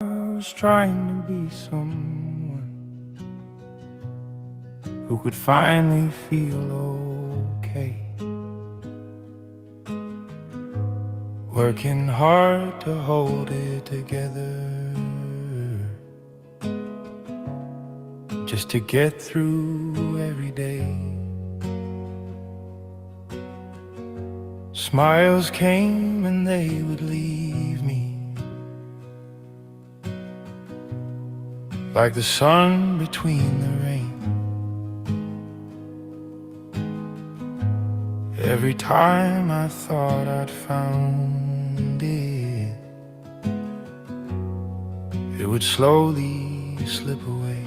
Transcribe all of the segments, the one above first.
was trying to be someone who could finally feel okay, working hard to hold it together, just to get through every day. Smiles came and they would leave me, like the sun between the rain. Every time I thought I'd found it, it would slowly slip away.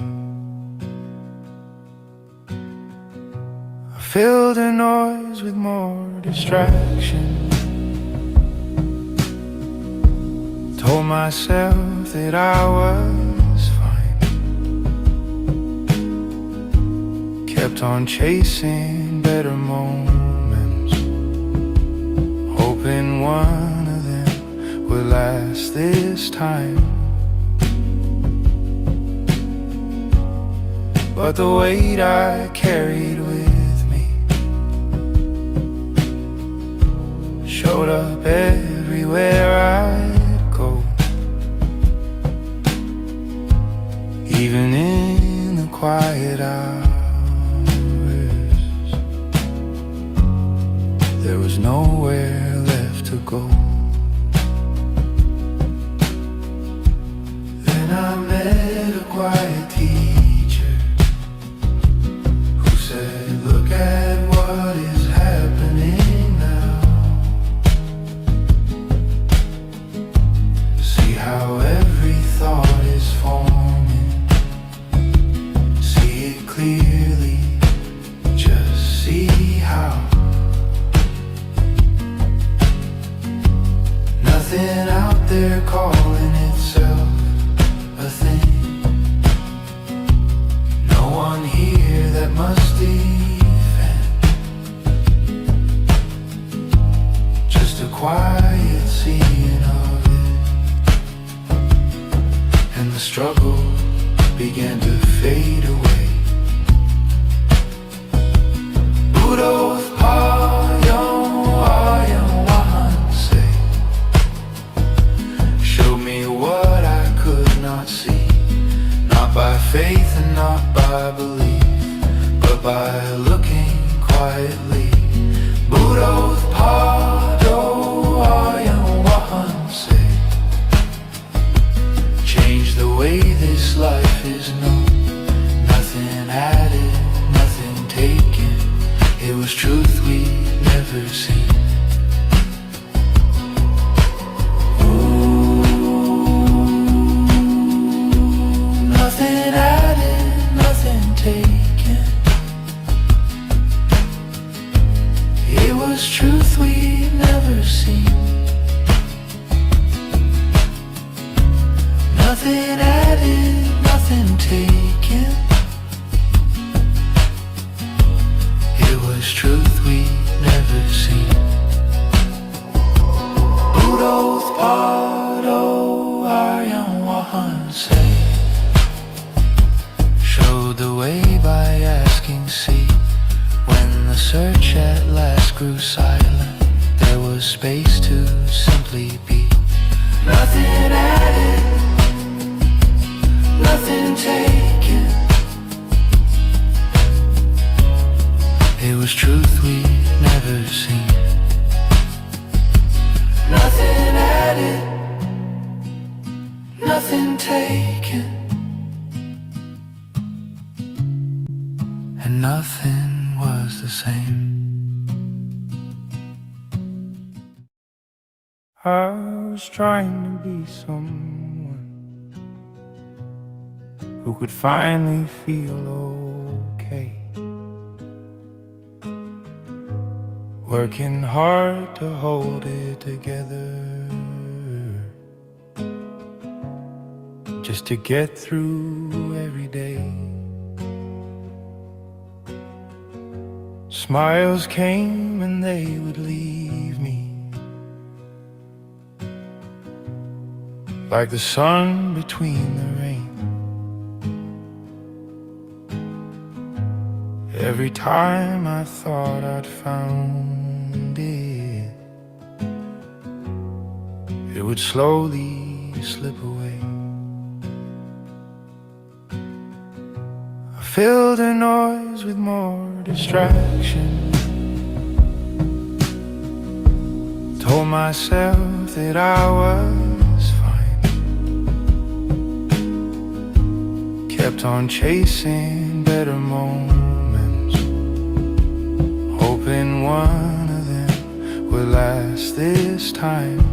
I filled the noise with more distraction, told myself that I was fine, kept on chasing better moments, hoping one of them would last this time. But the weight I carried with me showed up everywhere I'd go, even in the quiet hours. There was nowhere left to go. Then I met a quiet teacher who said, "Look at what is happening now. See how every thought is forming. See it clearly, just see how nothing out there calling itself a thing. No one here that must defend. Just a quiet seeing of it, and the struggle began to fade away. Buddothpada, showed me what I could not see, not by faith and not by belief, but by looking quietly. Buddothpada, change the way this life is known. Nothing added, nothing taken. It was truth we'd never seen. Nothing added, nothing taken. It was truth we'd never seen. Nothing added, nothing taken. It was truth we'd never seen. Buddothpada, showed the way by asking, see. When the search at last grew silent, there was space to simply be. Nothing added, nothing taken. It was truth we'd never seen. Nothing added, nothing taken, and nothing was the same. I was trying to be someone who could finally feel okay, working hard to hold it together, just to get through every day. Smiles came and they would leave me, like the sun between the rain. Every time I thought I'd found it, it would slowly slip away. I filled the noise with more distraction, told myself that I was fine, kept on chasing better moments, hoping one of them would last this time.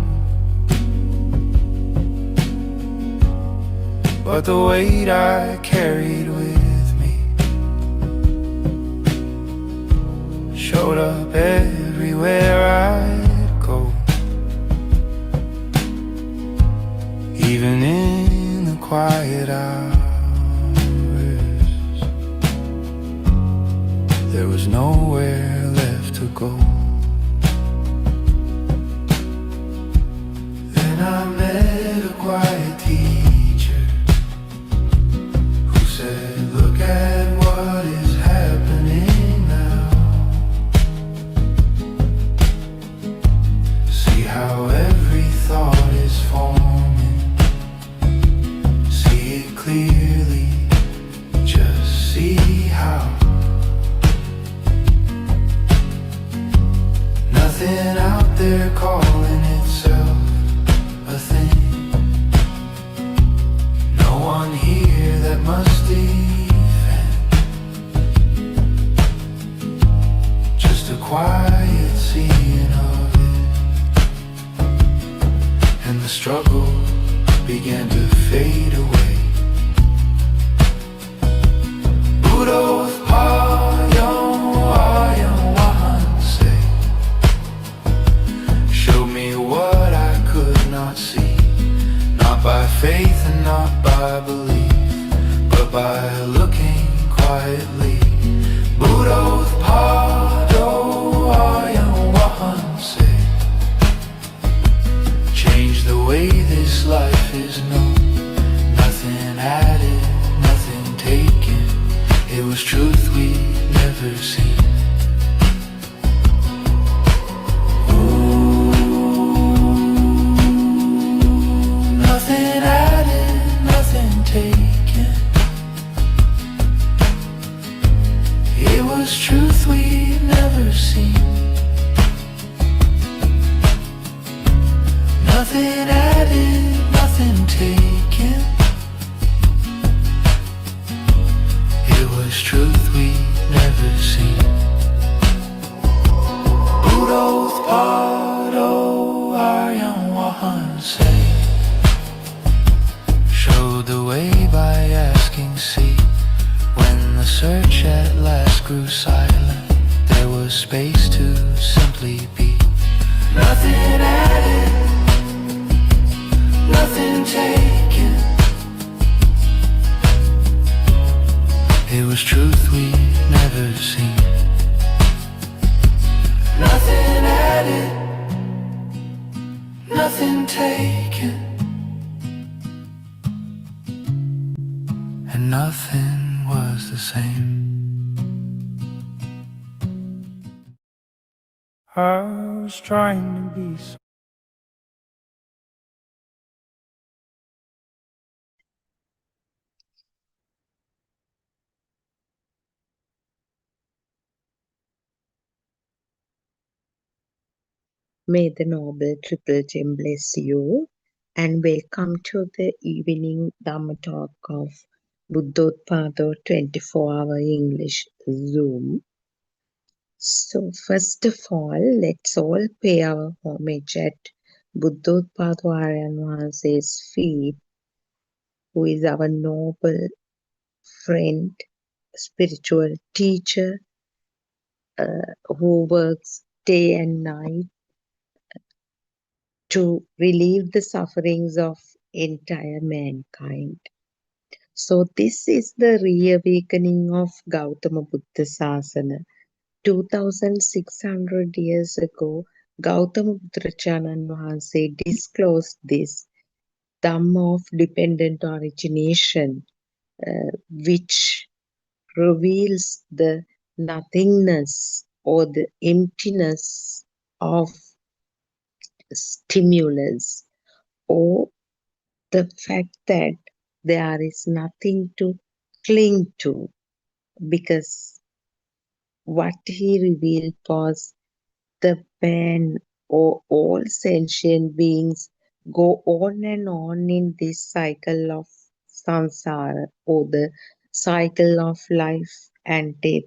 But the weight I carried with me showed up everywhere I'd go, even in the quiet hours. There was nowhere left to go. Then I met a quiet teacher who said, look at what is happening now. See how every thought is forming. See it clearly, just see how nothing out there calling itself a thing. No one here that must defend. Just a quiet seeing of it. And the struggle began to fade away. Buddothpada, showed me what I could not see, not by faith and not by belief, but by looking quietly. Buddothpada, change the way this life is known. Nothing added, nothing taken. It was truth we'd never seen. Nothing added, nothing taken. It was truth we'd never seen. Nothing added, nothing taken. It was truth we'd never seen. Buddothpada, showed the way by asking, see. When the search at last grew silent, there was space to simply be. Nothing added, nothing taken. It was truth we'd never seen. Nothing added, nothing taken. And nothing was the same. I was trying to be so. May the Noble Triple Gem bless you, and welcome to the evening Dhamma talk of Buddothpada 24-hour English Zoom. So first of all, let's all pay our homage at Buddothpada Aryan Wahanse's feet, who is our noble friend, spiritual teacher, who works day and night to relieve the sufferings of entire mankind. So this is the reawakening of Gautama Buddha Sasana. 2600 years ago, Gautama Buddhachanan Wahanse disclosed this Dhamma of dependent origination, which reveals the nothingness or the emptiness of stimulus, or the fact that there is nothing to cling to, because what he revealed was the ban or all sentient beings go on and on in this cycle of samsara, or the cycle of life and death,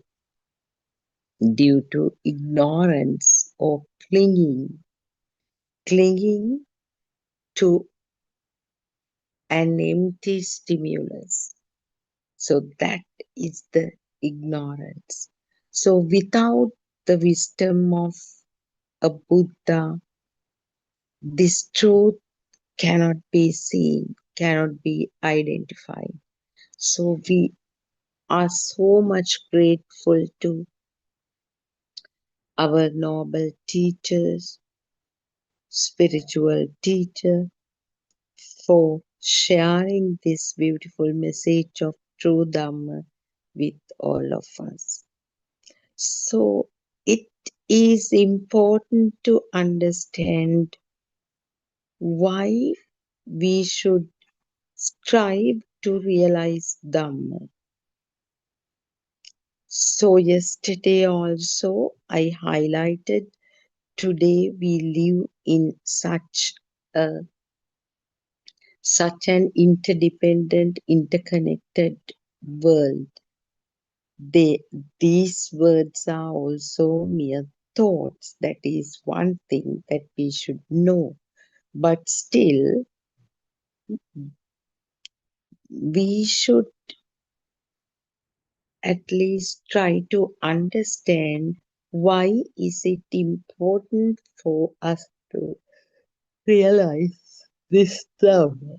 due to ignorance or clinging to an empty stimulus. So that is the ignorance. So without the wisdom of a Buddha, this truth cannot be seen, cannot be identified. So we are so much grateful to our noble teachers, spiritual teacher, for sharing this beautiful message of true Dhamma with all of us. So it is important to understand why we should strive to realize Dhamma. So yesterday also I highlighted, today we live in a such an interdependent, interconnected world. They, these words are also mere thoughts. That is one thing that we should know. But still, we should at least try to understand why is it important for us to realize this term.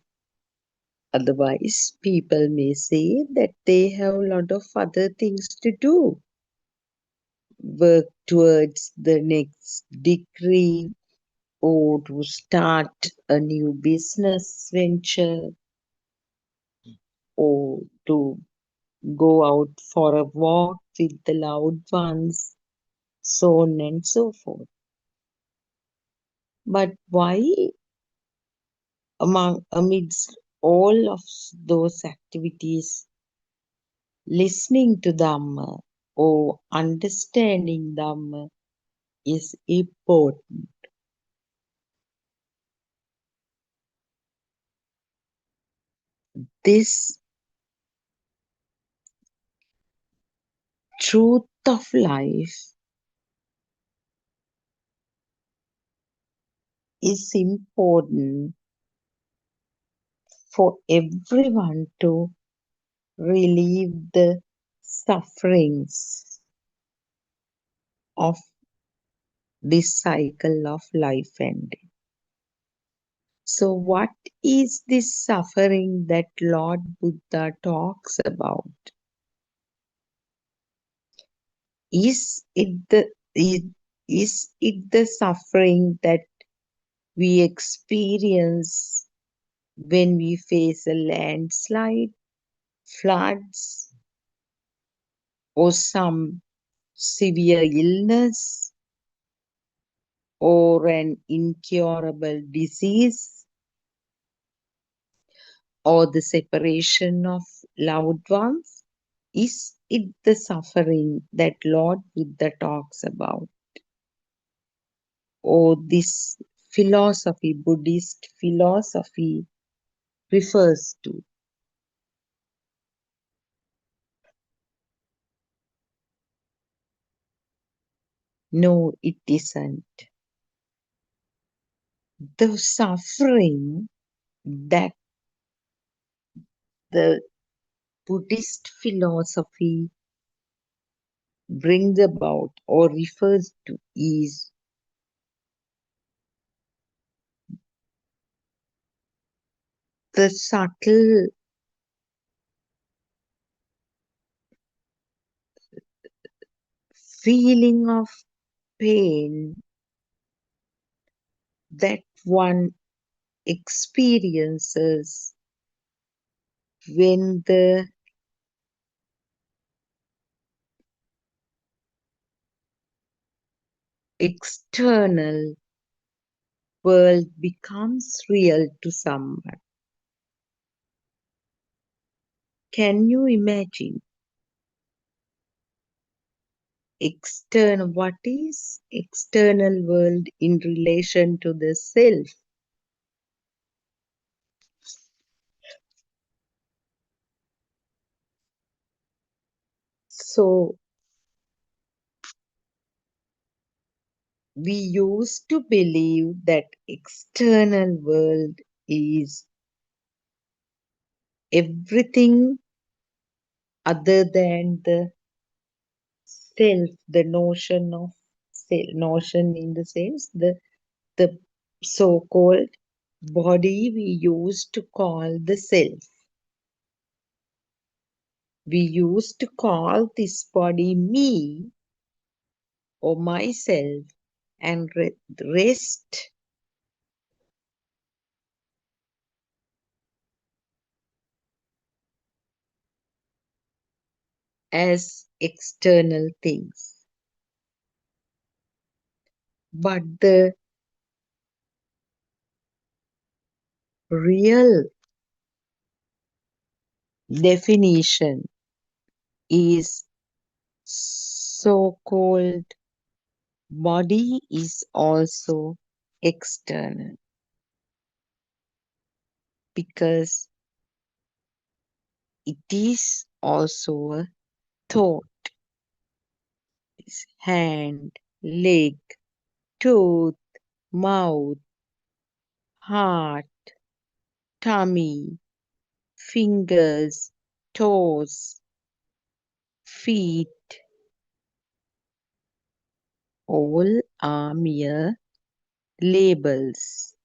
Otherwise, people may say that they have a lot of other things to do. Work towards the next degree, or to start a new business venture, or to go out for a walk with the loved ones, so on and so forth. But why, amidst all of those activities, listening to Dhamma or understanding Dhamma is important? This truth of life is important for everyone to relieve the sufferings of this cycle of life and death. So, what is this suffering that Lord Buddha talks about? Is it is it the suffering that we experience when we face a landslide, floods, or some severe illness, or an incurable disease, or the separation of loved ones? Is it the suffering that Lord Buddha talks about, or this philosophy, Buddhist philosophy, refers to? No, it isn't. The suffering that the Buddhist philosophy brings about or refers to is the subtle feeling of pain that one experiences when the external world becomes real to someone. Can you imagine what is external world in relation to the self? So we used to believe that external world is everything other than the self, the notion of self, notion in the sense the so-called body we used to call the self. We used to call this body me or myself, and rest as external things. But the real definition is so-called body is also external, because it is also a thought. Hand, leg, tooth, mouth, heart, tummy, fingers, toes, feet, all are mere labels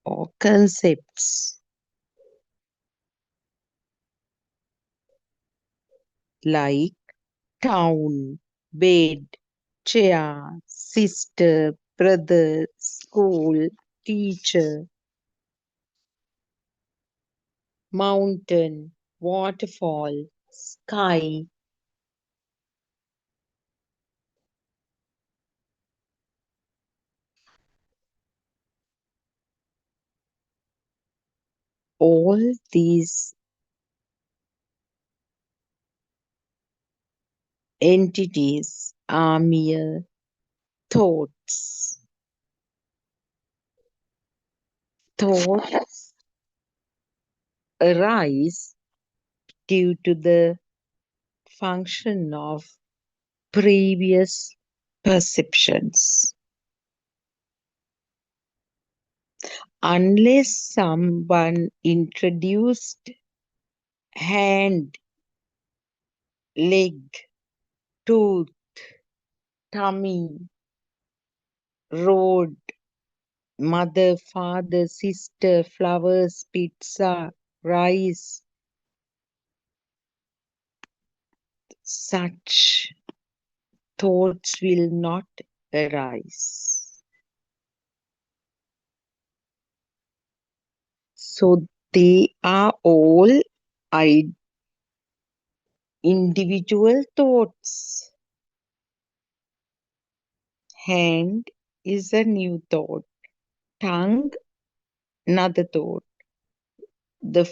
or concepts like town, bed, chair, sister, brother, school, teacher, mountain, waterfall, sky. All these entities are mere thoughts. Thoughts arise due to the function of previous perceptions. Unless someone introduced hand, leg, tooth, tummy, road, mother, father, sister, flowers, pizza, rice, such thoughts will not arise. So they are all individual thoughts. Hand is a new thought. Tongue, another thought. The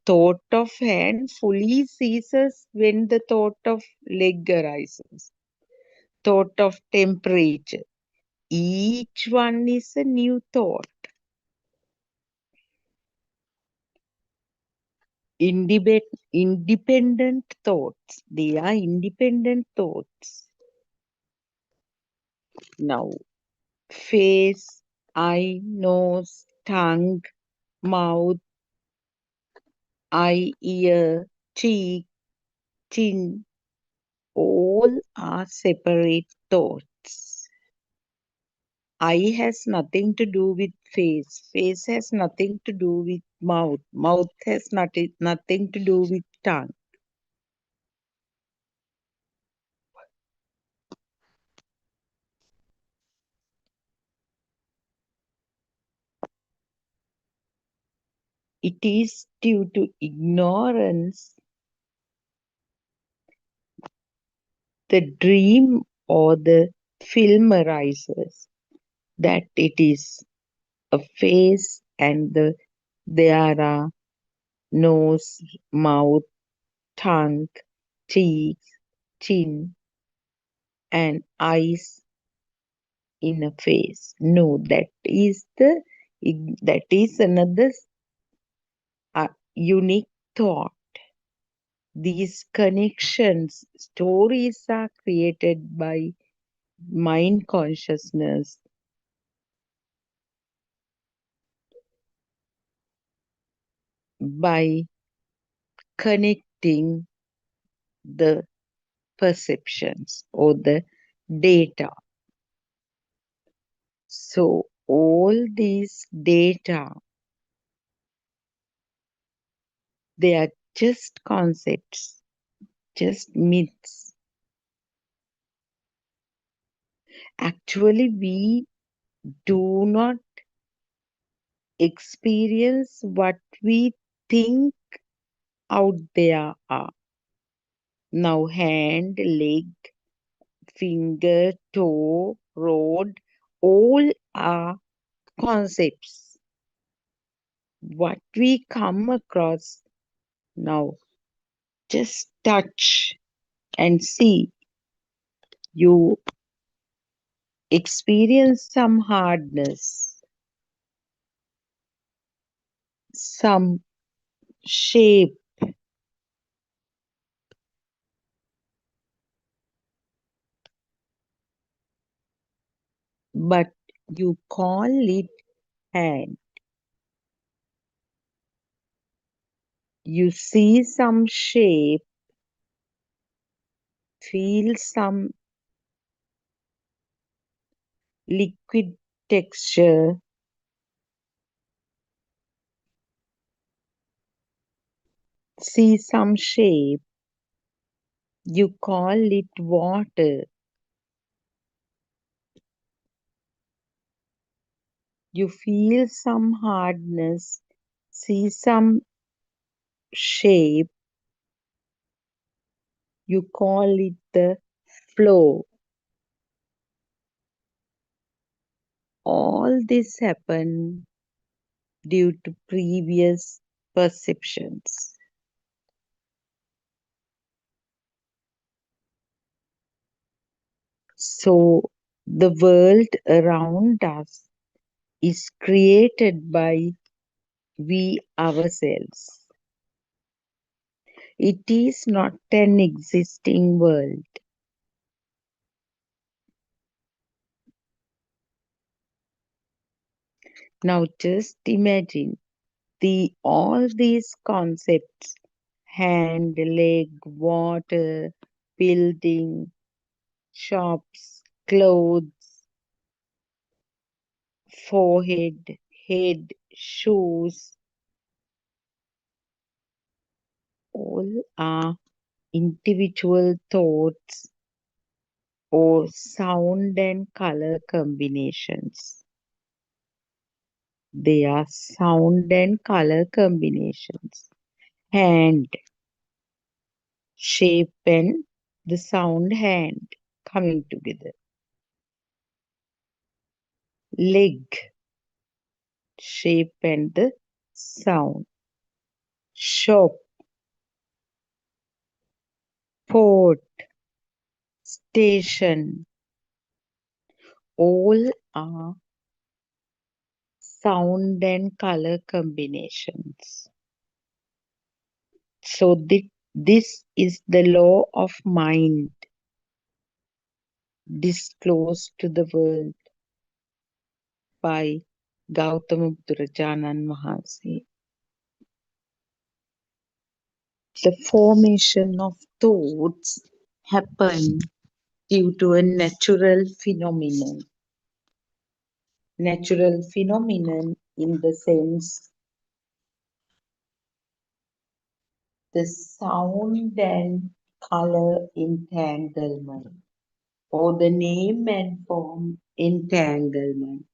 thought of hand fully ceases when the thought of leg arises. Thought of temperature. Each one is a new thought. Independent thoughts. They are independent thoughts. Now, face, eye, nose, tongue, mouth, eye, ear, cheek, chin, all are separate thoughts. Eye has nothing to do with face. Face has nothing to do with mouth. Mouth has nothing to do with tongue. it is due to ignorance the dream or the film arises that it is a face and there are nose, mouth, tongue, cheeks, chin, and eyes in a face. No, that is another unique thought. These connections, stories are created by mind consciousness by connecting the perceptions or the data. So all these data, they are just concepts, just myths. Actually, we do not experience what we think out there are. Now, hand, leg, finger, toe, road, all are concepts. What we come across now, just touch and see. You experience some hardness, some shape, but you call it hand. You see some shape, feel some liquid texture, see some shape, you call it water. You feel some hardness, see some shape, you call it the flow. All this happened due to previous perceptions. So the world around us is created by we ourselves. It is not an existing world. Now just imagine all these concepts, hand, leg, water, building, shops, clothes, forehead, head, shoes, all are individual thoughts or sound and color combinations. They are sound and color combinations. Hand, shape and the sound hand coming together. Leg, shape and the sound. Shop, port, station, all are sound and color combinations. So this is the law of mind disclosed to the world by Gautama Buddharajanan Mahasi. The formation of thoughts happen due to a natural phenomenon. Natural phenomenon in the sense the sound and color entanglement or the name and form entanglement.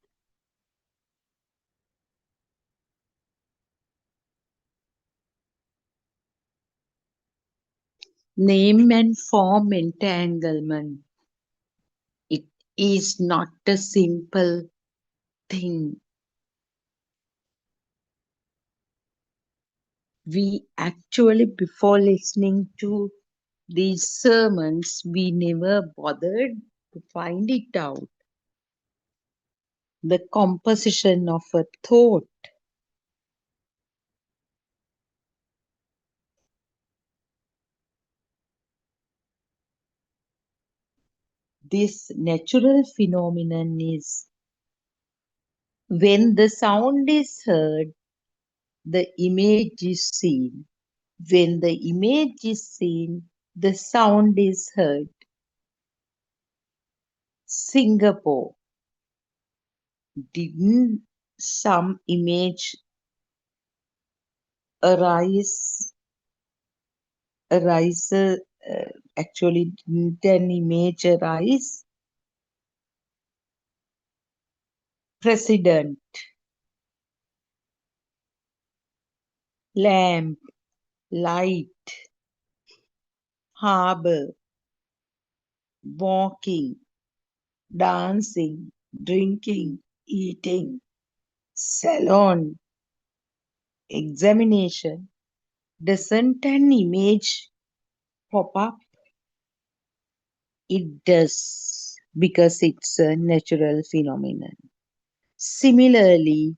Name and form entanglement. It is not a simple thing. We actually, before listening to these sermons, we never bothered to find it out. The composition of a thought. This natural phenomenon is when the sound is heard, the image is seen. When the image is seen, the sound is heard. Singapore. Didn't some image arise, arise, actually, didn't an image arise? President, lamp, light, harbor, walking, dancing, drinking, eating, salon, examination. Doesn't an image pop up? It does because it's a natural phenomenon. Similarly,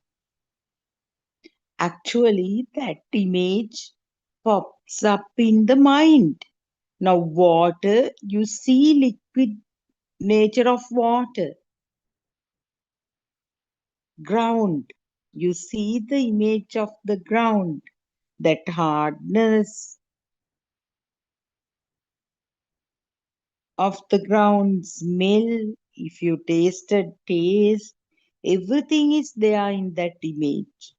actually, that image pops up in the mind. Now, water, you see liquid nature of water. Ground, you see the image of the ground, that hardness of the ground, smell, if you tasted taste, everything is there in that image.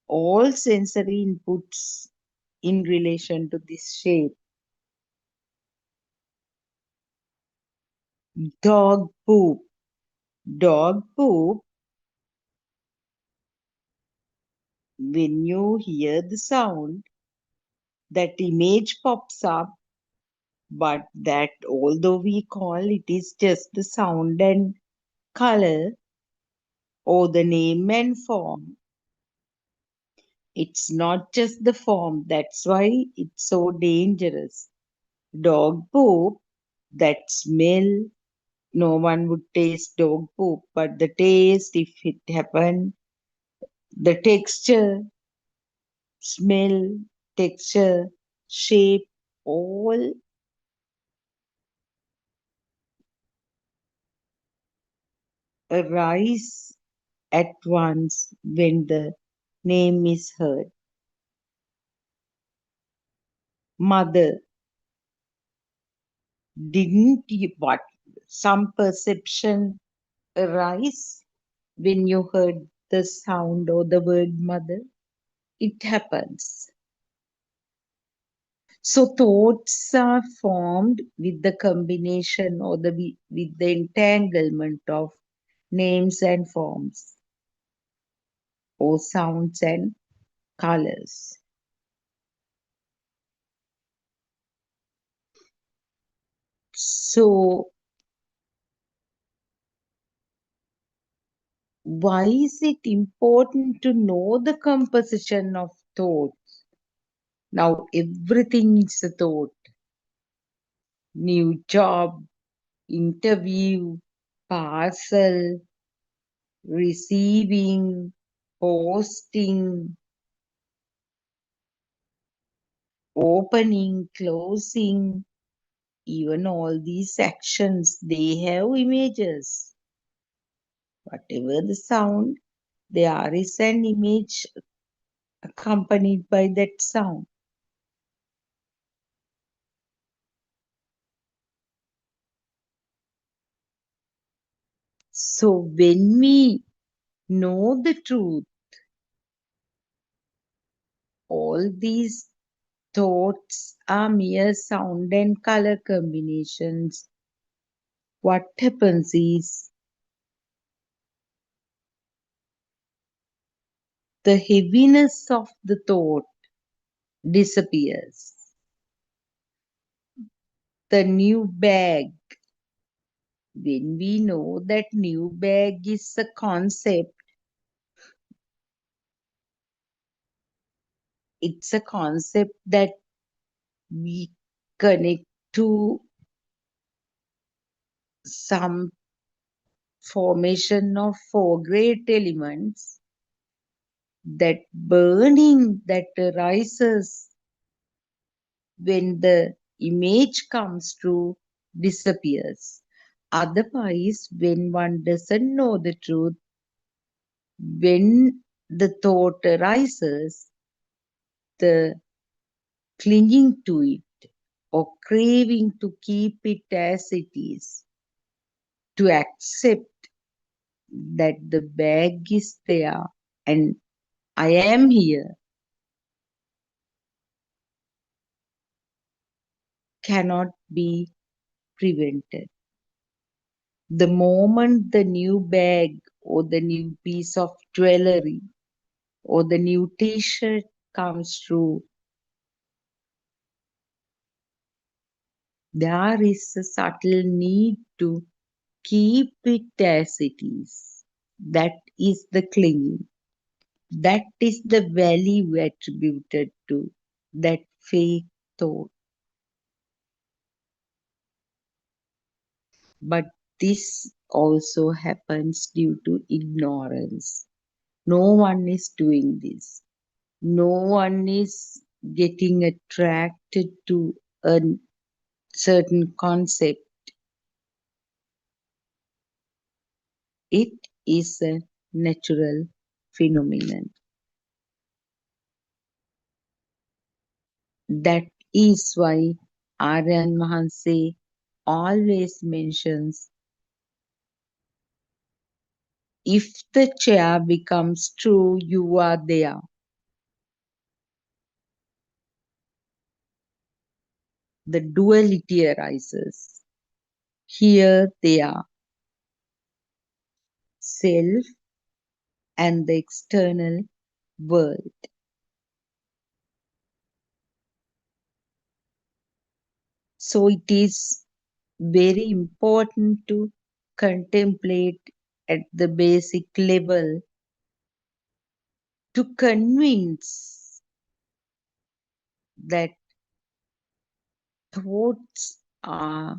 All sensory inputs in relation to this shape. Dog poop. Dog poop, when you hear the sound, that image pops up, but that although we call it is just the sound and color or the name and form, it's not just the form. That's why it's so dangerous. Dog poop, that smell, no one would taste dog poop, but the taste, if it happened, the texture, smell, texture, shape, all arise at once when the name is heard. Mother, didn't you, what, some perception arise when you heard the sound or the word mother? It happens. So thoughts are formed with the combination or with the entanglement of names and forms or sounds and colors. So why is it important to know the composition of thoughts? Now everything is a thought. New job, interview, parcel, receiving, posting, opening, closing, even all these actions, they have images. Whatever the sound, there is an image accompanied by that sound. So when we know the truth, all these thoughts are mere sound and color combinations. What happens is the heaviness of the thought disappears. the new bag. When we know that new bag is a concept, it's a concept that we connect to some formation of four great elements, that burning that arises when the image comes true disappears. Otherwise, when one doesn't know the truth, when the thought arises, the clinging to it or craving to keep it as it is, to accept that the bag is there and I am here, cannot be prevented. The moment the new bag or the new piece of jewelry or the new t-shirt comes through, there is a subtle need to keep it as it is. That is the clinging. That is the value attributed to that fake thought. But this also happens due to ignorance. No one is doing this. No one is getting attracted to a certain concept. It is a natural phenomenon. That is why Aryan Mahanse always mentions, if the chair becomes true, you are there. The duality arises. Here they are, self and the external world. So it is very important to contemplate at the basic level, to convince that thoughts are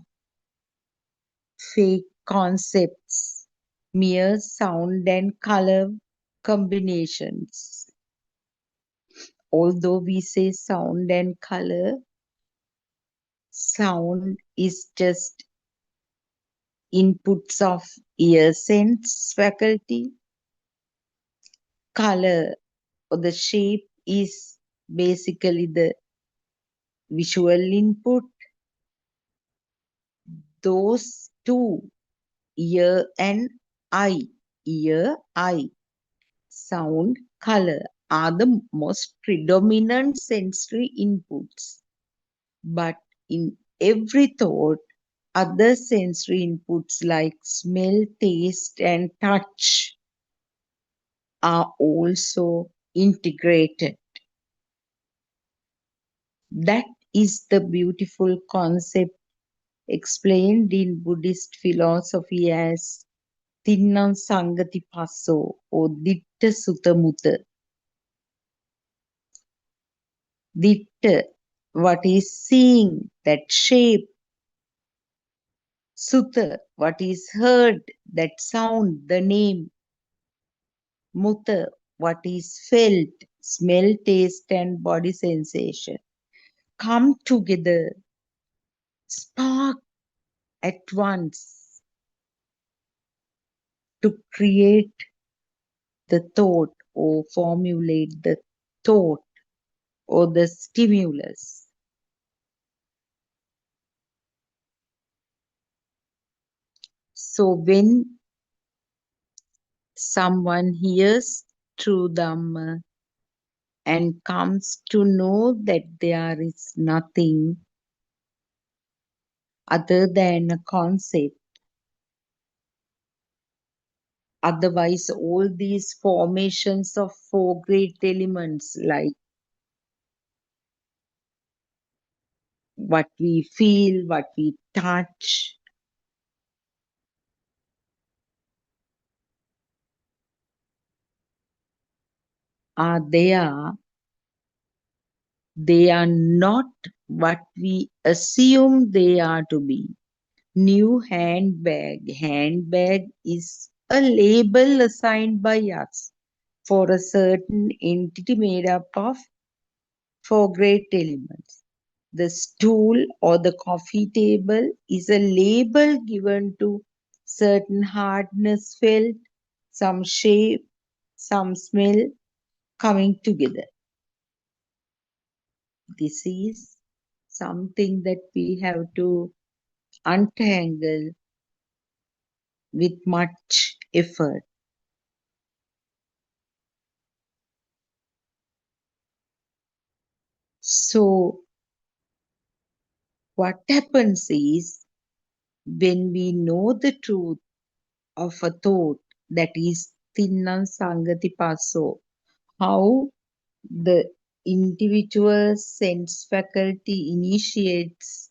fake concepts, mere sound and color combinations. Although we say sound and color, sound is just inputs of ear sense faculty. Color or the shape is basically the visual input. Those two, ear and eye, ear, eye, sound, color, are the most predominant sensory inputs. But in every thought, other sensory inputs like smell, taste, and touch are also integrated. That is the beautiful concept explained in Buddhist philosophy as Tinnam Sangati Passo or Ditta Sutta Mutta. Ditta, what is seeing, that shape. Sutta, what is heard, that sound, the name. Mutta, what is felt, smell, taste, and body sensation. Come together, spark at once to create the thought or formulate the thought or the stimulus. So when someone hears true Dhamma and comes to know that there is nothing other than a concept, otherwise all these formations of four great elements like what we feel, what we touch, are there. They are not what we assume they are to be. New handbag. Handbag is a label assigned by us for a certain entity made up of four great elements. The stool or the coffee table is a label given to certain hardness felt, some shape, some smell coming together. This is something that we have to untangle with much effort. So, what happens is when we know the truth of a thought, that is Tinnan Sangati Paso, how the individual sense faculty initiates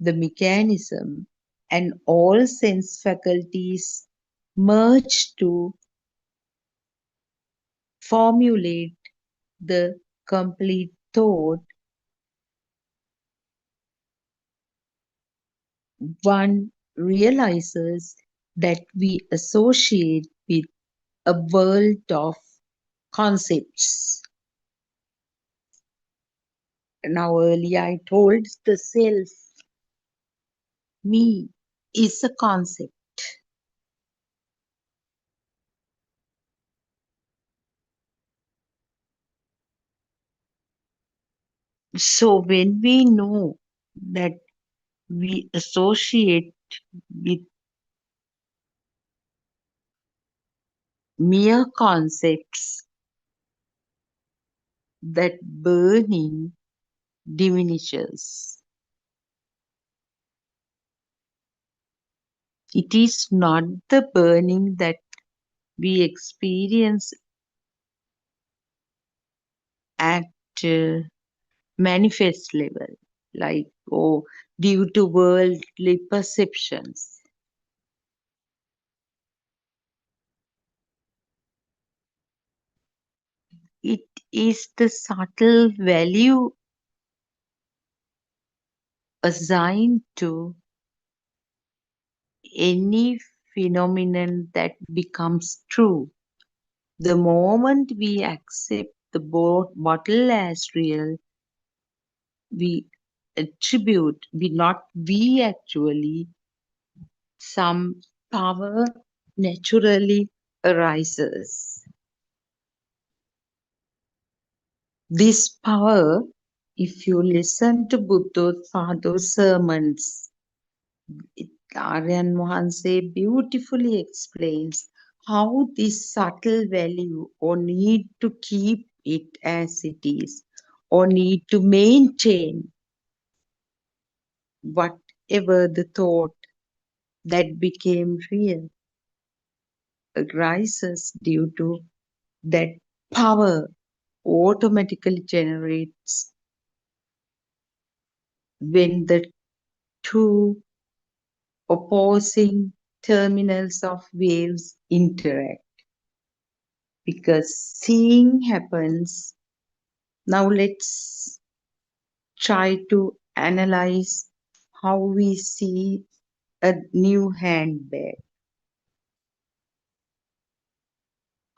the mechanism and all sense faculties merge to formulate the complete thought, one realizes that we associate with a world of concepts. Now, earlier I told the self, me, is a concept. So, when we know that we associate with mere concepts, that burning diminishes. It is not the burning that we experience at manifest level, like, oh, due to worldly perceptions. It is the subtle value assigned to any phenomenon that becomes true. The moment we accept the bottle as real, we attribute, we actually, some power naturally arises. This power, if you listen to Buddothpada's sermons, Aryan Mohanse beautifully explains how this subtle value or need to keep it as it is or need to maintain whatever the thought that became real arises due to that power automatically generates when the two opposing terminals of waves interact, because seeing happens. Now let's try to analyze how we see a new handbag.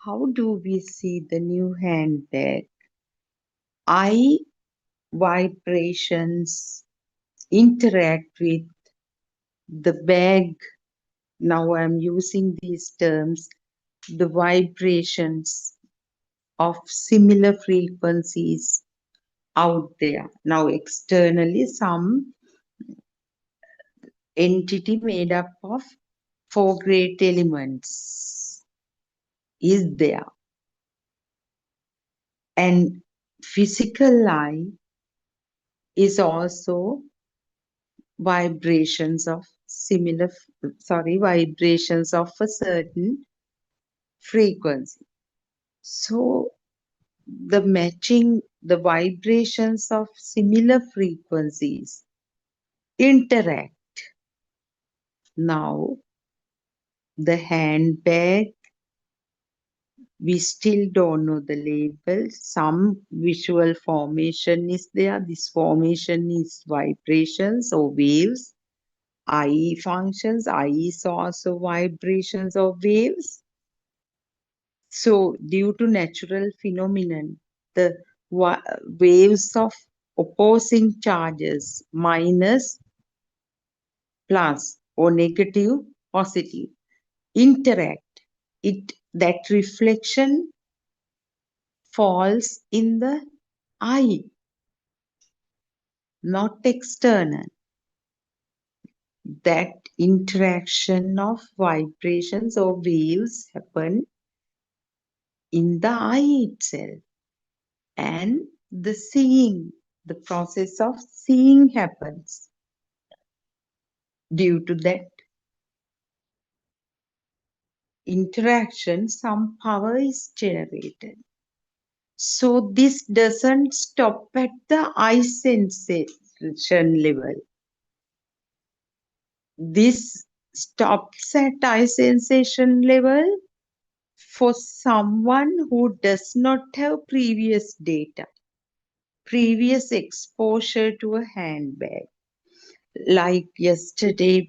How do we see the new handbag? I vibrations interact with the bag. Now I'm using these terms, the vibrations of similar frequencies out there. Now, externally, some entity made up of four great elements is there. And physical eye is also vibrations of vibrations of a certain frequency. So the matching the vibrations of similar frequencies interact. Now, the handbag, we still don't know the label. Some visual formation is there. This formation is vibrations or waves. I functions. I is also vibrations or waves. So, due to natural phenomenon, the waves of opposing charges, minus, plus, or negative, positive, interact. That reflection falls in the eye, not external. That interaction of vibrations or waves happen in the eye itself, and the process of seeing happens. Due to that interaction, some power is generated. So this doesn't stop at the eye sensation level. This stops at eye sensation level for someone who does not have previous data, previous exposure to a handbag. Like yesterday,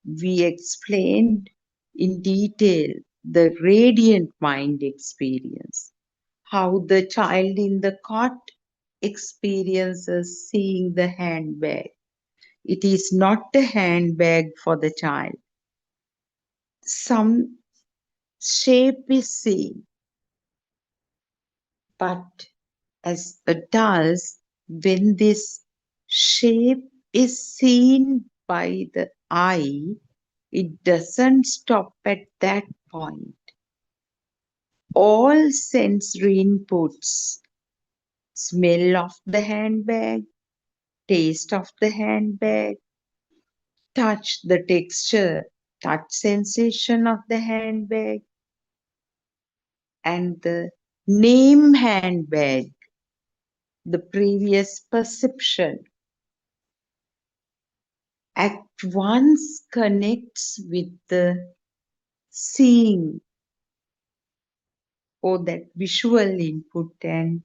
we explained in detail the radiant mind experience, how the child in the cot experiences seeing the handbag. It is not a handbag for the child. Some shape is seen, but as adults, when this shape is seen by the eye, it doesn't stop at that point. All sensory inputs, smell of the handbag, taste of the handbag, touch, the texture, touch sensation of the handbag, and the name handbag, the previous perception, at once connects with the seeing or that visual input and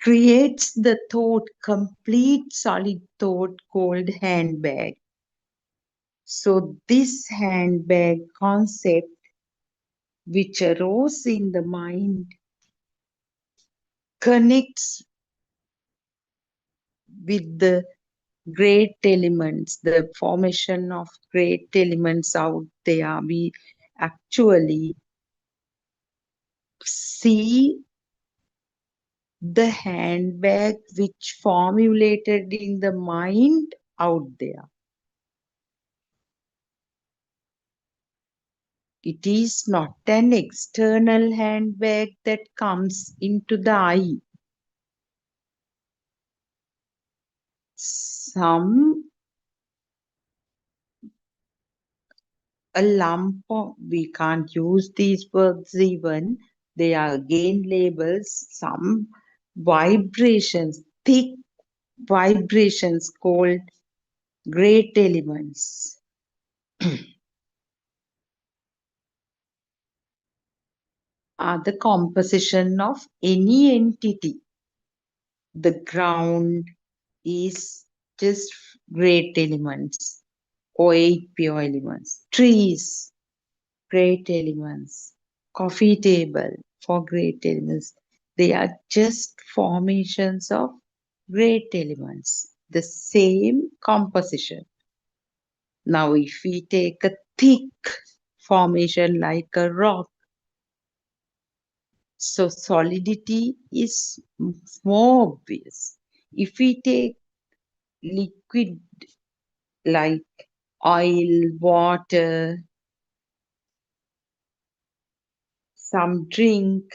creates the thought, complete solid thought called handbag. So this handbag concept, which arose in the mind, connects with the great elements, the formation of great elements out there. We actually see the handbag which formulated in the mind out there. It is not an external handbag that comes into the eye. A lump of, we can't use these words even, they are again labels, some vibrations, thick vibrations called great elements are the composition of any entity. The ground is just great elements or eight pure elements. Trees, great elements. Coffee table for great elements. They are just formations of great elements, the same composition. Now, if we take a thick formation like a rock, so solidity is more obvious. If we take liquid like oil, water, some drink,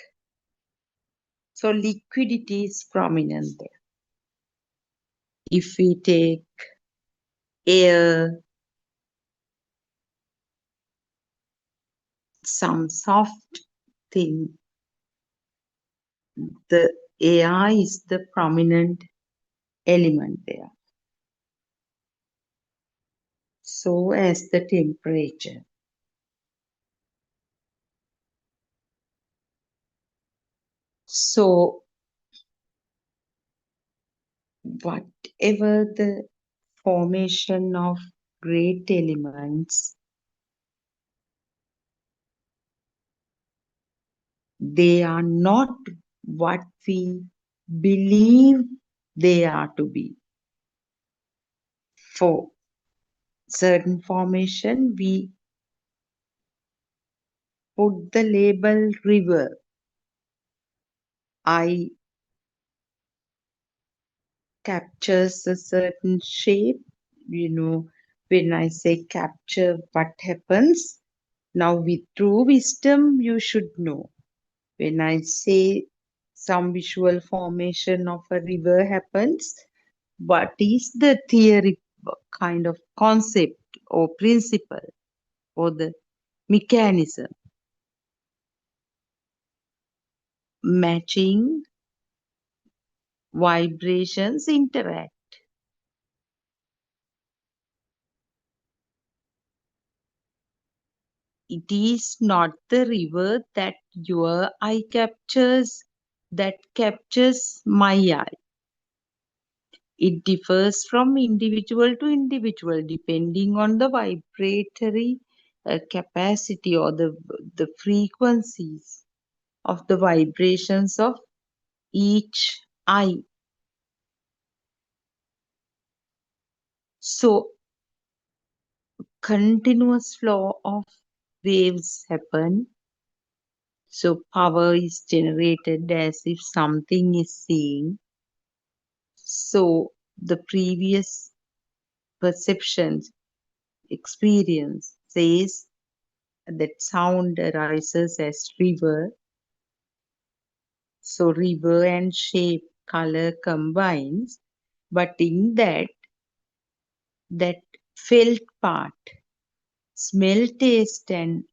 so liquidity is prominent there. If we take air, some soft thing, the air is the prominent element there. so as the temperature. So, whatever the formation of great elements, they are not what we believe they are to be. For certain formation, we put the label river. I captures a certain shape. When I say capture, what happens? Now, with true wisdom, you should know. When I say some visual formation of a river happens, what is the theory kind of concept or principle or the mechanism? Matching vibrations interact. It is not the river that your eye captures that captures my eye. It differs from individual to individual depending on the vibratory capacity or the frequencies of the vibrations of each eye. So, continuous flow of waves happen. So, power is generated as if something is seeing. So, the previous perceptions, experience says that sound arises as river. So river and shape, color combines, but in that felt part, smell, taste, and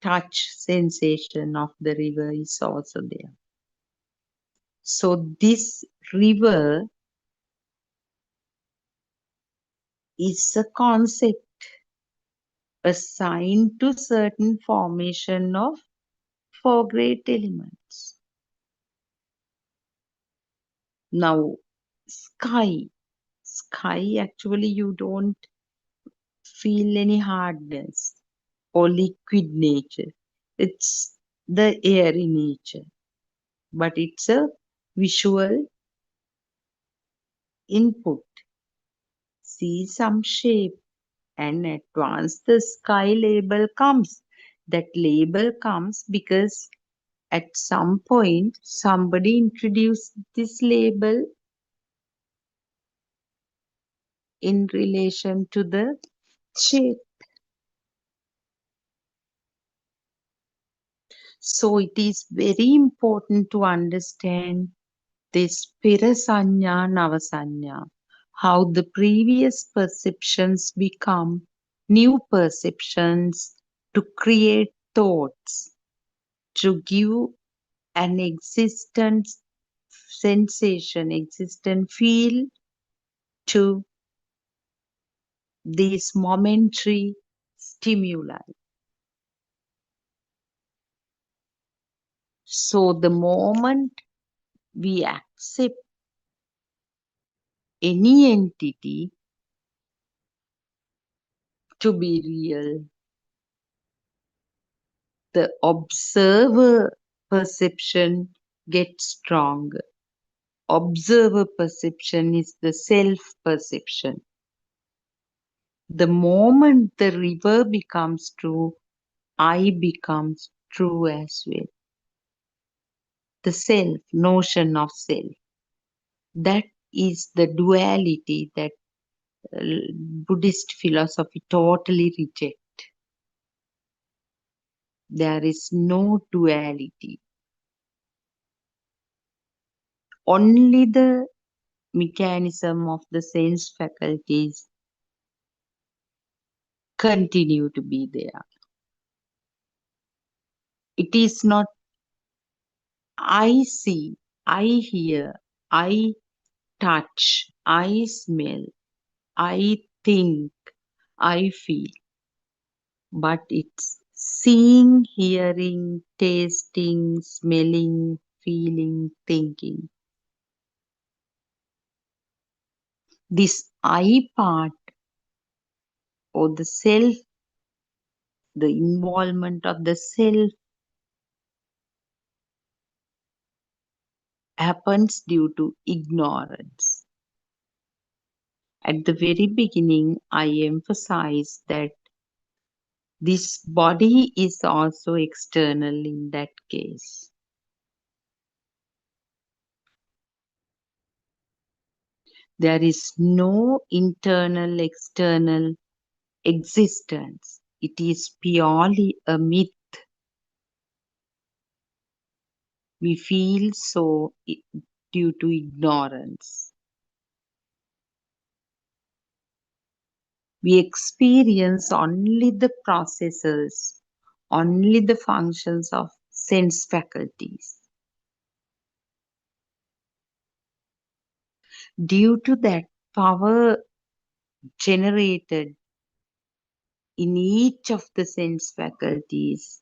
touch sensation of the river is also there. So this river is a concept assigned to certain formation of four great elements. Now, sky. Sky, actually, you don't feel any hardness or liquid nature. It's the airy nature, but it's a visual input. See some shape, and at once the sky label comes. That label comes because at some point somebody introduced this label in relation to the shape. So it is very important to understand this Pirasanya Navasanya, how the previous perceptions become new perceptions to create thoughts, to give an existent sensation, existent feel to these momentary stimuli. So the moment we accept any entity to be real, the observer perception gets stronger. Observer perception is the self perception. The moment the river becomes true, I becomes true as well. The self, notion of self. That is the duality that Buddhist philosophy totally rejects. There is no duality. Only the mechanism of the sense faculties continue to be there. It is not I see, I hear, I touch, I smell, I think. I feel, but it's seeing, hearing, tasting, smelling, feeling, thinking. This I part or the self, the involvement of the self happens due to ignorance. At the very beginning, I emphasized that this body is also external in that case. There is no internal external existence. It is purely a myth. We feel so due to ignorance. We experience only the processes, only the functions of sense faculties. Due to that power generated in each of the sense faculties,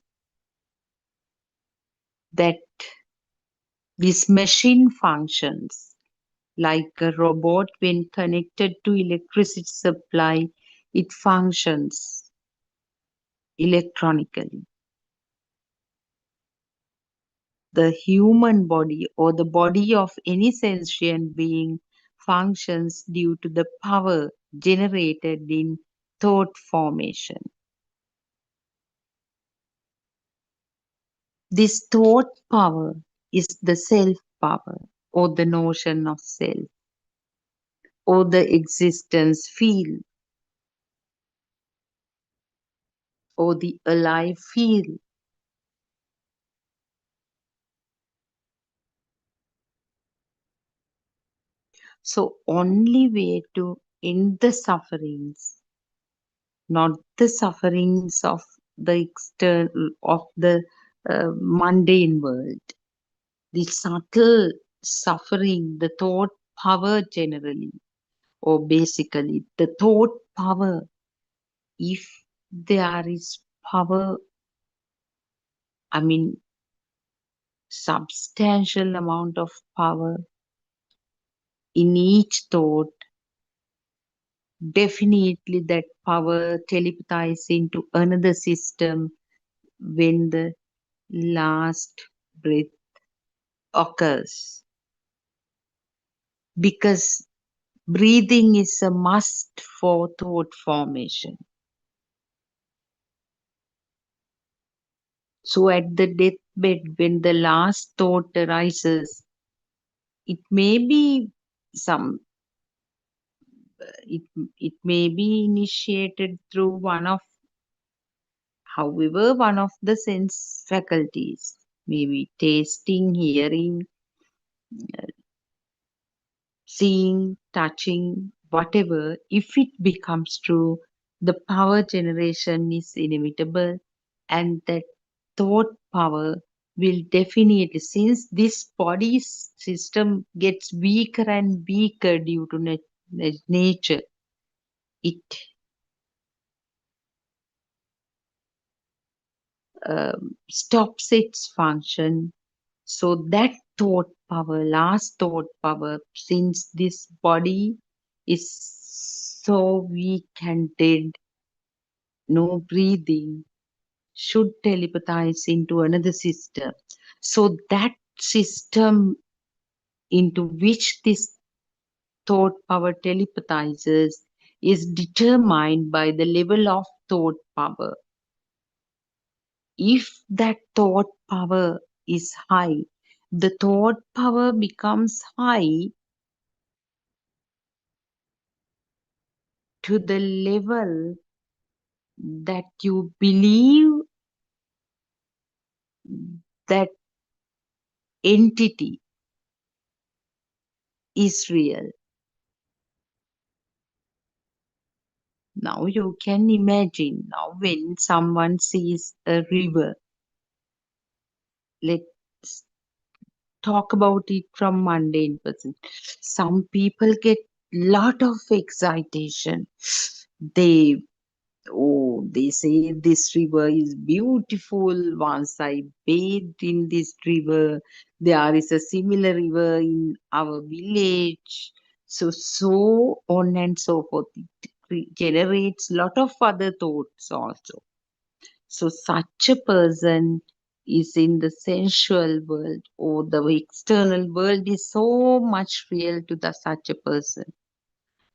that this machine functions like a robot when connected to electricity supply, it functions electronically. The human body or the body of any sentient being functions due to the power generated in thought formation. This thought power is the self power or the notion of self or the existence field or the alive field. So only way to end the sufferings, not the sufferings of the external of the mundane world, the subtle suffering, the thought power generally, or basically the thought power. If there is power, I mean substantial amount of power in each thought, definitely that power telepathizes into another system when the last breath occurs. Because breathing is a must for thought formation. So at the deathbed, when the last thought arises, it may be some it, it may be initiated through one of the sense faculties, maybe tasting, hearing, seeing, touching, whatever. If it becomes true, the power generation is inevitable, and that thought power will definitely, since this body system gets weaker and weaker due to nature, it stops its function. So that thought power, last thought power, since this body is so weak and dead, no breathing, should telepathize into another system. So that system into which this thought power telepathizes is determined by the level of thought power. If that thought power is high, the thought power becomes high to the level that you believe that entity is real. Now you can imagine, now when someone sees a river, let's talk about it from mundane person. Some people get lot of excitation. They Oh, they say this river is beautiful. Once I bathed in this river. There is a similar river in our village. So on and so forth. It generates lot of other thoughts also. So such a person is in the sensual world, or the external world is so much real to the such a person.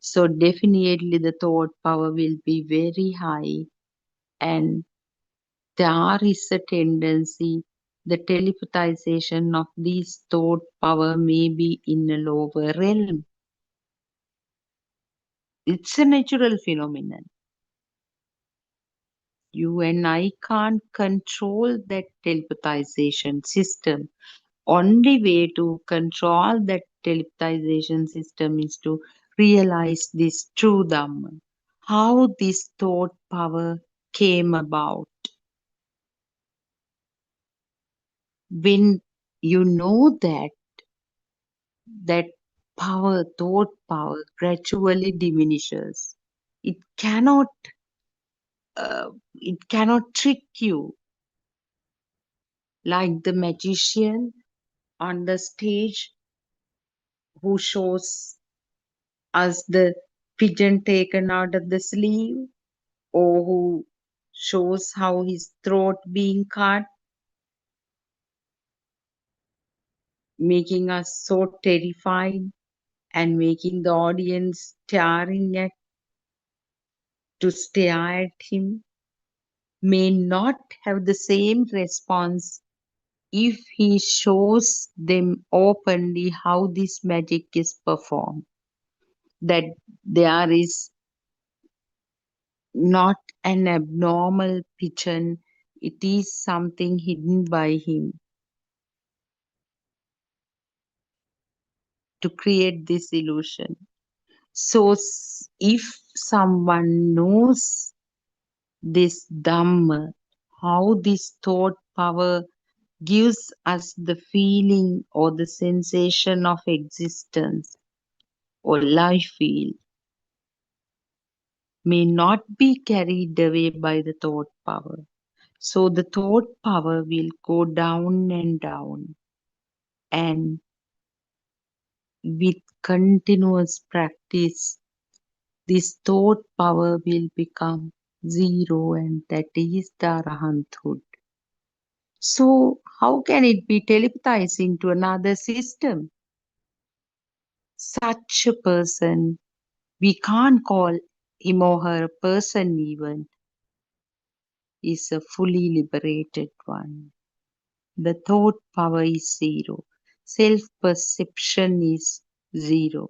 So definitely the thought power will be very high, and there is a tendency the telepathization of these thought power may be in a lower realm. It's a natural phenomenon. You and I can't control that telepathization system. Only way to control that telepathization system is to realize this true Dhamma. How this thought power came about. When you know that power, thought power gradually diminishes. It cannot, it cannot trick you like the magician on the stage who shows us the pigeon taken out of the sleeve, or who shows how his throat being cut, making us so terrified and making the audience staring at to stare at him, may not have the same response if he shows them openly how this magic is performed. That there is not an abnormal pigeon, it is something hidden by him to create this illusion. So, if someone knows this Dhamma, how this thought power gives us the feeling or the sensation of existence or life feel, may not be carried away by the thought power. So the thought power will go down and down, and with continuous practice, this thought power will become zero, and that is the arahanthood. So, how can it be telepathized into another system? Such a person, we can't call him or her a person even, is a fully liberated one. The thought power is zero. Self perception is zero.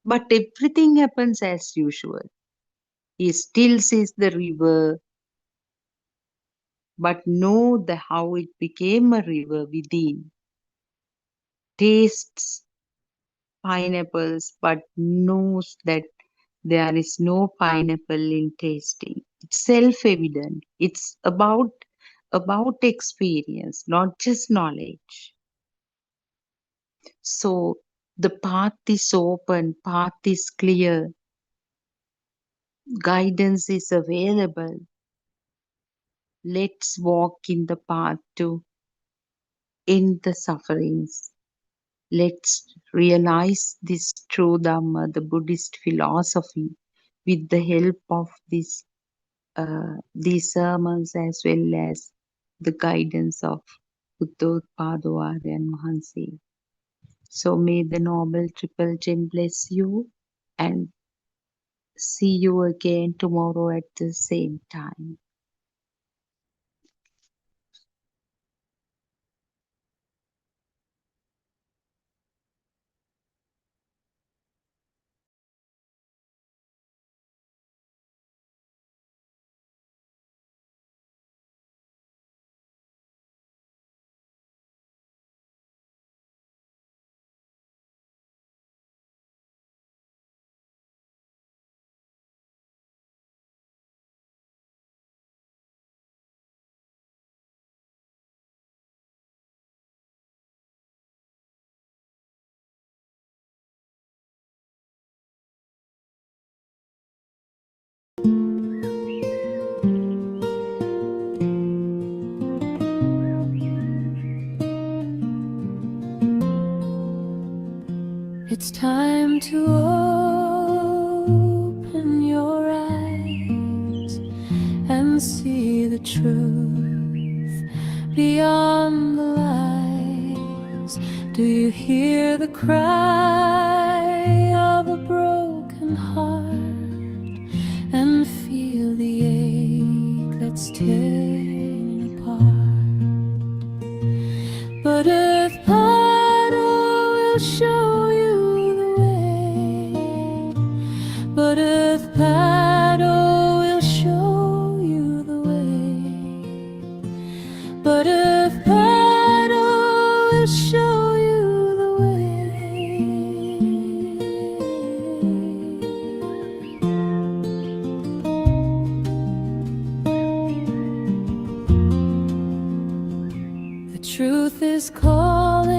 But everything happens as usual. He still sees the river, but know the how it became a river within. Tastes pineapples, but knows that there is no pineapple in tasting. It's self-evident. It's about experience, not just knowledge. So the path is open, path is clear, guidance is available. Let's walk in the path to end the sufferings. Let's realize this true Dhamma, the Buddhist philosophy, with the help of these sermons as well as the guidance of Buddothpada and Mahansi. So may the Noble Triple Gem bless you, and see you again tomorrow at the same time. It's time to open your eyes and see the truth beyond the lies. Do you hear the cry of a broken heart and feel the ache that's tearing apart? Buddothpada will show you the way. Buddothpada will show you the way. Buddothpada will show you the way. The truth is calling,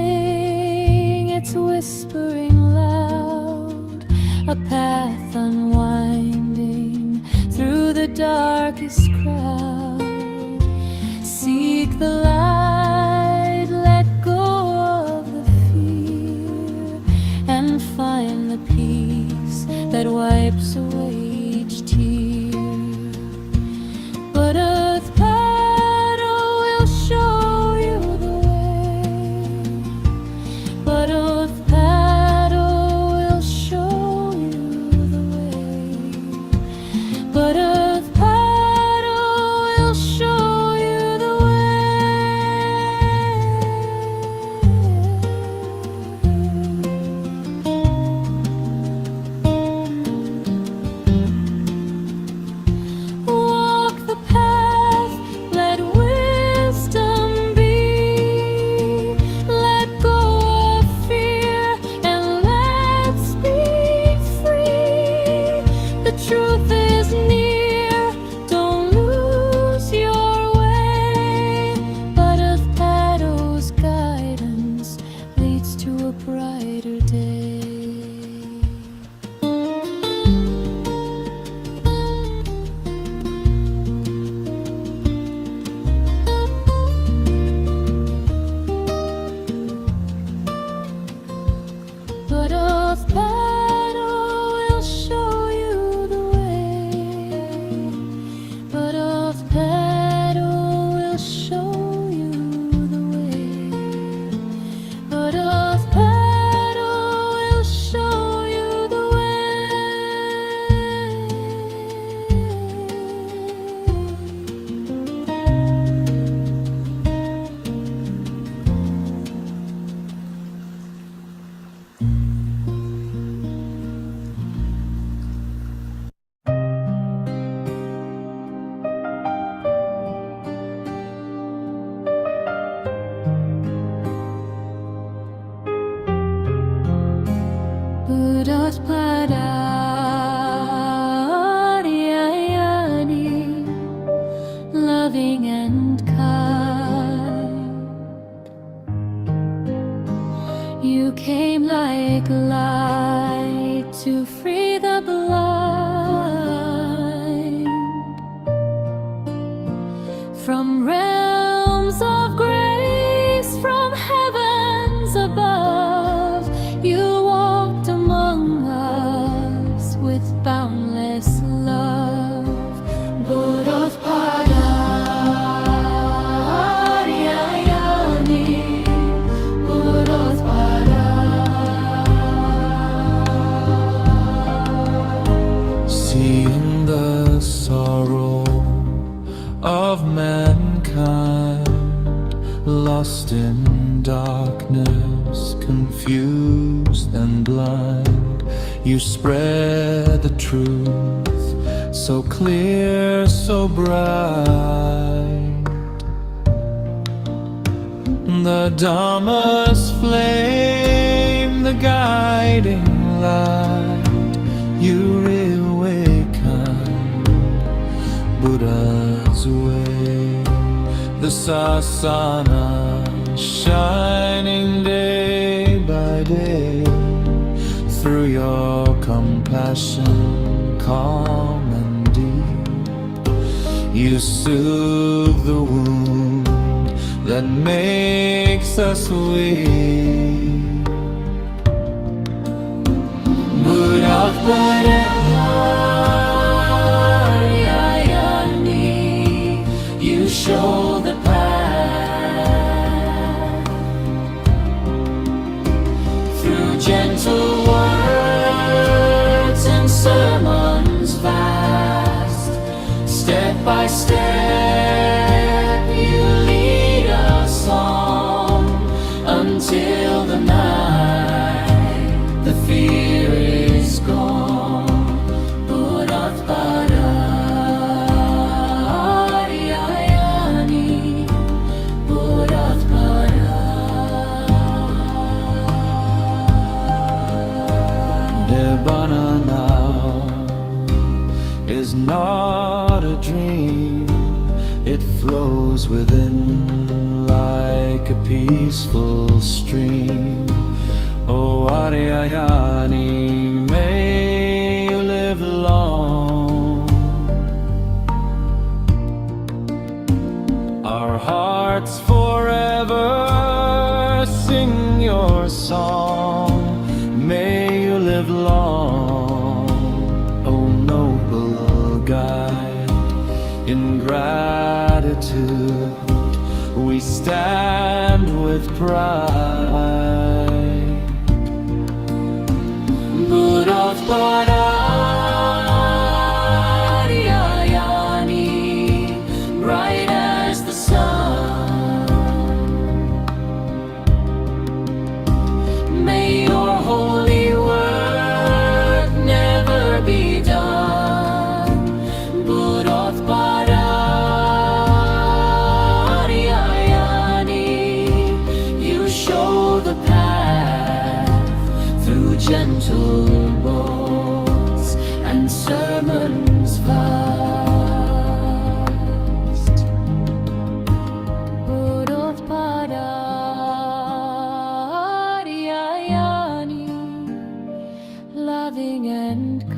it's whispering loud, a path unwinding through the darkest crowd. Seek the light, let go of the fear, and find the peace that wipes away each tear. Buddothpada will show you the way. Buddothpada will show you the way. Buddothpada will show you the Walk the path, let wisdom be. Let go of fear and let's be free. The truth is near, don't lose your way. Buddothpada's guidance leads to a brighter day. Buddothpada will show you the way. Buddothpada will show you the way. Buddothpada will show you the Buddothpada, loving and kind. You came like light to free the blind from realms of grace, from heavens above. You walked among us with boundless love. Buddothpada, seeing the sorrow of mankind, lost in darkness, confused and blind. You spread the truth so clear, so bright. The Dharma's flame, the guiding light. You reawaken Buddha's way. The sasana shining day by day. Through your compassion, calm and deep, you soothe the wound that makes us weak. You show the path through gentle words and sermons vast. Step by step you lead us on until the night the fear is gone. Buddothpada, Nibbana now is not a dream. It flows within like a peaceful stream. Oh Aryayani, may you live long. Our hearts forever sing your song. May you live long, O noble guide. In gratitude we stand with pride. Buddothpada, bright as the sun. May your holy work never be done. Buddothpada, you show the path through gentle words and sermons vast. Buddothpada, loving and kind.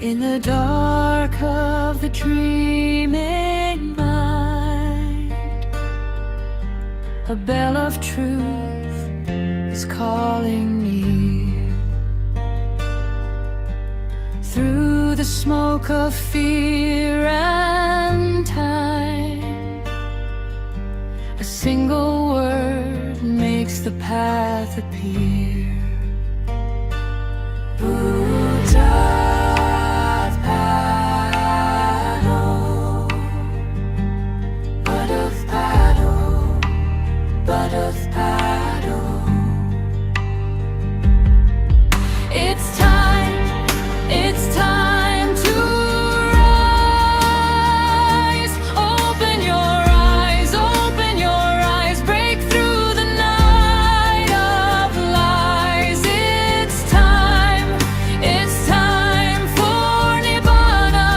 In the dark of the dreaming mind, a bell of truth is calling near. Through the smoke of fear and time, a single word makes the path appear. Buddothpada, it's time to rise. Open your eyes, break through the night of lies. It's time for Nibbana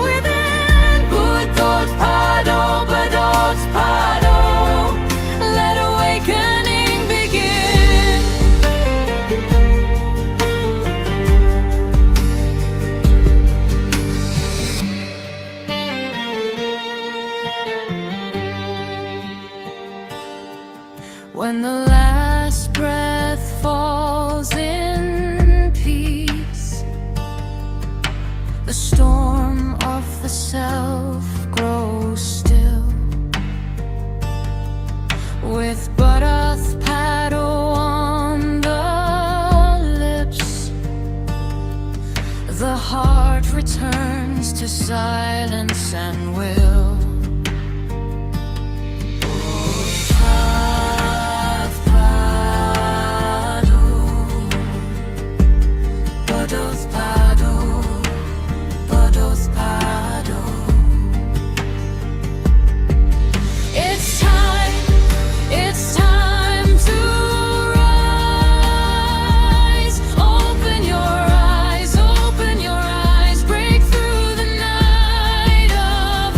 within. Buddothpada, Buddothpada, let awakening begin. When the last breath falls in peace, the storm of the self grows still. With Buddothpada on the lips, the heart returns to silence and will. It's time to rise. Open your eyes, break through the night of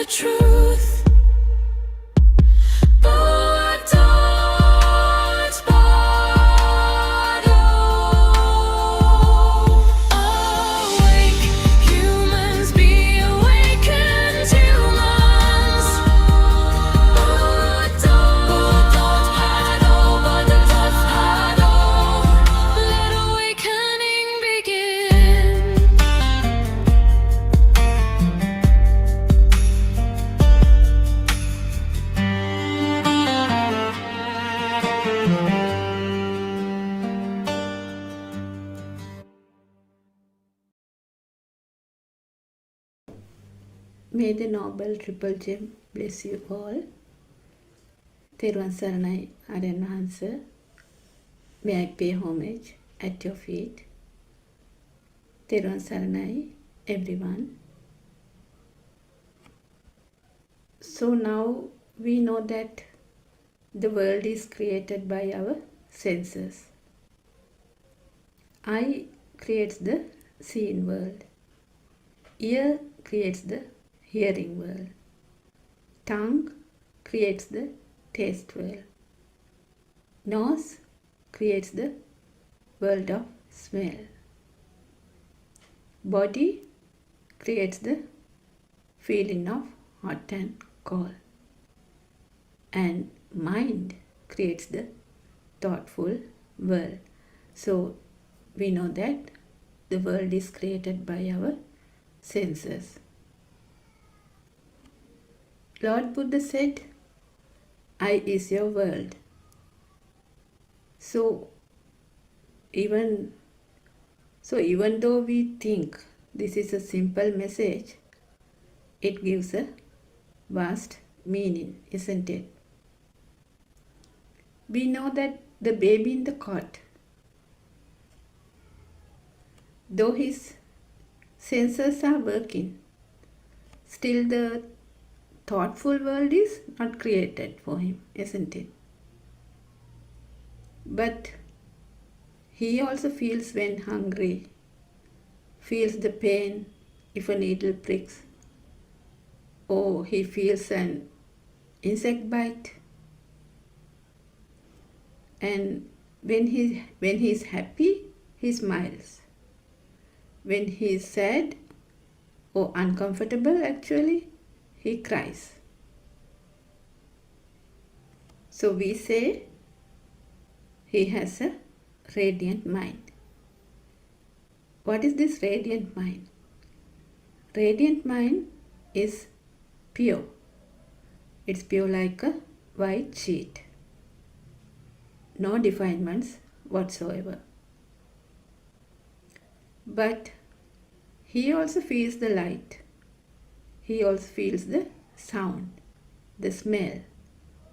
the truth. Awake, humans, be awakened, humans. Buddothpada, let awakening begin. May the noble triple gem bless you all. Therwan Saranai Aryan Hansa. May I pay homage at your feet. Therwan Saranai, everyone. So now we know that the world is created by our senses. Eye creates the seeing world. Ear creates the hearing world. Tongue creates the taste world. Nose creates the world of smell. Body creates the feeling of hot and cold. And mind creates the thoughtful world. So we know that the world is created by our senses. Lord Buddha said, I is your world. So even though we think this is a simple message, it gives a vast meaning, isn't it? We know that the baby in the cot, though his senses are working, still the thoughtful world is not created for him, isn't it? But he also feels when hungry, feels the pain if a needle pricks, or he feels an insect bite. And when he is happy, he smiles. When he is sad or uncomfortable, actually, he cries. So we say he has a radiant mind. What is this radiant mind? Radiant mind is pure. It's pure like a white sheet. No defilements whatsoever. But he also feels the light. He also feels the sound, the smell,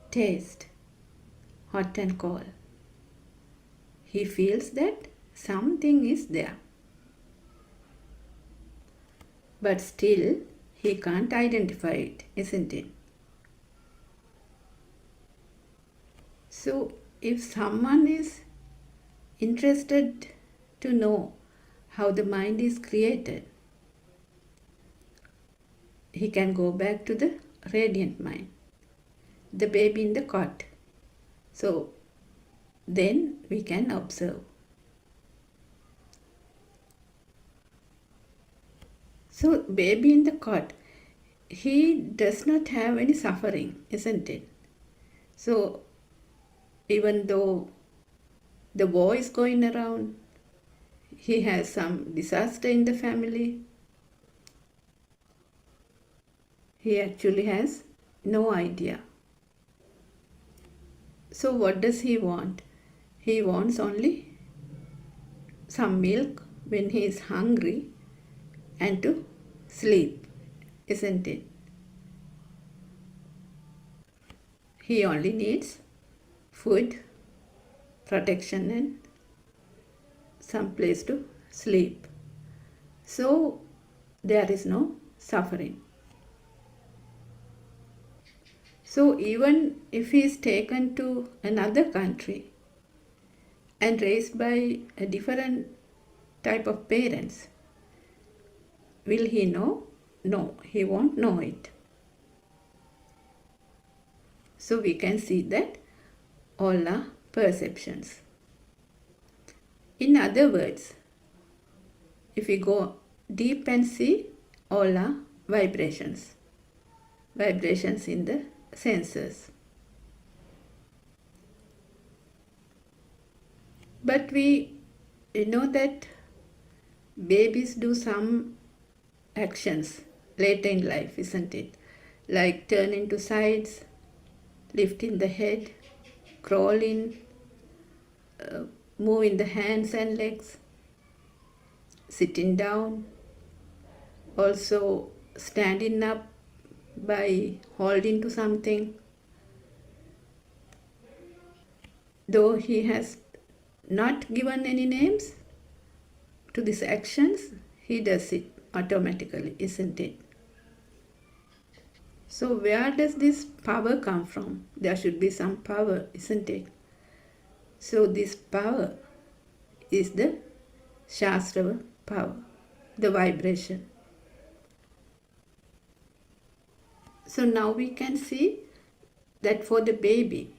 taste, hot and cold. He feels that something is there. But still, he can't identify it, isn't it? So, if someone is interested to know how the mind is created, he can go back to the radiant mind, the baby in the cot. So then we can observe. So baby in the cot, he does not have any suffering, isn't it? So even though the war is going around, he has some disaster in the family, he actually has no idea. So what does he want? He wants only some milk when he is hungry and to sleep, isn't it? He only needs food, protection and some place to sleep. So there is no suffering. So even if he is taken to another country and raised by a different type of parents, will he know? No, he won't know it. So we can see that all are perceptions. In other words, if we go deep and see, all are vibrations. Vibrations in the senses. But we know that babies do some actions later in life, isn't it? Like turning to sides, lifting the head, crawling, moving the hands and legs, sitting down, also standing up by holding to something. Though he has not given any names to these actions, he does it automatically, isn't it? So where does this power come from? There should be some power, isn't it? So this power is the Shastrava power, the vibration. So now we can see that for the baby,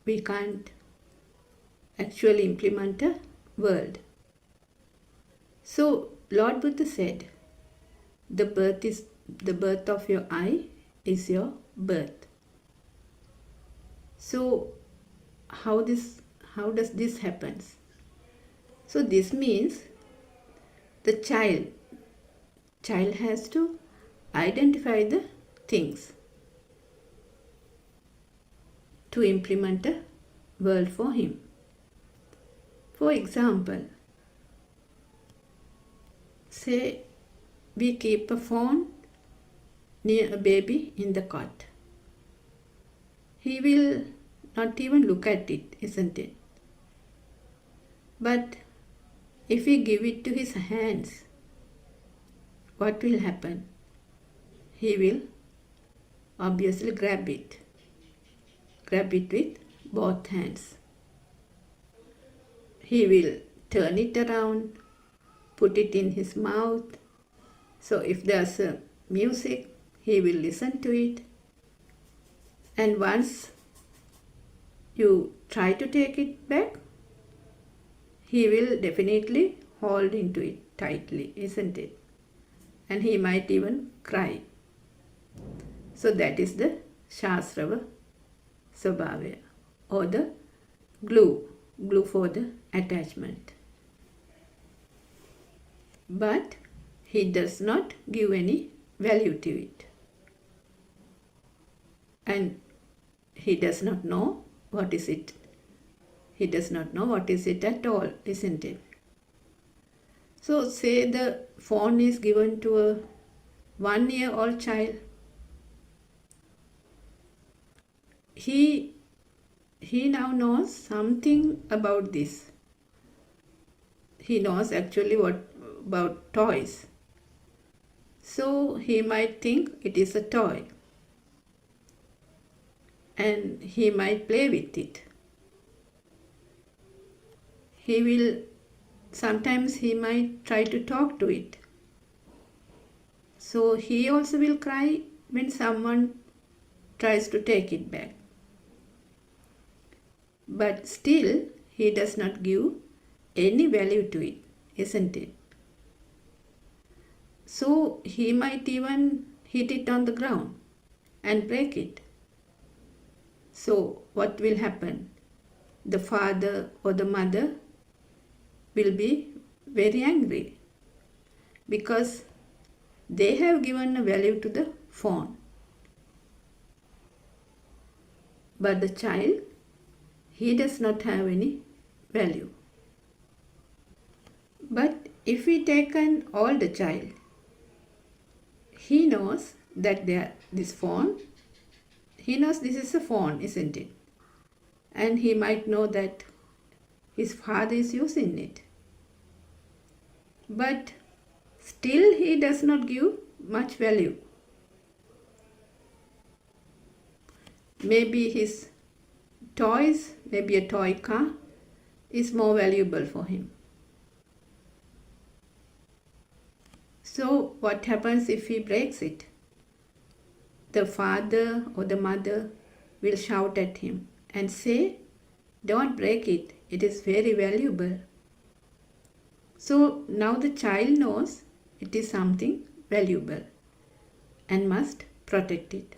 we can't actually implement a world. So Lord Buddha said, the birth of your eye is your birth. So how does this happen? So this means the child has to identify the things to implement a world for him. For example, say we keep a phone near a baby in the cot. He will not even look at it, isn't it? But if we give it to his hands, what will happen? He will obviously grab it with both hands. He will turn it around, put it in his mouth. So if there's a music, he will listen to it. And once you try to take it back, he will definitely hold into it tightly, isn't it? And he might even cry. So that is the Shastrava Swabhavaya, or the glue for the attachment. But he does not give any value to it. And he does not know what is it. He does not know what is it at all, isn't it? So say the phone is given to a 1-year-old child. He now knows something about this. He knows actually what about toys. So he might think it is a toy. And he might play with it. Sometimes he might try to talk to it. So he also will cry when someone tries to take it back. But still, he does not give any value to it, isn't it? So he might even hit it on the ground and break it. So what will happen? The father or the mother will be very angry because they have given a value to the phone. But the child, he does not have any value. But if we take an older child, he knows that this phone, he knows this is a phone, isn't it? And he might know that his father is using it. But still he does not give much value. Maybe his toys, maybe a toy car, is more valuable for him. So what happens if he breaks it? The father or the mother will shout at him and say, "Don't break it, it is very valuable." So now the child knows it is something valuable and must protect it.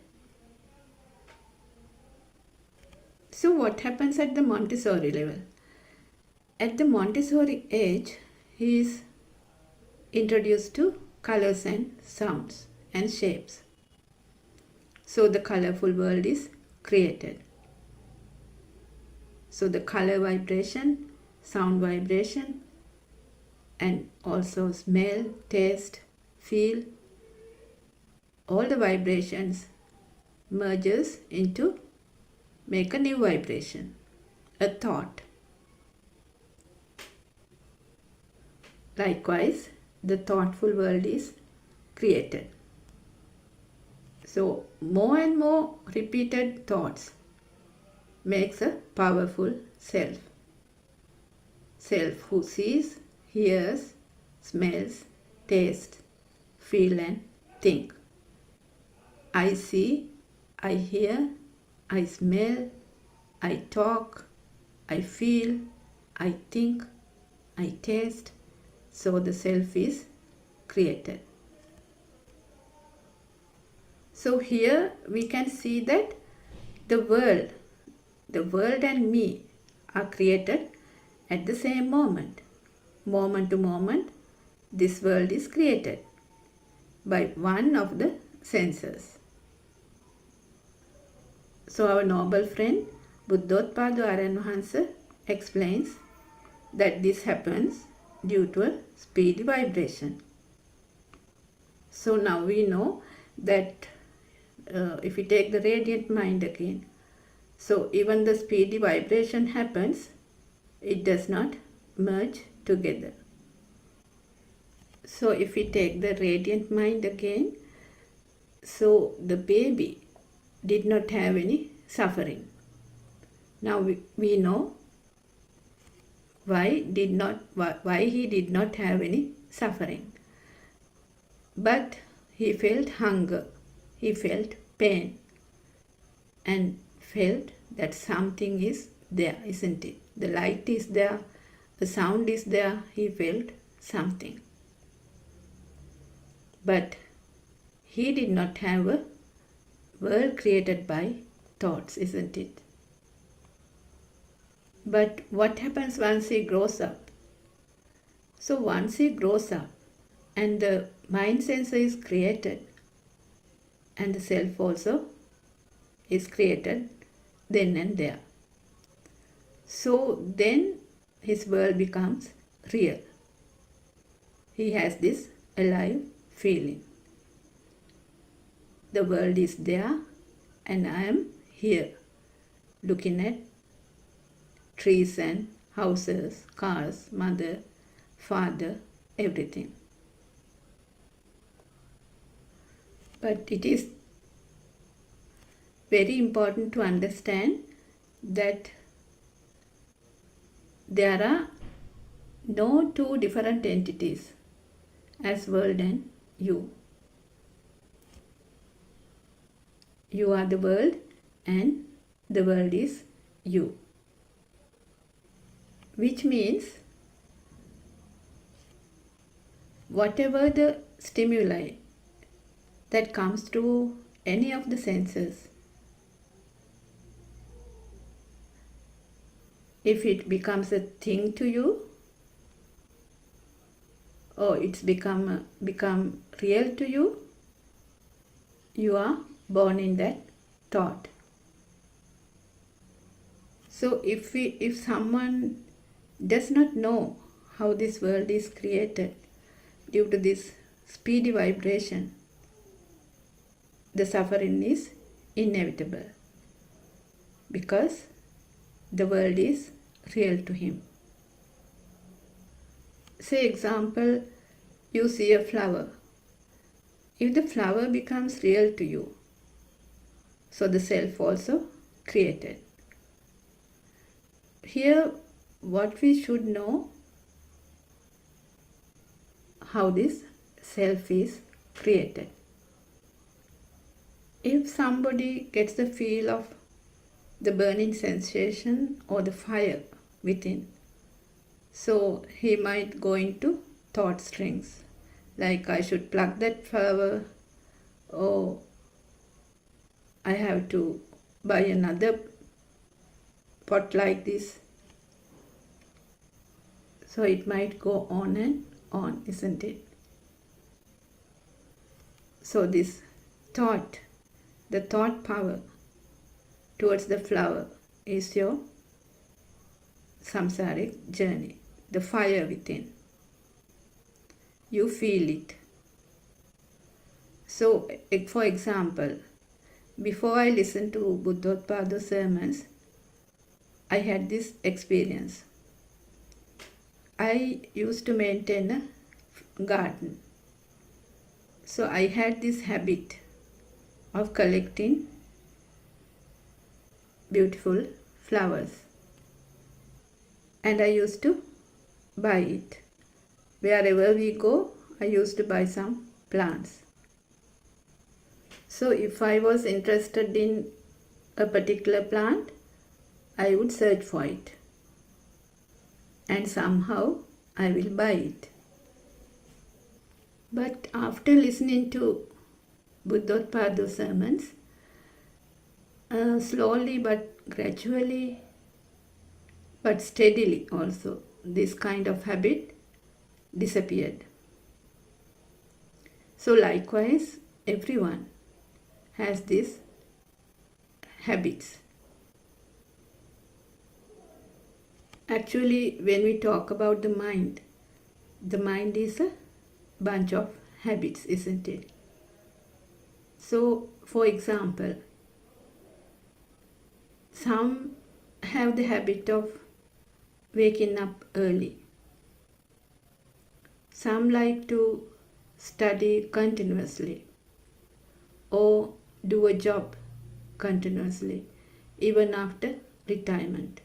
So what happens at the Montessori level? At the Montessori age, he is introduced to colors and sounds and shapes. So the colorful world is created. So the color vibration, sound vibration, and also smell, taste, feel, all the vibrations merges into make a new vibration, a thought. Likewise, the thoughtful world is created. So more and more repeated thoughts makes a powerful self. Self who sees, hears, smells, tastes, feel and think. I see, I hear, I smell, I talk, I feel, I think, I taste. So the self is created. So here we can see that the world and me are created at the same moment. Moment to moment, this world is created by one of the senses. So our noble friend Buddothpada Wahanse explains that this happens due to a speedy vibration. So now we know that if we take the radiant mind again, so even the speedy vibration happens, it does not merge together. So if we take the radiant mind again, so the baby did not have any suffering. Now we know why he did not have any suffering. But he felt hunger, he felt pain, and felt that something is there, isn't it? The light is there, the sound is there, he felt something. But he did not have a world created by thoughts, isn't it? But what happens once he grows up? So once he grows up and the mind sensor is created and the self also is created then and there. So then his world becomes real. He has this alive feeling. The world is there and I am here looking at trees and houses, cars, mother, father, everything. But it is very important to understand that there are no two different entities as world and you. You are the world and the world is you. Which means whatever the stimuli that comes to any of the senses, if it becomes a thing to you or it's become real to you, you are born in that thought. So if someone does not know how this world is created due to this speedy vibration, the suffering is inevitable because the world is real to him. Say example, you see a flower. If the flower becomes real to you, so the self also created. Here what we should know, how this self is created. If somebody gets the feel of the burning sensation or the fire within. So he might go into thought strings like I should pluck that flower, or I have to buy another pot like this. So it might go on and on, isn't it? So this thought, the thought power towards the flower is your samsaric journey, the fire within. You feel it. So, for example, before I listened to Buddothpada sermons, I had this experience. I used to maintain a garden. So I had this habit of collecting beautiful flowers. And I used to buy it. Wherever we go, I used to buy some plants. So if I was interested in a particular plant, I would search for it. And somehow I will buy it. But after listening to Buddothpada sermons, slowly but gradually, but steadily also, this kind of habit disappeared. So likewise, everyone has these habits. Actually, when we talk about the mind is a bunch of habits, isn't it? So, for example, some have the habit of waking up early. Some like to study continuously or do a job continuously, even after retirement.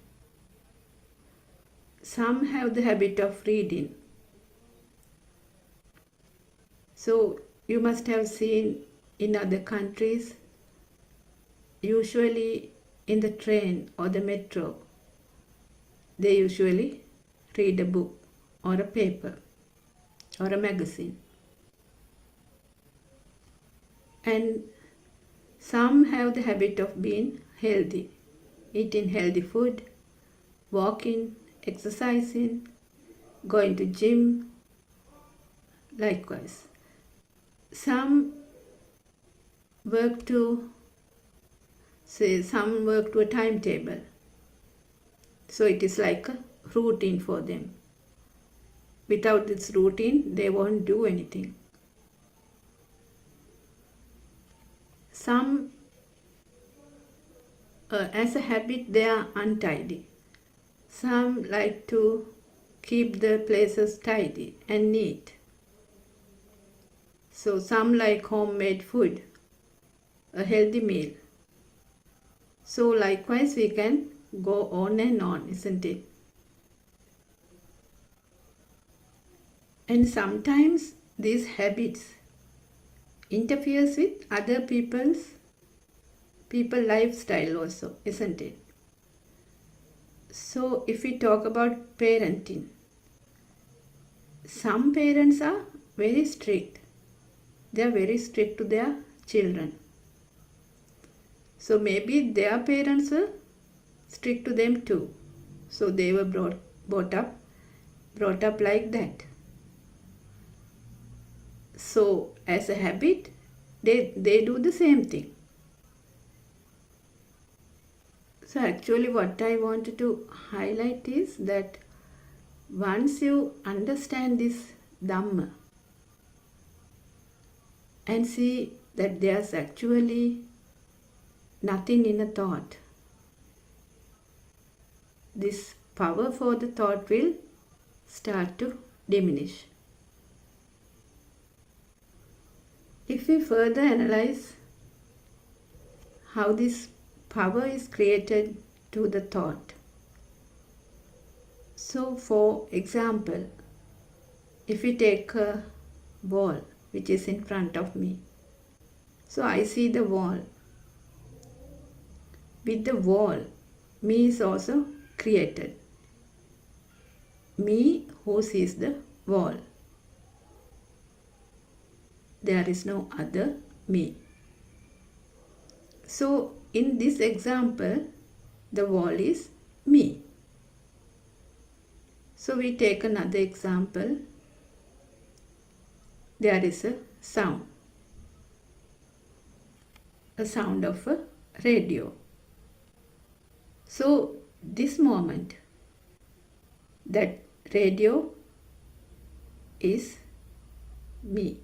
Some have the habit of reading. So you must have seen in other countries, usually in the train or the metro, they usually read a book or a paper or a magazine. And some have the habit of being healthy, eating healthy food, walking, exercising, going to gym. Likewise, some work to a timetable. So it is like a routine for them. Without this routine, they won't do anything. Some, as a habit, they are untidy. Some like to keep the places tidy and neat. So some like homemade food, a healthy meal. So likewise we can go on and on, isn't it? And sometimes these habits interferes with other people's lifestyle also, isn't it? So if we talk about parenting, some parents are very strict. They are very strict to their children. So maybe their parents were strict to them too. So they were brought up like that. So as a habit, they do the same thing. So actually what I wanted to highlight is that once you understand this Dhamma and see that there's actually nothing in a thought, this power for the thought will start to diminish. If we further analyze how this power is created to the thought. So for example, if we take a wall which is in front of me, so I see the wall. with the wall, me is also created. Me who sees the wall. There is no other me. So in this example, the wall is me. So we take another example. There is a sound of a radio. So this moment, that radio is me.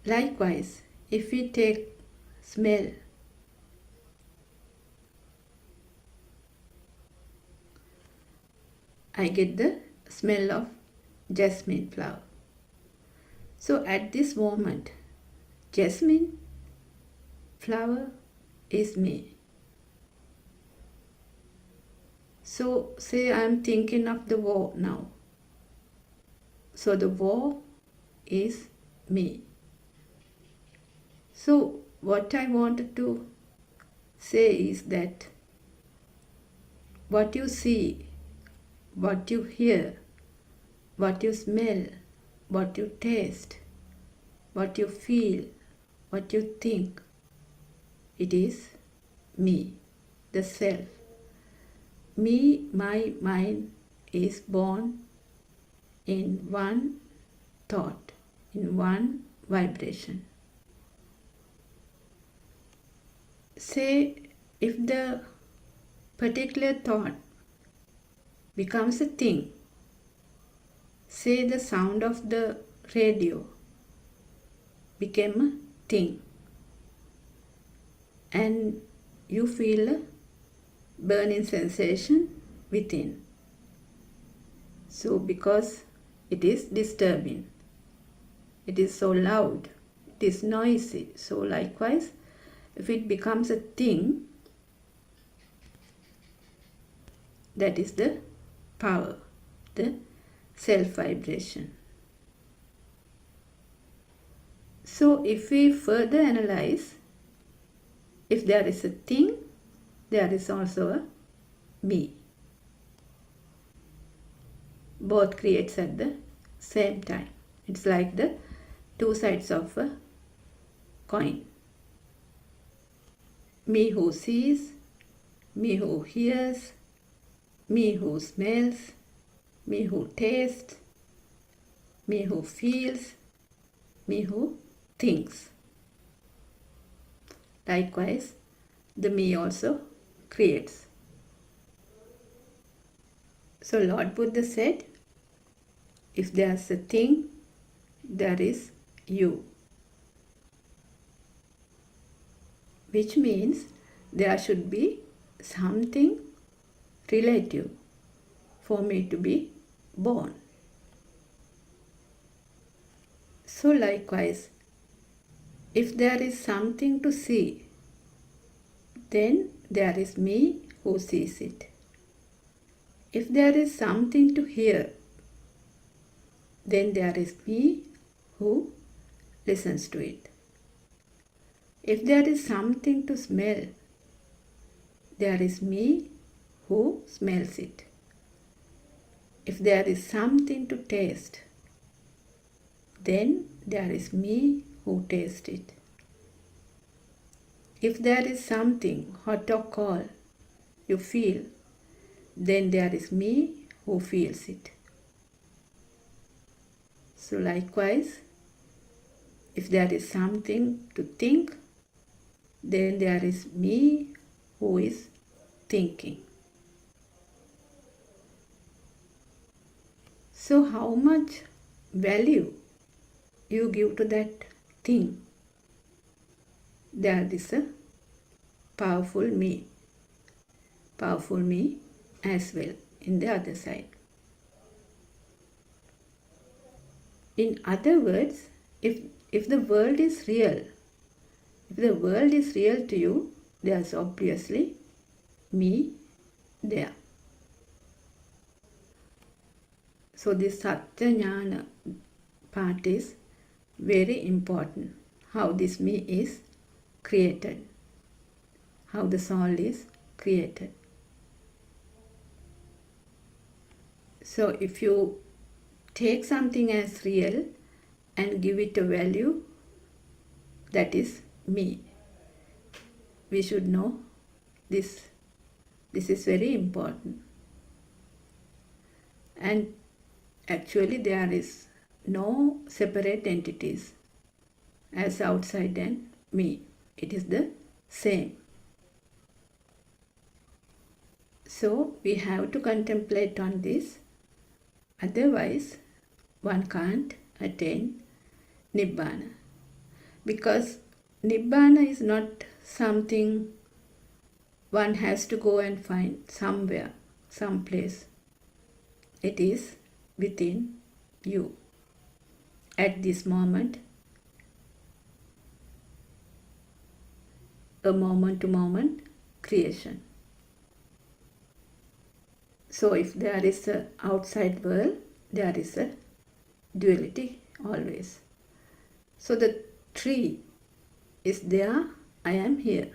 Likewise, if we take smell, I get the smell of jasmine flower. So at this moment, jasmine flower is me. So say I am thinking of the war now. So the war is me. So what I wanted to say is that what you see, what you hear, what you smell, what you taste, what you feel, what you think, it is me, the self. Me, my mind is born in one thought, in one vibration. Say if the particular thought becomes a thing, say the sound of the radio became a thing, and you feel a burning sensation within. So because it is disturbing, it is so loud, it is noisy. So likewise, if it becomes a thing, that is the power, the self-vibration. So if we further analyze, if there is a thing, there is also a me. Both creates at the same time. It's like the two sides of a coin. Me who sees, me who hears, me who smells, me who tastes, me who feels, me who thinks. Likewise, the me also creates. So Lord Buddha said, if there's a thing, there is you. Which means there should be something relative for me to be born. So likewise, if there is something to see, then there is me who sees it. If there is something to hear, then there is me who listens to it. If there is something to smell, there is me who smells it. If there is something to taste, then there is me who tastes it. If there is something hot or cold you feel, then there is me who feels it. So likewise, if there is something to think, then there is me who is thinking. So how much value you give to that thing, there is a powerful me as well in the other side. In other words, if the world is real, if the world is real to you, there's obviously me there. So this Satya Jnana part is very important, how this me is created. how the soul is created. So if you take something as real and give it a value, that is me. We should know this. This is very important. And actually there is no separate entities as outside and me. It is the same. So we have to contemplate on this. Otherwise, one can't attain Nibbana. Because Nibbana is not something one has to go and find somewhere, someplace. It is within you at this moment, a moment-to-moment creation. So if there is an outside world, there is a duality always. So the tree is there, I am here.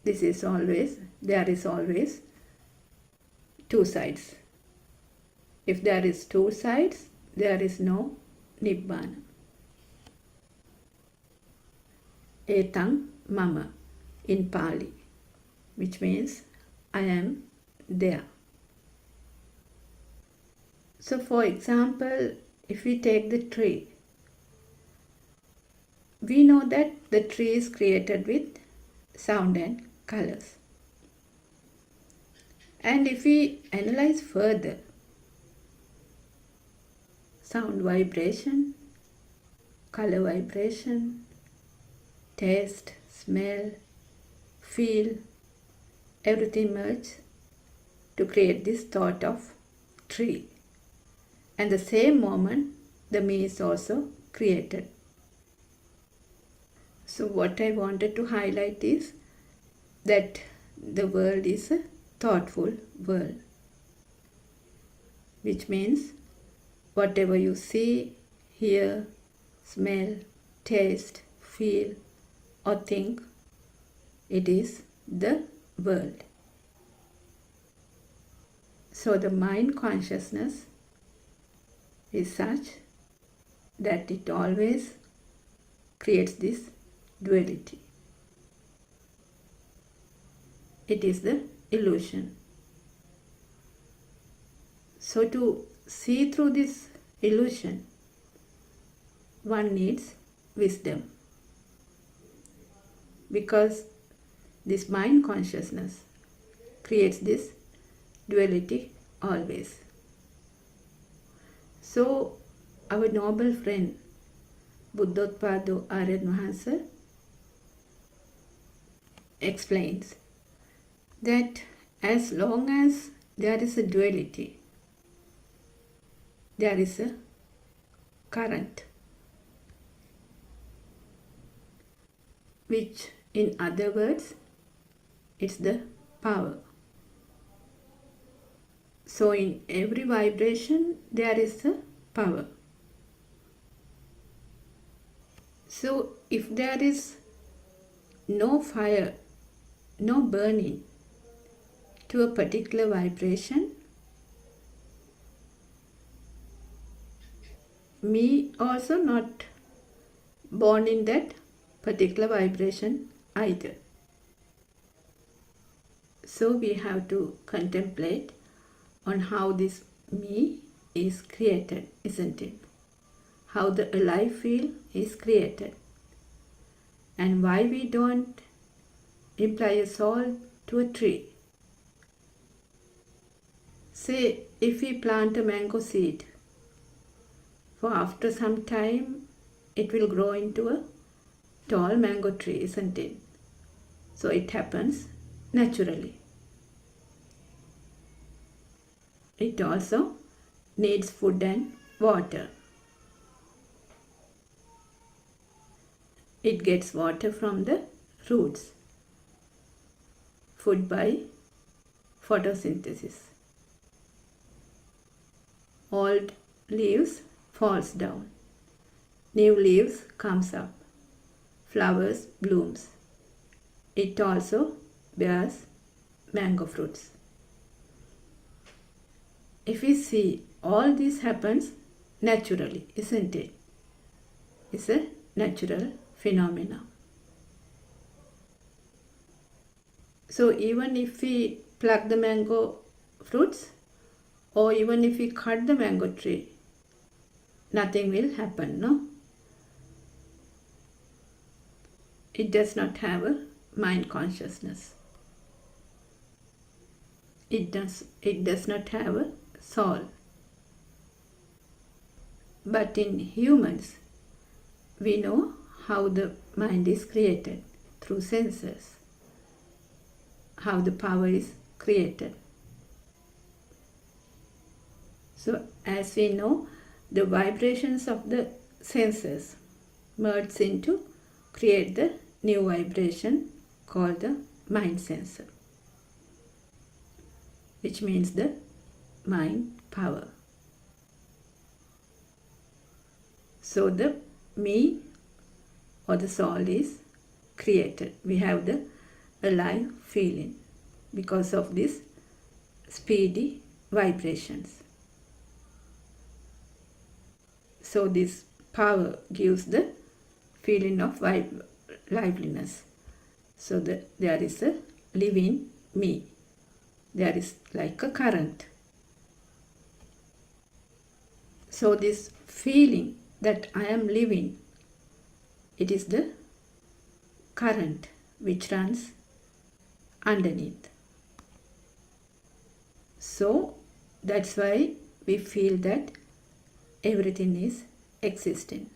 This is always, there is always two sides. If there is two sides, there is no Nibbana. Etang mama in Pali, which means I am there. So for example, if we take the tree, we know that the tree is created with sound and colors. And if we analyze further, sound vibration, color vibration, taste, smell, feel, everything merges to create this thought of tree. And the same moment, the me is also created. So what I wanted to highlight is that the world is a thoughtful world, which means whatever you see, hear, smell, taste, feel or think, it is the world. So the mind consciousness is such that it always creates this duality. It is the illusion. So to see through this illusion, one needs wisdom. Because this mind consciousness creates this duality always. So our noble friend Buddothpada Aryan Mahansa explains that as long as there is a duality, there is a current, which in other words, it's the power. So in every vibration, there is a power. So if there is no fire, no burning to a particular vibration, me also not born in that particular vibration either. So we have to contemplate on how this me is created, isn't it? How the alive feel is created, and why we don't imply a soul to a tree. Say if we plant a mango seed, for after some time it will grow into a tall mango tree, isn't it? So it happens naturally. It also needs food and water. It gets water from the roots, food by photosynthesis. Old leaves falls down, new leaves comes up, flowers blooms. it also bears mango fruits. If we see, all this happens naturally, isn't it? It's a natural phenomena. So even if we pluck the mango fruits, or even if we cut the mango tree, nothing will happen, no? It does not have a mind consciousness. It does not have a soul. But in humans, we know how the mind is created through senses, how the power is created. So as we know, the vibrations of the senses merge into create the new vibration called the mind sensor, which means the mind power. So the me or the soul is created. We have the alive feeling because of this speedy vibrations. So this power gives the feeling of liveliness. So there is a living me. There is like a current. So this feeling that I am living, it is the current which runs underneath. So that's why we feel that everything is existing.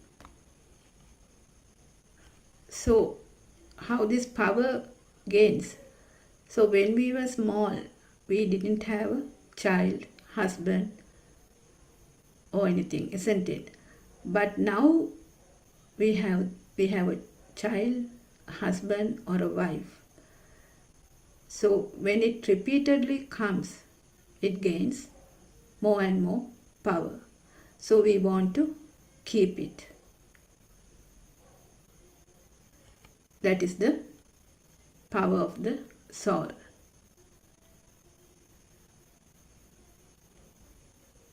So how this power gains? So when we were small, we didn't have a child, husband or anything, isn't it? But now we have a child, a husband or a wife. So when it repeatedly comes, it gains more and more power. So we want to keep it. That is the power of the soul.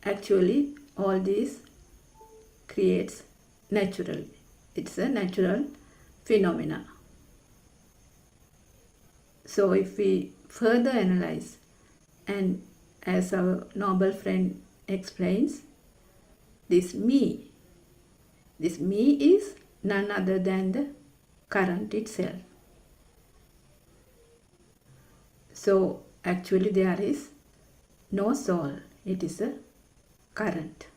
Actually, all this creates naturally. It's a natural phenomena. So if we further analyze, and as our noble friend explains, this me is none other than the current itself. So actually there is no soul, it is a current.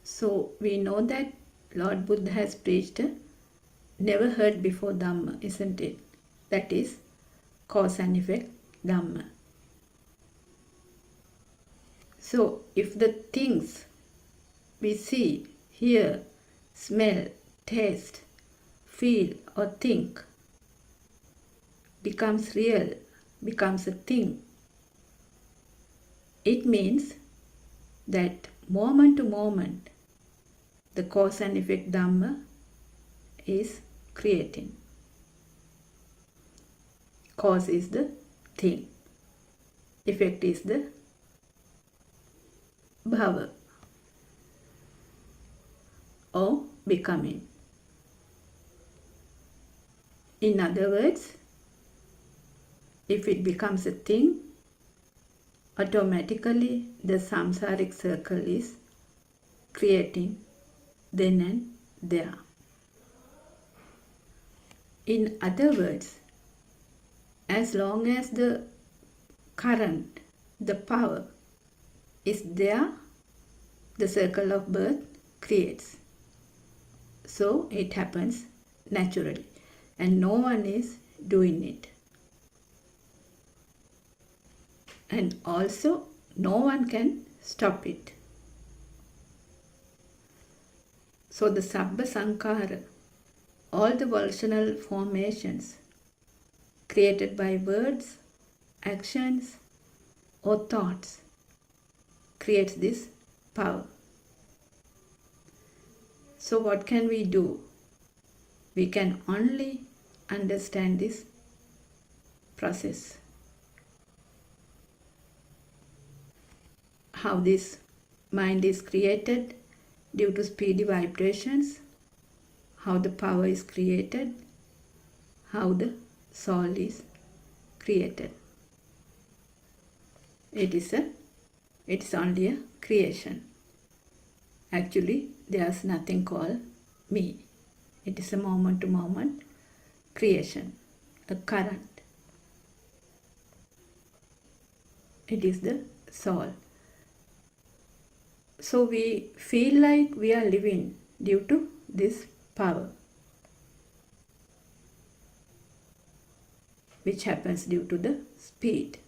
So we know that Lord Buddha has preached a never heard before Dhamma, isn't it? That is cause and effect Dhamma. So if the things we see, hear, smell, taste, feel or think becomes real, becomes a thing, it means that moment to moment the cause and effect Dhamma is creating. Cause is the thing, effect is the bhava or becoming. In other words, if it becomes a thing, automatically the samsaric circle is creating then and there. In other words, as long as the current, the power is there, the circle of birth creates. So it happens naturally and no one is doing it. And also no one can stop it. So the Sabbha Sankara, all the volitional formations created by words, actions or thoughts creates this power. So what can we do? We can only understand this process. How this mind is created due to speedy vibrations, how the power is created, how the soul is created. It is only a creation. Actually, there's nothing called me. It is a moment to moment creation, a current. It is the soul. So we feel like we are living due to this power, which happens due to the speed.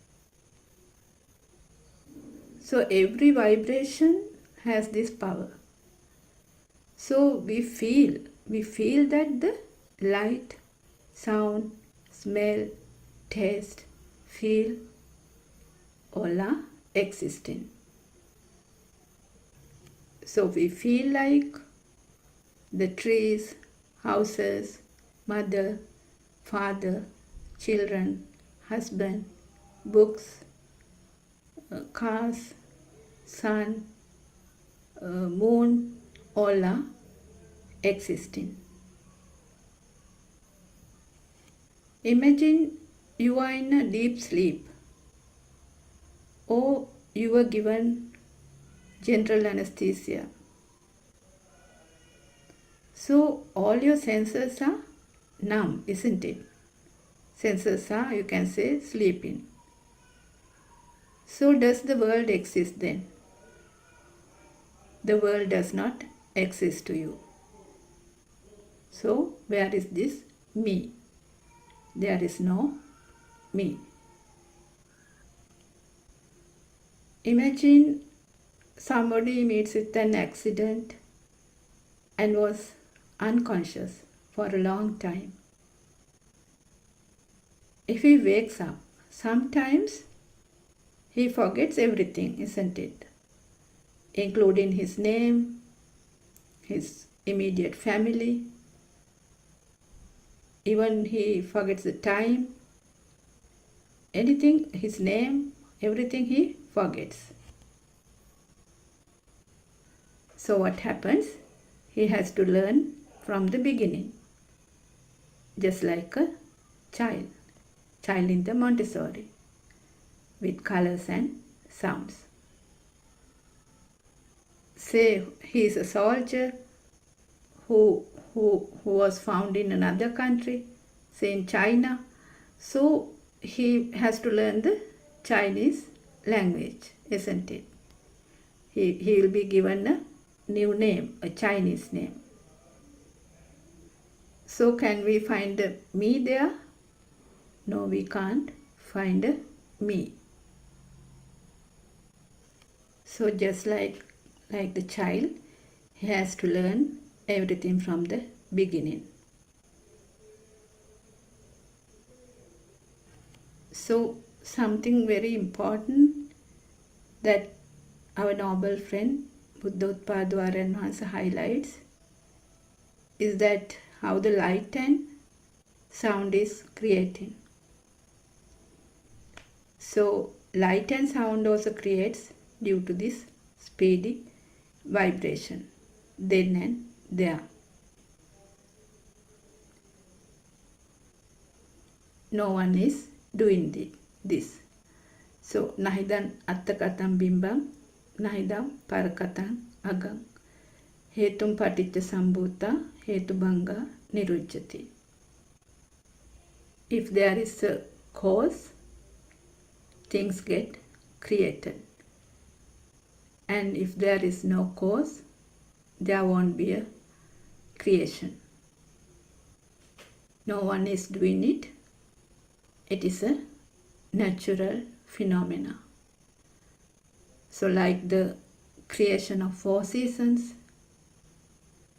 So every vibration has this power. So we feel that the light, sound, smell, taste, feel, all are existing. So we feel like the trees, houses, mother, father, children, husband, books, cars, sun, moon, all are existing. Imagine you are in a deep sleep, or you were given general anesthesia. So all your senses are numb, isn't it? Senses are, you can say, sleeping. So does the world exist then? The world does not exist to you. So where is this me? There is no me. Imagine somebody meets with an accident and was unconscious for a long time. If he wakes up, sometimes he forgets everything, isn't it? Including his name, his immediate family. Even he forgets the time. Anything, his name, everything he forgets. So what happens? He has to learn from the beginning. Just like a child in the Montessori, with colors and sounds. Say he is a soldier who was found in another country, say in China. So he has to learn the Chinese language, isn't it? He will be given a new name, a Chinese name. So can we find a me there? No, we can't find a me. So just like the child, he has to learn everything from the beginning. So something very important that our noble friend Buddothpada highlights is that how the light and sound is creating. So light and sound also creates due to this speedy vibration, then and there. No one is doing this. So nahidan attakatam bimbam, nahidam parakatam agam. Hetum paticca sambhuta, hetubhanga nirujjati. If there is a cause, things get created. And if there is no cause, there won't be a creation. No one is doing it. It is a natural phenomena. So like the creation of 4 seasons,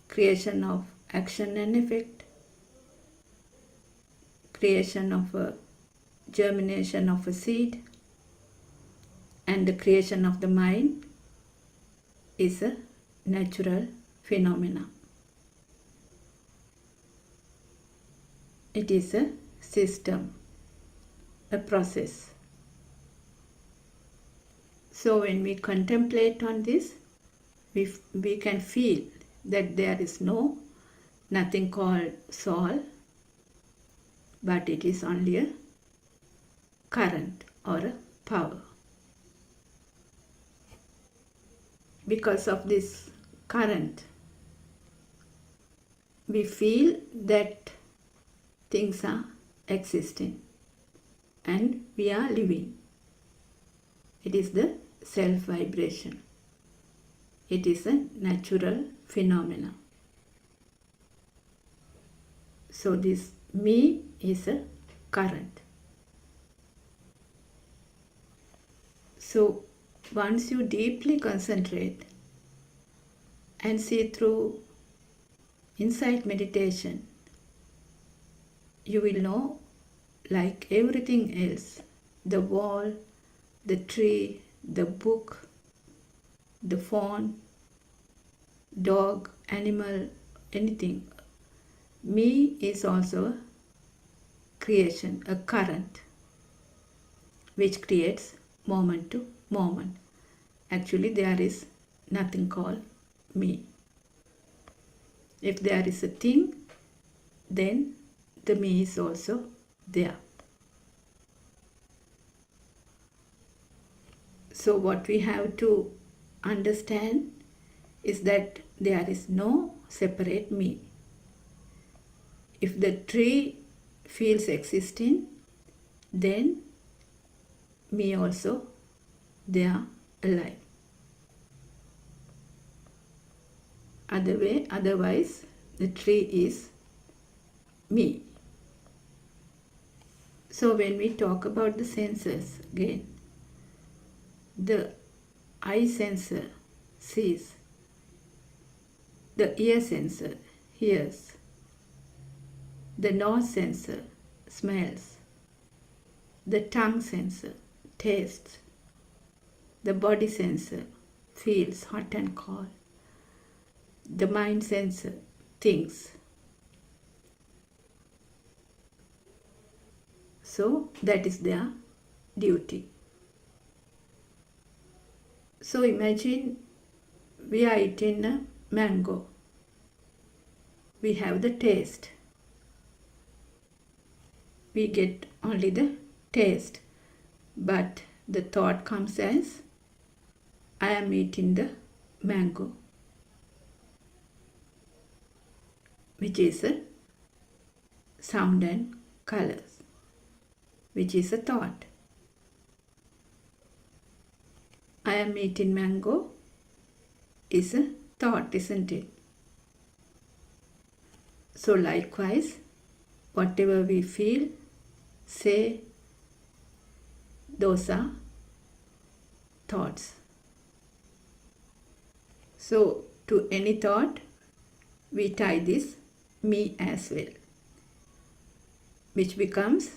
creation of action and effect, creation of a germination of a seed, and the creation of the mind is a natural phenomena. It is a system, a process. So when we contemplate on this, we can feel that there is nothing called soul, but it is only a current or a power. Because of this current, we feel that things are existing and we are living. It is the self-vibration. It is a natural phenomenon. So this me is a current. So once you deeply concentrate and see through insight meditation, you will know, like everything else, the wall, the tree, the book, the phone, dog, animal, anything. Me is also a creation, a current, which creates moment to moment. Actually, there is nothing called me. If there is a thing, then the me is also there. So what we have to understand is that there is no separate me. If the tree feels existing, then me also there alive. Otherwise the tree is me. So when we talk about the senses again, the eye sensor sees, the ear sensor hears, the nose sensor smells, the tongue sensor tastes, the body sensor feels hot and cold, the mind sensor thinks. So that is their duty. So imagine we are eating a mango. We have the taste. We get only the taste, but the thought comes as, I am eating the mango, which is a sound and colors, which is a thought. I am eating mango is a thought, isn't it? So likewise, whatever we feel, say, those are thoughts. So to any thought, we tie this me as well, which becomes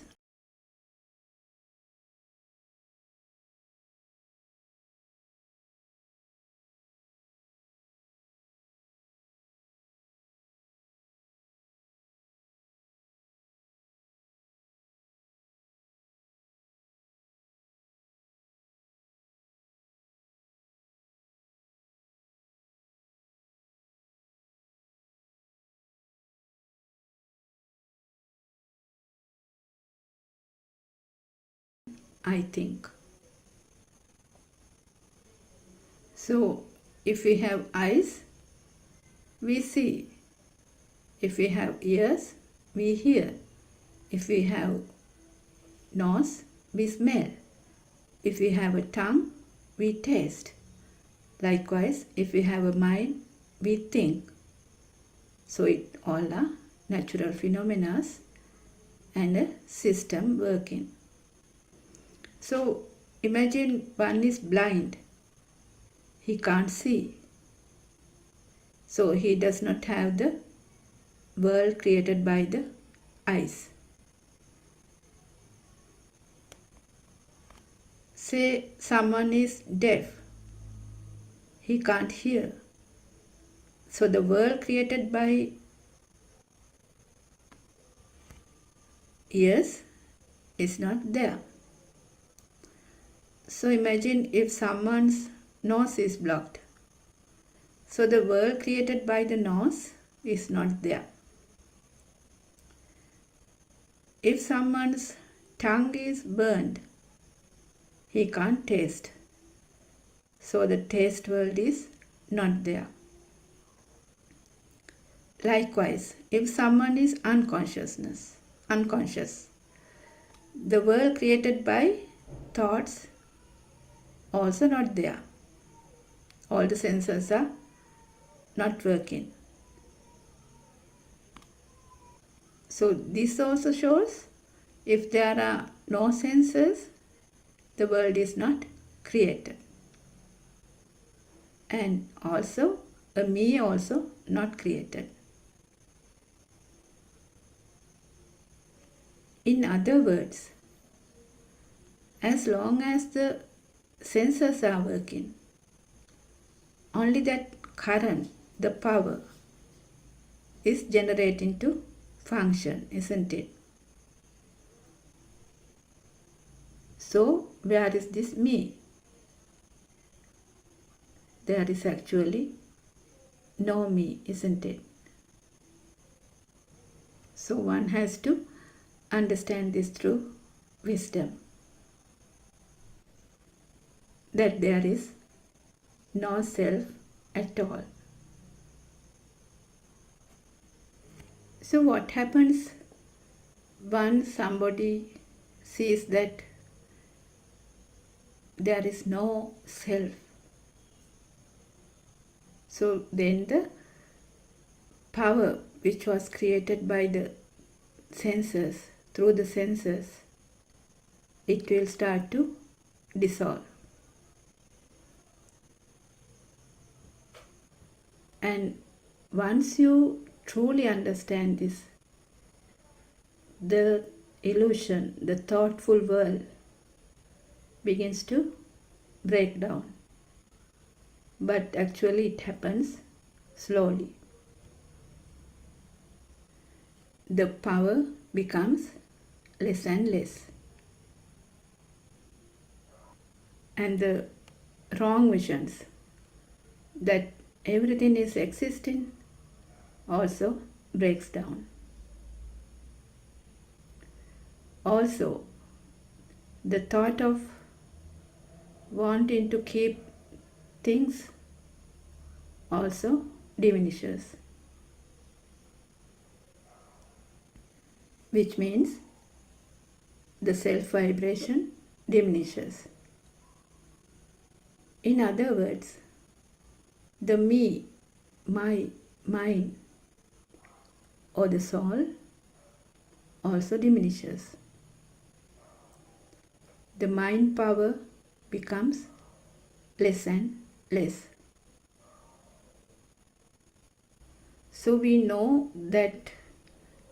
I think. So if we have eyes, we see. If we have ears, we hear. If we have nose, we smell. If we have a tongue, we taste. Likewise, if we have a mind, we think. So it all are natural phenomena and a system working. So imagine one is blind. He can't see. So he does not have the world created by the eyes. Say someone is deaf. He can't hear. So the world created by ears is not there. So imagine if someone's nose is blocked. So the world created by the nose is not there. If someone's tongue is burned, he can't taste. So the taste world is not there. Likewise, if someone is unconscious, the world created by thoughts also not there. All the senses are not working. So this also shows if there are no senses, the world is not created. And also a me also not created. In other words, as long as the senses are working, only that current, the power, is generating to function, isn't it? So, where is this me? There is actually no me, isn't it? So, one has to understand this through wisdom, that there is no self at all. So what happens once somebody sees that there is no self? So then the power which was created by the senses, through the senses, it will start to dissolve. And once you truly understand this, the illusion, the thoughtful world begins to break down. But actually it happens slowly. The power becomes less and less. And the wrong visions that everything is existing also breaks down. Also, the thought of wanting to keep things also diminishes, which means the self vibration diminishes. In other words, the me, my, mine, or the soul also diminishes. The mind power becomes less and less. So we know that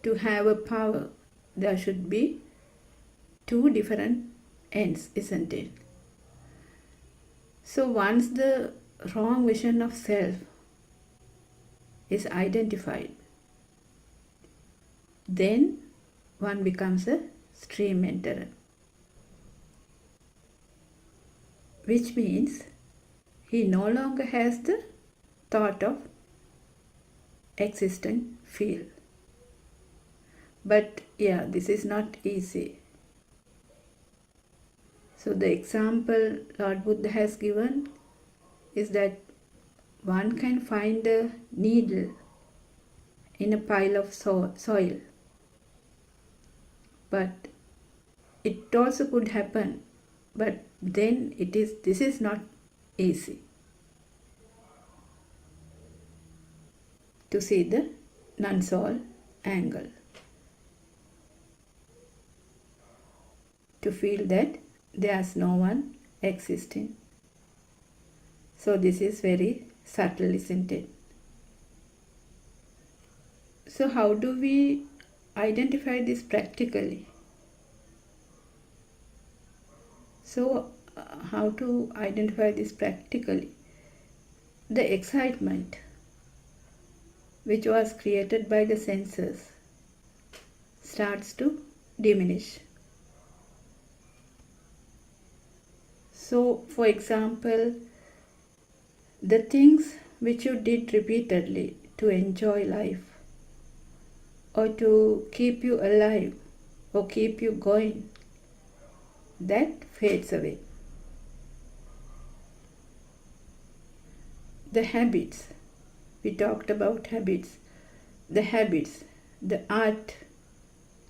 to have a power, there should be two different ends, isn't it? So once the wrong vision of self is identified, then one becomes a stream enterer, which means he no longer has the thought of existent field. But yeah, this is not easy. So the example Lord Buddha has given is that one can find a needle in a pile of soil. But it also could happen, but then this is not easy to see the non-soul angle, to feel that there's no one existing. So this is very subtle, isn't it? So how do we identify this practically? So how to identify this practically? The excitement which was created by the senses starts to diminish. So, for example, the things which you did repeatedly to enjoy life or to keep you alive or keep you going, that fades away. The habits, we talked about habits, the art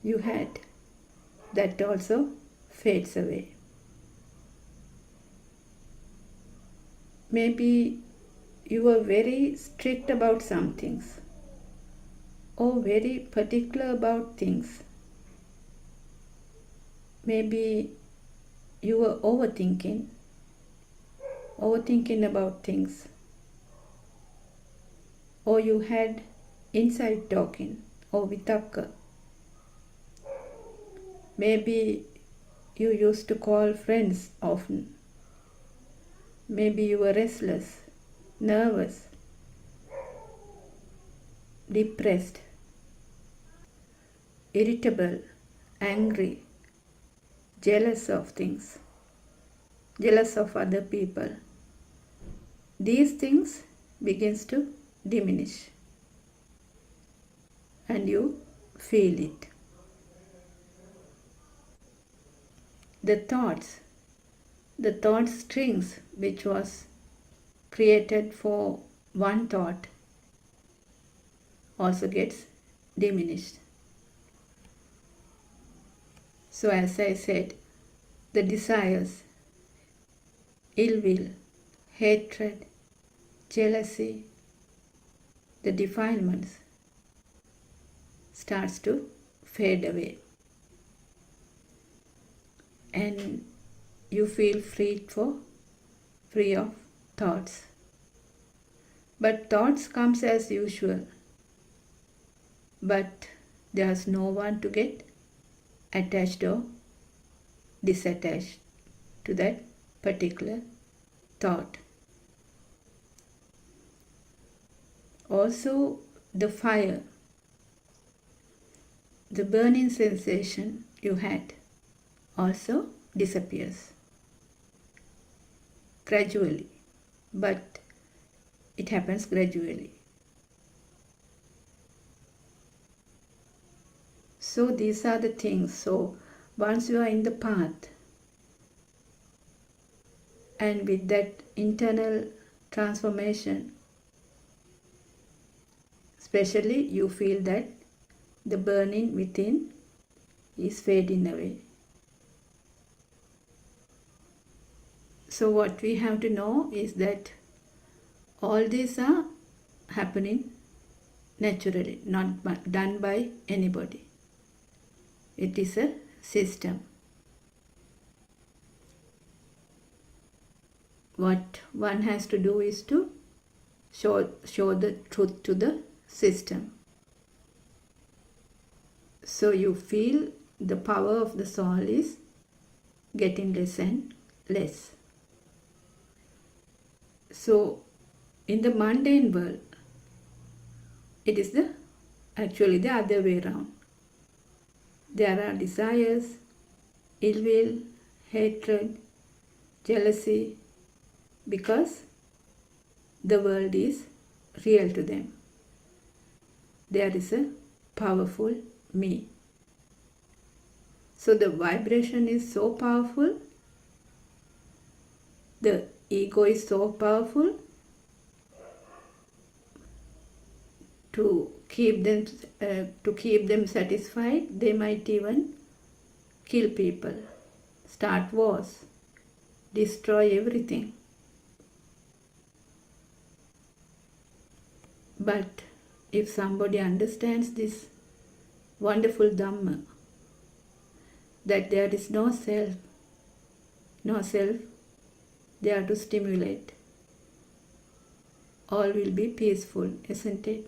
you had, that also fades away. Maybe you were very strict about some things or very particular about things. Maybe you were overthinking about things, or you had inside talking or vitakka. Maybe you used to call friends often. Maybe you were restless, nervous, depressed, irritable, angry, jealous of things, jealous of other people. These things begins to diminish and you feel it. The thought strings which was created for one thought also gets diminished. So as I said, the desires, ill will, hatred, jealousy, the defilements starts to fade away. And you feel free of thoughts. But thoughts comes as usual. But there's no one to get attached or disattached to that particular thought. Also, the fire, the burning sensation you had also disappears gradually, but it happens gradually. So these are the things. So once you are in the path and with that internal transformation, especially you feel that the burning within is fading away. So what we have to know is that all these are happening naturally, not done by anybody. It is a system. What one has to do is to show the truth to the system. So you feel the power of the soul is getting less and less. So in the mundane world, it is actually the other way around. There are desires, ill will, hatred, jealousy, because the world is real to them. There is a powerful me. So the vibration is so powerful, the ego is so powerful, to keep them satisfied, they might even kill people, start wars, destroy everything. But if somebody understands this wonderful Dhamma, that there is no self there to stimulate, all will be peaceful, isn't it?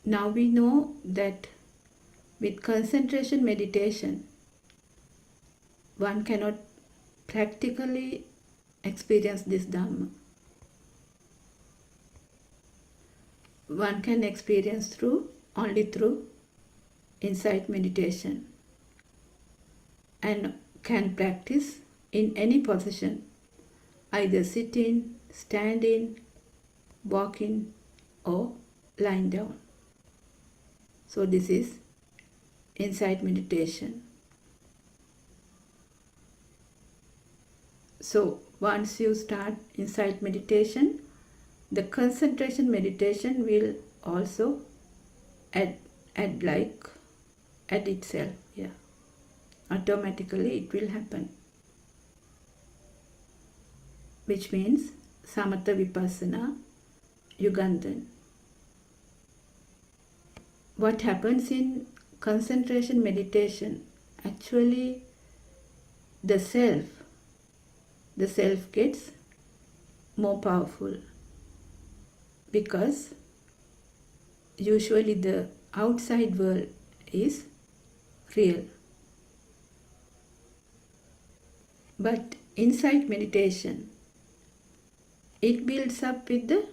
Now we know that with concentration meditation, one cannot practically experience this Dhamma. One can experience only through insight meditation and can practice in any position, either sitting, standing, walking, or lying down. So this is insight meditation. So once you start insight meditation, the concentration meditation will also add itself. Yeah, automatically it will happen, which means Samatha Vipassana Yugandan. What happens in concentration meditation? Actually, the self gets more powerful, because usually the outside world is real. But insight meditation, it builds up with the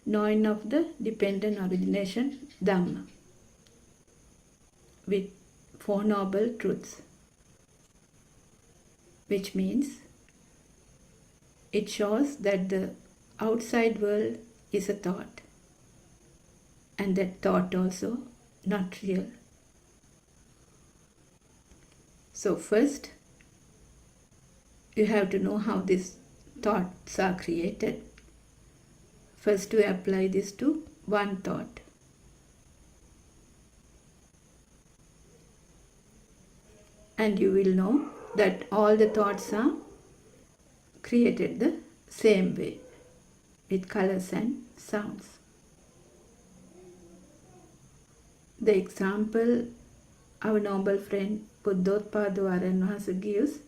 knowing of the dependent origination Dhamma, with Four Noble Truths, which means it shows that the outside world is a thought, and that thought also not real. So first, you have to know how these thoughts are created. First, we apply this to one thought. And you will know that all the thoughts are created the same way, with colors and sounds. The example our noble friend Buddothpada gives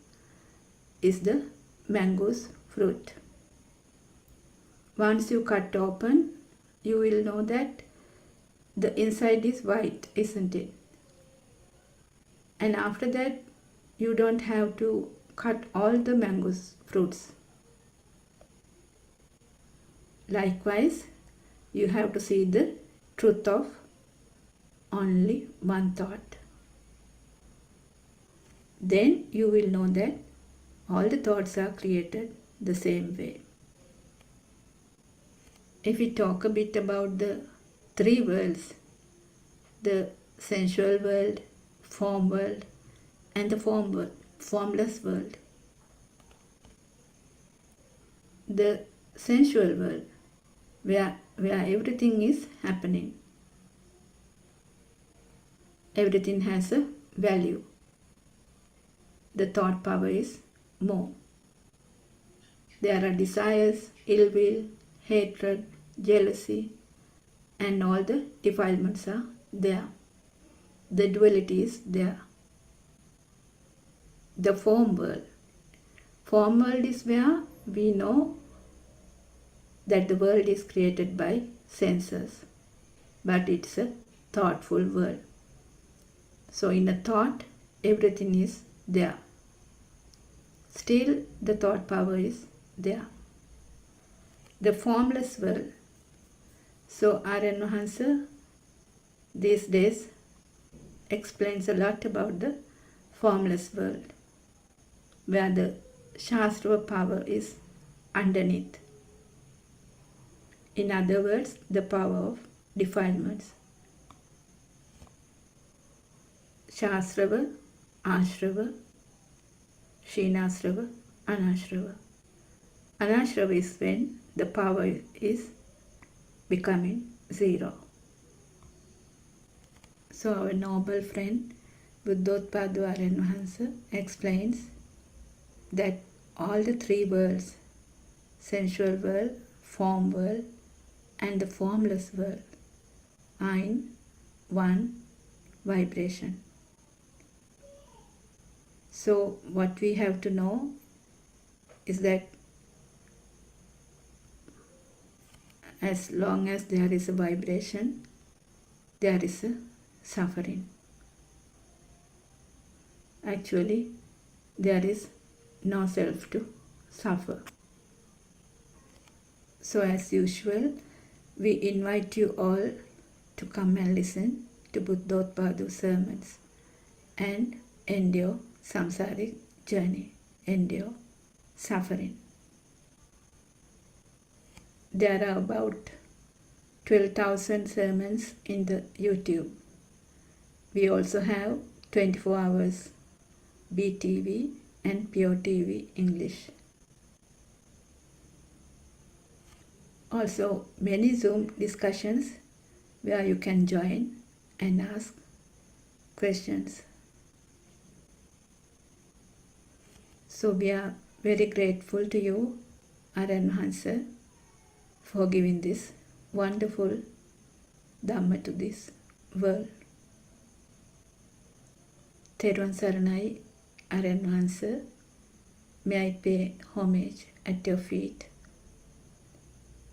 is the mango's fruit. Once you cut open, you will know that the inside is white, isn't it? And after that, you don't have to cut all the mango's fruits. Likewise, you have to see the truth of only one thought. Then you will know that all the thoughts are created the same way. If we talk a bit about the three worlds, the sensual world, form world, and the formless world. The sensual world, where everything is happening. Everything has a value. The thought power is more. There are desires, ill will, hatred, jealousy, and all the defilements are there. The duality is there. The form world. Form world is where we know that the world is created by senses, but it's a thoughtful world. So in a thought, everything is there. Still, the thought power is there. The formless world. So Aryan Mahansa these days explains a lot about the formless world, where the Shastra power is underneath. In other words, the power of defilements. Shasrava, Ashrava, Shinasrava, Anashrava. Anashrava is when the power is becoming zero. So our noble friend Buddothpada Aryan Mahansa explains that all the three worlds, sensual world, form world, and the formless world, are in one vibration. So what we have to know is that as long as there is a vibration, there is a suffering. Actually, there is no self to suffer. So as usual, we invite you all to come and listen to Buddothpada sermons and end your samsaric journey, end your suffering. There are about 12,000 sermons in the YouTube. We also have 24 hours BTV and Pure TV English. Also many Zoom discussions where you can join and ask questions. So we are very grateful to you, Aran Hansa, for giving this wonderful Dhamma to this world. Therwan Saranai, Aran Hansa, may I pay homage at your feet.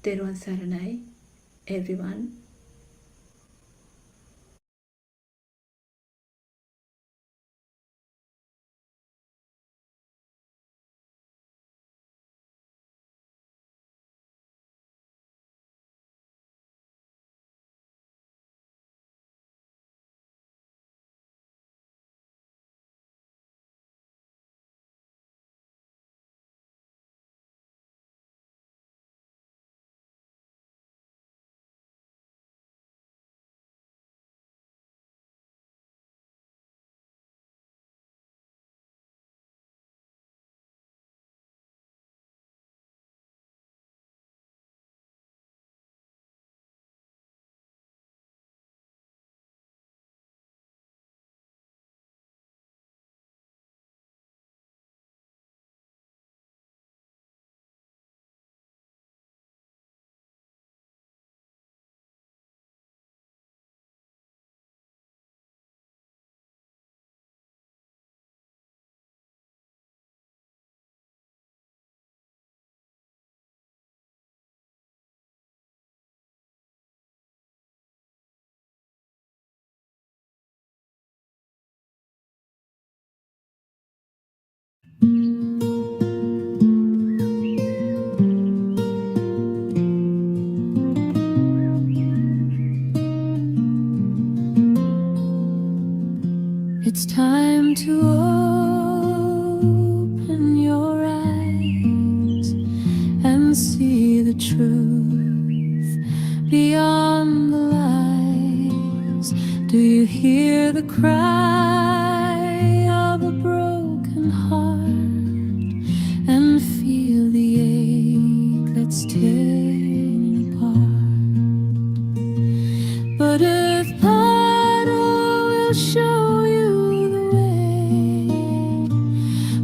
Therwan Saranai, everyone. It's time to open your eyes and see the truth beyond the lies. Do you hear the cry of a broken heart and feel the ache that's tearing apart? But Buddothpada will show you the way.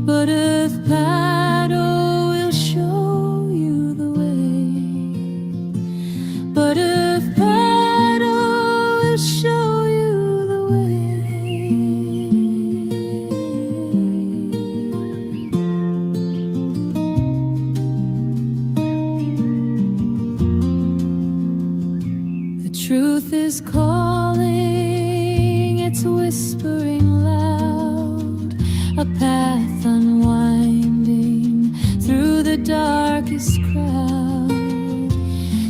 Buddothpada will show you the way. Buddothpada will show you the way. The truth is calling, it's whispering loud, a path unwinding through the darkest crowd.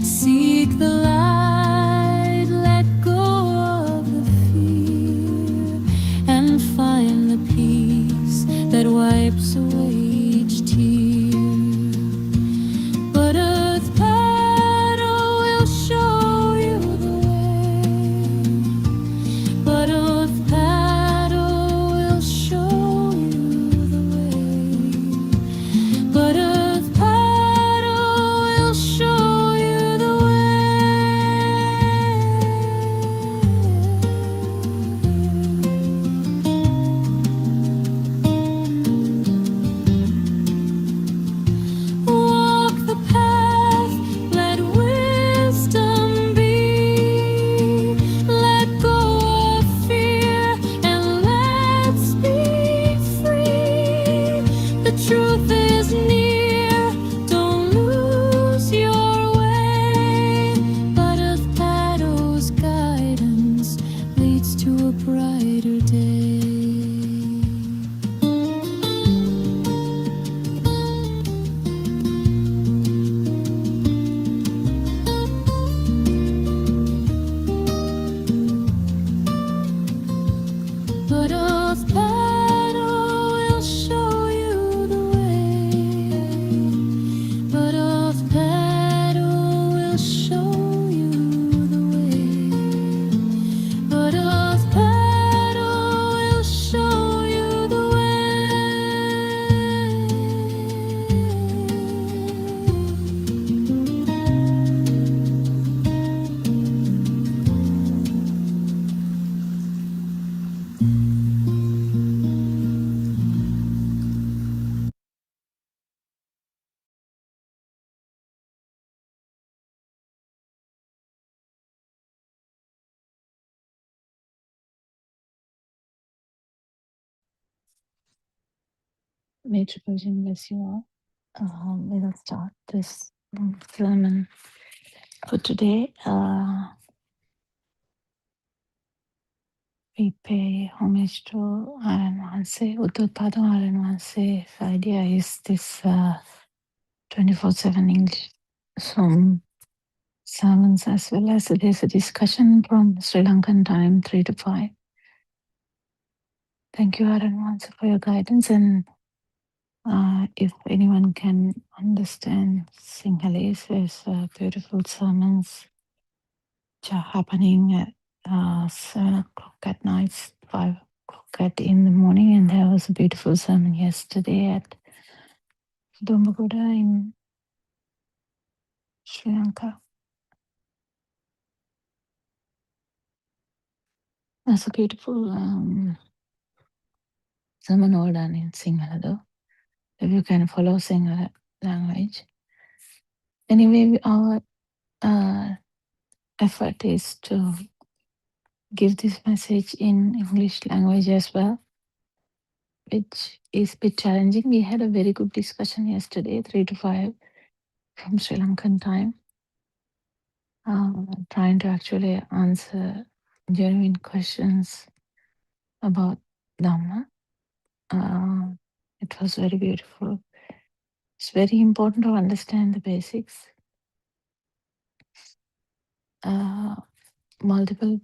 Seek the light, let go of the fear, and find the peace that wipes away each tear. Buddothpada will show you the way. Buddothpada will show you the way. Buddothpada May Triple Jim bless you all. We'll start this sermon for today. We pay homage to Aaron Wanse. Buddothpada Aaron Wanse's idea is this 24/7 English sermons, as well as there's a discussion from Sri Lankan time 3 to 5. Thank you, Aaron Wanse, for your guidance. And if anyone can understand Sinhalese, there's beautiful sermons which are happening at 7 o'clock at night, 5 o'clock in the morning. And there was a beautiful sermon yesterday at Buddothpada in Sri Lanka. That's a beautiful sermon, all done in Sinhala though, if you can follow Sinhala language. Anyway, our effort is to give this message in English language as well, which is a bit challenging. We had a very good discussion yesterday, 3 to 5 from Sri Lankan time, trying to actually answer genuine questions about Dhamma. It was very beautiful. It's very important to understand the basics. Multiple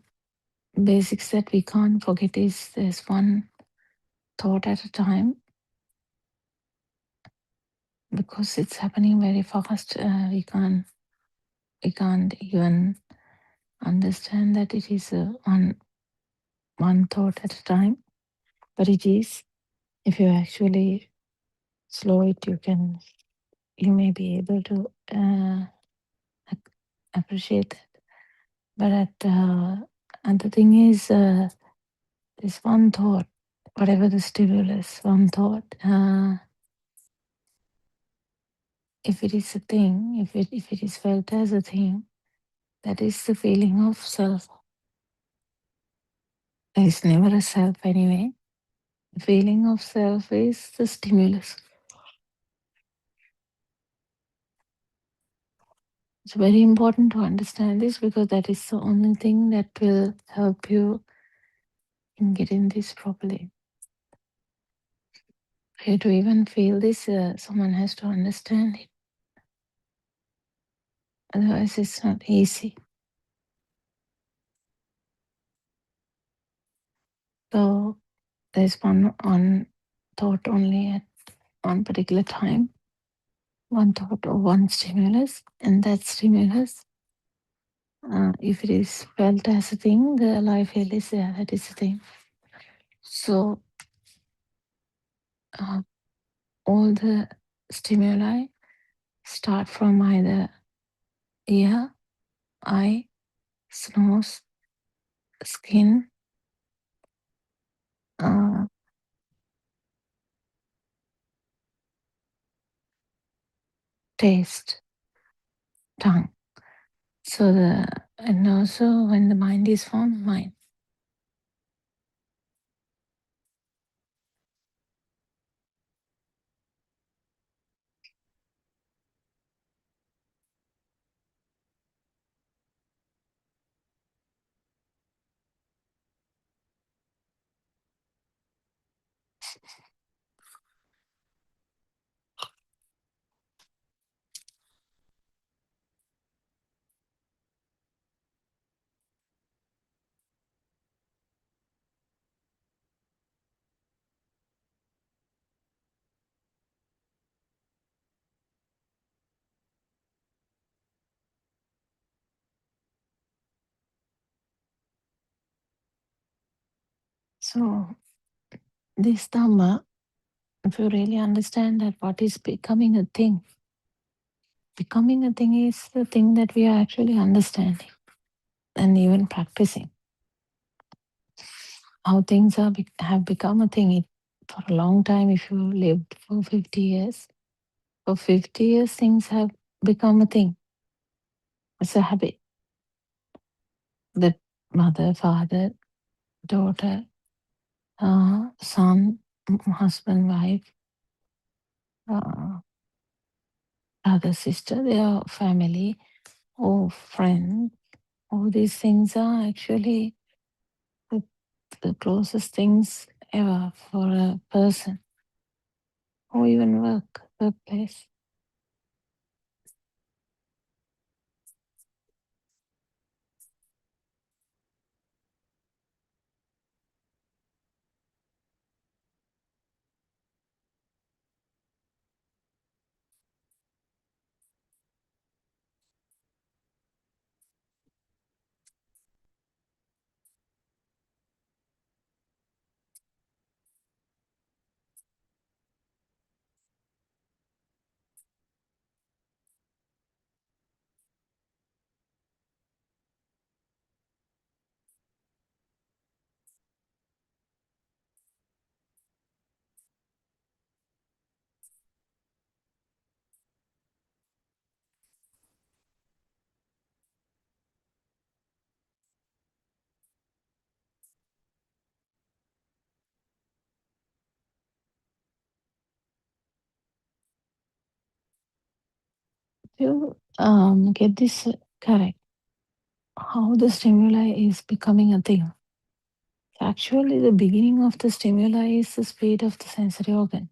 basics that we can't forget is there's one thought at a time, because it's happening very fast. We can't even understand that it is one thought at a time, but it is. If you actually slow it, you may be able to appreciate that. But and the thing is, this one thought, whatever the stimulus, one thought, if it is a thing, if it is felt as a thing, that is the feeling of self. There is never a self anyway. The feeling of self is the stimulus. It's very important to understand this, because that is the only thing that will help you in getting this properly. For you to even feel this, someone has to understand it. Otherwise, it's not easy. So there's one thought only at one particular time, one thought or one stimulus, and that stimulus, if it is felt as a thing, the alive feel is there, that is a thing. So all the stimuli start from either ear, eye, nose, skin, taste, tongue. So and also when the mind is formed, mind. So this Dhamma, if you really understand that what is becoming a thing is the thing that we are actually understanding and even practicing. How things have become a thing. For a long time, if you lived for 50 years, for 50 years things have become a thing. It's a habit. That mother, father, daughter, son, husband, wife, other sister, their family, or friend. All these things are actually the, the closest things ever for a person, or even workplace. To get this correct, how the stimuli is becoming a thing. Actually, the beginning of the stimuli is the speed of the sensory organ.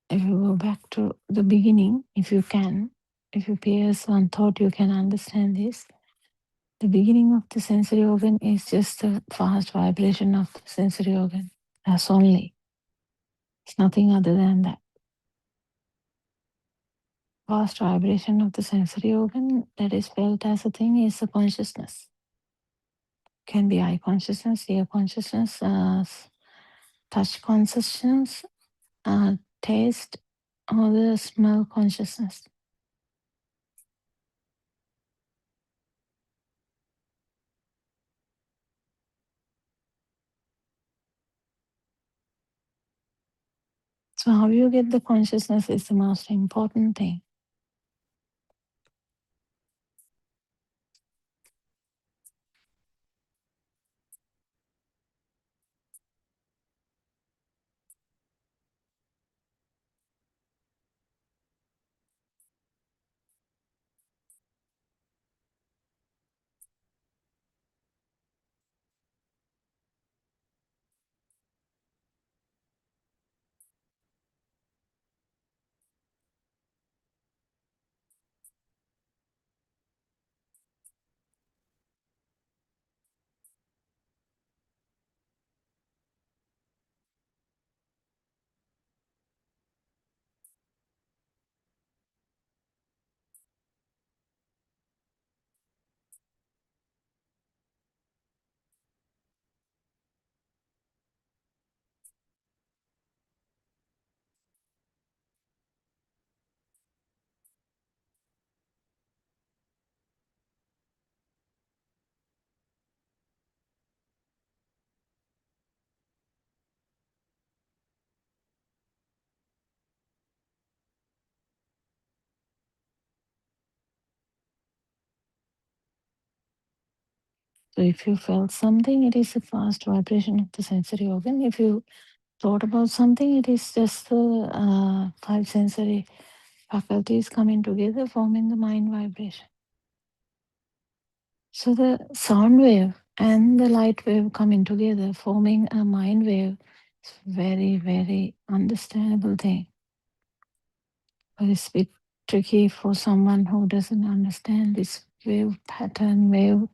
If you go back to the beginning, if you can, if you pierce one thought, you can understand this. The beginning of the sensory organ is just the fast vibration of the sensory organ. That's only. It's nothing other than that. Fast vibration of the sensory organ that is felt as a thing is a consciousness. Can be eye consciousness, ear consciousness, touch consciousness, taste, or the smell consciousness. So how you get the consciousness is the most important thing. So if you felt something, it is a fast vibration of the sensory organ. If you thought about something, it is just the five sensory faculties coming together, forming the mind vibration. So the sound wave and the light wave coming together, forming a mind wave, is very, very understandable thing. But it's a bit tricky for someone who doesn't understand this wave pattern,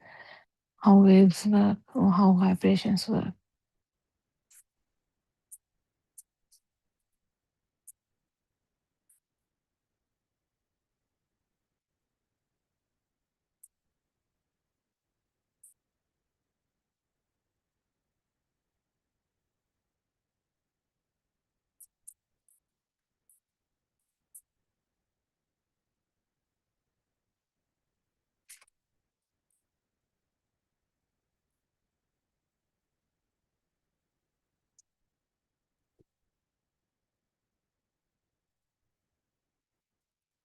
how waves work or how vibrations work.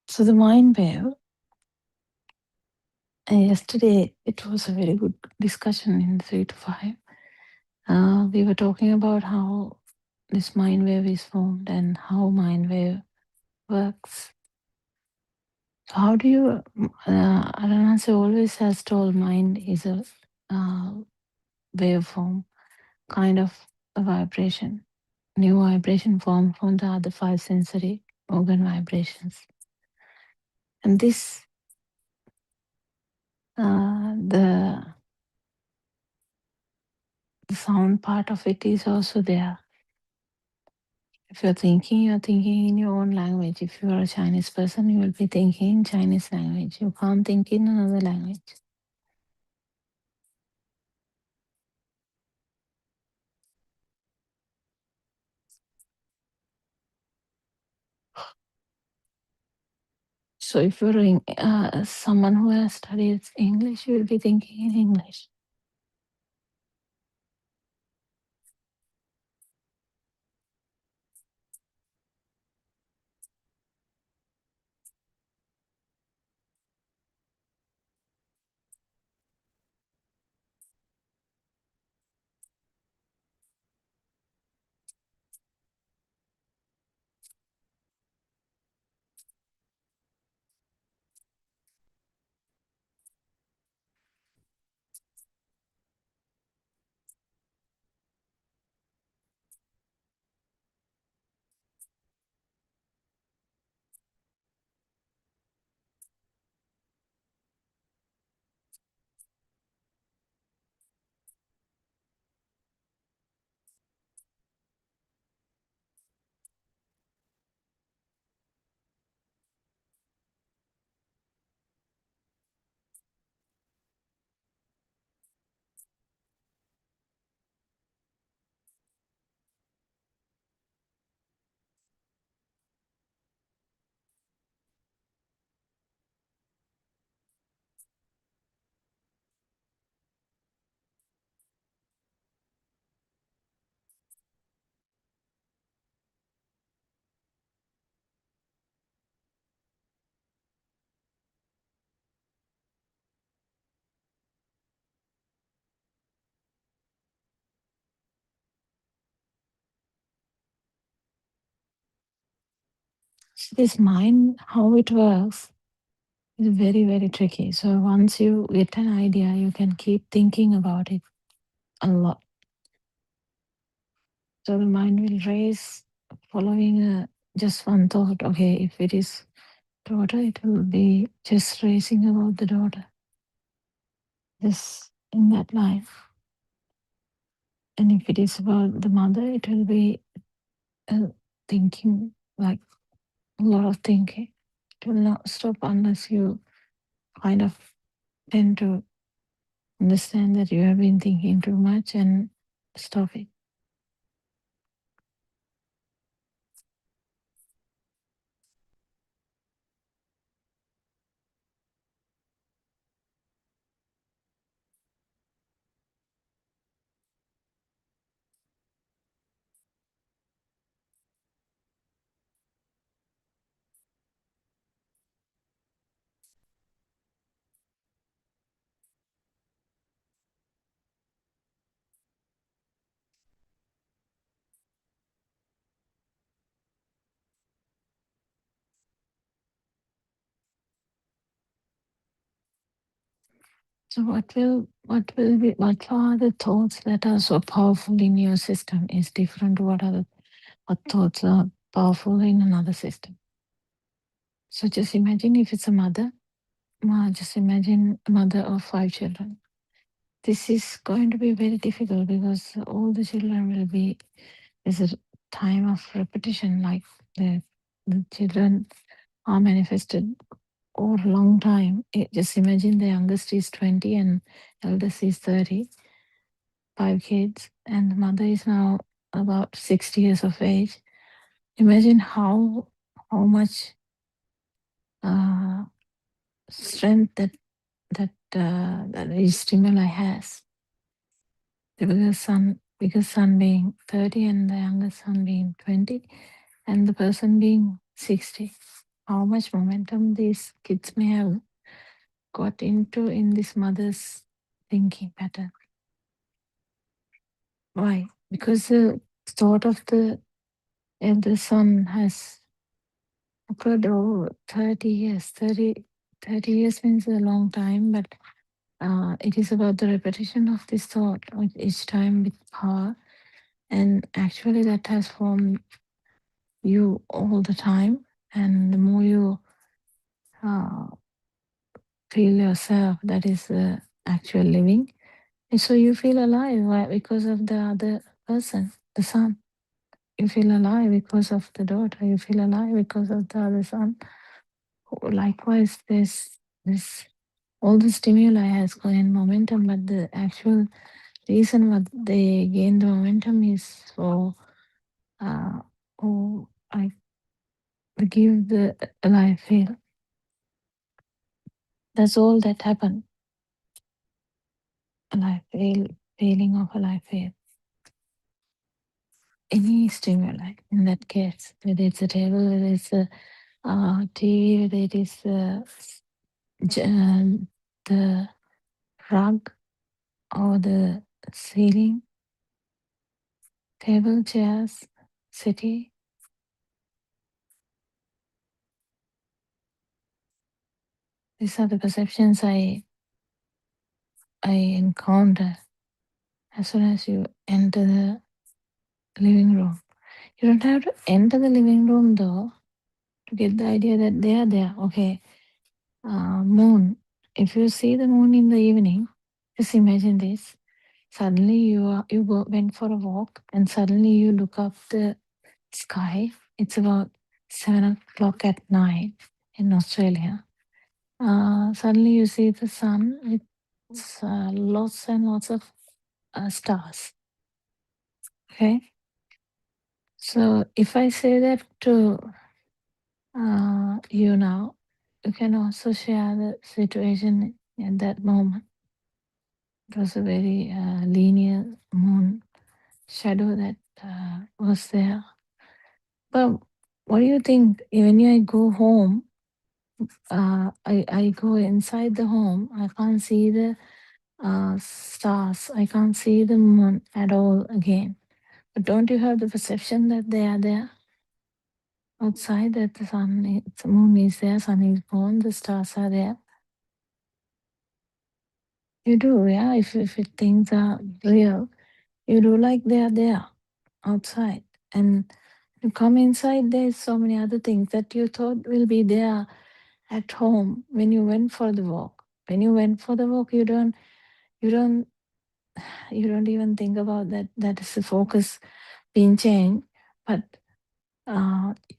So the mind wave, yesterday it was a very good discussion in 3 to 5. We were talking about how this mind wave is formed and how mind wave works. So how do you, Aranase always has told mind is a waveform, kind of a vibration, new vibration formed from the other five sensory organ vibrations. And this, the sound part of it is also there. If you're thinking in your own language. If you are a Chinese person, you will be thinking in Chinese language. You can't think in another language. So if you're someone who has studied English, you will be thinking in English. So this mind, how it works, is very, very tricky. So once you get an idea, you can keep thinking about it a lot. So the mind will race following just one thought. Okay, if it is daughter, it will be just racing about the daughter. Just in that life. And if it is about the mother, it will be thinking, like a lot of thinking. It will not stop unless you kind of tend to understand that you have been thinking too much and stop it. So what are the thoughts that are so powerful in your system is different to what thoughts are powerful in another system. So just imagine if it's a mother, just imagine a mother of 5 children. This is going to be very difficult because all the children will be, there's a time of repetition, like the children are manifested over a long time. Just imagine the youngest is 20 and eldest is 30, 5 kids, and the mother is now about 60 years of age. Imagine how much strength that each stimuli has. The biggest son being 30 and the youngest son being 20 and the person being 60. How much momentum these kids may have got into in this mother's thinking pattern. Why? Because thought of the sun has occurred over 30 years. 30 years means a long time, but it is about the repetition of this thought with each time with power. And actually, that has formed you all the time. And the more you uh, feel yourself, that is the actual living. And so you feel alive because of the other person, the sun. You feel alive because of the daughter. You feel alive because of the other son. Likewise, this all the stimuli has gained momentum, but the actual reason what they gain the momentum is for oh, I give the alive feel. That's all that happened. Alive feel, feeling of alive feel. Any stimuli in that case, whether it's a table, whether it's a TV, whether it is the rug or the ceiling, table, chairs, city. These are the perceptions I encounter as soon as you enter the living room. You don't have to enter the living room though to get the idea that they are there. Okay, moon. If you see the moon in the evening, just imagine this. Suddenly you went for a walk and suddenly you look up the sky. It's about 7 o'clock at night in Australia. Suddenly you see the sun with lots and lots of stars. Okay, so if I say that to you now, you can also share the situation at that moment. It was a very linear moon shadow that was there. But what do you think when I go home? I go inside the home. I can't see the stars. I can't see the moon at all again. But don't you have the perception that they are there outside? That the moon is there, sun is gone, the stars are there. You do, yeah. If things are real, you do like they are there outside. And you come inside, there's so many other things that you thought will be there at home when you went for the walk. When you went for the walk, you don't even think about that. That is the focus being changed. But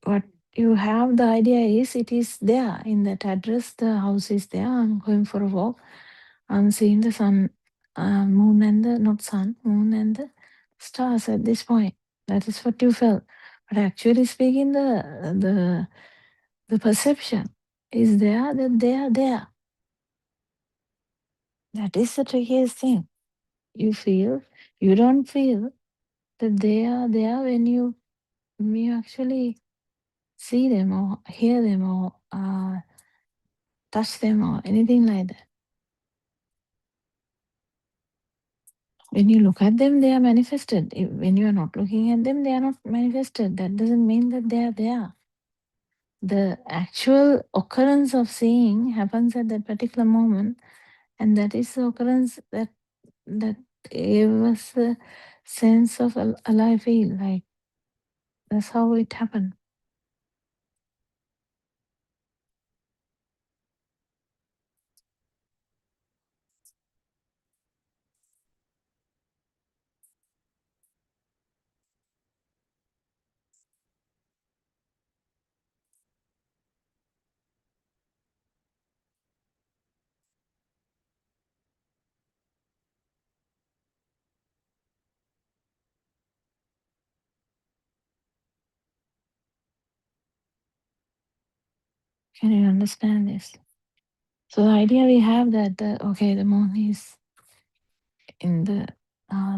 what you have the idea is it is there in that address. The house is there. I'm going for a walk. I'm seeing the sun, moon and the not sun, moon and the stars at this point. That is what you felt. But actually speaking, the perception is there that they are there. That is the trickiest thing. You don't feel that they are there when you actually see them or hear them or touch them or anything like that. When you look at them, they are manifested. When you are not looking at them, they are not manifested. That doesn't mean that they are there. The actual occurrence of seeing happens at that particular moment, and that is the occurrence that gave us the sense of alive feel. Like that's how it happened. Can you understand this? So the idea we have that the moon is in the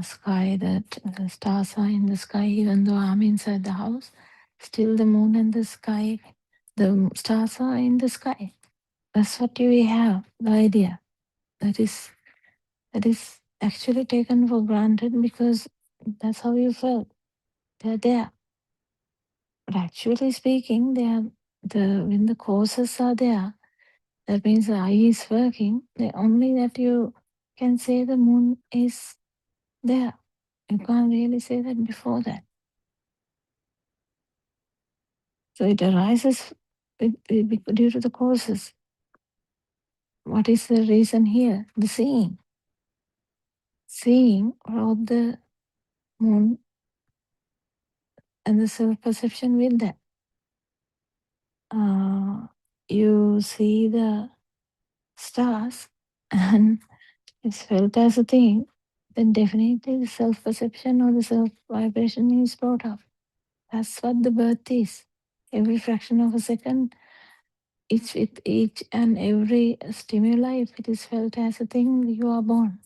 sky, that the stars are in the sky, even though I'm inside the house, still the moon and the sky, the stars are in the sky. That's what we have, the idea. That is actually taken for granted because that's how you felt. they're there. But actually speaking, when the causes are there, that means the eye is working. Only that you can say the moon is there. You can't really say that before that. So it arises due to the causes. What is the reason here? The seeing. Seeing of the moon and the self-perception with that. You see the stars and it's felt as a thing, then definitely the self-perception or the self-vibration is brought up. That's what the birth is. Every fraction of a second, with each and every stimuli, if it is felt as a thing, you are born.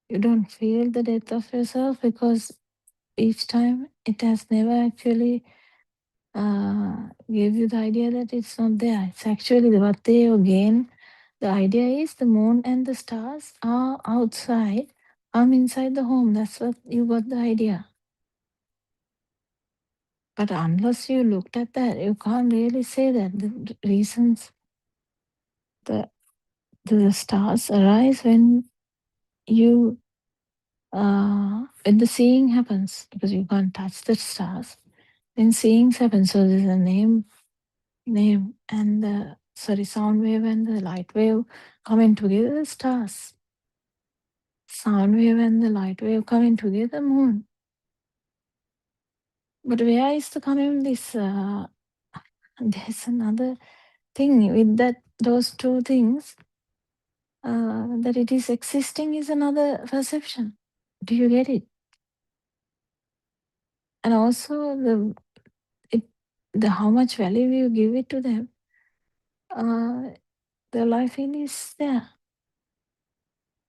You don't feel the death of yourself because each time it has never actually give you the idea that it's not there. It's actually what they gain. The idea is the moon and the stars are outside. I'm inside the home. That's what you got the idea. But unless you looked at that, you can't really say that. The reasons the stars arise when you when the seeing happens, because you can't touch the stars. Then seeing happens. So there's a name and the sound wave and the light wave coming together, stars. Sound wave and the light wave coming together, moon. But where is the coming this? There's another thing with that. Those two things, that it is existing is another perception. Do you get it? And also the how much value you give it to them. The life in is there.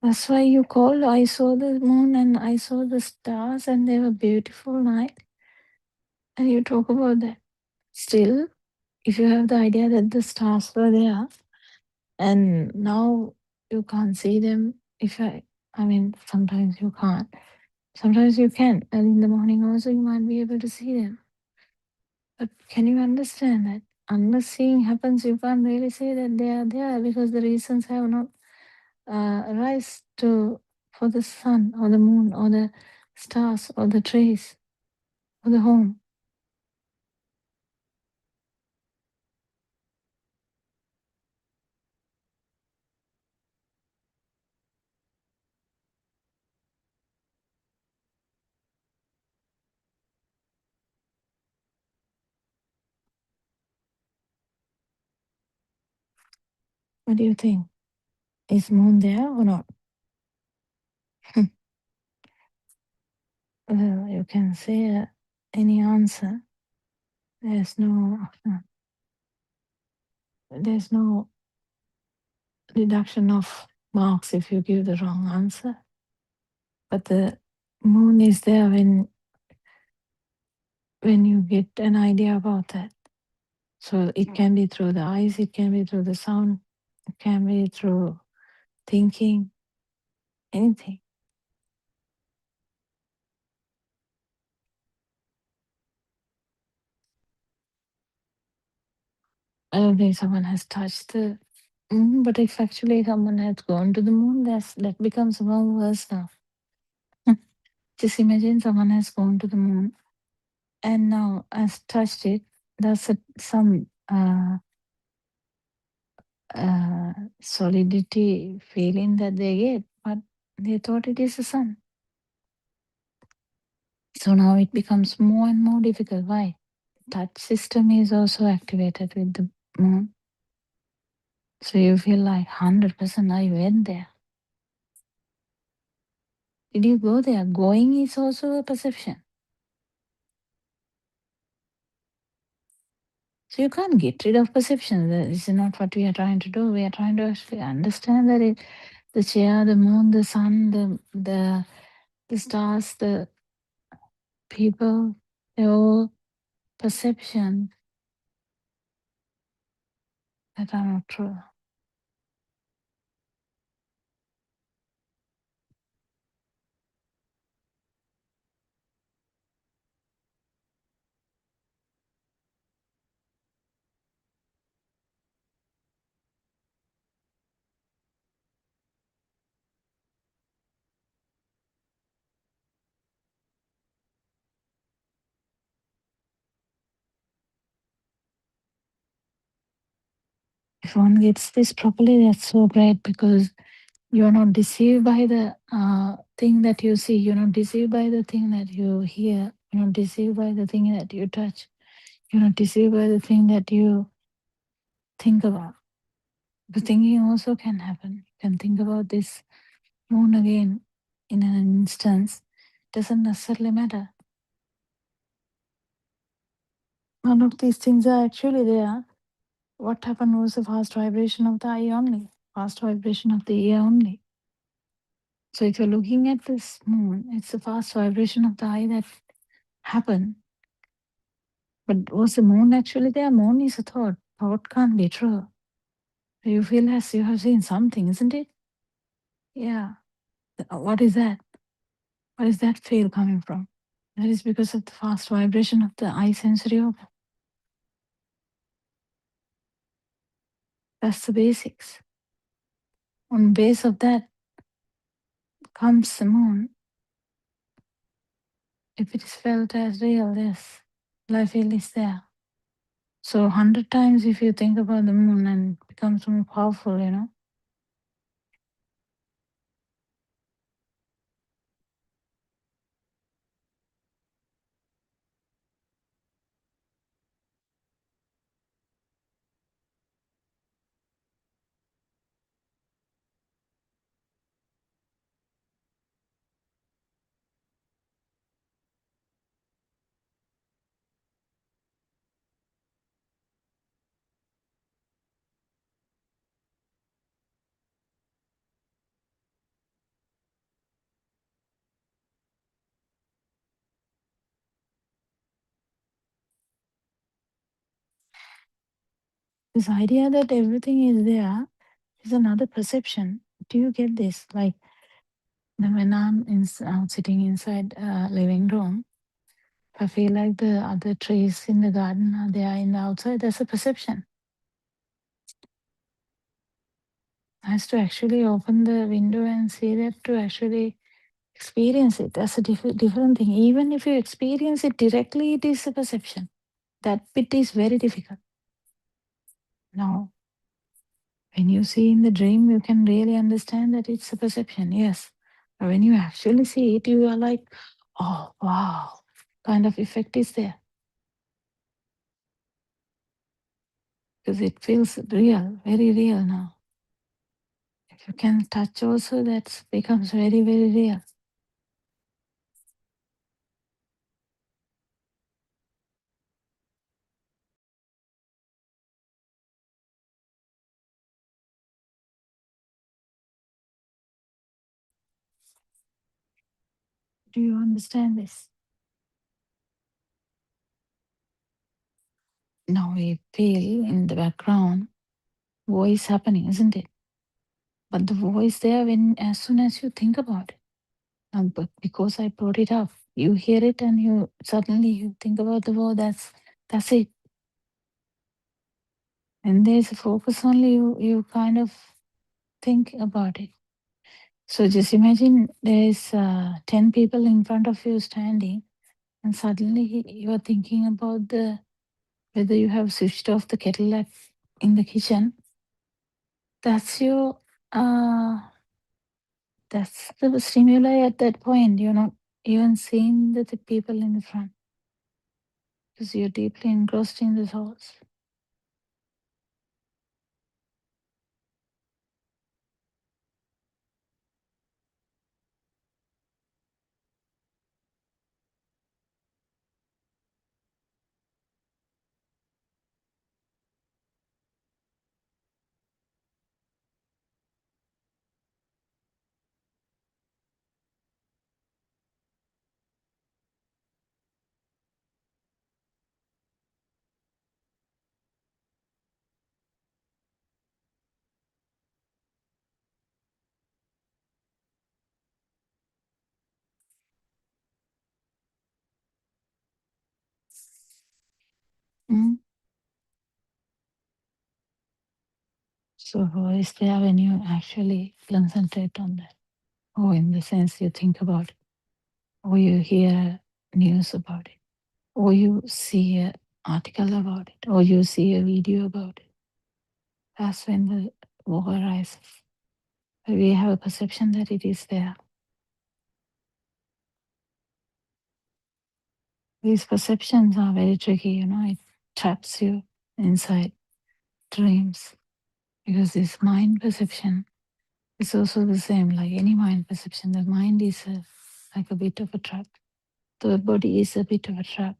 That's why you called. I saw the moon and I saw the stars, and they were beautiful night. And you talk about that. Still, if you have the idea that the stars were there, and now you can't see them. I mean, sometimes you can't. Sometimes you can. And in the morning also, you might be able to see them. But can you understand that? Unless seeing happens, you can't really say that they are there because the reasons have not arise for the sun or the moon or the stars or the trees or the home. What do you think? Is moon there or not? Well, you can say any answer. There's no deduction of marks if you give the wrong answer. But the moon is there when you get an idea about that. So it can be through the eyes, it can be through the sound, it can be through thinking, anything. I don't think someone has touched the moon, but if actually someone has gone to the moon, that becomes more worse now. Just imagine someone has gone to the moon and now has touched it. That's some solidity feeling that they get, but they thought it is the sun. So now it becomes more and more difficult. Why? Touch system is also activated with the moon. So you feel like 100% I went there. Did you go there? Going is also a perception. So you can't get rid of perception. This is not what we are trying to do. We are trying to actually understand that the chair, the moon, the sun, the stars, the people, they're all perception that are not true. If one gets this properly, that's so great because you're not deceived by the thing that you see. You're not deceived by the thing that you hear. You're not deceived by the thing that you touch. You're not deceived by the thing that you think about. The thinking also can happen. You can think about this moon again in an instance. Doesn't necessarily matter. None of these things are actually there. What happened was a fast vibration of the eye only, fast vibration of the ear only. So if you're looking at this moon, it's a fast vibration of the eye that happened. But was the moon actually there? Moon is a thought. Thought can't be true. You feel as you have seen something, isn't it? Yeah. What is that? Where is that feel coming from? That is because of the fast vibration of the eye sensory organ. That's the basics. On base of that comes the moon. If it is felt as real, yes, life feel is there. So 100 times if you think about the moon and it becomes more powerful, you know. This idea that everything is there is another perception. Do you get this? Like when I'm sitting inside a living room, if I feel like the other trees in the garden are there in the outside, that's a perception. I have to actually open the window and see that to actually experience it. That's a different thing. Even if you experience it directly, it is a perception. That bit is very difficult. Now, when you see in the dream, you can really understand that it's a perception, yes. But when you actually see it, you are like, oh, wow, kind of effect is there. Because it feels real, very real now. If you can touch also, that becomes very, very real. Do you understand this? Now we feel in the background voice happening, isn't it? But the voice there when as soon as you think about it. But because I brought it up, you hear it and you suddenly you think about the word. That's it. And there's a focus only. You kind of think about it. So just imagine there's 10 people in front of you standing, and suddenly you are thinking about the whether you have switched off the kettle in the kitchen. That's your that's the stimuli at that point. You're not even seeing the people in the front because you're deeply engrossed in the thoughts. Mm. So who is there when you actually concentrate on that? Or in the sense you think about it, or you hear news about it, or you see an article about it, or you see a video about it. as when the water rises. We have a perception that it is there. These perceptions are very tricky, it traps you inside dreams because this mind perception is also the same like any mind perception. The mind is like a bit of a trap. The body is a bit of a trap.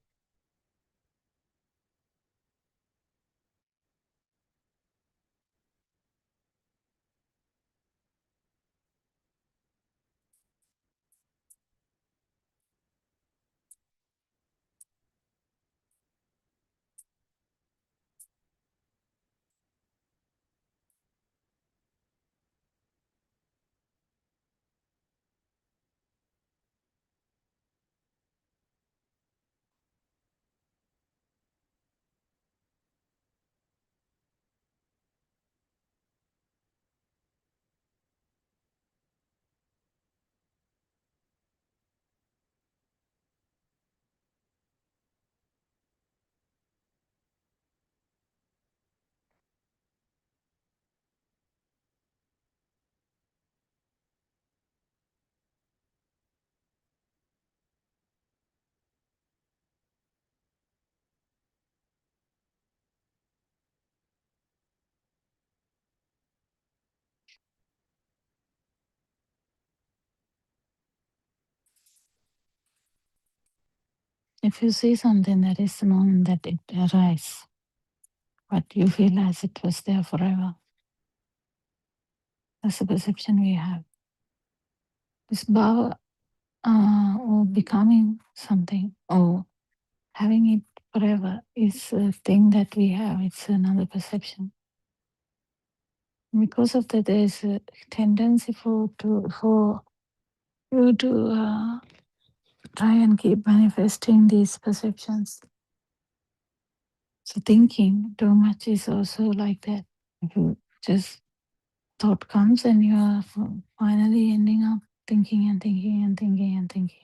If you see something, that is the moment that it arises, but you feel as it was there forever. That's the perception we have. This bhava or becoming something or having it forever is a thing that we have. It's another perception. Because of that, there's a tendency for you to try and keep manifesting these perceptions. So thinking too much is also like that. If you just thought comes and you are finally ending up thinking and thinking and thinking and thinking.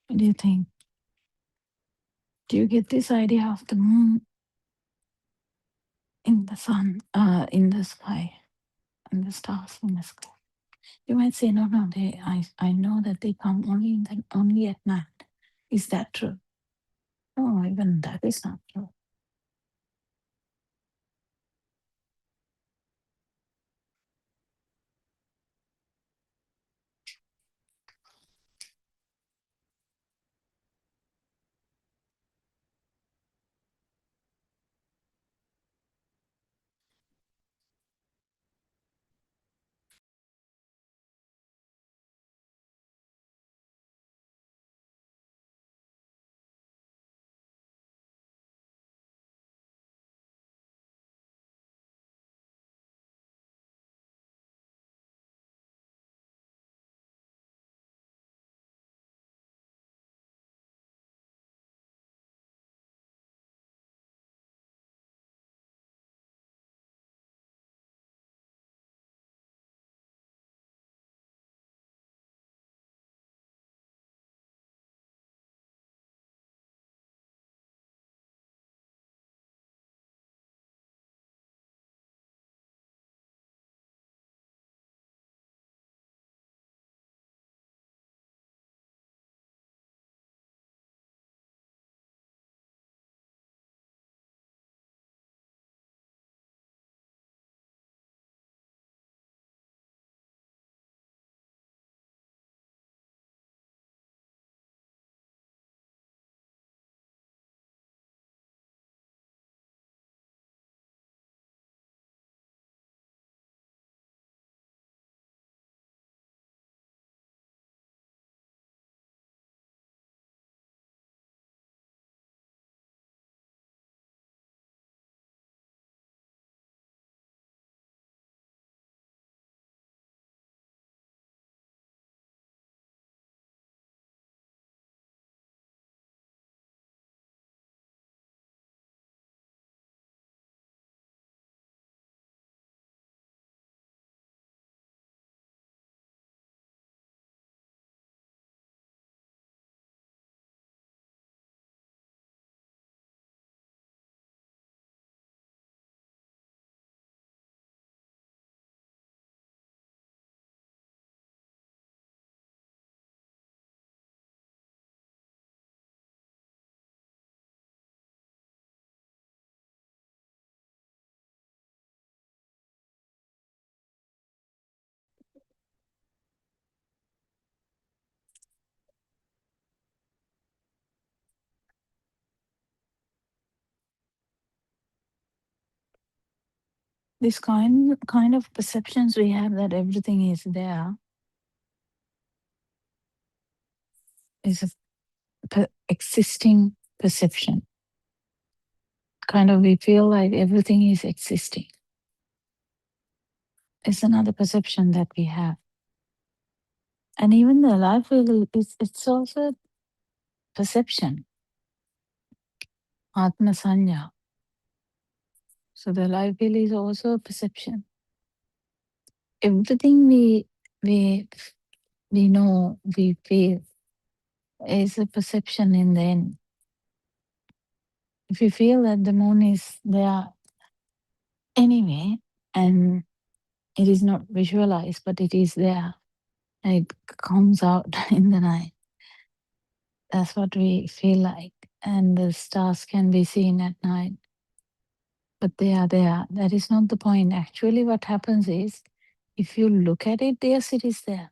What do you think? Do you get this idea of the moon in the sun, in the sky, and the stars in the sky? You might say, no, I know that they come only at night. Is that true? No, even that is not true. this kind of perceptions we have that everything is there is a existing perception. Kind of we feel like everything is existing. It's another perception that we have. And even the life will it's also perception. Atma Sanya. So the life will is also a perception. Everything we know, we feel is a perception in the end. If you feel that the moon is there anyway, and it is not visualized, but it is there, and it comes out in the night. That's what we feel like. And the stars can be seen at night, but they are there. That is not the point. Actually, what happens is, if you look at it, yes, it is there.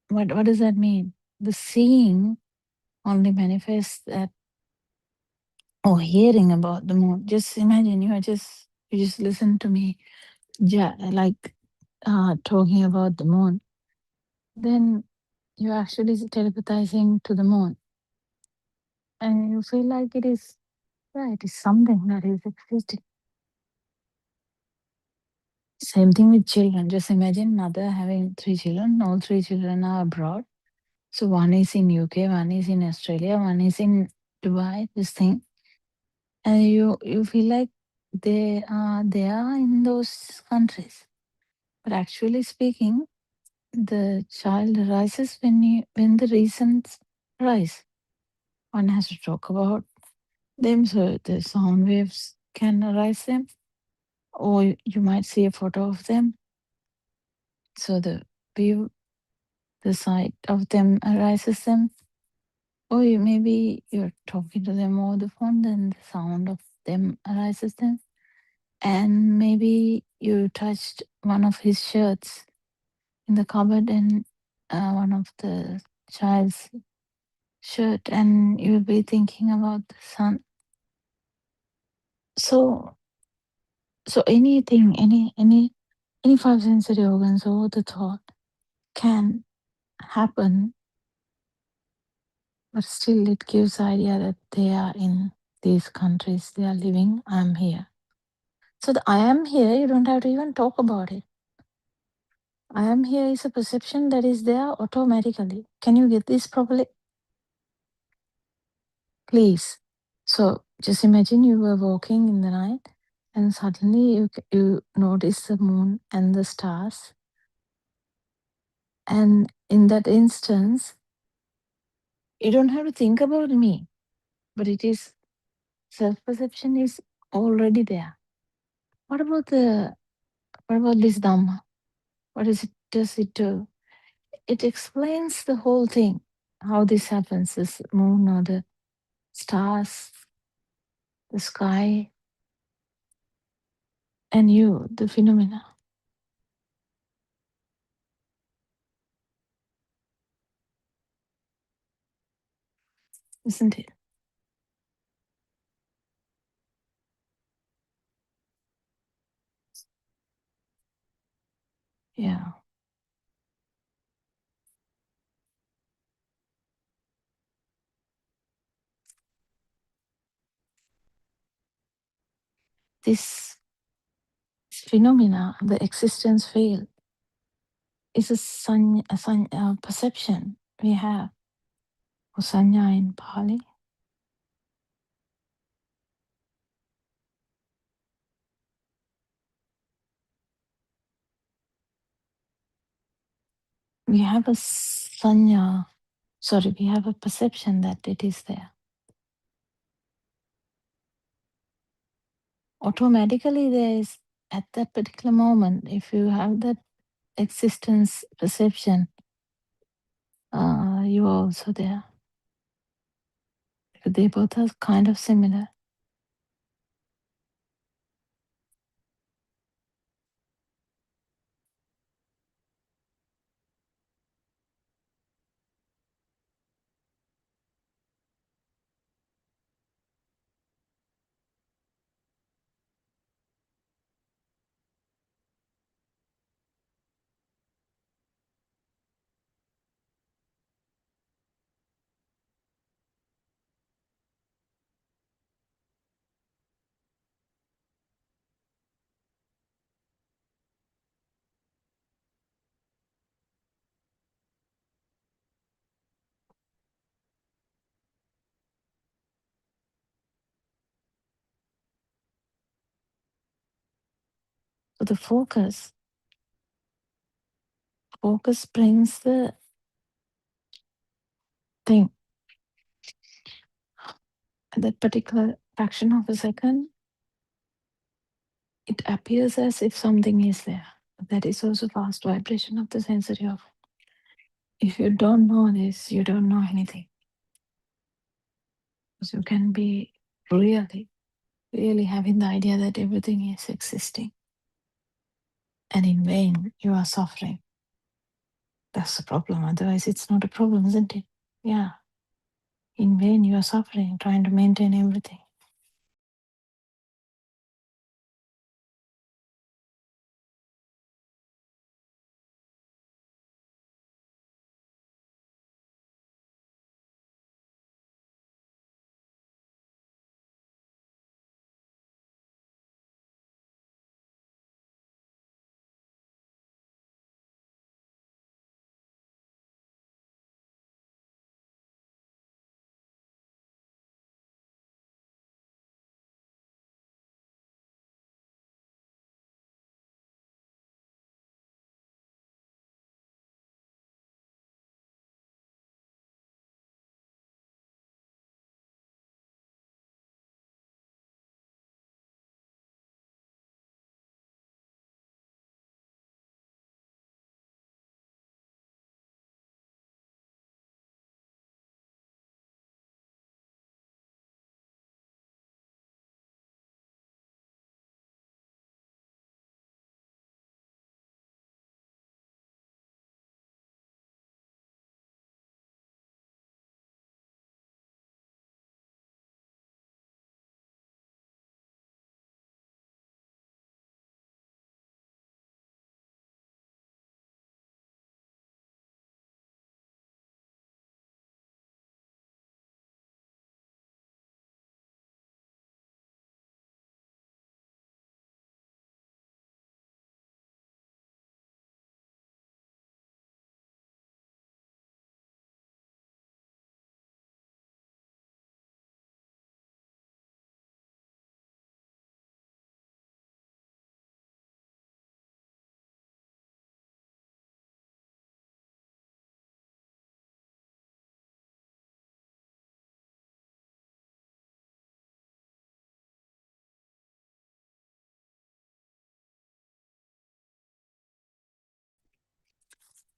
What does that mean? The seeing only manifests that, or hearing about the moon. Just imagine you just listen to me, like talking about the moon. Then you're actually telepathizing to the moon, and you feel like it is, yeah, it is something that is existing. Same thing with children. Just imagine mother having 3 children. All 3 children are abroad. So one is in UK, one is in Australia, one is in Dubai. This thing, and you feel like they are in those countries. But actually speaking, the child arises when the reasons arise. One has to talk about them, so the sound waves can arise them, or you might see a photo of them. So the view, the sight of them arises them. Or maybe you're talking to them over the phone, then the sound of them arises them. And maybe you touched one of his shirts in the cupboard, and one of the child's shirt, and you'll be thinking about the sun. So anything, any five sensory organs or the thought can happen, but still it gives idea that they are in these countries, they are living, I'm here. So the I am here, you don't have to even talk about it. I am here is a perception that is there automatically. Can you get this properly? Please. So just imagine you were walking in the night, and suddenly you notice the moon and the stars. And in that instance, you don't have to think about me, but it is self-perception is already there. What about this Dhamma? What does it do? It explains the whole thing, how this happens, this moon or the stars, the sky, and you, the phenomena. Isn't it? Yeah. This phenomena, the existence field, is a perception we have, or sanya in Pali. We have a sanya, we have a perception that it is there. Automatically, there is, at that particular moment, if you have that existence perception, you are also there. They both are kind of similar. So the focus brings the thing at that particular fraction of a second. It appears as if something is there. That is also fast vibration of the sensory organ. If you don't know this, you don't know anything. So you can be really having the idea that everything is existing. And in vain, you are suffering. That's the problem. Otherwise, it's not a problem, isn't it? Yeah. In vain, you are suffering, trying to maintain everything.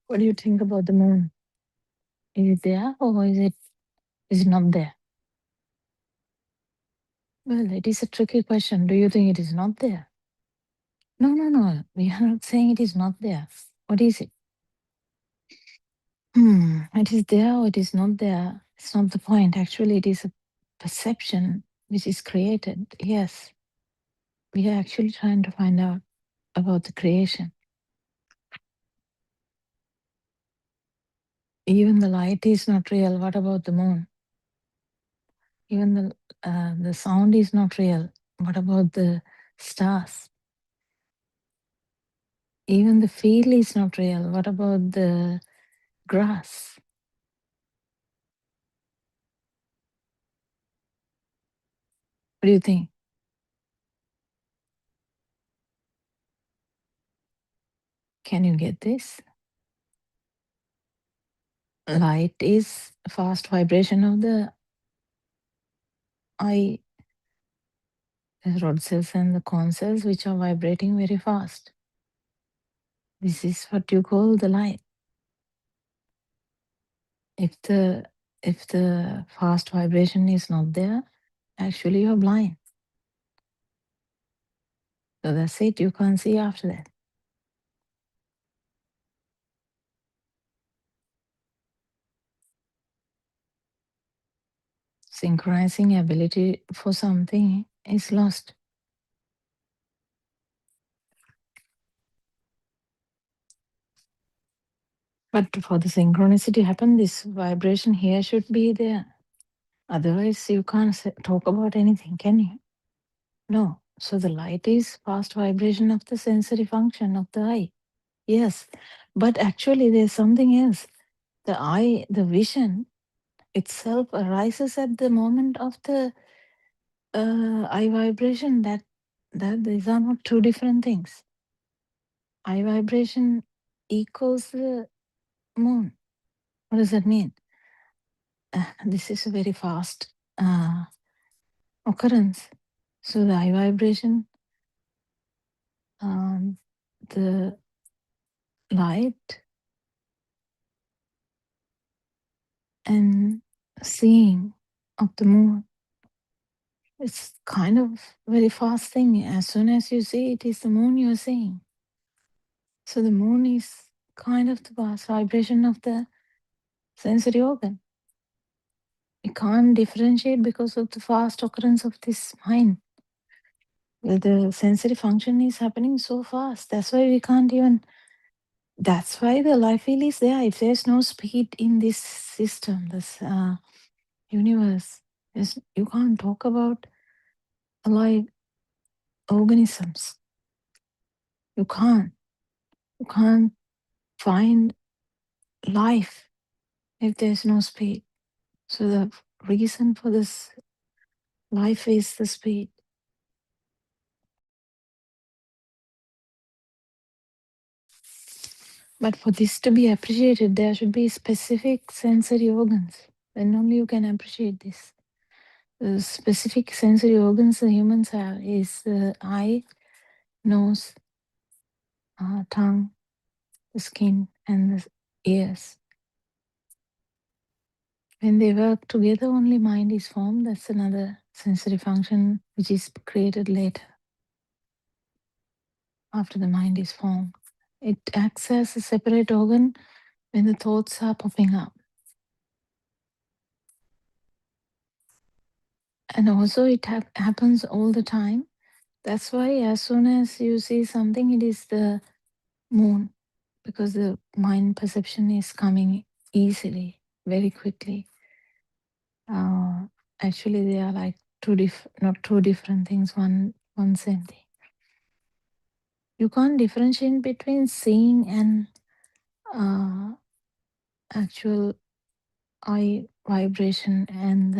What do you think about the moon? Is it there or is it not there? Well, it is a tricky question. Do you think it is not there? No, no, no. We are not saying it is not there. What is it? It is there or it is not there. It's not the point. Actually, it is a perception which is created. Yes. We are actually trying to find out about the creation. Even the light is not real. What about the moon? Even the sound is not real. What about the stars? Even the feel is not real. What about the grass? What do you think? Can you get this? Light is fast vibration of the eye, the rod cells and the cone cells, which are vibrating very fast. This is what you call the light. If the fast vibration is not there, actually you're blind. So that's it. You can't see after that. Synchronizing ability for something is lost. But for the synchronicity to happen, this vibration here should be there. Otherwise, you can't talk about anything, can you? No. So the light is fast vibration of the sensory function of the eye. Yes. But actually, there's something else. The eye, the vision itself arises at the moment of the eye vibration. That these are not two different things. eye vibration equals the moon. What does that mean? This is a very fast occurrence. So the eye vibration, the light and seeing of the moon, it's kind of very fast thing. As soon as you see it is the moon you're seeing. So the moon is kind of the vast vibration of the sensory organ. We can't differentiate because of the fast occurrence of this mind. The sensory function is happening so fast. That's why we can't even. That's why the life field is there. If there's no speed in this system, this universe, you can't talk about alive organisms. You can't. You can't find life if there's no speed. So the reason for this life is the speed. But for this to be appreciated, there should be specific sensory organs. Then only you can appreciate this. The specific sensory organs the humans have is the eye, nose, tongue, the skin, and the ears. When they work together, only mind is formed. That's another sensory function which is created later, after the mind is formed. It acts as a separate organ when the thoughts are popping up. And also it happens all the time. That's why as soon as you see something, it is the moon, because the mind perception is coming easily, very quickly. Actually, they are like not two different things, one same thing. You can't differentiate between seeing and actual eye vibration and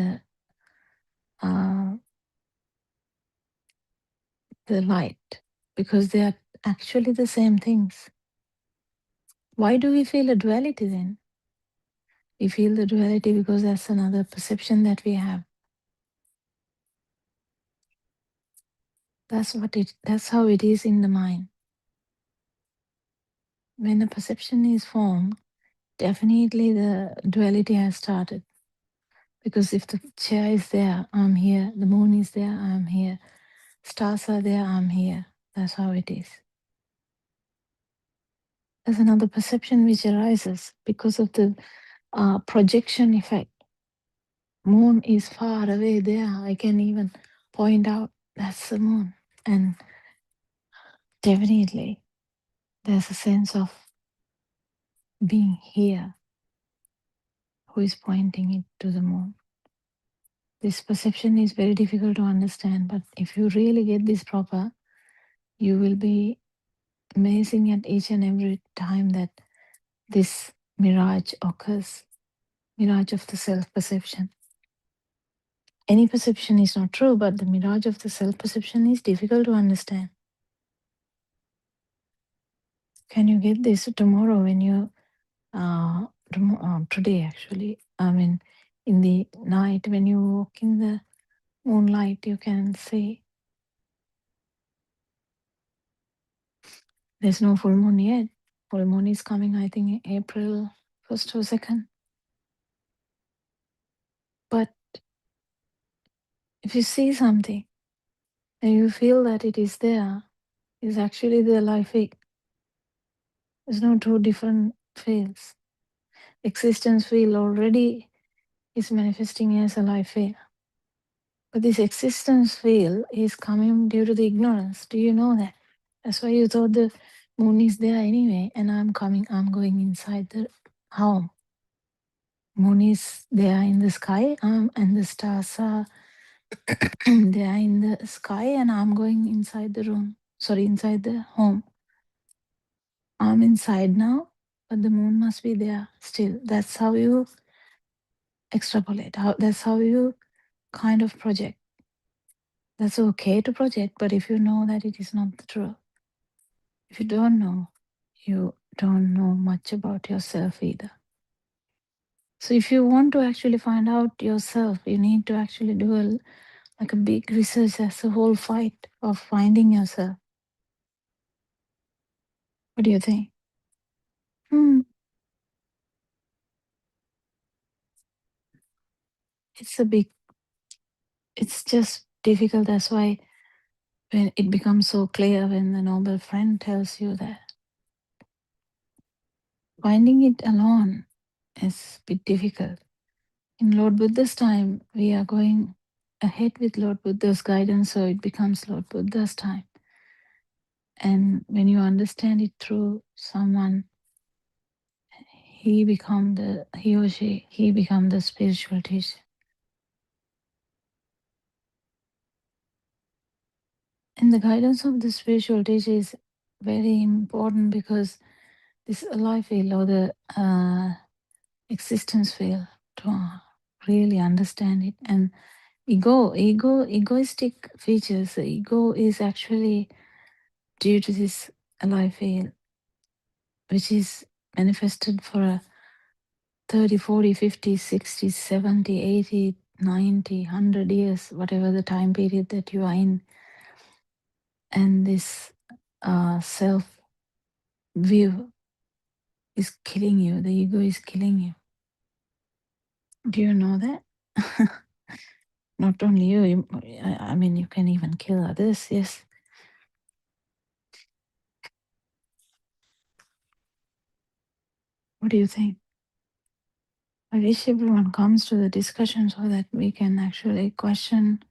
the light, because they are actually the same things. Why do we feel a duality then? We feel the duality because that's another perception that we have. That's how it is in the mind. When a perception is formed, definitely the duality has started. Because if the chair is there, I'm here. The moon is there, I'm here. Stars are there, I'm here. That's how it is. There's another perception which arises because of the projection effect. Moon is far away there. I can even point out that's the moon. And definitely there's a sense of being here. Who is pointing it to the moon? This perception is very difficult to understand, but if you really get this proper, you will be amazing at each and every time that this mirage occurs, mirage of the self-perception. Any perception is not true, but the mirage of the self-perception is difficult to understand. Can you get this tomorrow when you, today actually, I mean, in the night when you walk in the moonlight, you can see there's no full moon yet. Full moon is coming, I think, April 1st or 2nd. But if you see something and you feel that it is there, it's actually the life field. There's no two different fields. Existence field already is manifesting as a life field. But this existence field is coming due to the ignorance. Do you know that? That's why you thought the moon is there anyway, and I'm going inside the home. Moon is there in the sky, and the stars are there in the sky, and I'm going inside the room. Sorry, inside the home. I'm inside now, but the moon must be there still. That's how you extrapolate. That's how you kind of project. That's okay to project, but if you know that it is not the truth, if you don't know, you don't know much about yourself either. So if you want to actually find out yourself, you need to actually do like a big research. That's a whole fight of finding yourself. What do you think? Hmm. It's just difficult. That's why when it becomes so clear when the noble friend tells you that finding it alone is a bit difficult. In Lord Buddha's time, we are going ahead with Lord Buddha's guidance, so it becomes Lord Buddha's time. And when you understand it through someone, he become the spiritual teacher. And the guidance of the spiritual teacher is very important because this life field or the existence field to really understand it. And egoistic features, the ego is actually due to this life field, which is manifested for a 30, 40, 50, 60, 70, 80, 90, 100 years, whatever the time period that you are in. And this self view is killing you. The ego is killing you. Do you know that? Not only you, I mean, you can even kill others, yes. What do you think? I wish everyone comes to the discussion so that we can actually question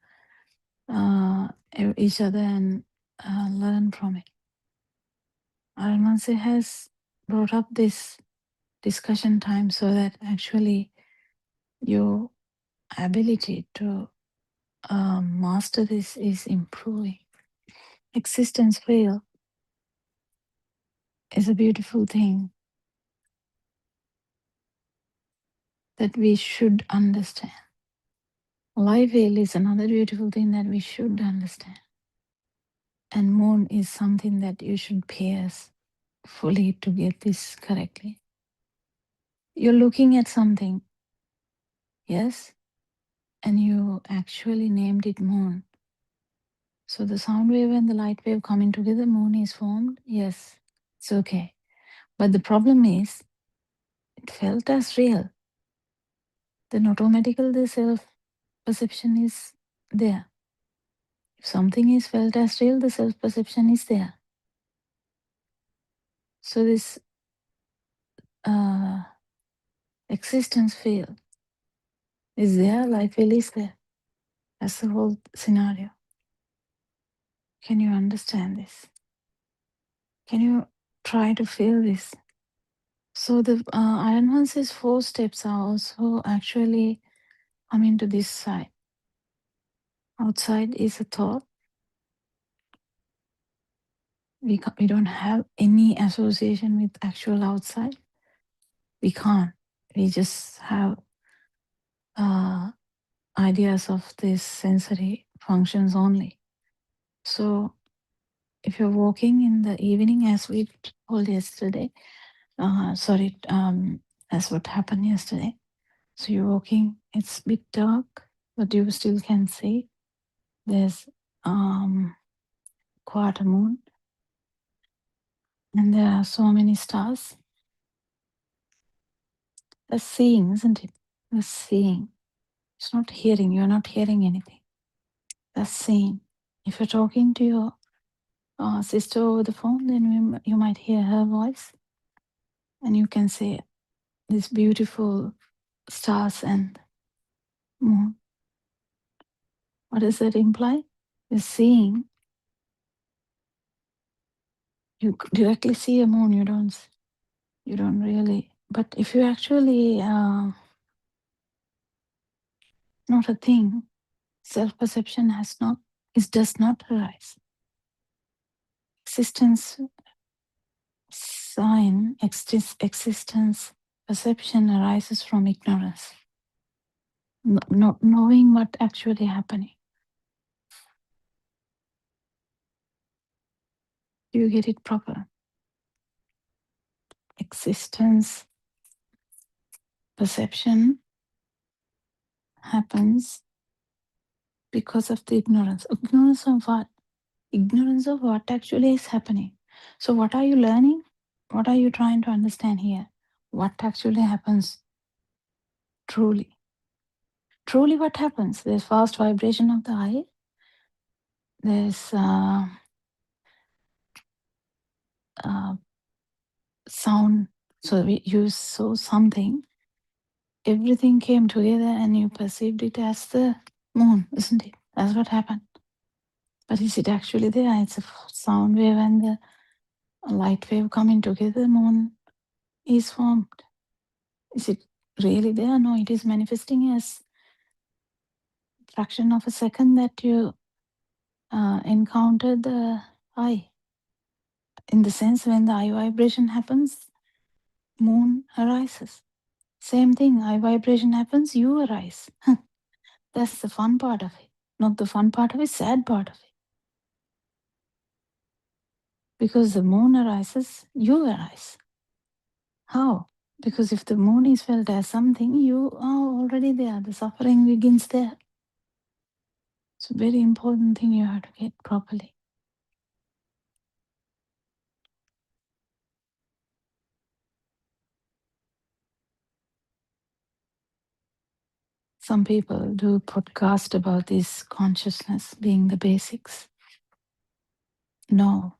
each other and learn from it. Aranmansi has brought up this discussion time so that actually your ability to master this is improving. Existence field is a beautiful thing that we should understand. Life field is another beautiful thing that we should understand. And moon is something that you should pierce fully to get this correctly. You're looking at something, yes, and you actually named it moon. So the sound wave and the light wave coming together, moon is formed, yes, it's okay. But the problem is, it felt as real. Then automatically the self-perception is there. If something is felt as real, the self-perception is there. So this existence field is there, life field is there. That's the whole scenario. Can you understand this? Can you try to feel this? So the Iron Man's 4 steps are also actually coming to this side. Outside is a thought. We don't have any association with actual outside. We can't. We just have ideas of these sensory functions only. So if you're walking in the evening, as we told yesterday, that's what happened yesterday. So you're walking, it's a bit dark, but you still can see. There's quarter moon, and there are so many stars. That's seeing, isn't it? That's seeing. It's not hearing. You're not hearing anything. That's seeing. If you're talking to your sister over the phone, then you might hear her voice, and you can see these beautiful stars and moon. What does that imply? You're seeing. You directly see a moon. You don't really. But if you actually not a thing, self-perception does not arise. Existence perception arises from ignorance, not knowing what actually happening. Do you get it proper? existence, perception happens because of the ignorance. Ignorance of what? Ignorance of what actually is happening. So, what are you learning? What are you trying to understand here? What actually happens truly? Truly, what happens? There's fast vibration of the eye. There's sound. So you saw something. Everything came together, and you perceived it as the moon, isn't it? That's what happened. But is it actually there? It's a sound wave and the light wave coming together. Moon is formed. Is it really there? No, it is manifesting as fraction of a second that you encountered the eye. In the sense, when the eye vibration happens, moon arises. Same thing, eye vibration happens, you arise. That's the fun part of it. Not the fun part of it, sad part of it. Because the moon arises, you arise. How? Because if the moon is felt as something, you are already there. The suffering begins there. It's a very important thing you have to get properly. Some people do podcast about this consciousness being the basics. No,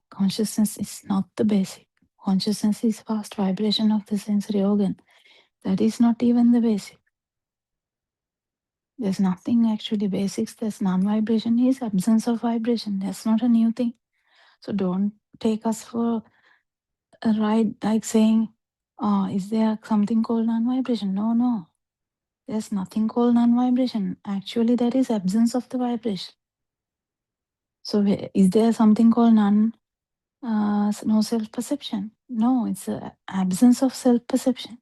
consciousness is not the basic. Consciousness is fast vibration of the sensory organ. That is not even the basic. There's nothing actually basics. There's non-vibration is absence of vibration. That's not a new thing. So don't take us for a ride like saying, oh, is there something called non-vibration? No, no. There's nothing called non-vibration. Actually, there is absence of the vibration. So is there something called no self-perception? No, it's an absence of self-perception.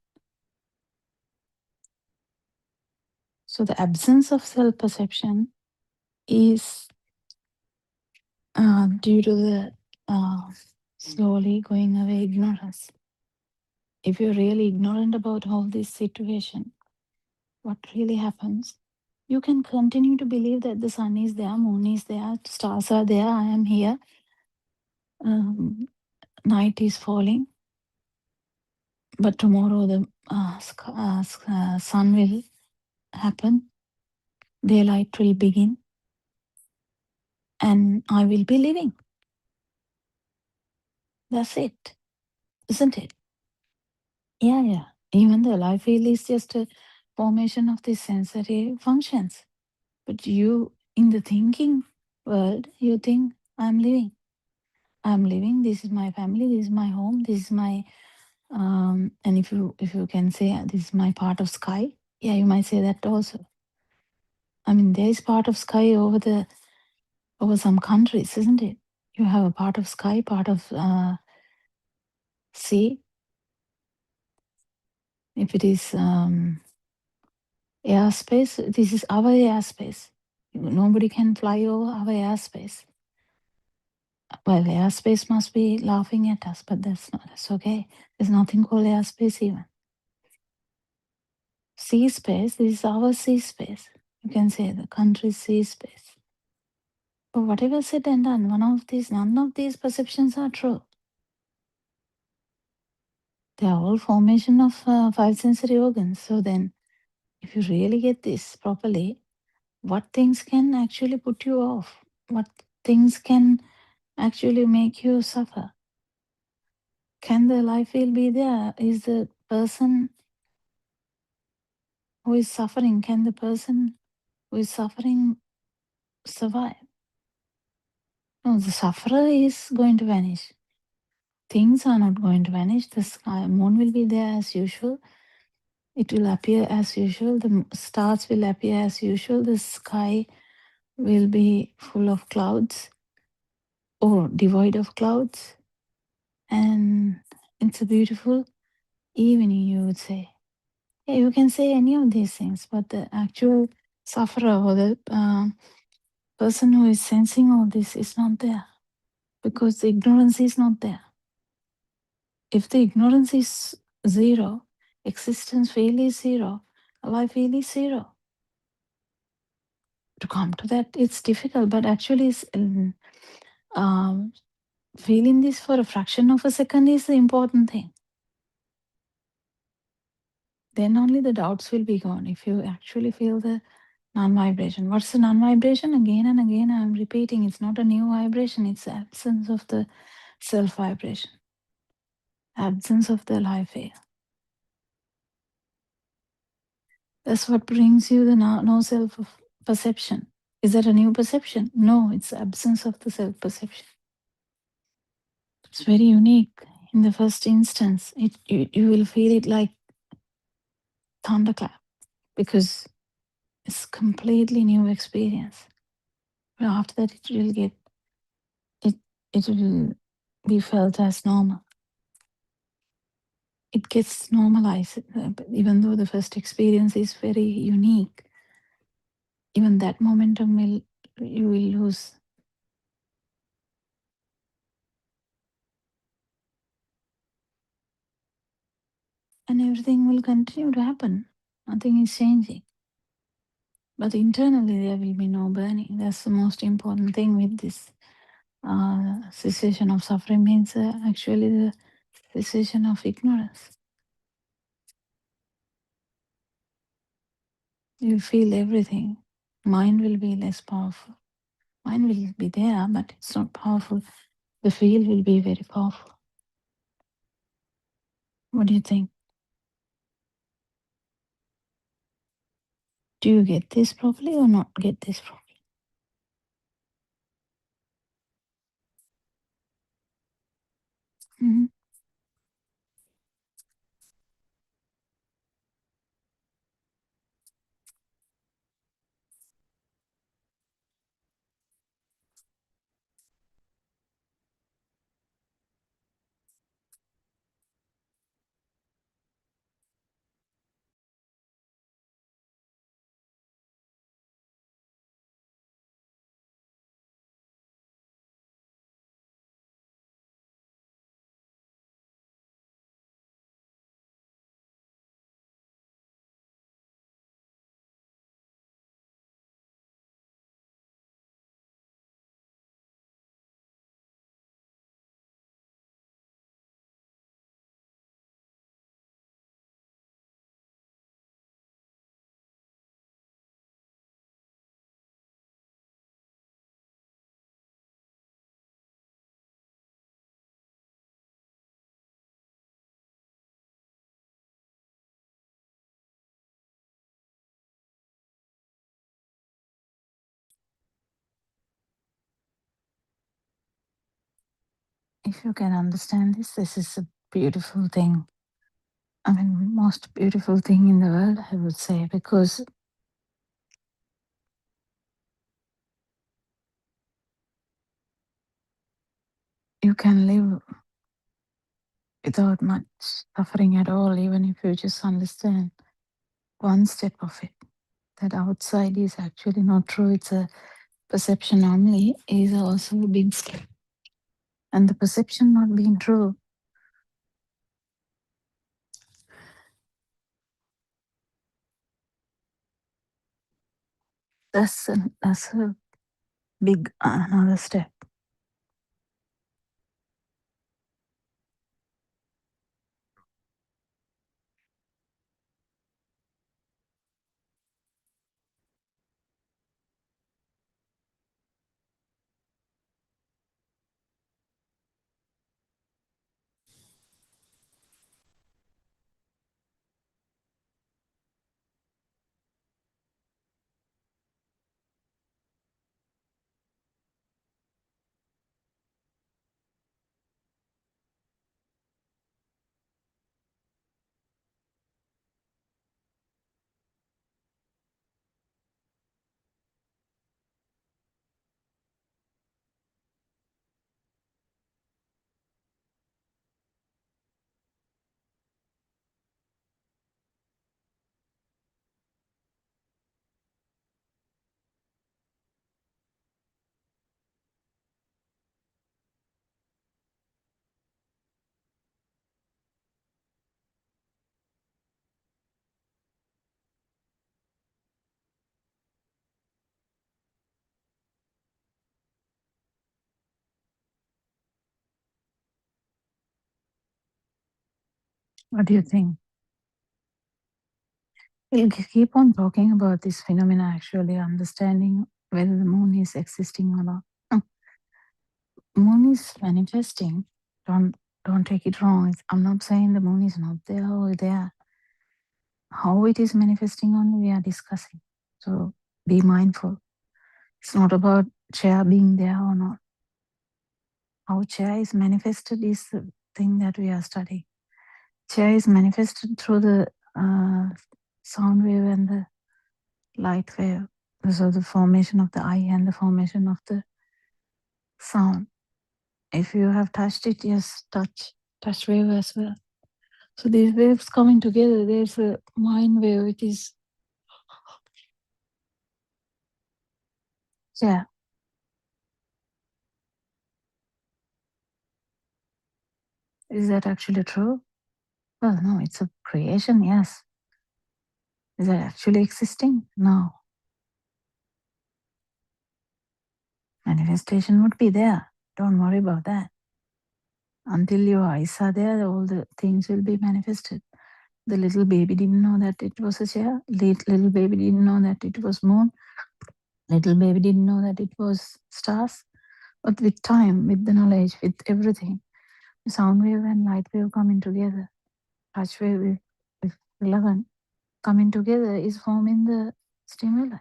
So the absence of self-perception is due to the slowly going away ignorance. If you're really ignorant about all this situation, what really happens, you can continue to believe that the sun is there, moon is there, stars are there, I am here, night is falling, but tomorrow the sun will happen, daylight will begin, and I will be living. That's it, isn't it? Yeah. Even the life field is just a formation of the sensory functions. But you, in the thinking world, you think, I'm living. I'm living, this is my family, this is my home, this is my and if you can say this is my part of sky, yeah, you might say that also. I mean, there is part of sky over some countries, isn't it? You have a part of sky, part of sea. If it is airspace, this is our airspace. Nobody can fly over our airspace. Well, airspace must be laughing at us, but that's okay. There's nothing called airspace even. Sea space, this is our sea space. You can say the country's sea space. But whatever said and done, none of these perceptions are true. They are all formation of five sensory organs. So then, if you really get this properly, what things can actually put you off? What things can actually make you suffer? Can the life field be there? Is the person who is suffering, can the person who is suffering survive? No, the sufferer is going to vanish. Things are not going to vanish. The sky, moon will be there as usual. It will appear as usual. The stars will appear as usual. The sky will be full of clouds or devoid of clouds. And it's a beautiful evening, you would say. Yeah, you can say any of these things, but the actual sufferer or the person who is sensing all this is not there because the ignorance is not there. If the ignorance is zero, existence field is zero, life field is zero. To come to that, it's difficult, but actually, um, feeling this for a fraction of a second is the important thing. Then only the doubts will be gone. If you actually feel the non-vibration. What's the non-vibration? Again and again, I'm repeating, it's not a new vibration, it's the absence of the self-vibration, absence of the life field. That's what brings you the no self perception. Is that a new perception? No, it's the absence of the self perception. It's very unique. In the first instance, you will feel it like thunderclap because it's completely new experience. But after that, it will get it will be felt as normal. It gets normalized, even though the first experience is very unique. Even that momentum you will lose. And everything will continue to happen. Nothing is changing. But internally, there will be no burning. That's the most important thing with this cessation of suffering means actually the cessation of ignorance. You feel everything. Mind will be less powerful. Mind will be there, but it's not powerful. The feel will be very powerful. What do you think? Do you get this properly or not get this properly? Mhm. If you can understand this is a beautiful thing. I mean, most beautiful thing in the world, I would say, because you can live without much suffering at all, even if you just understand one step of it. That outside is actually not true, it's a perception only, is also a big step. And the perception not being true, that's a big another step. What do you think? We'll keep on talking about this phenomena, actually understanding whether the moon is existing or not. Moon is manifesting. Don't take it wrong. I'm not saying the moon is not there or there. How it is manifesting only we are discussing. So be mindful. It's not about chair being there or not. How chair is manifested is the thing that we are studying. Chair is manifested through the sound wave and the light wave. So the formation of the eye and the formation of the sound. If you have touched it, yes, touch wave as well. So these waves coming together, there's a mind wave, it is chair. Is that actually true? Well, no, it's a creation, yes. Is that actually existing? No. Manifestation would be there. Don't worry about that. Until your eyes are there, all the things will be manifested. The little baby didn't know that it was a chair. Little baby didn't know that it was moon. Little baby didn't know that it was stars. But with time, with the knowledge, with everything, the sound wave and light wave coming together, touch wave with 11 coming together is forming the stimuli.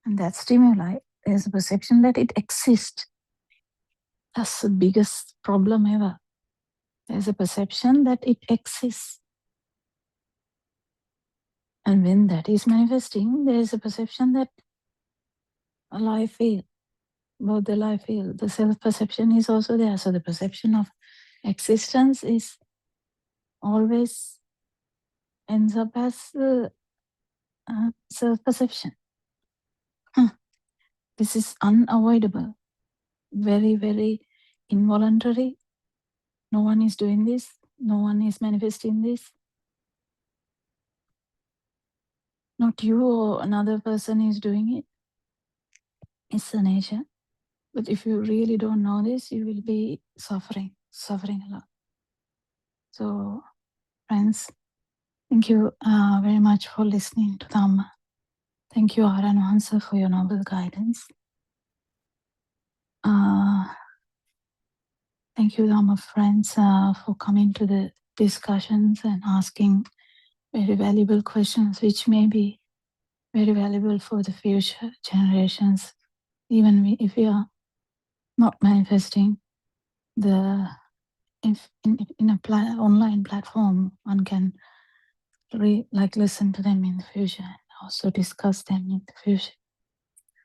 And that stimuli, there's a perception that it exists. That's the biggest problem ever. There's a perception that it exists. And when that is manifesting, there is a perception that a life field, both the life field, the self-perception is also there. So the perception of existence is always ends up as self-perception. This is unavoidable, very, very involuntary. No one is doing this. No one is manifesting this. Not you or another person is doing it. It's the nature. But if you really don't know this, you will be suffering a lot. So, friends, thank you very much for listening to Dhamma. Thank you, Aranwansa, for your noble guidance. Thank you, Dhamma friends, for coming to the discussions and asking very valuable questions, which may be very valuable for the future generations. Even if we are not manifesting, in a online platform, one can listen to them in the future and also discuss them in the future.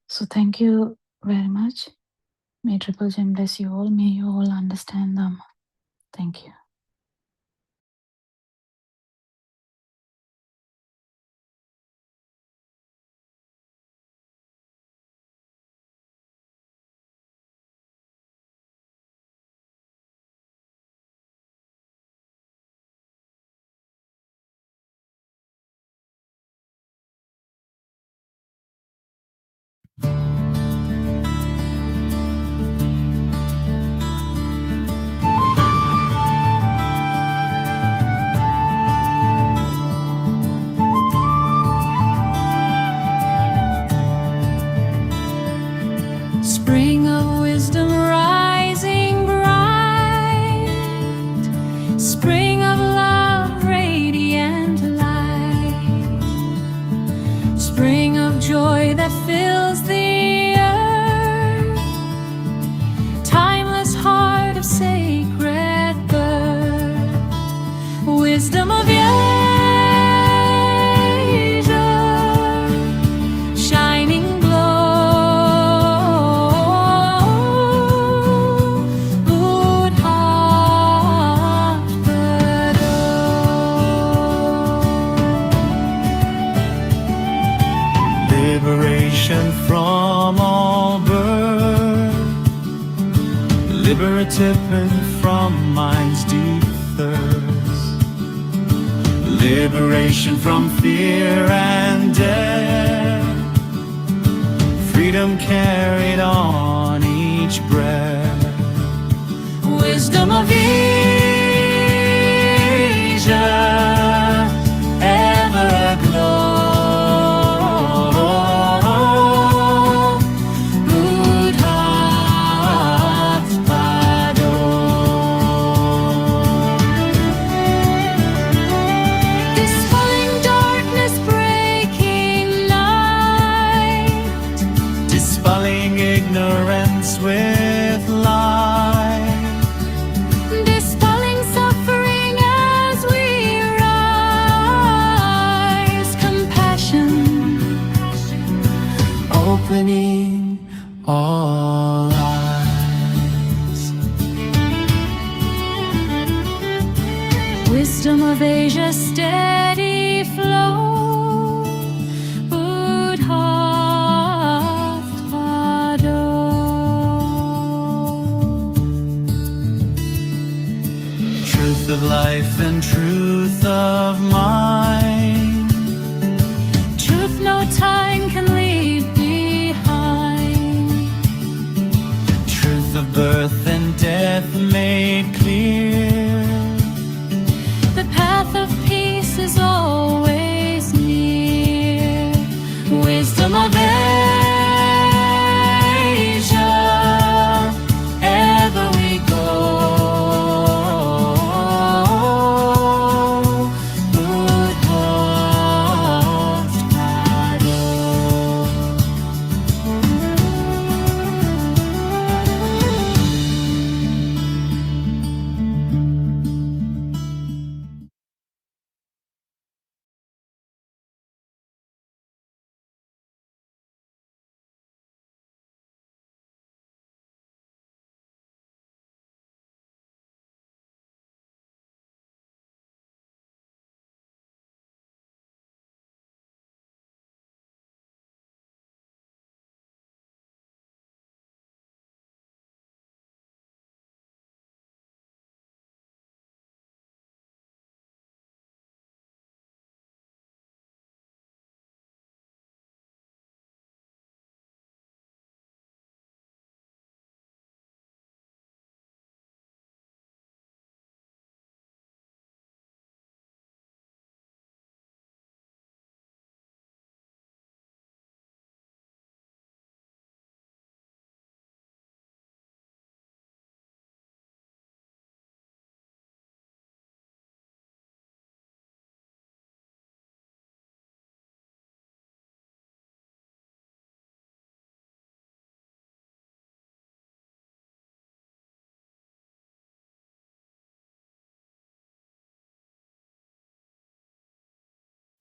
So thank you very much. May Triple Gem bless you all. May you all understand Dhamma. Thank you. Spring of wisdom rising bright, spring of love radiant light, spring of joy that fills the earth, timeless heart of sacred birth, wisdom of Liberation from all birth, liberative from mind's deep thirst, liberation from fear and death, freedom carried on each breath, wisdom of reverence with life. Dispelling suffering as we rise. Compassion. Opening all eyes. Wisdom of Asia, steady flow. Buddothpada. Truth of life and truth of mind. Truth no time can leave behind. Truth of birth and death made clear. The path of peace is always near. Wisdom of Asia, ever we go.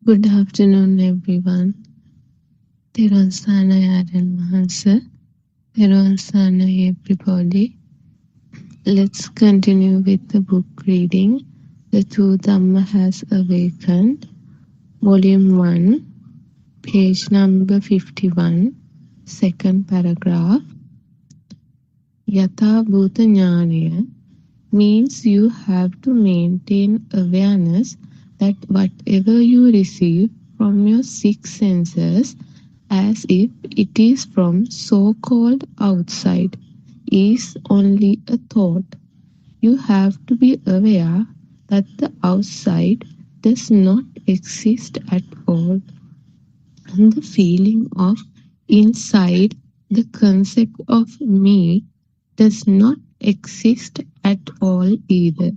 Good afternoon, everyone. Therun Sarnai Aran Mahansa. Therun Sarnai, everybody. Let's continue with the book reading. The True Dhamma Has Awakened, Volume 1, page number 51, second paragraph. Yatha Bhuta Jnanaya means you have to maintain awareness that whatever you receive from your six senses, as if it is from so-called outside, is only a thought. You have to be aware that the outside does not exist at all. And the feeling of inside, the concept of me, does not exist at all either.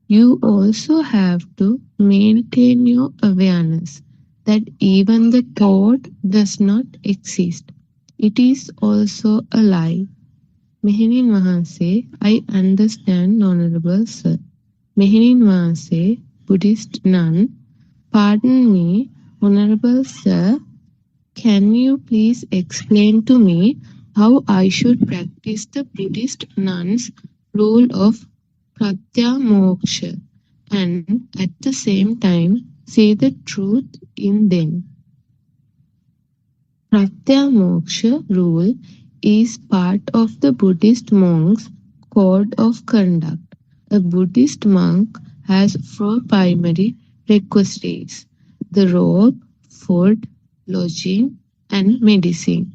You also have to maintain your awareness that even the thought does not exist. It is also a lie. Mehenin Mahanse, I understand, Honorable Sir. Mehenin Mahanse, Buddhist nun, pardon me, Honorable Sir, can you please explain to me how I should practice the Buddhist nun's rule of pratyamoksha and at the same time say the truth in them? Pratyamoksha rule is part of the Buddhist monk's code of conduct. A Buddhist monk has four primary requisites: the robe, food, lodging, and medicine.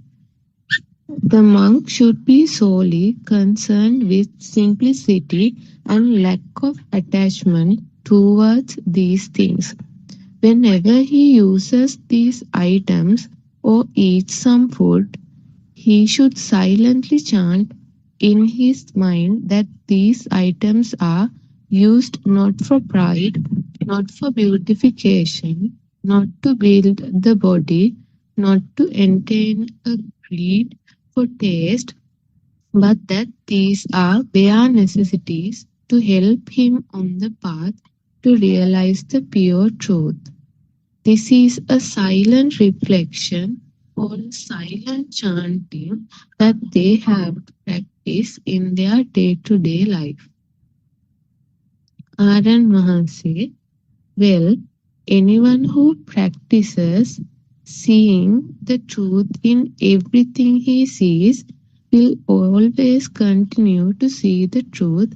The monk should be solely concerned with simplicity and lack of attachment towards these things. Whenever he uses these items or eats some food, he should silently chant in his mind that these items are used not for pride, not for beautification, not to build the body, not to entertain a greed for taste, but that these are bare necessities to help him on the path to realize the pure truth. This is a silent reflection or a silent chanting that they have to practice in their day to day life. Aran Mahanse, well, anyone who practices seeing the truth in everything he sees will always continue to see the truth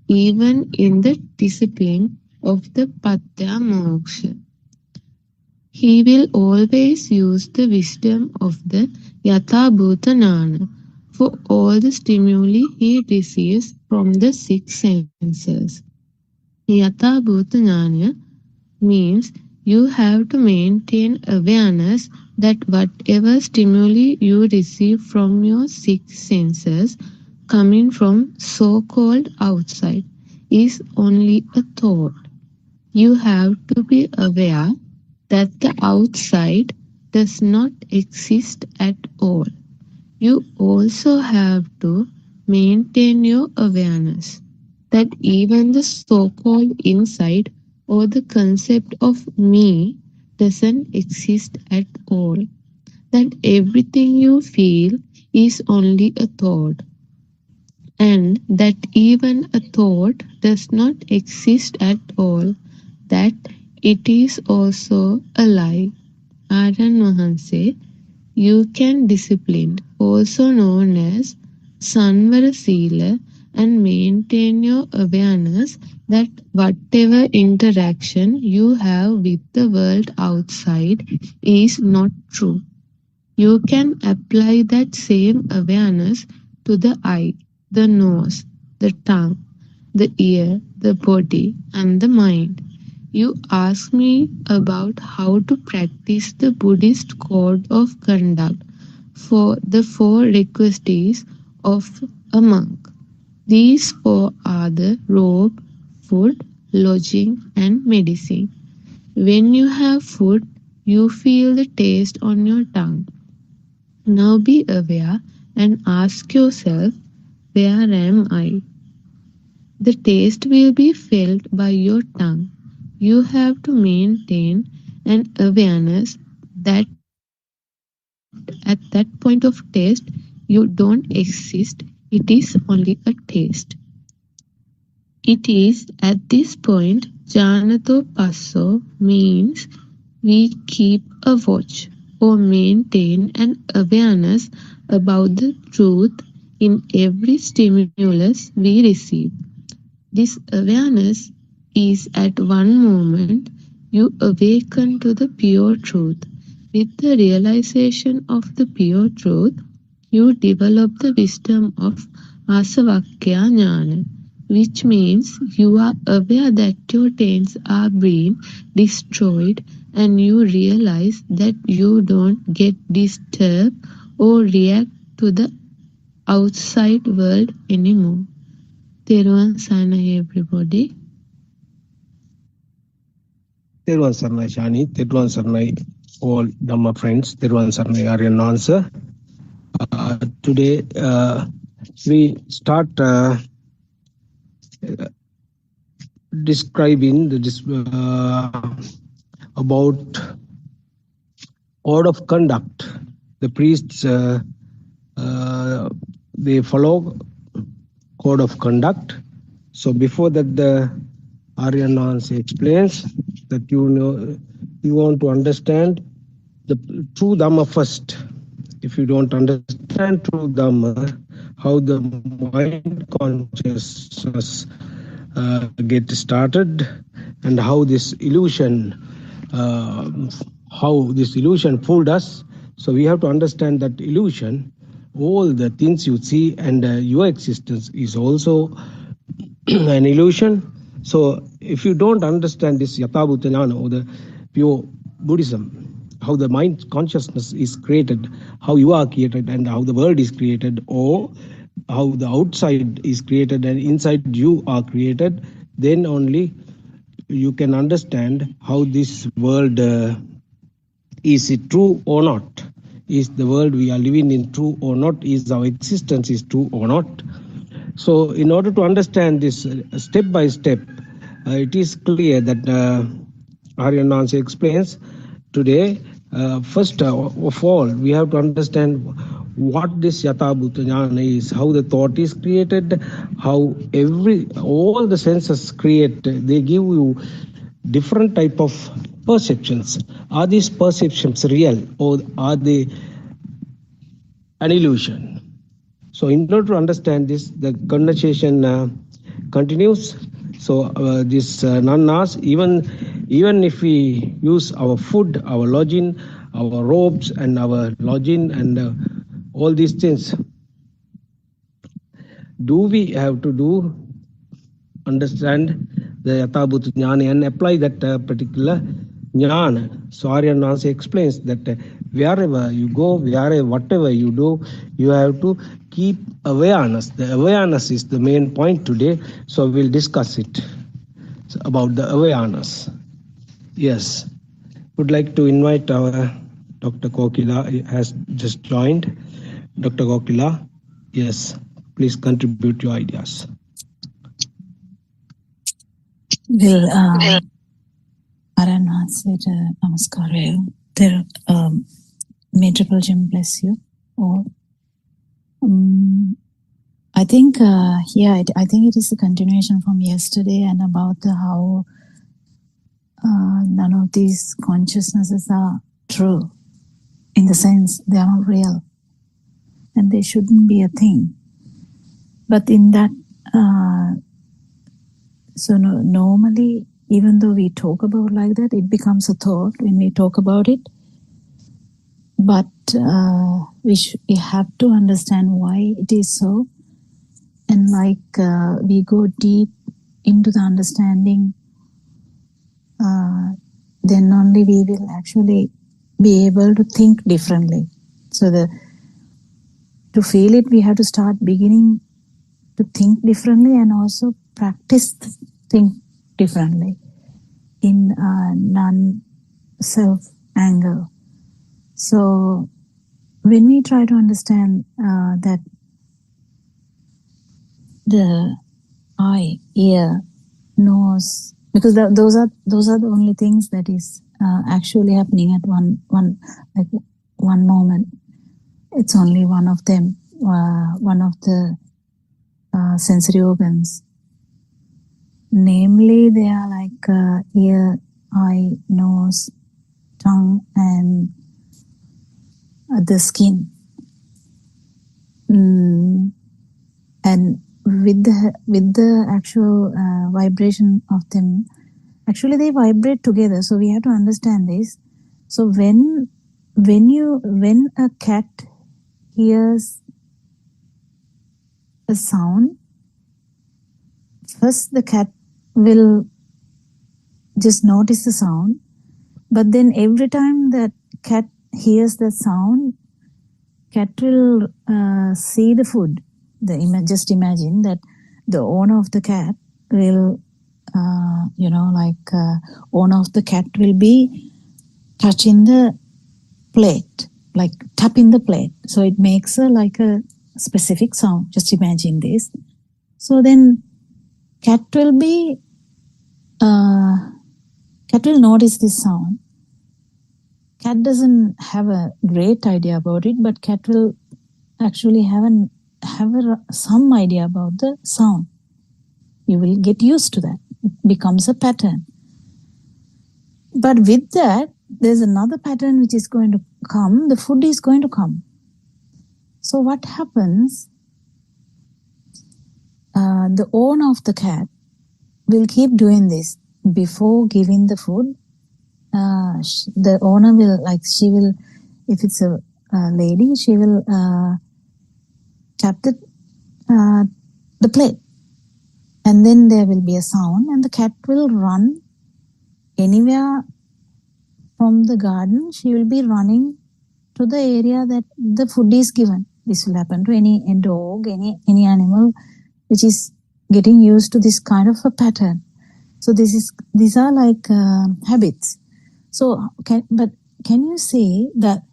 even in the discipline of the Patya Moksha. He will always use the wisdom of the Yatha Bhuta Gnana for all the stimuli he receives from the six senses. Yatha Bhuta Gnana means you have to maintain awareness that whatever stimuli you receive from your six senses coming from so called outside is only a thought. You have to be aware that the outside does not exist at all. You also have to maintain your awareness that even the so called inside or the concept of me doesn't exist at all. That everything you feel is only a thought, and that even a thought does not exist at all, that it is also a lie. Aran Mahanse, you can discipline, also known as Sanvara Sila, and maintain your awareness that whatever interaction you have with the world outside is not true. You can apply that same awareness to the eye, the nose, the tongue, the ear, the body, and the mind. You ask me about how to practice the Buddhist code of conduct for the four requisites of a monk. These four are the robe, food, lodging, and medicine. When you have food, you feel the taste on your tongue. Now be aware and ask yourself, where am I? The taste will be felt by your tongue. You have to maintain an awareness that at that point of taste you don't exist, it is only a taste. It is at this point Janato Passo means we keep a watch or maintain an awareness about the truth in every stimulus we receive. This awareness is at one moment you awaken to the pure truth. With the realization of the pure truth, you develop the wisdom of Asavakya Jnana, which means you are aware that your taints are being destroyed and you realize that you don't get disturbed or react to the outside world anymore. Teruvan Saranayi, everybody. Teruvan Sarnai Shani, Teruvan Sarnai, all Dhamma friends, Teruvan Sarnai Aryan answer. Today we start describing about code of conduct. The priests they follow code of conduct. So before that, the Aryan answer explains that you want to understand the true Dhamma first. If you don't understand true Dhamma, how the mind consciousness get started and how this illusion fooled us. So we have to understand that illusion, all the things you see and your existence is also an illusion. So if you don't understand this Yathabhuta Jnana or the pure Buddhism, how the mind consciousness is created, how you are created and how the world is created, or how the outside is created and inside you are created, then only you can understand how this world is it true or not. Is the world we are living in true or not? Is our existence is true or not? So in order to understand this step by step, it is clear that Aryan Nancy explains today. First of all, we have to understand what this Yata Bhuta Jnana is, how the thought is created, how all the senses create. They give you different type of perceptions. Are these perceptions real or are they an illusion? So in order to understand this, the conversation continues. So this nun asks, even if we use our food, our lodging, our robes and our lodging and all these things, do we have to understand the Yatha Bhuta Jnana and apply that particular Jnana? So Aryan Nancy explains that wherever you go, whatever you do, you have to keep awareness. The awareness is the main point today, so we'll discuss it. So about the awareness. Yes, would like to invite our Dr. Kokila has just joined. Dr. Kokila, yes, please contribute your ideas. Well, Aryan said, Namaskar. There, May Triple Gem bless you all. I think, I think it is a continuation from yesterday and about how none of these consciousnesses are true, in the sense they are not real and they shouldn't be a thing. But in that, normally, even though we talk about like that, it becomes a thought when we talk about it. But we have to understand why it is so. And we go deep into the understanding, then only we will actually be able to think differently. So to feel it, we have to start beginning to think differently and also practice think differently in a non-self angle. So when we try to understand that the eye, ear, nose, because those are the only things that is actually happening at one moment. It's only one of them, one of the sensory organs. Namely, they are like ear, eye, nose, tongue, and the skin. And with the actual vibration of them, actually they vibrate together. So we have to understand this. So when a cat hears a sound, first the cat will just notice the sound, but then every time that cat hears the sound, cat will see the food. Just imagine that the owner of the cat will, owner of the cat will be touching the plate, like tapping the plate. So it makes a specific sound. Just imagine this. So then cat will notice this sound. Cat doesn't have a great idea about it, but cat will actually have some idea about the sound. You will get used to that. It becomes a pattern. But with that, there's another pattern which is going to come. The food is going to come. So what happens? The owner of the cat will keep doing this. Before giving the food, the owner will, if it's a lady, she will tap the plate. And then there will be a sound and the cat will run anywhere from the garden. She will be running to the area that the food is given. This will happen to any dog, any animal which is getting used to this kind of a pattern. So these are like habits. So can you say that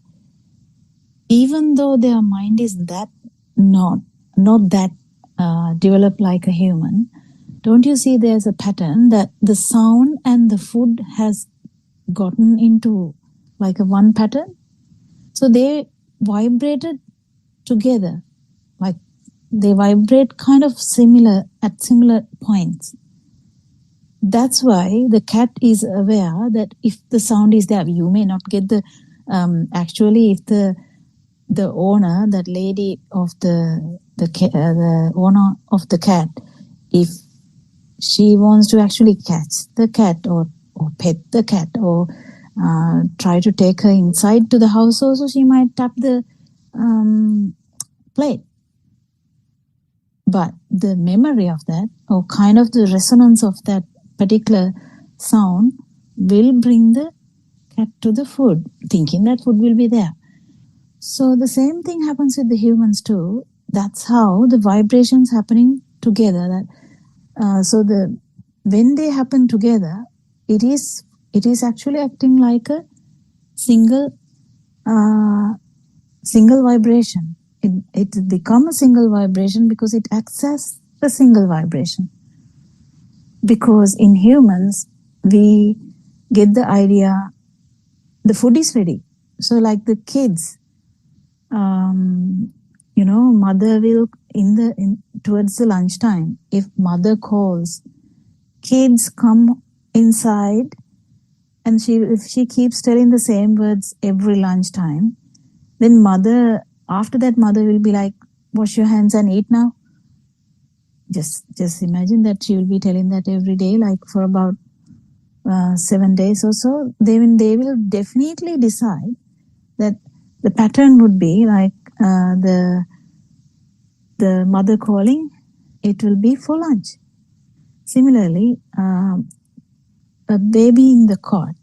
even though their mind is that not that developed like a human, don't you see there's a pattern that the sound and the food has gotten into like a one pattern? So they vibrated together, like they vibrate kind of similar at similar points. That's why the cat is aware that if the sound is there, you may not get the actually if the owner, that lady of the owner of the cat, if she wants to actually catch the cat or pet the cat or try to take her inside to the house also, she might tap the plate. But the memory of that, or kind of the resonance of that particular sound, will bring the cat to the food, thinking that food will be there. So the same thing happens with the humans too. That's how the vibrations happening together. That when they happen together, it is actually acting like a single vibration. It become a single vibration because it acts as a single vibration. Because in humans, we get the idea the food is ready. So like the kids, mother will towards the lunchtime, if mother calls, kids come inside, and if she keeps telling the same words every lunchtime, then after that mother will be like, wash your hands and eat now. Just imagine that she will be telling that every day, like for about 7 days or so. They will definitely decide that the pattern would be like the mother calling, it will be for lunch. Similarly, a baby in the cot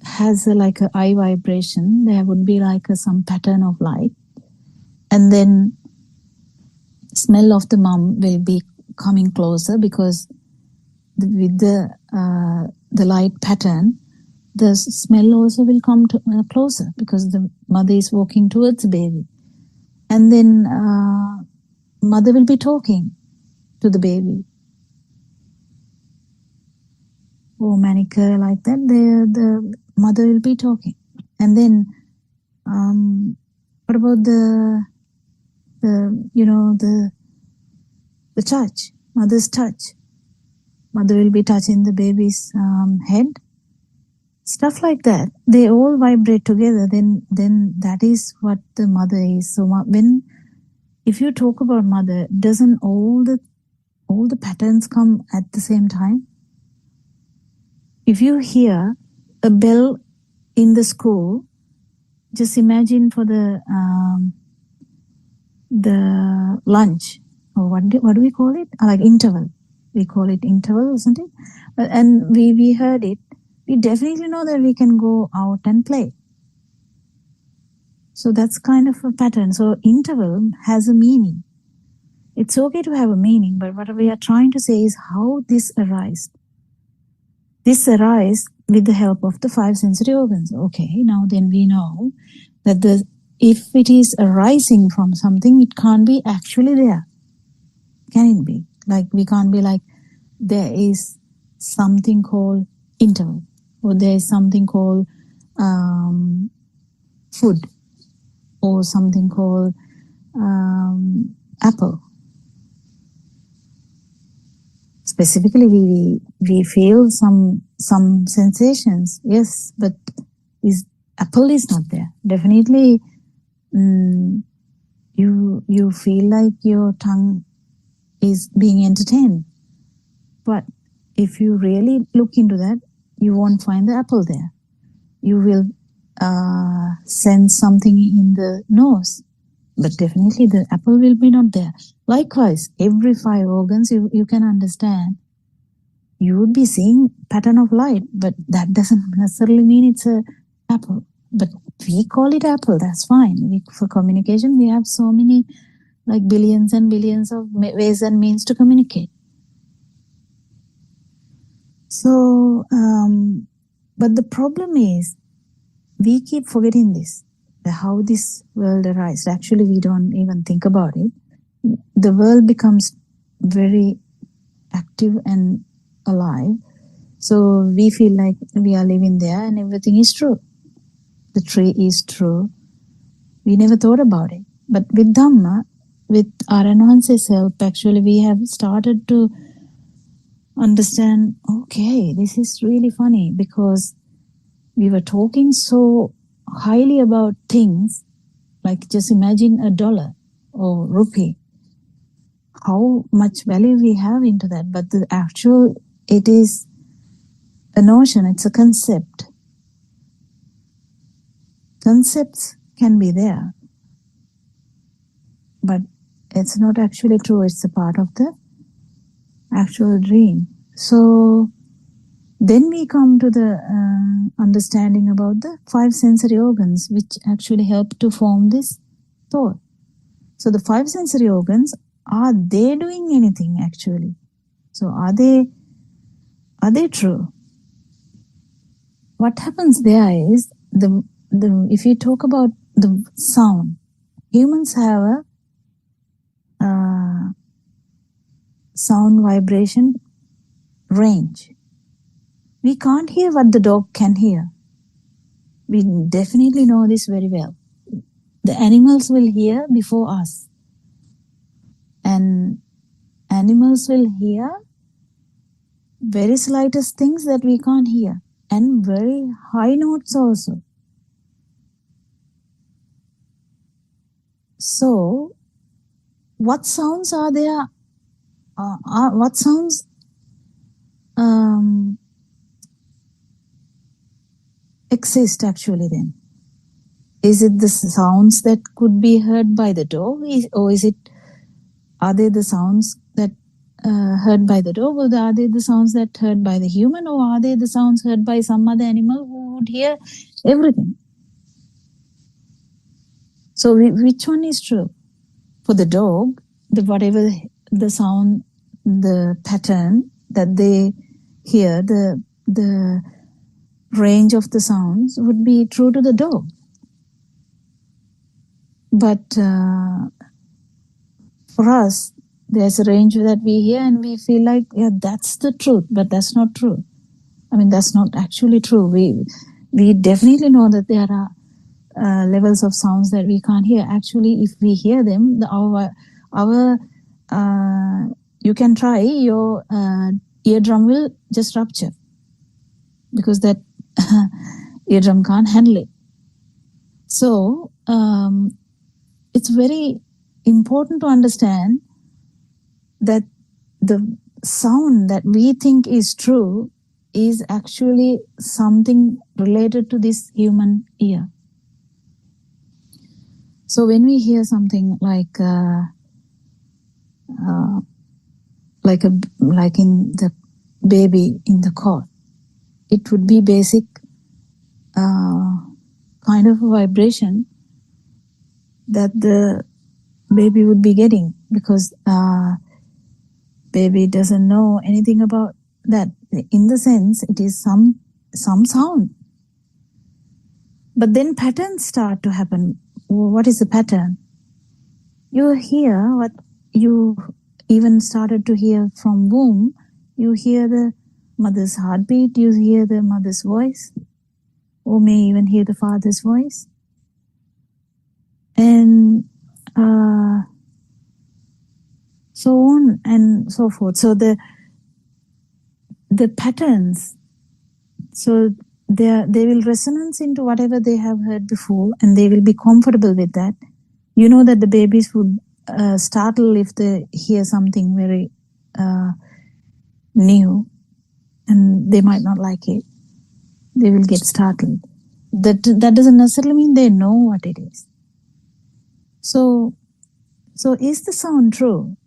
has like a eye vibration. There would be like some pattern of light, and then smell of the mom will be coming closer, because with the light pattern, the smell also will come closer, because the mother is walking towards the baby. And then mother will be talking to the baby. Or manicure like that, the mother will be talking. And then what about the touch, mother's touch? Mother will be touching the baby's head. Stuff like that, they all vibrate together. Then that is what the mother is. So if you talk about mother, doesn't all the patterns come at the same time? If you hear a bell in the school, just imagine for the lunch, or what do we call it? Like interval. We call it interval, isn't it? And we heard it. We definitely know that we can go out and play. So that's kind of a pattern. So interval has a meaning. It's okay to have a meaning, but what we are trying to say is how this arises. This arises with the help of the 5 sensory organs. Okay, now then we know that if it is arising from something, it can't be actually there. Can it be? Like we can't be like, there is something called interval, or there is something called food, or something called apple. Specifically, we feel some sensations, yes, but apple is not there. Definitely, you feel like your tongue is being entertained, but if you really look into that, you won't find the apple there. You will sense something in the nose, but definitely the apple will be not there. Likewise, every 5 organs, you can understand, you would be seeing pattern of light, but that doesn't necessarily mean it's a apple. But we call it apple, that's fine. For communication, we have so many, like billions and billions of ways and means to communicate. So, but the problem is we keep forgetting this, how this world arises. Actually, we don't even think about it. The world becomes very active and alive. So we feel like we are living there and everything is true. The tree is true. We never thought about it. But with Dhamma, with our enhancer's help, actually we have started to understand, okay, this is really funny, because we were talking so highly about things, like just imagine $1 or rupee, how much value we have into that. But the actual, it is a notion, it's a concept. Concepts can be there, but it's not actually true. It's a part of the actual dream. So then we come to the understanding about the 5 sensory organs, which actually help to form this thought. So the 5 sensory organs, are they doing anything actually? So are they true? What happens there is, if you talk about the sound, humans have a sound vibration range. We can't hear what the dog can hear. We definitely know this very well. The animals will hear before us. And animals will hear very slightest things that we can't hear, and very high notes also. So, what sounds are there? What sounds exist actually then? Is it the sounds that could be heard by the dog, or are they the sounds that heard by the dog, or are they the sounds that heard by the human, or are they the sounds heard by some other animal who would hear everything? So which one is true? For the dog, whatever the sound, the pattern that they hear, the range of the sounds would be true to the dog. But for us, there's a range that we hear and we feel like, yeah, that's the truth, but that's not true. I mean, that's not actually true. We definitely know that there are levels of sounds that we can't hear. Actually, if we hear them, you can try, your eardrum will just rupture, because that eardrum can't handle it. So it's very important to understand that the sound that we think is true is actually something related to this human ear. So when we hear something like in the baby in the cot, it would be basic kind of a vibration that the baby would be getting, because baby doesn't know anything about that. In the sense, it is some sound. But then patterns start to happen. What is the pattern? You hear what you even started to hear from womb. You hear the mother's heartbeat, you hear the mother's voice, or may even hear the father's voice. And so on and so forth. So the patterns, so they will resonance into whatever they have heard before, and they will be comfortable with that. You know that the babies would startle if they hear something very new, and they might not like it. They will get startled. That doesn't necessarily mean they know what it is. So is the sound true?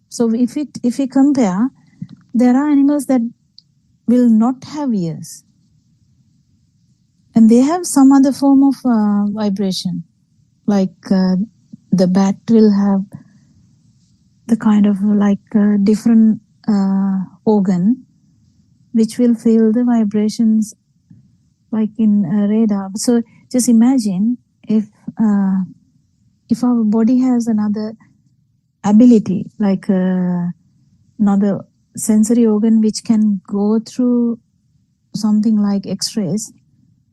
So if we compare, there are animals that will not have ears, and they have some other form of vibration, like the bat will have the kind of like different organ which will feel the vibrations like in radar. So Just imagine if our body has another ability, like another sensory organ which can go through something like X-rays,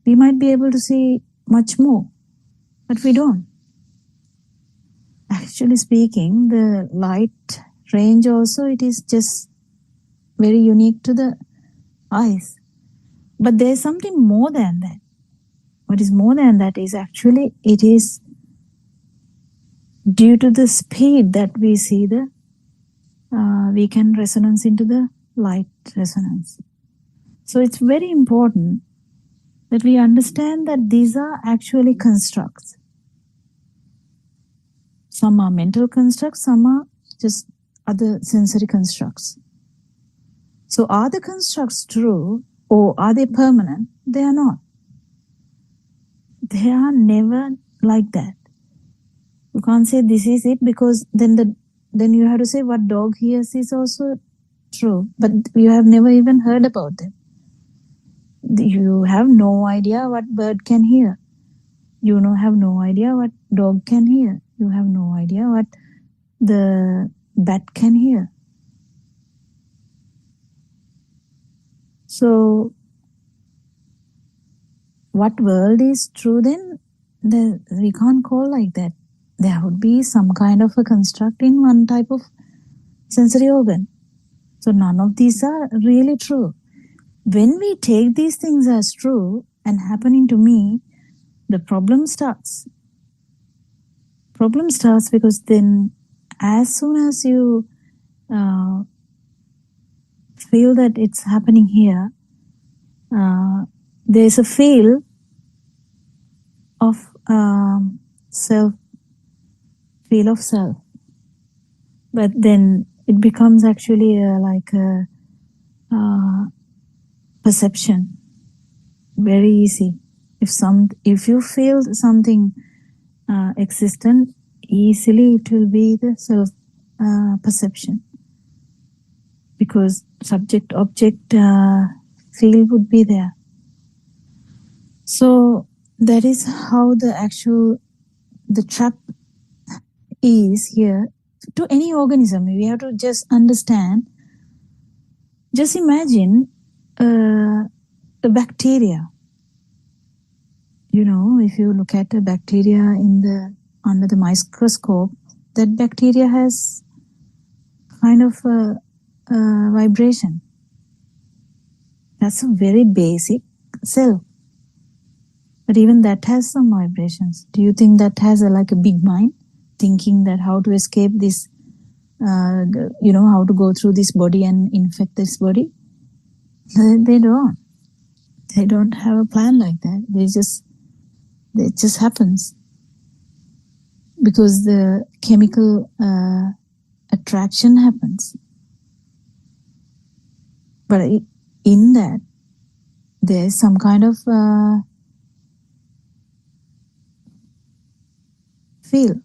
we might be able to see much more, but we don't. Actually speaking, the light range also, it is just very unique to the eyes. But there's something more than that. What is more than that is actually it is due to the speed that we see the weekend resonance into the light resonance. So it's very important that we understand that these are actually constructs. Some are mental constructs, some are just other sensory constructs. So are the constructs true or are they permanent? They are not. They are never like that. You can't say this is it, because then you have to say what dog hears is also true, but you have never even heard about them. You have no idea what bird can hear. You have no idea what dog can hear. You have no idea what the bat can hear. So what world is true then? We can't call like that. There would be some kind of a construct in one type of sensory organ. So none of these are really true. When we take these things as true and happening to me, the problem starts. Problem starts because then as soon as you feel that it's happening here, there's a feel of self. But then it becomes actually like a perception. Very easy. If you feel something existent, easily it will be the self perception, because subject object feel would be there. So that is how the trap is here to any organism. We have to just understand. Just imagine a bacteria. If you look at a bacteria under the microscope, that bacteria has kind of a vibration. That's a very basic cell. But even that has some vibrations. Do you think that has like a big mind, thinking that how to escape this, how to go through this body and infect this body? They don't. They don't have a plan like that. It just happens. Because the chemical attraction happens. But in that, there's some kind of feel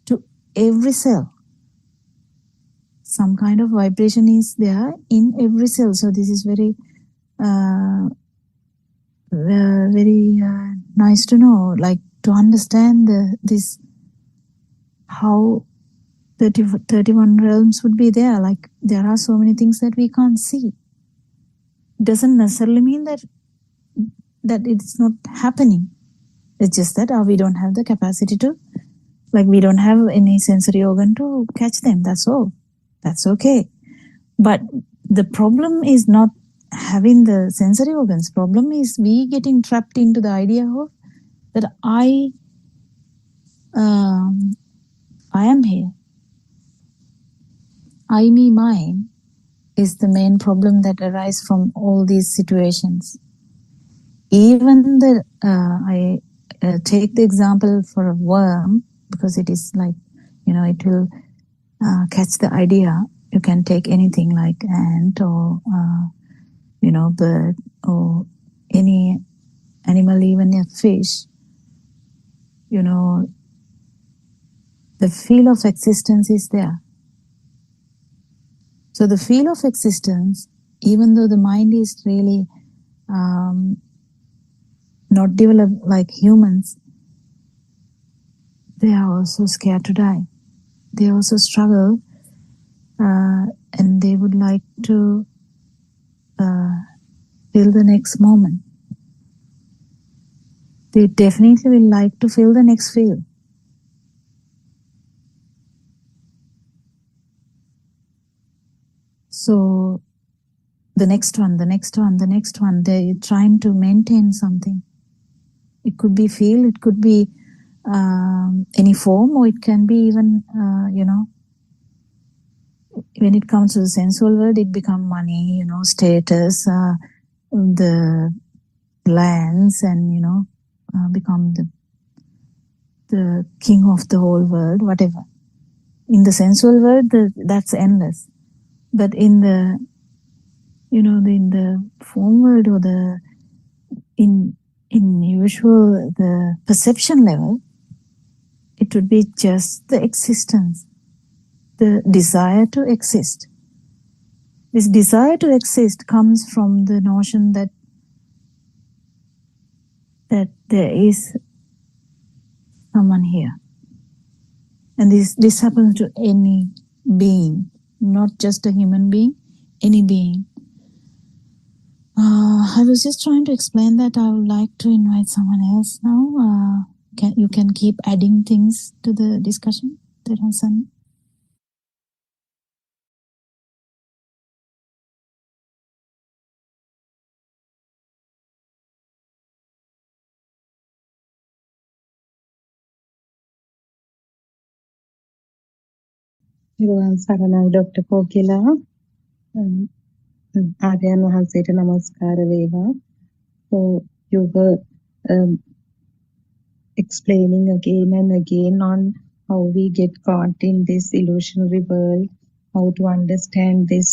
to every cell. Some kind of vibration is there in every cell. So this is very nice to know, like to understand this, how 31 realms would be there. Like there are so many things that we can't see. Doesn't necessarily mean that it's not happening. It's just that we don't have the capacity to, like we don't have any sensory organ to catch them. That's all. That's okay. But the problem is not having the sensory organs. Problem is we getting trapped into the idea of that I am here. I, me, mine is the main problem that arises from all these situations. Even I take the example for a worm, because it is like, it will catch the idea. You can take anything like ant or, bird or any animal, even a fish. The feel of existence is there. So the feel of existence, even though the mind is really not developed like humans, they are also scared to die. They also struggle, and they would like to feel the next moment. They definitely will like to feel the next feel. So the next one, they're trying to maintain something. It could be feel, it could be any form, or it can be even, when it comes to the sensual world, it become money, status, the lands, and, become the king of the whole world, whatever. In the sensual world, that's endless. But in the, in the form world, or in usual, the perception level, it would be just the existence, the desire to exist. This desire to exist comes from the notion that there is someone here. And this happens to any being, not just a human being, any being. I was just trying to explain that. I would like to invite someone else now. You can keep adding things to the discussion, Terasan. නිර්වාණ සරණයි doctor කෝකිලා. ආර්යයන් වහන්සේට නමස්කාර වේවා. So you were explaining again and again on how we get caught in this illusionary world, how to understand this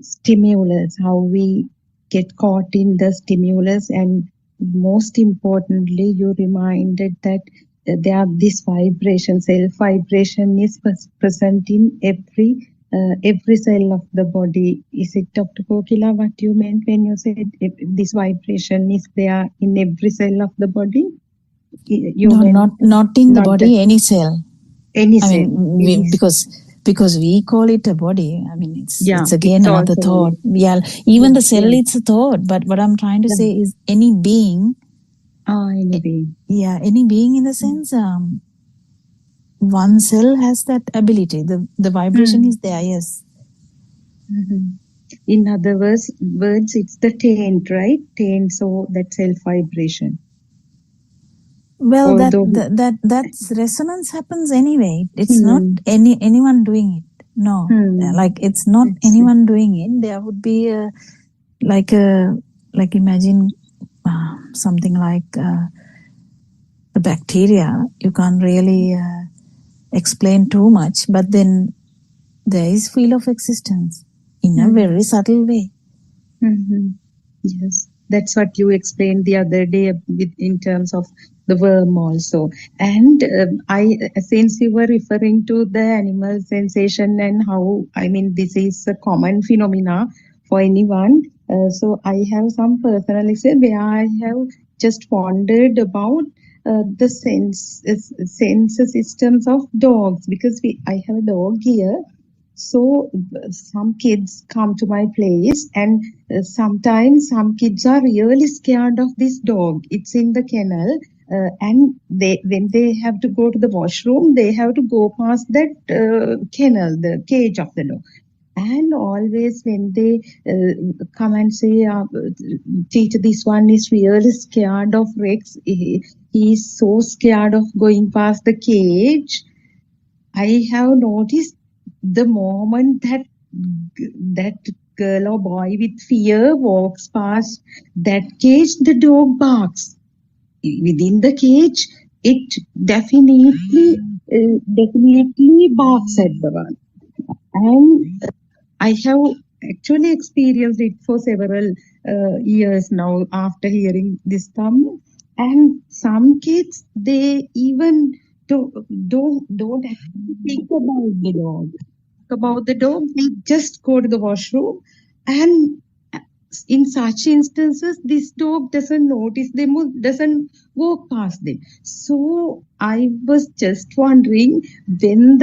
stimulus, how we get caught in the stimulus, and most importantly, you reminded that there are this vibration, self vibration is present in every cell of the body. Is it, Dr. Kokila, what you meant when you said this vibration is there in every cell of the body? No, not in the body, any cell. Any I cell. mean, because we call it a body. I mean, it's again it's another thought. Yeah, even the cell, it's a thought. But what I'm trying to say is any being. Any being. Yeah, any being in the sense, one cell has that ability. The vibration is there, yes. Mm-hmm. In other words, it's the taint, right? Taint, so that self vibration. Well, that's resonance happens anyway. It's not anyone doing it. No, like it's not anyone doing it. There would be like imagine something like a bacteria. You can't really explain too much, but then there is feel of existence in a very subtle way. Mm-hmm. Yes, that's what you explained the other day in terms of the worm also. And since you were referring to the animal sensation and how, I mean, this is a common phenomena for anyone. So I have some personal experience where I have just wondered about the sense systems of dogs, because I have a dog here. So some kids come to my place, and sometimes some kids are really scared of this dog. It's in the kennel, and when they have to go to the washroom, they have to go past that kennel, the cage of the dog. And always when they come and say, teacher, this one is really scared of Rex. He is so scared of going past the cage. I have noticed the moment that girl or boy with fear walks past that cage, the dog barks. Within the cage, it definitely barks at the one. And I have actually experienced it for several years now after hearing this term. And some kids, they even don't actually think about the dog. They just go to the washroom, and in such instances, this dog doesn't notice them or doesn't walk past them. So I was just wondering when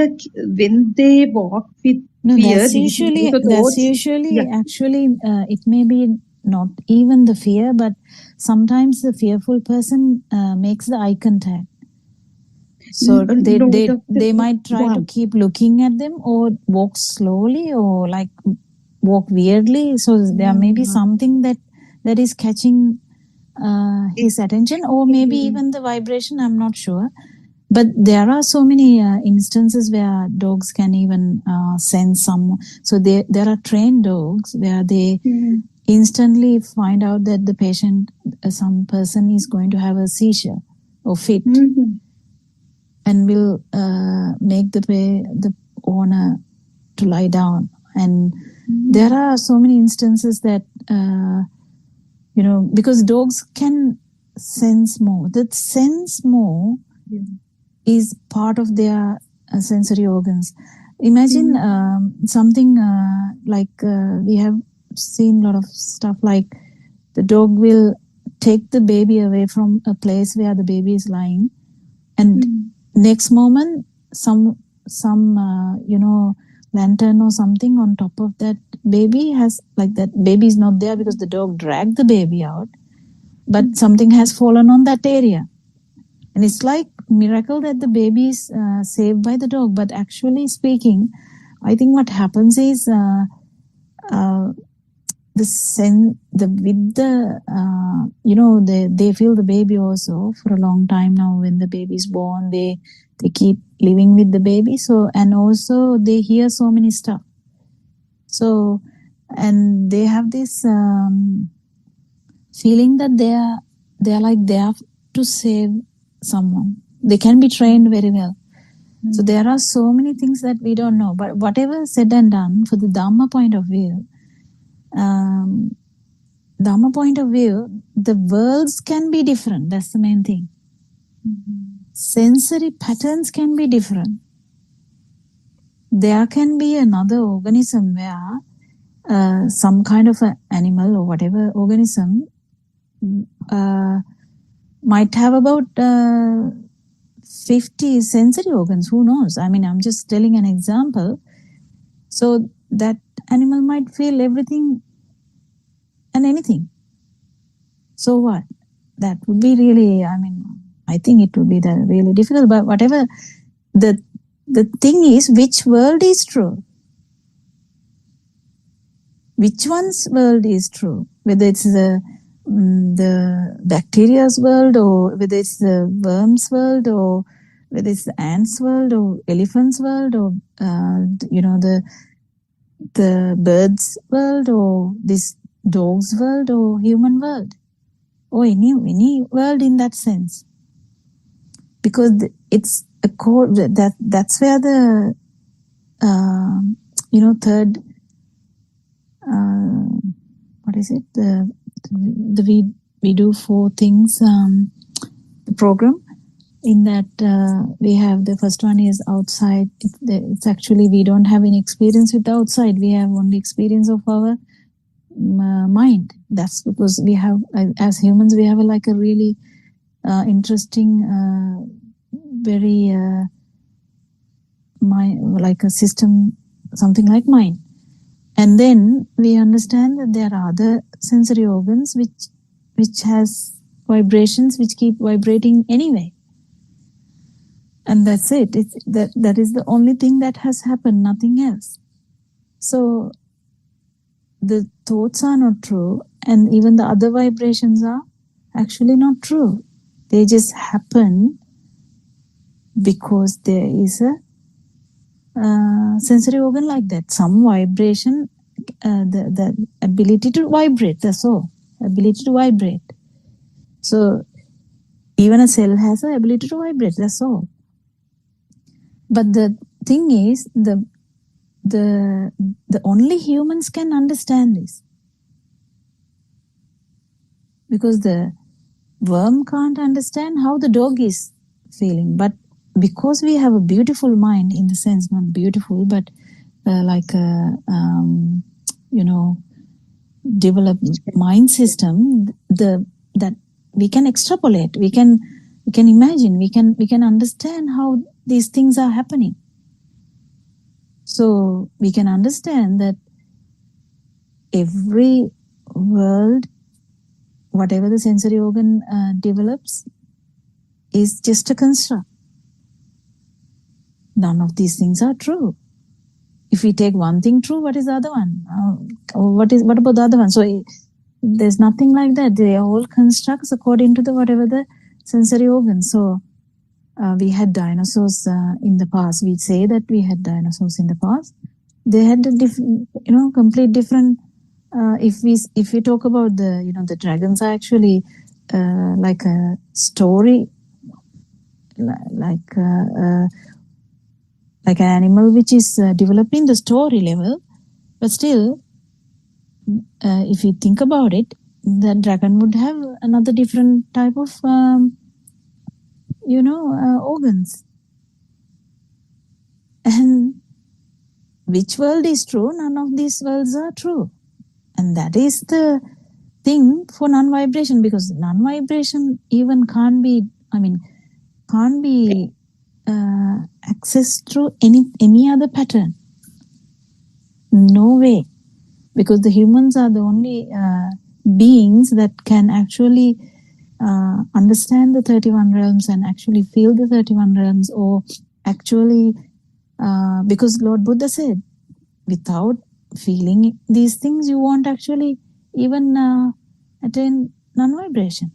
they walk with No, fear, these are the that's thoughts. usually Yeah. actually it may be not even the fear, but sometimes the fearful person makes the eye contact. So No, doctor. they might try Yeah. to keep looking at them or walk slowly or like walk weirdly. So there may be something that is catching his attention, or maybe even the vibration. I'm not sure. But there are so many instances where dogs can even sense some. So there are trained dogs where they instantly find out that the patient, some person is going to have a seizure or fit, and will make the owner to lie down. And there are so many instances that because dogs can sense more. That sense more is part of their sensory organs. Imagine something like we have seen a lot of stuff like the dog will take the baby away from a place where the baby is lying, and next moment some lantern or something on top of that baby has, like, that baby is not there because the dog dragged the baby out, but something has fallen on that area, and it's like miracle that the baby is saved by the dog. But actually speaking, I think what happens is they feel the baby also for a long time now. When the baby is born, they keep living with the baby. So, and also they hear so many stuff. So, and they have this feeling that they are like there to save someone. They can be trained very well. So there are so many things that we don't know. But whatever said and done, for the Dhamma point of view, the worlds can be different. That's the main thing. Sensory patterns can be different. There can be another organism where some kind of an animal or whatever organism might have about 50 sensory organs. Who knows? I mean, I'm just telling an example. So that animal might feel everything and anything. So what? That would be really, I think it would be really difficult. But whatever, the thing is, which world is true? Which one's world is true? Whether it's the bacteria's world, or whether it's the worm's world, or whether it's the ant's world, or elephant's world, or the bird's world, or this dog's world, or human world, or any world in that sense. Because it's a core that's where the third what is it, we do 4 things, the program, in that we have the first one is outside. It's actually, we don't have any experience with the outside. We have only experience of our mind. That's because we have, as humans, we have like a really interesting, very mind, like a system, something like mind. And then we understand that there are other sensory organs which has vibrations which keep vibrating anyway. And that's it. That is the only thing that has happened, nothing else. So the thoughts are not true, and even the other vibrations are actually not true. They just happen because there is a sensory organ like that. Some vibration, the ability to vibrate, that's all. Ability to vibrate. So even a cell has the ability to vibrate, that's all. But the thing is, the only humans can understand this. Because the worm can't understand how the dog is feeling. But because we have a beautiful mind, in the sense, not beautiful, but developed mind system, that we can extrapolate, we can imagine, we can understand how these things are happening. So we can understand that every world, whatever the sensory organ develops, is just a construct. None of these things are true. If we take one thing true, what is the other one? What about the other one? So there's nothing like that. They are all constructs according to the whatever the sensory organs. So we had dinosaurs in the past. We say that we had dinosaurs in the past. They had a complete different. If we talk about the dragons are actually like a story, like an animal which is developing the story level, but still, if you think about it, the dragon would have another different type of organs. And which world is true? None of these worlds are true. And that is the thing for non-vibration, because non-vibration even can't be accessed through any other pattern. No way. Because the humans are the only beings that can actually understand the 31 realms and actually feel the 31 realms, or actually, because Lord Buddha said, without feeling these things, you won't actually even attain non-vibration.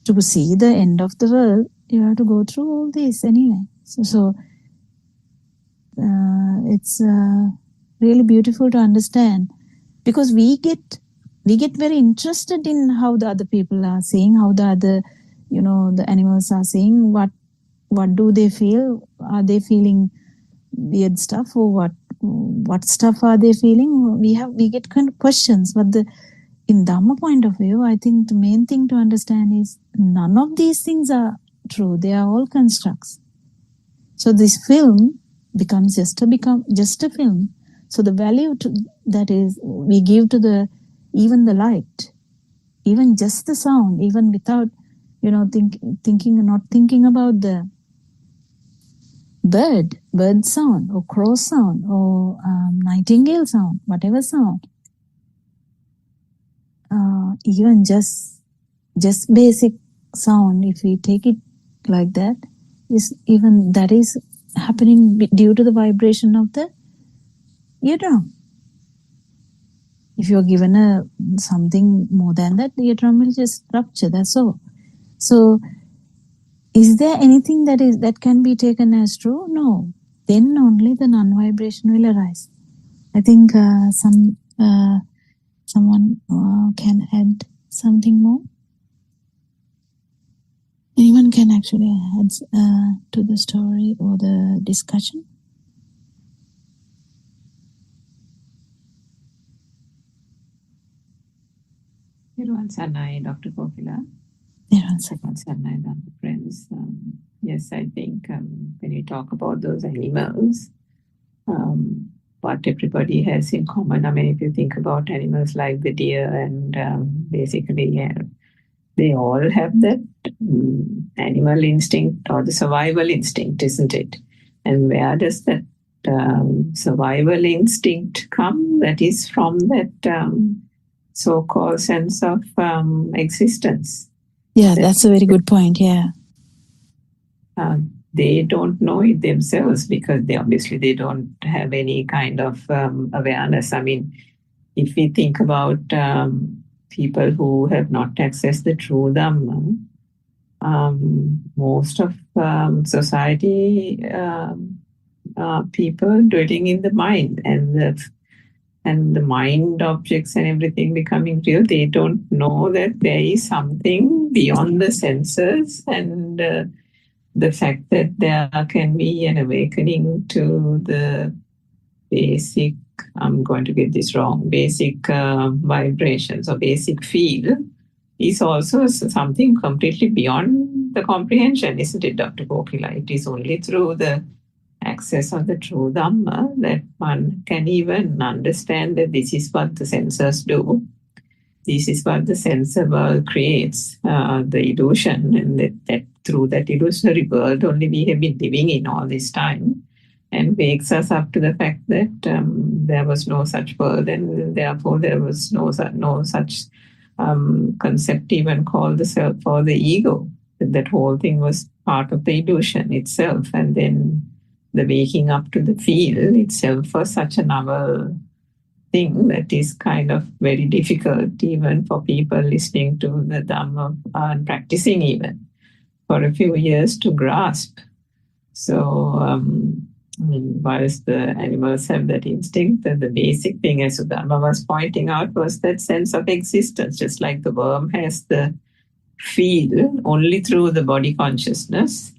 To see the end of the world, you have to go through all this anyway. So it's really beautiful to understand, because we get very interested in how the other people are saying, how the other the animals are saying, what do they feel, are they feeling weird stuff, or what stuff are they feeling? We get kind of questions, but in Dhamma point of view, I think the main thing to understand is none of these things are true. They are all constructs. So this film becomes just a film. So the value that is we give to even the light, even just the sound, even without not thinking about the bird sound or crow sound or nightingale sound, whatever sound, even just basic sound, if we take it like that, that is happening due to the vibration of the eardrum. If you're given something more than that, the eardrum will just rupture. That's all. So is there anything that can be taken as true? No. Then only the non-vibration will arise. I think someone can add something more. Anyone can actually add to the story or the discussion. Everyone Sanai, Dr. Kokila. Everyone Sanai, friends. Yes, I think when we talk about those animals, what everybody has in common, I mean, if you think about animals like the deer and basically, they all have that animal instinct or the survival instinct, isn't it? And where does that survival instinct come? That is from that so-called sense of existence. Yeah, that's a very good point. Yeah. They don't know it themselves because they don't have any kind of awareness. I mean, if we think about people who have not accessed the true Dhamma, most of society people dwelling in the mind and the mind objects and everything becoming real, they don't know that there is something beyond the senses, and the fact that there can be an awakening to the basic, I'm going to get this wrong, basic vibrations or basic feel is also something completely beyond the comprehension, isn't it, Dr. Kokila? It is only through the access of the true Dhamma, that one can even understand that this is what the senses do. This is what the sensor world creates, the illusion, and that through that illusionary world only we have been living in all this time, and wakes us up to the fact that there was no such world, and therefore there was no such concept even called the self or the ego. That whole thing was part of the illusion itself, and then the waking up to the feel itself was such a novel thing that is kind of very difficult even for people listening to the Dhamma and practicing even for a few years to grasp. So, whilst the animals have that instinct, that the basic thing, as Dhamma was pointing out, was that sense of existence, just like the worm has the feel only through the body consciousness.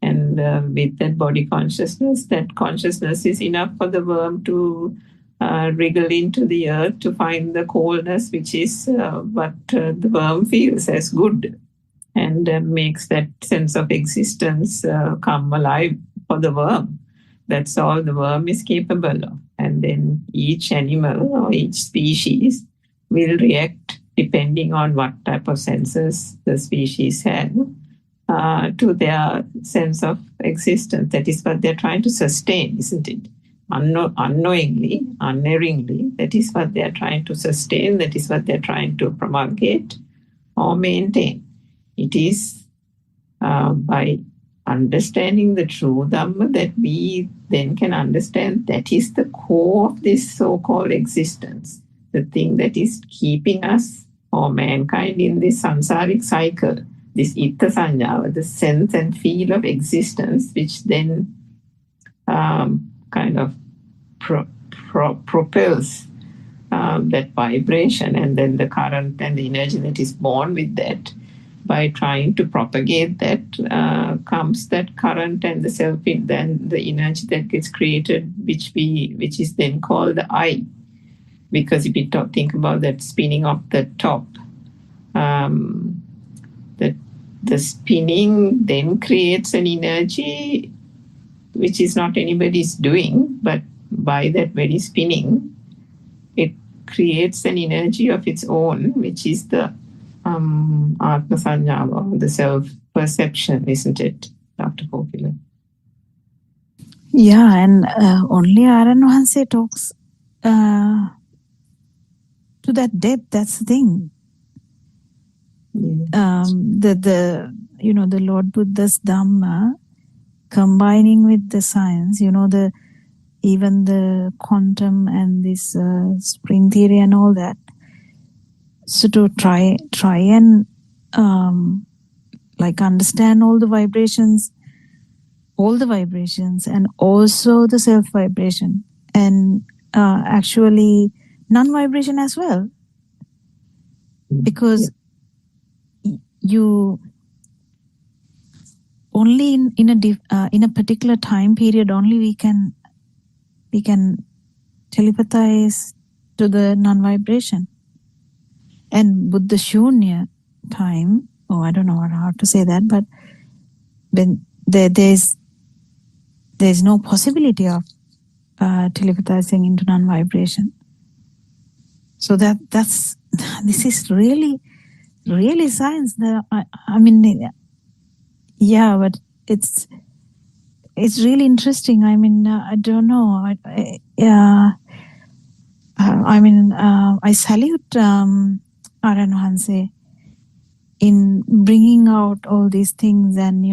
And with that body consciousness, that consciousness is enough for the worm to wriggle into the earth to find the coolness, which is what the worm feels as good, and makes that sense of existence come alive for the worm. That's all the worm is capable of. And then each animal or each species will react depending on what type of senses the species have to their sense of existence. That is what they're trying to sustain, isn't it? Unknowingly, unerringly, that is what they're trying to sustain, that is what they're trying to promulgate or maintain. It is by understanding the true Dhamma that we then can understand that is the core of this so-called existence, the thing that is keeping us or mankind in this samsaric cycle, this itta sanjava, the sense and feel of existence, which then kind of propels that vibration, and then the current and the energy that is born with that. By trying to propagate that comes that current and the self, then the energy that gets created, which is then called the I. Because if you think about that spinning of the top, the spinning then creates an energy which is not anybody's doing, but by that very spinning, it creates an energy of its own, which is the Atma Sanjava, the self-perception, isn't it, Dr. Popular? Yeah, and only Aran Wahanse talks to that depth. That's the thing. Yes. The Lord Buddha's Dhamma, combining with the science, even the quantum and this spring theory and all that. So to try and understand all the vibrations, and also the self vibration, and actually non-vibration as well, because you only in a particular time period only we can telepathize to the non-vibration. And Buddha Shunya time, I don't know how to say that, but when there's no possibility of telepathizing into non-vibration. So this is really science. But it's really interesting. I don't know. I salute Aran Wahanse in bringing out all these things and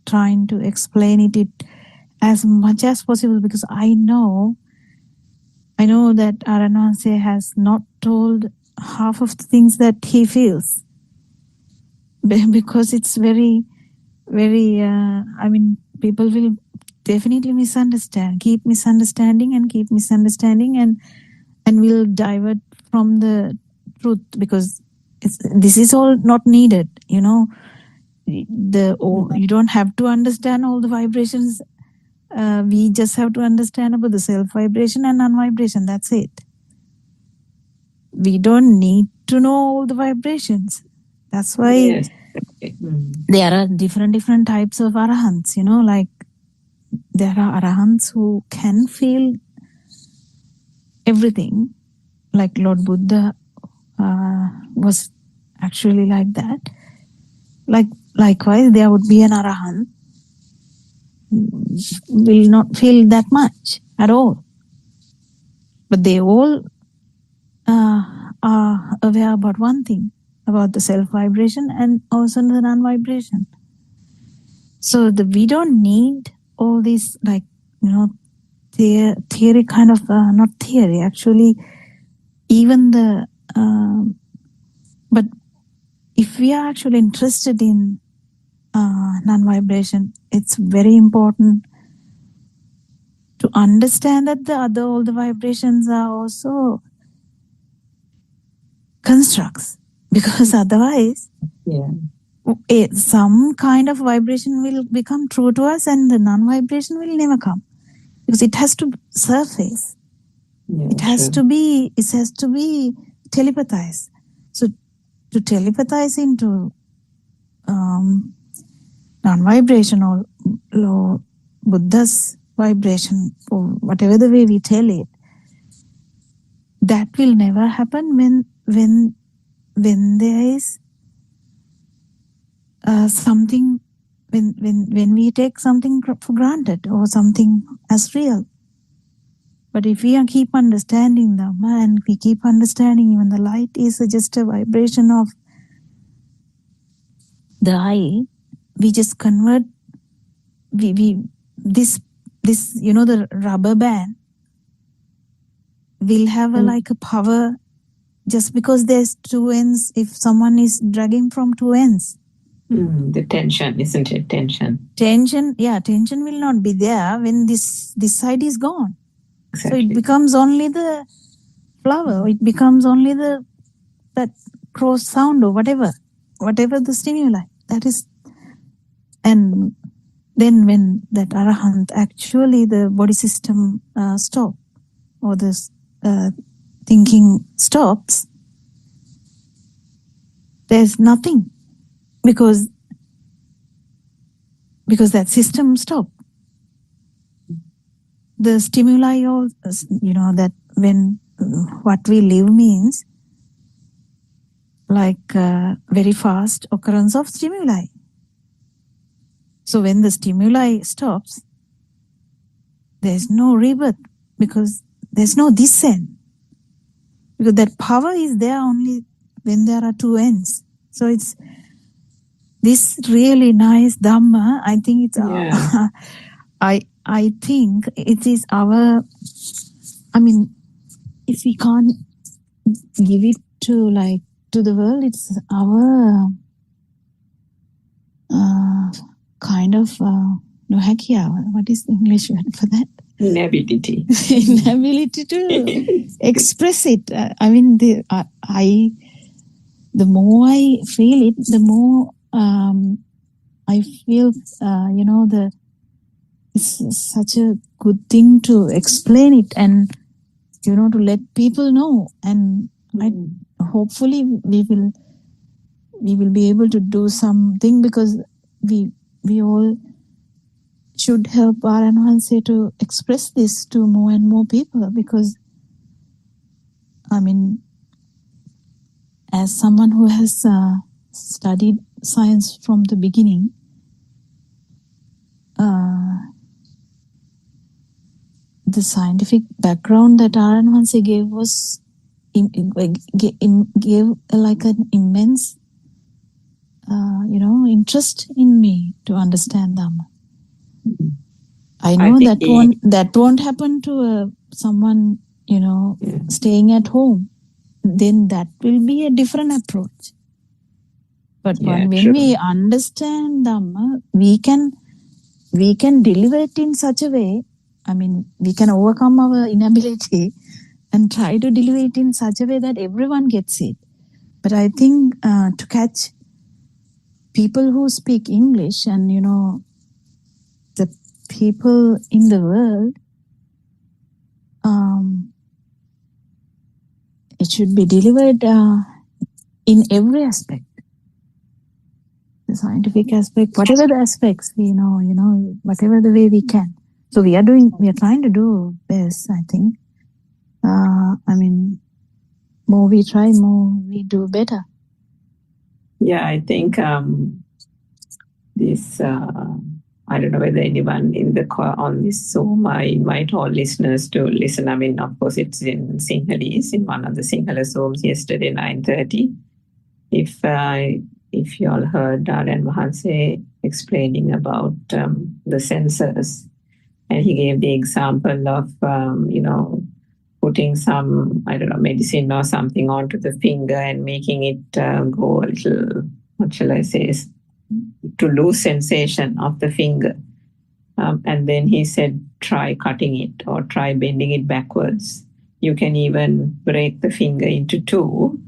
trying to explain it as much as possible, because I know that Aran Wahanse has not told half of the things that he feels, because it's very, very people will definitely keep misunderstanding and will divert from the truth, because this is all not needed. You don't have to understand all the vibrations. We just have to understand about the self vibration and non-vibration. That's it. We don't need to know all the vibrations. That's why there are different types of arahants. there are arahants who can feel everything, like Lord Buddha was actually like that. Likewise, there would be an arahant will not feel that much at all, but they all are aware about one thing, about the self vibration and also the non vibration. So we don't need all these, like, theory kind of, not theory, actually, even the, but if we are actually interested in non-vibration, it's very important to understand that all the vibrations are also constructs, because otherwise some kind of vibration will become true to us and the non-vibration will never come, because it has to surface. It has to be telepathized. So to telepathize into non-vibration or Buddha's vibration, or whatever the way we tell it, that will never happen when there is something, when we take something for granted or something as real. But if we keep understanding Dhamma and we keep understanding even the light is just a vibration of the eye, we just convert this the rubber band will have like a power just because there's two ends. If someone is dragging from two ends, the tension, isn't it? Tension will not be there when this side is gone. Exactly. So it becomes only the flower, it becomes only that cross sound or whatever the stimuli that is. And then when that arahant, actually the body system stop, or this thinking stops, there's nothing, because that system stopped. The stimuli, or that when what we live means like very fast occurrence of stimuli. So when the stimuli stops, there's no rebirth, because there's no descent, because that power is there only when there are two ends. So it's this really nice Dhamma. I think it's I think it is our, if we can't give it to the world, it's our kind of what is the English word for that? Inability to express it. The more I feel it, the more I feel it's such a good thing to explain it and to let people know. And hopefully we will be able to do something, because we all should help Varanasi to express this to more and more people, because as someone who has studied science from the beginning, the scientific background that Varanasi gave was gave like an immense interest in me to understand Dhamma. I know that won't happen to someone staying at home. Then that will be a different approach. But when we understand Dhamma, we can deliver it in such a way. We can overcome our inability and try to deliver it in such a way that everyone gets it. But I think to catch people who speak English and the people in the world, it should be delivered in every aspect. The scientific aspect, whatever the aspects, whatever the way we can. So we are trying to do best, I think. I mean, more we try, more we do better. Yeah, I think this, I don't know whether anyone in the on this Zoom, I invite all listeners to listen. I mean, of course, it's in Sinhalese, in one of the Sinhala Zooms yesterday, 9:30. If you all heard Dharan Mahanse explaining about the senses, and he gave the example of, putting some, I don't know, medicine or something onto the finger and making it go a little, what shall I say, to lose sensation of the finger. And then he said, try cutting it or try bending it backwards. You can even break the finger into two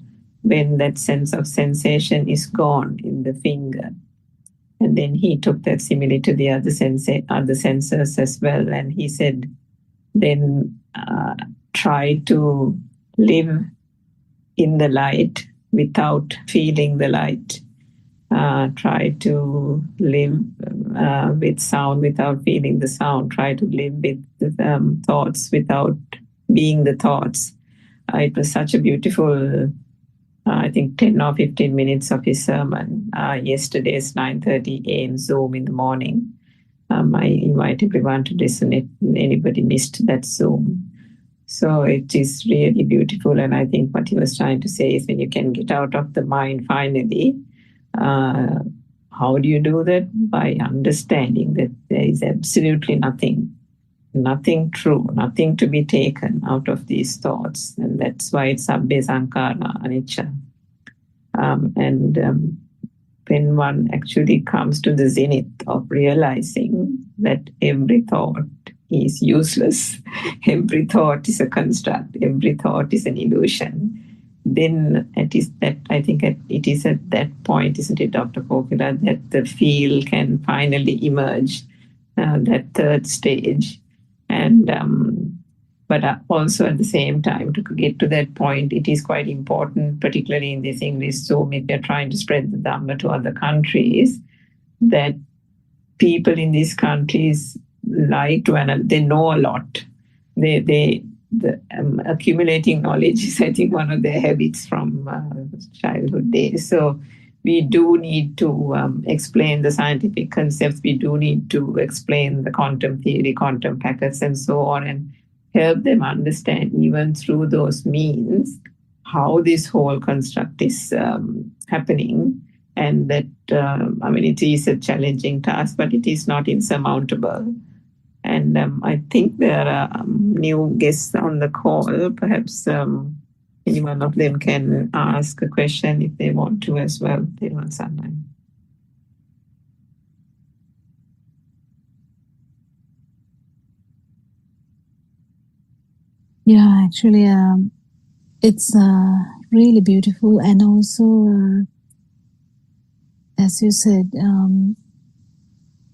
when that sense of sensation is gone in the finger. And then he took that simile to the other sensors as well. And he said, then try to live in the light without feeling the light. Try to live with sound without feeling the sound. Try to live with thoughts without being the thoughts. It was such a beautiful, I think, 10 or 15 minutes of his sermon. Yesterday's 9:30 a.m. Zoom in the morning. I invite everyone to listen if anybody missed that Zoom. So it is really beautiful. And I think what he was trying to say is when you can get out of the mind finally, how do you do that? By understanding that there is absolutely nothing true, nothing to be taken out of these thoughts. And that's why it's Sabbe Sankara Anicca. When one actually comes to the zenith of realizing that every thought is useless, every thought is a construct, every thought is an illusion, then it is at that point, isn't it, Dr. Kokila, that the feel can finally emerge, that third stage. And but also at the same time, to get to that point, it is quite important, particularly in this English Zoom, if you're trying to spread the Dhamma to other countries, that people in these countries like to analyze. They know a lot. Accumulating knowledge is, I think, one of their habits from childhood days. So we do need to explain the scientific concepts. We do need to explain the quantum theory, quantum packets, and so on, and help them understand, even through those means, how this whole construct is happening. And that, it is a challenging task, but it is not insurmountable. And I think there are new guests on the call. Perhaps any one of them can ask a question if they want to as well. They want sometime. Yeah, actually, it's really beautiful. And also, as you said,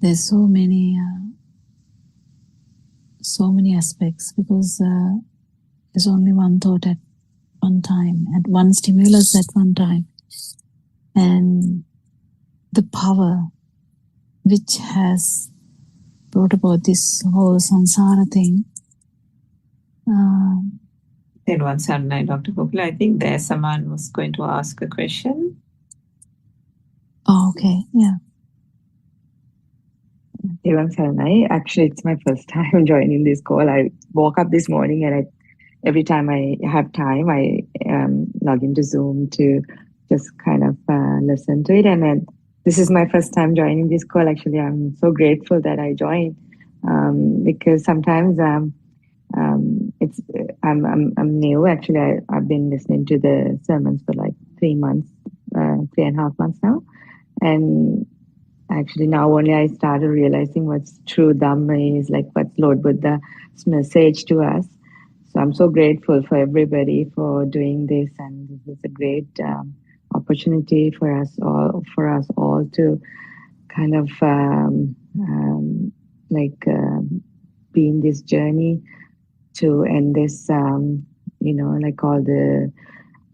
there's so many aspects, because there's only one thought at one time, at one stimulus at one time. And the power which has brought about this whole samsara thing. Then one Sunday, Dr. Kokila, I think there's someone was going to ask a question. Oh, okay, yeah. Actually, it's my first time joining this call. I woke up this morning and every time I have time, I log into Zoom to just kind of listen to it. And then this is my first time joining this call. Actually, I'm so grateful that I joined because sometimes I'm new. Actually, I've been listening to the sermons for like 3 months, 3.5 months now, and actually now only I started realizing what's true Dhamma is, like what's Lord Buddha's message to us. So I'm so grateful for everybody for doing this, and this is a great opportunity for us all to kind of be in this journey to end this, like all the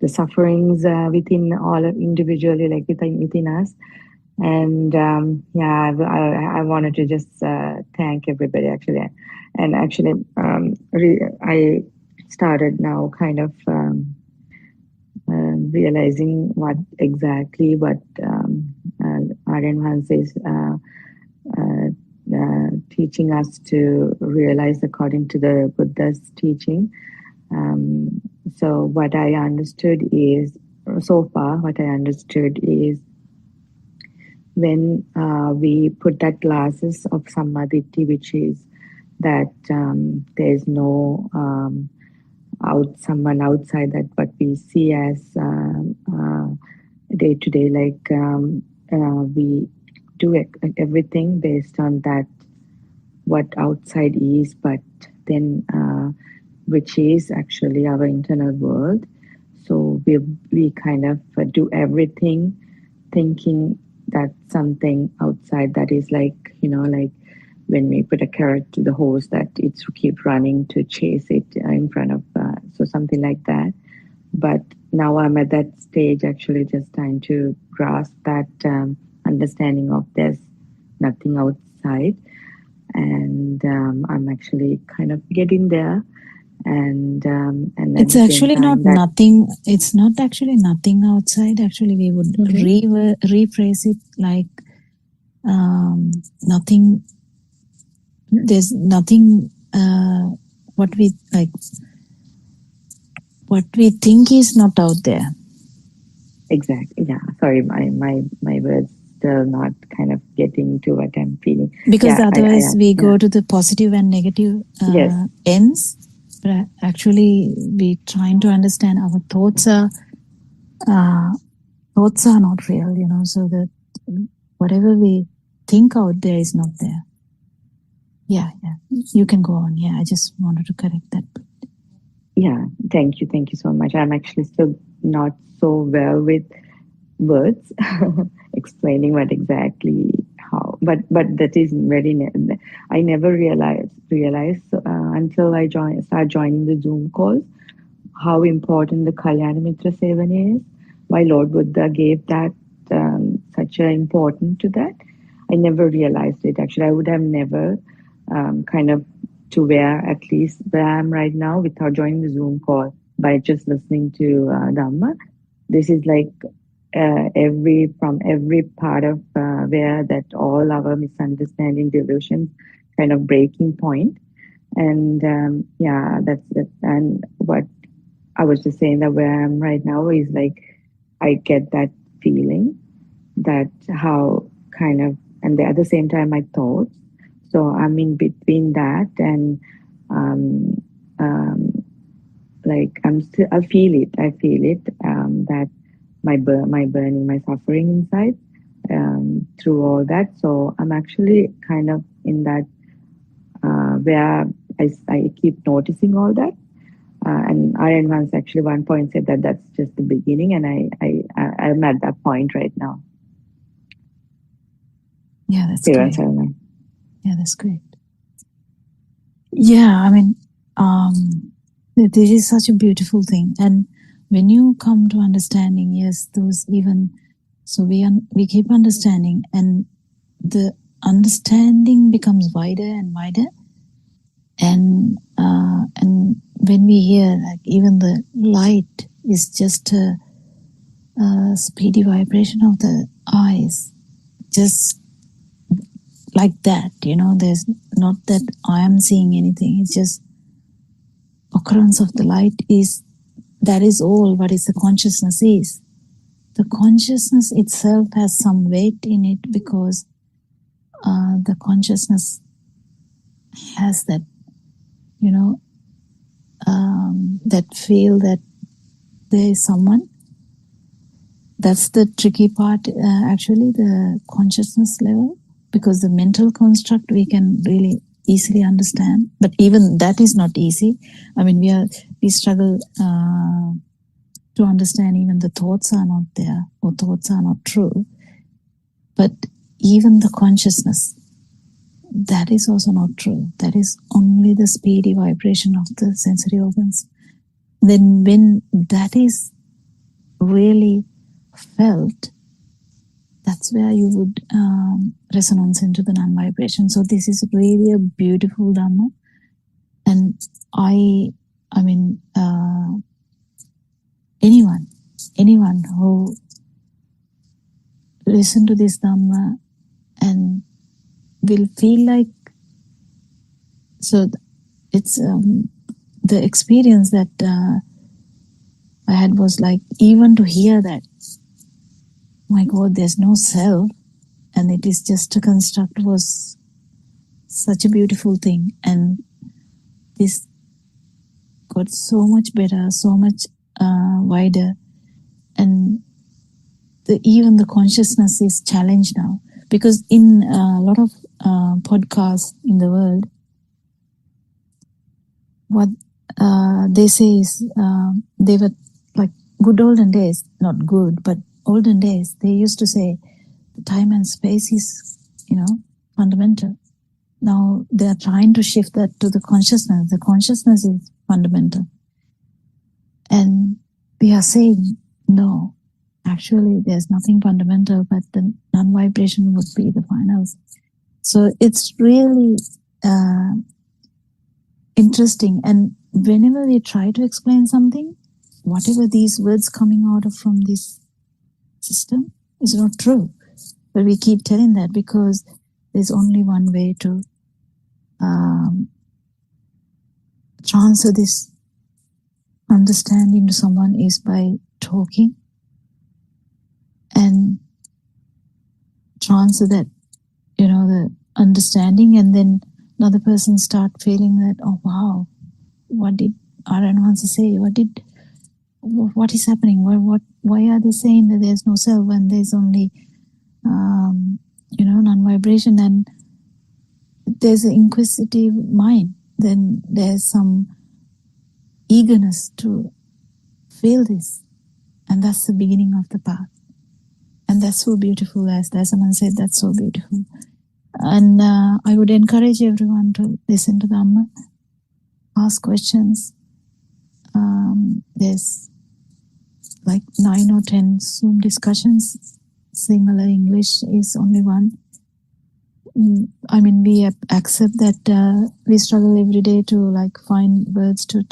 sufferings within all individually, like within us. And I wanted to just thank everybody actually. And actually, I started now kind of realizing what Aryan Hans is teaching us to realize according to the Buddha's teaching. So what I understood is, so far, what I understood is when we put that glasses of samadhi, which is that there's no someone outside that what we see as day to day, like we do everything based on that what outside is, but then which is actually our internal world. So we kind of do everything thinking that something outside that is like, like when we put a carrot to the horse that it's keep running to chase it in front of, so something like that. But now I'm at that stage actually just trying to grasp that understanding of there's nothing outside. And I'm actually kind of getting there. And it's actually not nothing. It's not actually nothing outside. Actually, we would rephrase it like nothing. There's nothing. What we think is not out there. Exactly. Yeah. Sorry, my words still not kind of getting to what I'm feeling. Because otherwise we go to the positive and negative ends. But actually, we trying to understand our thoughts are not real, so that whatever we think out there is not there. Yeah. You can go on. Yeah, I just wanted to correct that. Yeah, thank you so much. I'm actually still not so well with words explaining what exactly how, but that is very. I never realized until I start joining the Zoom calls how important the Kalyana Mitra Sevana is. Why Lord Buddha gave that such an importance to that. I never realized it. Actually, I would have never kind of to at least where I am right now without joining the Zoom call by just listening to Dhamma. This is like from every part of where that all our misunderstanding, delusions, kind of breaking point. And that's it. And what I was just saying that where I am right now is like I get that feeling that how kind of, and at the same time my thoughts. So I'm in between that and like I feel it that my burning, my suffering inside through all that. So I'm actually kind of in that where I keep noticing all that. And Aryan once actually one point said that that's just the beginning, and I'm at that point right now. Yeah, that's great. Yeah, that's great. Yeah, I mean, this is such a beautiful thing. And when you come to understanding, yes, those even, so we keep understanding, and the understanding becomes wider and wider. And when we hear, like, even the light is just a speedy vibration of the eyes, just like that, there's not that I am seeing anything. It's just occurrence of the light that is all what is the consciousness is. The consciousness itself has some weight in it because the consciousness has that, that feel that there is someone. That's the tricky part, actually, the consciousness level, because the mental construct we can really easily understand, but even that is not easy. I mean, we struggle to understand even the thoughts are not there or thoughts are not true. But even the consciousness, that is also not true. That is only the speedy vibration of the sensory organs. Then when that is really felt, that's where you would resonance into the non-vibration. So this is really a beautiful Dhamma. And I mean, anyone who listen to this Dhamma and will feel like, so it's the experience that I had was like, even to hear that, my God, there's no self and it is just a construct, was such a beautiful thing. And this got so much better, so much wider, and even the consciousness is challenged now, because in a lot of podcasts in the world, what they say is they were like good olden days, not good, but olden days, they used to say time and space is, fundamental. Now they are trying to shift that to the consciousness. The consciousness is fundamental. And we are saying, no, actually there's nothing fundamental, but the non-vibration would be the final. So it's really interesting. And whenever we try to explain something, whatever these words coming out of from this system is not true. But we keep telling that because there's only one way to transfer this understanding to someone is by talking and transfer that, the understanding, and then another person start feeling that, oh wow, what did Aranwansa say? What is happening? Why are they saying that there's no self when there's only non-vibration? And there's an inquisitive mind, then there's some eagerness to feel this, and that's the beginning of the path. And that's so beautiful, as Dasaman said, that's so beautiful. And I would encourage everyone to listen to Dhamma, ask questions. There's like 9 or 10 Zoom discussions. Sinhala English is only one. I mean, we accept that we struggle every day to like find words to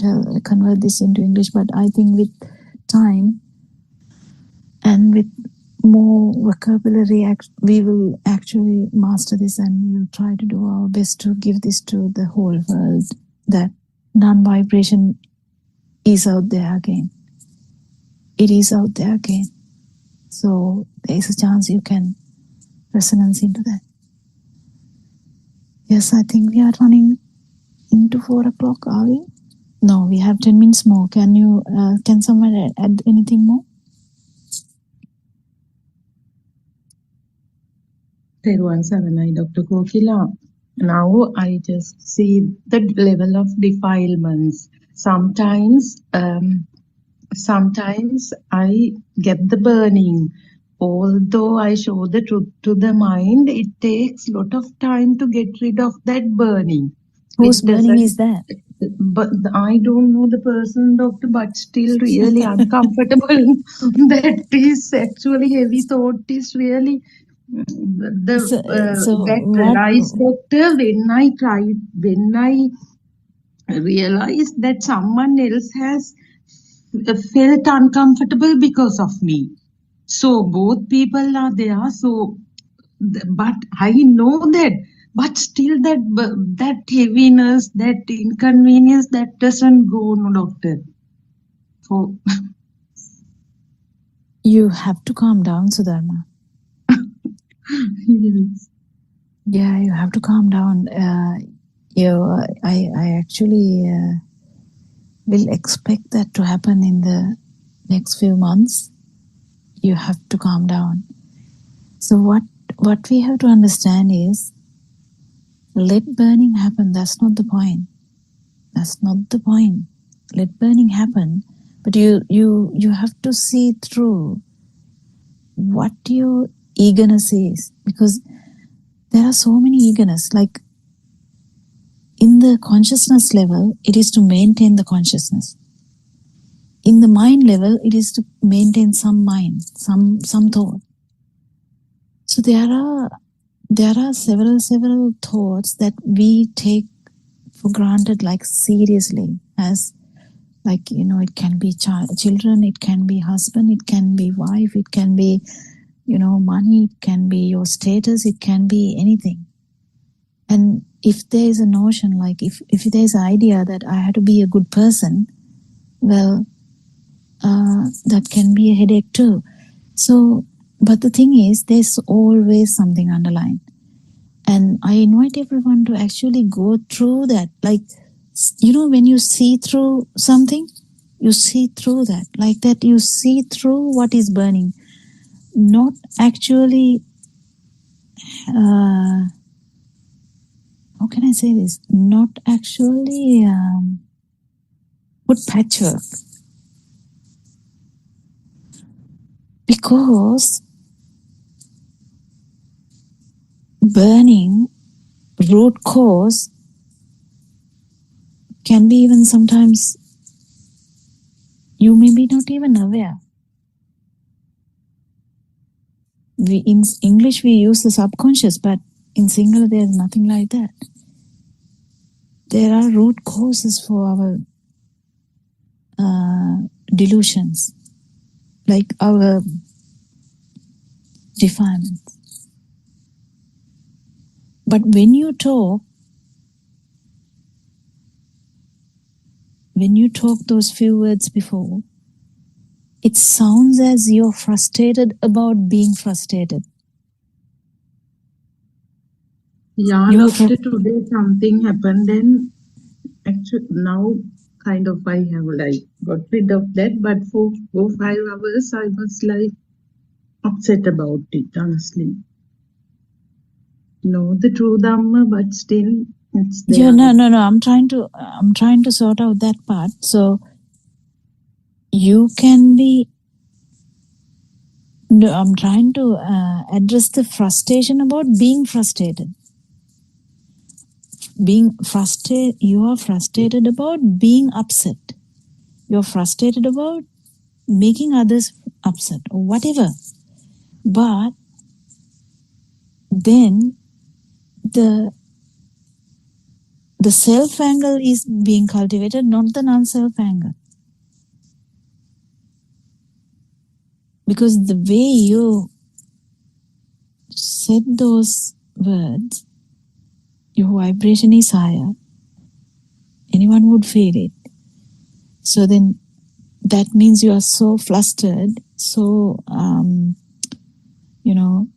convert this into English, but I think with time and with more vocabulary, we will actually master this, and we will try to do our best to give this to the whole world, that non-vibration is out there again. It is out there again. So there is a chance you can resonance into that. Yes, I think we are running into 4 o'clock, are we? No, we have 10 minutes more. Can someone add anything more? Teruvan Saranai, Dr. Kokila. Now I just see the level of defilements. Sometimes I get the burning. Although I show the truth to the mind, it takes a lot of time to get rid of that burning. Whose burning is that? But I don't know the person, doctor, but still really uncomfortable. That is actually heavy thought is really realized, doctor, when I realized that someone else has felt uncomfortable because of me. So both people are there. So, but I know that, but still that heaviness, that inconvenience, that doesn't go, no, doctor. So you have to calm down, Sudharma. Yes. Yeah, you have to calm down. I actually will expect that to happen in the next few months. You have to calm down. So what we have to understand is, let burning happen. That's not the point. That's not the point. Let burning happen, but you have to see through what your eagerness is, because there are so many eagerness. Like in the consciousness level, it is to maintain the consciousness. In the mind level, it is to maintain some mind, some thought. So there are several thoughts that we take for granted, like seriously, as like, you know, it can be children, it can be husband, it can be wife, it can be, you know, money, it can be your status, it can be anything. And if there is a notion, like if there is an idea that I have to be a good person, well, that can be a headache too. So, but the thing is, there's always something underlying. And I invite everyone to actually go through that. Like, you know, when you see through something, you see through that. Like that, you see through what is burning. Not actually, how can I say this? Not actually put patchwork. Because burning, root cause, can be even sometimes you may be not even aware. In English we use the subconscious, but in Sinhala there's nothing like that. There are root causes for our delusions, like our defilements. But when you talk those few words before, it sounds as you're frustrated about being frustrated. Yeah, You're Doctor, today something happened, then actually now kind of I have like got rid of that, but for 5 hours I was like upset about it, honestly. No, the true Dhamma, but still it's there. Yeah, no. I'm trying to sort out that part. So you can be. No, I'm trying to address the frustration about being frustrated. Being frustrated, you are frustrated about being upset. You're frustrated about making others upset or whatever. But then the self angle is being cultivated, not the non-self angle. Because the way you said those words, your vibration is higher. Anyone would feel it. So then that means you are so flustered, so, you know,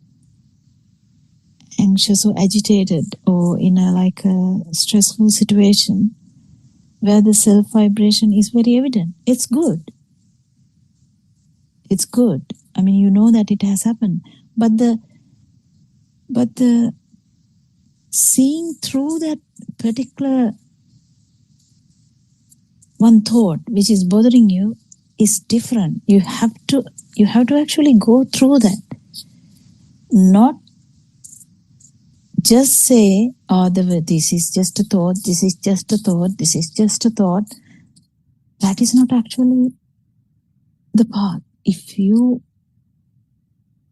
anxious or agitated, or in a stressful situation where the self vibration is very evident. It's good. It's good. I mean, you know that it has happened. But the seeing through that particular one thought which is bothering you is different. You have to actually go through that. Not just say, oh, this is just a thought, this is just a thought, this is just a thought. That is not actually the path. If you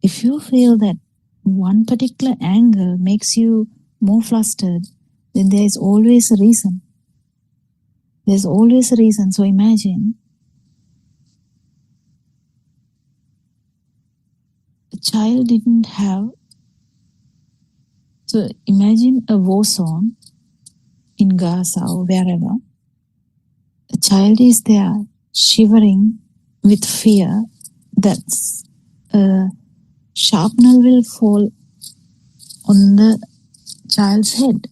feel that one particular angle makes you more flustered, then there is always a reason. There's always a reason. So imagine a child didn't have. So imagine a war zone in Gaza or wherever. A child is there shivering with fear that a shrapnel will fall on the child's head.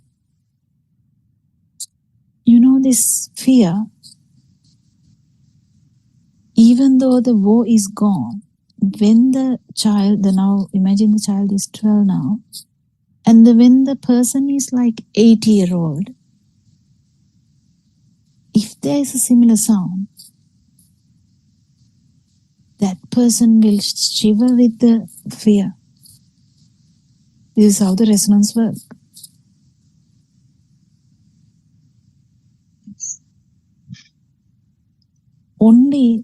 You know, this fear, even though the war is gone, when the child, now imagine the child is 12 now, and when the person is like 80-year-old, if there is a similar sound, that person will shiver with the fear. This is how the resonance works. Only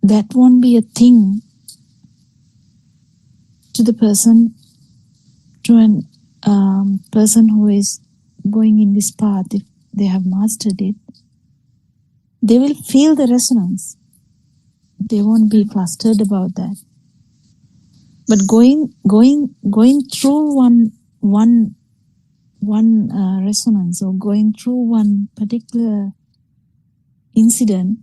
that won't be a thing to the person, to an person who is going in this path, if they have mastered it, they will feel the resonance. They won't be flustered about that. But going through one resonance, or going through one particular incident,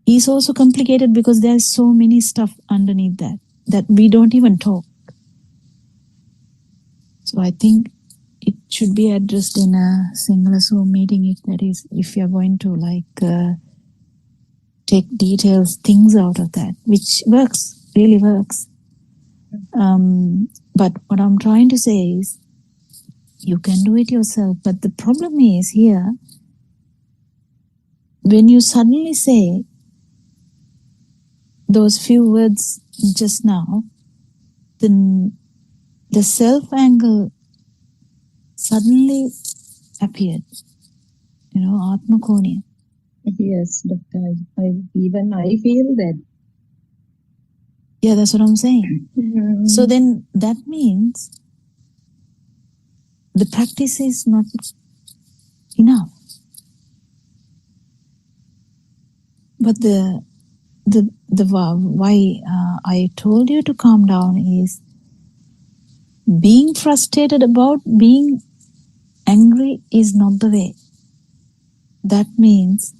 is also complicated because there's so many stuff underneath that we don't even talk. So I think it should be addressed in a singular Zoom meeting, if you're going to take details, things out of that, which really works. But what I'm trying to say is, you can do it yourself. But the problem is here, when you suddenly say those few words just now, then the self angle suddenly appeared. Atma Konya. Yes, Doctor. I feel that. Yeah, that's what I'm saying. Mm-hmm. So then that means the practice is not enough. But the why I told you to calm down is, being frustrated about being angry is not the way. That means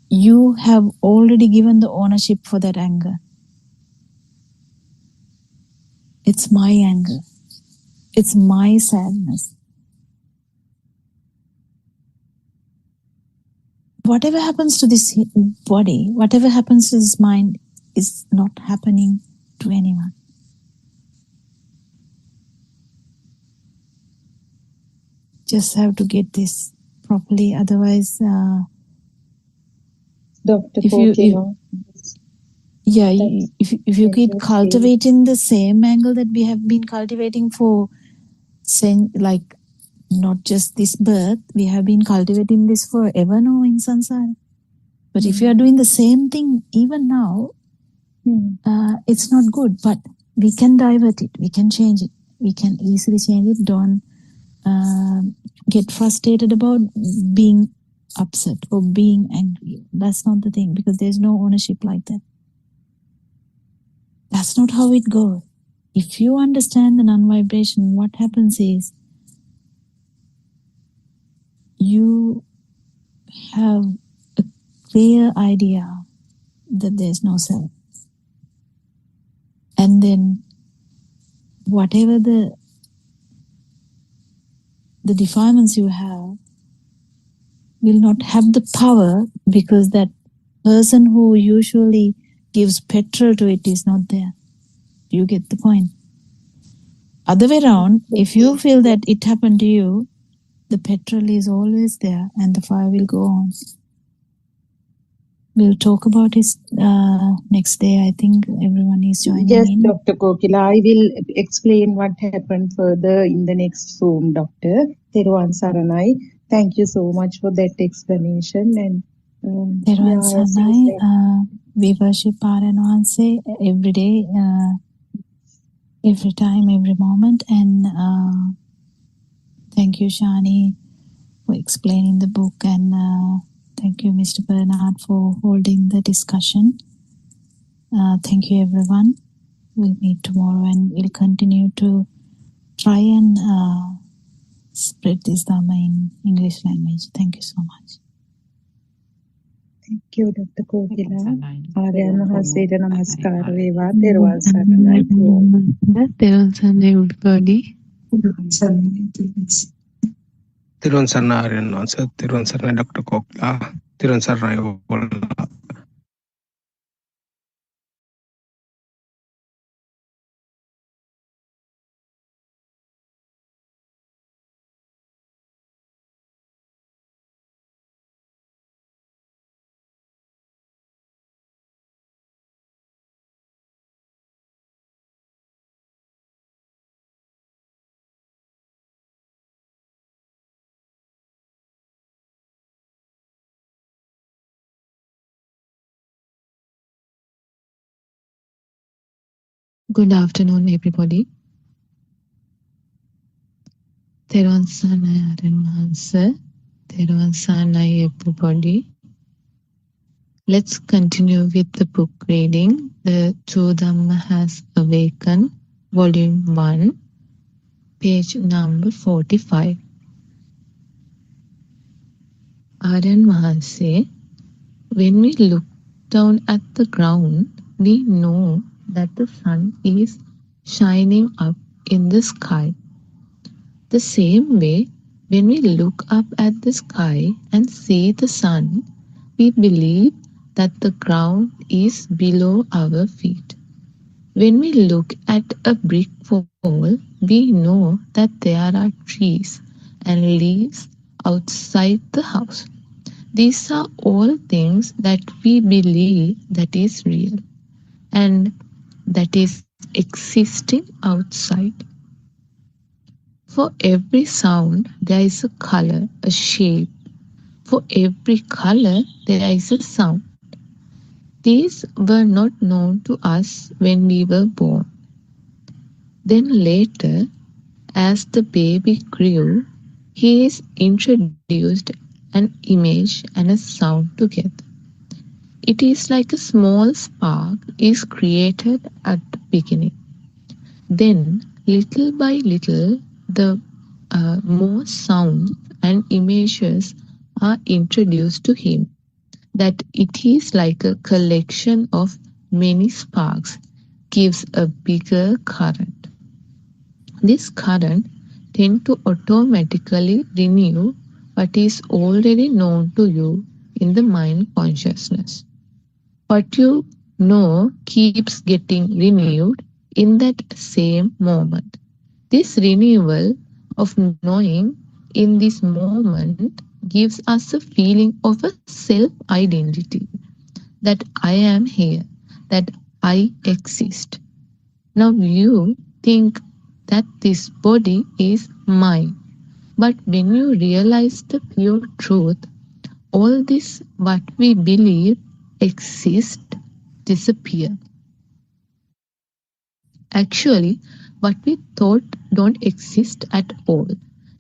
you have already given the ownership for that anger. It's my anger. It's my sadness. Whatever happens to this body, whatever happens to this mind, is not happening to anyone. Just have to get this properly. Otherwise, Dr. if you keep cultivating the same angle that we have been cultivating for, not just this birth, we have been cultivating this forever now in samsara. But if you are doing the same thing even now, it's not good. But we can divert it. We can change it. We can easily change it. Don't get frustrated about being upset or being angry. That's not the thing, because there's no ownership like that. That's not how it goes. If you understand the non-vibration, what happens is, you have a clear idea that there's no self. And then whatever the defilements you have will not have the power, because that person who usually gives petrol to it is not there. You get the point? Other way around, if you feel that it happened to you, the petrol is always there and the fire will go on. We'll talk about it next day. I think everyone is joining Yes, in. Dr. Kokila, I will explain what happened further in the next Zoom, Doctor. Teruvan Saranai. Thank you so much for that explanation. And Teruvan Saranai, we worship Paranwanse every day, every time, every moment. And thank you, Shani, for explaining the book. And thank you, Mr. Bernard, for holding the discussion. Thank you, everyone. We'll meet tomorrow and we'll continue to try and spread this Dharma in English language. Thank you so much. Thank you, Dr. Kokila. Aryan Mahasera Namaskara Veva. Teruvan Saranai to all. Teruvan Saranai, everybody. Tirun Sarna Aryan Nonsa, Tirun Sarna Dr. Kokla, Tirun Sarna Good afternoon, everybody. Teruvan Saranai Aran Mahansa. Teruvan Saranai, everybody. Let's continue with the book reading. The True Dhamma Has Awakened, Volume 1, page number 45. Aran Mahanse, when we look down at the ground, we know that the sun is shining up in the sky. The same way, when we look up at the sky and see the sun, we believe that the ground is below our feet. When we look at a brick wall, we know that there are trees and leaves outside the house. These are all things that we believe that is real and that is existing outside. For every sound, there is a color, a shape. For every color, there is a sound. These were not known to us when we were born. Then later, as the baby grew, he is introduced an image and a sound together. It is like a small spark is created at the beginning. Then, little by little, the more sounds and images are introduced to him, that it is like a collection of many sparks gives a bigger current. This current tends to automatically renew what is already known to you in the mind consciousness. What you know keeps getting renewed in that same moment. This renewal of knowing in this moment gives us a feeling of a self-identity, that I am here, that I exist. Now you think that this body is mine, but when you realize the pure truth, all this what we believe exist disappear. Actually, what we thought don't exist at all.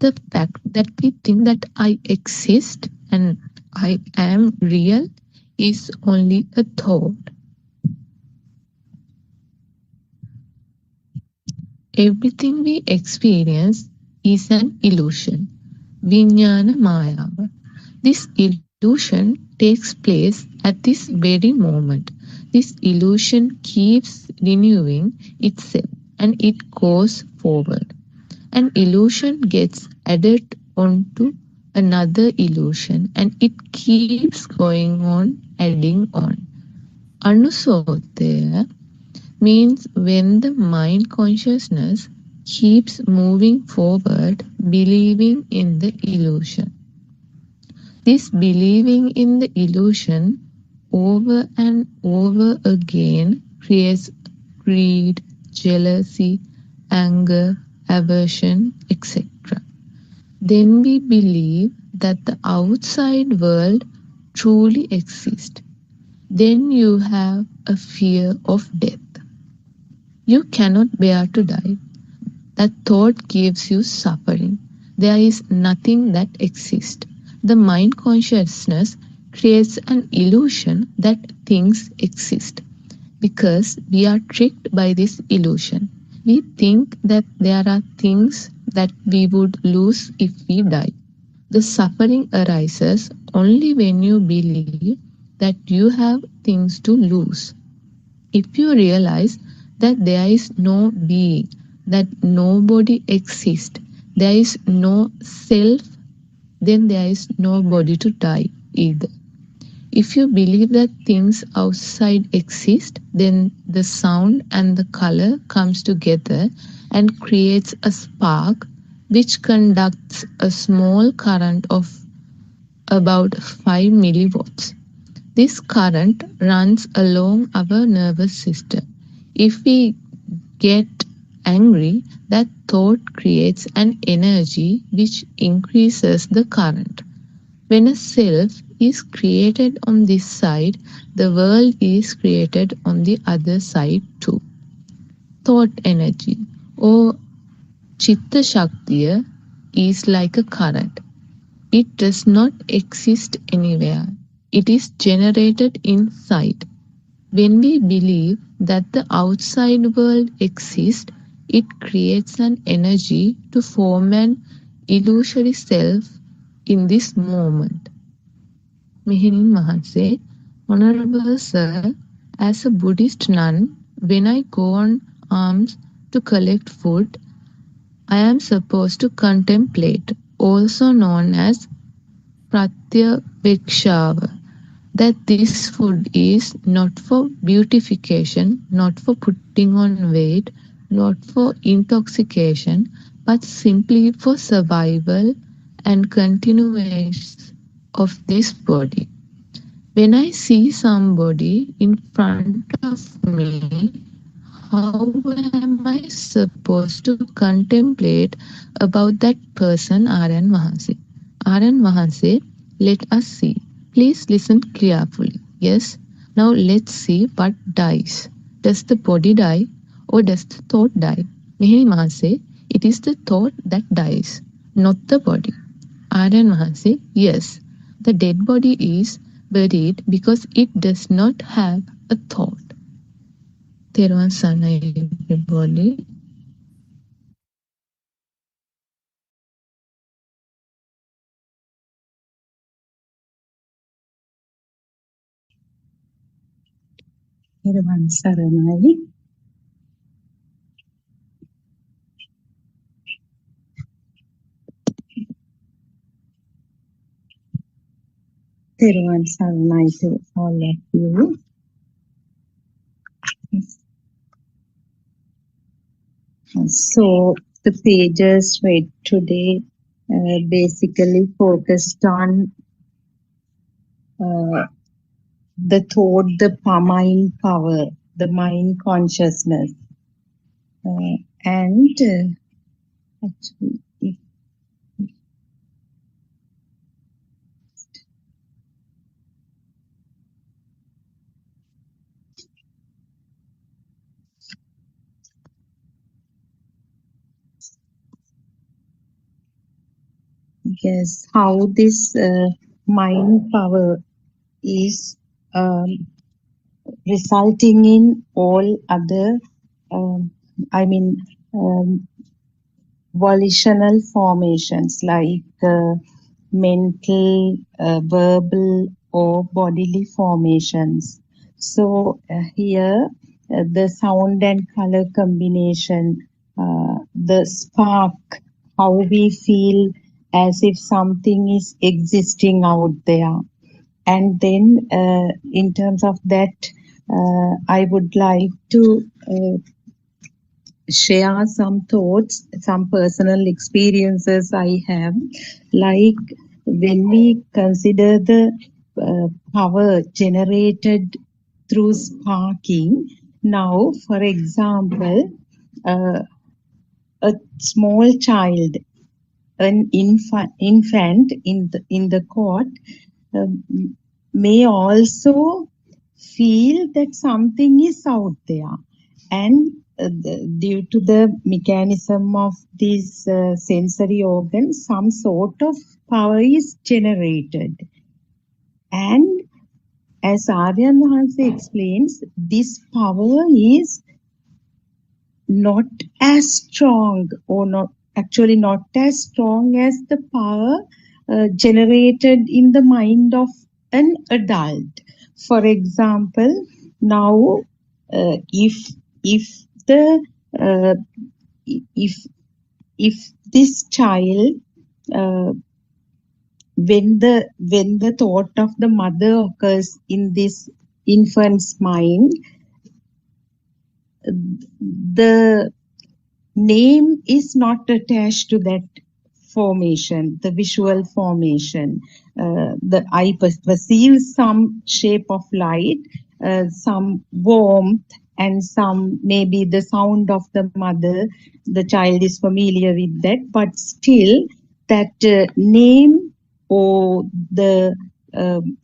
The fact that we think that I exist and I am real is only a thought. Everything we experience is an illusion. Vijnana Mayava. This illusion takes place at this very moment. This illusion keeps renewing itself and it goes forward. An illusion gets added onto another illusion and it keeps going on, adding on. Anusodaya means when the mind consciousness keeps moving forward, believing in the illusion. This believing in the illusion over and over again creates greed, jealousy, anger, aversion, etc. Then we believe that the outside world truly exists. Then you have a fear of death. You cannot bear to die. That thought gives you suffering. There is nothing that exists. The mind consciousness creates an illusion that things exist. Because we are tricked by this illusion. We think that there are things that we would lose if we die. The suffering arises only when you believe that you have things to lose. If you realize that there is no being, that nobody exists, there is no self, then there is nobody to die either. If you believe that things outside exist, then the sound and the color comes together and creates a spark which conducts a small current of about 5 millivolts. This current runs along our nervous system. If we get angry, that thought creates an energy which increases the current. When a self is created on this side, the world is created on the other side too. thought energy or Chitta Shaktiya is like a current. It does not exist anywhere. It is generated inside. When we believe that the outside world exists, it creates an energy to form an illusory self in this moment. Meherin Mahanse, Honorable Sir, as a Buddhist nun, when I go on alms to collect food, I am supposed to contemplate, also known as Pratyavekshava, that this food is not for beautification, not for putting on weight, not for intoxication, but simply for survival and continuation of this body. When I see somebody in front of me, how am I supposed to contemplate about that person, R.N. Mahanse? R.N. Mahanse, let us see. Please listen carefully. Yes? Now let's see what dies. Does the body die or does the thought die? Meheri Mahanse, it is the thought that dies, not the body. R.N. Mahanse, yes. The dead body is buried because it does not have a thought. Therwan Sarnai, everybody. Therwan Saranai. Therwan Saranai to all of you. So the pages read today basically focused on the thought, the mind power, the mind consciousness. And actually, yes, how this mind power is resulting in all other, I mean, volitional formations like mental, verbal, or bodily formations. So here, the sound and color combination, the spark, how we feel as if something is existing out there. And then, in terms of that, I would like to share some thoughts, some personal experiences I have. Like when we consider the power generated through sparking. Now, for example, a small child, an infant in the court may also feel that something is out there, and due to the mechanism of these sensory organs, some sort of power is generated. And as Aryan Mahanse explains, this power is not as strong, or not as strong as the power generated in the mind of an adult. For example, now if this child, when the thought of the mother occurs in this infant's mind, the name is not attached to that formation, the visual formation. The eye perceives some shape of light, some warmth, and some maybe the sound of the mother. The child is familiar with that, but still that name or the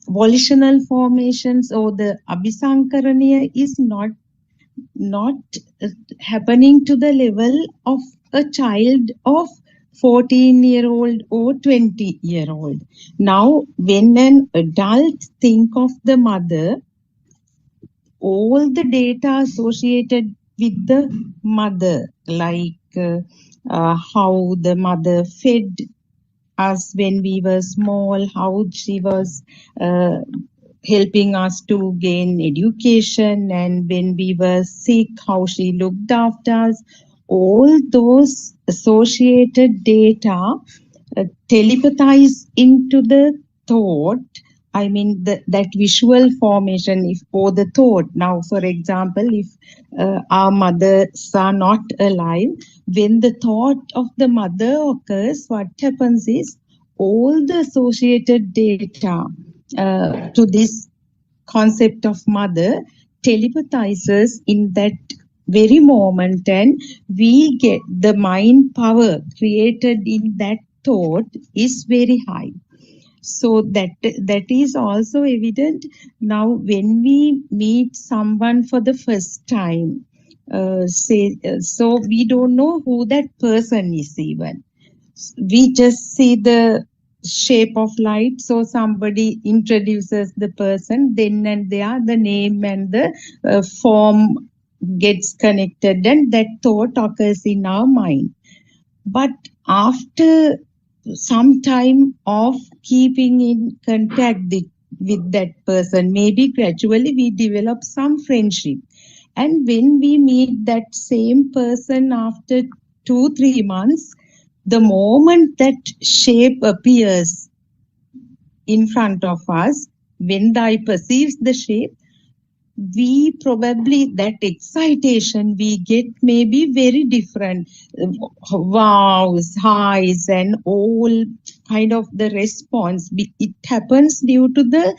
volitional formations or the abhisankaraniya is not not happening to the level of a child of 14-year-old or 20-year-old. Now, when an adult think of the mother, all the data associated with the mother, like how the mother fed us when we were small, how she was helping us to gain education, and when we were sick, how she looked after us. All those associated data telepathize into the thought. I mean, that visual formation, if or the thought. Now, for example, if our mothers are not alive, when the thought of the mother occurs, what happens is all the associated data to this concept of mother telepathizes in that very moment, and we get the mind power created in that thought is very high. So that is also evident now when we meet someone for the first time. So we don't know who that person is even. We just see the shape of light. So somebody introduces the person, then and there the name and the form gets connected, and that thought occurs in our mind. But after some time of keeping in contact with that person, maybe gradually we develop some friendship. And when we meet that same person after 2-3 months, the moment that shape appears in front of us, when the eye perceives the shape, we probably, that excitation we get may be very different. Wows, highs, and all kind of the response. It happens due to the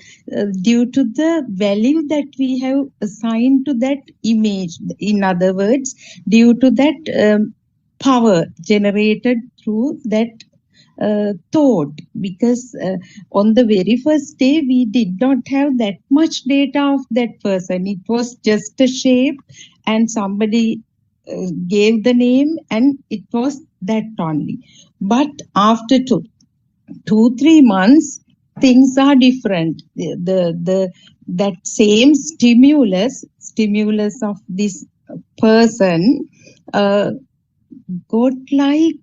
value that we have assigned to that image. In other words, due to that power generated through that thought, because on the very first day we did not have that much data of that person. It was just a shape, and somebody gave the name, and it was that only. But after 2-3 months, things are different. That same stimulus of this person got like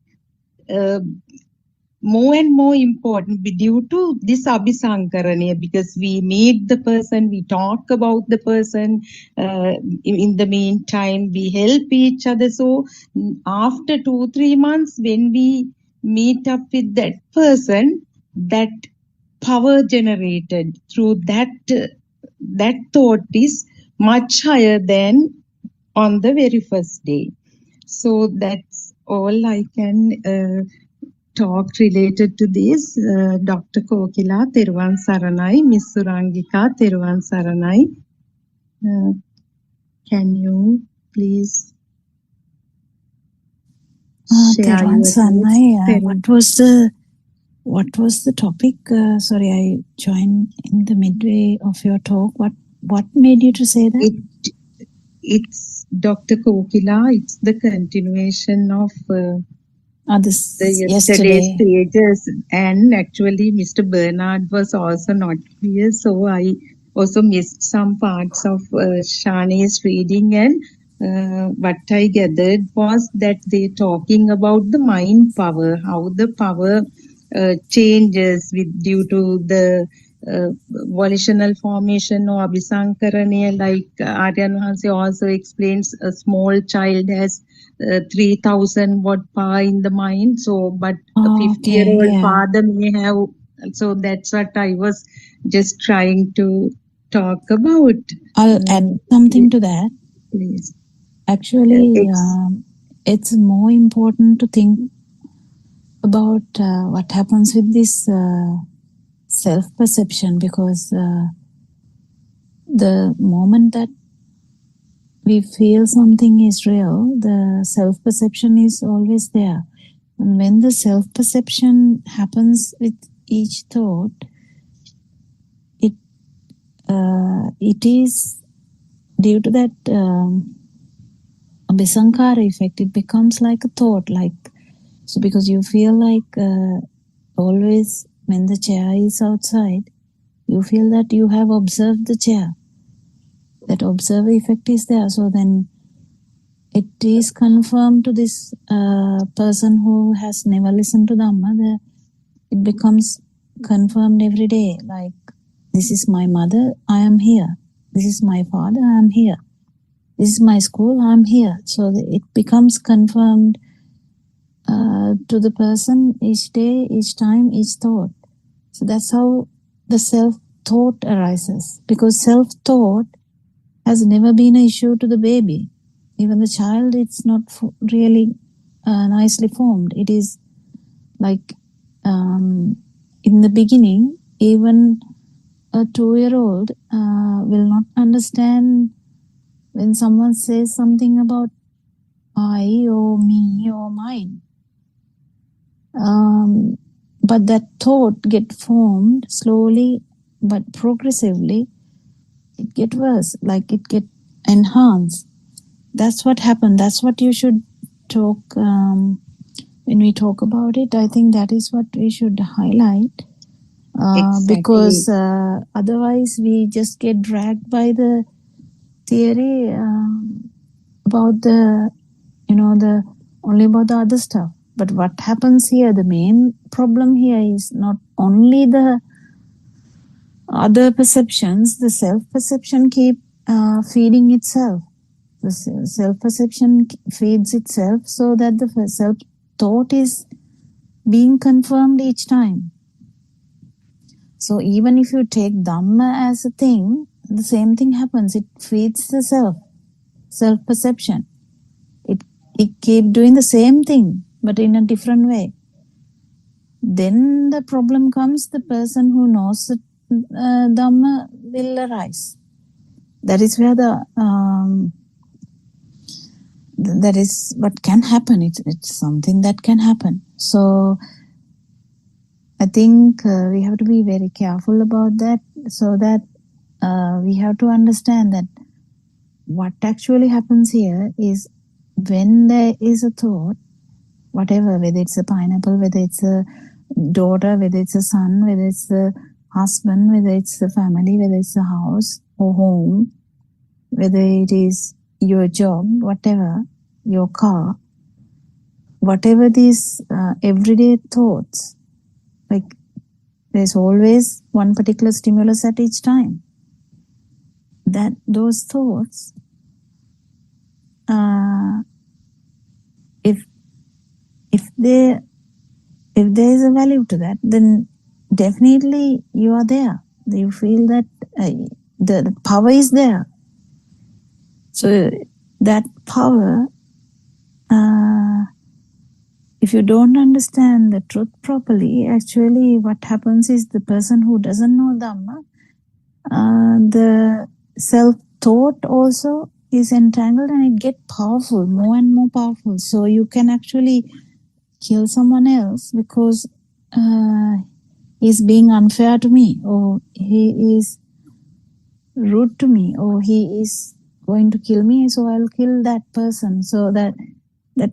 more and more important due to this abhisankarana, because we meet the person, we talk about the person, in the meantime we help each other. So after 2-3 months, when we meet up with that person, that power generated through that thought is much higher than on the very first day. So that's all I can talk related to this. Dr. Kokila, Teruvan Saranai, Miss Surangika, Teruvan Saranai. Can you please share Teruvan your Saranai, thoughts? what was the topic? Sorry, I joined in the midway of your talk. What made you to say that? It's Dr. Kokila. It's the continuation of the yesterday's pages, and actually Mr. Bernard was also not here, so I also missed some parts of Shani's reading, and what I gathered was that they're talking about the mind power, how the power changes due to the volitional formation or abhisankarana, like Aryan Hansi also explains. A small child has 3,000 watt power in the mind. So, but a 50-year-old father may have. So that's what I was just trying to talk about. I'll add something to that. Please. Actually, it's more important to think about what happens with this self-perception, because the moment that we feel something is real, the self-perception is always there. And when the self-perception happens with each thought, it is due to that Abhisankara effect, it becomes like a thought, like, so because you feel like always when the chair is outside, you feel that you have observed the chair. That observer effect is there. So then it is confirmed to this person who has never listened to Dhamma. It becomes confirmed every day. Like, this is my mother, I am here. This is my father, I am here. This is my school, I am here. So it becomes confirmed to the person each day, each time, each thought. So that's how the self-thought arises. Because self-thought has never been an issue to the baby. Even the child, it's not really nicely formed. It is like in the beginning, even a 2-year-old will not understand when someone says something about I or me or mine. But that thought get formed slowly but progressively. It get worse, like it get enhanced. That's what happened. That's what you should talk when we talk about it. I think that is what we should highlight. Exactly. Because otherwise we just get dragged by the theory about the only about the other stuff. But what happens here, the main problem here is not only the other perceptions, the self-perception keep feeding itself. The self-perception feeds itself so that the self-thought is being confirmed each time. So even if you take Dhamma as a thing, the same thing happens. It feeds the self-perception. It keeps doing the same thing, but in a different way. Then the problem comes, the person who knows the Dhamma will arise. That is where that is what can happen. It's something that can happen. So I think we have to be very careful about that, so that we have to understand that what actually happens here is when there is a thought, whatever, whether it's a pineapple, whether it's a daughter, whether it's a son, whether it's a husband, whether it's a family, whether it's a house or home, whether it is your job, whatever, your car, whatever these everyday thoughts, like there's always one particular stimulus at each time. That those thoughts, if there is a value to that, then definitely you are there. You feel that the power is there. So that power, if you don't understand the truth properly, actually what happens is the person who doesn't know Dhamma, the self-thought also is entangled and it gets powerful, more and more powerful. So you can actually kill someone else because he's being unfair to me, or he is rude to me, or he is going to kill me, so I'll kill that person. So that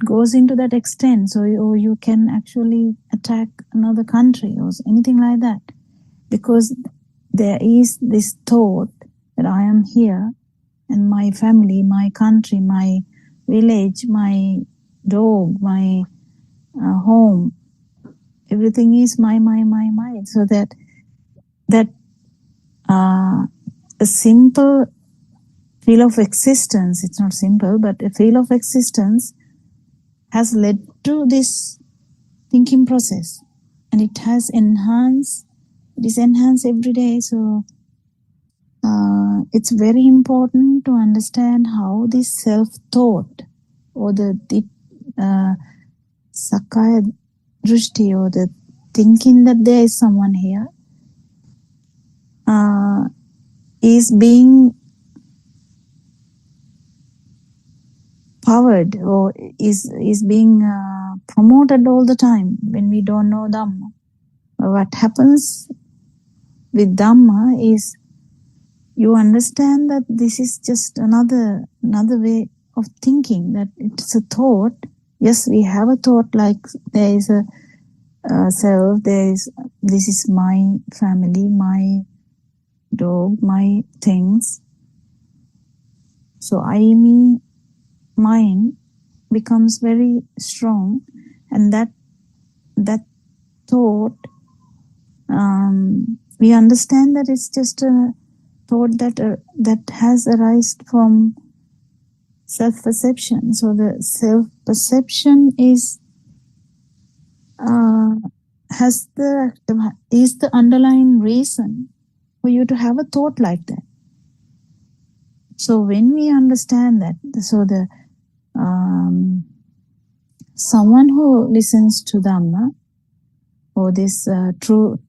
goes into that extent. So you can actually attack another country or anything like that, because there is this thought that I am here and my family, my country, my village, my dog, my home, everything is my. So that a simple feel of existence, it's not simple, but a feel of existence has led to this thinking process, and it is enhanced every day. So it's very important to understand how this self-thought or the Sakaya Drishti, or the thinking that there is someone here, is being powered or is being promoted all the time when we don't know Dhamma. What happens with Dhamma is you understand that this is just another way of thinking that it's a thought. Yes, we have a thought like there is a self, this is my family, my dog, my things. So I, me, mine becomes very strong, and that thought, we understand that it's just a thought that has arisen from self-perception. So the self-perception is the underlying reason for you to have a thought like that. So when we understand that, so the someone who listens to Dhamma or this truth,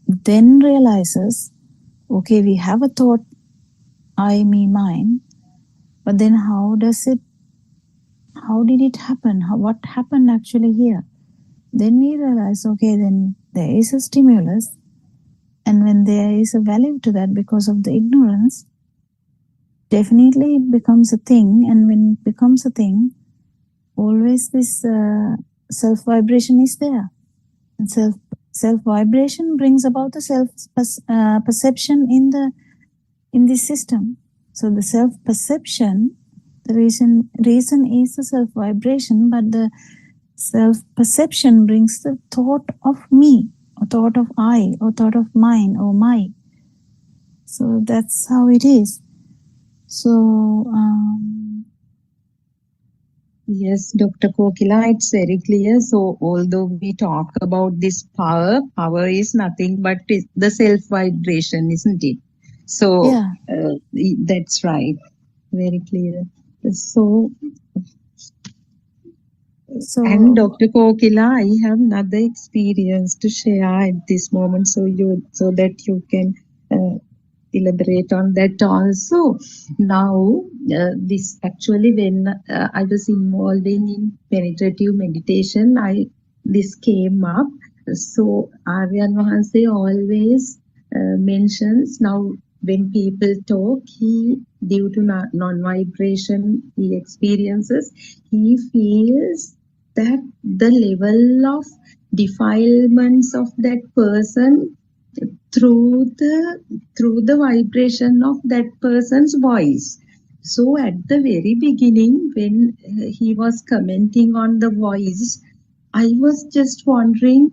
then realizes, okay, we have a thought, I, me, mine, but then how did it happen? What happened actually here? Then we realize, okay, then there is a stimulus, and when there is a value to that because of the ignorance, definitely it becomes a thing, and when it becomes a thing, always this self-vibration is there. And self-vibration brings about the self-perception in this system. So the self-perception, the reason is the self-vibration, but the self-perception brings the thought of me, or thought of I, or thought of mine, or my. So that's how it is. So yes, Dr. Kokila, it's very clear. So although we talk about this power is nothing but the self-vibration, isn't it? So yeah. That's right. Very clear. So, and Dr. Kokila, I have another experience to share at this moment, so that you can elaborate on that also. Now, this actually, when I was involved in penetrative meditation, this came up. So Aryan Vahanse always mentions, now when people talk, due to non-vibration he experiences, he feels that the level of defilements of that person through the vibration of that person's voice. So at the very beginning, when he was commenting on the voice, I was just wondering,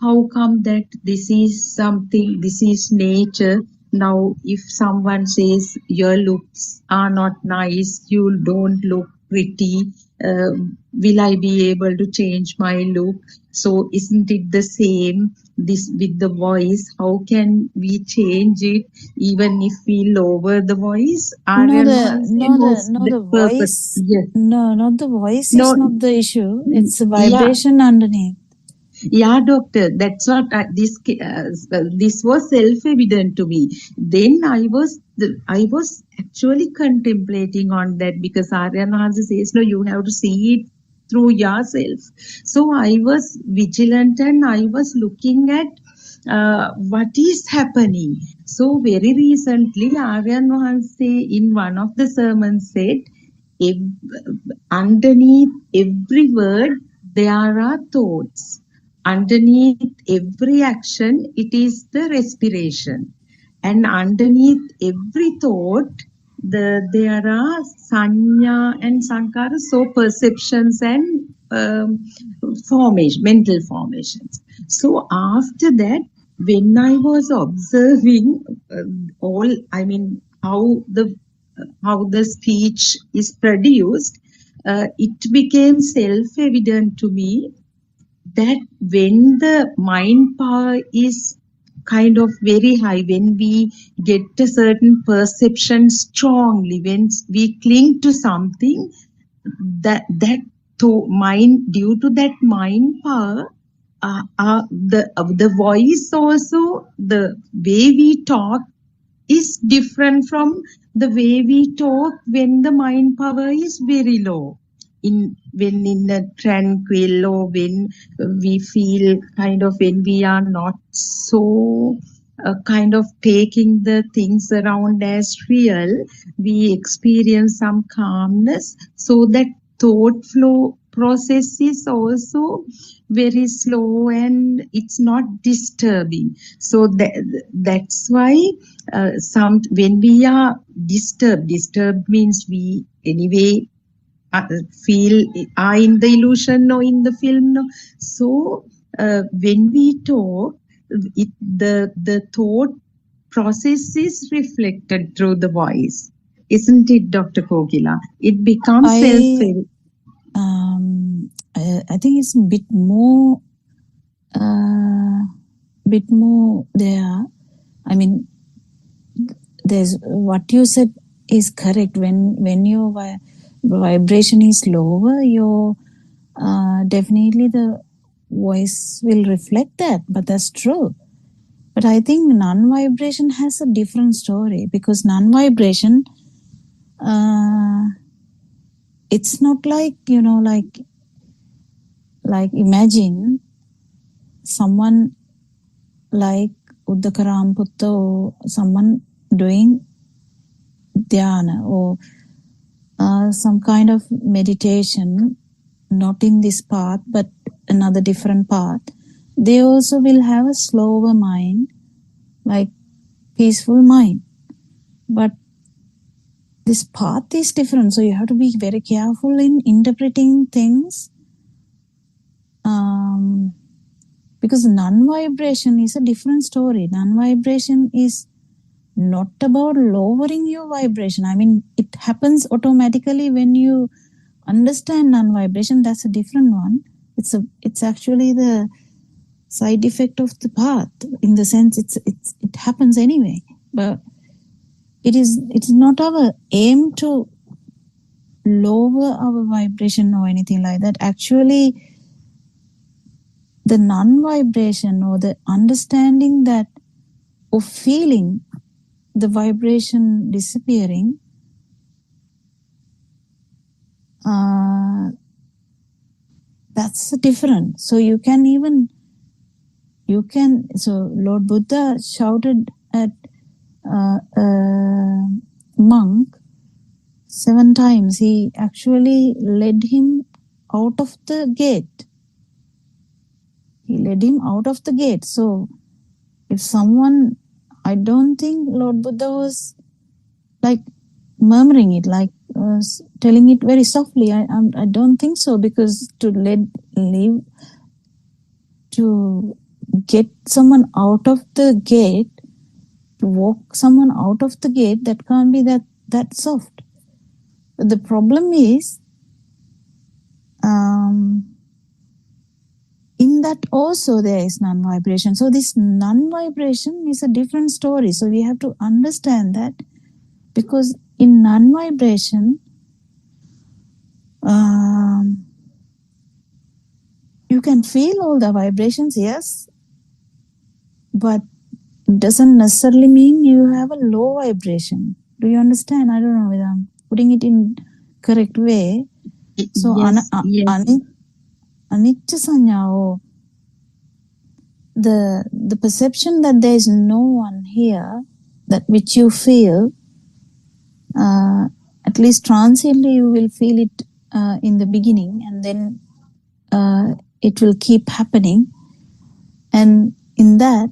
how come that this is nature. Now, if someone says your looks are not nice, you don't look pretty, will I be able to change my look? So isn't it the same this with the voice? How can we change it even if we lower the voice? Not the voice. Yes. No, not the voice No, is not the issue. It's the vibration underneath. Yeah, doctor, that's what this was self-evident to me. Then I was actually contemplating on that, because Aryan Maharaj says, no, you have to see it through yourself. So I was vigilant and I was looking at what is happening. So very recently, Aryan Maharaj in one of the sermons said, underneath every word there are thoughts. Underneath every action, it is the respiration. And underneath every thought, there are sanya and sankara, so perceptions and mental formations. So after that, when I was observing how the speech is produced, it became self-evident to me that when the mind power is kind of very high, when we get a certain perception strongly, when we cling to something, due to that mind power, the voice also, the way we talk is different from the way we talk when the mind power is very low. When in a tranquil, or when we feel kind of, when we are not so kind of taking the things around as real, we experience some calmness. So that thought flow process is also very slow and it's not disturbing. So that's why when we are disturbed means we anyway feel are in the illusion or in the film. No? So when we talk, the thought process is reflected through the voice, isn't it, Dr. Kogila? It becomes I think it's a bit more there. I mean, there's what you said is correct. When your vibration is lower, your definitely the voice will reflect that. But that's true. But I think non-vibration has a different story, because non-vibration, it's not like, like imagine someone like Uddakaramputta or someone doing dhyana or some kind of meditation, not in this path but another different path. They also will have a slower mind, like peaceful mind. But this path is different, so you have to be very careful in interpreting things, because non-vibration is a different story. Non-vibration is not about lowering your vibration. I mean, it happens automatically when you understand non-vibration. That's a different one. It's actually the side effect of the path, in the sense it happens anyway. But it's not our aim to lower our vibration or anything like that. Actually, the non-vibration or the understanding that or feeling the vibration disappearing, that's different. So so Lord Buddha shouted at a monk 7 times. He actually led him out of the gate. He led him out of the gate. So if someone, I don't think Lord Buddha was like murmuring it, like telling it very softly. I don't think so, because to get someone out of the gate, to walk someone out of the gate, that can't be that soft. But the problem is, in that also there is non-vibration. So this non-vibration is a different story. So we have to understand that, because in non-vibration, you can feel all the vibrations, yes, but it doesn't necessarily mean you have a low vibration. Do you understand? I don't know whether I'm putting it in correct way. So yes. anicca sanya, or the perception that there is no one here, that which you feel, at least transiently you will feel it in the beginning, and then it will keep happening. And in that,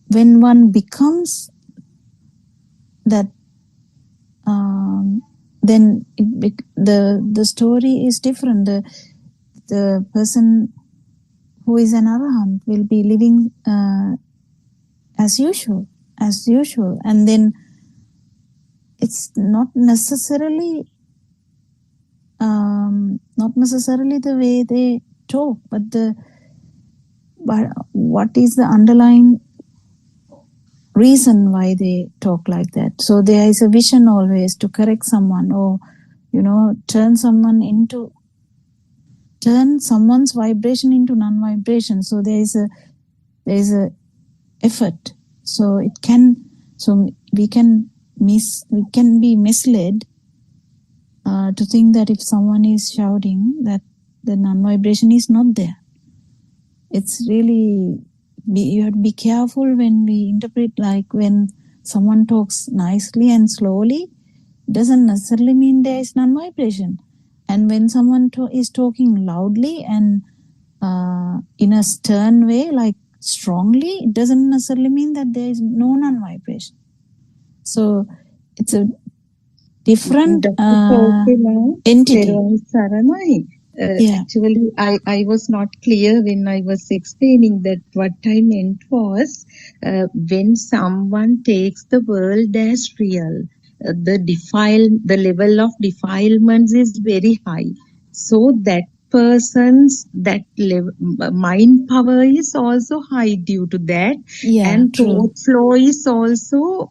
when one becomes that, then the story is different. The person who is an arahant will be living as usual, and then it's not necessarily the way they talk, but what is the underlying reason why they talk like that. So there is a vision always to correct someone, or turn someone's vibration into non-vibration. So there is a effort. So we can be misled to think that if someone is shouting, that the non-vibration is not there. It's really you have to be careful when we interpret, like when someone talks nicely and slowly, doesn't necessarily mean there is non-vibration. And when someone is talking loudly and in a stern way, like strongly, it doesn't necessarily mean that there is no non-vibration. So it's a different entity. Yeah. Actually, I was not clear when I was explaining that. What I meant was when someone takes the world as real, the level of defilements is very high. So that person's mind power is also high due to that, Yeah, and true. thought flow is also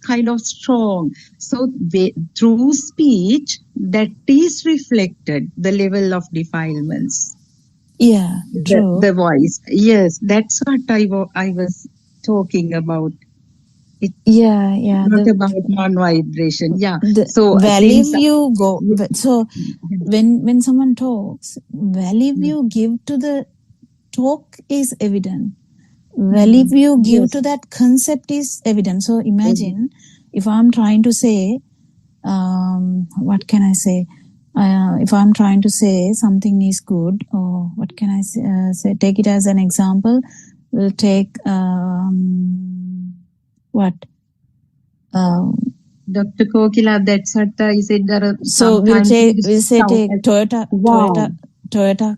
kind of strong. So through speech, that is reflected, the level of defilements. Yeah, true. The voice. Yes, that's what I was talking about. Yeah. Not about non-vibration. Yeah. The So value since you go. So when someone talks, value you give to the talk is evident. Value you give to that concept is evident. So imagine if I'm trying to say, what can I say? If I'm trying to say something is good, or what can I say? Take it as an example. We'll take what? Dr. Kokila, that's what I said. So we'll say take Toyota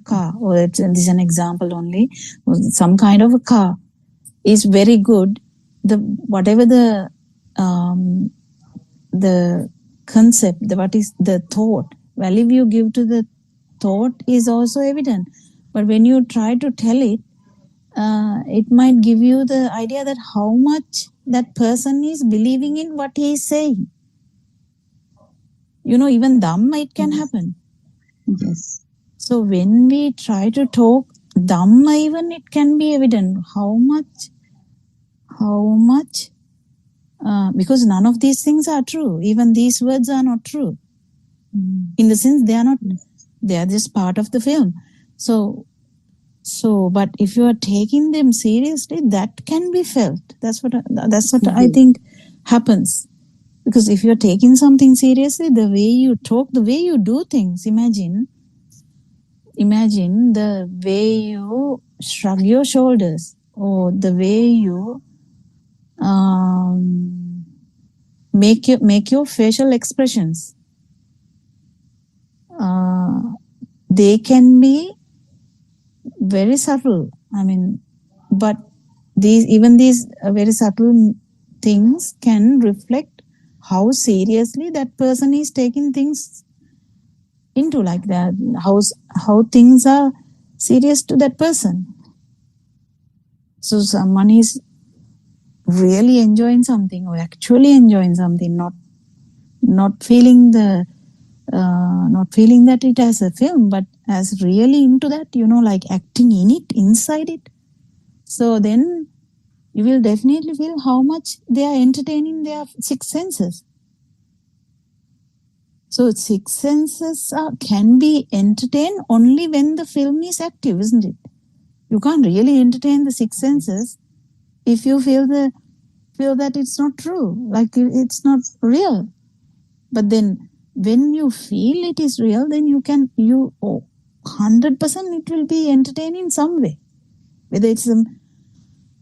car, or this is an example only. Some kind of a car is very good. Whatever the concept, what is the thought, value you give to the thought is also evident. But when you try to tell it, it might give you the idea that how much that person is believing in what he is saying. Even Dhamma, it can happen. Yes. So when we try to talk Dhamma, even it can be evident how much, because none of these things are true. Even these words are not true. In the sense they are not, they are just part of the film. So, but if you are taking them seriously, that can be felt. That's what I think happens. Because if you're taking something seriously, the way you talk, the way you do things, imagine the way you shrug your shoulders, or the way you make your facial expressions. They can be very subtle. But these very subtle things can reflect how seriously that person is taking things into, like that, how things are serious to that person. So someone is really enjoying something, or actually enjoying something, not feeling that it as a film, but as really into that, like acting in it, inside it. So then you will definitely feel how much they are entertaining their six senses. So six senses can be entertained only when the film is active, isn't it? You can't really entertain the six senses if you feel that it's not true, like it's not real. But then when you feel it is real, then 100% it will be entertaining in some way, whether it's a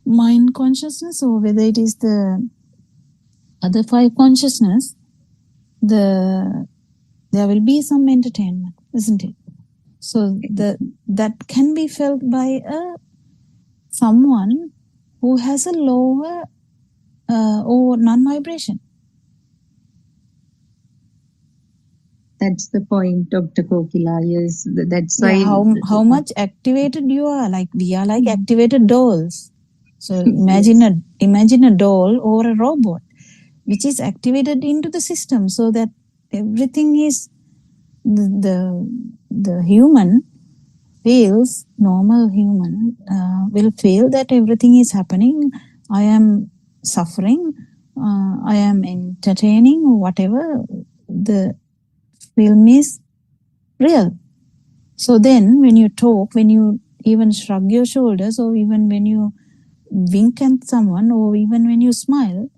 mind consciousness or whether it is the other five consciousness. There will be some entertainment, isn't it? So that can be felt by someone who has a lower or non-vibration. That's the point, Dr. Kokila. Yes, that's why. How much activated you are. Like we are like activated dolls. So imagine a doll or a robot which is activated into the system, so that everything is the human feels, normal human will feel that everything is happening. I am suffering. I am entertaining, whatever. The film is real. So then when you talk, when you even shrug your shoulders, or even when you wink at someone or even when you smile,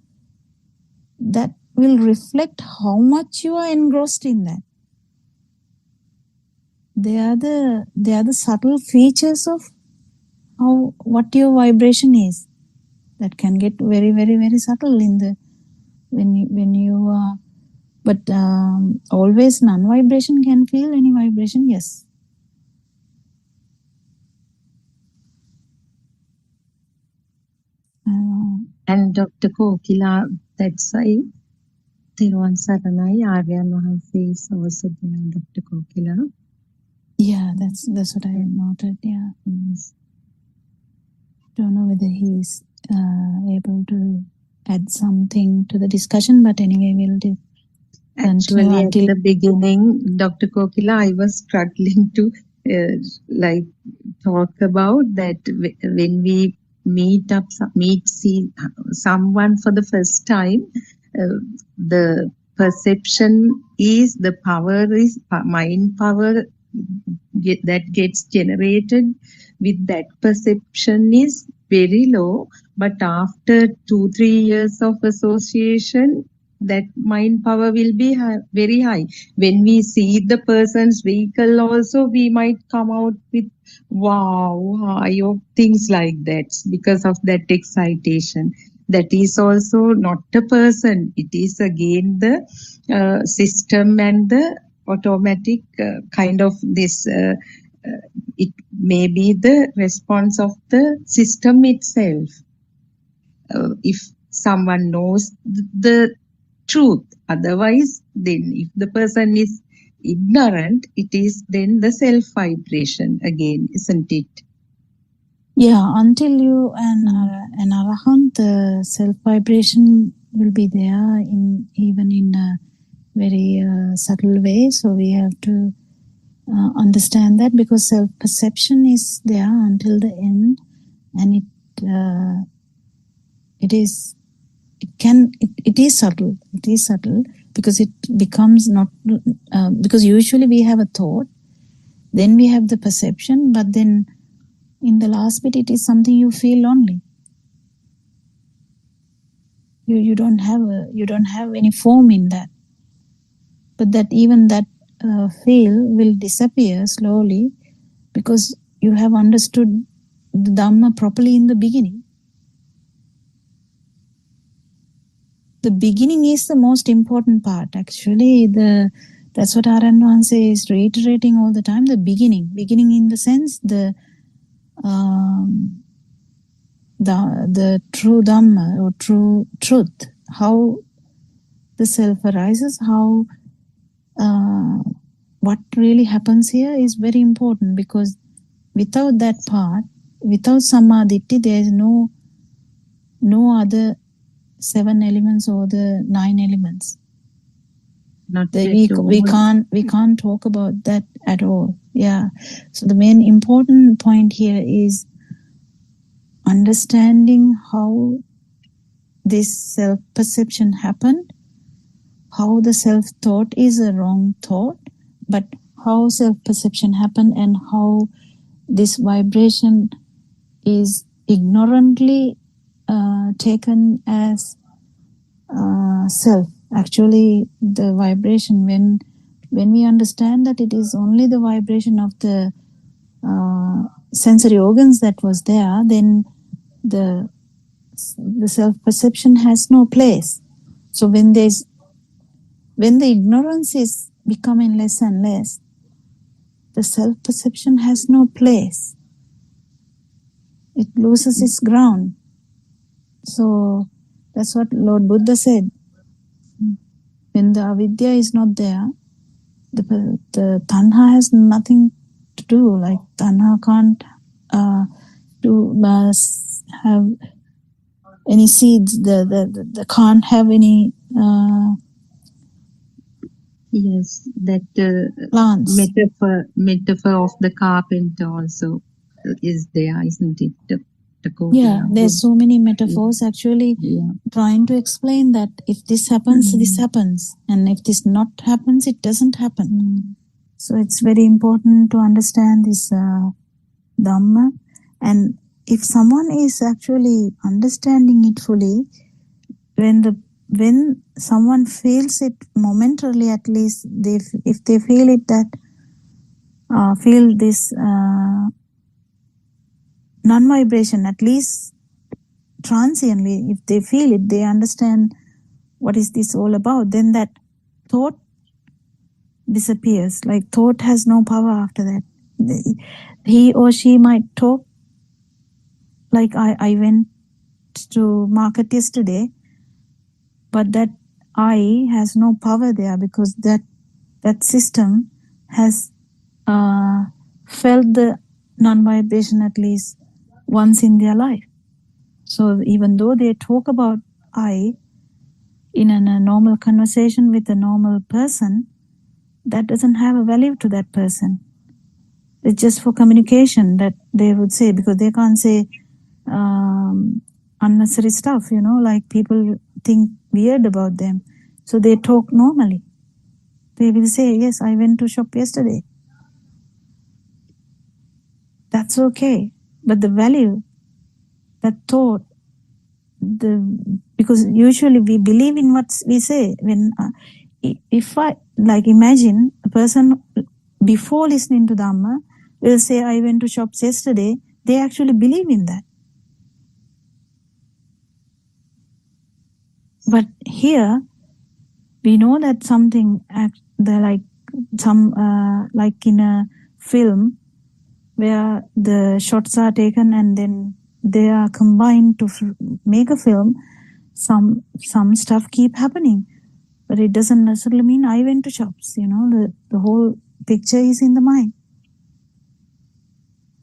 that will reflect how much you are engrossed in that. They are the subtle features of what your vibration is. That can get very, very, very subtle when you are. But always non-vibration can feel any vibration, yes. And Dr. Kokila, that's why Thiruvan Saranai Aryan Mahanse is also there, Dr. Kokila. Yeah, that's what I noted. Yeah, don't know whether he's able to add something to the discussion, but anyway, we'll do. Actually, at the beginning, Dr. Kokila, I was struggling to talk about that when we see someone for the first time, the perception is the power is mind power that gets generated with that perception is very low, but after 2-3 years of association, that mind power will be very high. When we see the person's vehicle also, we might come out with wow, high of things like that because of that excitation. That is also not a person. It is again the system and the automatic kind of this. It may be the response of the system itself. If someone knows the truth, otherwise, then if the person is ignorant, it is then the self vibration again, isn't it? Yeah, until you an arahant, the self vibration will be there even in a very subtle way. So we have to understand that, because self perception is there until the end, and it is subtle. It is subtle because it becomes not because usually we have a thought, then we have the perception, but then in the last bit it is something you feel only. You don't have any form in that, but that even that feel will disappear slowly because you have understood the Dhamma properly in the beginning. The beginning is the most important part. Actually, that's what Aryan Mahanse is reiterating all the time. The beginning in the sense the true Dhamma or true truth, how the self arises, how what really happens here is very important, because without that part, without Sammaditthi, there is no other 7 elements or the 9 elements. We can't talk about that at all. Yeah. So the main important point here is understanding how this self-perception happened, how the self-thought is a wrong thought, but how self-perception happened and how this vibration is ignorantly taken as self. Actually, the vibration, when we understand that it is only the vibration of the sensory organs that was there, then the self-perception has no place. So when the ignorance is becoming less and less, the self-perception has no place. It loses its ground. So that's what Lord Buddha said. When the avidya is not there, the tanha has nothing to do. Like tanha can't have any seeds. The can't have any yes, that plants. metaphor of the carpenter also is there, isn't it? Yeah, there's so many metaphors actually trying to explain that if this happens, this happens. And if this not happens, it doesn't happen. So it's very important to understand this Dhamma. And if someone is actually understanding it fully, when someone feels it momentarily, at least if they feel it, that feel this non-vibration, at least transiently, if they feel it, they understand what is this all about, then that thought disappears. Like thought has no power after that. He or she might talk like I went to market yesterday, but that I has no power there, because that system has felt the non-vibration at least once in their life. So even though they talk about I in a normal conversation with a normal person, that doesn't have a value to that person. It's just for communication that they would say, because they can't say unnecessary stuff, like people think weird about them. So they talk normally. They will say, yes, I went to shop yesterday. That's okay. But the value, that thought, because usually we believe in what we say. When if I like imagine a person before listening to Dhamma will say, I went to shops yesterday, they actually believe in that. But here we know that something like in a film where the shots are taken and then they are combined to make a film. Some stuff keep happening, but it doesn't necessarily mean I went to shops. The whole picture is in the mind.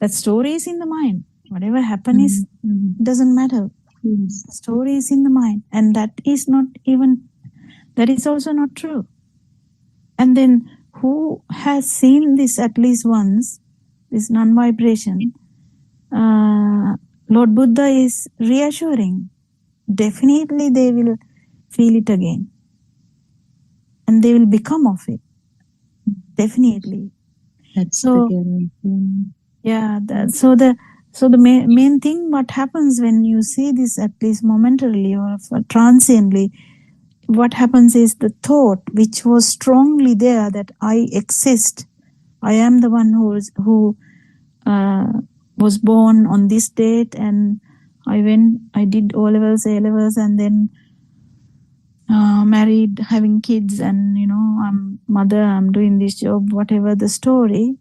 That story is in the mind. Whatever happened is doesn't matter. Yes. The story is in the mind, and that is also not true. And then who has seen this at least once, this non-vibration? Lord Buddha is reassuring. Definitely they will feel it again. And they will become of it. Definitely. That's so the yeah, so the main thing, what happens when you see this at least momentarily or transiently, what happens is the thought which was strongly there, that I exist, I am the one who was born on this date, and I did O levels, A levels, and then married, having kids, and I'm mother, I'm doing this job, whatever the story,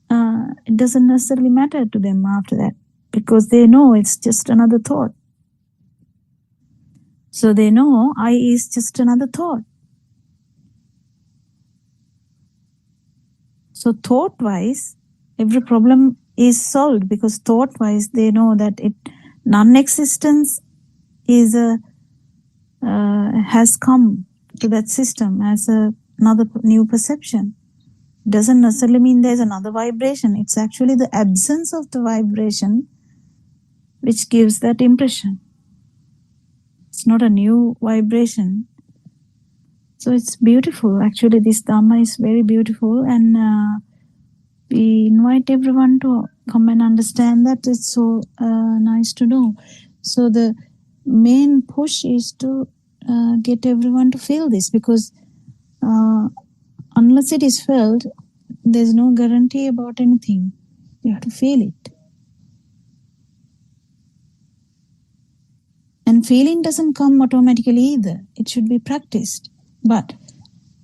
it doesn't necessarily matter to them after that, because they know it's just another thought. So they know I is just another thought. So thought-wise, every problem is solved, because thought-wise they know that non-existence is has come to that system as another new perception. Doesn't necessarily mean there's another vibration. It's actually the absence of the vibration which gives that impression. It's not a new vibration. So it's beautiful. Actually, this Dhamma is very beautiful, and we invite everyone to come and understand that. It's so nice to know. So the main push is to get everyone to feel this, because unless it is felt, there's no guarantee about anything. You have to feel it. And feeling doesn't come automatically either. It should be practiced. But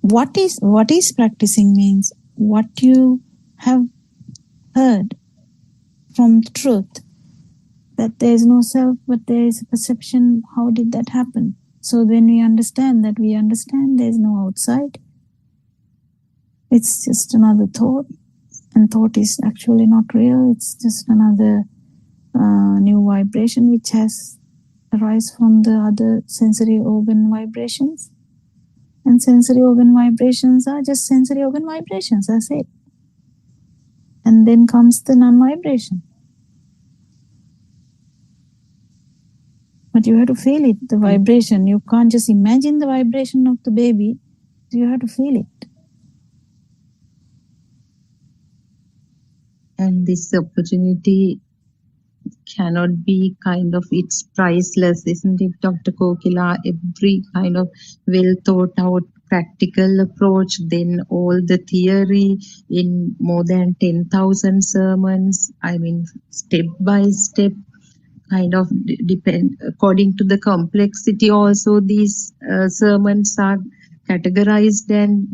what is practicing means what you have heard from the truth, that there is no self, but there is a perception. How did that happen? So when we understand that, we understand there is no outside. It's just another thought, and thought is actually not real. It's just another new vibration which has arise from the other sensory organ vibrations. And sensory organ vibrations are just sensory organ vibrations, that's it. And then comes the non-vibration. But you have to feel it, the vibration. You can't just imagine the vibration of the baby. You have to feel it. And this opportunity cannot be kind of, it's priceless, isn't it, Dr. Kokila? Every kind of well thought out practical approach, then all the theory in more than 10,000 sermons. I mean, step by step, kind of depend according to the complexity. Also, these sermons are categorized and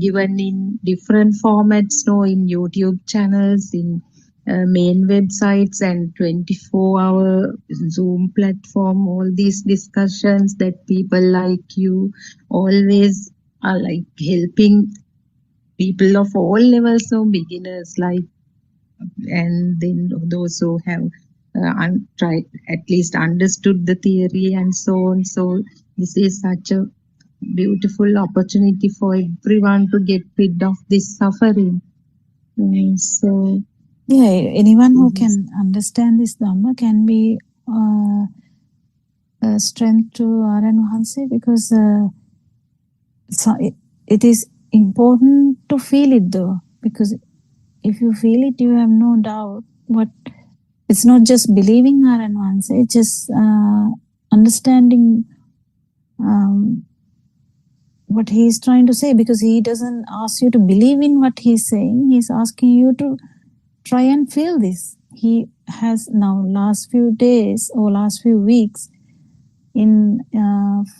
given in different formats, no, in YouTube channels, in main websites, and 24-hour Zoom platform. All these discussions that people like you always are like helping people of all levels, so beginners like, and then those who have tried, at least understood the theory and so on. So this is such a beautiful opportunity for everyone to get rid of this suffering. So Yeah, anyone who can understand this Dhamma can be a strength to Aran Wahanse, because it is important to feel it though, because if you feel it, you have no doubt. It's not just believing Aran Wahanse, it's just understanding what he is trying to say, because he doesn't ask you to believe in what he's saying. He's asking you to try and feel this. He has now last few days or last few weeks in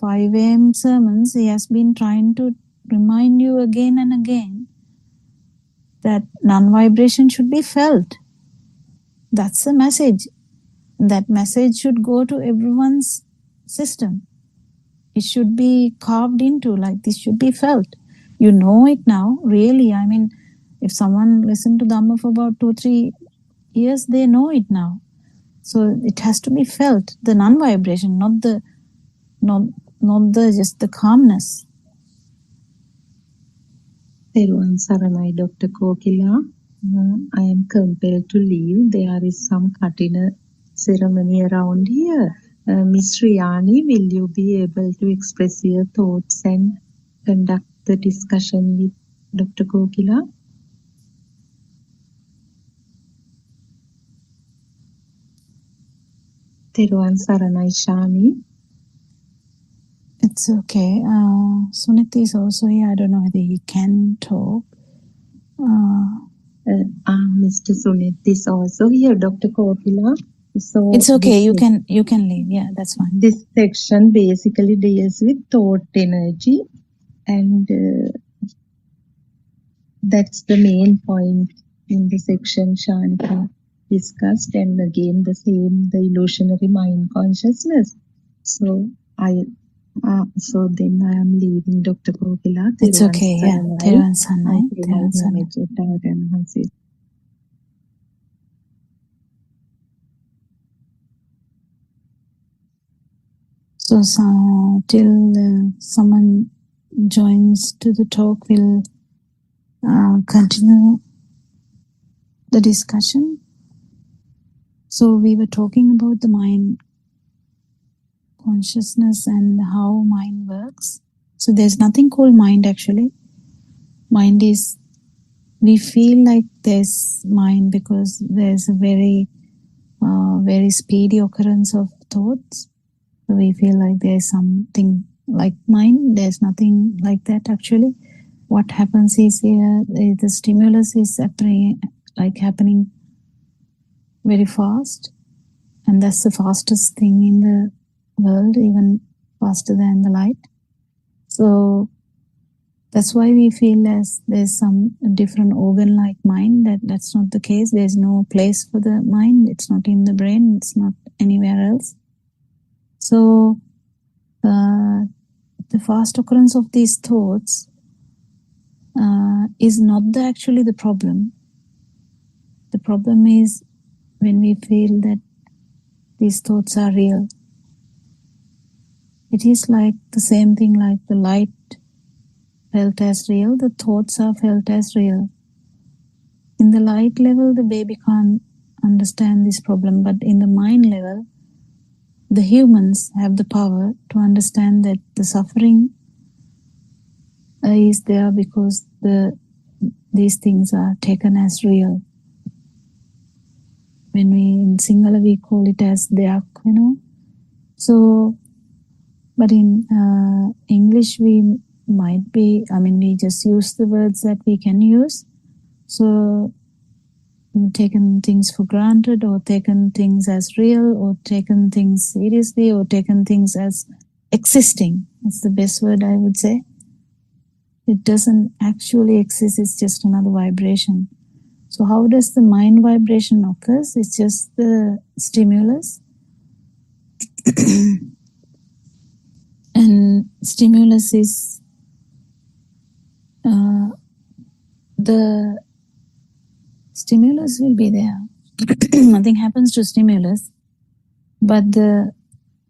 5 a.m. sermons, he has been trying to remind you again and again that non-vibration should be felt. That's the message. That message should go to everyone's system. It should be carved into, like, this should be felt. You know it now, really. I mean, if someone listened to Dhamma for about 2-3 years, they know it now. So it has to be felt. The non-vibration, not the just the calmness. Teruvan Saranai, Dr. Kokila. I am compelled to leave. There is some Katina ceremony around here. Miss Riyani, will you be able to express your thoughts and conduct the discussion with Dr. Kokila? Teruvan Saranai, Shani. It's okay. Sunit is also here. I don't know whether he can talk. Mr. Sunit is also here, Dr. Kokila. So it's okay. You can leave. Yeah, that's fine. This section basically deals with thought energy, and that's the main point in the section Shanti discussed. And again, the same, the illusionary mind consciousness. So then I am leaving, Dr. Kokila. It's okay. Yeah, Teruvan Saranai. Teruvan Saranai. So till someone joins to the talk, we'll continue the discussion. So we were talking about the mind consciousness and how mind works. So there's nothing called mind actually. Mind is, we feel like there's mind because there's a very speedy occurrence of thoughts. So we feel like there's something like mind. There's nothing like that actually. What happens is here, the stimulus is happening very fast, and that's the fastest thing in the world, even faster than the light. So that's why we feel as there's some different organ like mind. That's not the case. There's no place for the mind. It's not in the brain. It's not anywhere else. So the fast occurrence of these thoughts is not actually the problem. The problem is when we feel that these thoughts are real. It is like the same thing, like the light felt as real, the thoughts are felt as real. In the light level, the baby can't understand this problem, but in the mind level, the humans have the power to understand that the suffering is there because these things are taken as real. when we in Sinhala we call it as deyak, So, but in English we might be, we just use the words that we can use. So, taken things for granted, or taken things as real, or taken things seriously, or taken things as existing. It's the best word I would say. It doesn't actually exist, it's just another vibration. So how does the mind vibration occurs? It's just the stimulus. And stimulus is the stimulus will be there. Nothing happens to stimulus, but the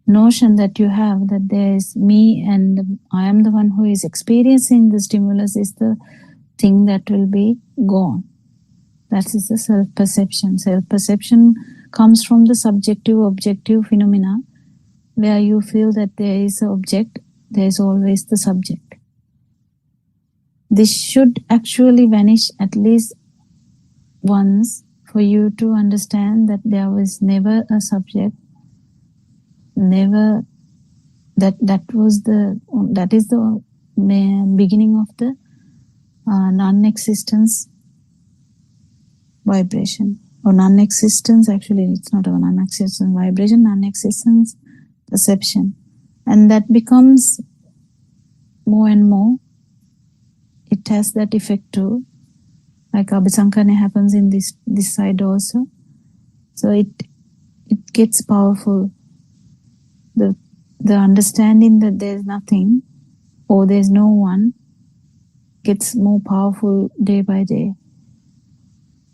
notion that you have that there is me and I am the one who is experiencing the stimulus is the thing that will be gone. That is the self-perception. Self-perception comes from the subjective objective phenomena, where you feel that there is an object, there is always the subject. This should actually vanish at least once for you to understand that there was never a subject, never that is the beginning of the non-existence vibration, or non-existence. Actually, it's not a non-existence vibration, non-existence perception, and that becomes more and more. It has that effect too, like Abhisankana happens in this side also. So it gets powerful. The understanding that there's nothing or there's no one gets more powerful day by day,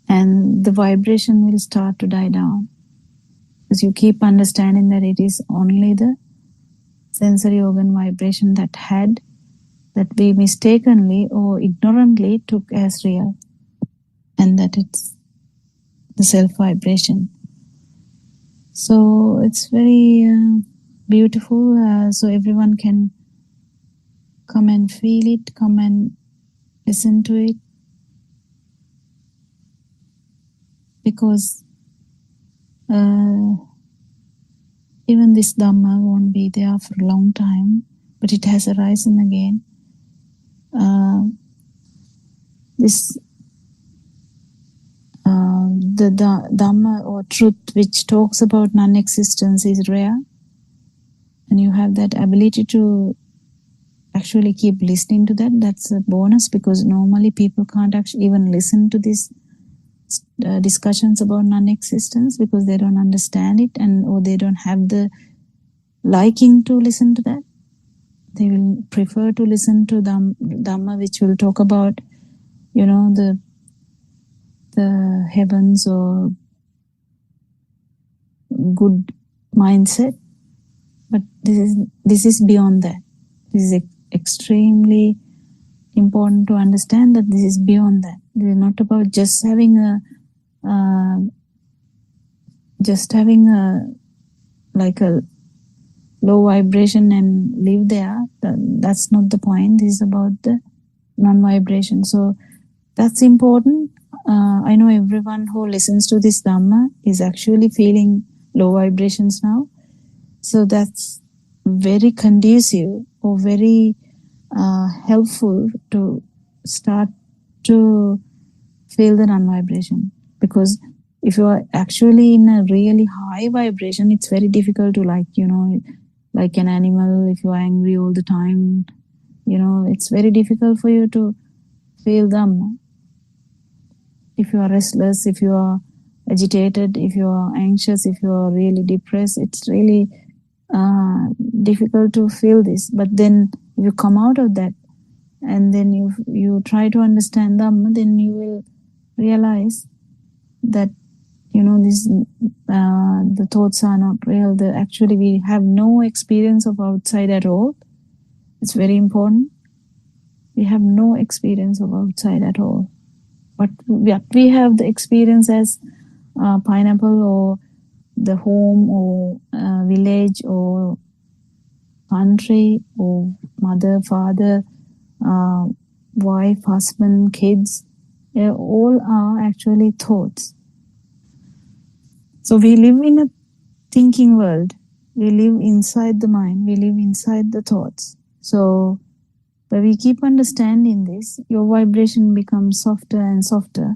and the vibration will start to die down because you keep understanding that it is only the sensory organ vibration that we mistakenly or ignorantly took as real, and that it's the self vibration. So it's very beautiful, so everyone can come and feel it, come and listen to it, because even this Dhamma won't be there for a long time, but it has arisen again. The Dhamma or truth which talks about non-existence is rare, and you have that ability to actually keep listening to that. That's a bonus, because normally people can't actually even listen to these discussions about non-existence because they don't understand it, or they don't have the liking to listen to that. They will prefer to listen to Dhamma which will talk about, the heavens or good mindset. But this is beyond that. This is extremely important to understand that this is beyond that. This is not about just having a like a low vibration and live there. That's not the point. This is about the non-vibration. So that's important. I know everyone who listens to this Dhamma is actually feeling low vibrations now. So that's very conducive or very helpful to start to feel the non-vibration. Because if you are actually in a really high vibration, it's very difficult to like an animal. If you are angry all the time, it's very difficult for you to feel Dhamma. If you are restless, if you are agitated, if you are anxious, if you are really depressed, it's really difficult to feel this. But then if you come out of that and then you try to understand Dhamma, then you will realize that the thoughts are not real. Actually we have no experience of outside at all. It's very important. We have no experience of outside at all. But we have the experience as pineapple, or the home, or village, or country, or mother, father, wife, husband, kids. They all are actually thoughts. So we live in a thinking world. We live inside the mind. We live inside the thoughts. So when we keep understanding this, your vibration becomes softer and softer.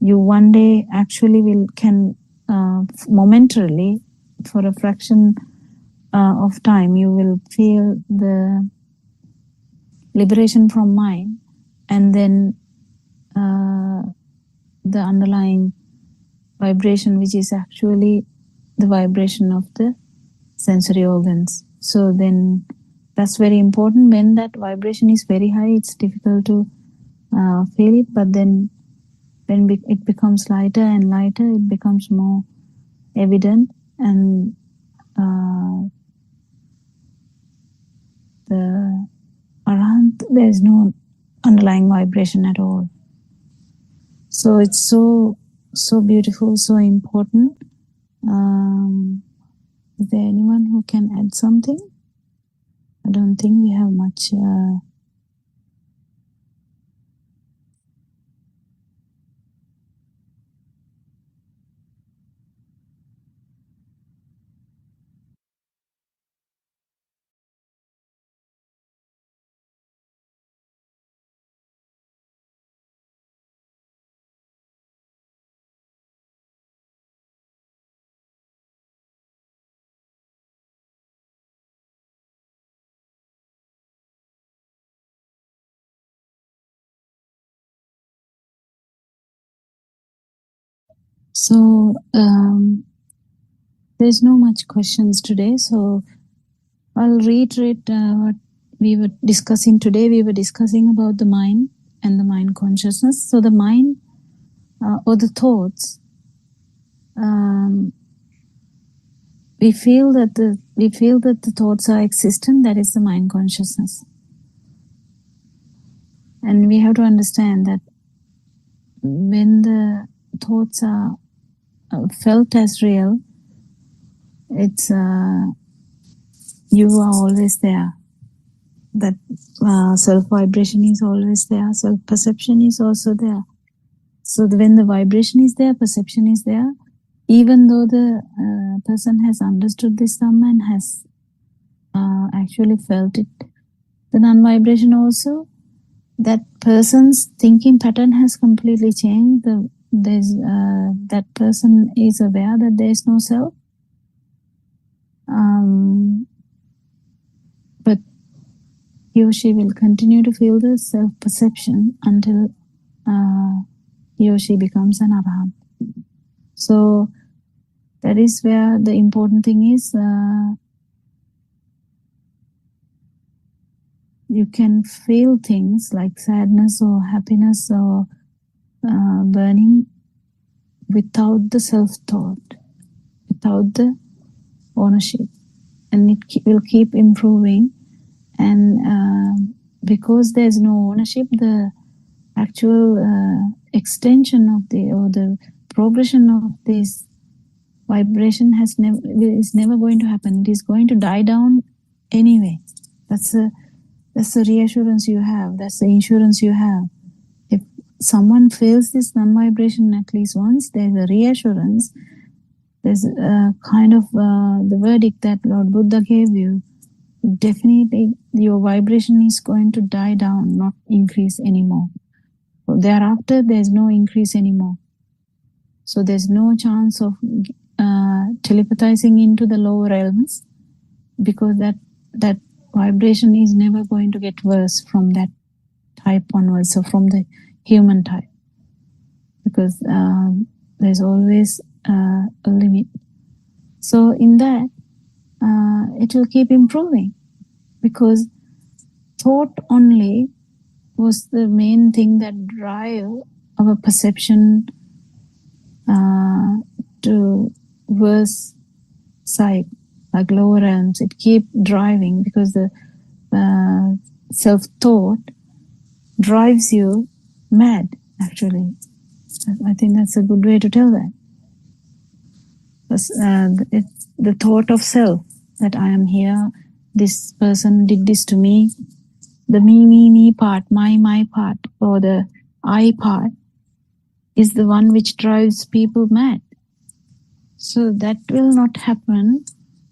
You one day actually can momentarily, for a fraction of time, you will feel the liberation from mind, and then the underlying vibration, which is actually the vibration of the sensory organs. So then that's very important. When that vibration is very high, it's difficult to feel it, but then when it becomes lighter and lighter, it becomes more evident, and the arahant, there is no underlying vibration at all. So it's so beautiful, so important. Is there anyone who can add something? I don't think we have much. So there's no much questions today. So I'll reiterate what we were discussing today. We were discussing about the mind and the mind consciousness. So the mind or the thoughts, we feel that the thoughts are existent. That is the mind consciousness, and we have to understand that when the thoughts are felt as real, it's you are always there. That self vibration is always there. Self perception is also there. So when the vibration is there, perception is there. Even though the person has understood this Dhamma and has actually felt it, the non-vibration also, that person's thinking pattern has completely changed. That person is aware that there is no self. But he or she will continue to feel the self-perception until he or she becomes an arahant. So that is where the important thing is. You can feel things like sadness or happiness or burning without the self-thought, without the ownership, and it will keep improving. And because there's no ownership, the actual extension of the progression of this vibration is never going to happen. It is going to die down anyway. That's the reassurance you have. That's the insurance you have. If someone feels this non-vibration at least once, there's a reassurance. There's a kind of the verdict that Lord Buddha gave you. Definitely your vibration is going to die down, not increase anymore. Thereafter, there's no increase anymore. So there's no chance of telepathizing into the lower realms, because that vibration is never going to get worse from that type onwards, so from the human type, because there's always a limit. So in that, it will keep improving, because thought only was the main thing that drive our perception to worse side, like lower realms. It keep driving because the self-thought drives you mad, actually. I think that's a good way to tell that. It's the thought of self, that I am here, this person did this to me. The me part, my part, or the I part is the one which drives people mad. So that will not happen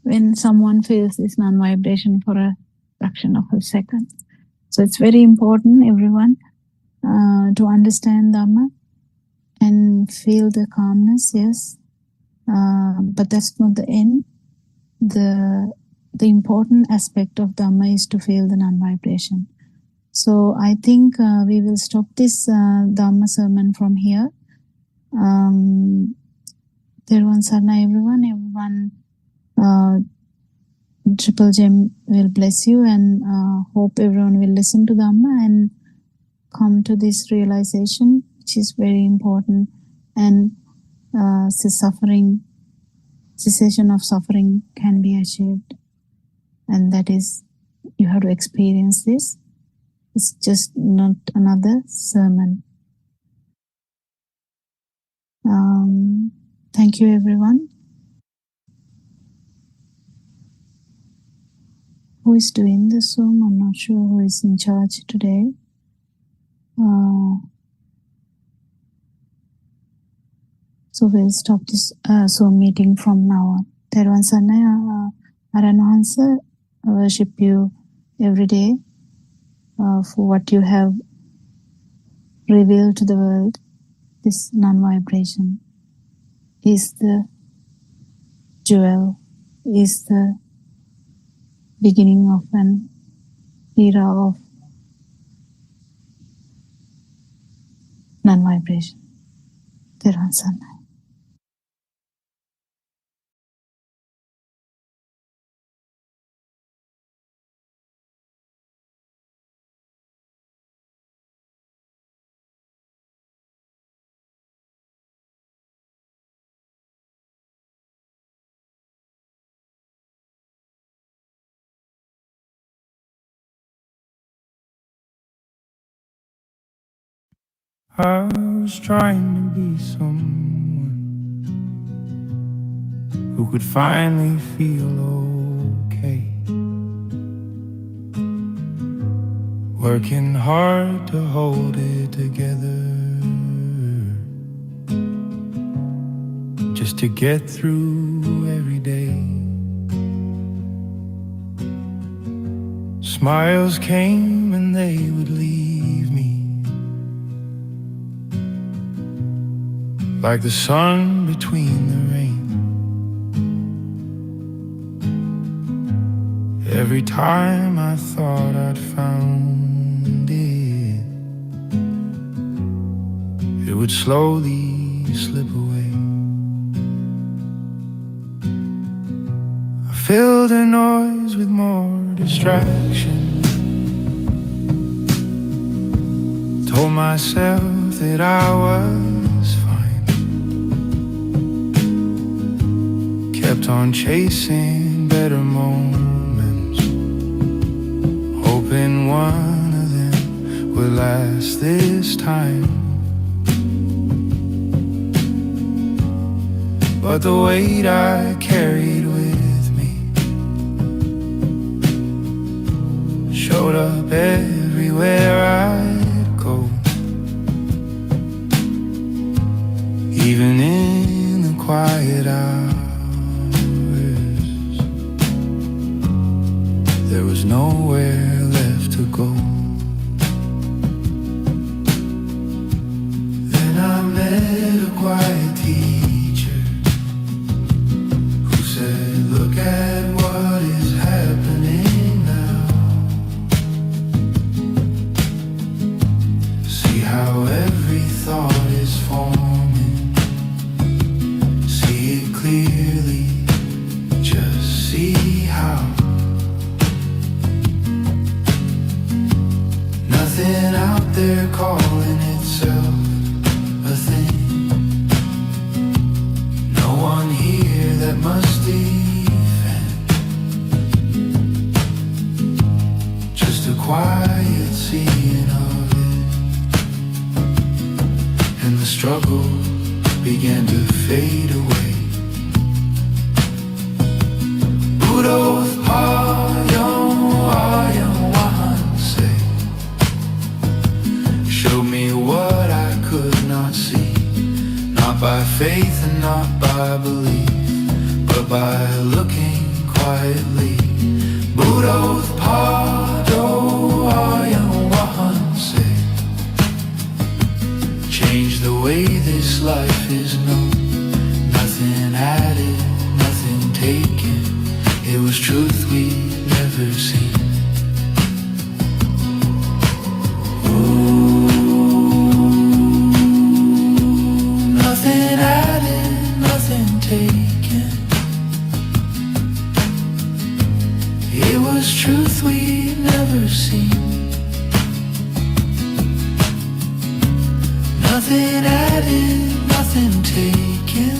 when someone feels this non-vibration for a fraction of a second. So it's very important, everyone, to understand Dhamma and feel the calmness, yes. But that's not the end. The important aspect of Dhamma is to feel the non-vibration. So I think we will stop this Dhamma sermon from here. Therwan Sarna, everyone. Triple Gem will bless you, and hope everyone will listen to Dhamma and come to this realization, which is very important. And cessation of suffering can be achieved. And that is, you have to experience this. It's just not another sermon. Thank you, everyone. Who is doing the Zoom? I'm not sure who is in charge today. So we'll stop this Zoom meeting from now on. Therwan Sarna, Aran I worship you every day for what you have revealed to the world. This non-vibration is the jewel, is the beginning of an era of non-vibration. Therwan Sarna. I was trying to be someone who could finally feel okay, working hard to hold it together, just to get through every day. Smiles came and they would leave me, like the sun between the rain. Every time I thought I'd found it, it would slowly slip away. I filled the noise with more distraction, told myself that I was fine, kept on chasing better moments, hoping one of them would last this time. But the weight I carried with me showed up everywhere I'd go, even in the quiet hours. There was nowhere left to go. Then I met a quiet teacher who said, look at what is happening now. See how every thought is forming. See it clearly, just see how nothing out there calling itself a thing. No one here that must defend. Just a quiet seeing of it, and the struggle began to fade away. Buddothpada, showed me what I could not see, not by faith and not by belief. by looking quietly. Buddothpada ayam wahanse. Change the way this life is known. Nothing added, nothing taken. It was truth we'd never seen. Nothing added, nothing taken. It was truth we'd never seen. Nothing added, nothing taken.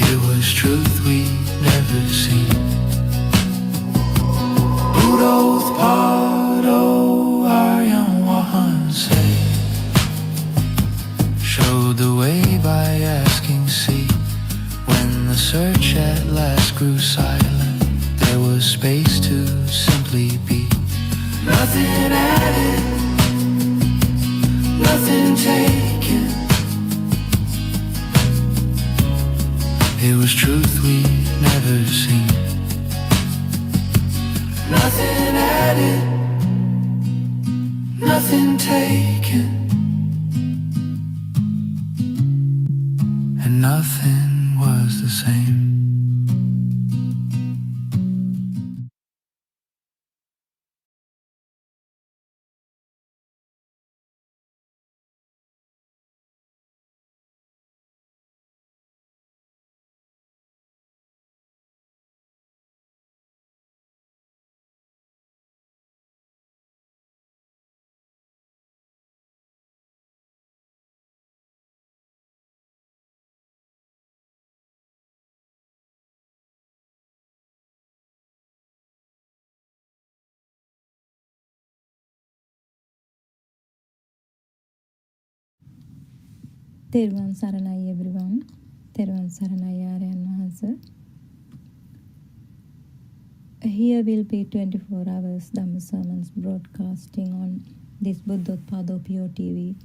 It was truth we'd never seen. Buddothpada ayam wahanse. Showed the way by asking see. When the search at last grew silent, there was space to simply be. Nothing added, nothing taken. It was truth we'd never seen. Nothing added, nothing taken. And nothing was the same. තෙරුවන් සරණයි everyone. තෙරුවන් සරණයි ආර්යයන් වහන්සේ. Here will be 24 hours Dhamma sermons broadcasting on this Buddothpada Pure TV.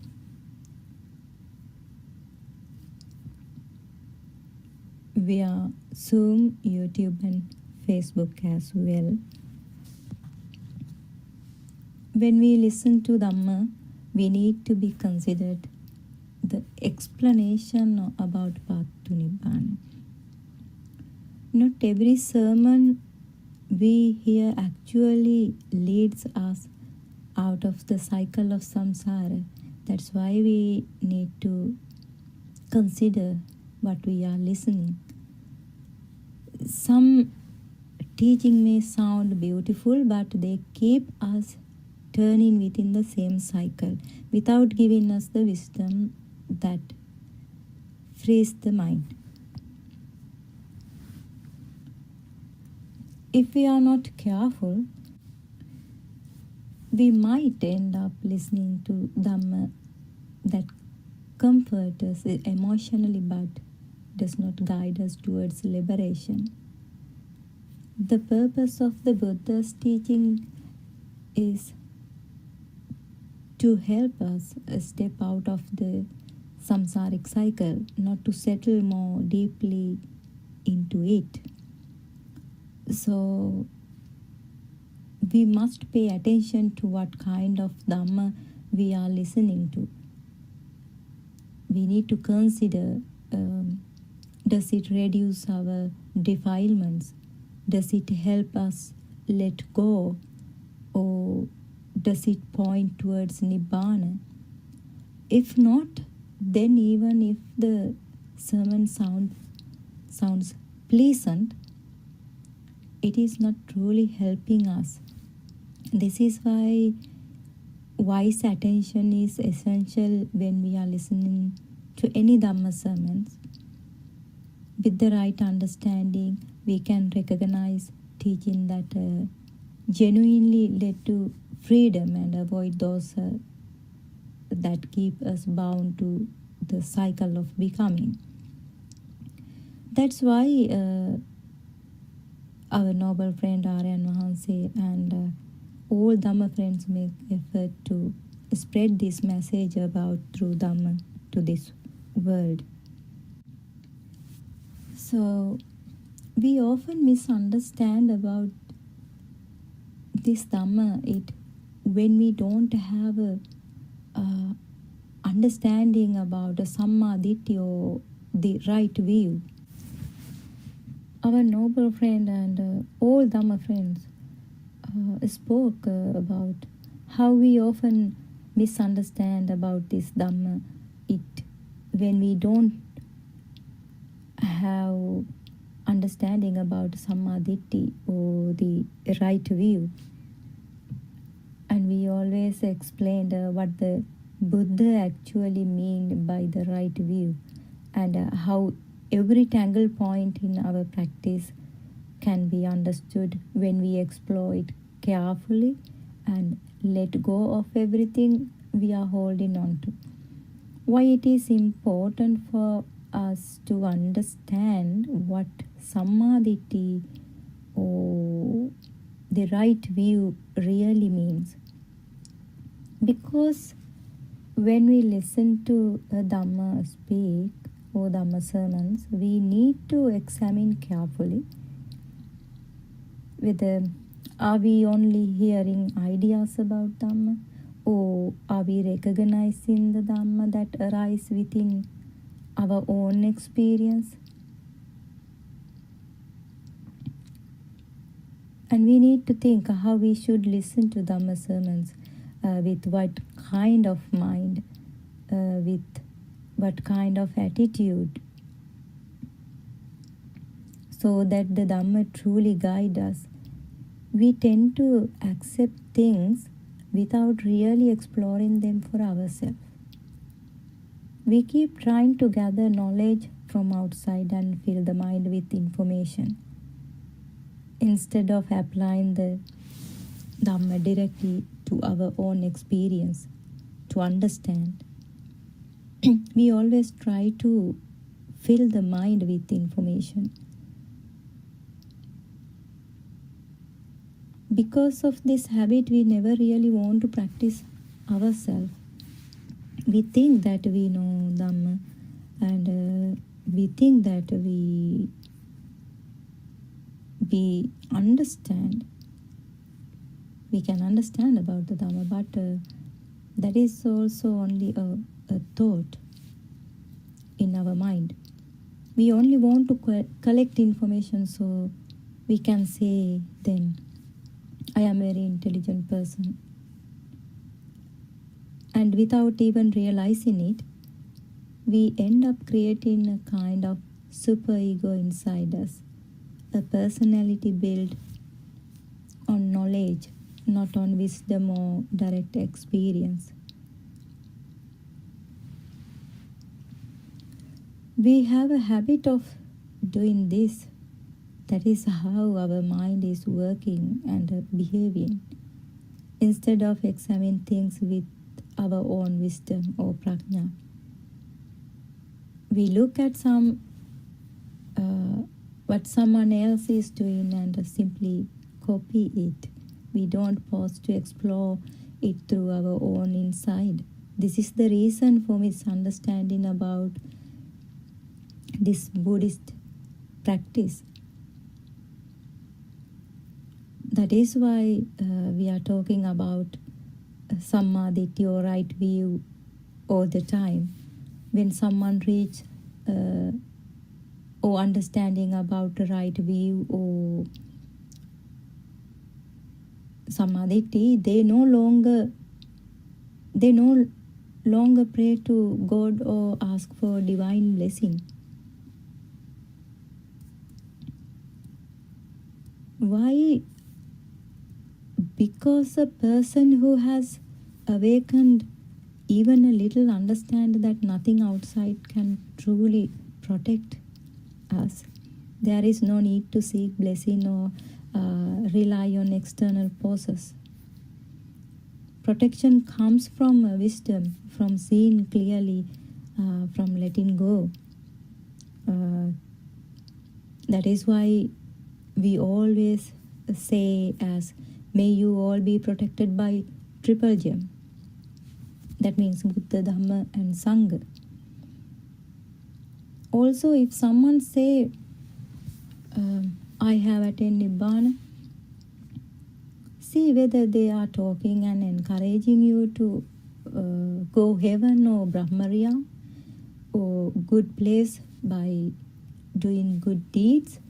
Via Zoom, YouTube and Facebook as well. When we listen to Dhamma, we need to be considered the explanation about path to Nibbana. Not every sermon we hear actually leads us out of the cycle of samsara. That's why we need to consider what we are listening. Some teaching may sound beautiful, but they keep us turning within the same cycle without giving us the wisdom that frees the mind. If we are not careful, we might end up listening to Dhamma that comforts us emotionally but does not guide us towards liberation. The purpose of the Buddha's teaching is to help us step out of the samsaric cycle, not to settle more deeply into it. So we must pay attention to what kind of Dhamma we are listening to. We need to consider, does it reduce our defilements? Does it help us let go? Or does it point towards Nibbana? If not, then even if the sermon sounds pleasant, it is not truly helping us. This is why wise attention is essential when we are listening to any Dhamma sermons. With the right understanding, we can recognize teaching that genuinely led to freedom and avoid those that keep us bound to the cycle of becoming. That's why our noble friend Aryan Mahanse and all Dhamma friends make effort to spread this message about through Dhamma to this world. So we often misunderstand about this Dhamma when we don't have a understanding about a Samma Ditti or the right view. Our noble friend and all Dhamma friends spoke about how we often misunderstand about this Dhamma when we don't have understanding about Samma Ditti or the right view. And we always explained what the Buddha actually mean by the right view, and how every tangle point in our practice can be understood when we explore it carefully and let go of everything we are holding on to. Why it is important for us to understand what Samma Ditti or the right view really means. Because when we listen to a Dhamma speak or Dhamma sermons, we need to examine carefully whether are we only hearing ideas about Dhamma, or are we recognizing the Dhamma that arise within our own experience. And we need to think how we should listen to Dhamma sermons, with what kind of mind, with what kind of attitude, so that the Dhamma truly guide us. We tend to accept things without really exploring them for ourselves. We keep trying to gather knowledge from outside and fill the mind with information, instead of applying the Dhamma directly to our own experience to understand. We always try to fill the mind with information. Because of this habit, we never really want to practice ourselves. We think that we know Dhamma, and we think that we understand. We can understand about the Dhamma, but that is also only a thought in our mind. We only want to collect information so we can say then, I am a very intelligent person. And without even realizing it, we end up creating a kind of superego inside us, a personality built on knowledge, not on wisdom or direct experience. We have a habit of doing this. That is how our mind is working and behaving, instead of examining things with our own wisdom or prajna. We look at what someone else is doing and simply copy it. We don't pause to explore it through our own inside. This is the reason for misunderstanding about this Buddhist practice. That is why we are talking about Samma Ditti or right view all the time. When someone reaches or understanding about the right view or Samma Ditti, they no longer pray to God or ask for divine blessing. Why? Because a person who has awakened even a little understand that nothing outside can truly protect us. There is no need to seek blessing or rely on external forces. Protection comes from wisdom, from seeing clearly, from letting go. That is why we always say as, may you all be protected by triple gem. That means Buddha, Dhamma and Sangha. Also, if someone say I have attended Nibbana. See whether they are talking and encouraging you to go heaven or Brahmarya or good place by doing good deeds.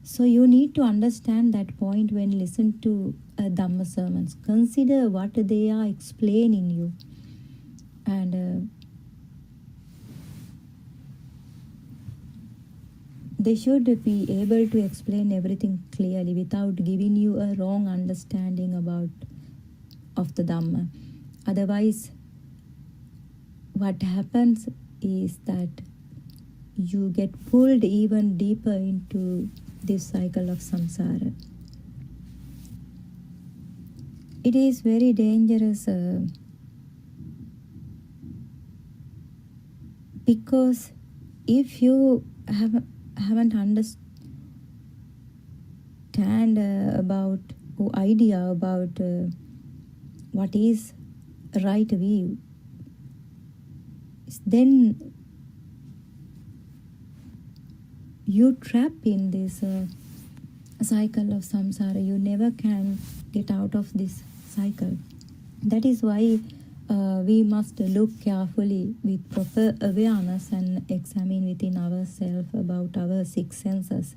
So you need to understand that point when listen to Dhamma sermons. Consider what they are explaining you, and they should be able to explain everything clearly without giving you a wrong understanding of the Dhamma. Otherwise, what happens is that you get pulled even deeper into this cycle of samsara. It is very dangerous because if you haven't understand about or idea about what is right view, then you trap in this cycle of samsara. You never can get out of this cycle. That is why we must look carefully with proper awareness and examine within ourselves about our six senses.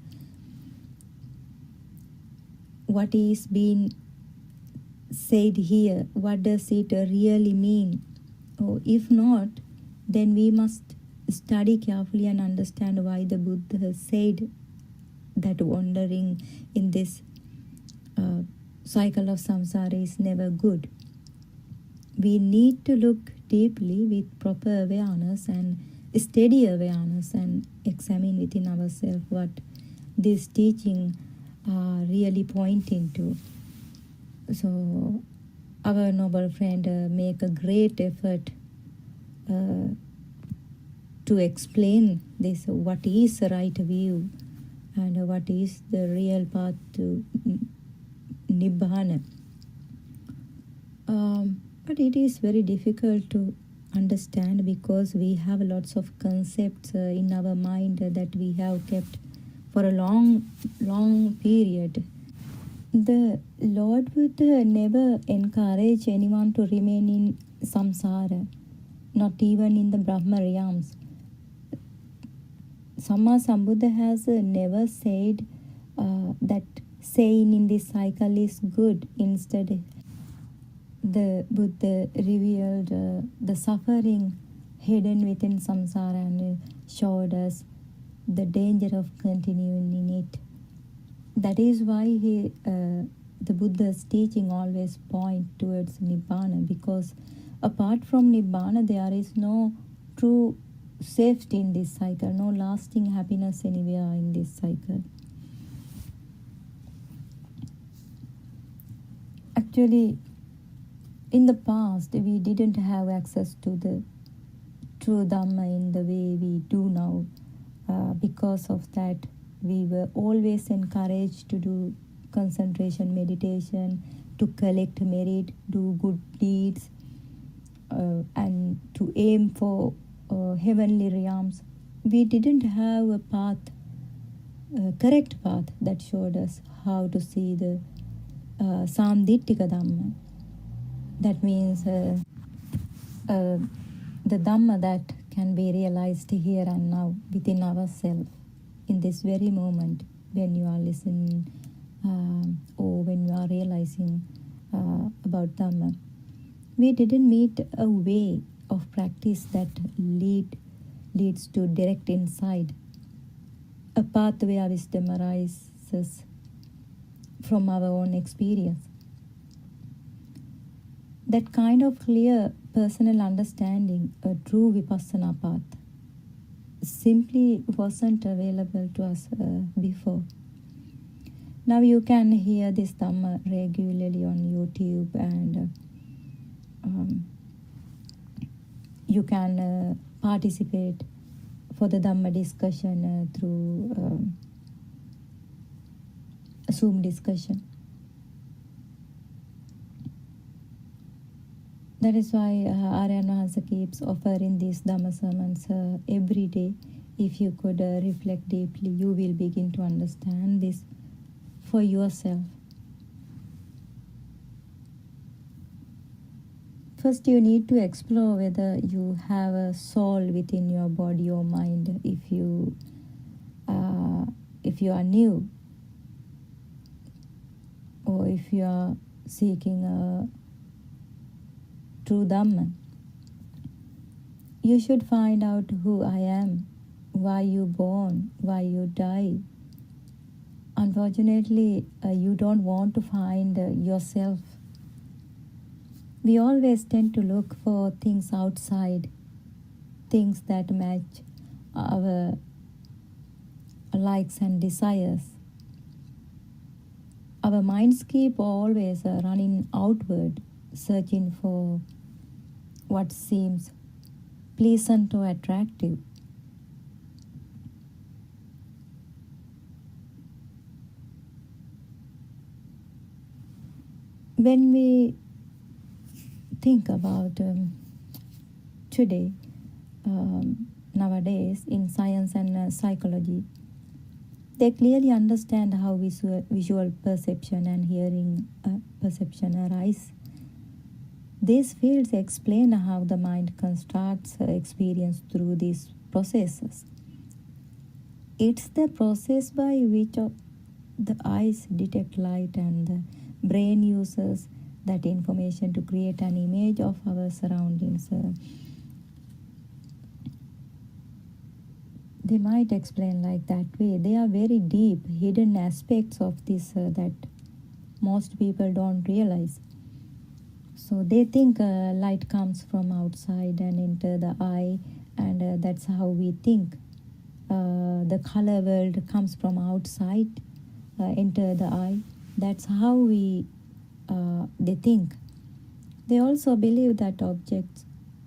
What is being said here? What does it really mean? Or if not, then we must study carefully and understand why the Buddha said that wandering in this cycle of samsara is never good. We need to look deeply with proper awareness and steady awareness and examine within ourselves what this teaching are really pointing to. So our noble friend make a great effort to explain this, what is the right view and what is the real path to Nibbana. But it is very difficult to understand because we have lots of concepts in our mind that we have kept for a long period. The Lord Buddha never encouraged anyone to remain in samsara, not even in the Brahma realms. Samma Sambuddha has never said that staying in this cycle is good. Instead, the Buddha revealed the suffering hidden within samsara and showed us the danger of continuing in it. That is why the Buddha's teaching always point towards Nibbana, because apart from Nibbana there is no true safety in this cycle, no lasting happiness anywhere in this cycle. Actually, in the past, we didn't have access to the true Dhamma in the way we do now. Because of that, we were always encouraged to do concentration meditation, to collect merit, do good deeds, and to aim for heavenly realms. We didn't have a path, a correct path that showed us how to see the Samdittika Dhamma. That means the Dhamma that can be realized here and now within ourselves in this very moment when you are listening or when you are realizing about Dhamma. We didn't meet a way of practice that leads to direct insight, a path where wisdom arises from our own experience. That kind of clear personal understanding, a true vipassana path, simply wasn't available to us before. Now you can hear this Dhamma regularly on YouTube, and you can participate for the Dhamma discussion through a Zoom discussion. That is why Aryan Mahansa keeps offering these Dhamma sermons every day If you could reflect deeply, you will begin to understand this for yourself. First, you need to explore whether you have a soul within your body or mind. If you are new, or if you are seeking a true Dhamma, you should find out who I am, why you born, why you die. Unfortunately, you don't want to find yourself. We always tend to look for things outside, things that match our likes and desires. Our minds keep always running outward, searching for what seems pleasant or attractive. When we think about today, nowadays, in science and psychology, they clearly understand how visual perception and hearing perception arise. These fields explain how the mind constructs experience through these processes. It's the process by which the eyes detect light and the brain uses that information to create an image of our surroundings. They might explain like that way. They are very deep, hidden aspects of this that most people don't realize. So they think light comes from outside and enter the eye, and that's how we think. The color world comes from outside, enter the eye. That's how they think. They also believe that objects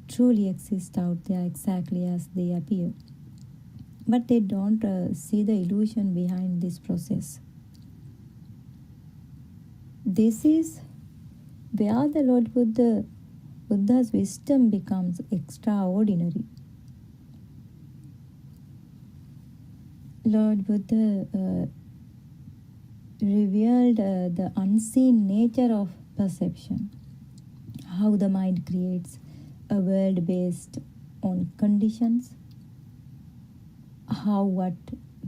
truly exist out there exactly as they appear. But they don't see the illusion behind this process. This is where the Lord Buddha's wisdom becomes extraordinary. Lord Buddha revealed the unseen nature of perception, how the mind creates a world based on conditions, how what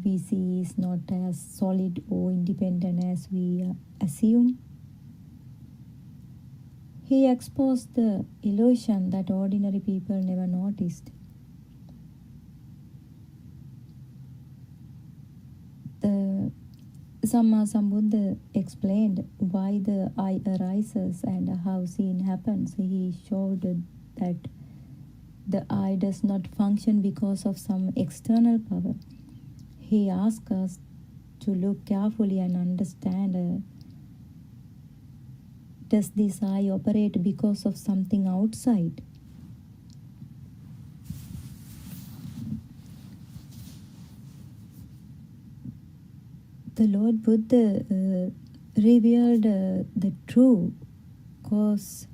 we see is not as solid or independent as we assume. He exposed the illusion that ordinary people never noticed. The Samma Sambuddha explained why the eye arises and how seeing happens. He showed that the eye does not function because of some external power. He asked us to look carefully and understand, does this eye operate because of something outside? The Lord Buddha revealed the true cause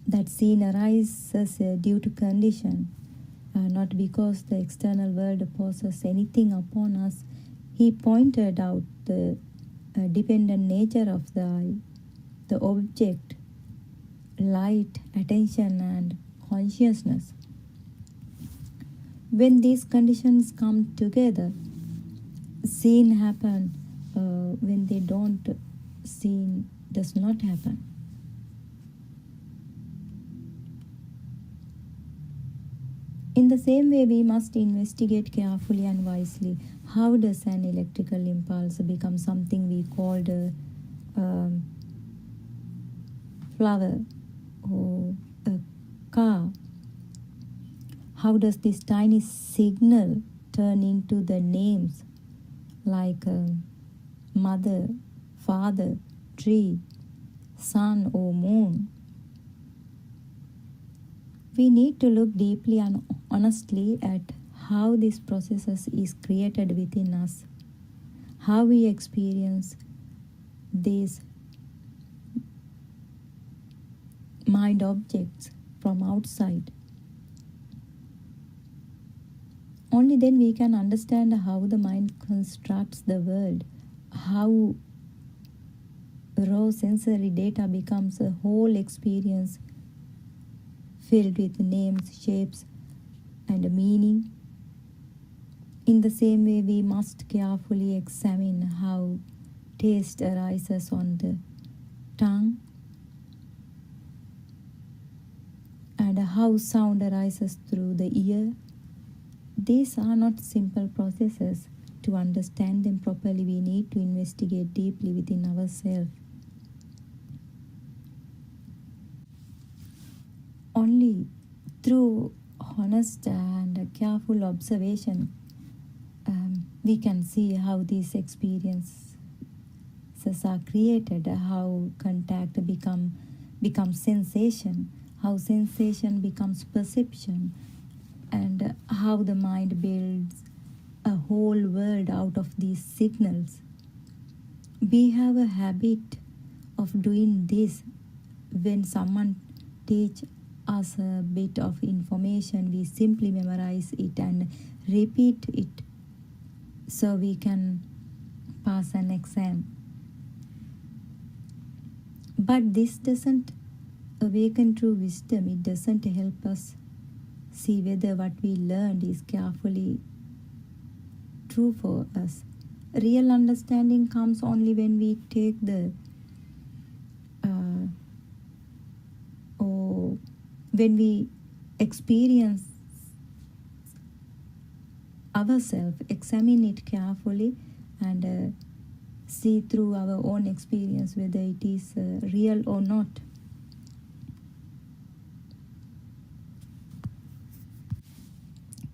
that sin arises due to condition, not because the external world forces anything upon us. He pointed out the dependent nature of the eye, the object, light, attention, and consciousness. When these conditions come together, sin happen. When they don't, sin does not happen. In the same way, we must investigate carefully and wisely. How does an electrical impulse become something we called a flower or a car? How does this tiny signal turn into the names like mother, father, tree, sun, or moon? We need to look deeply and honestly at how this process is created within us, how we experience these mind objects from outside. Only then we can understand how the mind constructs the world, how raw sensory data becomes a whole experience filled with names, shapes, and meaning. In the same way, we must carefully examine how taste arises on the tongue and how sound arises through the ear. These are not simple processes. To understand them properly, we need to investigate deeply within ourselves. Only through honest and careful observation we can see how these experiences are created, how contact becomes sensation, how sensation becomes perception, and how the mind builds a whole world out of these signals. We have a habit of doing this. When someone teaches us a bit of information, we simply memorize it and repeat it so we can pass an exam. But this doesn't awaken true wisdom. It doesn't help us see whether what we learned is carefully true for us. Real understanding comes only when we take or when we experience ourselves, examine it carefully, and see through our own experience whether it is real or not.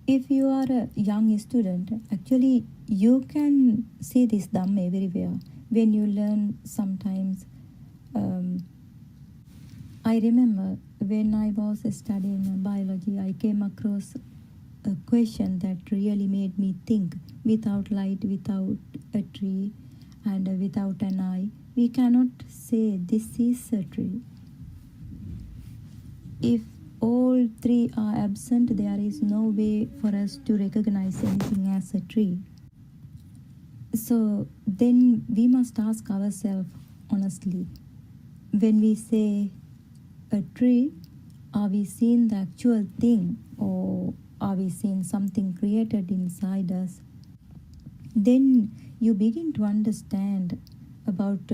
If you are a young student, actually you can see this Dhamma everywhere. When you learn sometimes, I remember when I was studying biology, I came across a question that really made me think. Without light, without a tree, and without an eye, we cannot say this is a tree. If all three are absent, there is no way for us to recognize anything as a tree. So then we must ask ourselves honestly, when we say a tree, are we seeing the actual thing, or are we seeing something created inside us? Then you begin to understand about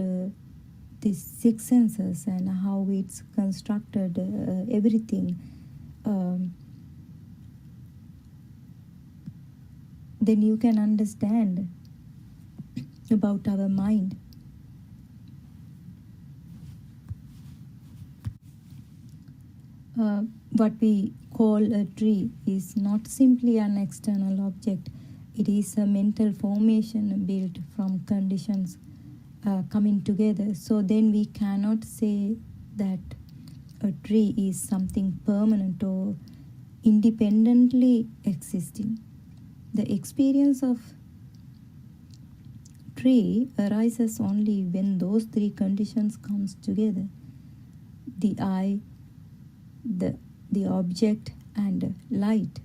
these six senses and how it's constructed, everything. Then you can understand about our mind. What we call a tree is not simply an external object. It is a mental formation built from conditions coming together. So then we cannot say that a tree is something permanent or independently existing. The experience of tree arises only when those three conditions comes together: the eye, the object, and light.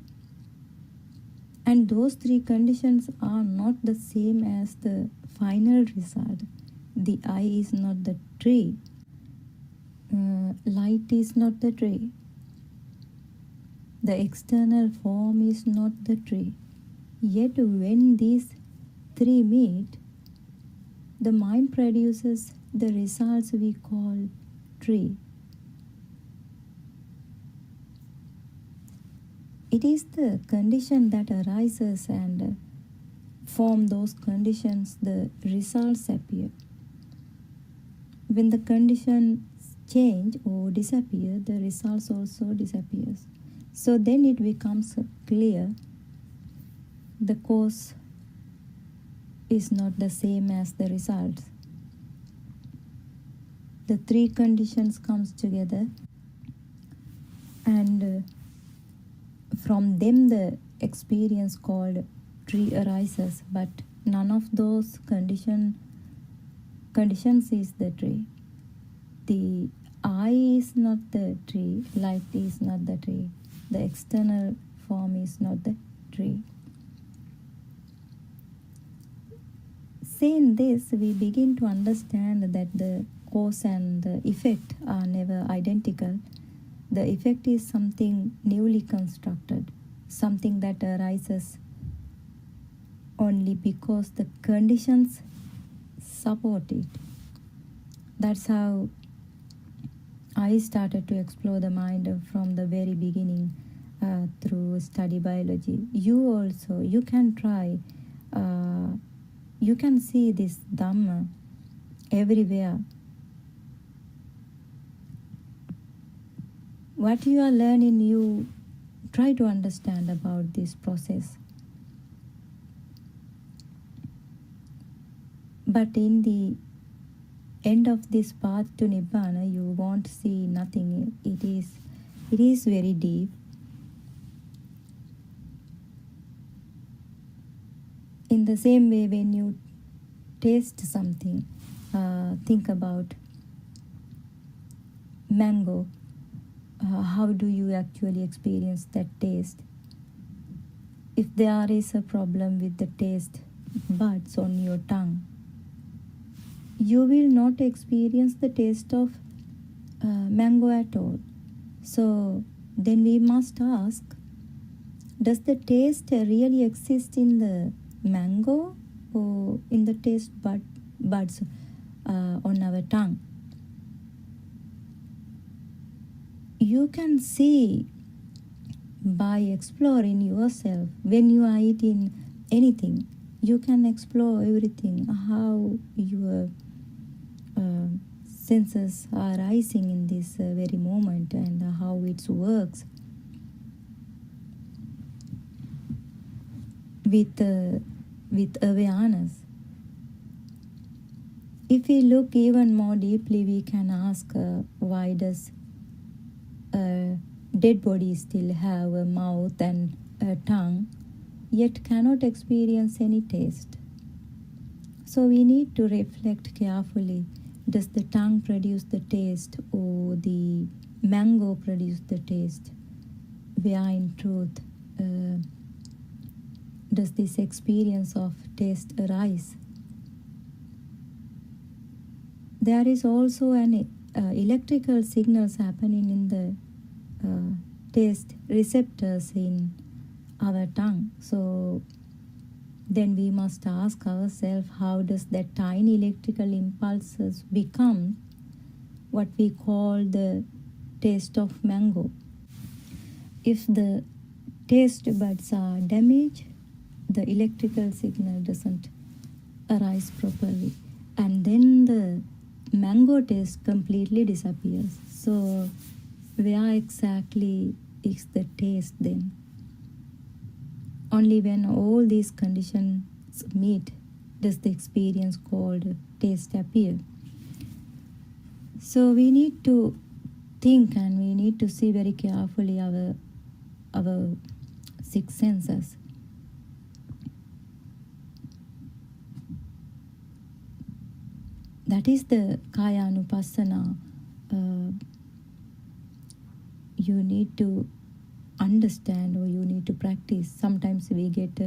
And those three conditions are not the same as the final result. The eye is not the tree. Light is not the tree. The external form is not the tree. Yet when these three meet, the mind produces the results we call tree. It is the condition that arises, and from those conditions the results appear. When the conditions change or disappear, the results also disappears. So then it becomes clear the cause is not the same as the results. The three conditions comes together, and from them the experience called tree arises, but none of those conditions is the tree. The eye is not the tree, light is not the tree, the external form is not the tree. saying this, we begin to understand that the cause and the effect are never identical. The effect is something newly constructed, something that arises only because the conditions support it. That's how I started to explore the mind from the very beginning through study biology. You can try, you can see this Dhamma everywhere. What you are learning, you try to understand about this process. But in the end of this path to Nibbana, you won't see nothing. It is very deep. In the same way, when you taste something, think about mango. How do you actually experience that taste? If there is a problem with the taste buds on your tongue, you will not experience the taste of mango at all. So then we must ask, does the taste really exist in the mango or in the taste buds on our tongue? You can see by exploring yourself. When you are eating anything, you can explore everything, how your senses are rising in this very moment and how it works with awareness. If we look even more deeply, we can ask why does a dead body still have a mouth and a tongue, yet cannot experience any taste? So we need to reflect carefully. Does the tongue produce the taste or the mango produce the taste? Where in truth does this experience of taste arise? There is also an electrical signals happening in the taste receptors in our tongue. So then we must ask ourselves, how does that tiny electrical impulses become what we call the taste of mango? If the taste buds are damaged, the electrical signal doesn't arise properly, and then the mango taste completely disappears. So where exactly is the taste then? Only when all these conditions meet does the experience called taste appear. So we need to think and we need to see very carefully our six senses. That is the Kaya Anupassana. You need to understand or you need to practice. Sometimes we get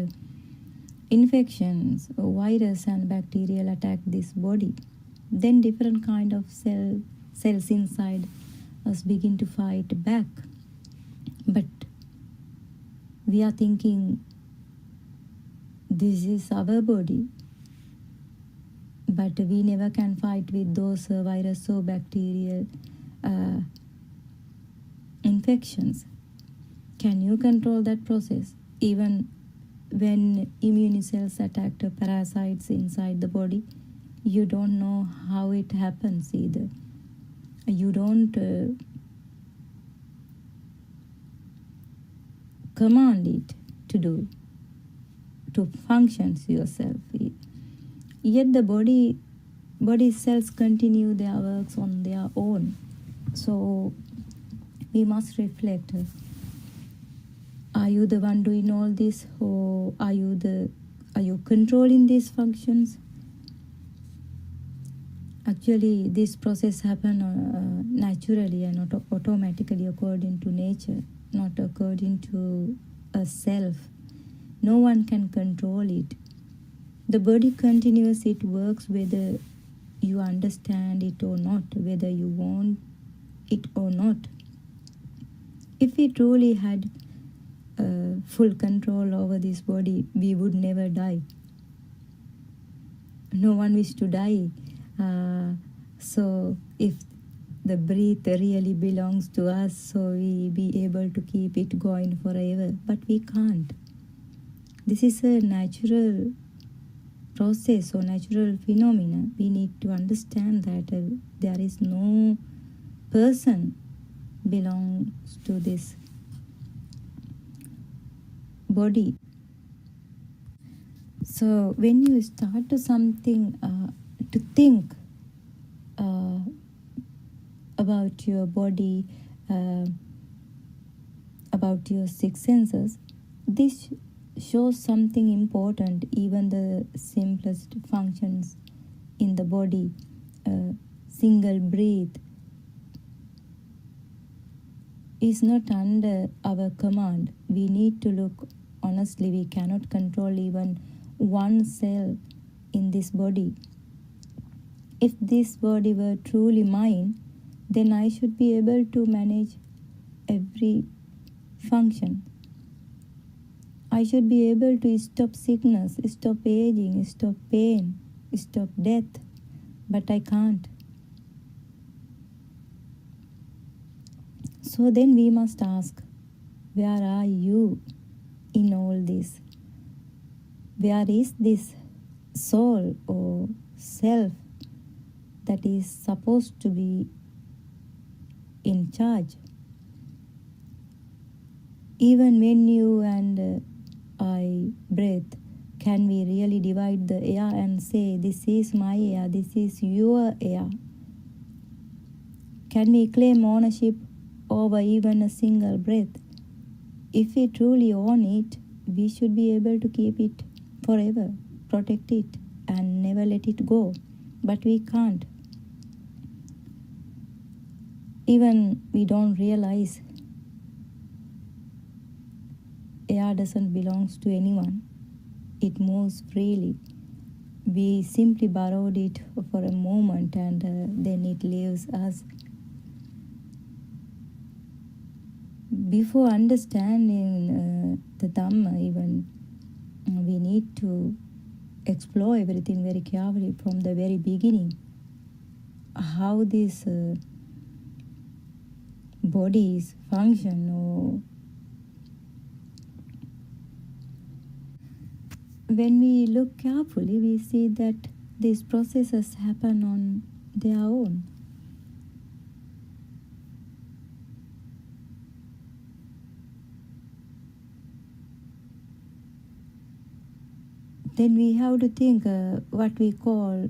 infections, virus and bacterial attack this body. Then different kind of cells inside us begin to fight back. But we are thinking this is our body. But we never can fight with those virus or bacterial infections. Can you control that process? Even when immune cells attack the parasites inside the body, you don't know how it happens either. You don't command it to function yourself. Yet the body cells continue their works on their own. So we must reflect. Are you the one doing all this, or are you controlling these functions? Actually, this process happens naturally and not automatically according to nature, not according to a self. No one can control it. The body continues its works whether you understand it or not, whether you want it or not. If we truly had full control over this body, we would never die. No one wishes to die. So if the breath really belongs to us, so we be able to keep it going forever, but we can't. This is a natural process or natural phenomena. We need to understand that there is no person belongs to this body. So when you start to something to think about your body, about your six senses, this shows something important. Even the simplest functions in the body, single breath, is not under our command. We need to look honestly. We cannot control even one cell in this body. If this body were truly mine, then I should be able to manage every function. I should be able to stop sickness, stop aging, stop pain, stop death, but I can't. So then we must ask, where are you in all this? Where is this soul or self that is supposed to be in charge? Even when you and I breathe, can we really divide the air and say, this is my air, this is your air? Can we claim ownership over even a single breath? If we truly own it, we should be able to keep it forever, protect it, and never let it go. But we can't. Even we don't realize air doesn't belong to anyone. It moves freely. We simply borrowed it for a moment and then it leaves us. Before understanding the Dhamma, even we need to explore everything very carefully from the very beginning. How these bodies function, or when we look carefully, we see that these processes happen on their own. Then we have to think what we call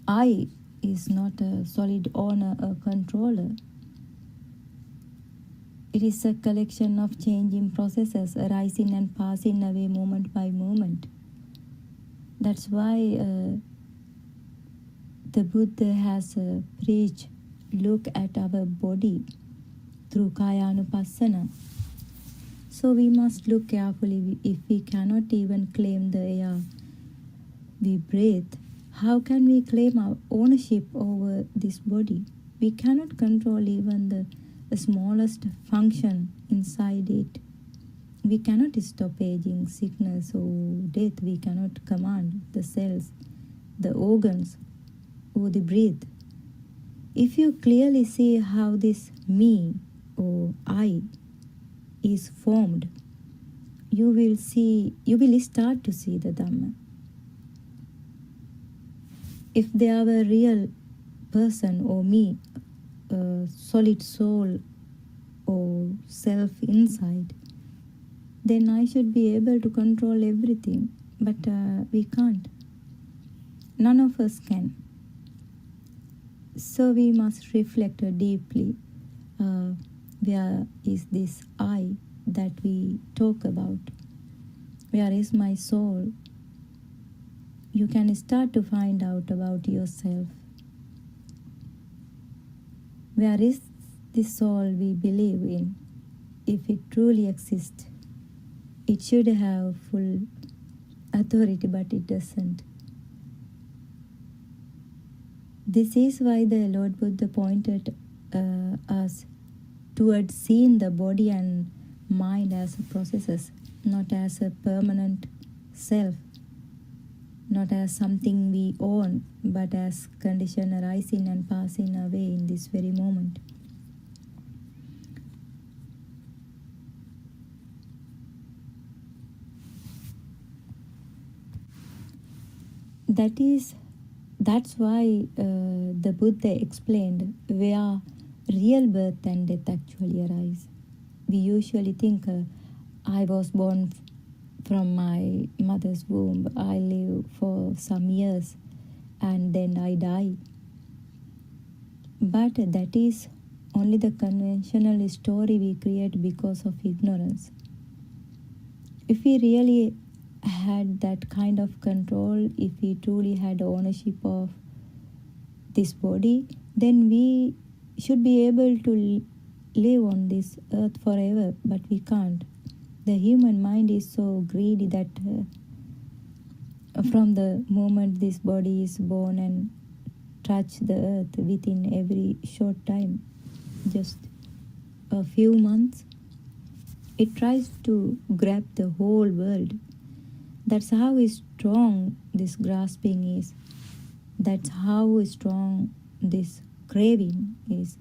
I is not a solid owner or controller. It is a collection of changing processes arising and passing away moment by moment. That's why the Buddha has preached, look at our body through Kayanupassana. So we must look carefully. If we cannot even claim the air we breathe, how can we claim our ownership over this body? We cannot control even the smallest function inside it. We cannot stop aging, sickness or death. We cannot command the cells, the organs or the breath. If you clearly see how this me or I is formed, you will start to see the Dhamma. If there were a real person or me, a solid soul or self inside, then I should be able to control everything. But we can't. None of us can. So we must reflect deeply. Where is this I that we talk about? Where is my soul? You can start to find out about yourself. Where is this soul we believe in? If it truly exists, it should have full authority, but it doesn't. This is why the Lord Buddha pointed us towards seeing the body and mind as processes, not as a permanent self, not as something we own, but as condition arising and passing away in this very moment. That's why the Buddha explained where real birth and death actually arise. We usually think I was born from my mother's womb, I live for some years and then I die. But that is only the conventional story we create because of ignorance. If we really had that kind of control, if we truly had ownership of this body, then we should be able to live on this earth forever, but we can't. The human mind is so greedy that from the moment this body is born and touch the earth within every short time, just a few months, it tries to grab the whole world. That's how strong this grasping is. That's how strong this craving is.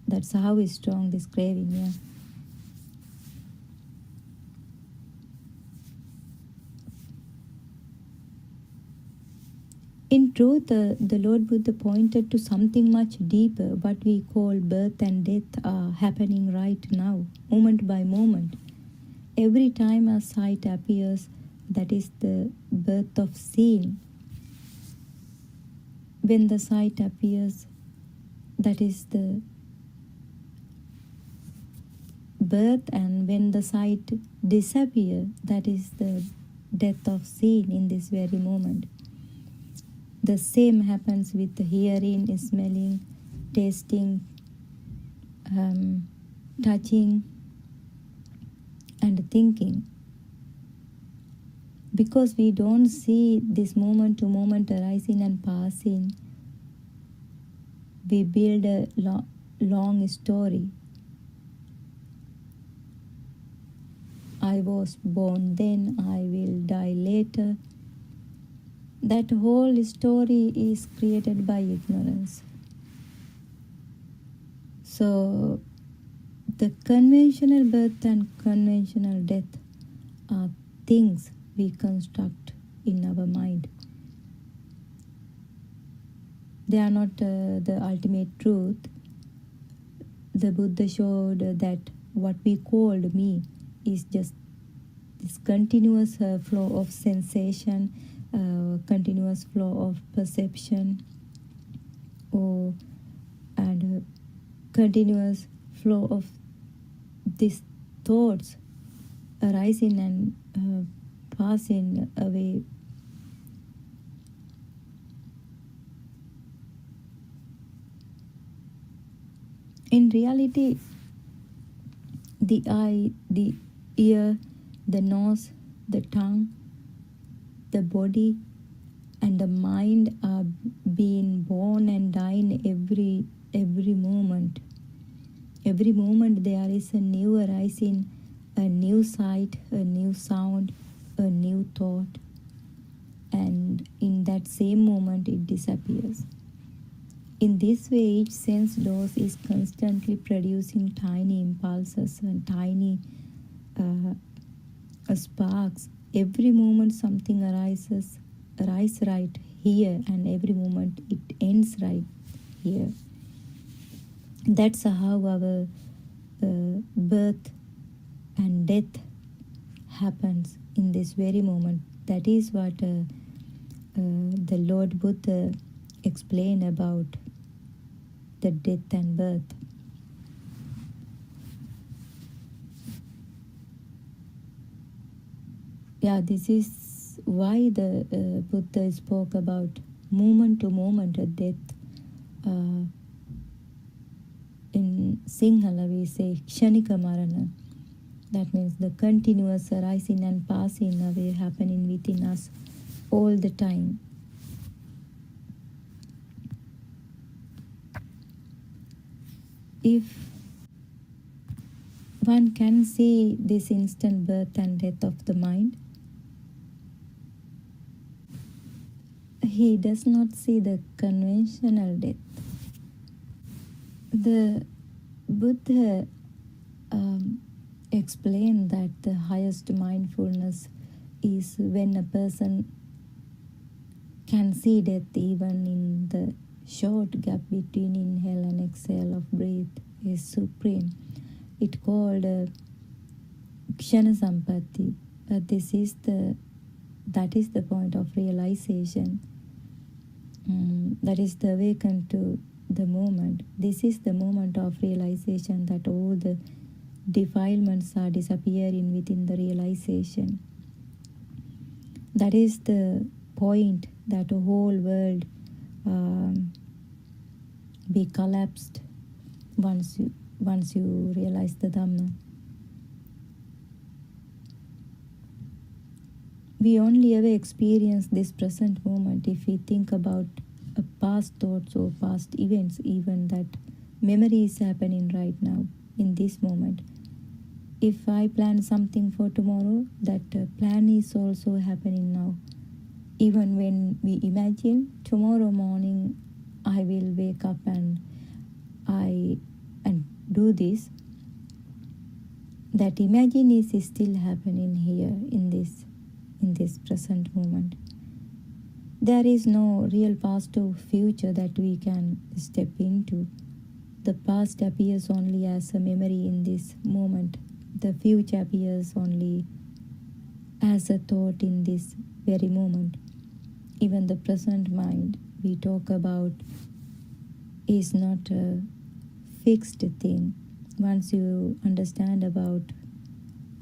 That's how strong this craving, yeah. In truth, the Lord Buddha pointed to something much deeper. What we call birth and death are happening right now, moment by moment. Every time a sight appears, that is the birth of seeing. When the sight appears, that is the birth, and when the sight disappears, that is the death of seeing in this very moment. The same happens with the hearing, smelling, tasting, touching, and thinking. Because we don't see this moment to moment arising and passing, we build a long story. I was born then, I will die later. That whole story is created by ignorance. So, the conventional birth and conventional death are things we construct in our mind. They are not the ultimate truth. The Buddha showed that what we called me is just this continuous flow of sensation, continuous flow of perception, and continuous flow of these thoughts arising and passing away. In reality, the eye, the ear, the nose, the tongue, the body, and the mind are being born and dying every moment. Every moment there is a new arising, a new sight, a new sound, a new thought, and in that same moment it disappears. In this way, each sense dose is constantly producing tiny impulses and tiny sparks. Every moment something arises right here, and every moment it ends right here. That's how our birth and death happens in this very moment. That is what the Lord Buddha explained about the death and birth. Yeah, this is why the Buddha spoke about moment to moment death. In Sinhala we say Kshanika Marana. That means the continuous arising and passing away happening within us all the time. If one can see this instant birth and death of the mind, he does not see the conventional death. The Buddha explained that the highest mindfulness is when a person can see death even in the short gap between inhale and exhale of breath is supreme. It called Kshana Sampatti. That is the point of realization. That is the awaken to the moment. This is the moment of realization that all the defilements are disappearing within the realization. That is the point that the whole world be collapsed once you realize the Dhamma. We only ever experience this present moment if we think about past thoughts or past events, even that memory is happening right now in this moment. If I plan something for tomorrow, that plan is also happening now. Even when we imagine tomorrow morning I will wake up and do this, that imagine is still happening here in this present moment. There is no real past or future that we can step into. The past appears only as a memory in this moment. The future appears only as a thought in this very moment. Even the present mind we talk about is not a fixed thing. Once you understand about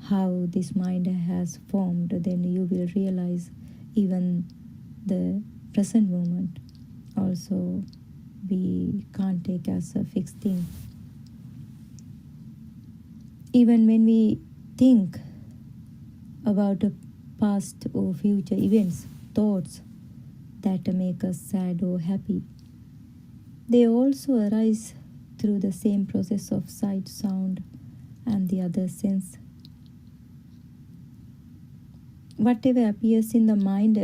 how this mind has formed, then you will realize even the present moment also we can't take as a fixed thing. Even when we think about a past or future events, thoughts that make us sad or happy, they also arise through the same process of sight, sound, and the other sense. Whatever appears in the mind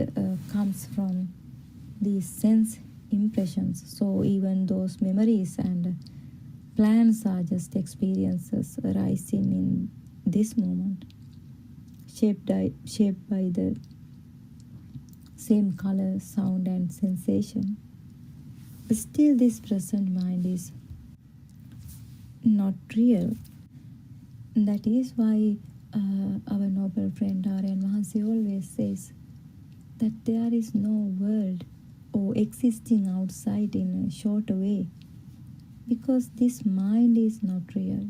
comes from these sense impressions. So even those memories and plans are just experiences arising in this moment, shaped by the same color, sound, and sensation. Still, this present mind is not real. That is why our noble friend Aryan Mahansi always says that there is no world or existing outside in a short way, because this mind is not real.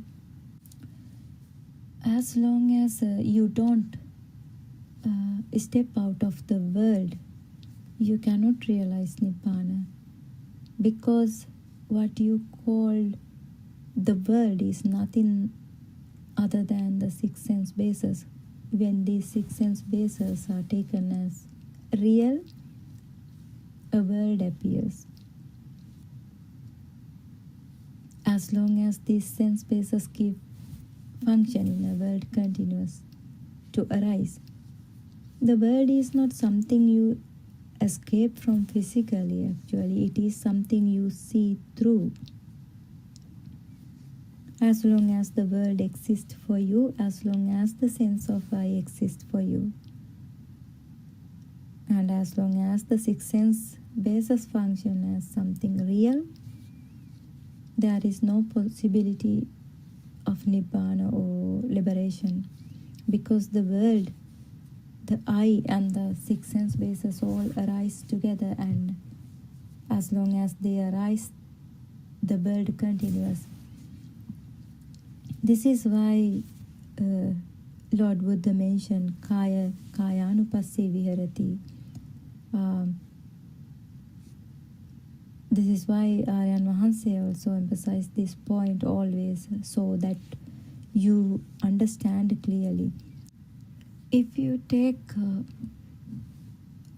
As long as you don't step out of the world, you cannot realize Nibbana, because what you call the world is nothing other than the six sense bases. When these six sense bases are taken as real, a world appears. As long as these sense bases keep functioning, a world continues to arise. The world is not something you escape from physically, actually. It is something you see through. As long as the world exists for you, as long as the sense of I exists for you, and as long as the six sense bases function as something real, there is no possibility of Nibbana or liberation, because the world, the I and the six sense bases all arise together, and as long as they arise, the world continues. This is why Lord Buddha mentioned kayanupasse viharati. This is why Aryan Mahanse also emphasized this point always, so that you understand clearly. If you take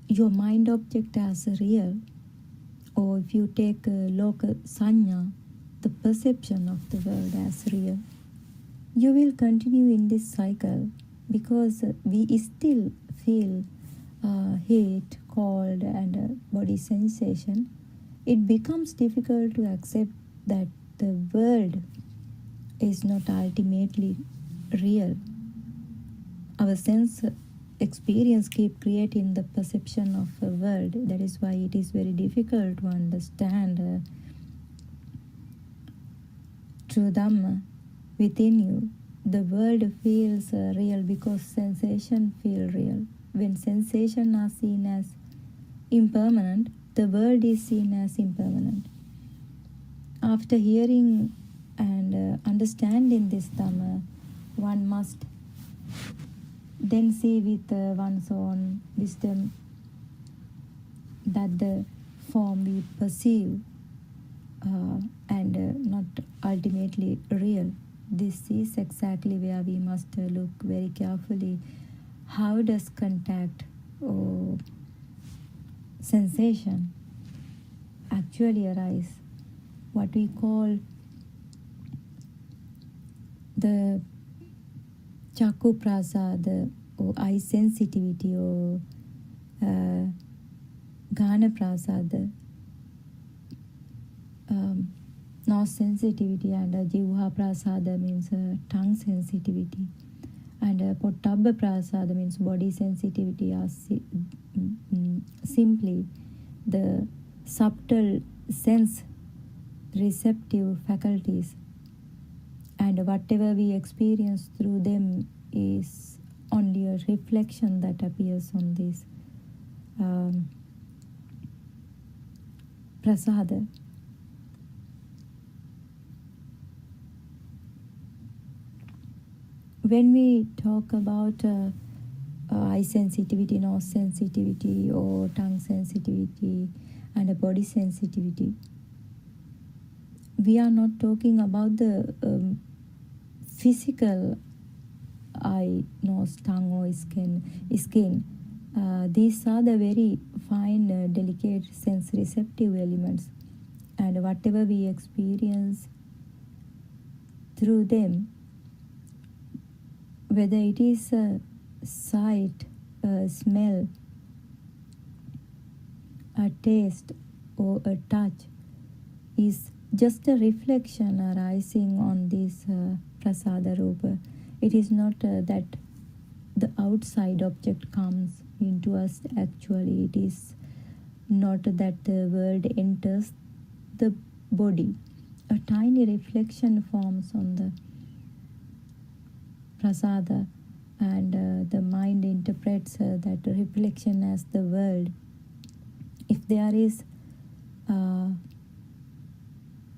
your mind object as real, or if you take loka sanya, the perception of the world as real, you will continue in this cycle because we still feel heat, cold, and body sensation. It becomes difficult to accept that the world is not ultimately real. Our sense experience keep creating the perception of a world. That is why it is very difficult to understand true Dhamma within you. The world feels real because sensation feel real. When sensation are seen as impermanent, the world is seen as impermanent. After hearing and understanding this Dhamma, one must then see with one's own wisdom that the form we perceive and not ultimately real. This is exactly where we must look very carefully. How does contact or sensation actually arise? What we call the Chaku prasada or eye sensitivity or Ghana prasada, nose sensitivity, and Jivha prasada means tongue sensitivity, and Pottabba prasada means body sensitivity are simply the subtle sense receptive faculties, and whatever we experience through them is only a reflection that appears on this prasada. When we talk about eye sensitivity, nose sensitivity, or tongue sensitivity, and a body sensitivity, we are not talking about the physical eye, nose, tongue, or skin. These are the very fine, delicate sense receptive elements, and whatever we experience through them, whether it is a sight, a smell, a taste, or a touch, is just a reflection arising on this prasada rupa. It is not that the outside object comes into us actually. It is not that the world enters the body. A tiny reflection forms on the prasada, and the mind interprets that reflection as the world. If there is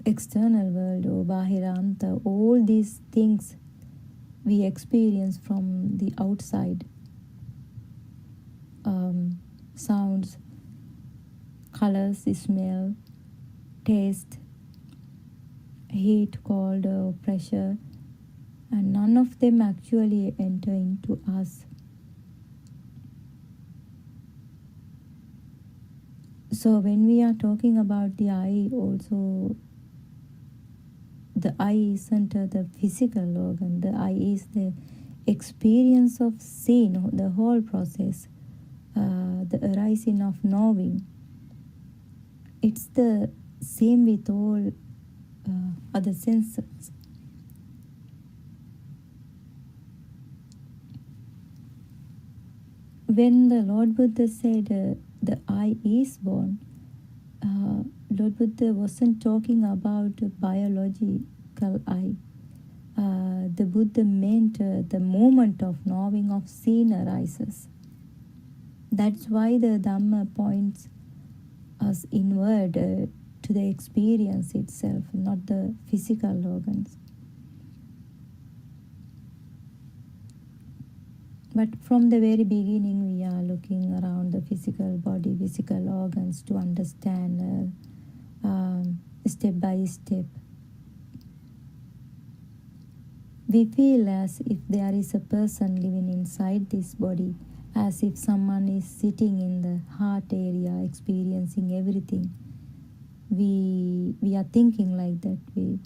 external world or bahiranta, all these things we experience from the outside, sounds, colors, smell, taste, heat, cold, or pressure, and none of them actually enter into us. So when we are talking about the eye also, the eye isn't the physical organ. The eye is the experience of seeing, the whole process, the arising of knowing. It's the same with all other senses. When the Lord Buddha said the eye is born, Lord Buddha wasn't talking about a biological eye. The Buddha meant the moment of knowing, of seeing arises. That's why the Dhamma points us inward to the experience itself, not the physical organs. But from the very beginning, we are looking around the physical body, physical organs to understand step by step. We feel as if there is a person living inside this body, as if someone is sitting in the heart area experiencing everything. We are thinking like that way.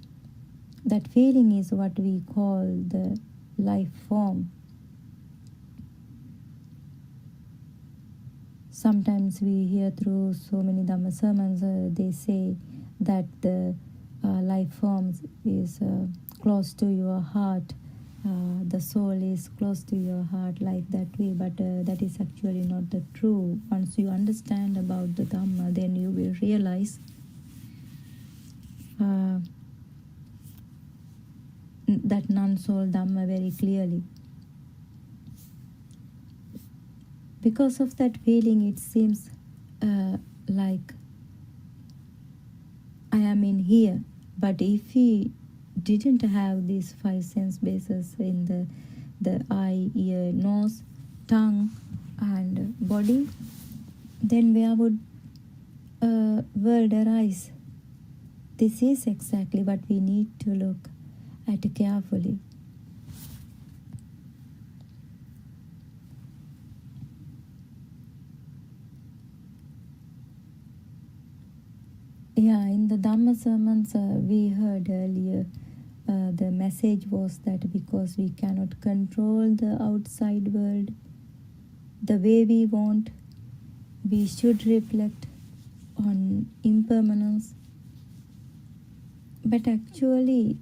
That feeling is what we call the life form. Sometimes we hear through so many Dhamma sermons, they say that the life form is close to your heart, the soul is close to your heart, like that way. But that is actually not the true. Once you understand about the Dhamma, then you will realize that non-soul Dhamma very clearly. Because of that feeling, it seems like I am in here. But if we didn't have these five sense bases in the eye, ear, nose, tongue, and body, then where would world arise? This is exactly what we need to look at carefully. Yeah, in the Dhamma sermons we heard earlier, the message was that because we cannot control the outside world the way we want, we should reflect on impermanence. But actually,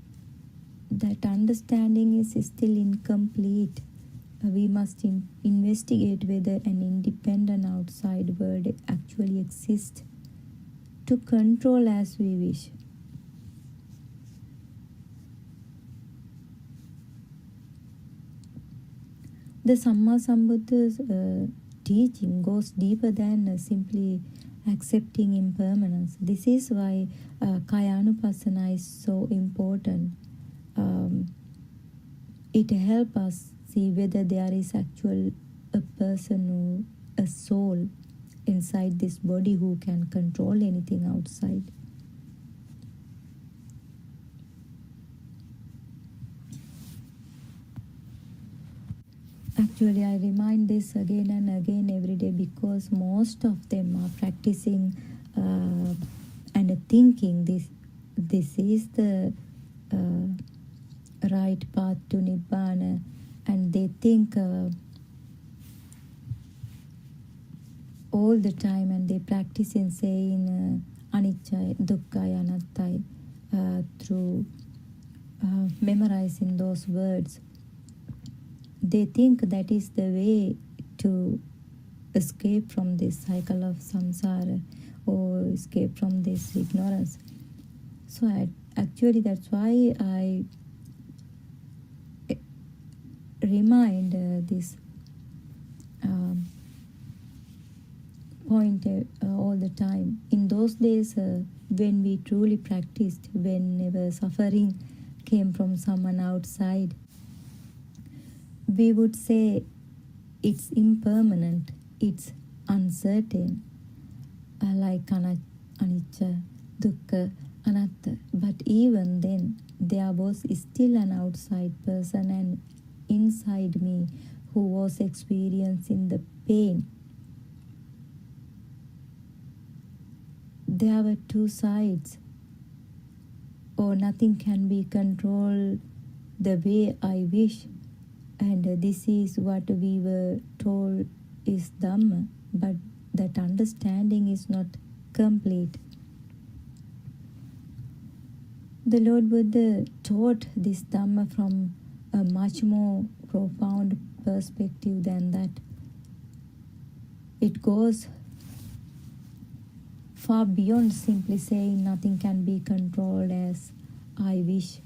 that understanding is still incomplete. We must investigate whether an independent outside world actually exists to control as we wish. The Sammasambuddha's teaching goes deeper than simply accepting impermanence. This is why Kayanupassana is so important. It helps us see whether there is actual a person or a soul inside this body who can control anything outside. Actually, I remind this again and again every day because most of them are practicing and thinking this is the right path to Nibbana, and they think all the time, and they practice in saying anicca, dukkha, anatta through memorizing those words. They think that is the way to escape from this cycle of samsara or escape from this ignorance. So actually that's why I remind this point all the time. In those days when we truly practiced, whenever suffering came from someone outside, we would say it's impermanent, it's uncertain, like anicca, dukkha, anatta. But even then, there was still an outside person and inside me who was experiencing the pain. There were two sides, or nothing can be controlled the way I wish. And this is what we were told is Dhamma, but that understanding is not complete. The Lord Buddha taught this Dhamma from a much more profound perspective than that. It goes far beyond simply saying nothing can be controlled as I wish.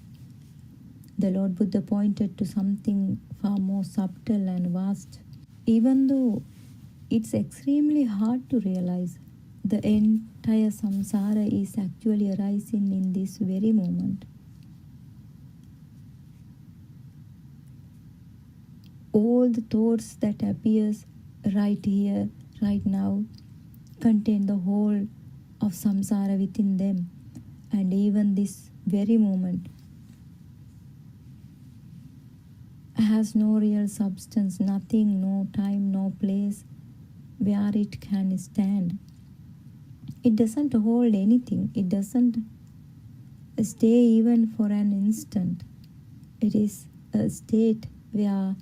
The Lord Buddha pointed to something far more subtle and vast. Even though it's extremely hard to realize, the entire samsara is actually arising in this very moment. All the thoughts that appears right here, right now, contain the whole of samsara within them. And even this very moment, has no real substance, nothing, no time, no place where it can stand. It doesn't hold anything. It doesn't stay even for an instant. It is a state where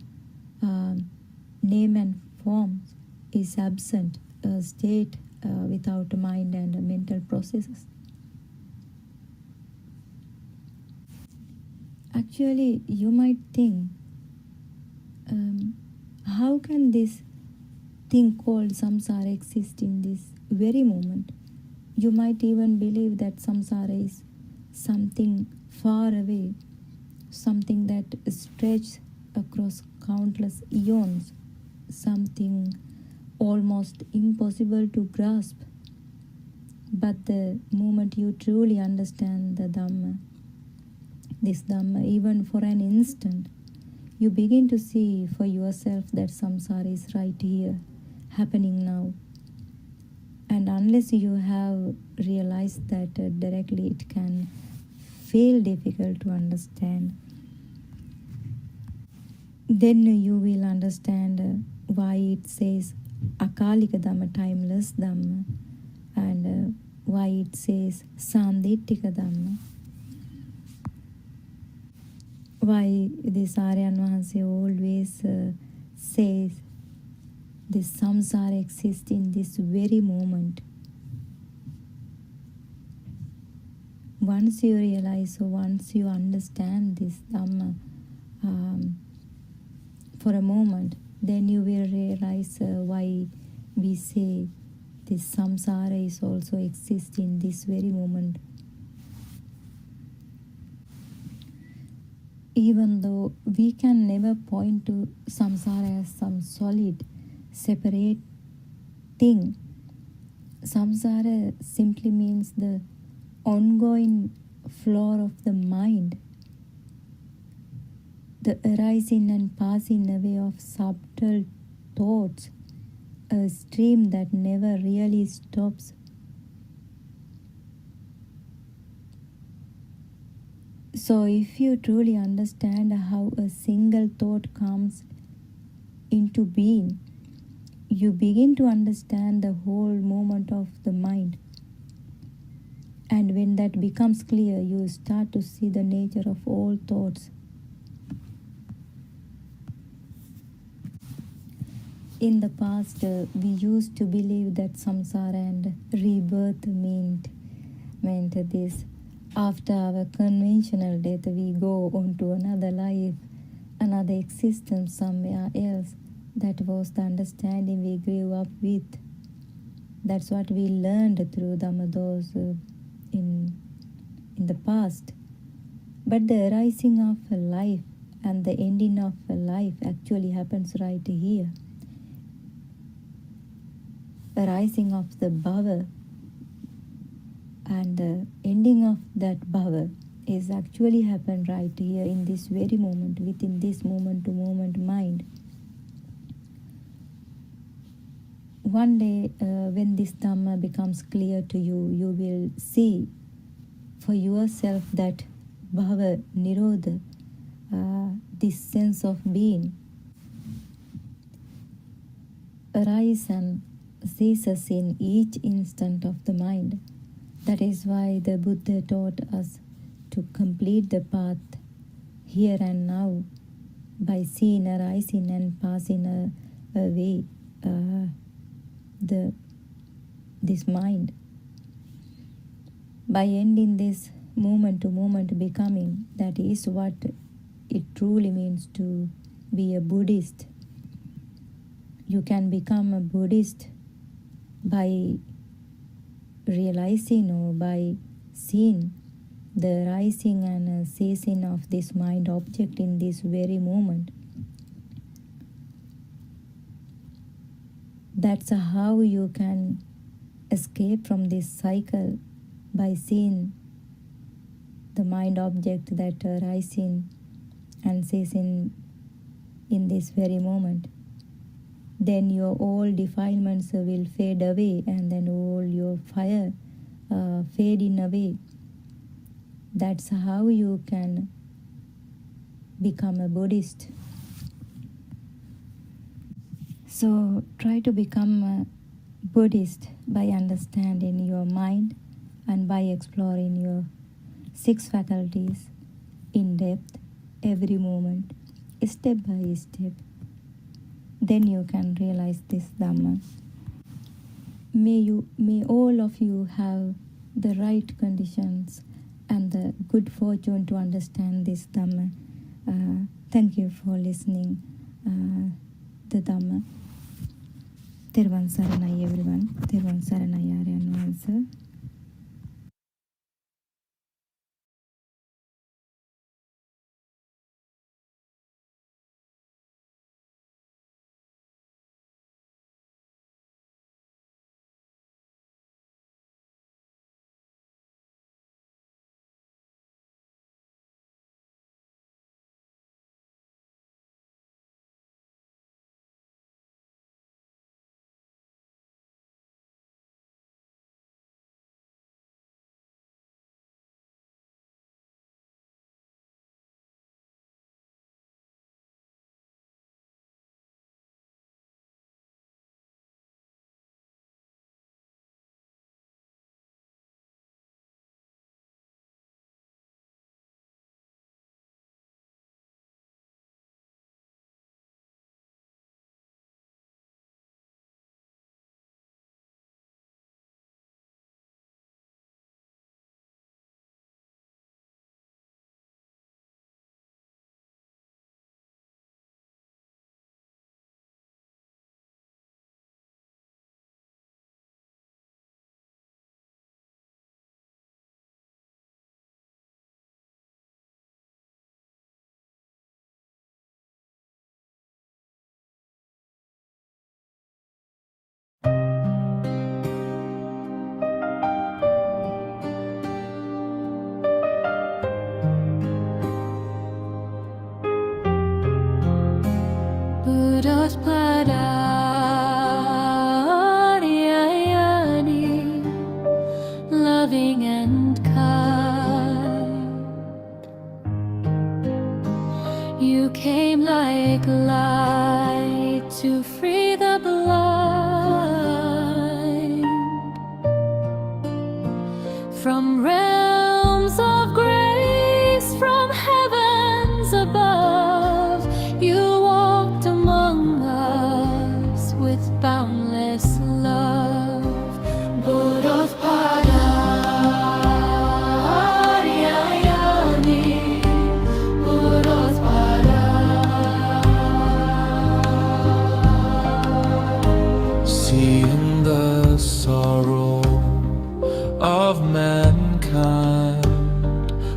name and form is absent, a state without mind and mental processes. Actually, you might think, how can this thing called samsara exist in this very moment? You might even believe that samsara is something far away, something that stretches across countless eons, something almost impossible to grasp. But the moment you truly understand the Dhamma, this Dhamma, even for an instant, you begin to see for yourself that samsara is right here, happening now. And unless you have realized that directly, it can feel difficult to understand. Then you will understand why it says Akalika Dhamma, timeless Dhamma, and why it says Sandittika Dhamma. Why this Aryan Vahanse always says this samsara exists in this very moment. Once you realize, or once you understand this Dhamma for a moment, then you will realize why we say this samsara is also exists in this very moment. Even though we can never point to samsara as some solid, separate thing, samsara simply means the ongoing flow of the mind, the arising and passing away of subtle thoughts, a stream that never really stops. So if you truly understand how a single thought comes into being, you begin to understand the whole movement of the mind. And when that becomes clear, you start to see the nature of all thoughts. In the past, we used to believe that samsara and rebirth meant this. After our conventional death, we go on to another life, another existence somewhere else. That was the understanding we grew up with. That's what we learned through Dhammados in the past. But the arising of a life and the ending of a life actually happens right here. Arising of the bhava and the ending of that bhava is actually happened right here in this very moment, within this moment to moment mind. One day when this Dhamma becomes clear to you, you will see for yourself that bhava, nirodha, this sense of being, arise and ceases in each instant of the mind. That is why the Buddha taught us to complete the path here and now by seeing arising and passing away this mind. By ending this moment to moment becoming, that is what it truly means to be a Buddhist. You can become a Buddhist by realizing or by seeing the rising and ceasing of this mind object in this very moment. That's how you can escape from this cycle, by seeing the mind object that rising and ceasing in this very moment. Then your all defilements will fade away, and then all your fire fading away. That's how you can become a Buddhist. So try to become a Buddhist by understanding your mind and by exploring your 6 faculties in depth every moment, step by step. Then you can realize this Dhamma. May all of you have the right conditions and the good fortune to understand this Dhamma. Thank you for listening the Dhamma. Therwan Saranai everyone. Therwan Saranai Aryan Wansa. Buddothpada, loving and kind. You came like light to free the blind from realms of grace, from heavens above. You walked among us with boundless love. Buddothpada, seeing the sorrow of mankind,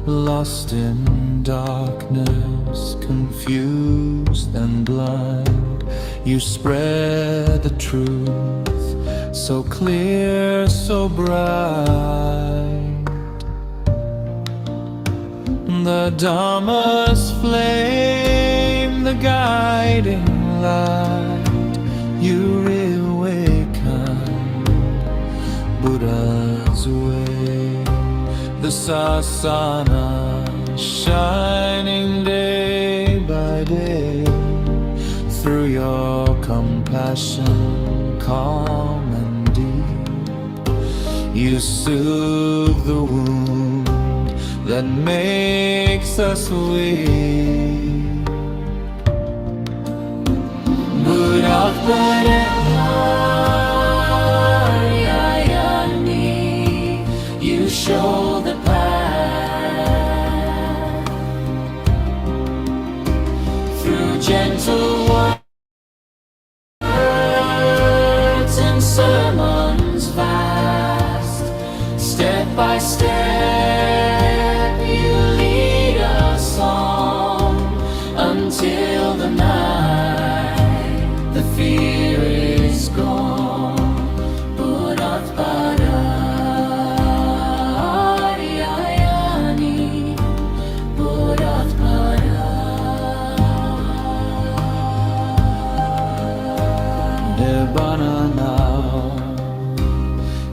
lost in darkness, confused and blind. You spread the truth so clear, so bright. The Dhamma's flame, the guiding light. You reawaken Buddha's way. The sasana shining day by day. Through your compassion, calm and deep, you soothe the wound that makes us weak. Buddothpada, you show the path through gentle words and sermons vast. Step by step you lead us on until the night the fear is gone. Buddothpada, Nibbana now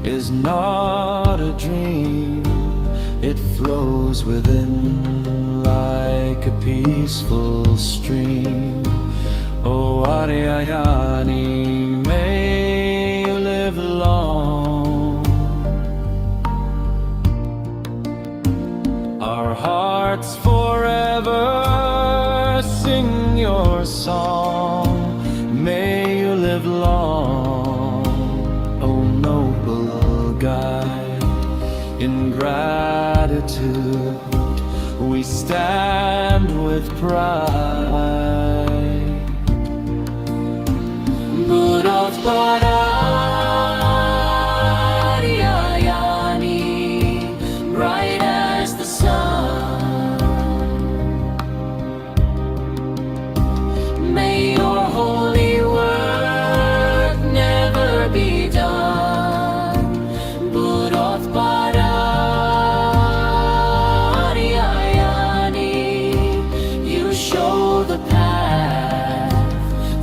is not a dream. It flows within like a peaceful stream. Oh, Ariyayani, sing your song. May you live long, O noble guide. In gratitude we stand with pride. Buddothpada, bright as the sun. May your holy work never be done. Buddothpada, you show the path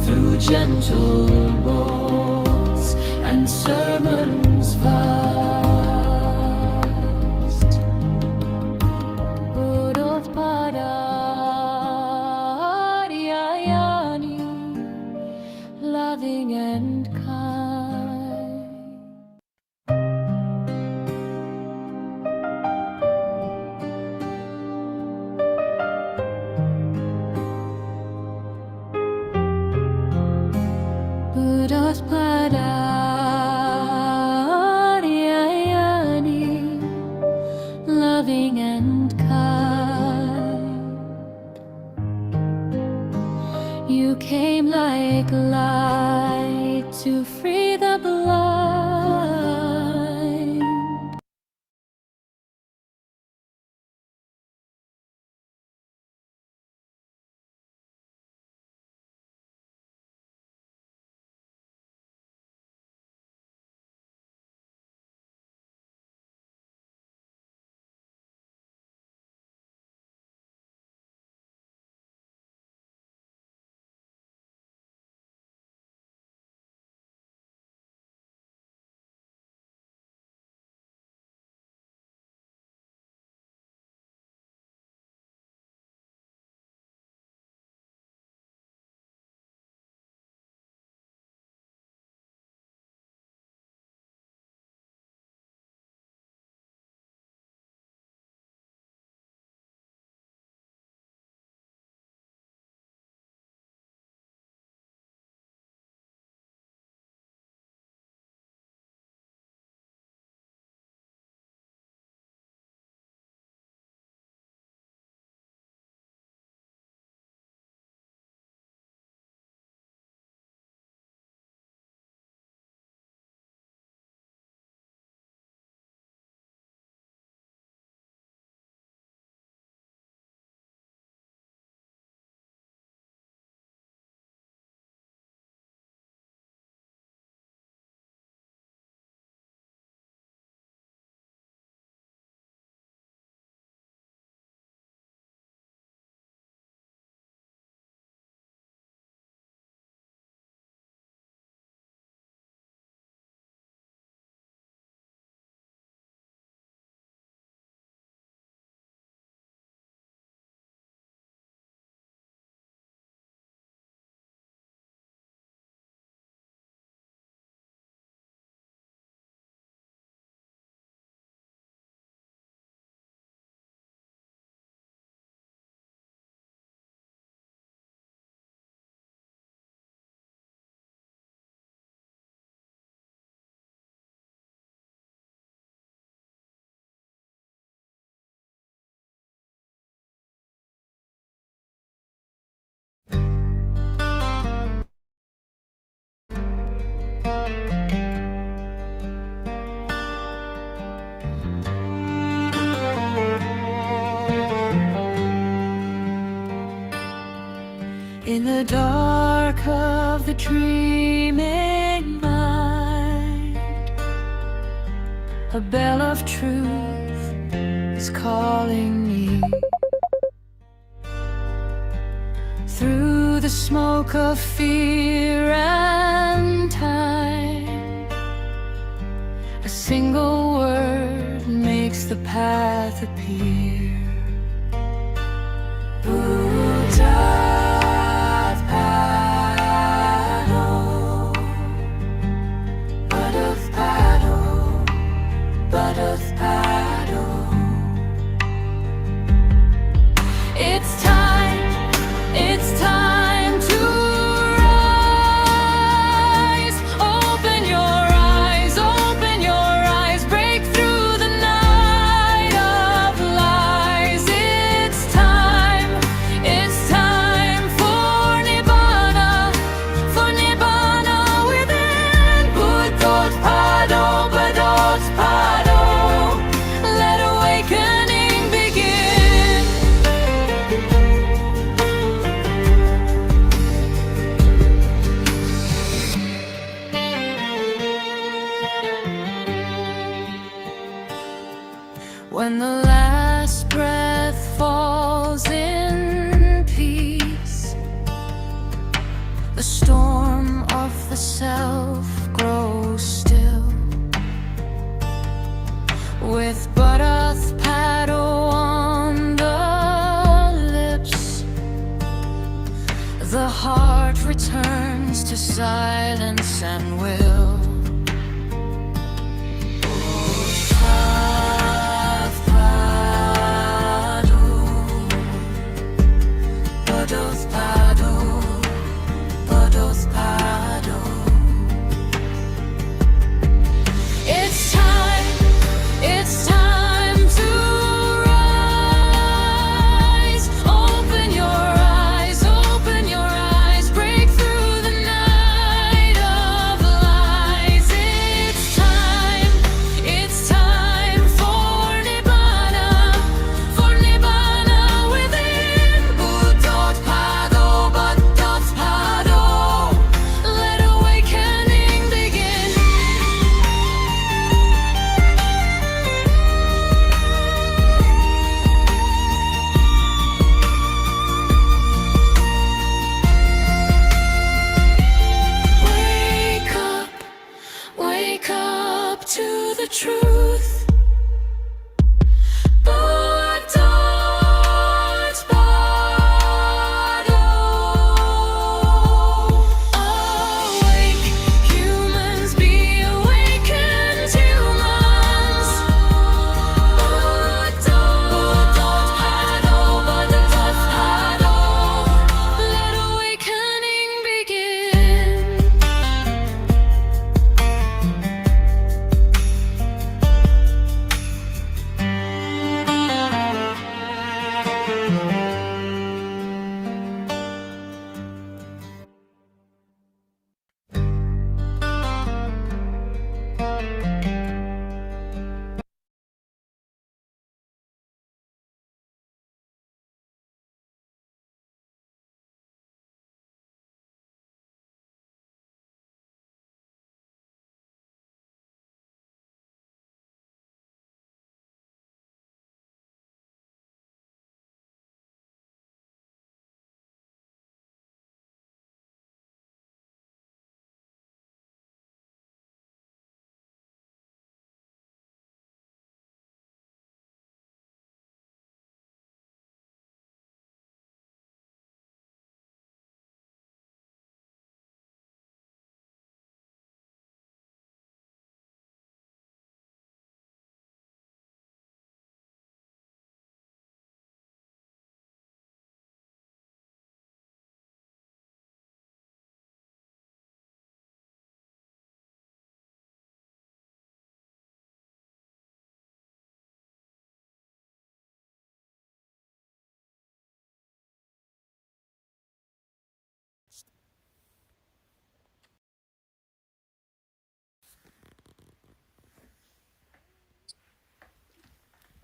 through gentle boats and sermons vast. Buddothpada, loving and kind. Buddothpada, loving and kind. You came like light to free the blind. In the dark of the dreaming mind, a bell of truth is calling me. Through the smoke of fear and time, a single word makes the path appear. Buddothpada. It's time The storm of the self grows still, with Buddothpada on the lips. The heart returns to silence and will. It's time to rise. Open your eyes, break through the night of lies. It's time for Nibbana within. Buddothpada, let awakening begin. Wake up to the truth. Awake, humans, be awakened humans. Buddothpada, let awakening begin.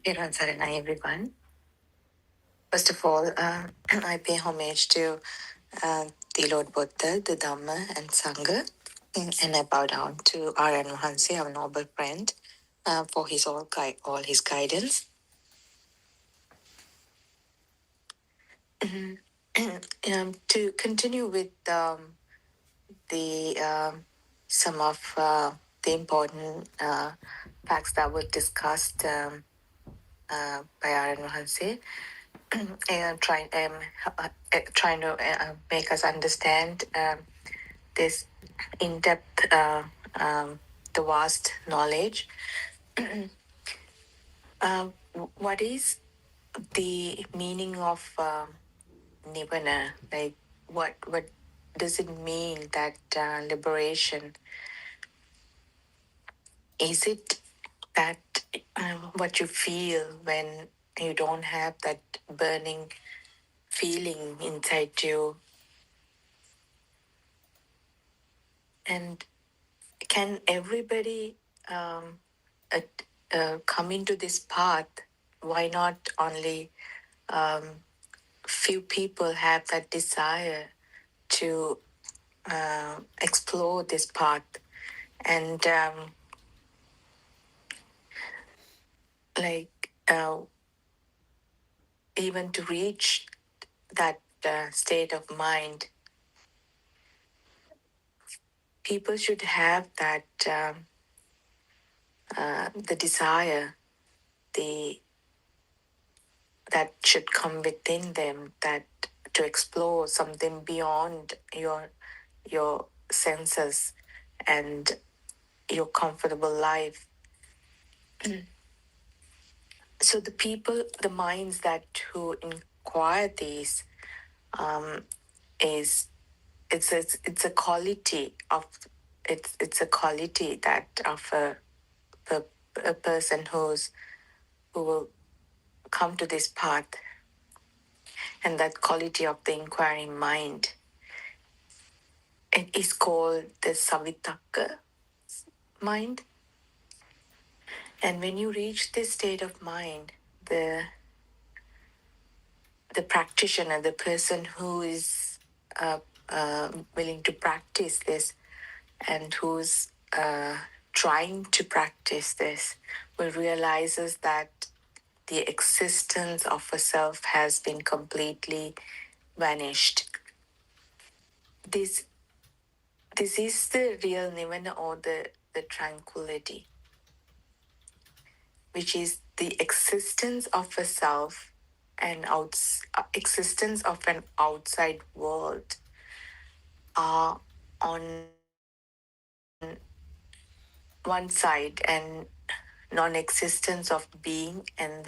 Iran Saranai, everyone. First of all, I pay homage to the Lord Buddha, the Dhamma, and Sangha, and I bow down to R.N. Mahansi, our noble friend, for his all his guidance. To continue with the some of the important facts that were discussed by R.N. Mahansi, and trying to make us understand this in-depth, the vast knowledge. What is the meaning of nibbana? Like, what does it mean that liberation? Is it that what you feel when you don't have that burning feeling inside you? And can everybody uh, come into this path? Why not only few people have that desire to explore this path and like even to reach that state of mind people should have that the desire, the that should come within them, that to explore something beyond your senses and your comfortable life. So the people, the minds that who inquire these, is it's a quality of it's a quality that of a person who will come to this path, and that quality of the inquiring mind, it is called the savitaka mind. And when you reach this state of mind, the practitioner, the person who is willing to practice this and who's trying to practice this, will realizes that the existence of a self has been completely vanished. This is the real nirvana, or the tranquility, which is the existence of a self and existence of an outside world are on one side, and non-existence of being and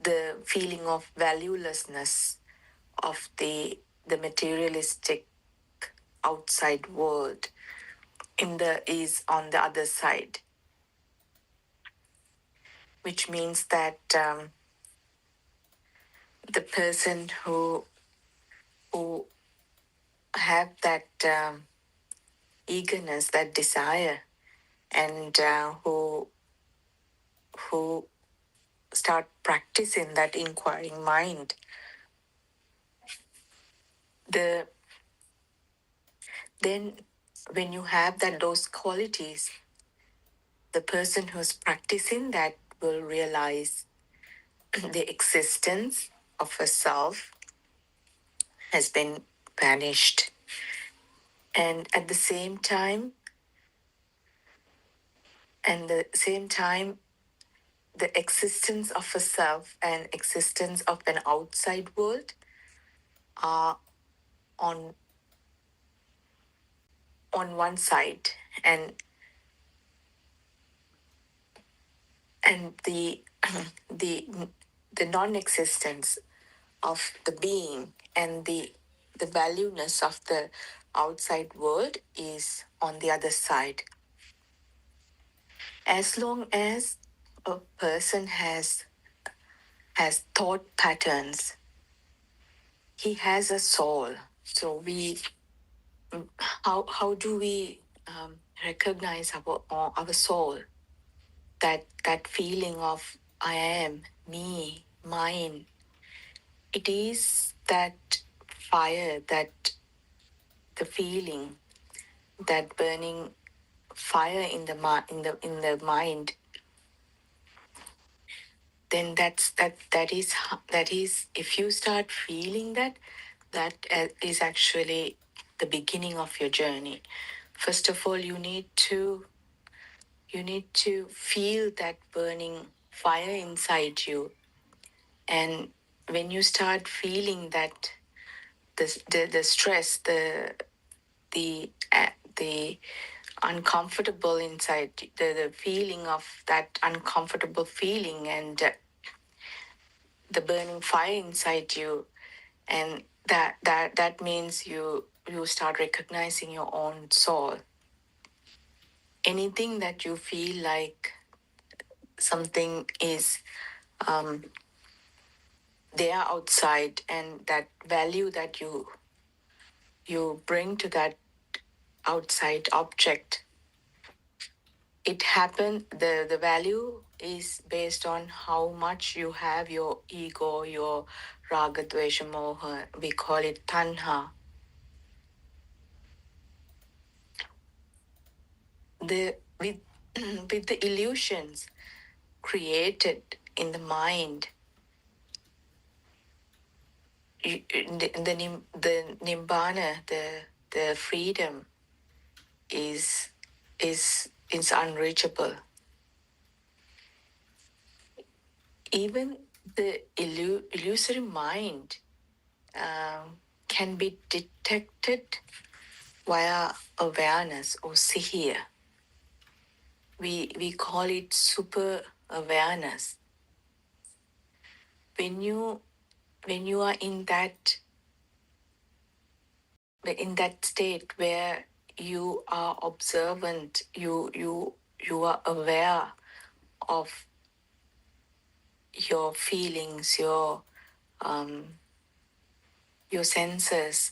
the feeling of valuelessness of the materialistic outside world is on the other side, which means that the person who have that eagerness, that desire, and who start practicing that inquiring mind, then when you have those qualities, the person who's practicing that will realize the existence of a self has been vanished. And at the same time, the existence of a self and existence of an outside world are on one side, and the the non-existence of the being and the valueness of the outside world is on the other side. As long as a person has thought patterns, he has a soul. So how do we recognize our soul? That feeling of I am, me, mine. It is that fire, that the feeling, that burning fire in the mind. Then that is if you start feeling that is actually the beginning of your journey. First of all, you need to feel that burning fire inside you, and when you start feeling that the stress, the uncomfortable inside, the feeling of that uncomfortable feeling, and the burning fire inside you, and that means you start recognizing your own soul. Anything that you feel like something is there outside, and that value that you bring to that outside object, it happened, the value is based on how much you have your ego, your raga, dvesha, moha. We call it tanha. With with the illusions created in the mind, the nibbana, the freedom is unreachable. Even the illusory mind can be detected via awareness or sihir. We call it super awareness. When you are in that state where you are observant, you are aware of your feelings, your senses.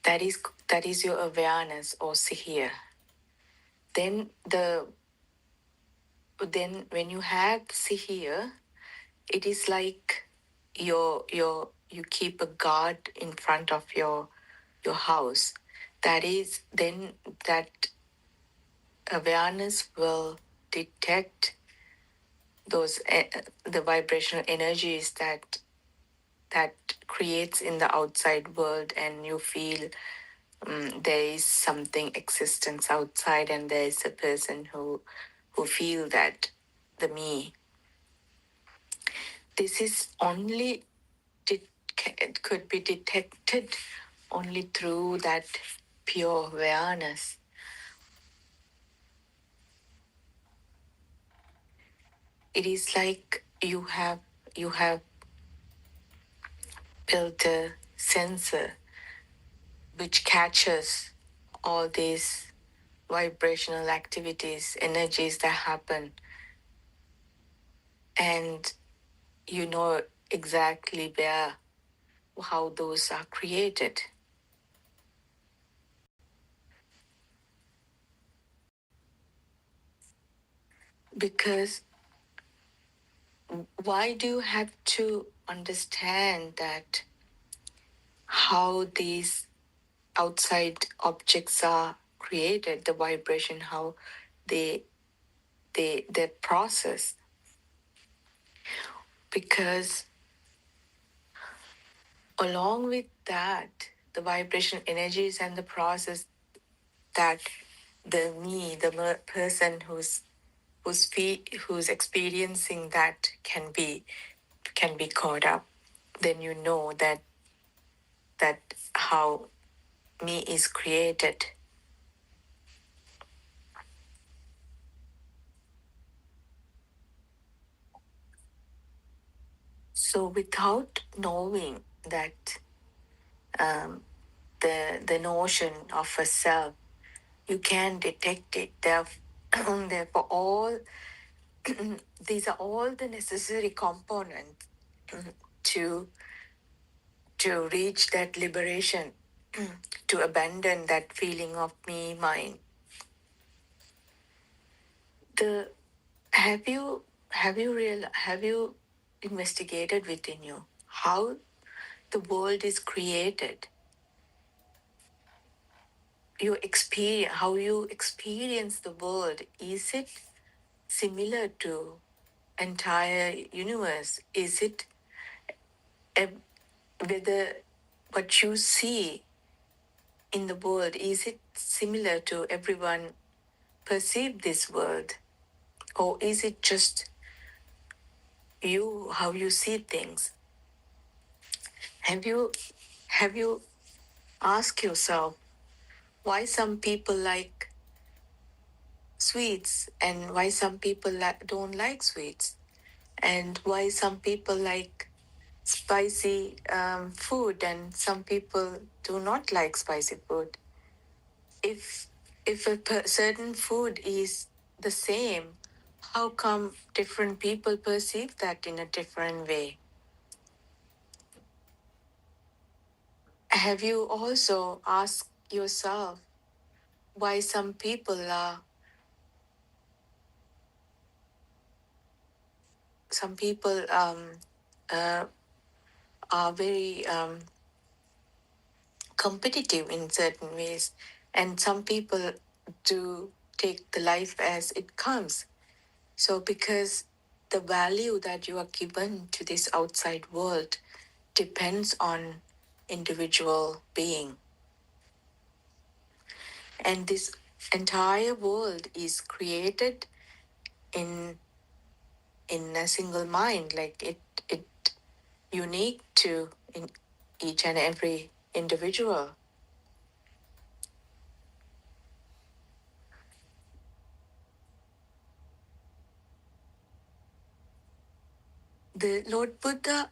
That is your awareness or sihir. Then when you have sihir, it is like you keep a guard in front of your house. That is, then that awareness will detect those the vibrational energies that creates in the outside world, and you feel there is something existence outside, and there is a person who feel that, the me. This is only it could be detected only through that pure awareness. It is like you have built a sensor which catches all these vibrational activities, energies that happen, and you know exactly how those are created. Because why do you have to understand that how these outside objects are created, the vibration, how they process? Because along with that, the vibration energies and the process, that the me, the person who's experiencing that can be caught up, then you know that how me is created. So without knowing that the notion of a self, you can detect it. Therefore, all these are all the necessary components to reach that liberation, to abandon that feeling of me, mine. Have you investigated within you how the world is created? How you experience the world, is it similar to entire universe? Is it whether what you see in the world, is it similar to everyone perceive this world, or is it just you, how you see things? Have you asked yourself why some people like sweets and why some people don't like sweets, and why some people like spicy food and some people do not like spicy food? If a certain food is the same, how come different people perceive that in a different way? Have you also asked yourself why some people are very competitive in certain ways, and some people do take the life as it comes? So because the value that you are given to this outside world depends on individual being. And this entire world is created in a single mind, like it unique to in each and every individual. The Lord Buddha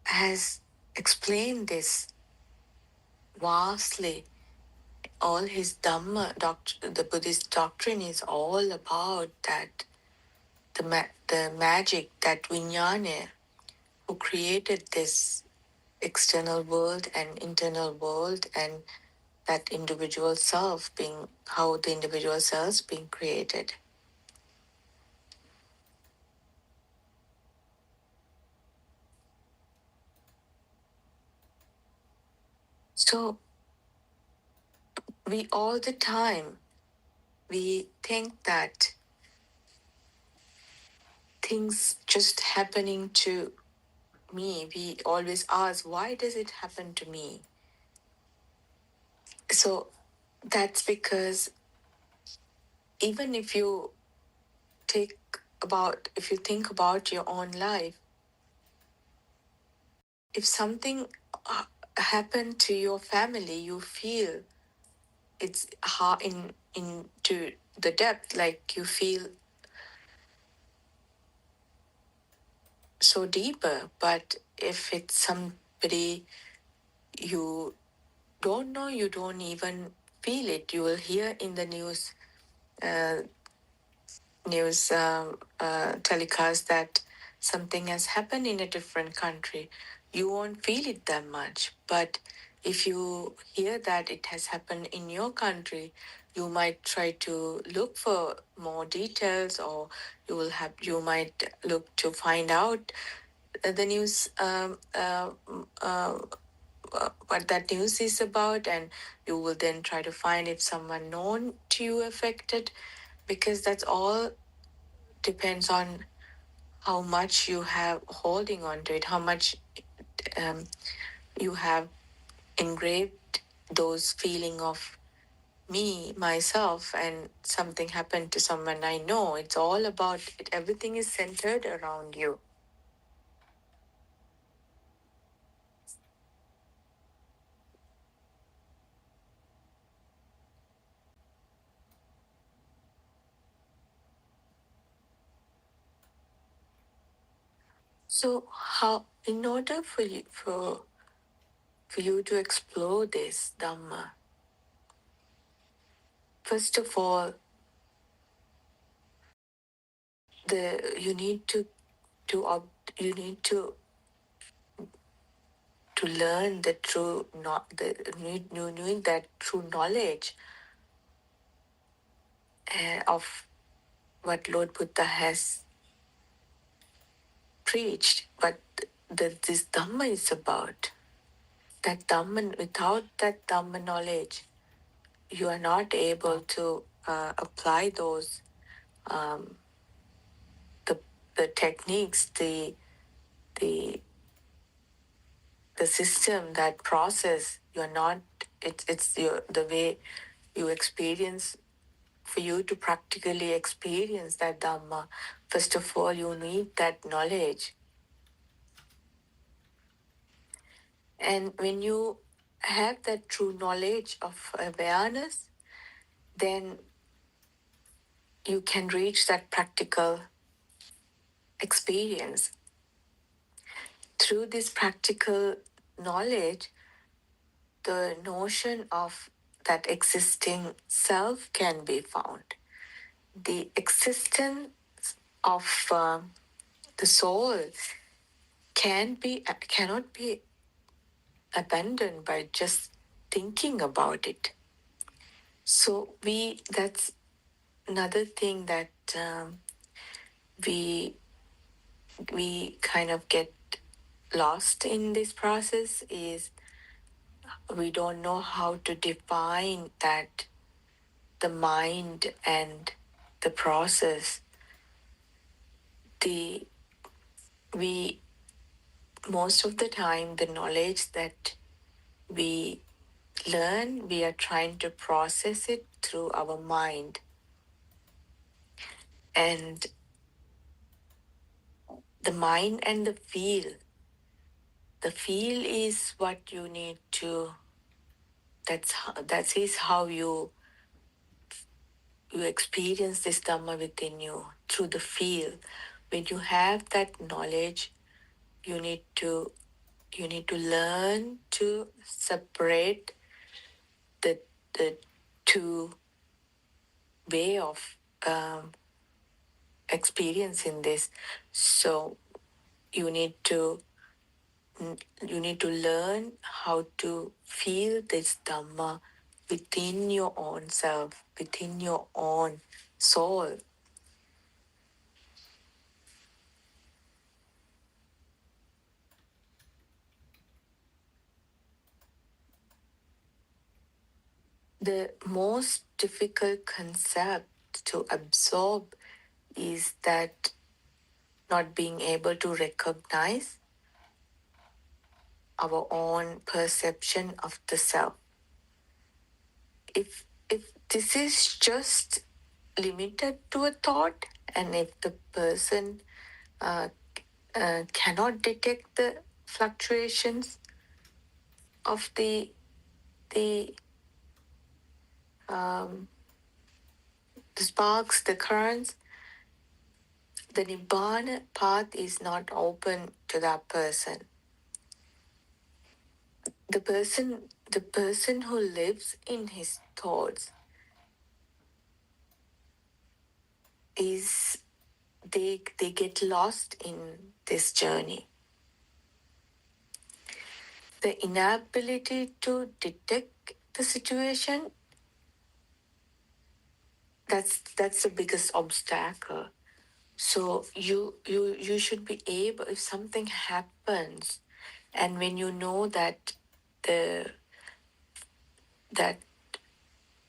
has explained this vastly. All his Dhamma, the Buddhist doctrine is all about that, the magic, that Vijnana, who created this external world and internal world, and that individual self being, how the individual self being created. So we all the time, we think that things just happening to me. We always ask, why does it happen to me? So that's because even if you if you think about your own life, if something happened to your family, you feel it's hard into the depth, like you feel so deeper. But if it's somebody you don't know, you don't even feel it. You will hear in the news uh, telecast that something has happened in a different country. You won't feel it that much. But if you hear that it has happened in your country, you might try to look for more details, or you might look to find out the news, what that news is about, and you will then try to find if someone known to you affected, because that's all depends on how much you have holding on to it, how much you have engraved those feeling of me, myself, and something happened to someone I know. It's all about it. Everything is centered around you. So how, in order for you to explore this Dhamma, first of all, you need you need to learn the true, not the knowing that true knowledge of what Lord Buddha has preached, what this Dhamma is about. That Dhamma, without that Dhamma knowledge, you are not able to apply those the techniques, the the system, that process. You're not. It's the way you experience. For you to practically experience that Dhamma, first of all, you need that knowledge. And when you have that true knowledge of awareness, then you can reach that practical experience. Through this practical knowledge, the notion of that existing self can be found. The existence of the soul cannot be abandoned by just thinking about it. So that's another thing that we kind of get lost in this process, is we don't know how to define that the mind and the process we most of the time, the knowledge that we learn, we are trying to process it through our mind. And the mind and the feel is what you need to, that is how you experience this Dhamma within you, through the feel. When you have that knowledge, you need to learn to separate the two way of experiencing this. So you need to learn how to feel this Dhamma within your own self, within your own soul. The most difficult concept to absorb is that not being able to recognize our own perception of the self. If this is just limited to a thought, and if the person cannot detect the fluctuations of the sparks, the currents, the nibbana path is not open to that person. The person who lives in his thoughts is, they get lost in this journey. The inability to detect the situation, that's the biggest obstacle. So you should be able, if something happens, and when you know that that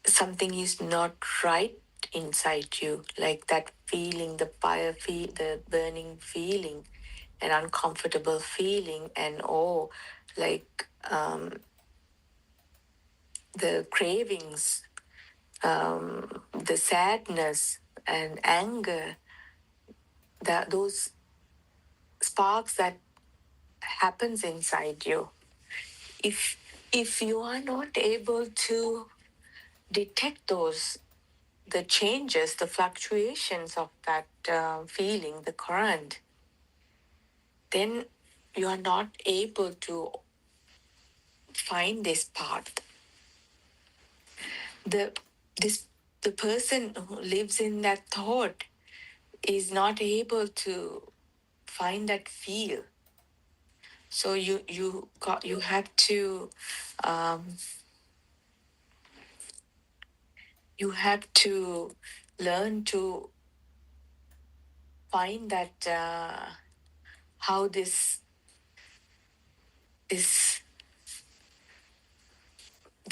something is not right inside you, like that feeling, the fire feel, the burning feeling, an uncomfortable feeling, and like the cravings, the sadness and anger, that those sparks that happens inside you, if you are not able to detect those, the changes, the fluctuations of that feeling, the current, then you are not able to find this path. The person who lives in that thought is not able to find that feel. So you have to learn to find that how this the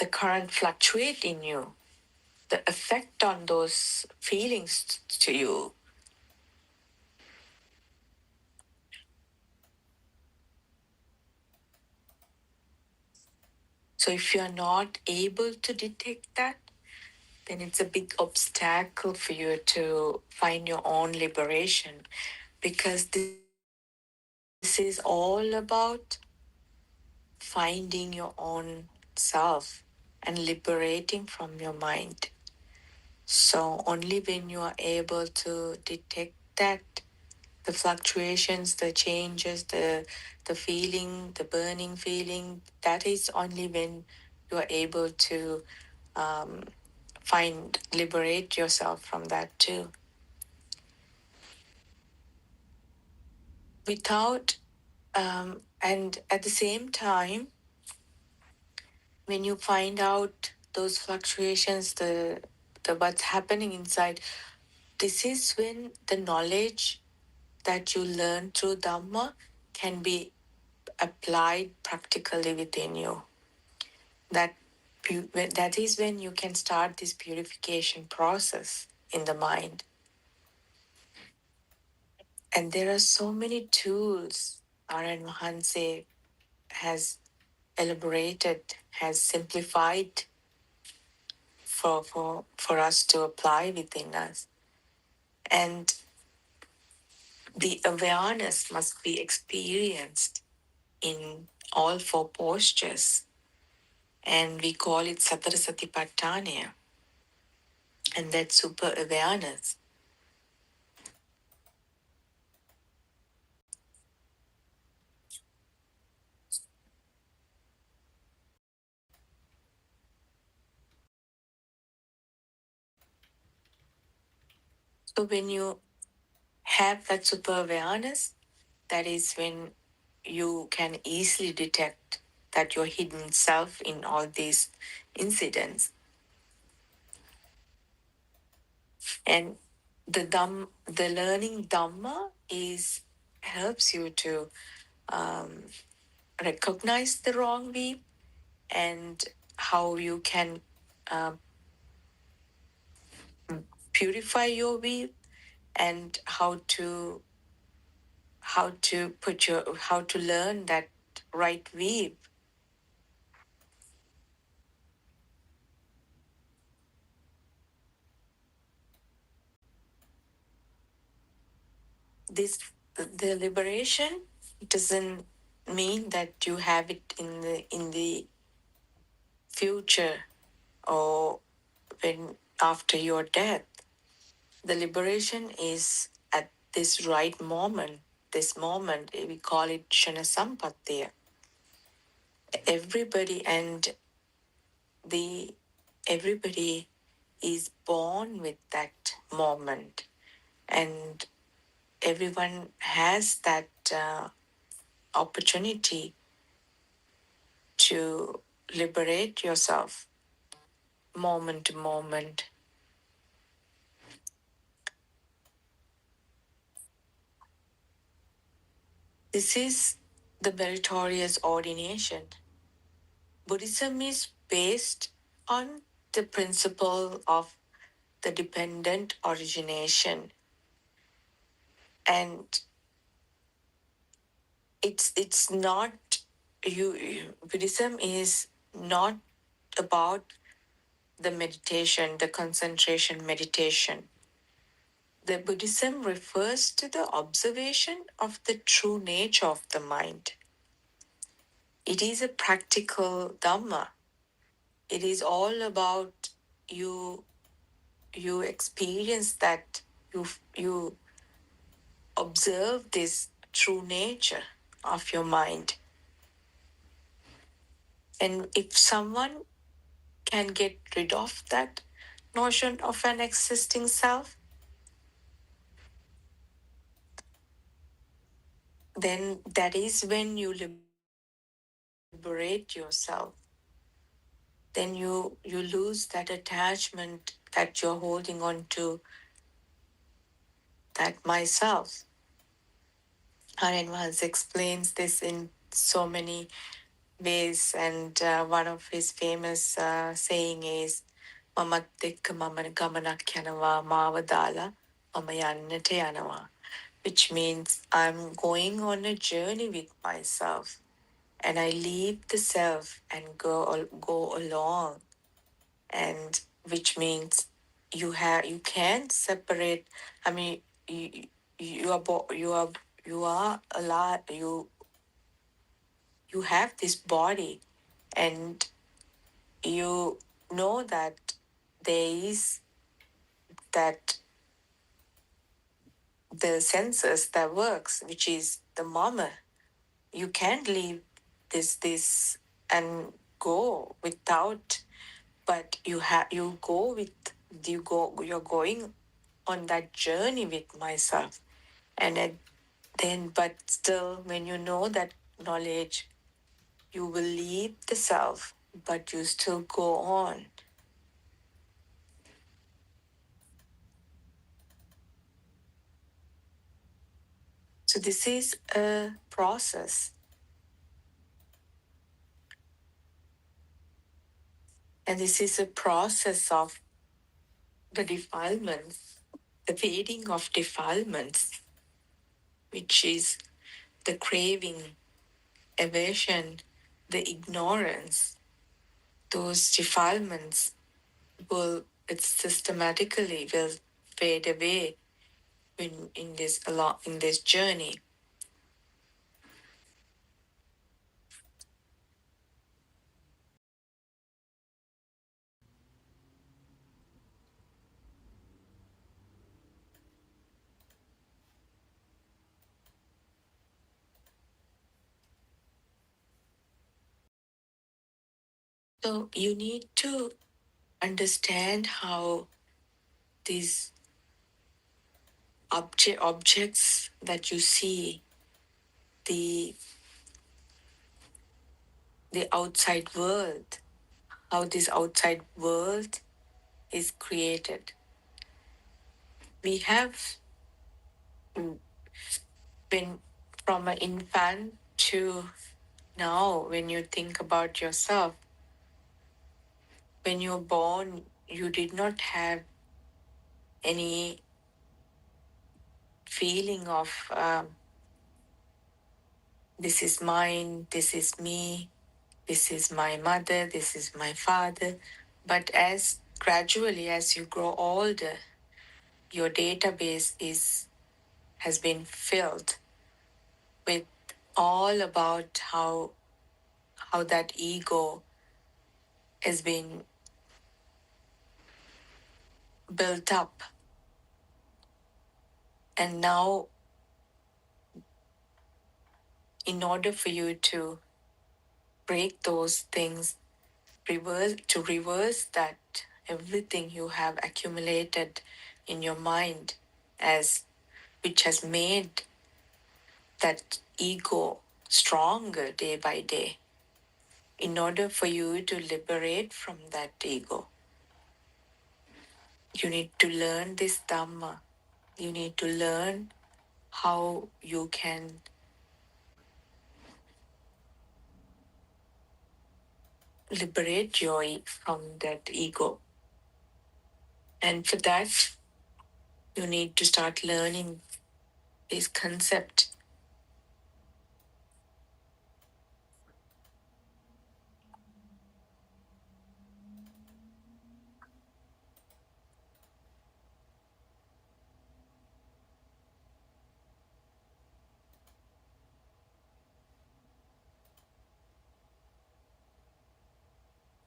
current fluctuate in you, the effect on those feelings to you. So if you're not able to detect that, then it's a big obstacle for you to find your own liberation, because this is all about finding your own self and liberating from your mind. So only when you are able to detect that, the fluctuations, the changes, the feeling, the burning feeling, that is only when you are able to liberate yourself from that too. Without, and at the same time, when you find out those fluctuations, the what's happening inside, this is when the knowledge that you learn through Dhamma can be applied practically within you. That is when you can start this purification process in the mind. And there are so many tools R.N. Mahanse has elaborated, has simplified for us to apply within us. And the awareness must be experienced in all four postures. And we call it Satara Satipatthana. And that's super awareness. So when you have that super awareness, that is when you can easily detect that your hidden self in all these incidents. And the learning Dhamma is helps you to recognize the wrong way and how you can uh, purify your way and how to learn that right way. This the liberation doesn't mean that you have it in the future or when after your death. The liberation is at this right moment. This moment we call it Shana Sampatya. Everybody and the everybody is born with that moment, and everyone has that opportunity to liberate yourself moment to moment. This is the meritorious ordination. Buddhism is based on the principle of the dependent origination, and it's not Buddhism is not about the meditation, the concentration meditation. The Buddhism refers to the observation of the true nature of the mind. It is a practical Dhamma. It is all about you. You experience that. You observe this true nature of your mind. And if someone can get rid of that notion of an existing self, then that is when you liberate yourself. Then you lose that attachment that you're holding on to, that myself. Haren Vaz explains this in so many ways, and one of his famous saying is, "Mamat ekka mama gamanak yanawa mavadala mama yannata yanawa," which means I'm going on a journey with myself, and I leave the self and go along, and which means you can't separate. I mean, you are alive. You have this body, and you know that there is that the senses that works, which is the mama. You can't leave this and go without, but you go with you're going on that journey with myself, and then but still when you know that knowledge, you will leave the self, but you still go on. So this is a process. And this is a process of the defilements, the fading of defilements. which is the craving, aversion, the ignorance, those defilements will it systematically will fade away in this journey. So you need to understand how these objects that you see, the outside world, how this outside world is created. We have been from an infant to now, when you think about yourself, when you're born, you did not have any feeling of this is mine, this is me, this is my mother, this is my father. But as gradually as you grow older, your database has been filled with all about how that ego has been built up. And now, in order for you to break those things, reverse that everything you have accumulated in your mind, as which has made that ego stronger day by day. In order for you to liberate from that ego, you need to learn this Dhamma. You need to learn how you can liberate from that ego. And for that, you need to start learning this concept.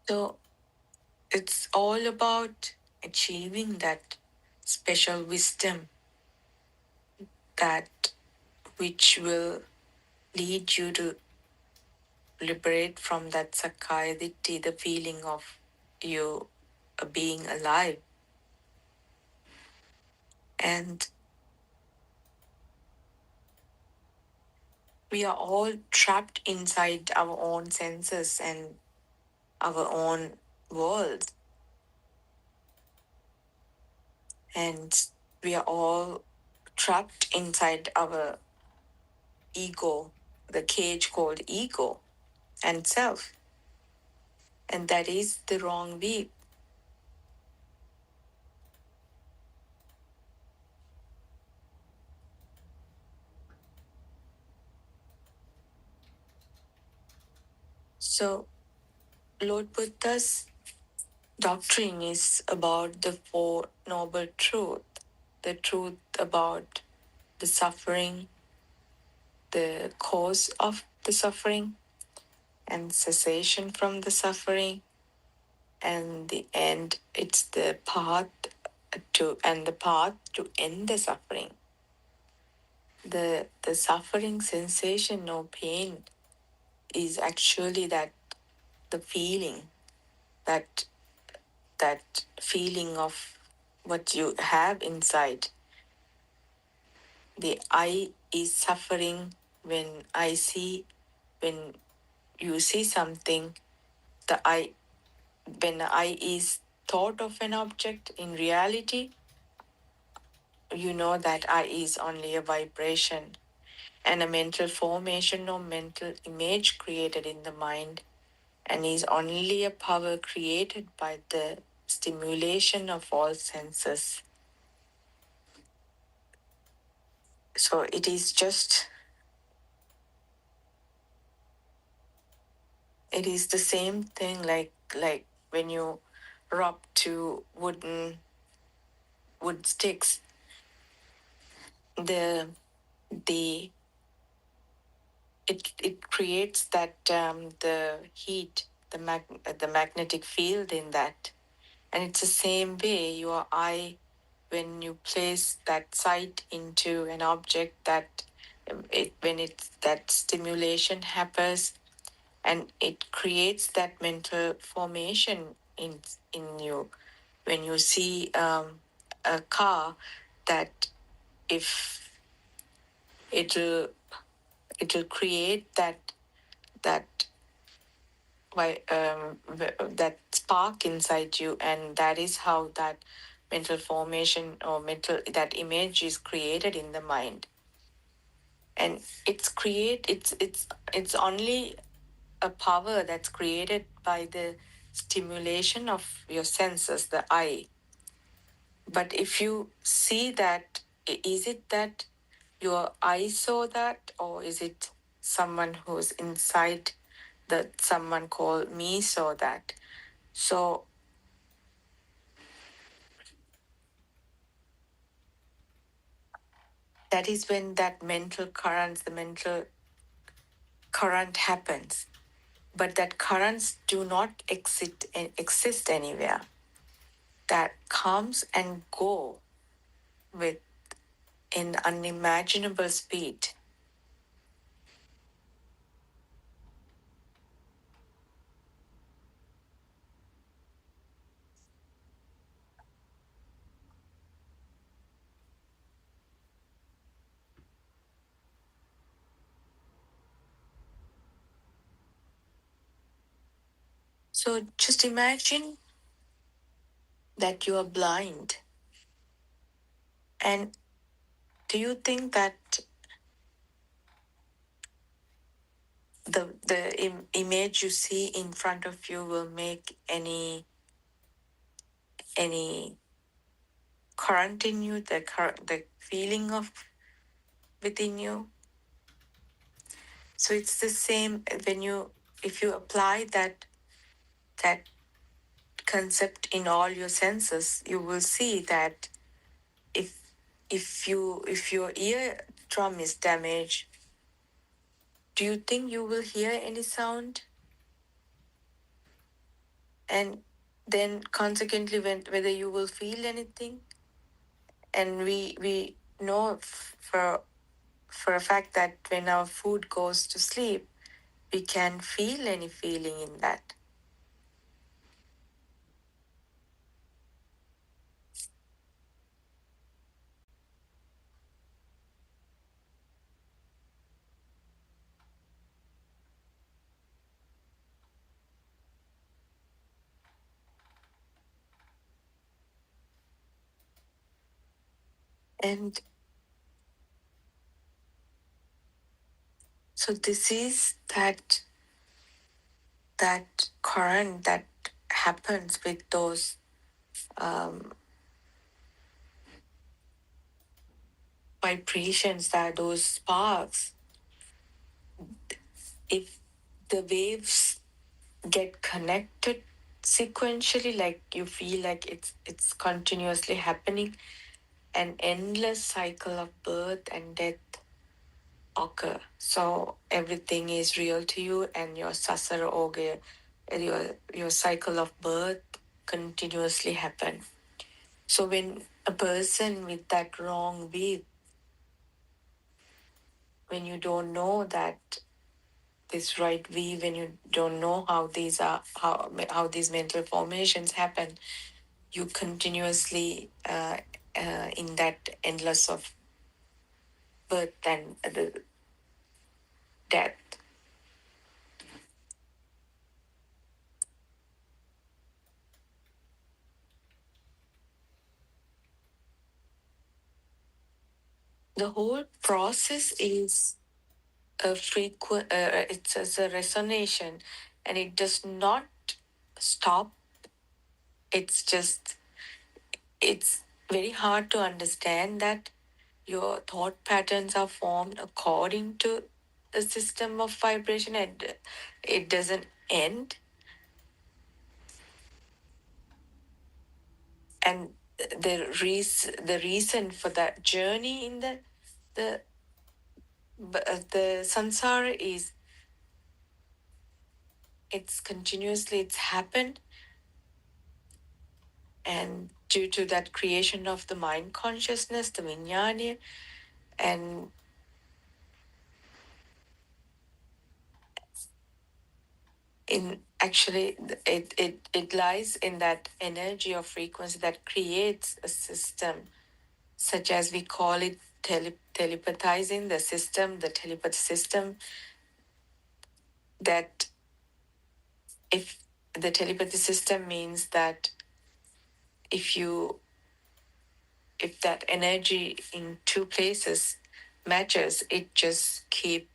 So it's all about achieving that special wisdom, that which will lead you to liberate from that Sakkaya Ditthi, the feeling of you being alive. And we are all trapped inside our own senses and our own world. And we are all trapped inside our ego, the cage called ego and self. And that is the wrong way. So, Lord Buddha's doctrine is about the Four Noble Truths, the truth about the suffering, the cause of the suffering, and cessation from the suffering, and the end, it's the path to end the suffering. The suffering sensation or pain is actually that the feeling, that feeling of what you have inside. The I is suffering when you see something. When I is thought of an object, in reality, you know that I is only a vibration and a mental formation or mental image created in the mind, and is only a power created by the stimulation of all senses. So So it is the same thing like when you rub two wood sticks, the it creates that the heat, the magnetic field in that. And it's the same way your eye, when you place that sight into an object, that when it's that stimulation happens, and it creates that mental formation in you. When you see a car, that if it'll create that that spark inside you, and that is how that mental formation or mental that image is created in the mind. And it's only a power that's created by the stimulation of your senses, the eye. But if you see that, is it that your eye saw that, or is it someone who's inside, that someone called me saw that? So that is when that the mental current happens. But that currents do not exist anywhere. That comes and go with in unimaginable speed. So just imagine that you are blind. And do you think that the image you see in front of you will make any current in you, the feeling of within you? So it's the same when if you apply that concept in all your senses, you will see that if your eardrum is damaged, do you think you will hear any sound? And then consequently, whether you will feel anything? And we know for a fact that when our food goes to sleep, we can feel any feeling in that. And so this is that current that happens with those vibrations, that those sparks. If the waves get connected sequentially, like you feel like it's continuously happening, an endless cycle of birth and death occur. So everything is real to you, and your sasara oga, your cycle of birth continuously happen. So when a person with that wrong view, when you don't know that this right view, when you don't know how these mental formations happen, you continuously in that endless of birth and the death. The whole process is a frequent. It's as a resonation, and it does not stop. It's very hard to understand that your thought patterns are formed according to the system of vibration, and it doesn't end. And the reason for that journey in the the samsara is it's continuously it's happened, and due to that creation of the mind consciousness, the vinyana, and in actually it lies in that energy of frequency that creates a system, such as we call it telepathizing the system, the telepathy system, that if the telepathy system means that if that energy in two places matches, it just keep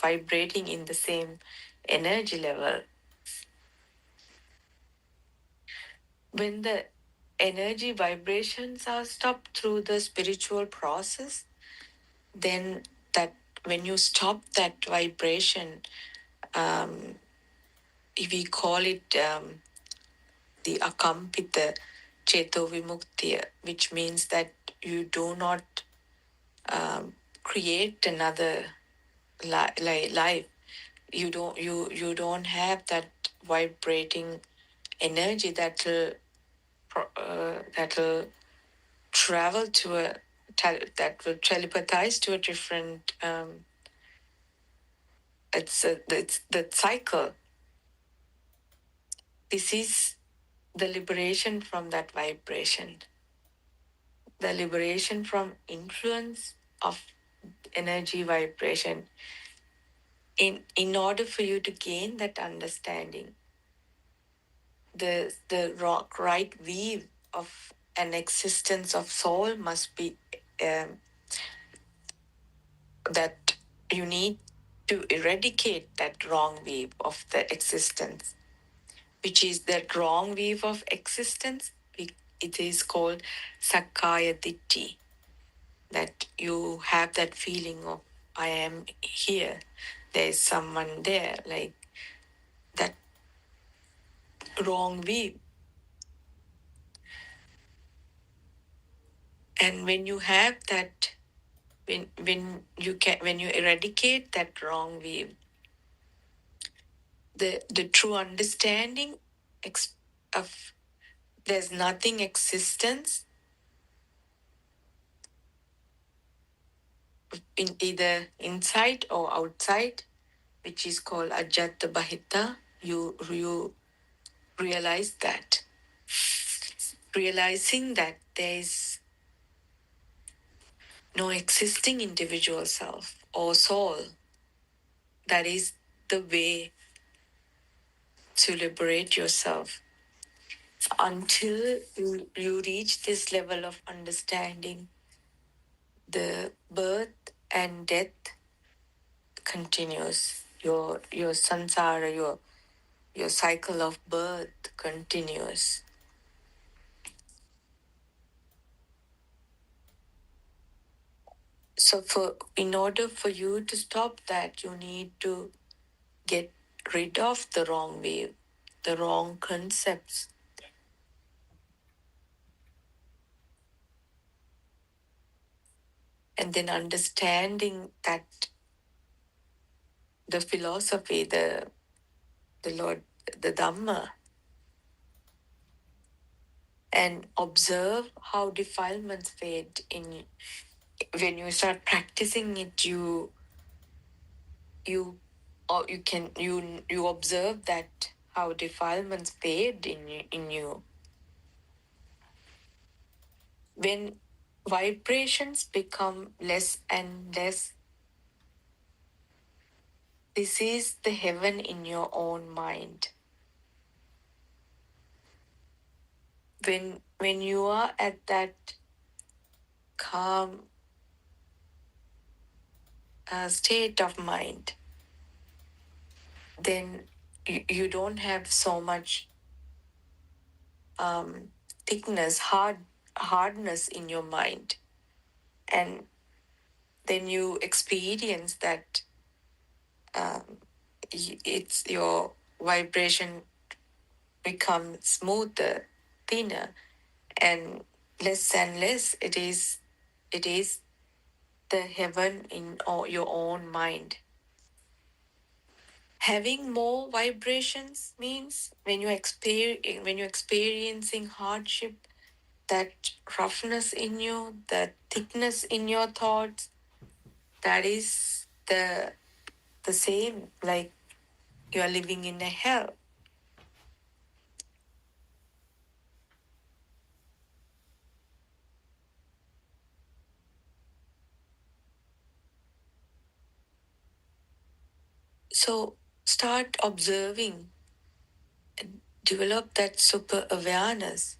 vibrating in the same energy level. When the energy vibrations are stopped through the spiritual process, then that when you stop that vibration, if we call it the akampita cheto vimuktiya, which means that you do not create another life. You don't have that vibrating energy that will that will travel to that will telepathize to a different it's the cycle. This is the liberation from that vibration, the liberation from influence of energy vibration. In order for you to gain that understanding, the right weave of an existence of soul must be that you need to eradicate that wrong weave of the existence, which is that wrong weave of existence. It is called Sakkaya Ditti, that you have that feeling of I am here, there is someone there, like that wrong weave. And when you have that, when you eradicate that wrong weave, the true understanding of there's nothing existence in either inside or outside, which is called Ajata Bahita. You realize that, realizing that there is no existing individual self or soul. That is the way to liberate yourself. Until you reach this level of understanding, the birth and death continues. Your samsara, your cycle of birth continues. So in order for you to stop that, you need to get rid of the wrong way, the wrong concepts. And then understanding that the philosophy, the Lord, the Dhamma, and observe how defilements fade in. When you start practicing it, you observe that how defilements fade in you. When vibrations become less and less, this is the heaven in your own mind. When you are at that calm state of mind, then you don't have so much thickness, hardness in your mind. and then you experience that it's your vibration becomes smoother, thinner, and less it is the heaven in your own mind. Having more vibrations means when you're experiencing hardship, that roughness in you, that thickness in your thoughts, that is the same like you are living in a hell. So start observing and develop that super awareness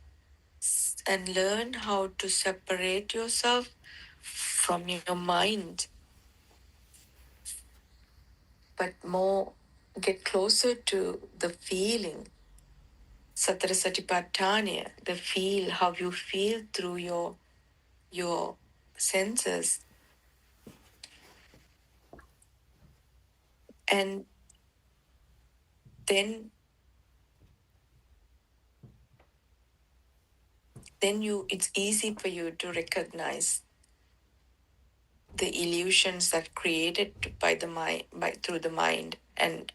and learn how to separate yourself from your mind, but more get closer to the feeling. Satara Satipatthana, the feel, how you feel through your senses. And then it's easy for you to recognize the illusions that created by the mind through the mind, and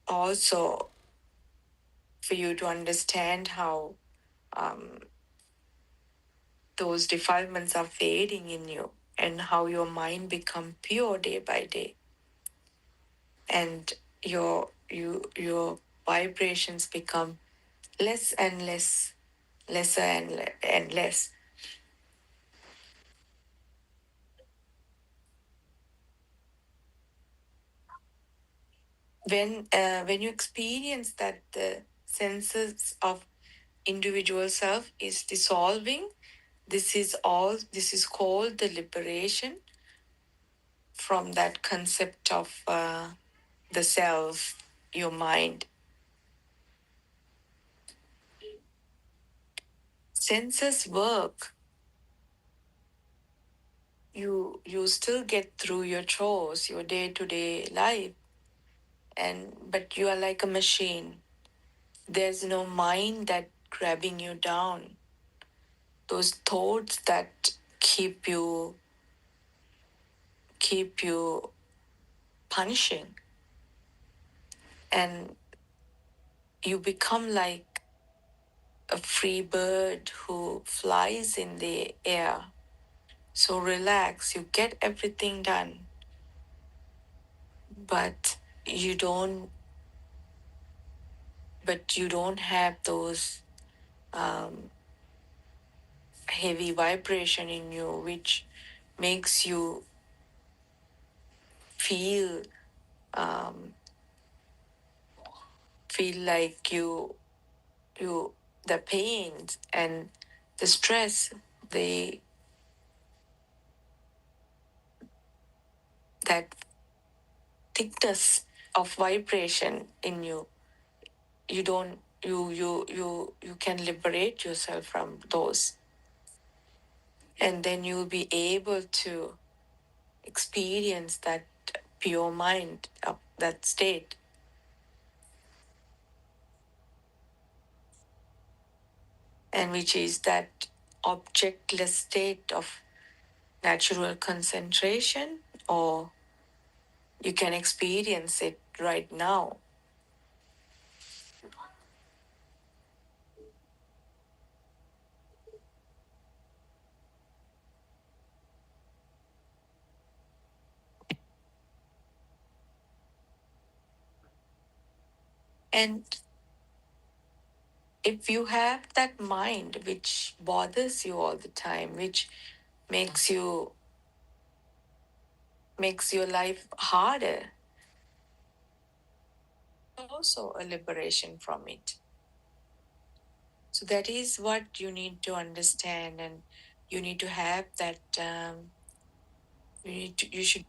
also for you to understand how those defilements are fading in you and how your mind become pure day by day, and your vibrations become less and less, lesser and less. When you experience that the senses of individual self is dissolving, this is called the liberation from that concept of the self, your mind. Senses work. You still get through your chores, your day-to-day life, but you are like a machine. There's no mind that grabbing you down. Those thoughts that keep you punishing, and you become like a free bird who flies in the air. So relax, you get everything done, but you don't have those heavy vibration in you, which makes you feel like you the pains and the stress, the that thickness of vibration in you. You don't you can liberate yourself from those, and then you'll be able to experience that pure mind of that state, and which is that objectless state of natural concentration, or you can experience it right now. And if you have that mind which bothers you all the time, which makes your life harder, also a liberation from it. So that is what you need to understand, and you need to have that. You should.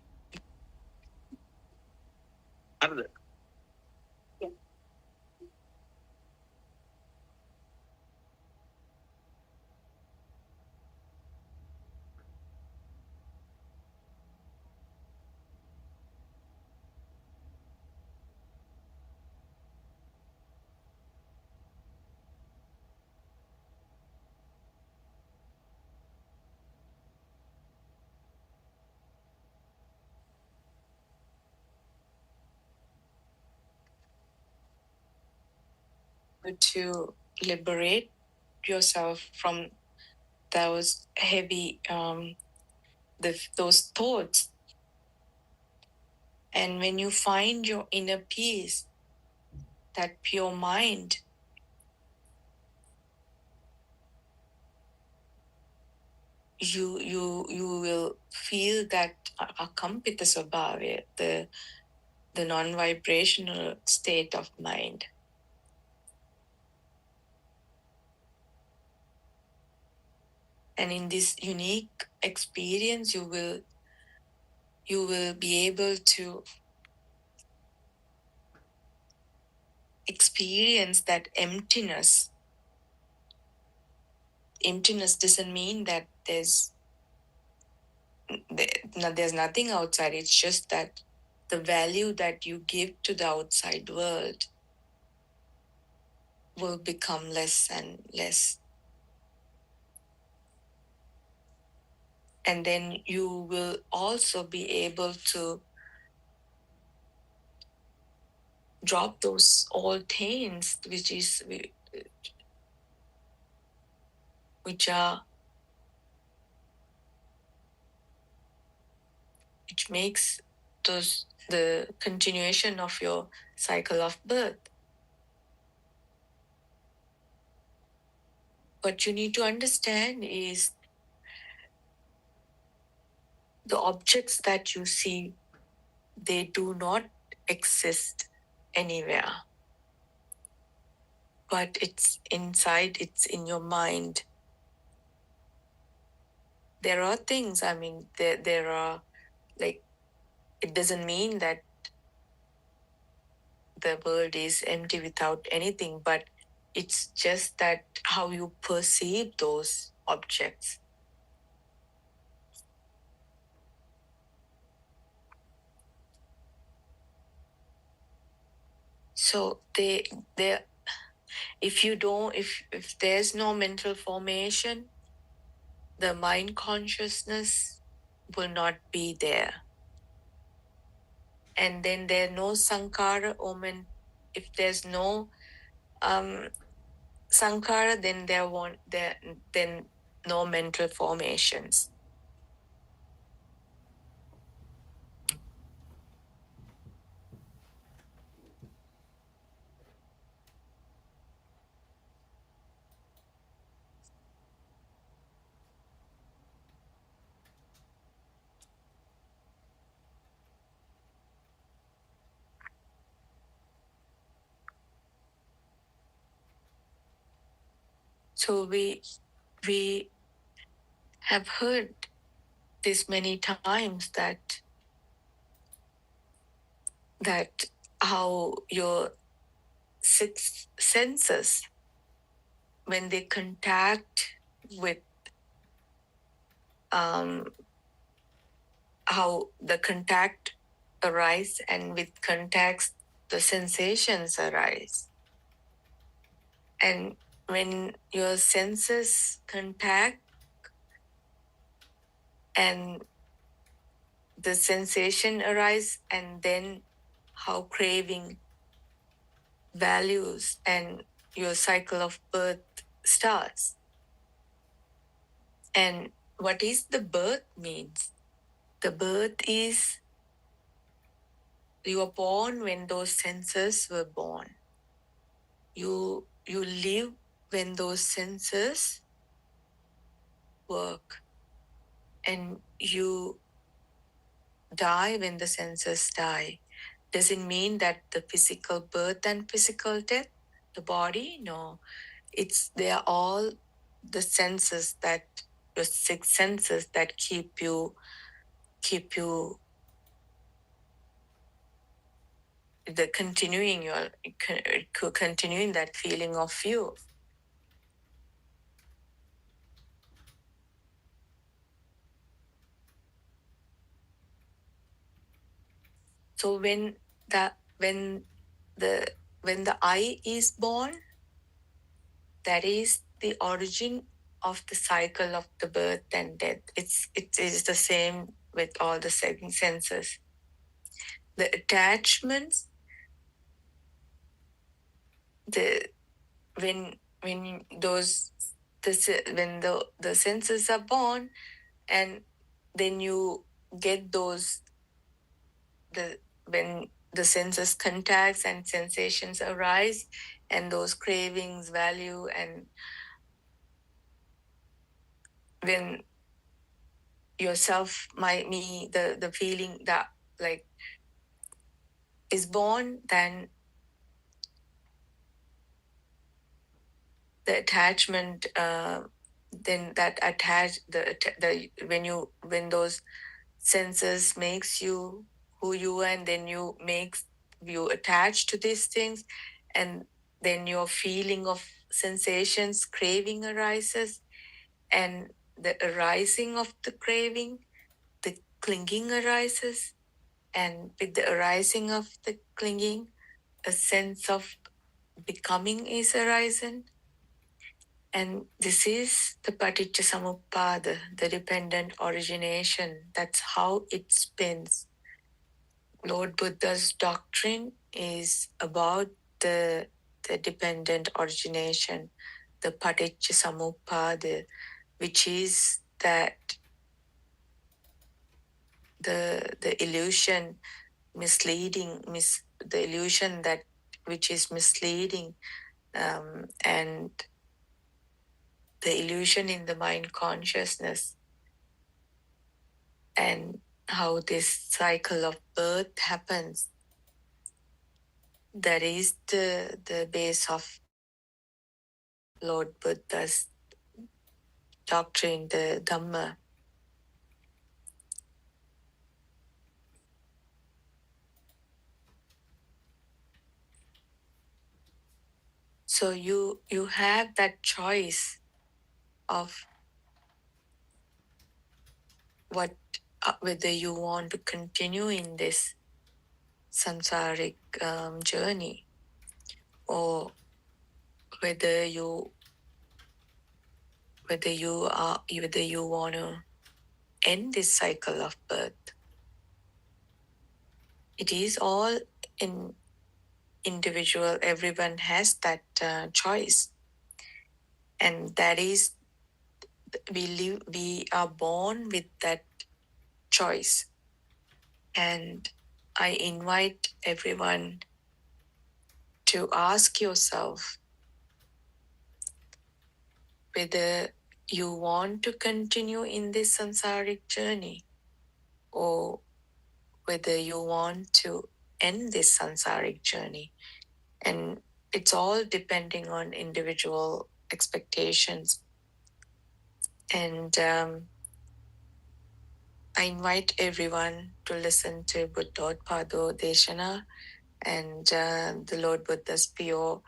to liberate yourself from those heavy those thoughts. And when you find your inner peace, that pure mind, you will feel that akampita swabhava, the non-vibrational state of mind. And in this unique experience, you will be able to experience that emptiness. Emptiness doesn't mean that there's nothing outside. It's just that the value that you give to the outside world will become less and less. And then you will also be able to drop those old things, which makes the continuation of your cycle of birth. What you need to understand is the objects that you see, they do not exist anywhere. But it's inside, it's in your mind. There are things, there are, like, it doesn't mean that the world is empty without anything, but it's just that how you perceive those objects. So if there's no mental formation, the mind consciousness will not be there. And then there's no sankhara, if there's no sankhara, then then no mental formations. So we have heard this many times that how your six senses, when they contact with how the contact arise, and with contacts the sensations arise. And when your senses contact and the sensation arise, and then how craving values and your cycle of birth starts. And what is the birth means? The birth is you are born when those senses were born. You live when those senses work, and you die when the senses die. Does it mean that the physical birth and physical death, the body? No, they are all the senses, that your six senses that keep you continuing that feeling of you. So when the I is born, that is the origin of the cycle of the birth and death. It is the same with all the seven senses. The attachments, when those when the senses are born, and then you get those when the senses contacts and sensations arise, and those cravings value, and when yourself the feeling that like is born, then the attachment then that attach the when those senses makes you who you are, and then you attach to these things, and then your feeling of sensations craving arises, and the arising of the craving, the clinging arises, and with the arising of the clinging, a sense of becoming is arising. And this is the Paticca Samuppada, the dependent origination. That's how it spins. Lord Buddha's doctrine is about the dependent origination, the Paticca Samuppada, which is that the illusion misleading, the illusion that which is misleading, and the illusion in the mind consciousness, and how this cycle of birth happens. That is the base of Lord Buddha's doctrine, the Dhamma. So you have that choice of what whether you want to continue in this samsaric journey, or whether you want to end this cycle of birth. It is all in individual. Everyone has that choice, and that is we are born with that choice. And I invite everyone to ask yourself whether you want to continue in this samsaric journey, or whether you want to end this samsaric journey. And it's all depending on individual expectations. And I invite everyone to listen to Buddothpada Deshana, and the Lord Buddha's pure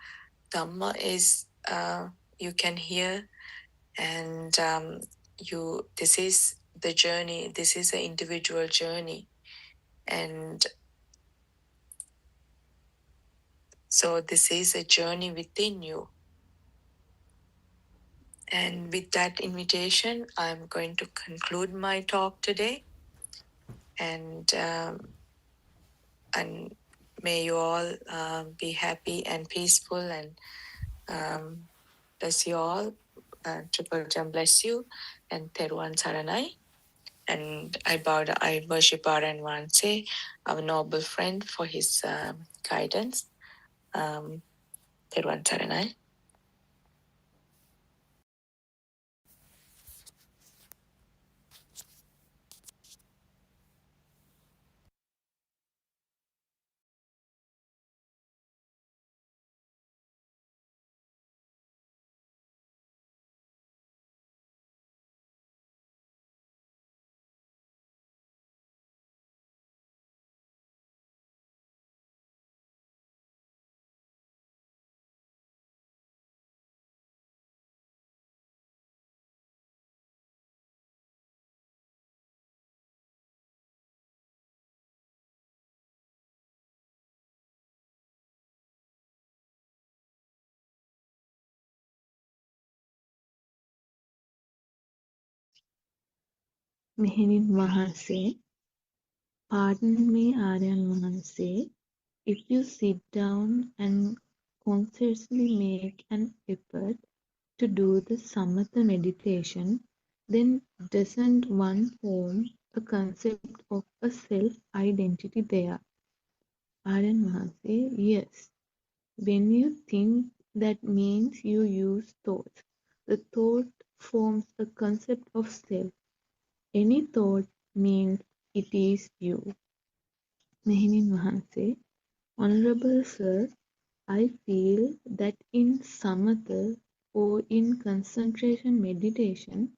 Dhamma is you can hear, and this is the journey. This is an individual journey, and so this is a journey within you. And with that invitation, I'm going to conclude my talk today. And may you all be happy and peaceful, and bless you all. Triple Jam bless you, and Teruan Saranai. And I worship our Vanse, our noble friend, for his guidance. Teruan Saranai. මෙහෙණින් වහන්සේ, pardon me, Aryan Wahanse, if you sit down and consciously make an effort to do the samatha meditation, then doesn't one form a concept of a self-identity there? Aryan Mahanse, yes. When you think, that means you use thoughts. The thought forms a concept of self. Any thought means it is you. Mehenin Mahanse, Honorable Sir, I feel that in samatha or in concentration meditation,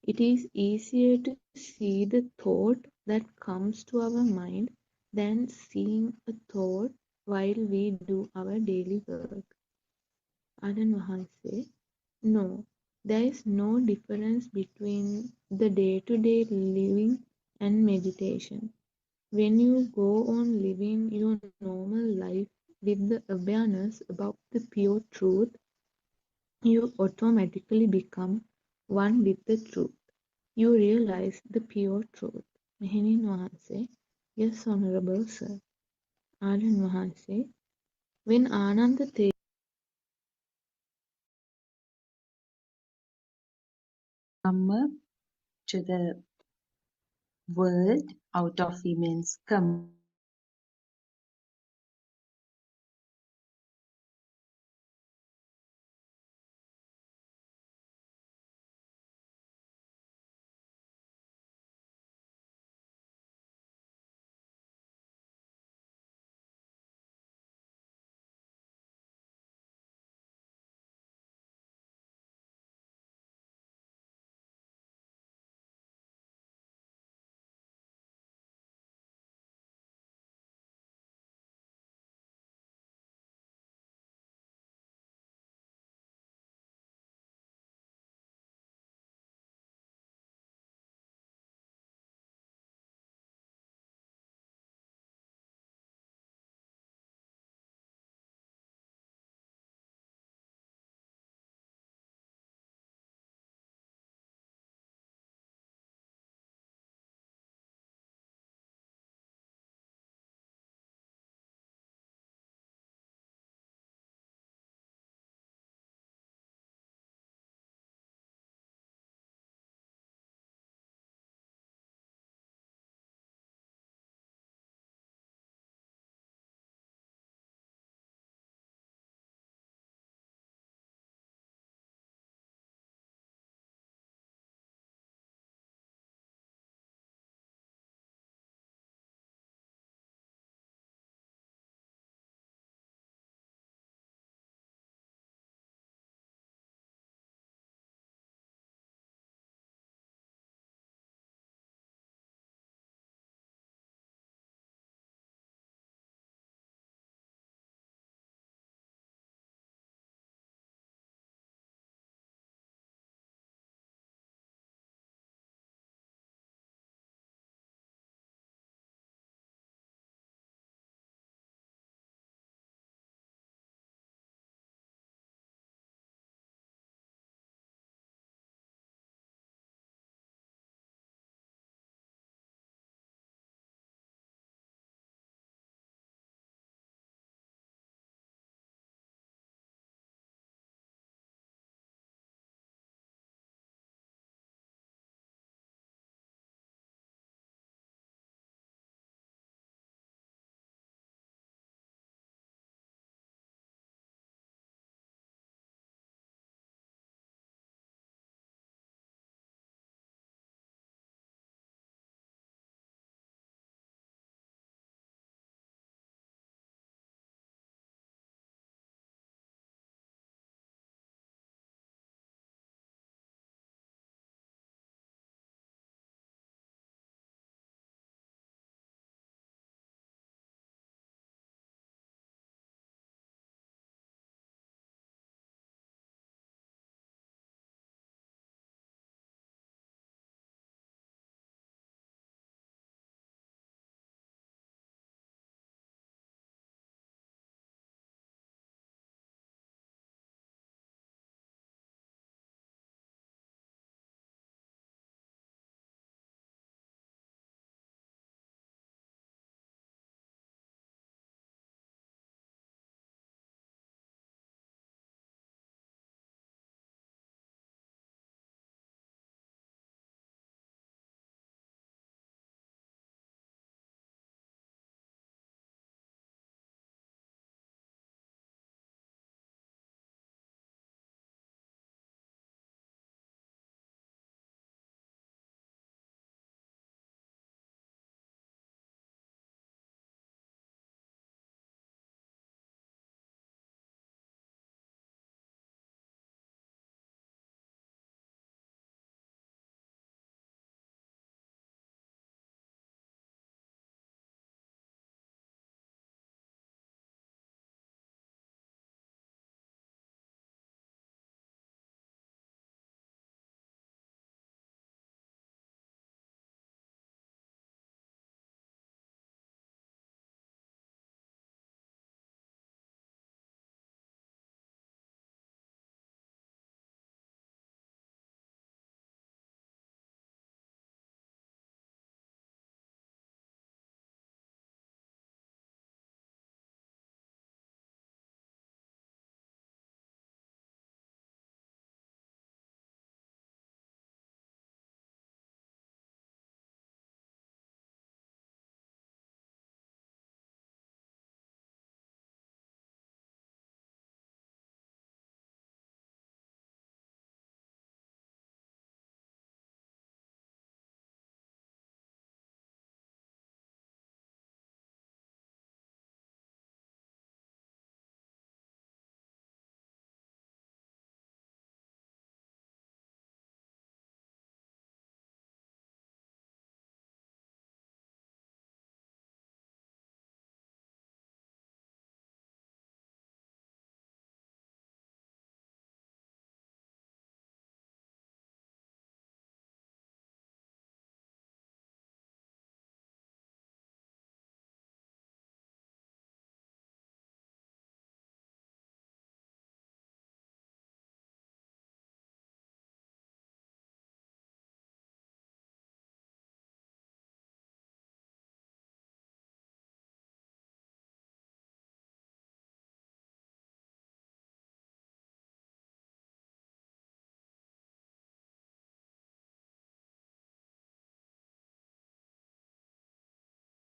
it is easier to see the thought that comes to our mind than seeing a thought while we do our daily work. Adan Mahanse, no, there is no difference between the day-to-day living and meditation. When you go on living your normal life with the awareness about the pure truth, you automatically become one with the truth. You realize the pure truth. Mehenin Wahanse, yes, Honorable Sir. Aryan Wahanse, when Ananda Dhamma to the world out of immense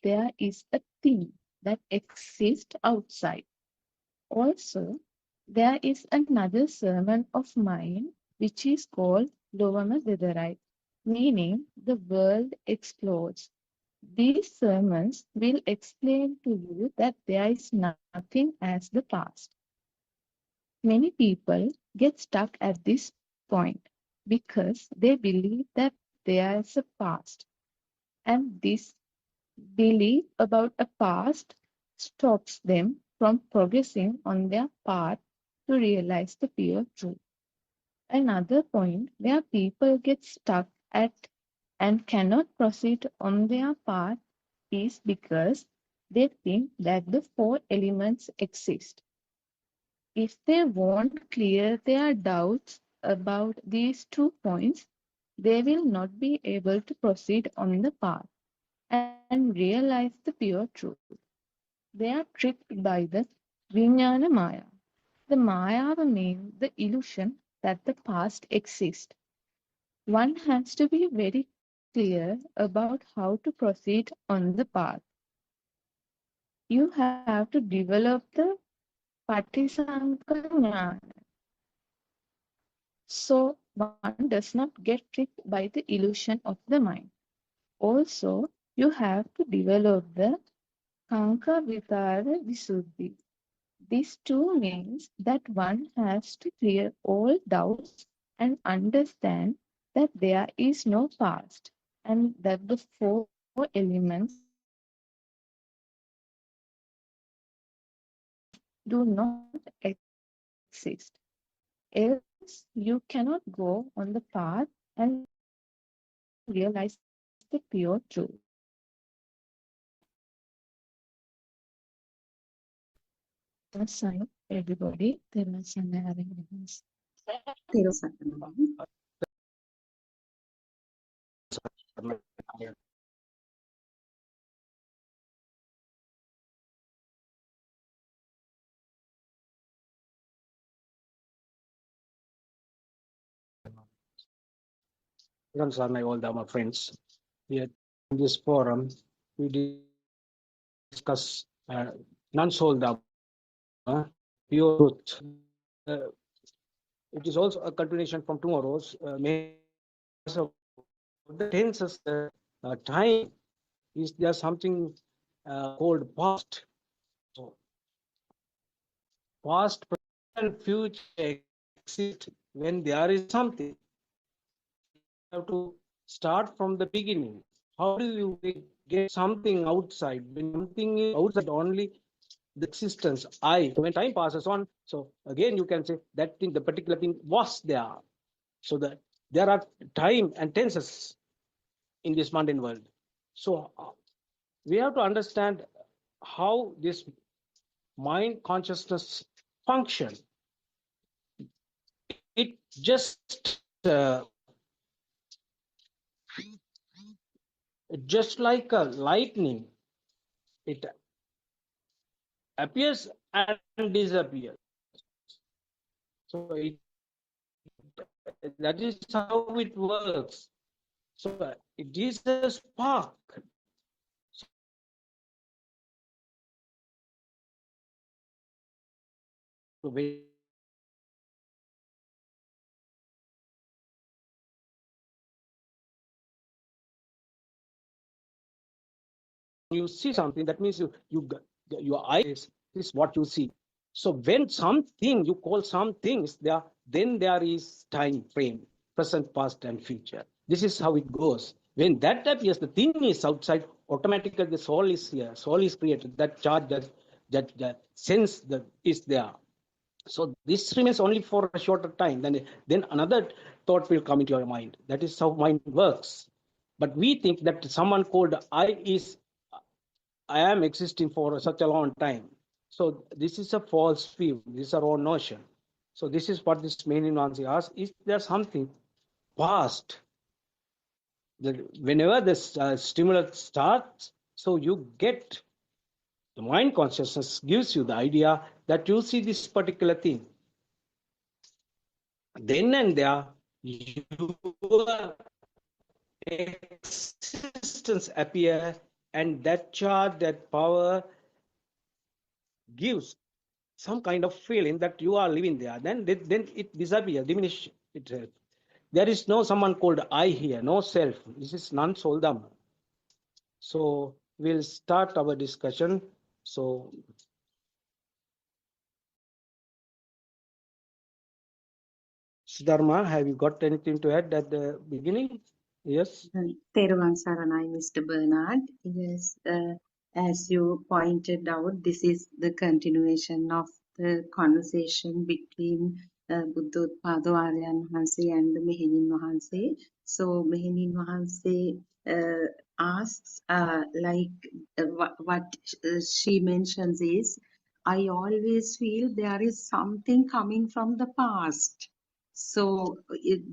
there is a thing that exists outside. Also, there is another sermon of mine which is called Lovama Didarai, meaning the world explodes. These sermons will explain to you that there is nothing as the past. Many people get stuck at this point because they believe that there is a past, and this belief about a past stops them from progressing on their path to realize the pure truth. Another point where people get stuck at and cannot proceed on their path is because they think that the four elements exist. If they won't clear their doubts about these 2 points, they will not be able to proceed on the path and realize the pure truth. They are tricked by the Vijnana Maya. The Maya means the illusion that the past exists. One has to be very clear about how to proceed on the path. You have to develop the Patisankha so one does not get tricked by the illusion of the mind. Also, you have to develop the Kanka Vitara Visuddhi. This too means that one has to clear all doubts and understand that there is no past and that the four elements do not exist. Else, you cannot go on the path and realize the pure truth. Sign everybody. There was some arrangements. Friends are my all Dharma friends. Here in this forum, we discuss non-soul Dharma, pure truth. It is also a continuation from tomorrow's the tenses time. Is there something called past? So, past, present, and future exist when there is something. You have to start from the beginning. How do you get something outside? When something is outside, only the existence, I. So when time passes on, so again you can say that thing, the particular thing was there. So that there are time and tenses in this mundane world. So we have to understand how this mind consciousness function. It just like a lightning, it appears and disappears. So that is how it works. So it is a spark. So when you see something, that means your eyes is what you see. So when something you call something is there, then there is time frame, present, past, and future. This is how it goes. When that appears, the thing is outside, automatically the soul is here, soul is created, that charge, that sense that is there. So this remains only for a shorter time. Then another thought will come into your mind. That is how mind works. But we think that someone called I am existing for such a long time. So this is a false view. This is a wrong notion. So this is what this main Nancy asks: is there something past? Whenever this stimulus starts, so you get the mind consciousness gives you the idea that you see this particular thing. Then and there, your existence appear and that charge, that power gives some kind of feeling that you are living there. Then it disappears, diminish itself. There is no someone called I here, no self. This is non-soul Dhamma. So we'll start our discussion. So Siddharma, have you got anything to add at the beginning? Yes. Teravan Saranai, Mr. Bernard. Yes, as you pointed out, this is the continuation of the conversation between Buddothpada Aryan Mahanse and the Mehenin Mahanse. So Mehenin Mahanse asks, what she mentions is, I always feel there is something coming from the past. So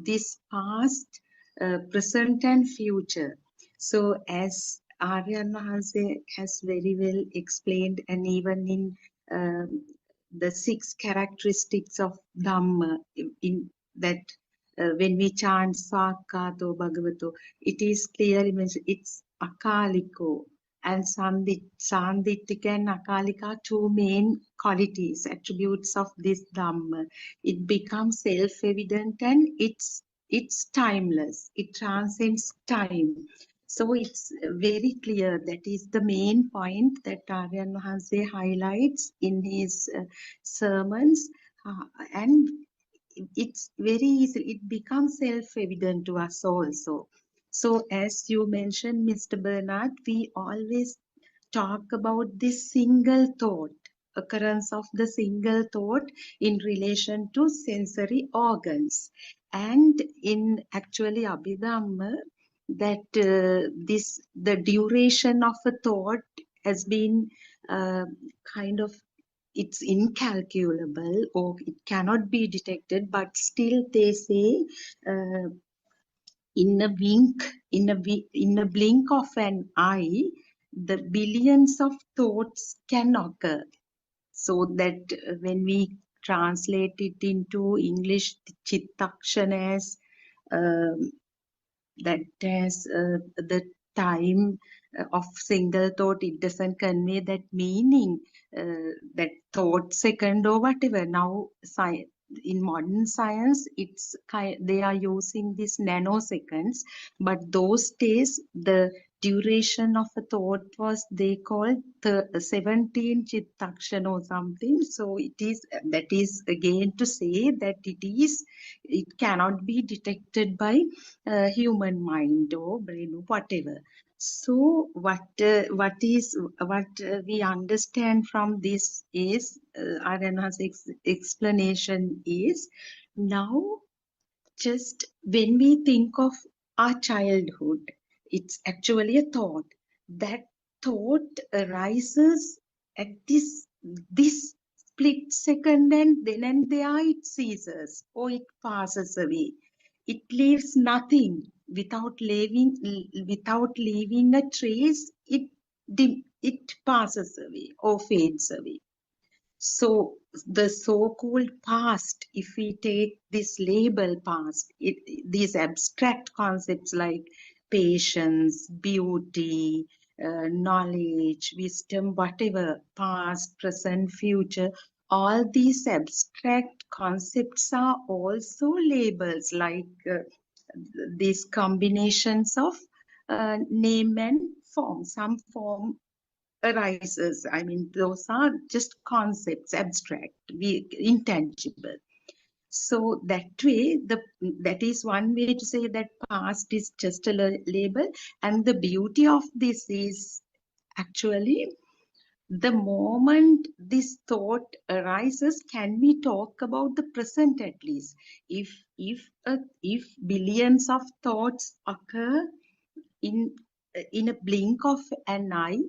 this past, present and future. So as Aryan has very well explained, and even in the 6 characteristics of Dhamma, in that when we chant Swakato Bhagavato, it is clearly mentioned, it's Akaliko and Sandittika and Akalika are 2 main qualities, attributes of this Dhamma. It becomes self-evident and it's timeless. It transcends time. So it's very clear. That is the main point that Aryan Mahanse highlights in his sermons. And it's very easy. It becomes self-evident to us also. So as you mentioned, Mr. Bernard, we always talk about this single thought, occurrence of the single thought in relation to sensory organs. And in actually Abhidhamma, that the duration of a thought has been kind of, it's incalculable or it cannot be detected, but still they say in a blink of an eye, the billions of thoughts can occur. So that when we translate it into English, Chittakshana as that as the time of single thought, it doesn't convey that meaning, that thought second or whatever. Now, in modern science, they are using these nanoseconds, but those days the duration of a thought was, they called 17 chittakshana or something. So that is again to say that it cannot be detected by human mind or brain or whatever. So what we understand from this is, Arana's explanation is, now just when we think of our childhood, it's actually a thought. That thought arises at this split second, and then and there it ceases or it passes away. It leaves nothing without leaving a trace. It passes away or fades away. So the so-called past, if we take this label past, these abstract concepts like patience, beauty, knowledge, wisdom, whatever, past, present, future, all these abstract concepts are also labels, like these combinations of name and form. Some form arises. I mean, those are just concepts, abstract, intangible. So that way, that is one way to say that past is just a label. And the beauty of this is actually, the moment this thought arises, can we talk about the present at least? If billions of thoughts occur in a blink of an eye,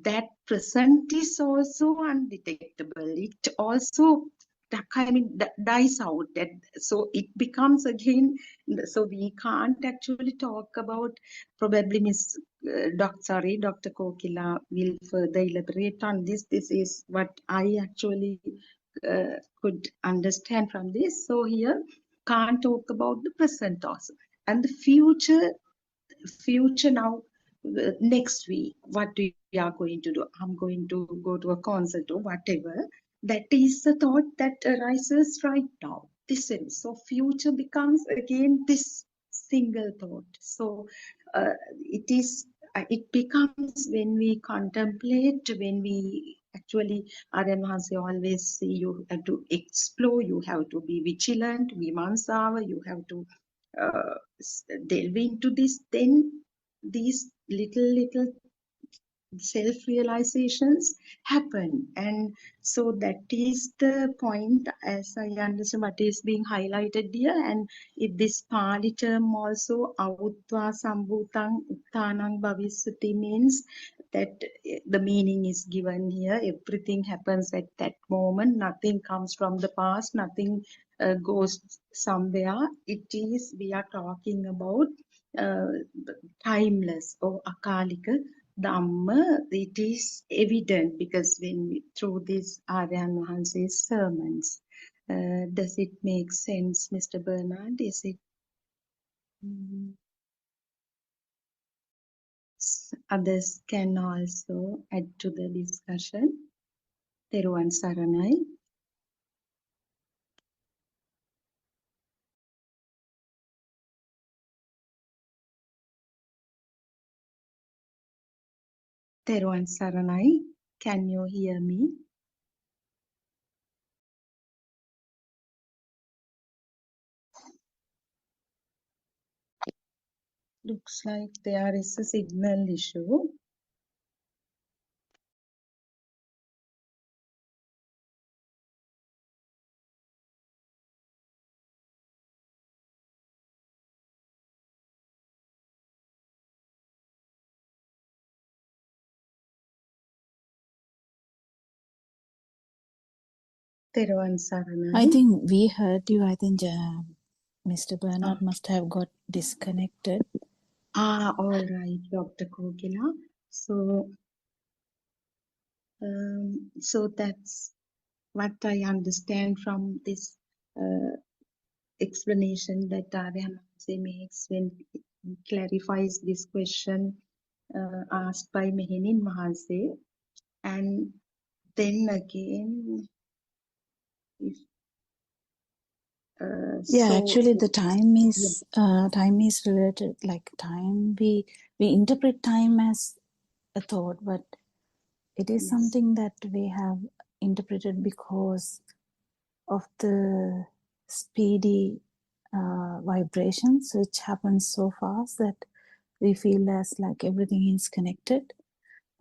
that present is also undetectable. It also dies out. So it becomes again, so we can't actually talk about, probably Dr. Kokila will further elaborate on this. This is what I actually could understand from this. So here, can't talk about the present also. And the future now, next week, what we are going to do. I'm going to go to a concert or whatever. That is the thought that arises right now. This is so future becomes again this single thought. So it becomes when we contemplate, when we actually, Aryan Mahansi always say you have to explore, you have to be vigilant, vimansava, you have to delve into this, then these little self realizations happen. And so that is the point, as I understand what is being highlighted here. And if this Pali term also, avutva sambhutang uttanang bhavisati, means that the meaning is given here. Everything happens at that moment. Nothing comes from the past. Nothing goes somewhere. It is, we are talking about uh, timeless or akalika Dhamma. It is evident because when we, through this Aryan Mahansi's sermons, does it make sense, Mr. Bernard? Is it others can also add to the discussion? Teruvan Saranai. Teruvan Saranai, can you hear me? Looks like there is a signal issue. Teruvan Saranai. I think we heard you. I think Mr. Bernard must have got disconnected. All right, Dr. Kokila. So, so that's what I understand from this explanation that Aryan Mahanse makes when he clarifies this question asked by Mehenin Mahanse. And then again, if Actually, the time yeah. time is related. Like time, we interpret time as a thought, but it is something that we have interpreted because of the speedy vibrations which happens so fast that we feel as like everything is connected.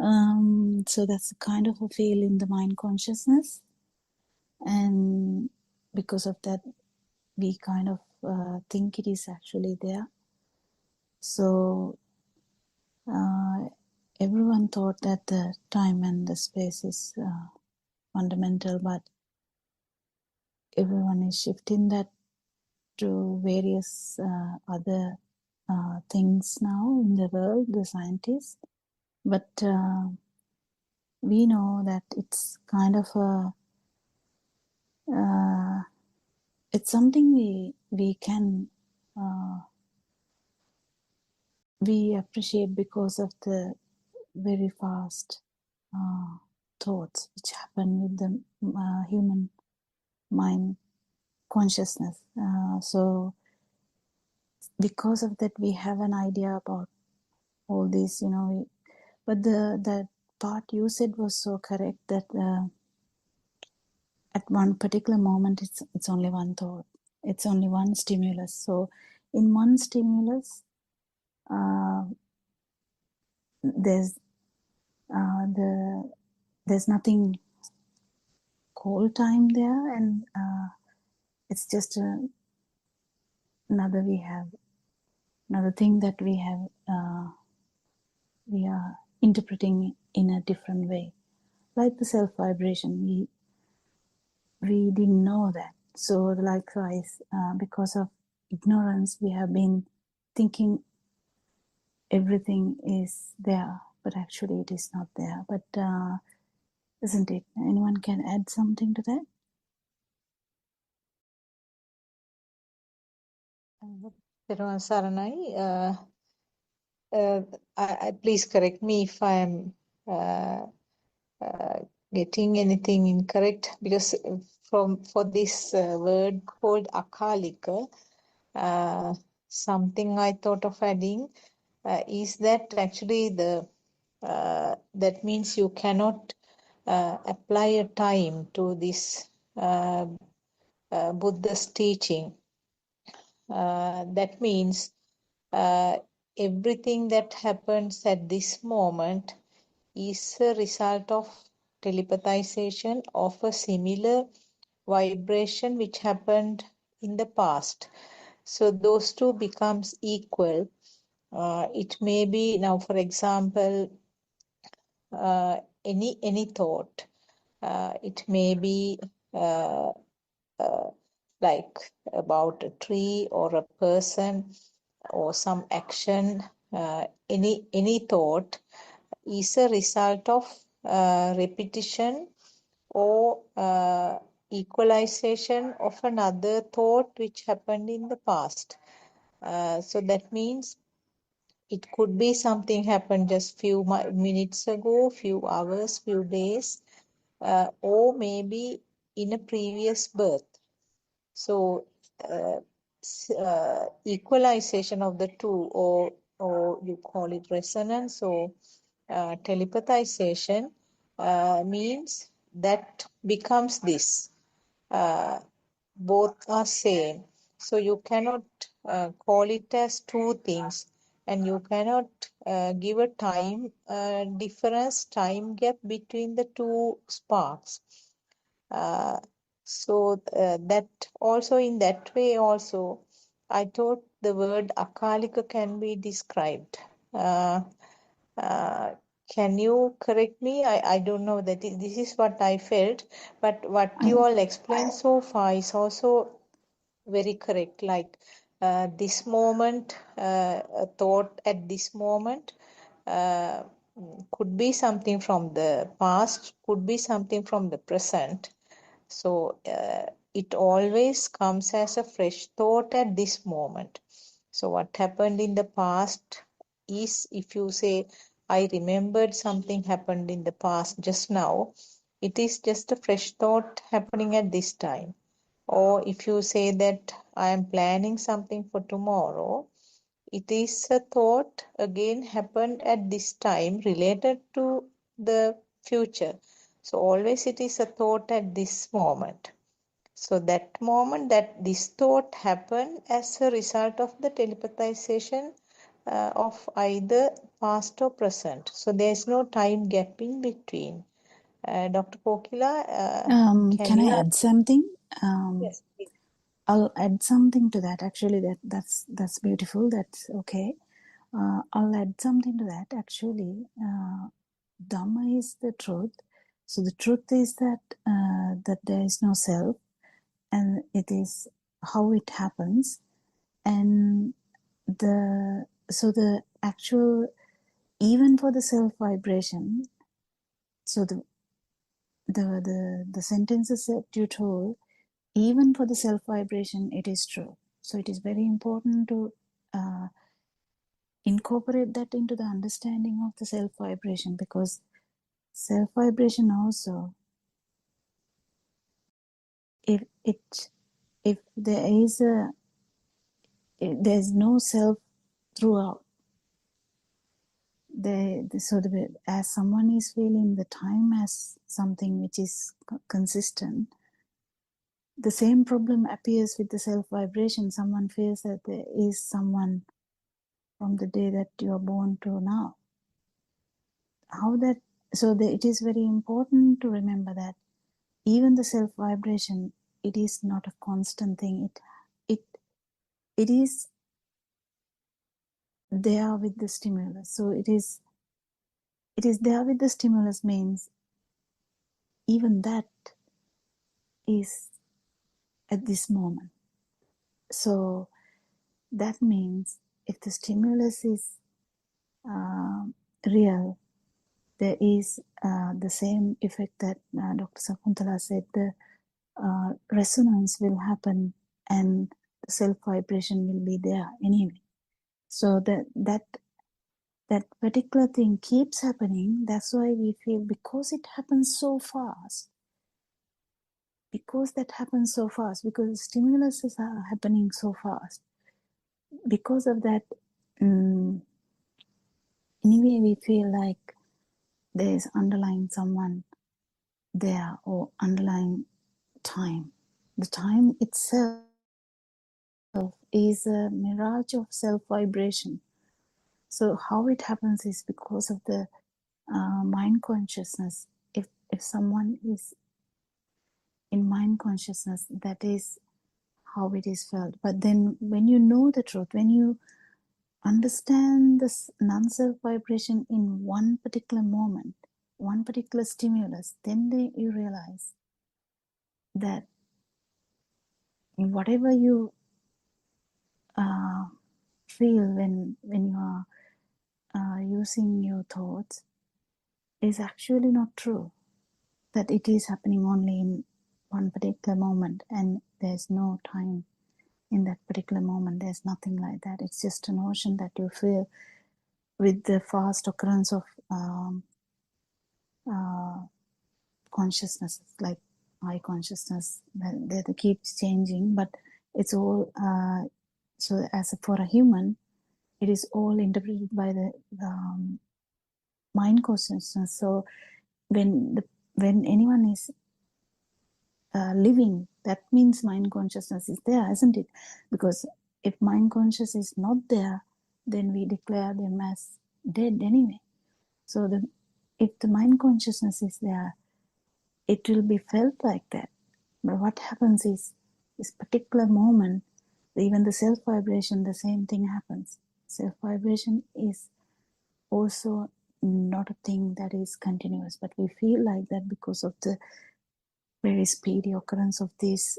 So that's a kind of a feel in the mind consciousness, and because of that we kind of think it is actually there. So everyone thought that the time and the space is fundamental, but everyone is shifting that to various other things now in the world, the scientists. But we know that it's kind of a it's something we can we appreciate because of the very fast thoughts which happen with the human mind consciousness. So because of that we have an idea about all this, but the part you said was so correct that at one particular moment it's only one thought, it's only one stimulus. So in one stimulus there's there's nothing called time there, and it's just another thing that we are interpreting in a different way, like the self vibration. We didn't know that. So likewise, because of ignorance, we have been thinking everything is there, but actually it is not there. But isn't it? Anyone can add something to that? Saranai, please correct me if I am uh, getting anything incorrect, because for this word called akalika, something I thought of adding is that actually that means you cannot apply a time to this Buddha's teaching. That means everything that happens at this moment is a result of telepathization of a similar vibration which happened in the past. So those two becomes equal. It may be now, for example, any thought. It may be uh, uh, like about a tree or a person or some action. Any thought is a result of repetition or equalization of another thought which happened in the past. So that means it could be something happened just few minutes ago, few hours, few days, or maybe in a previous birth. So equalization of the two, or you call it resonance or telepathization, means that becomes this. Both are same. So you cannot call it as two things, and you cannot give a time difference, time gap between the two sparks. That also, in that way also, I thought the word akalika can be described. Uh, can you correct me? I don't know that this is what I felt, but what you all explained so far is also very correct. Like this moment, a thought at this moment uh, could be something from the past, could be something from the present. So it always comes as a fresh thought at this moment. So what happened in the past is, if you say, I remembered something happened in the past just now, it is just a fresh thought happening at this time. Or if you say that I am planning something for tomorrow, it is a thought again happened at this time related to the future. So always it is a thought at this moment. So that moment that this thought happened as a result of the telepathization of either past or present. So there is no time gap in between. Dr. Kokila, Can I add something? Yes, please. I'll add something to that. Actually, that's beautiful. That's okay. I'll add something to that. Actually, Dhamma is the truth. So the truth is that that there is no self, and it is how it happens, and the actual, even for the self vibration. So the sentences that you told, even for the self vibration, it is true. So it is very important to incorporate that into the understanding of the self vibration, because self vibration also, if there's no self throughout, as someone is feeling the time as something which is consistent, the same problem appears with the self vibration. Someone feels that there is someone from the day that you are born to now. It is very important to remember that even the self vibration, it is not a constant thing. It is there with the stimulus. So it is there with the stimulus means even that is at this moment. So that means if the stimulus is real, there is the same effect that Dr. Sakuntala said, the resonance will happen and the self vibration will be there anyway. So that that particular thing keeps happening. That's why we feel, because it happens so fast, because that happens so fast, because stimuluses are happening so fast, because of that, anyway, we feel like there's underlying someone there, or underlying time. The time itself is a mirage of self vibration. So how it happens is because of the mind consciousness. If someone is in mind consciousness, that is how it is felt. But then when you know the truth, when you understand this non-self vibration in one particular moment, one particular stimulus, then you realize that whatever you feel when you are using your thoughts is actually not true. That it is happening only in one particular moment, and there's no time in that particular moment. There's nothing like that. It's just a notion that you feel with the fast occurrence of consciousness, like eye consciousness, that keeps changing, but it's all so as for a human, it is all interpreted by the mind consciousness. So when anyone is living, that means mind consciousness is there, isn't it? Because if mind consciousness is not there, then we declare them as dead anyway. So if the mind consciousness is there, it will be felt like that. But what happens is, this particular moment, even the self vibration, the same thing happens. Self vibration is also not a thing that is continuous, but we feel like that because of the very speedy occurrence of these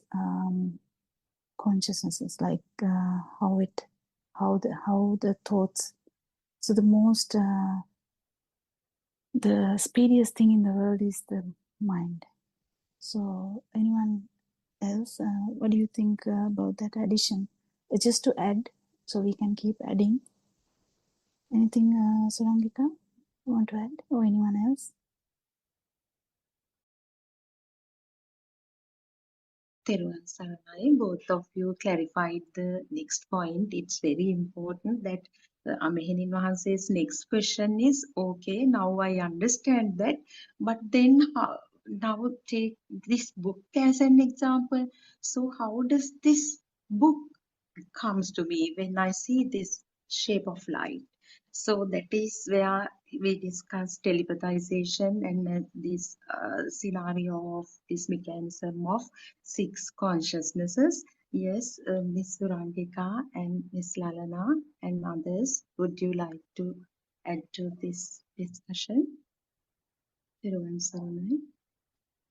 consciousnesses, like how the thoughts. So the speediest thing in the world is the mind. So anyone else, what do you think about that addition? Just to add, so we can keep adding. Anything, Surangika, you want to add, or anyone else? Teruvan Saranai, both of you clarified the next point. It's very important that Amehenin Wahanse's next question is, okay, now I understand that, but then now take this book as an example. So how does this book comes to me when I see this shape of light? So that is where we discuss telepathization and this scenario of this mechanism of six consciousnesses. Yes, Miss Surangika and Miss Lalana and others, would you like to add to this discussion? Thiruvan Saranai.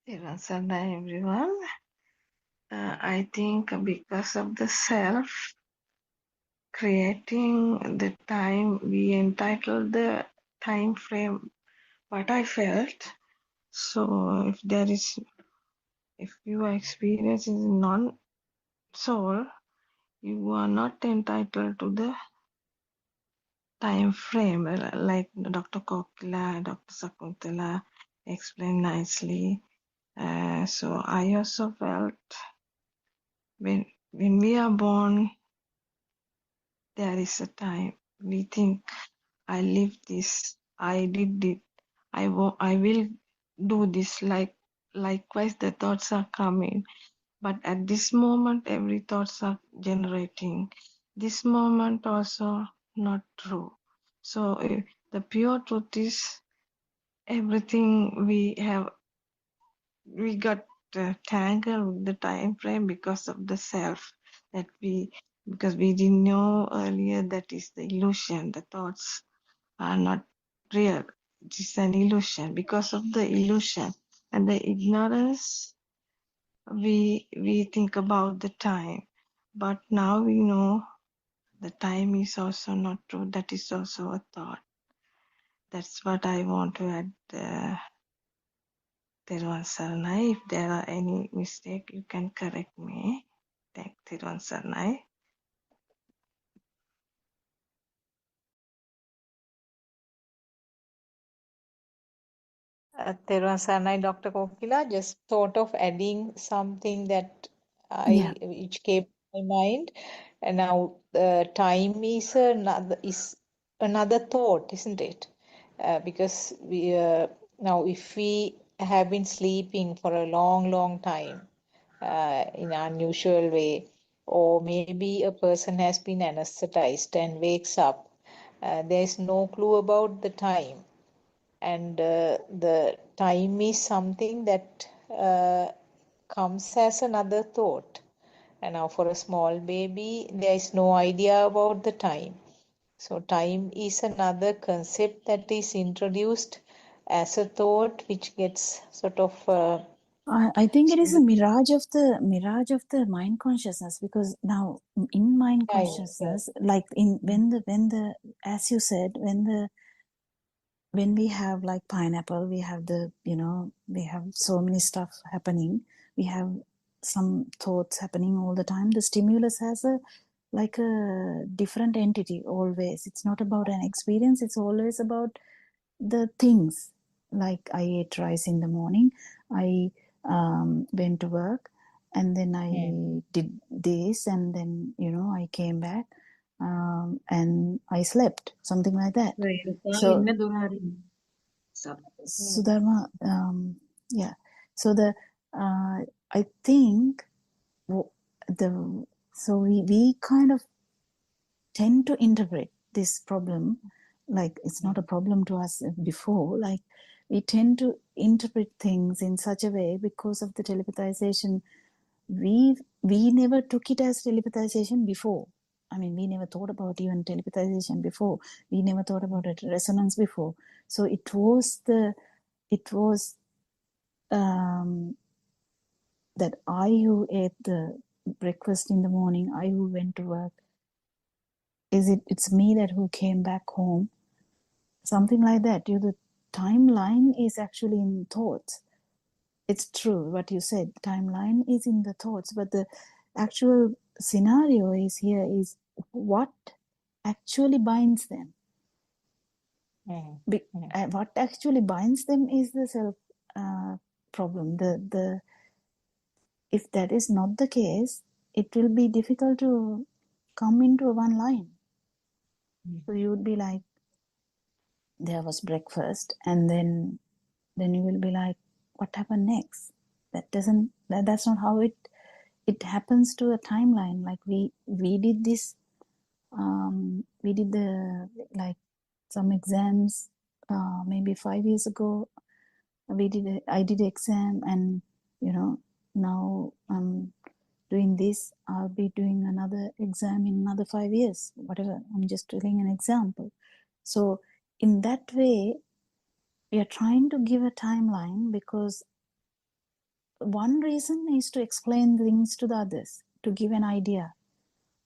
Sarada, everyone. I think because of the self creating the time, we entitled the time frame what I felt. So if your experience is non-soul, you are not entitled to the time frame, like Dr. Kokila, Dr. Sakuntala explained nicely. So I also felt when we are born, there is a time we think I live this, I did it, I will do this. Likewise, the thoughts are coming, but at this moment, every thoughts are generating. This moment also not true. So the pure truth is everything we got tangled with the time frame because of the self that because we didn't know earlier that is the illusion. The thoughts are not real. It is an illusion. Because of the illusion and the ignorance, we think about the time. But now we know the time is also not true. That is also a thought. That's what I want to add. Thiruvan Saranai. If there are any mistake, you can correct me. Thank Thiruvan Saranai. Therwan Sarnai, Dr. Kokila, just thought of adding something that Yeah. which came to my mind. And now time is another thought, isn't it? Because we now if we have been sleeping for a long, long time in an unusual way, or maybe a person has been anesthetized and wakes up, there is no clue about the time, and the time is something that comes as another thought. And now for a small baby there is no idea about the time, so time is another concept that is introduced as a thought which gets sort of I think it is a mirage of the mind consciousness, because now in mind time. consciousness, like in when the as you said, when we have like pineapple, we have we have so many stuff happening, we have some thoughts happening all the time. The stimulus has a like a different entity always. It's not about an experience, it's always about the things. Like I ate rice in the morning, I went to work, and then I did this, and then I came back, and I slept, something like that. So Sudharma, yeah. So I think we kind of tend to interpret this problem like it's not a problem to us before. Like we tend to interpret things in such a way because of the telepathization. We never took it as telepathization before. I mean, we never thought about even telepathization before. We never thought about it resonance before. So it was that I who ate the breakfast in the morning, I who went to work, it's me that who came back home, something like that. The timeline is actually in thoughts. It's true what you said, timeline is in the thoughts, but the actual scenario is here is what actually binds them. What actually binds them is the self problem. If that is not the case, it will be difficult to come into one line. So you would be like, there was breakfast, and then you will be like, what happened next? That's not how it happens to a timeline. Like we did this, we did the like some exams maybe 5 years ago. I did exam, and now I'm doing this. I'll be doing another exam in another 5 years, whatever. I'm just telling an example. So in that way, we are trying to give a timeline because one reason is to explain things to the others, to give an idea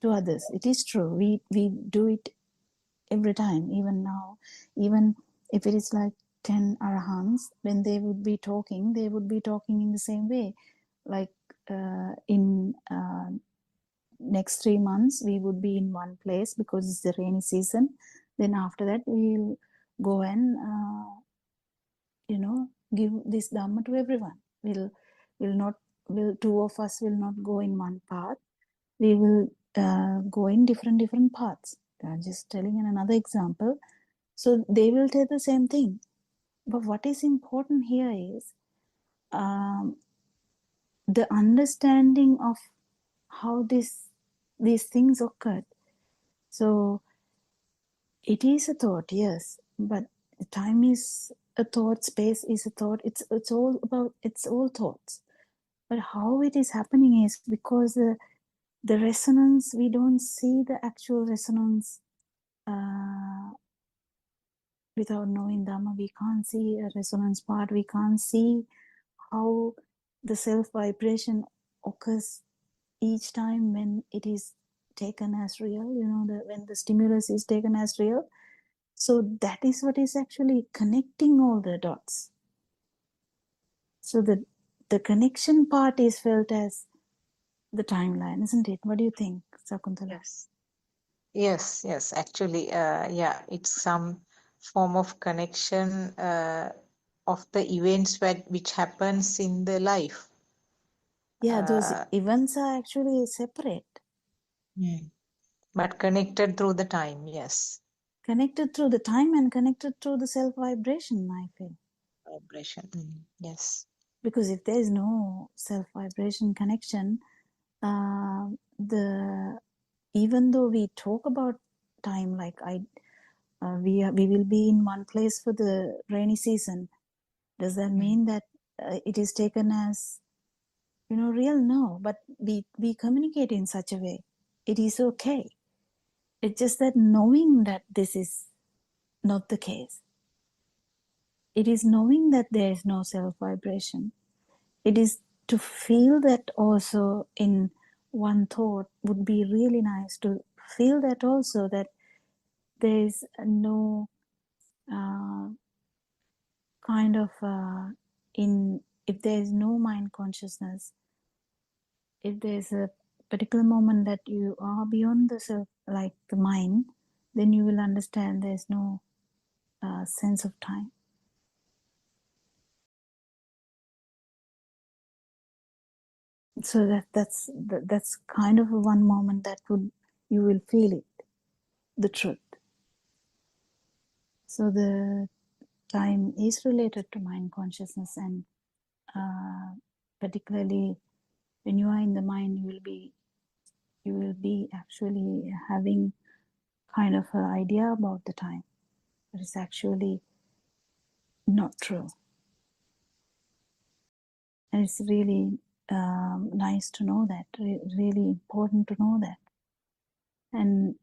to others. It is true. We do it every time, even now. Even if it is like 10 arahants, when they would be talking in the same way. Like in next 3 months, we would be in one place because it's the rainy season. Then after that, we'll go and give this dhamma to everyone. Two of us will not go in one path. We will go in different paths. I'm just telling another example. So they will tell the same thing. But what is important here is the understanding of how these things occurred. So it is a thought, yes, but time is a thought, space is a thought. It's all thoughts. But how it is happening is because the resonance, we don't see the actual resonance without knowing Dhamma. We can't see a resonance part. We can't see how the self vibration occurs each time when it is taken as real, when the stimulus is taken as real. So that is what is actually connecting all the dots. So the connection part is felt as the timeline, isn't it? What do you think, Sakuntala? Yes, actually, yeah, it's some form of connection of the events which happens in the life. Yeah, those events are actually separate. But connected through the time, yes. Connected through the time and connected through the self vibration, I feel. Vibration, yes. Because if there is no self vibration connection, the even though we talk about time, like we will be in one place for the rainy season. Does that mean that it is taken as real? No, but we communicate in such a way. It is okay. It's just that knowing that this is not the case. It is knowing that there is no self vibration. It is to feel that also in one thought would be really nice to feel that also that there is no kind of if there is no mind consciousness, if there is a particular moment that you are beyond the self, like the mind, then you will understand there is no sense of time. So that's kind of one moment that you will feel it, the truth. So the time is related to mind consciousness, and particularly when you are in the mind, you will be actually having kind of an idea about the time, but it's actually not true. And it's really nice to know that, really important to know that. And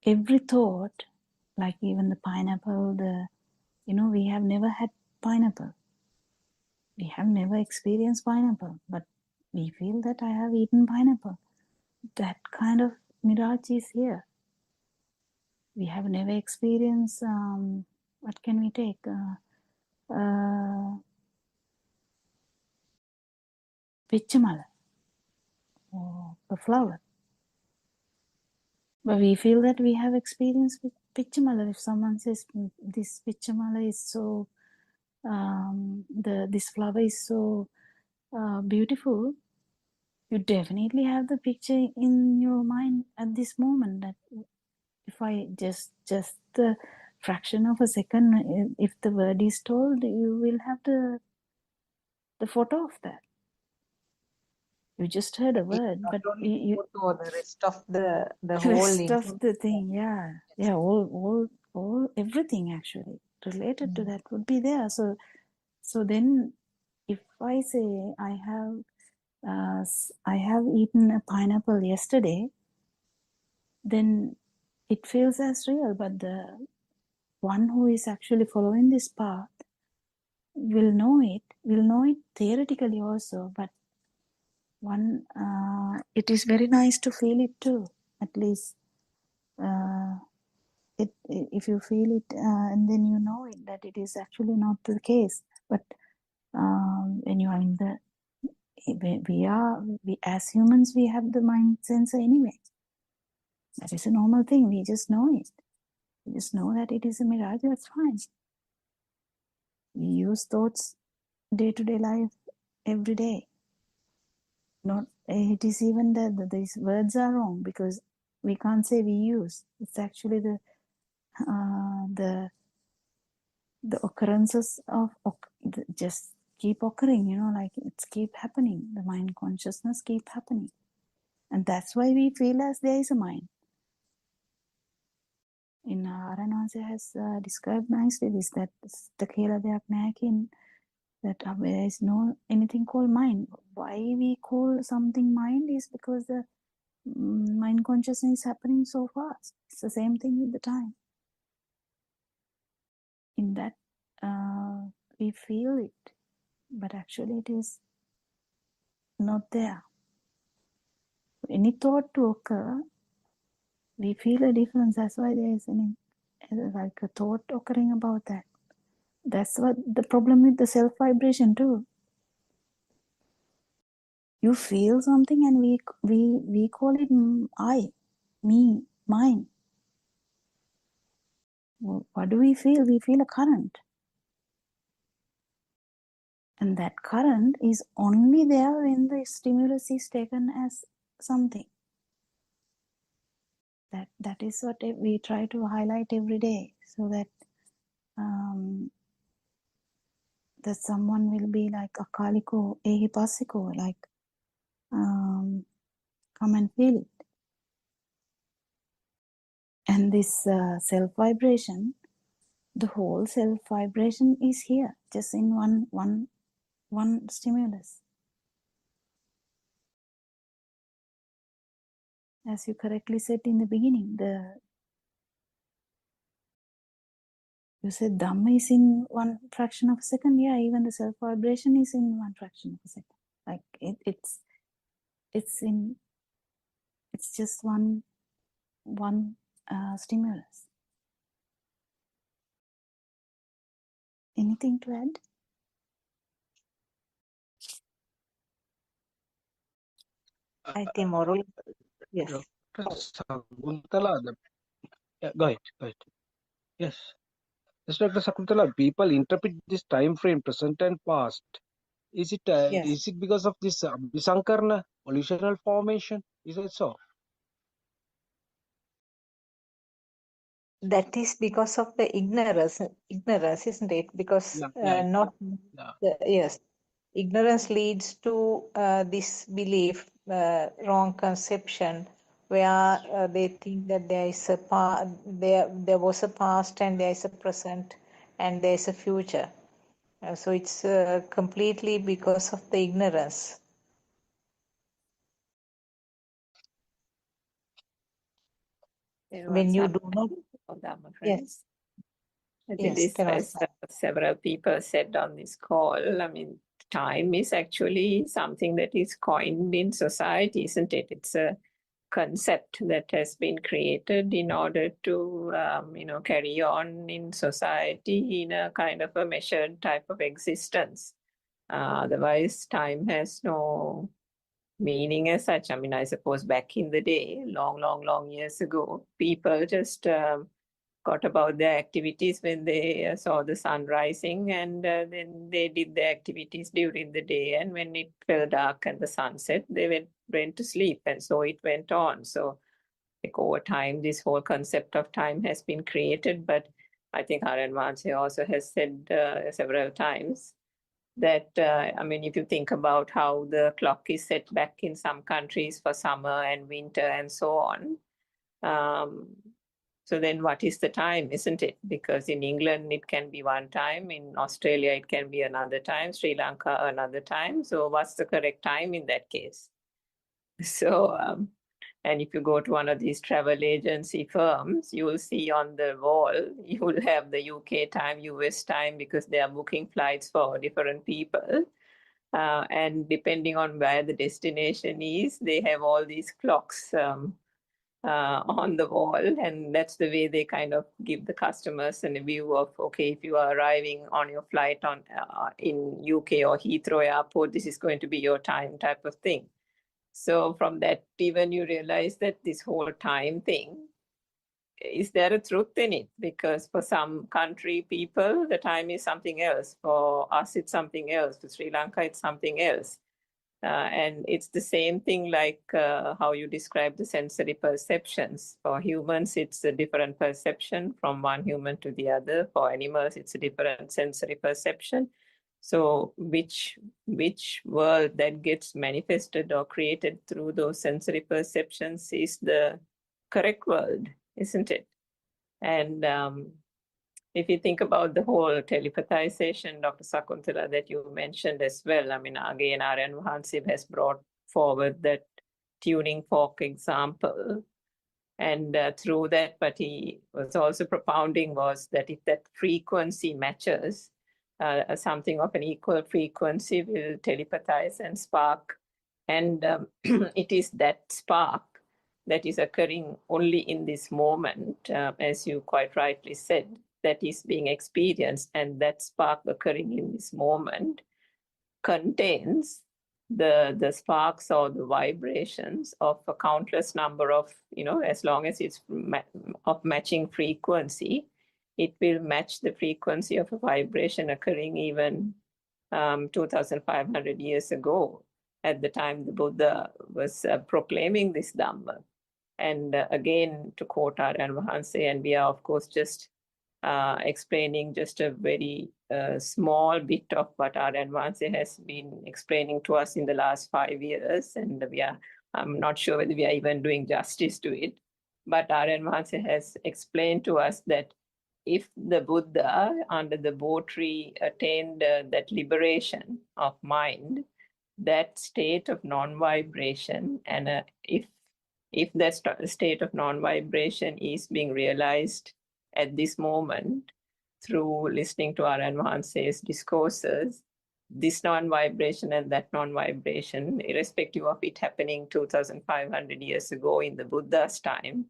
every thought, like even the pineapple, we have never had pineapple. We have never experienced pineapple, but we feel that I have eaten pineapple. That kind of mirage is here. We have never experienced, what can we take? Pichamala, or a flower. But we feel that we have experienced pichamala. If someone says this pichamala is so, this flower is so beautiful, you definitely have the picture in your mind at this moment. That if I just the fraction of a second, if the word is told, you will have the photo of that. You just heard a word, Not but only you photo, the rest of the whole rest of the thing, all everything actually related to that would be there. So then, if I say I have eaten a pineapple yesterday, then it feels as real. But the one who is actually following this path will know it theoretically also, but it is very nice to feel it too, at least. If you feel it, and then you know it, that it is actually not the case. But when you are in we as humans, we have the mind sensor anyway. That is a normal thing. We just know it. We just know that it is a mirage. That's fine. We use thoughts day-to-day life every day. Not it is even that these words are wrong, because we can't say we use. It's actually the occurrences of just keep occurring, like it's keep happening. The mind consciousness keep happening, and that's why we feel as there is a mind. In Aranase has described nicely this, that the Kela Deak Nakin, that there is no anything called mind. Why we call something mind is because the mind consciousness is happening so fast. It's the same thing with the time. In that we feel it, but actually it is not there. Any thought to occur, we feel a difference. That's why there is like a thought occurring about that. That's what the problem with the self vibration too. You feel something, and we call it I. me, mine. What do we feel? We feel a current. And that current is only there when the stimulus is taken as something. That is what we try to highlight every day, so that that someone will be like a kaliko, ehipasiko, like come and feel it. And this self vibration, the whole self vibration is here, just in one stimulus. As you correctly said in the beginning, you said Dhamma is in one fraction of a second. Yeah, even the self vibration is in one fraction of a second. Like it's just one stimulus. Anything to add? I think moral. Yes. Sakuntala, yeah, go ahead. Yes. Yes, Dr. Sakuntala, people interpret this time frame, present and past. Is Yes. it because of this Abhisankarna, volitional formation? Is it so? That is because of the ignorance, isn't it? Because Yeah. not yes, ignorance leads to this belief, wrong conception, where they think that there is a there was a past and there is a present and there is a future. So it's completely because of the ignorance. When you do not, Dhamma yes, friends. I think yes, this, Dhamma. as several people said on this call, I mean, time is actually something that is coined in society, isn't it? It's a concept that has been created in order to, carry on in society in a kind of a measured type of existence. Otherwise, time has no meaning as such. I mean, I suppose back in the day, long years ago, people just got about their activities when they saw the sun rising, and then they did their activities during the day, and when it fell dark and the sun set, they went to sleep, and so it went on. So like over time, this whole concept of time has been created, but I think Haran Manse also has said several times that, I mean, if you think about how the clock is set back in some countries for summer and winter and so on, so then what is the time, isn't it? Because in England, it can be one time. In Australia, it can be another time. Sri Lanka, another time. So what's the correct time in that case? So, and if you go to one of these travel agency firms, you will see on the wall, you will have the UK time, US time, because they are booking flights for different people. And depending on where the destination is, they have all these clocks on the wall, and that's the way they kind of give the customers a view of, okay, if you are arriving on your flight on in UK or Heathrow Airport, this is going to be your time, type of thing. So from that, even you realize that this whole time thing, is there a truth in it? Because for some country people, the time is something else. For us, it's something else. For Sri Lanka, it's something else. And it's the same thing like how you describe the sensory perceptions. For humans, it's a different perception from one human to the other. For animals, it's a different sensory perception. So which world that gets manifested or created through those sensory perceptions is the correct world, isn't it? And if you think about the whole telepathization, Dr. Sakuntala, that you mentioned as well, I mean, again, Aryan Vahansib has brought forward that tuning fork example. And through that, what he was also propounding was that if that frequency matches, something of an equal frequency will telepathize and spark. And it is that spark that is occurring only in this moment, as you quite rightly said, that is being experienced, and that spark occurring in this moment contains the sparks or the vibrations of a countless number of, as long as it's of matching frequency, it will match the frequency of a vibration occurring even 2,500 years ago, at the time the Buddha was proclaiming this Dhamma. And again, to quote Aryan Vahanse, and we are, of course, just explaining just a very small bit of what Aryan Vahanse has been explaining to us in the last 5 years. And I'm not sure whether we are even doing justice to it. But Aryan Vahanse has explained to us that if the Buddha under the Bo tree attained that liberation of mind, that state of non-vibration, and if that state of non-vibration is being realized at this moment through listening to Aryan Vahanse's discourses, this non-vibration and that non-vibration, irrespective of it happening 2,500 years ago in the Buddha's time,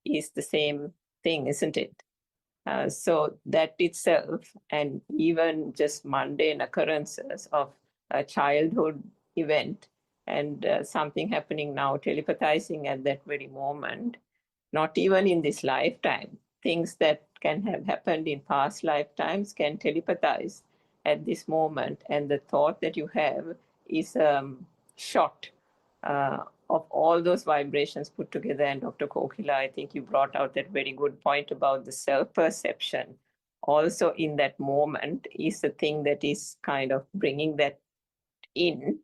is the same thing, isn't it? So that itself, and even just mundane occurrences of a childhood event and something happening now, telepathizing at that very moment, not even in this lifetime, things that can have happened in past lifetimes can telepathize at this moment, and the thought that you have is shot of all those vibrations put together. And Dr. Kokila, I think you brought out that very good point about the self-perception. Also in that moment is the thing that is kind of bringing that in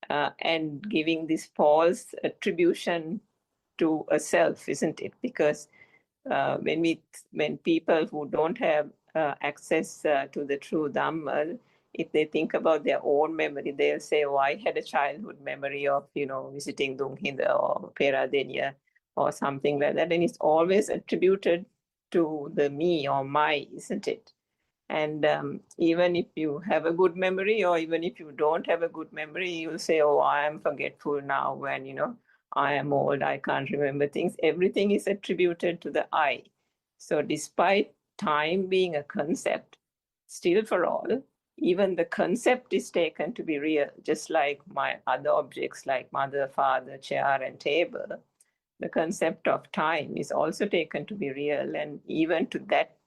and giving this false attribution to a self, isn't it? Because when people who don't have access to the true Dhamma, if they think about their own memory, they'll say, oh, I had a childhood memory of, visiting Dunghinda or Peradeniya or something like that. And it's always attributed to the me or my, isn't it? And even if you have a good memory, or even if you don't have a good memory, you'll say, oh, I am forgetful now when, I am old, I can't remember things. Everything is attributed to the I. So despite time being a concept, still for all, even the concept is taken to be real, just like my other objects like mother, father, chair, and table. The concept of time is also taken to be real. And even to that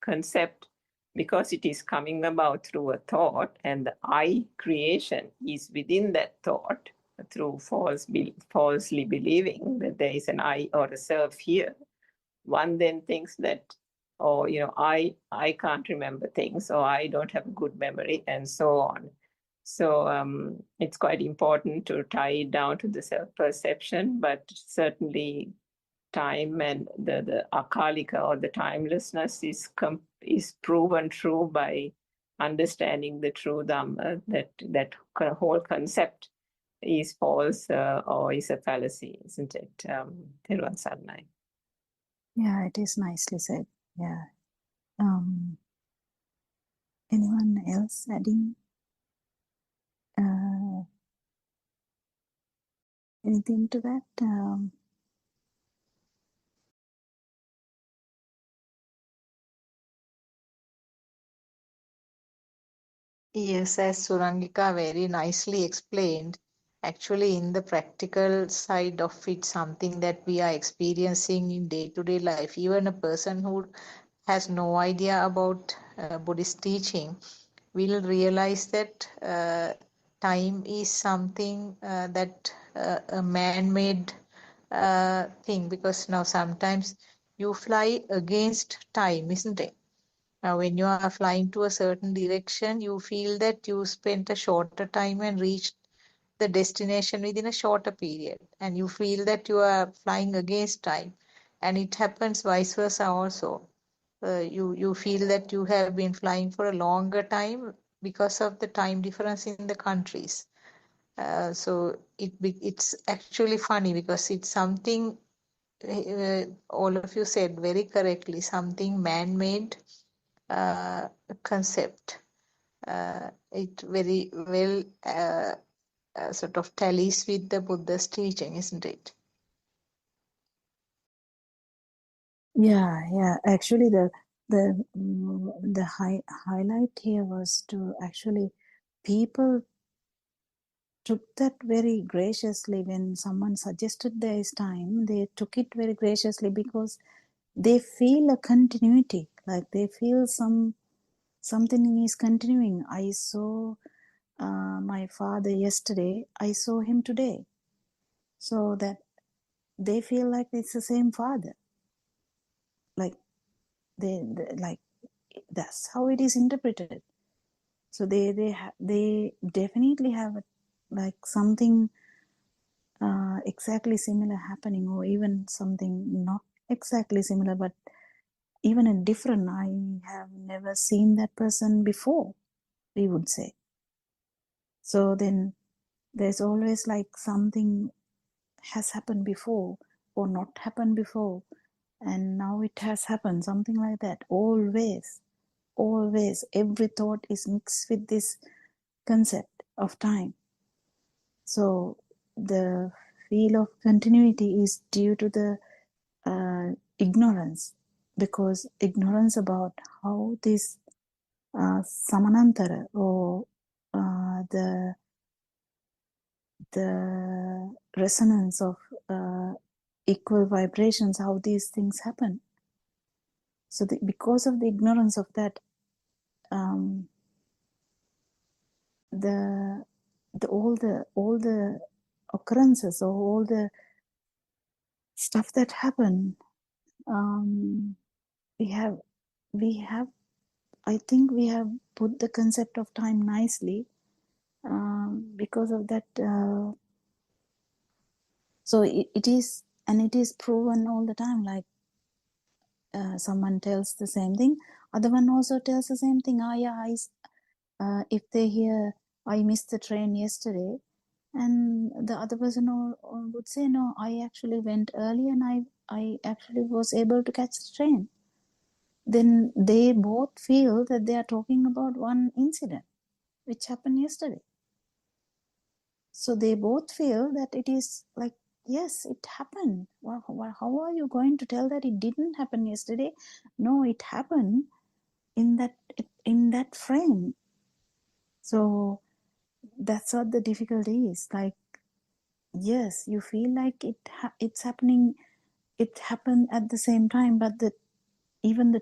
concept, because it is coming about through a thought, and the I creation is within that thought through falsely believing that there is an I or a self here, one then thinks that, oh, I can't remember things, or I don't have a good memory, and so on. So it's quite important to tie it down to the self-perception, but certainly time and the akalika, or the timelessness, is proven true by understanding the true Dhamma, that whole concept is false or is a fallacy, isn't it? Thiruvan Saranai. Yeah, it is nicely said. Yeah. Anyone else adding anything to that? Yes, as Surangika very nicely explained, actually in the practical side of it, something that we are experiencing in day-to-day life, even a person who has no idea about Buddhist teaching will realize that time is something that a man-made thing, because now sometimes you fly against time, isn't it? Now, when you are flying to a certain direction, you feel that you spent a shorter time and reached the destination within a shorter period. And you feel that you are flying against time. And it happens vice versa also. You feel that you have been flying for a longer time because of the time difference in the countries. So it's actually funny, because it's something, all of you said very correctly, something man-made concept. It very well sort of tallies with the Buddha's teaching, isn't it? Yeah. Actually, the highlight here was to actually people took that very graciously. When someone suggested there is time, they took it very graciously because they feel a continuity, like they feel something is continuing. I saw my father yesterday, I saw him today, so that they feel like it's the same father, like they like that's how it is interpreted. So they definitely have like something exactly similar happening, or even something not exactly similar, but even a different. I have never seen that person before, we would say. So then there's always like something has happened before or not happened before, and now it has happened, something like that. Always every thought is mixed with this concept of time. So the feel of continuity is due to the ignorance, because ignorance about how this samanantara, or the resonance of equal vibrations, how these things happen. So because of the ignorance of that, the all the occurrences, or all the stuff that happen, we have I think we have put the concept of time nicely, because of that. So it is, and it is proven all the time, like someone tells the same thing, other one also tells the same thing. If they hear, I missed the train yesterday, and the other person would say, no, I actually went early and I actually was able to catch the train. Then they both feel that they are talking about one incident which happened yesterday. So they both feel that it is like, yes, it happened. How are you going to tell that it didn't happen yesterday? No, it happened in that frame. So that's what the difficulty is. Like, yes, you feel like it's happening. It happened at the same time, but even the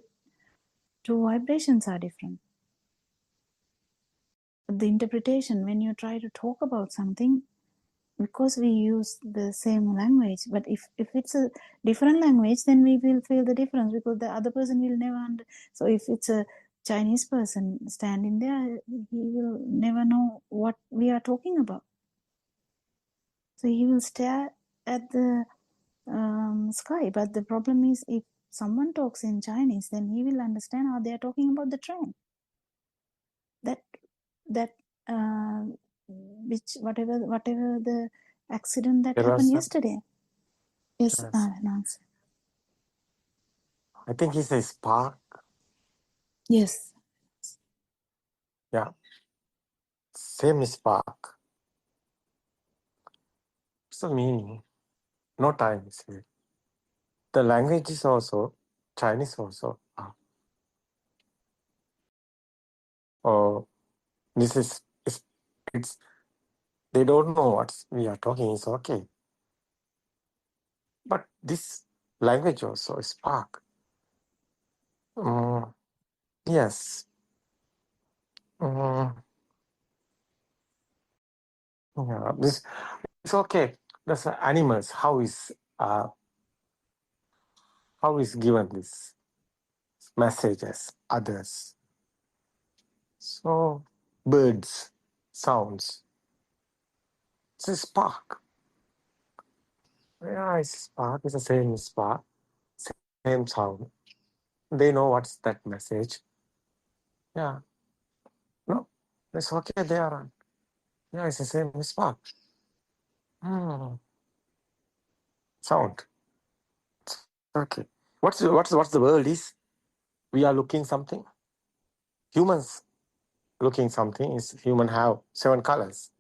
two vibrations are different. The interpretation, when you try to talk about something, because we use the same language, but if it's a different language, then we will feel the difference, because the other person will never so if it's a Chinese person standing there, he will never know what we are talking about. So he will stare at the sky. But the problem is, if someone talks in Chinese, then he will understand how they are talking about the train. That which whatever the accident that happened yesterday. Yes, Nancy. I think it's a spark. Yes. Yeah. Same spark. What's the meaning? No time is here. The language is also Chinese also. Oh, this is it's they don't know what we are talking. It's okay. But this language also is spark. Yes. Yeah. This it's okay. That's animals. How is given this message as others? So birds, sounds. It's a spark. Yeah, it's spark. It's the same spark, same sound. They know what's that message. Yeah. No, it's okay. They are. Yeah, it's the same spark. Sound. Okay. What's the world is? We are looking something. Humans looking something is human have 7 colors.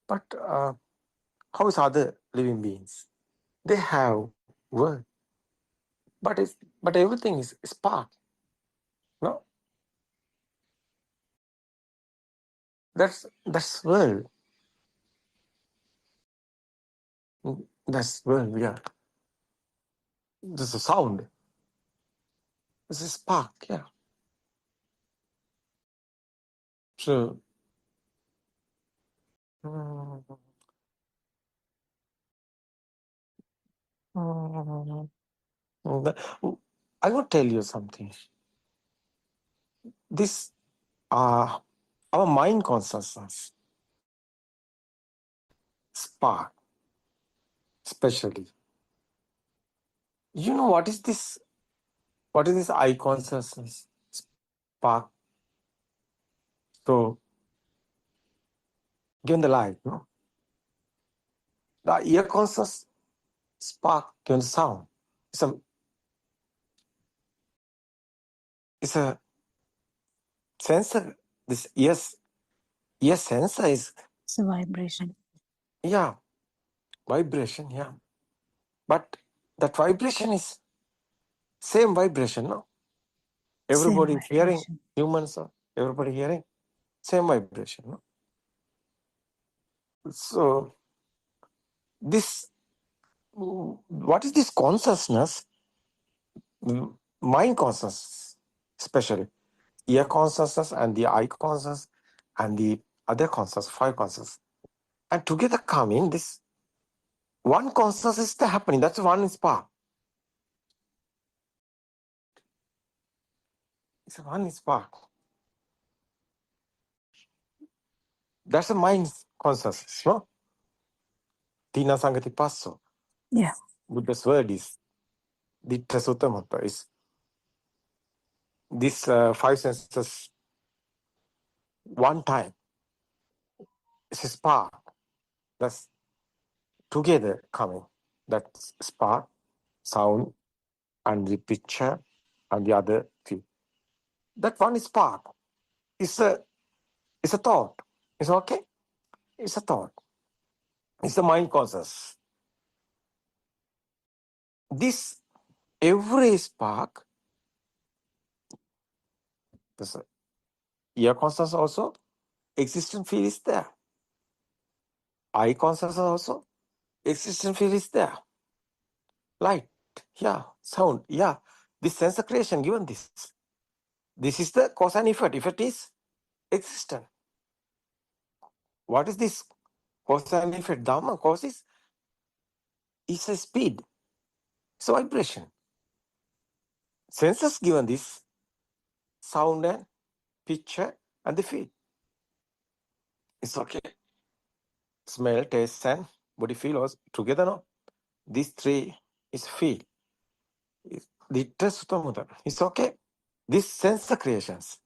But how is other living beings? They have word. But everything is spark. No? That's world. That's well, yeah. There's a sound. There's a spark, yeah. So, mm, mm, I will tell you something. This, our mind consciousness, spark, especially. You know what is this? What is this eye consciousness spark? So, given the light, no? The ear conscious spark given the sound. It's a sensor. This ear sensor is, It's a vibration. yeah, vibration, yeah. But that vibration is same vibration, no? Same Everybody is hearing, vibration. humans, everybody hearing, same vibration, no? So, this, what is this consciousness? Mind consciousness, especially ear consciousness and the eye consciousness and the other consciousness, five consciousness. And together coming, this one consciousness is the happening. That's one spark. It's a one spark. That's a mind consciousness, no? Tina Sangati Passo. Yeah. Buddha's word is Ditta Sutta is this five senses one time. It's a spark. That's together coming. That spark, sound, and the picture, and the other feel. That one spark is a thought. It's okay? It's a thought. It's the mind conscious. This every spark, this ear conscious also, existent feel is there. Eye conscious also, existent feel is there. Light, yeah. Sound, yeah. This sensor creation given this. This is the cause and effect. Effect is existent. What is this cause and effect? Dhamma cause is a speed. It's a vibration. Senses given this sound and picture and the feel. It's okay. Smell, taste, and body feel was together, no? These three is feel. Ditta Sutta Muddha. It's okay. These sensor creations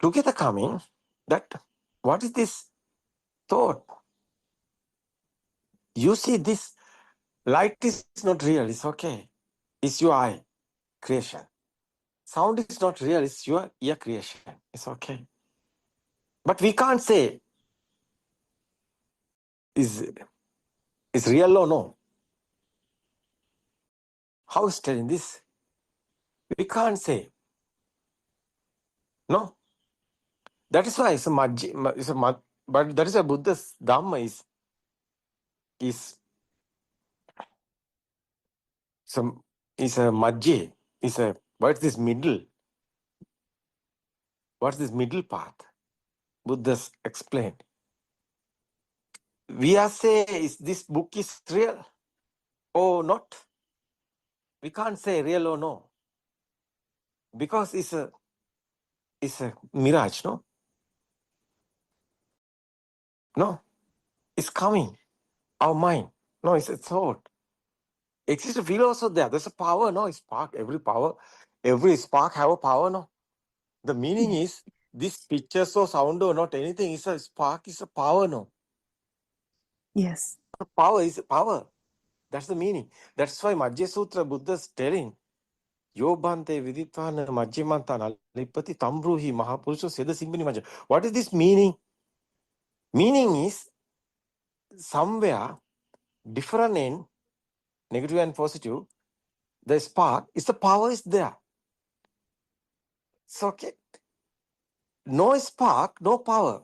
together coming, that what is this thought? You see this light is not real, it's okay. It's your eye creation. Sound is not real, it's your ear creation. It's okay. But we can't say is real or no. How is telling this? We can't say. No. That is why it's a but that is why Buddha's Dhamma is some is a majje, is a what's this middle? What's this middle path? Buddha's explained. We are saying is this book is real or not? We can't say real or no. Because it's a mirage, no? No. It's coming. Our mind. No, it's a thought. Exists a feel also there. There's a power, no? It's spark. Every spark have a power, no? The meaning is this picture or sound or not anything is a spark, is a power, no? Yes. Power is power. That's the meaning. That's why Majja Sutra Buddha is telling, Yo bante viditvana majjimantana lipati tambruhi mahapurusha seda simbini majja. What is this meaning? Meaning is somewhere different in negative and positive, the spark is the power is there. It's okay. No spark, no power.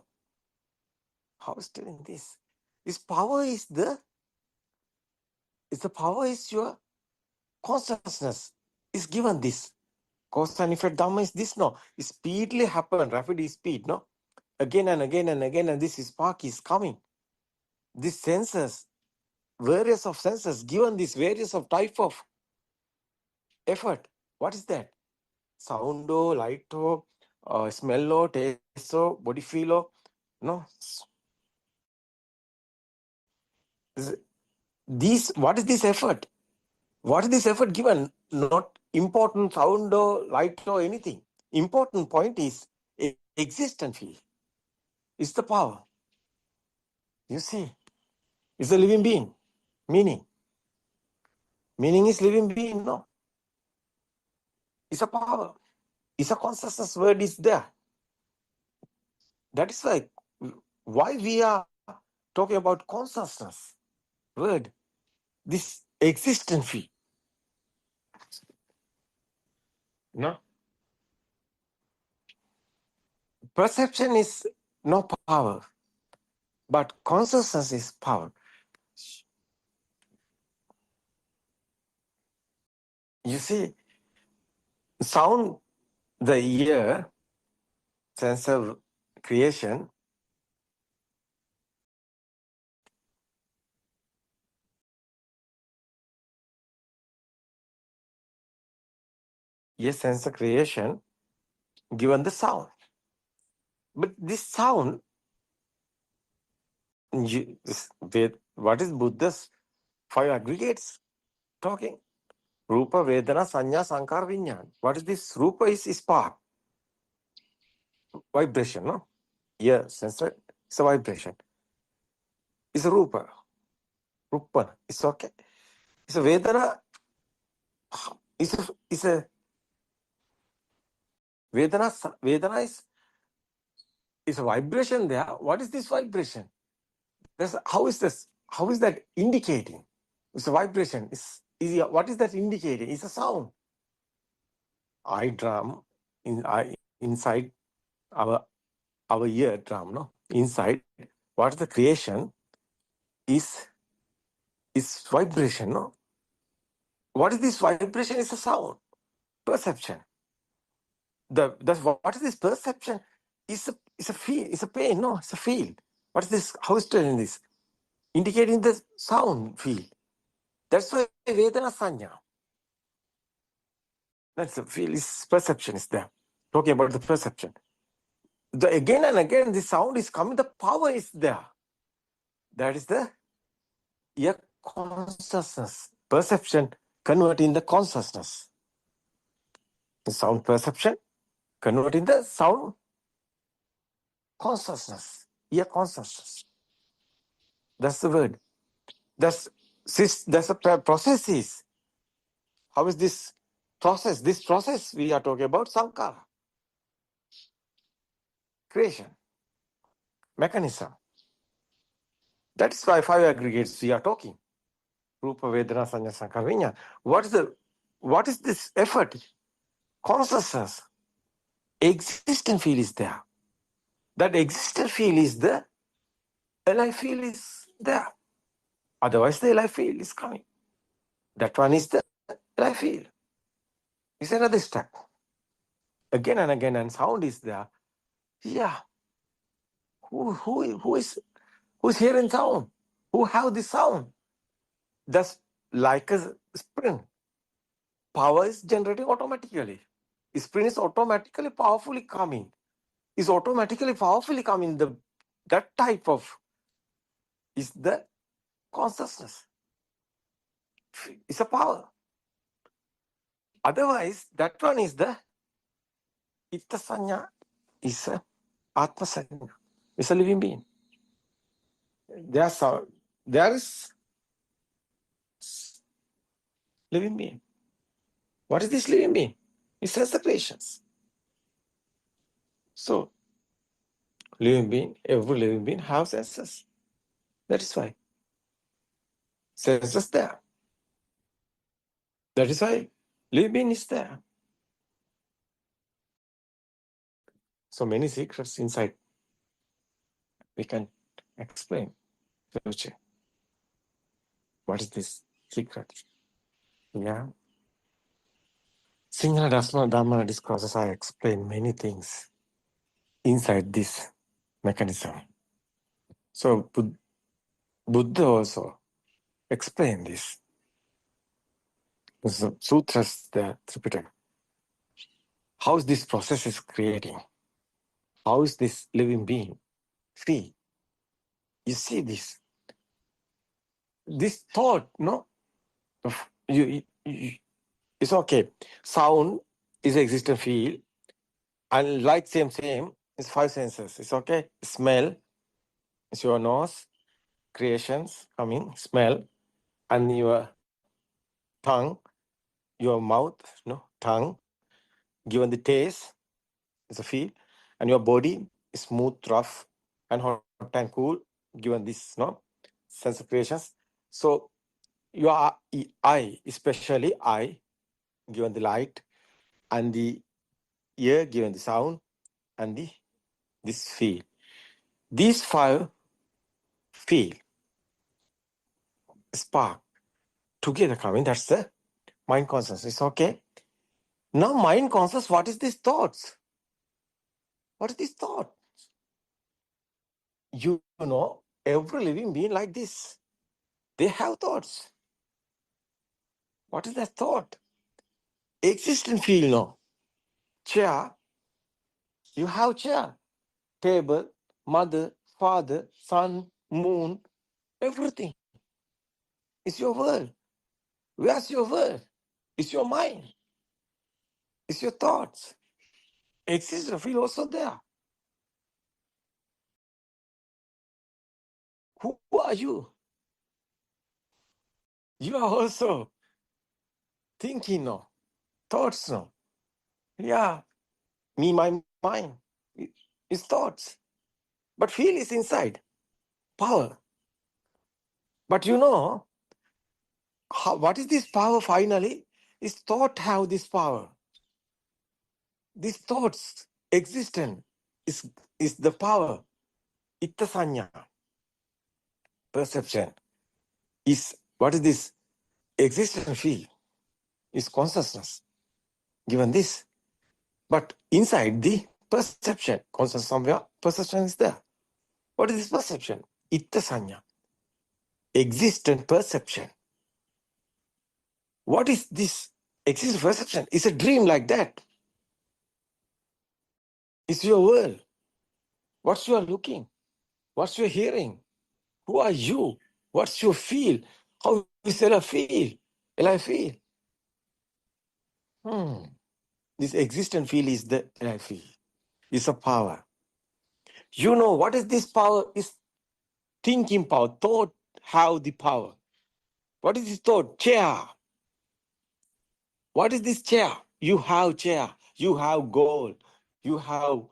How is telling this? This power is the power is your consciousness is given this. Cause and effect Dhamma is this, no? It speedily happen, rapid speed, no? Again and again and again, and this spark is coming. These senses, various of senses, given this various of type of effort. What is that? Sound, light, smell, taste, body feel, no? These, what is this effort? What is this effort given? Not important sound or light or anything. Important point is existent feel. It's the power. You see, it's a living being. Meaning. Meaning is living being, no. It's a power. It's a consciousness word is there. That is why we are talking about consciousness word. This existent feel. No? Perception is no power, but consciousness is power. You see, sound, the ear, sense of creation, yes, sense of creation, given the sound. But this sound, what is Buddha's 5 aggregates talking? Rupa, Vedana, Sanya, Sankara, Vinyan. What is this? Rupa is spark, vibration, no? Yeah, sensor, it's a vibration. It's a Rupa. Rupa, it's okay. It's a Vedana, it's a Vedana, Vedana is a vibration there. What is this vibration? How is this? How is that indicating? It's a vibration. What is that indicating? It's a sound. I drum inside our ear drum, no? Inside, what is the creation is vibration, no? What is this vibration? Is a sound. Perception. What is this perception? It's a feel, it's a pain, no, it's a feel. What is this? How is telling this? Indicating the sound feel. That's why Vedana Sanya. That's the feel, is perception is there. Talking about the perception. Again and again, the sound is coming, the power is there. That is the consciousness. Perception converting the consciousness. The sound perception converting the sound consciousness. Consciousness. That's the word. That's a process is. How is this process? This process we are talking about Sankara. Creation. Mechanism. That is why 5 aggregates we are talking. Rupa, Vedana, Sanya, Sankara, Vinyana. What is this effort? Consciousness. Existent feel is there. That existent feel is there. Alive feel is there. Otherwise the alive feel is coming. That one is the alive feel. It's another step. Again and again, and sound is there. Yeah. Who's hearing sound? Who have this sound? That's like a spring. Power is generating automatically. Spring is automatically powerfully coming. Is automatically powerfully coming. That type of is the consciousness. It's a power. Otherwise, that one is the Itta Sanya, is a Atma Sanya. It's a living being. There is living being. What is this living being? It says the creations. So, living being, every living being has senses. That is why. Senses there. That is why living being is there. So many secrets inside we can explain. searching. What is this secret? Yeah. Sinhala Dhamma discourses, I explain many things inside this mechanism. So Buddha also explained this. The sutras, the Tripitaka. How is this process is creating? How is this living being free? You see this thought, no? It's okay. Sound is existent field, and light same. It's five senses. It's okay. Smell, it's your nose, creations coming, smell, and your tongue, your mouth, no tongue, given the taste, it's a feel, and your body is smooth, rough, and hot and cool, given this, no sense of creations. So your eye, especially eye, given the light, and the ear, given the sound, and this feel. These five feel spark together coming. That's the mind consciousness. It's okay. Now mind conscious, what is these thoughts? What is this thought? You know, every living being like this, they have thoughts. What is that thought? Existent feel, no? Chair, you have chair. Table, mother, father, sun, moon, everything. It's your world. Where's your world? It's your mind. It's your thoughts. Existent feel also there. Who are you? You are also thinking, no? Thoughts, no? Yeah, me, my mind. It's thoughts. But feel is inside. Power. But you know, what is this power finally? Is thought have this power. These thoughts existent is the power. Itta sanya. Perception. Is what is this? Existent feel. Is consciousness. Given this. But inside the perception, consciousness somewhere, perception is there. What is this perception? Itta sanya. Existent perception. What is this existent perception? It's a dream like that. It's your world. What's you are looking? What's your hearing? Who are you? What's your feel? How is Ella feel? Ella feel. This existent feel is the Ella feel. It's a power. You know what is this power? Is thinking power. Thought have the power. What is this thought? Chair. What is this chair? You have chair. You have gold. You have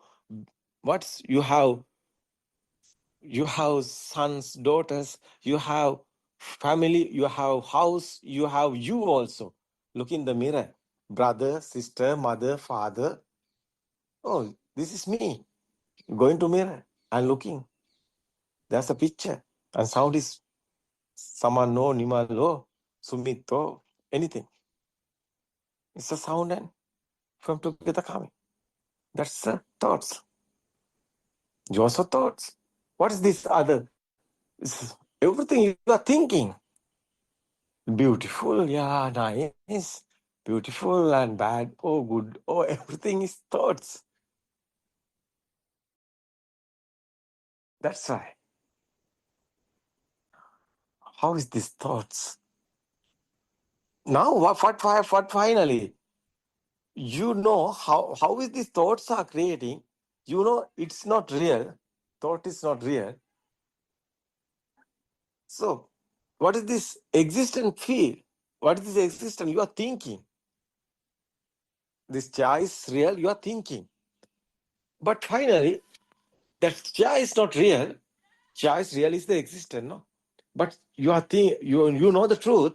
you have sons, daughters, you have family, you have house, you have you also. Look in the mirror. Brother, sister, mother, father. Oh, this is me. Going to mirror and looking. There's a picture. And sound is Samano, Nimalo, Sumito, anything. It's a sound and from together coming. That's the thoughts. You also thoughts. What is this other? It's everything you are thinking. Beautiful, yeah, nice. Beautiful and bad, oh good, oh everything is thoughts. That's right. How is this thoughts? Now what finally? You know how is these thoughts are creating? You know it's not real. Thought is not real. So what is this existent feel? What is this existent? You are thinking. This chair is real, you are thinking. But finally, that chair is not real. Chair is real is the existent, no? But you know the truth.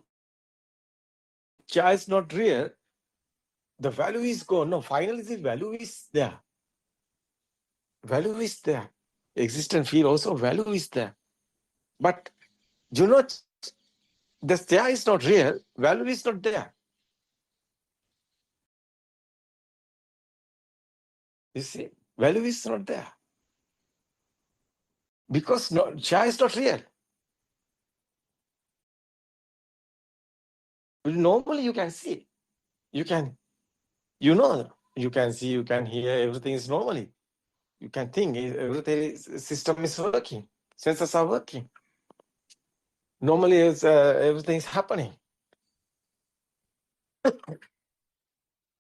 Chair is not real. The value is gone. No, finally the value is there. Value is there. Existent feel also value is there. But You know, the chair is not real, value is not there. You see, value is not there. Because chair is not real. Normally you can see. You can see, you can hear, everything is normally. You can think, everything system is working. Senses are working. Normally everything is happening.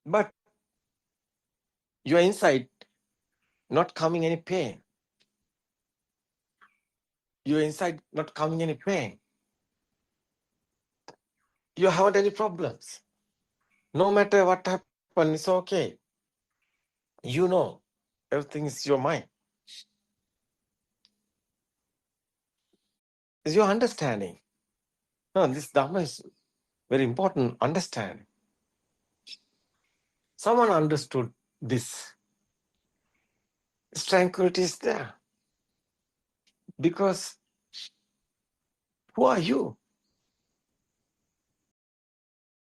But your inside not coming any pain. Your inside not coming any pain. You haven't any problems. No matter what happens, it's okay. You know, everything is your mind. It's your understanding. No, this Dhamma is very important, understand. Someone understood this. This tranquility is there. Because who are you?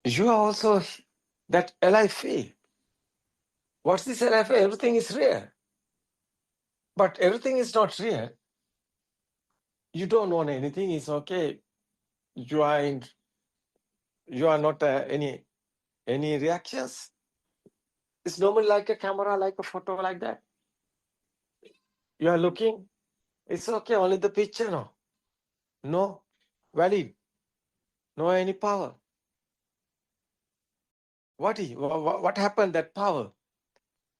You are also that alive field. What's this alive field? Everything is real. But everything is not real. You don't want anything, it's okay. You are not any reactions. It's normally like a camera, like a photo, like that. You are looking, it's okay, only the picture, no valid, no any power. What happened, that power?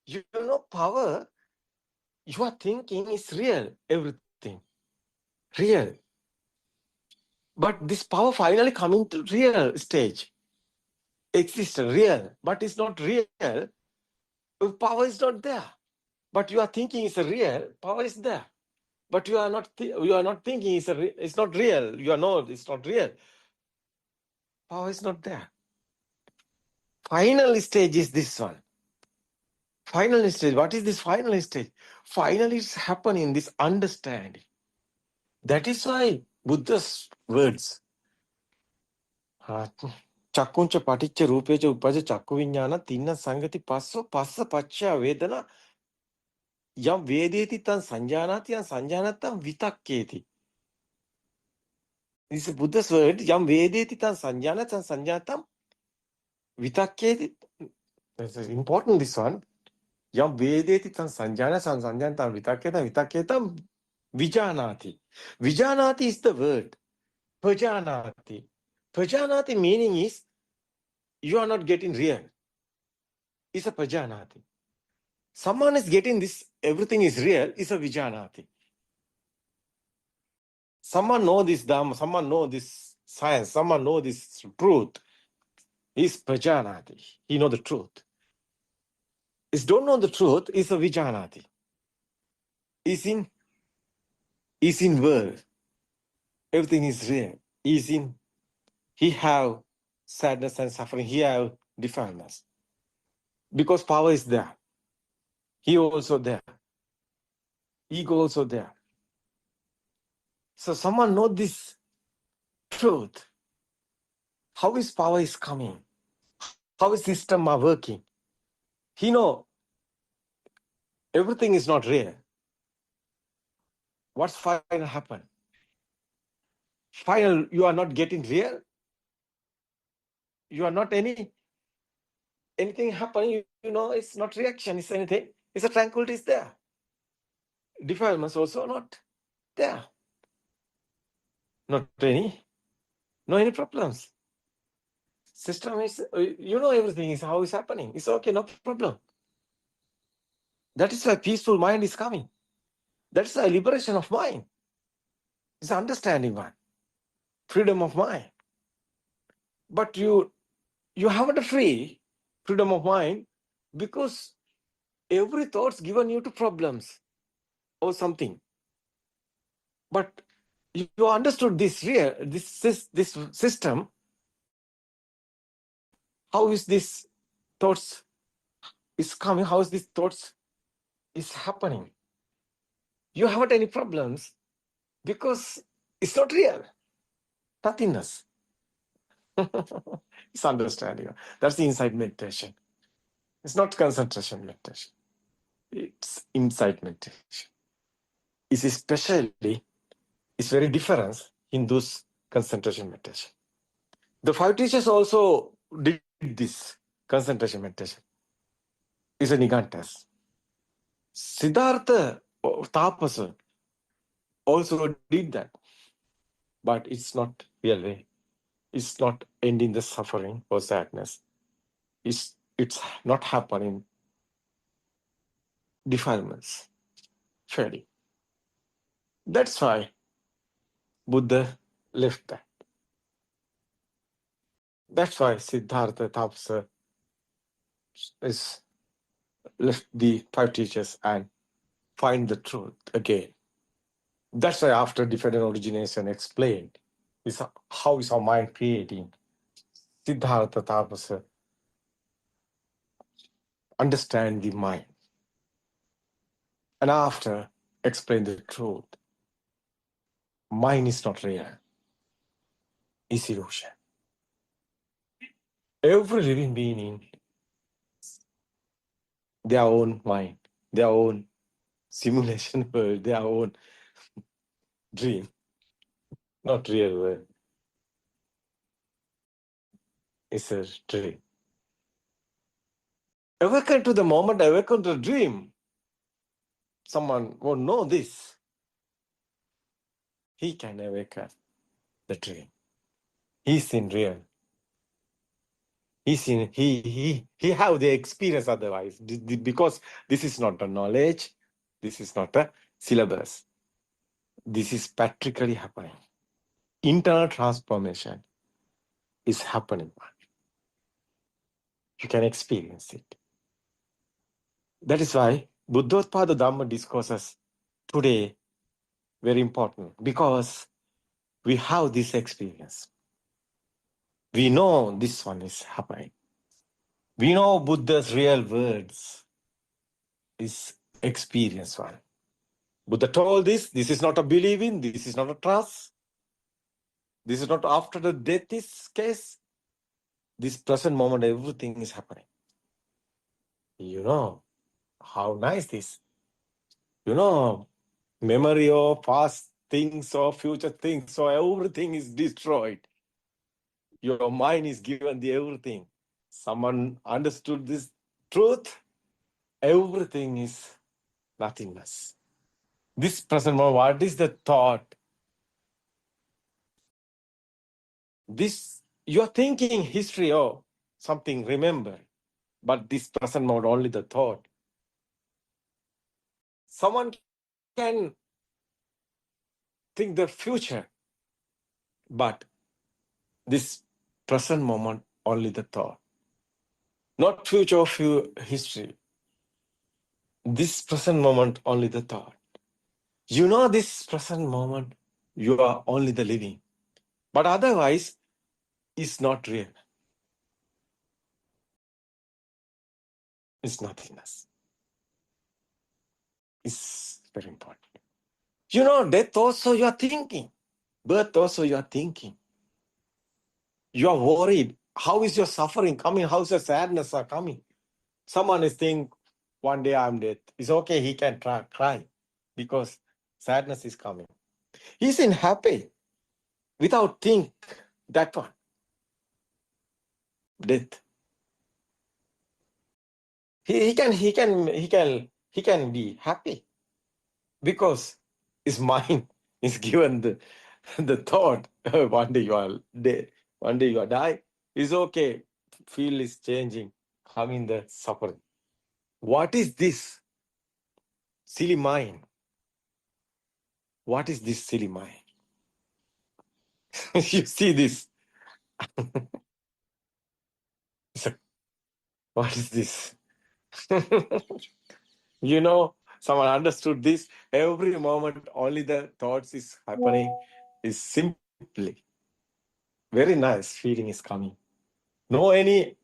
You know, power, you are thinking is real, everything, real. But this power finally coming to real stage. Exists, real, but it's not real. Power is not there. But you are thinking it's a real, power is there. But you are not thinking it's not real. You know it's not real. Power is not there. Final stage is this one. Final stage. What is this final stage? Finally, it's happening, this understanding. That is why Buddha's words. Chakkuncha paticca rupecha upaja chakku viññāna tinna sangati passo passa pacca vedana yam vedeti tan sanjanati yam sanjanatam vitakketi. This is Buddha's word. Yam vedeti tan sanjanatam sanjanatam vitakketi. This is important, this one. Yam vedeti tan sanjanatam sanjanatam vitakketam vijanati. Vijanati is the word. Pajanati. Pajanati meaning is you are not getting real. It's a pajanati. Someone is getting this, everything is real, is a vijanati. Someone know this Dhamma, someone know this science, someone know this truth. Is pajanati. He know the truth. Is don't know the truth, is a vijanati. Is in world. Everything is real. He have sadness and suffering. He have defilements. Because power is there. He also there. Ego also there. So someone know this truth. How is power is coming? How is system are working? He know everything is not real. What's final happen? Final, you are not getting real. You are not anything happening. You know, it's not reaction. It's anything. It's a tranquility is there. Defilements also not there. Not any. No any problems. System is, you know, everything is how it's happening. It's okay, no problem. That is why peaceful mind is coming. That is why liberation of mind. It's understanding one. Freedom of mind. But you haven't a free freedom of mind because every thought's given you to problems or something. But you understood this system. How is this thoughts is coming? How is this thoughts is happening? You haven't any problems because it's not real. nothingness. It's understanding. That's the insight meditation. It's not concentration meditation. It's insight meditation. It's especially, it's very different in those concentration meditation. The 5 teachers also did this concentration meditation. It's a Nigantas. Siddhartha Tapasa also did that. But it's not real way. It's not ending the suffering or sadness. It's not happening defilements, fading. That's why Buddha left that. That's why Siddhartha Tapasa is left the 5 teachers and find the truth again. That's why after different origination explained, is how is our mind creating. Siddhartha Tapasa understand the mind. And after explain the truth. Mind is not real. It's illusion. Every living being, their own mind, their own simulation world, their own dream, not real world. It's a dream. Awaken to the moment, awaken to the dream. Someone won't know this. He can awaken the dream. He's in real. He's in, he have the experience otherwise. Because this is not a knowledge, this is not a syllabus. This is practically happening. Internal transformation is happening. You can experience it. That is why Buddothpada Dhamma discourses today very important, because we have this experience. We know this one is happening. We know Buddha's real words is experience one. Buddha told this is not a believing, this is not a trust. This is not after the death is case. This present moment, everything is happening. You know how nice this. You know, memory of past things or future things, so everything is destroyed. Your mind is given the everything. Someone understood this truth, everything is nothingness. This present moment, what is the thought? This, you're thinking history or something, remember, but this present moment, only the thought. Someone can think the future, but this present moment, only the thought. Not future or history. This present moment, only the thought. You know this present moment, you are only the living. But otherwise, it's not real. It's nothingness. It's very important. You know, death also you are thinking. Birth also you are thinking. You are worried. How is your suffering coming? How is your sadness are coming? Someone is thinking, one day I'm dead. It's okay, he can cry because sadness is coming. He's in happy without think that one. Death. He can be happy because his mind is given the thought, one day you are dead, one day you are die. It's okay. Feel is changing, coming the suffering. What is this silly mind? What is this silly mind? You see this. What is this? You know, someone understood this. Every moment, only the thoughts is happening. Is simply very nice feeling is coming. No any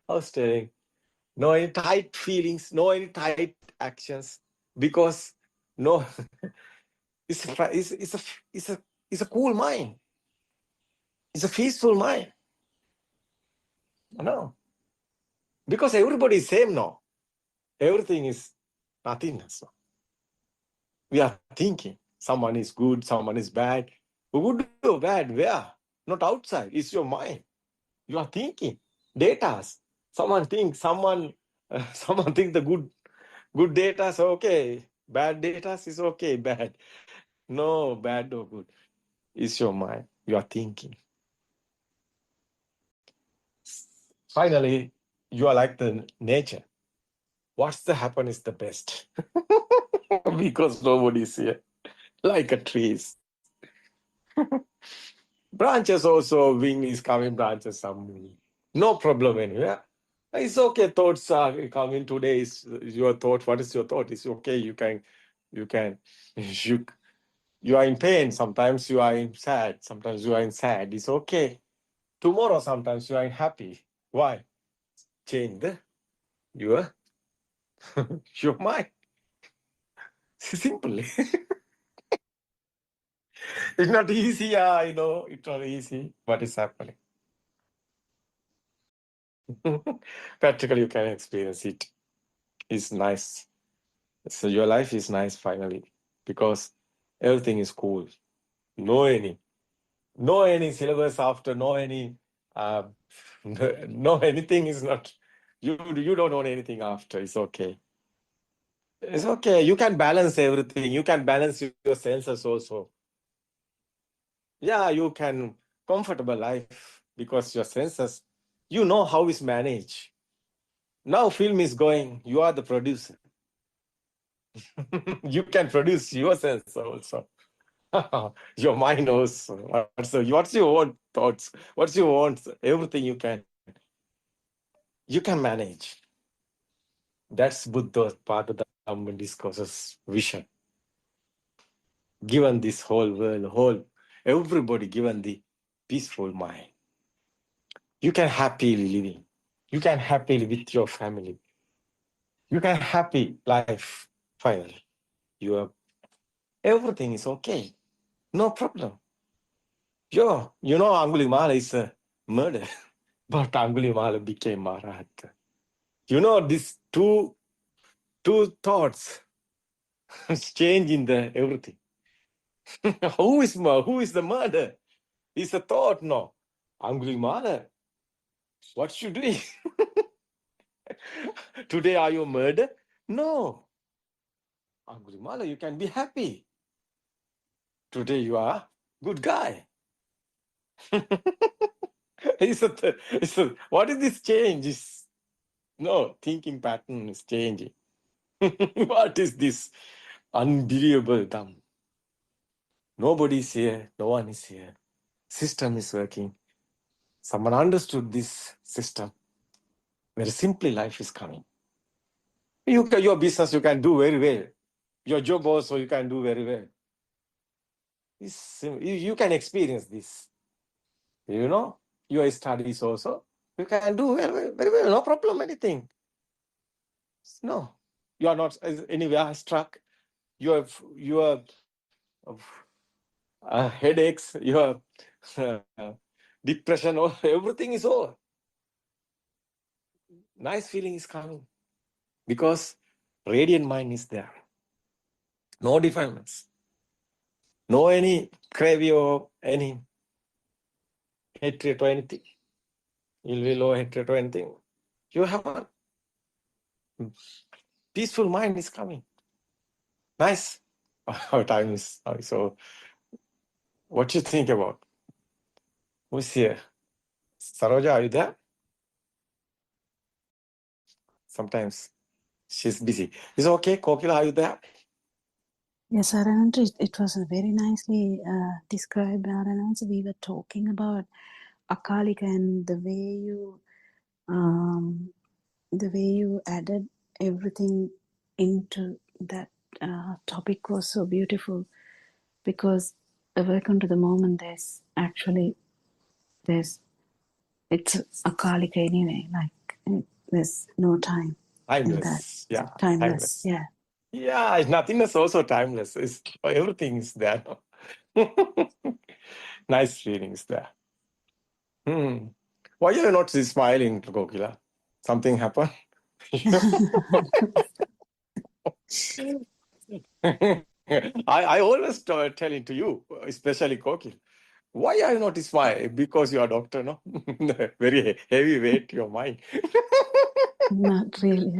how's telling? No any tight feelings, no any tight actions because no, it's a cool mind. It's a peaceful mind. No, because everybody is same now. Everything is nothingness. We are thinking someone is good, someone is bad. Good or bad, where? Not outside. It's your mind. You are thinking. Data. Someone thinks, someone thinks the good data is okay. Bad data is okay, bad. No, bad or good. It's your mind. You are thinking. Finally, you are like the nature. What's the happen is the best. Because nobody is here. Like a trees. Branches also, wing is coming, branches some. No problem anywhere. It's okay, thoughts are coming today. Is your thought. What is your thought? It's okay. You can, you, you are in pain. Sometimes you are in sad. Sometimes you are in sad. It's okay. Tomorrow, sometimes you are in happy. Why? Change the your your mind. Simply. It's not easy. I know it's not easy. What is happening? Practically, you can experience it. It's nice. So your life is nice finally because everything is cool. No any syllabus after, no any uh, no anything is not you don't know anything after. It's okay. It's okay. You can balance everything. You can balance your senses also. Yeah, you can comfortable life because your senses, you know how it's managed. Now film is going, you are the producer. You can produce your sense also. Your mind knows what's your own thoughts, what's your own everything you can manage. That's Buddothpada Dhamma discourses vision. Given this whole world, everybody given the peaceful mind. You can happily living. You can happily with your family. You can happy life finally. Everything is okay. No problem. You know Angulimala is a murder, but Angulimala became Maratha. You know these two thoughts change in the everything. Who is the murder? It's a thought, no. Angulimala, what you doing? Today are you murder? No. Angulimala, you can be happy. Today you are good guy. What is this change? No, thinking pattern is changing. What is this unbelievable dumb? Nobody is here. No one is here. System is working. Someone understood this system. Very simply, life is coming. Your business you can do very well. Your job also you can do very well. You can experience this. You know, your studies also you can do very well. No problem. Anything. No, you are not anywhere struck. Your headaches, your depression, everything is over. Nice feeling is coming because radiant mind is there. No defilements. No any craving or any hatred or anything. Ill will or hatred or anything. You have a peaceful mind is coming. Nice. Our time is so. What you think about? Who's here? Saroja, are you there? Sometimes she's busy. Is it okay? Kokila, are you there? Yes, Aranand, it was a very nicely described, Aranand. We were talking about Akalika and the way you added everything into that topic was so beautiful, because welcome to the moment, it's Akalika anyway, like there's no time. Timeless. Yeah, timeless. timeless. Yeah. Yeah, nothingness also timeless. It's, everything is there. Nice feelings there. Hmm. Why are you not smiling, Kokila? Something happened? I always tell it to you, especially Kokil. Why are you not smiling? Because you are doctor, no? Very heavy weight your mind. Not really.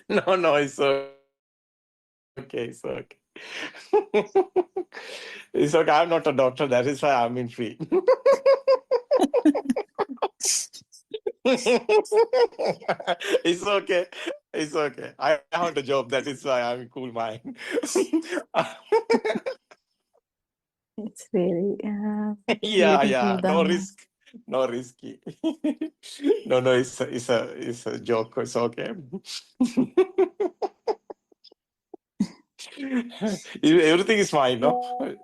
No, it's okay. It's okay. It's okay. I'm not a doctor. That is why I'm in free. It's okay. It's okay. I have a job. That is why I'm cool mind. It's really Yeah. beautiful No Dhamma. risk. No risky. No. It's a joke. It's okay. Everything is fine. No,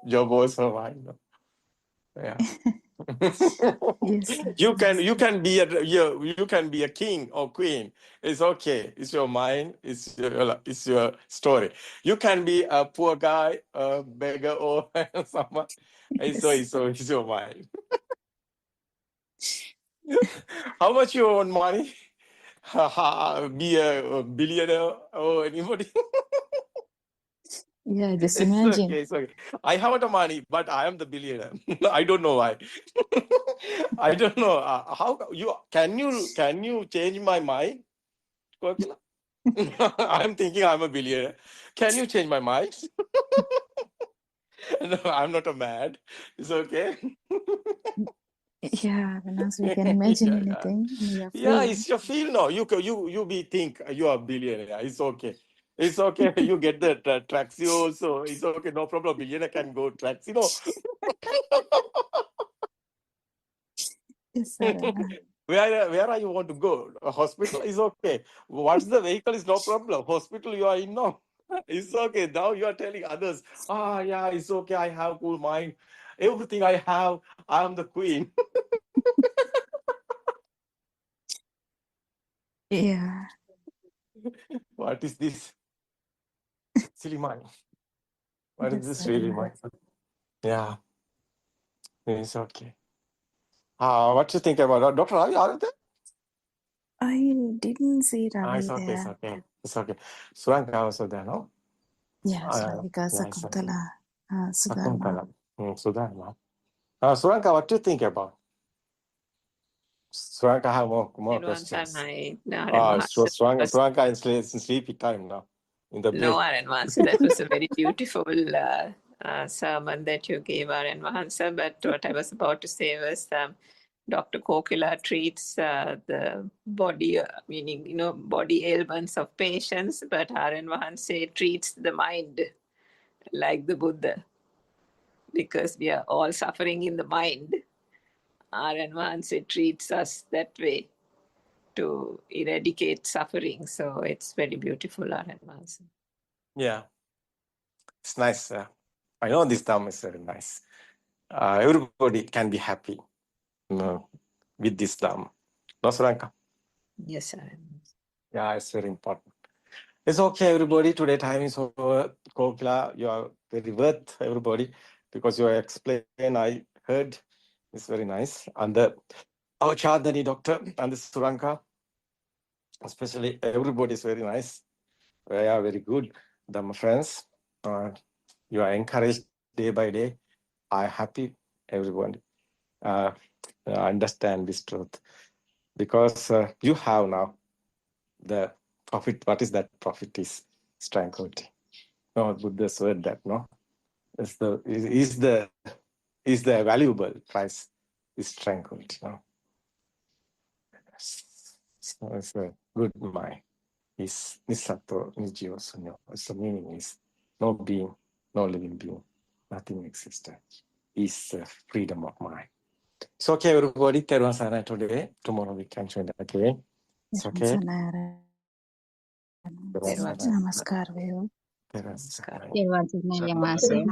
job also fine. No? Yeah. Yes. You can be a king or queen. It's okay. It's your mind. It's your story. You can be a poor guy, a beggar, or someone. Yes. It's your mind. How much you own money? Be a billionaire or anybody? Yeah, just It's imagine. okay. It's okay. I have the money, but I am the billionaire. I don't know why. I don't know. How can you change my mind? Kokila? I'm thinking I'm a billionaire. Can you change my mind? No, I'm not a mad. It's okay. Yeah, Vinas, we can imagine Yeah. anything. We are Yeah, free. it's your feel. No, think you are a billionaire. It's okay. It's okay. You get the taxi also. It's okay. No problem. Billionaire can go taxi. No. Yes, Sarana. Where are you want to go? A hospital is okay. What's the vehicle is no problem. Hospital you are in no. It's okay. Now you are telling others, yeah, it's okay. I have cool mind. Everything I have, I am the queen. Yeah. What is this? Silly mind. What is Yes, this really Sarana. mind? Yeah, it's okay. What you think about Doctor? Are you there? I didn't see It's Ravi okay. It's there. okay. It's okay. Suranka also there, no? Yes, Ravika, Yeah, it's okay. Sakuntala, Sudharma. Sakuntala. Sudharma. Suranka, what do you think about? Suranka, I have more questions. Suranka is in sleepy time now, in the No, bed. Aaron Vansa, that was a very beautiful sermon that you gave, Aaron Vansa. But what I was about to say was Dr. Kokila treats the body, meaning, body ailments of patients, but Aaron Vansa treats the mind like the Buddha, because we are all suffering in the mind. Aaron Vansa treats us that way to eradicate suffering. So it's very beautiful, Aaron Vansa. Yeah, it's nice. I know this Dhamma is very nice. Everybody can be happy with this Dhamma. No, Suranka? Yes, Aaron. Yeah, it's very important. It's okay, everybody. Today time is over. Kokila, you are very worth, everybody, because you explain. I heard it's very nice. And our Chandani doctor and the Suranka, especially everybody is very nice. They are very good. My friends, you are encouraged day by day. I'm happy, everyone. Understand this truth because you have now the profit. What is that profit? Is tranquility. No, Buddha's word that no is the valuable price is tranquility. No, so it's a good mind. Is nisato nijio sunyo. So meaning is no being, no living being, nothing existent. Is freedom of mind. It's okay, everybody. Terwan sana today. Tomorrow we can join again. It's okay. Terwan sana. Namaskar, Veo. Terwan sana. Terima kasih.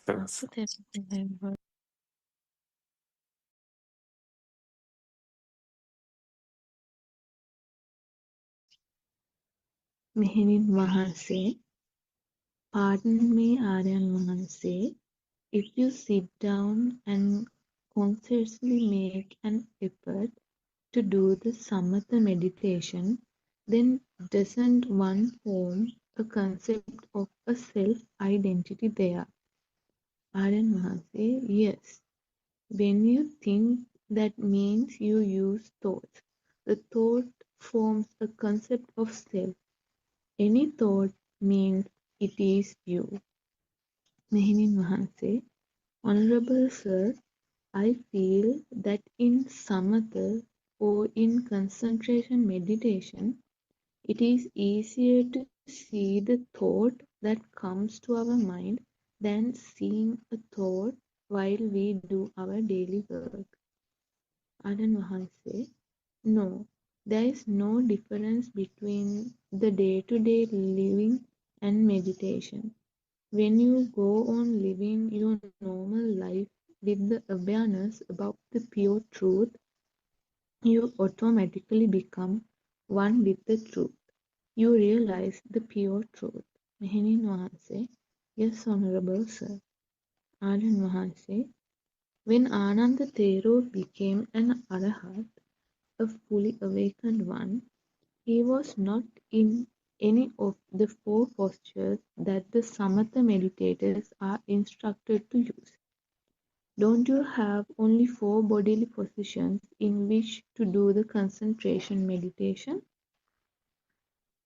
Terwan sana. මෙහෙණින් වහන්සේ, pardon me, ආර්යයන් වහන්සේ, if you sit down and consciously make an effort to do the samatha meditation, then doesn't one form a concept of a self-identity there? ආර්යයන් වහන්සේ, yes. When you think, that means you use thoughts. The thought forms a concept of self. Any thought means it is you. මෙහෙණින් වහන්සේ, Honorable Sir, I feel that in samatha or in concentration meditation, it is easier to see the thought that comes to our mind than seeing a thought while we do our daily work. ආර්යයන් වහන්සේ, no, there is no difference between the day-to-day living and meditation. When you go on living your normal life with the awareness about the pure truth, you automatically become one with the truth. You realize the pure truth. මෙහෙණින් වහන්සේ, yes, Honorable Sir. ආර්යයන් වහන්සේ, when Ananda Thero became an Arahat, a fully awakened one, he was not in any of the 4 postures that the samatha meditators are instructed to use. Don't you have only 4 bodily positions in which to do the concentration meditation?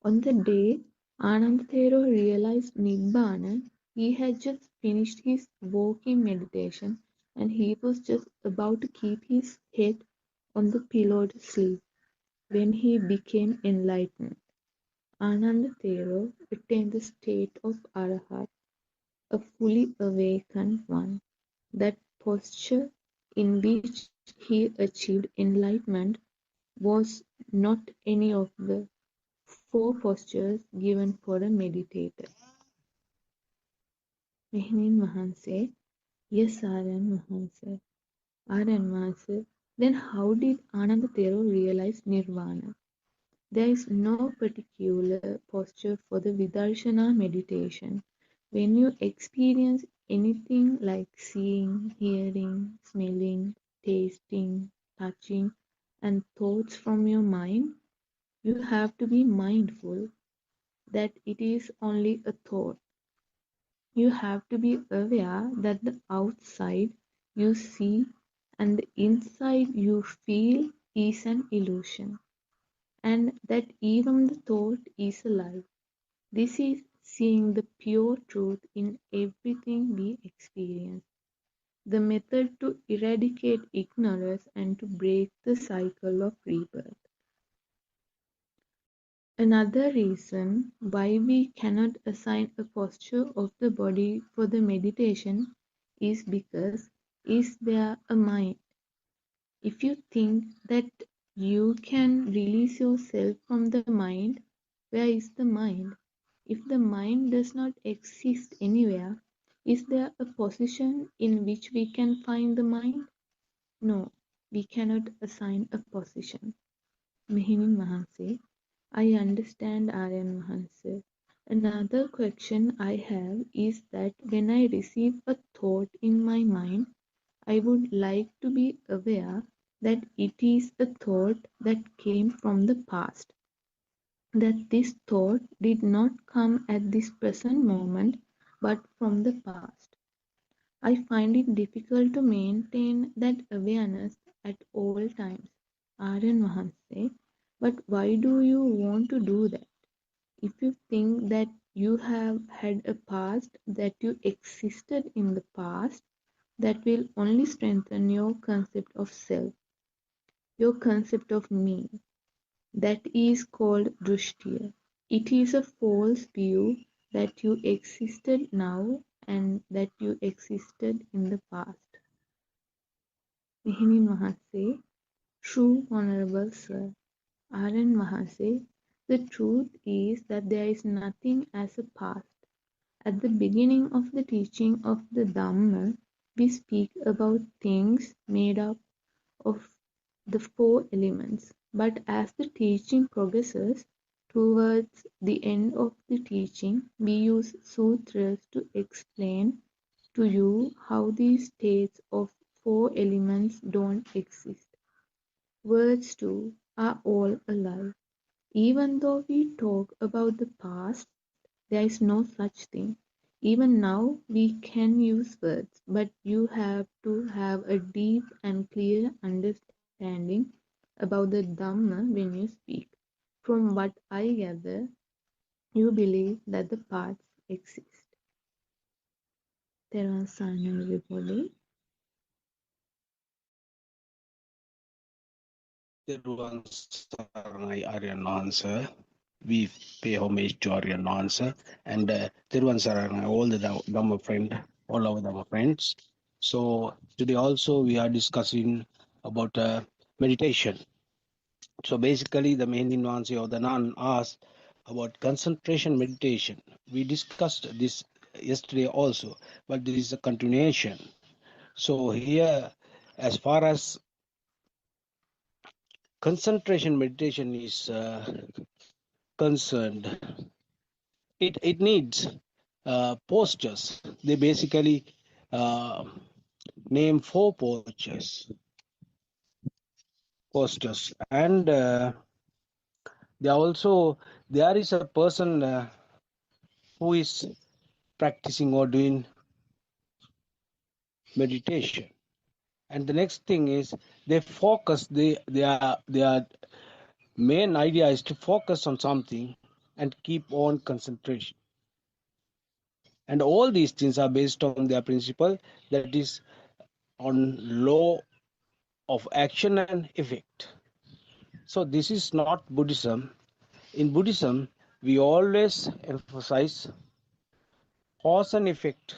On the day Anandathero realized Nibbana, he had just finished his walking meditation and he was just about to keep his head on the pillow to sleep when he became enlightened. Anandathero attained the state of Arahat, a fully awakened one. That posture in which he achieved enlightenment was not any of the 4 postures given for a meditator. මෙහෙණින් වහන්සේ, yes, ආර්යයන් වහන්සේ. ආර්යයන් වහන්සේ, then how did Anandathero realize nirvana? There is no particular posture for the vidarshana meditation. When you experience anything like seeing, hearing, smelling, tasting, touching, and thoughts from your mind, you have to be mindful that it is only a thought. You have to be aware that the outside you see and the inside you feel is an illusion, and that even the thought is a lie. This is seeing the pure truth in everything we experience. The method to eradicate ignorance and to break the cycle of rebirth. Another reason why we cannot assign a posture of the body for the meditation is because is there a mind? If you think that you can release yourself from the mind, where is the mind? If the mind does not exist anywhere, is there a position in which we can find the mind? No, we cannot assign a position. මෙහෙණින් වහන්සේ, I understand, Aryan Mahansa. Another question I have is that when I receive a thought in my mind, I would like to be aware that it is a thought that came from the past, that this thought did not come at this present moment but from the past. I find it difficult to maintain that awareness at all times. Aryan Mahansa, but why do you want to do that? If you think that you have had a past, that you existed in the past, that will only strengthen your concept of self, your concept of me. That is called drushtiya. It is a false view that you existed now and that you existed in the past. මෙහෙණින් වහන්සේ, true honorable sir. Aryan Mahansa, the truth is that there is nothing as a past. At the beginning of the teaching of the Dhamma, we speak about things made up of the 4 elements. But as the teaching progresses, Towards the end of the teaching, we use sutras to explain to you how these states of four elements don't exist. Words too are all alive. Even though we talk about the past, there is no such thing. Even now we can use words, but you have to have a deep and clear understanding about the Dhamma when you speak. From what I gather, you believe that the parts exist. There are sign everybody. Everyone Saranai Aryan answer. We pay homage to Aryan answer. And Thiruvan Saranai, all the Dhamma friend, all our Dhamma friends. So today also we are discussing about meditation. So basically the main Invansi or the Nan asked about concentration meditation. We discussed this yesterday also, but there is a continuation. So here, as far as concentration meditation is concerned, it needs postures. They basically uh, name four postures, and they also there is a person who is practicing or doing meditation, and the next thing is they focus. Their main idea is to focus on something and keep on concentration. And all these things are based on their principle, that is on law of action and effect. So this is not Buddhism. In Buddhism, we always emphasize cause and effect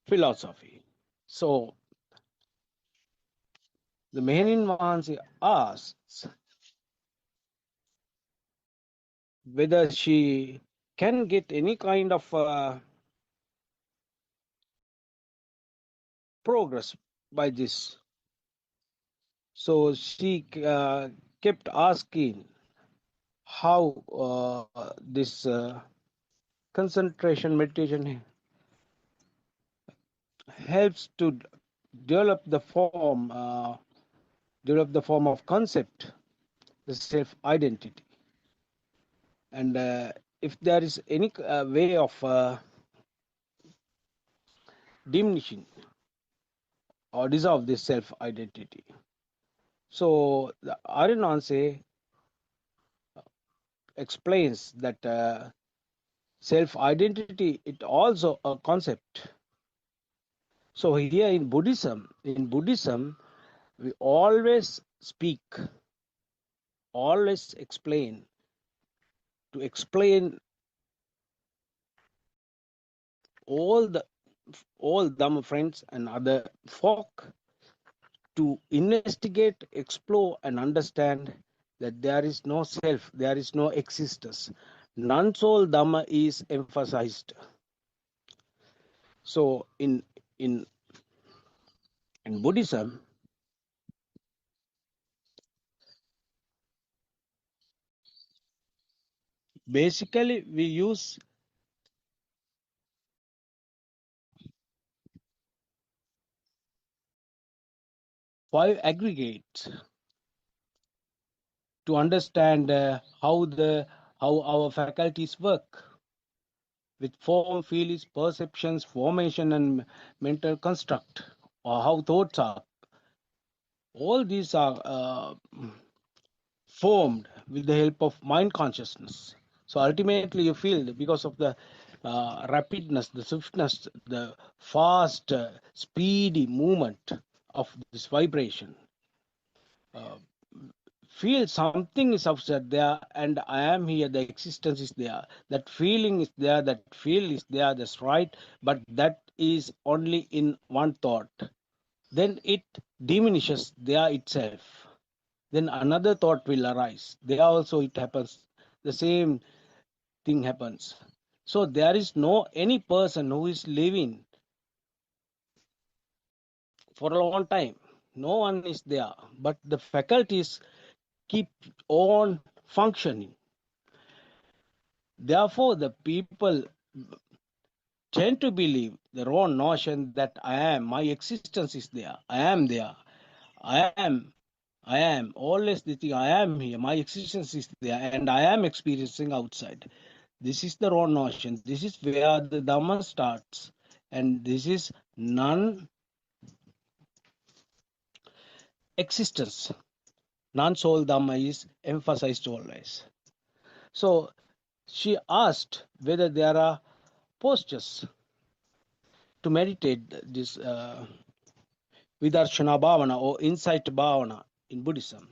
philosophy. So the Mehenin asks whether she can get any kind of progress by this. So she kept asking how this concentration meditation helps to develop the form of concept, the self identity. And if there is any way of diminishing or dissolve this self identity, so the Arinanse explains that self identity it also a concept. So here in Buddhism we always speak, always explain, to explain all Dhamma friends and other folk to investigate, explore, and understand that there is no self, there is no existence. Non-soul Dhamma is emphasized. So in Buddhism, basically we use 5 aggregates to understand how our faculties work with form, feelings, perceptions, formation, and mental construct, or how thoughts are. All these are formed with the help of mind consciousness. So ultimately, you feel because of the rapidness, the swiftness, the fast, speedy movement of this vibration. Feel something is outside there, and I am here. The existence is there. That feeling is there. That feel is there. That's right. But that is only in one thought. Then it diminishes there itself. Then another thought will arise. There also it happens. The same thing happens. So there is no any person who is living for a long time. No one is there. But the faculties keep on functioning. Therefore, the people tend to believe their own notion that I am, my existence is there, I am there, I am, always the thing, I am here, my existence is there, and I am experiencing outside. This is the wrong notion. This is where the Dhamma starts, and this is non-existence. Non-soul Dhamma is emphasized always. So she asked whether there are postures to meditate this Vidarshana Bhavana or Insight Bhavana in Buddhism.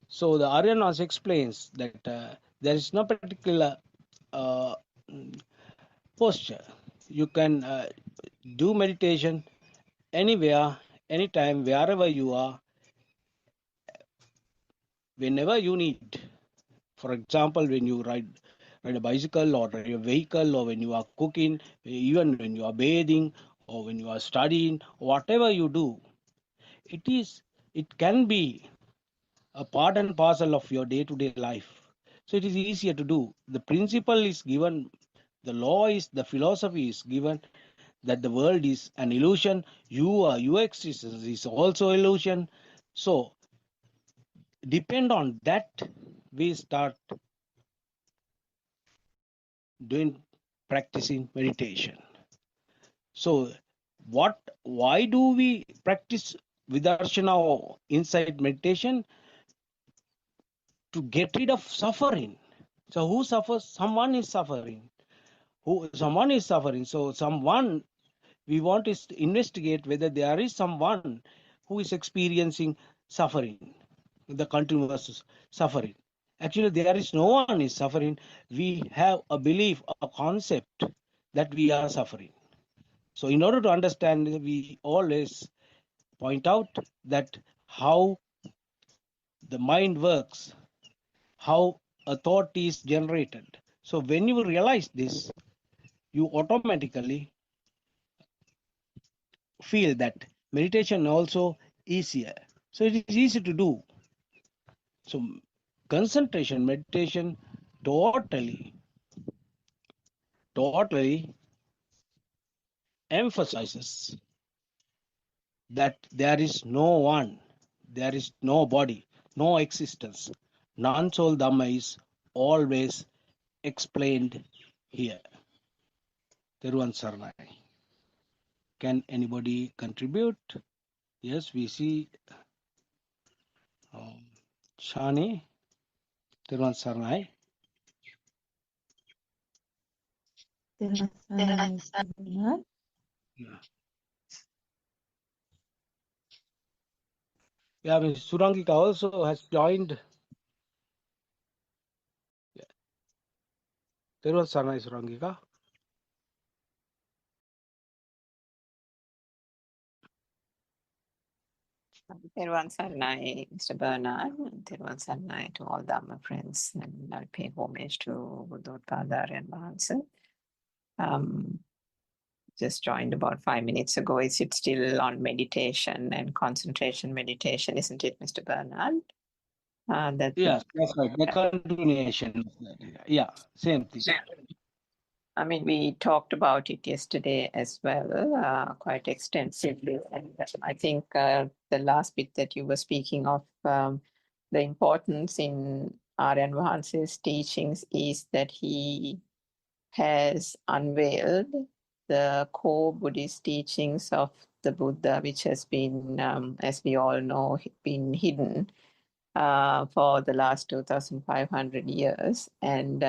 So the Aryanas explains that there is no particular uh, posture. You can do meditation anywhere, anytime, wherever you are, whenever you need. For example, when you ride a bicycle or ride a vehicle, or when you are cooking, even when you are bathing or when you are studying, whatever you do, it can be a part and parcel of your day-to-day life. So it is easier to do. The principle is given, the law is, the philosophy is given that the world is an illusion. Your existence is also illusion. So depend on that, we start doing practicing meditation. So why do we practice vidarshana or insight meditation? To get rid of suffering. So who suffers? Someone is suffering. Someone is suffering. So someone, we want to investigate whether there is someone who is experiencing suffering, the continuous suffering. Actually, there is no one is suffering. We have a belief, a concept that we are suffering. So in order to understand, we always point out that how the mind works, how a thought is generated. So when you realize this, you automatically feel that meditation also easier. So it is easy to do. So concentration, meditation totally emphasizes that there is no one, there is no body, no existence. Non-soul Dhamma is always explained here. Teruvan Saranai. Can anybody contribute? Yes, we see Shani, Teruvan Saranai. Yeah, I mean, Surangika also has joined. Teruvan Saranai, Surangika. Thiruvaan Saranai, Mr. Bernard, and Thiruvaan Saranai to all Dhamma friends, and I pay homage to Buddothpada and Mahansa. Just joined about 5 minutes ago. Is it still on meditation and concentration meditation, isn't it, Mr. Bernard? Yes, that's right. The continuation of that. Yeah, same thing. I mean, we talked about it yesterday as well, quite extensively. And I think the last bit that you were speaking of, the importance in Aryan Mahansa's teachings is that he has unveiled the core Buddhist teachings of the Buddha, which has been, as we all know, been hidden for the last 2,500 years. And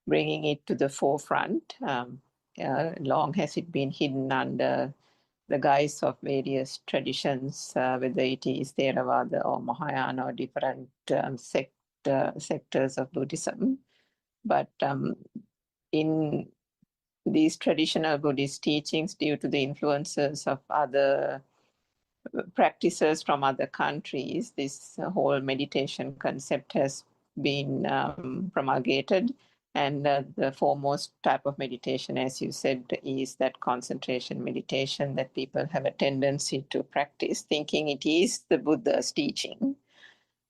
bringing it to the forefront. Long has it been hidden under the guise of various traditions, whether it is Theravada or Mahayana or different sectors of Buddhism. But in these traditional Buddhist teachings, due to the influences of other practices from other countries, this whole meditation concept has been promulgated. And the foremost type of meditation, as you said, is that concentration meditation that people have a tendency to practice, thinking it is the Buddha's teaching.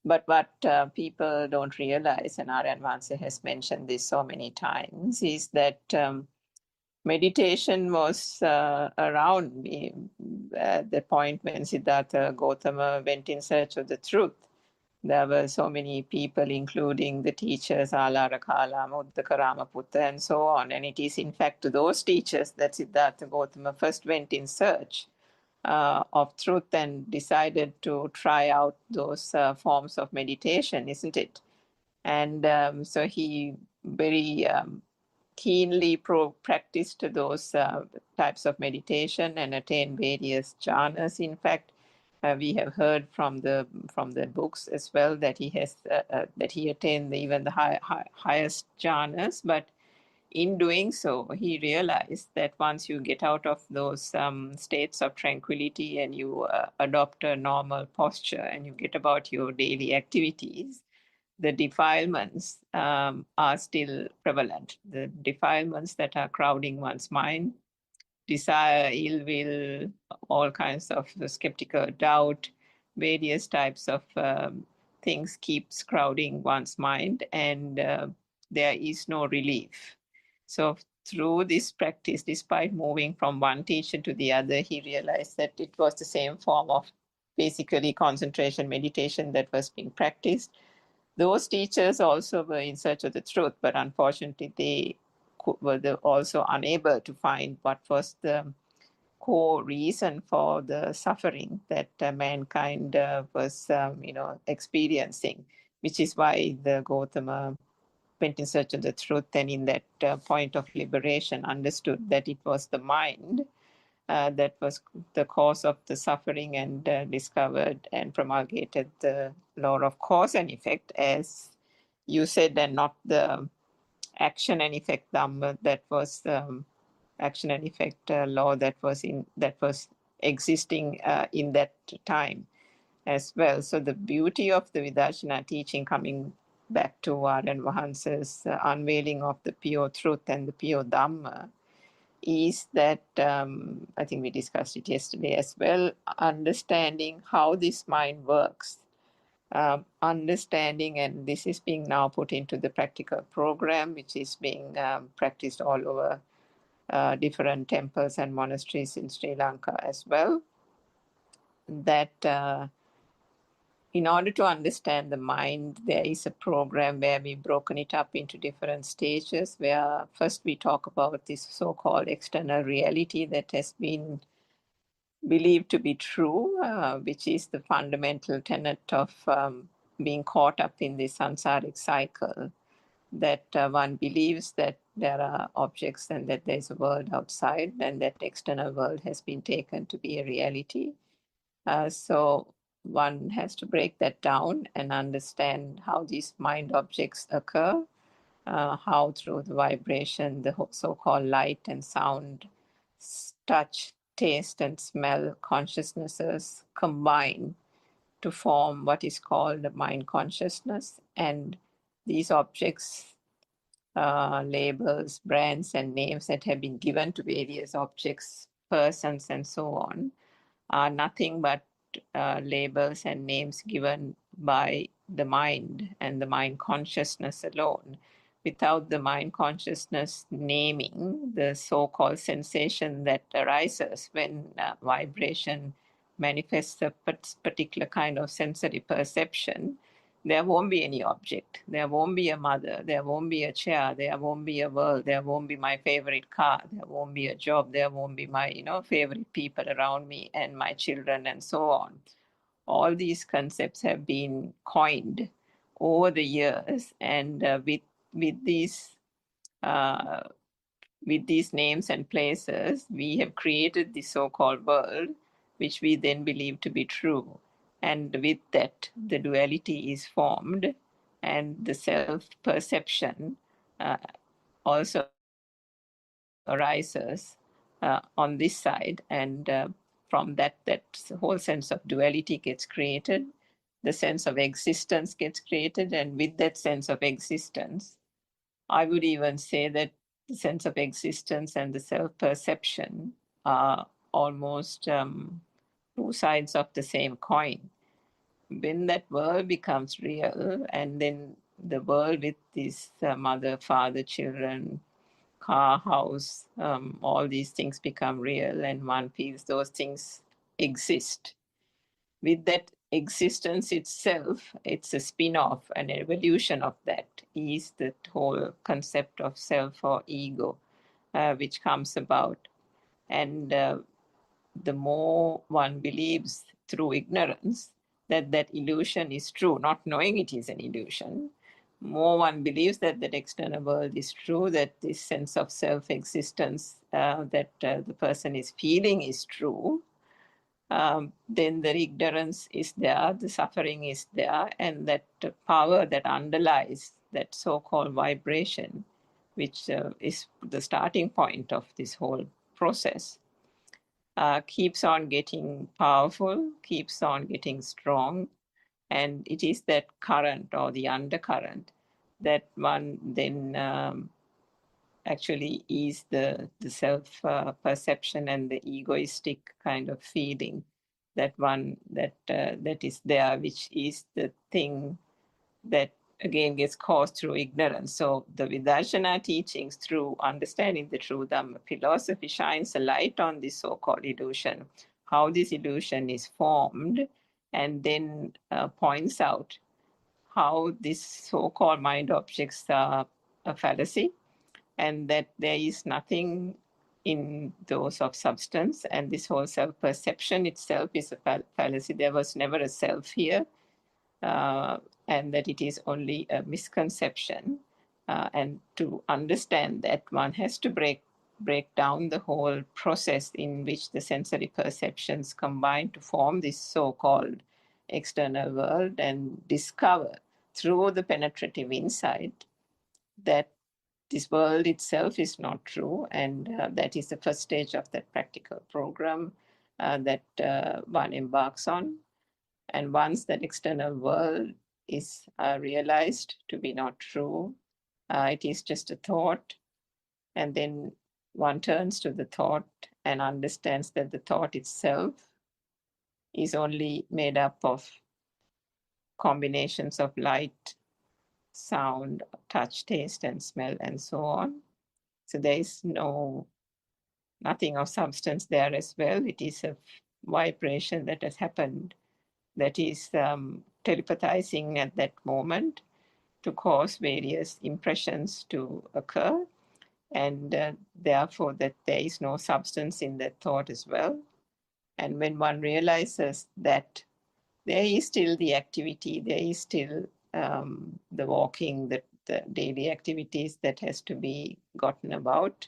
But what people don't realize, and Aryan Vanse has mentioned this so many times, is that meditation was around at the point when Siddhartha Gautama went in search of the truth. There were so many people, including the teachers, Alara Kalama, Uddaka Ramaputta, and so on. And it is, in fact, to those teachers that Siddhartha Gautama first went in search of truth and decided to try out those forms of meditation, isn't it? And so he very keenly practiced those types of meditation and attained various jhanas. In fact, we have heard from the books as well that he has that he attained even the highest jhanas. But in doing so, he realized that once you get out of those states of tranquility and you adopt a normal posture and you get about your daily activities, the defilements are still prevalent. The defilements that are crowding one's mind, desire, ill will, all kinds of skeptical doubt, various types of things keeps crowding one's mind, and there is no relief. So through this practice, despite moving from one teacher to the other, he realized that it was the same form of basically concentration meditation that was being practiced. Those teachers also were in search of the truth, but unfortunately they were also unable to find what was the core reason for the suffering that mankind was experiencing, which is why the Gautama went in search of the truth, and in that point of liberation understood that it was the mind that was the cause of the suffering, and discovered and promulgated the law of cause and effect, as you said, and not the action and effect Dhamma that was action and effect law that was existing in that time as well. So the beauty of the Vidarshana teaching, coming back to Aryan Vahansa's unveiling of the pure truth and the pure Dhamma, is that I think we discussed it yesterday as well, understanding how this mind works, understanding, and this is being now put into the practical program, which is being practiced all over different temples and monasteries in Sri Lanka as well, that in order to understand the mind, there is a program where we've broken it up into different stages, where first we talk about this so-called external reality that has been believed to be true, which is the fundamental tenet of being caught up in this samsaric cycle, that one believes that there are objects and that there's a world outside, and that external world has been taken to be a reality. So one has to break that down and understand how these mind objects occur, how through the vibration, the so-called light and sound, touch, taste, and smell consciousnesses combine to form what is called the mind consciousness. And these objects, labels, brands, and names that have been given to various objects, persons, and so on, are nothing but labels and names given by the mind and the mind consciousness alone. Without the mind consciousness naming the so-called sensation that arises when vibration manifests a particular kind of sensory perception, there won't be any object. There won't be a mother. There won't be a chair. There won't be a world. There won't be my favorite car. There won't be a job. There won't be my, favorite people around me and my children and so on. All these concepts have been coined over the years, and with these names and places, we have created the so-called world, which we then believe to be true. And with that, the duality is formed, and the self-perception also arises on this side. And from that whole sense of duality gets created, the sense of existence gets created, and with that sense of existence, I would even say that the sense of existence and the self-perception are almost two sides of the same coin. when that world becomes real, and then the world with this mother, father, children, car, house, all these things become real, and one feels those things exist. With that existence itself, it's a spin-off, an evolution of that is that whole concept of self or ego, which comes about. And the more one believes through ignorance that that illusion is true, not knowing it is an illusion, more one believes that that external world is true, that this sense of self-existence that the person is feeling is true, then the ignorance is there, the suffering is there, and that power that underlies that so-called vibration, which is the starting point of this whole process, keeps on getting powerful, keeps on getting strong, and it is that current or the undercurrent that one then actually is the self perception and the egoistic kind of feeling that one that is there, which is the thing that again gets caused through ignorance. So the Vidarshana teachings, through understanding the true Dhamma philosophy, shines a light on this so-called illusion, how this illusion is formed, and then points out how these so-called mind objects are a fallacy, and that there is nothing in those of substance, and this whole self-perception itself is a fallacy. There was never a self here, and that it is only a misconception. And to understand that, one has to break down the whole process in which the sensory perceptions combine to form this so-called external world, and discover through the penetrative insight that this world itself is not true. And that is the first stage of that practical program that one embarks on. And once that external world is realized to be not true, it is just a thought. And then one turns to the thought and understands that the thought itself is only made up of combinations of light, sound, touch, taste, and smell, and so on. So there is nothing of substance there as well. It is a vibration that has happened, that is telepathizing at that moment to cause various impressions to occur, and therefore that there is no substance in that thought as well. And when one realizes that there is still the activity, there is still the walking, the daily activities that has to be gotten about.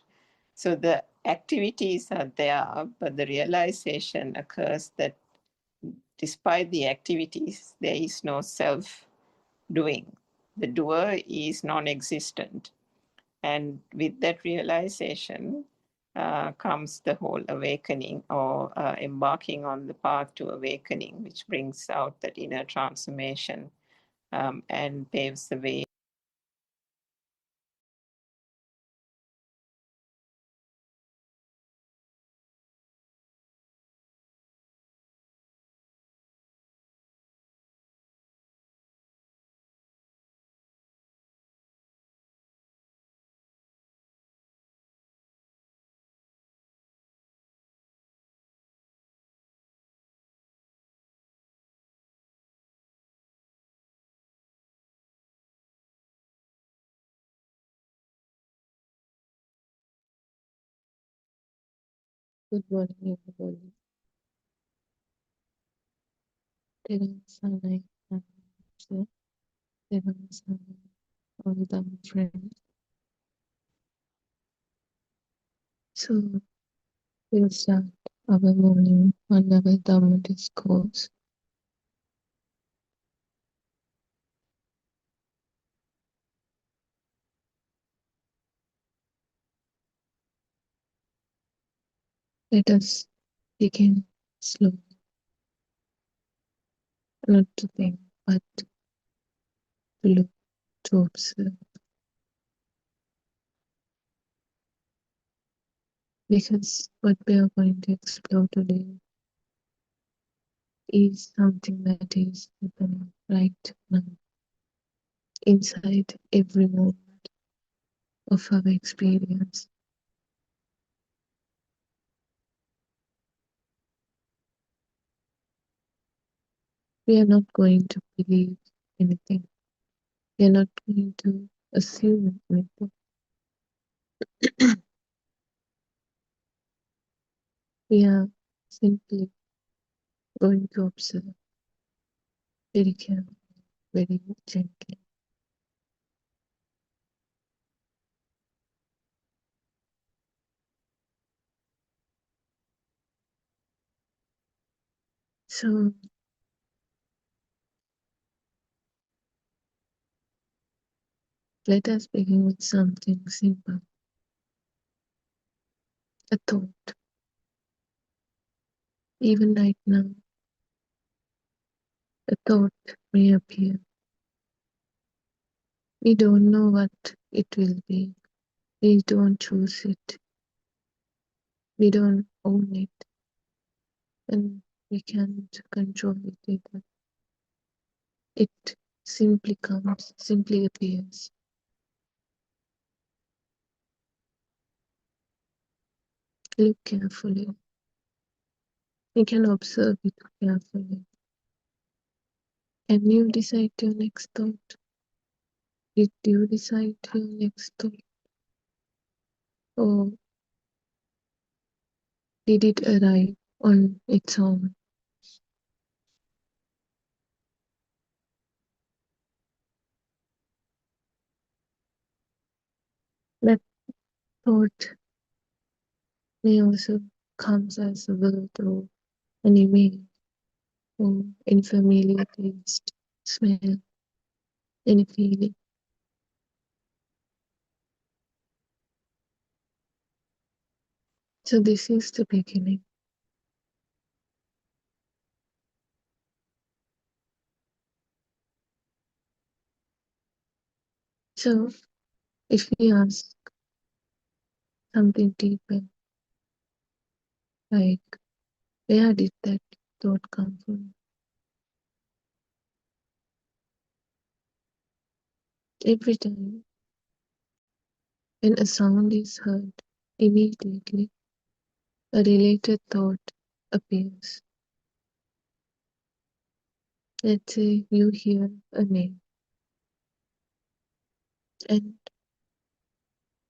So the activities are there, but the realization occurs that despite the activities, there is no self-doing. The doer is non-existent. And with that realization comes the whole awakening, or embarking on the path to awakening, which brings out that inner transformation and paves the way. Good morning, everybody. Devon Sanai, Devon Sanai, all the friends. So we'll start our morning on our Dhamma discourse. Let us begin slowly, not to think, but to look, to observe. Because what we are going to explore today is something that is happening right now inside every moment of our experience. We are not going to believe anything. We are not going to assume anything. We are simply going to observe very carefully, very gently. So let us begin with something simple, a thought. Even right now, a thought may appear. We don't know what it will be. We don't choose it. We don't own it. And we can't control it either. It simply comes, simply appears. Look carefully. You can observe it carefully. And you decide your next thought. Did you decide your next thought? Or did it arrive on its own? That thought may also comes as a word or an image or any familiar taste, smell, any feeling. So this is the beginning. So if we ask something deeper, like where did that thought come from? Every time when a sound is heard, immediately a related thought appears. Let's say you hear a name, and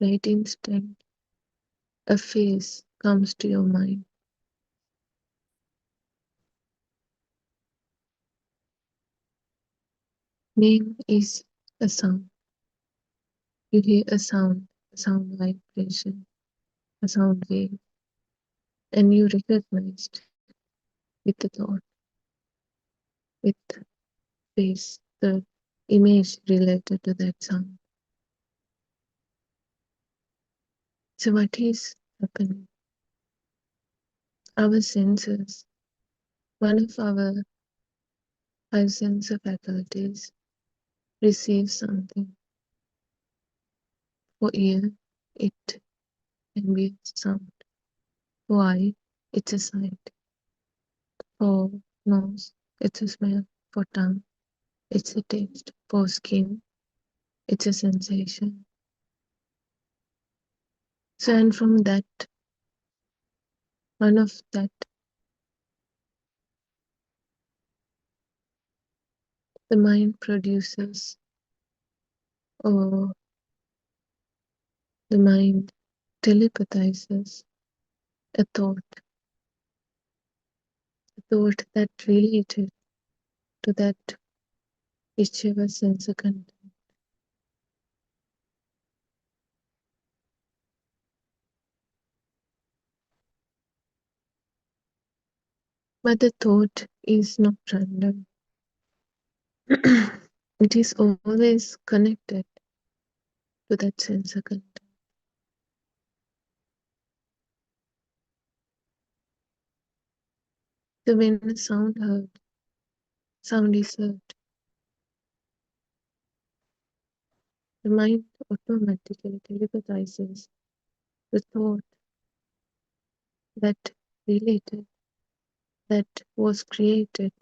right instant a face comes to your mind. Name is a sound. You hear a sound vibration, a sound wave, and you recognized with the thought, with face, the image related to that sound. So what is happening? Our senses, one of our five sense faculties, receives something. For ear, it can be a sound. For eye, it's a sight. For nose, it's a smell. For tongue, it's a taste. For skin, it's a sensation. So, and from that, one of that, the mind produces, or the mind telepathizes a thought that related to that whichever sense content. But the thought is not random. It is always connected to that sense content. So when a sound is heard, the mind automatically telepathizes the thought that related that was created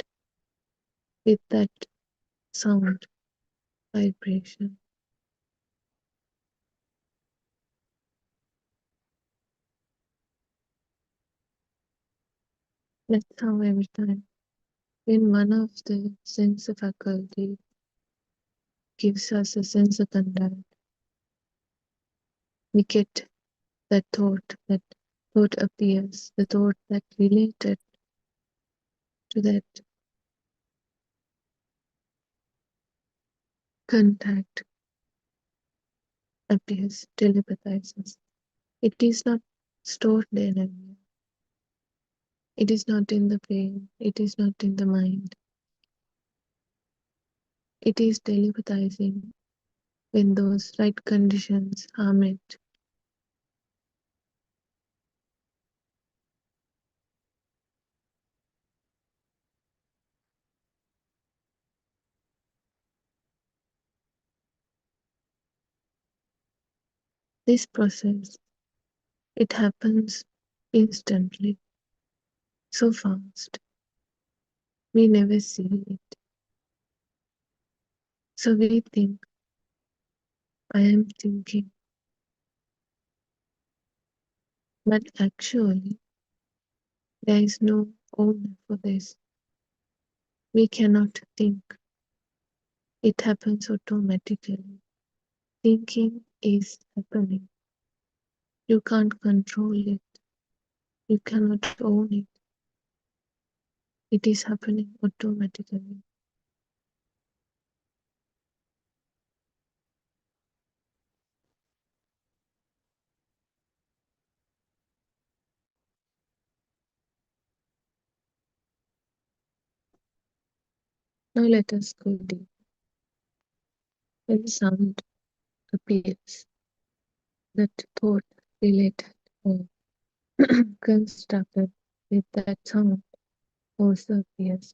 with that sound vibration. That's how every time when one of the sense faculty gives us a sense of contact, we get that thought appears, the thought that related to that contact appears, telepathizes. It is not stored anywhere. It is not in the brain. It is not in the mind. It is telepathizing when those right conditions are met. This process, it happens instantly, so fast. We never see it. So we think, I am thinking. But actually, there is no owner for this. We cannot think. It happens automatically. Thinking is happening. You can't control it. You cannot own it. It is happening automatically. Now let us go deep. When sound appears, that thought related or constructed with that sound also appears.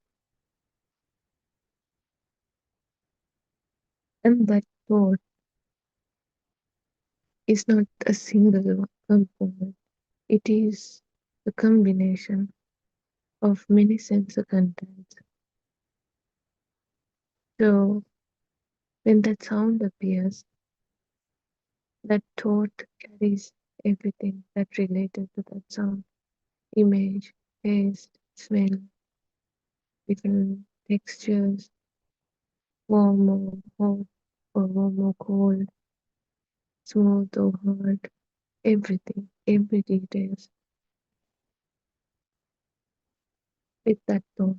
And that thought is not a single component. It is a combination of many sensor contents. So when that sound appears, that thought carries everything that related to that sound. Image, taste, smell, different textures, warm or hot, or warm or cold, smooth or hard, everything, every details with that thought.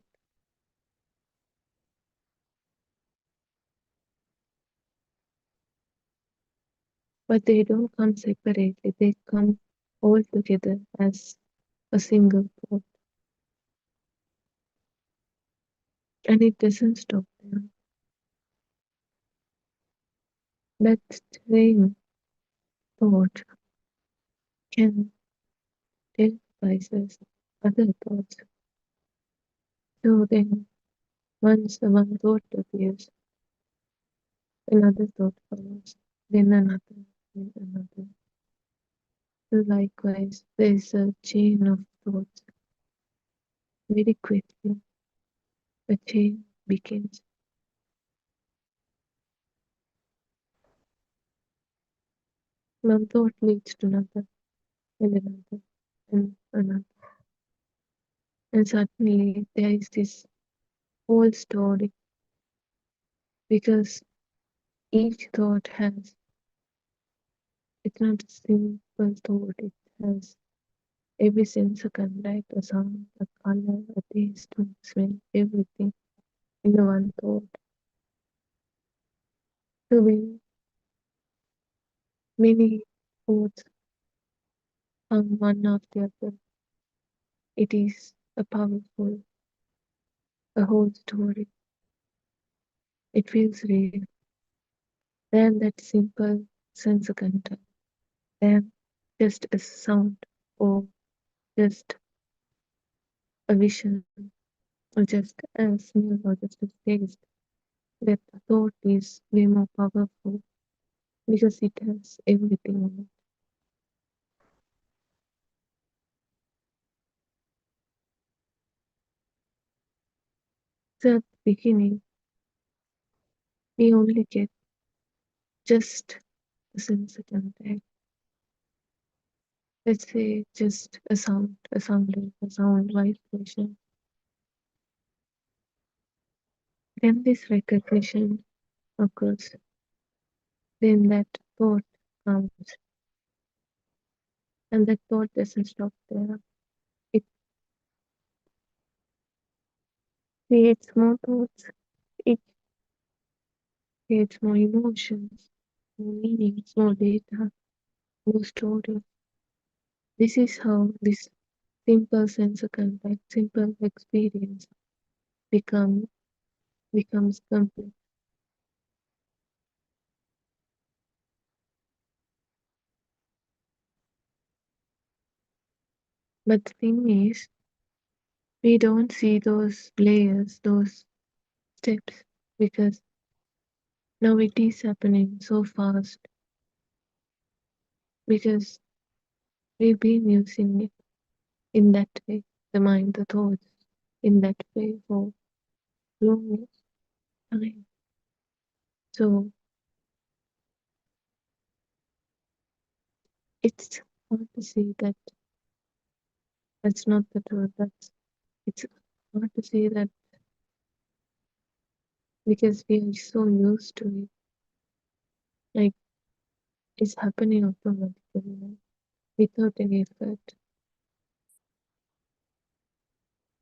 But they don't come separately, they come all together as a single thought. And it doesn't stop there. That same thought can televise other thoughts. So then, once the one thought appears, another thought follows, then another, then another. So likewise, there is a chain of thoughts. Very quickly, a chain begins. One thought leads to another, and another, and another. And suddenly, there is this whole story because each thought has, it's not a simple thought, it has every sense of contact, a sound, a color, a taste, a smell, everything in the one thought. So when many thoughts come one after the other, it is a powerful, a whole story. It feels real than that simple sense of contact, than just a sound or just a vision or just a smell or just a taste. That thought is way more powerful because it has everything in it. So at the beginning, we only get just a sense of contact. Let's say just a sound vibration. Then this recognition occurs. Then that thought comes. And that thought doesn't stop there. It creates more thoughts. It creates more emotions, more meanings, more data, more stories. This is how this simple sense of contact, simple experience becomes complete. But the thing is, we don't see those layers, those steps, because now it is happening so fast, because we've been using it in that way, the mind, the thoughts, in that way for long time. So it's hard to see that that's not the truth. It's hard to see that because we are so used to it. Like it's happening automatically, without any effort.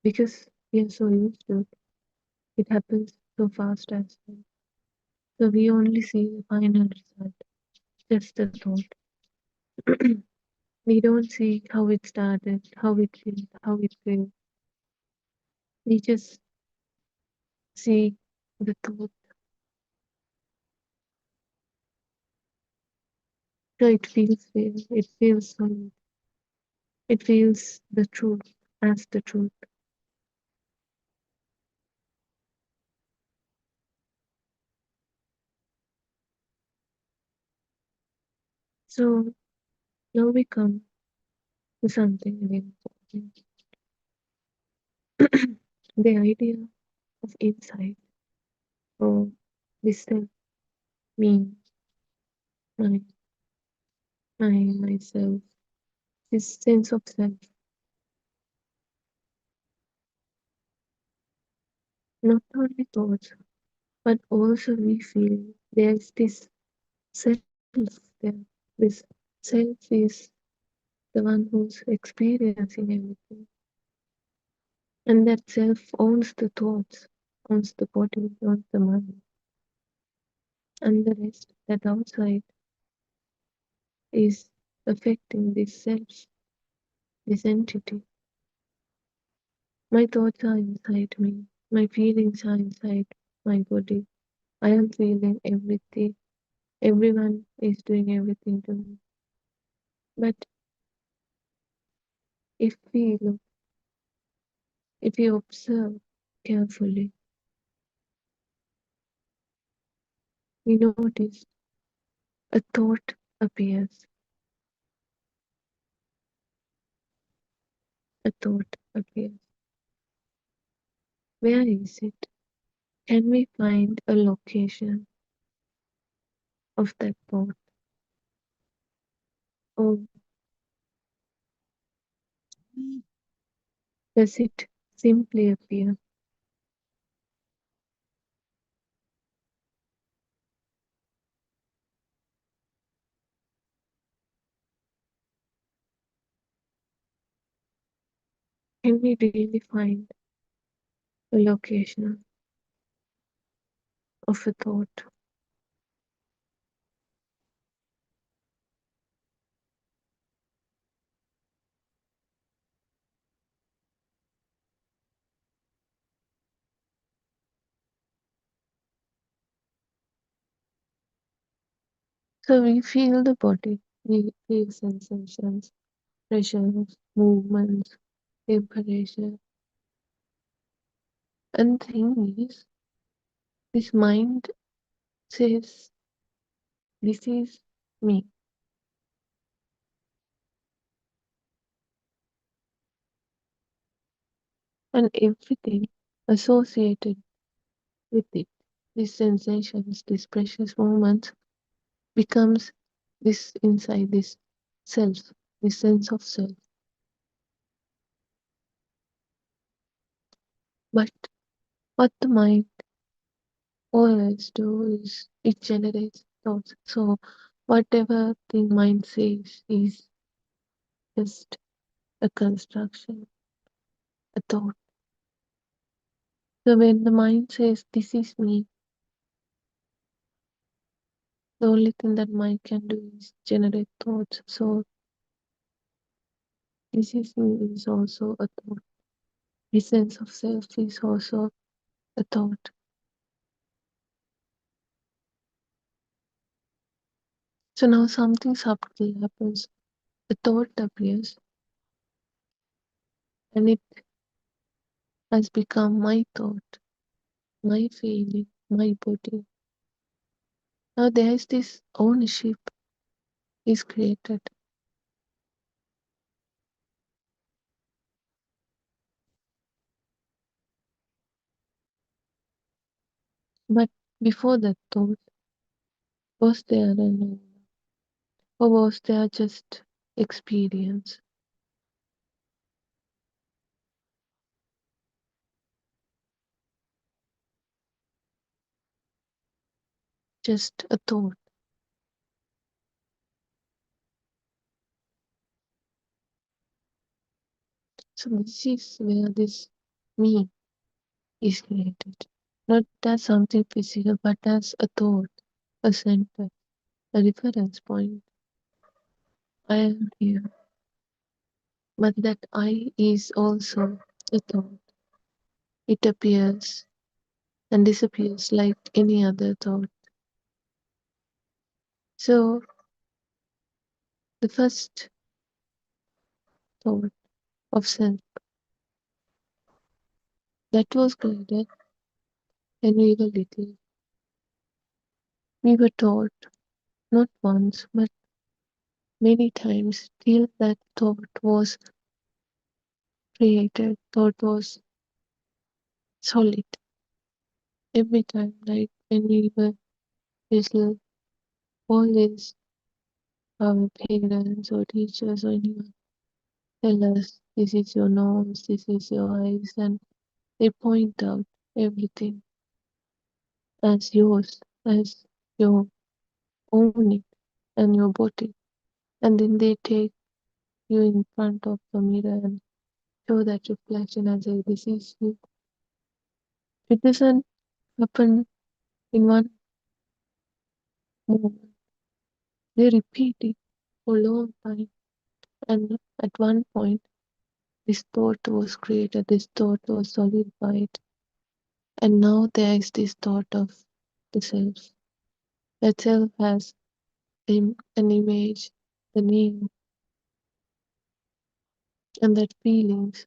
Because we are so used to it. It happens so fast as well. So we only see the final result, just the thought. We don't see how it started, how it feels, how it feels. We just see the thought. So it feels real. It feels solid. It feels the truth as the truth. So now we come to something very important. The idea of insight or this self, me, my, myself, this sense of self. Not only thoughts, but also we feel there's this self there. This self is the one who's experiencing everything. And that self owns the thoughts, owns the body, owns the mind. And the rest, that outside, is affecting this self, this entity. My thoughts are inside me, my feelings are inside my body. I am feeling everything. Everyone is doing everything to me. But if we look, if we observe carefully, we notice a thought appears. A thought appears. Where is it? Can we find a location of that thought? Or does it simply appear? Can we really find a location of a thought? So we feel the body, we feel sensations, pressures, movements, temperature. And the thing is, this mind says, this is me. And everything associated with it. These sensations, these precious moments becomes this inside this self, this sense of self. But what the mind always do is it generates thoughts. So whatever the mind says is just a construction, a thought. So when the mind says this is me, the only thing that mind can do is generate thoughts. So this is me is also a thought. The sense of self is also a thought. So now something subtle happens. A thought appears and it has become my thought, my feeling, my body. Now there is this ownership is created. But before that thought, was there an owner? Or was there just experience? Just a thought. So this is where this me is created. Not as something physical, but as a thought, a center, a reference point. I am here. But that I is also a thought. It appears and disappears like any other thought. So the first thought of self that was created when we were little. We were taught not once but many times till that thought was created, thought was solid. Every time, like when we were little, always our parents or teachers or anyone tell us this is your nose, this is your eyes, and they point out everything as yours, as your own it and your body. And then they take you in front of the mirror and show that reflection and say, this is you. It doesn't happen in one moment. They repeat it for a long time. And at one point, this thought was created, this thought was solidified. And now there is this thought of the self. That self has an image, the name, and that feelings,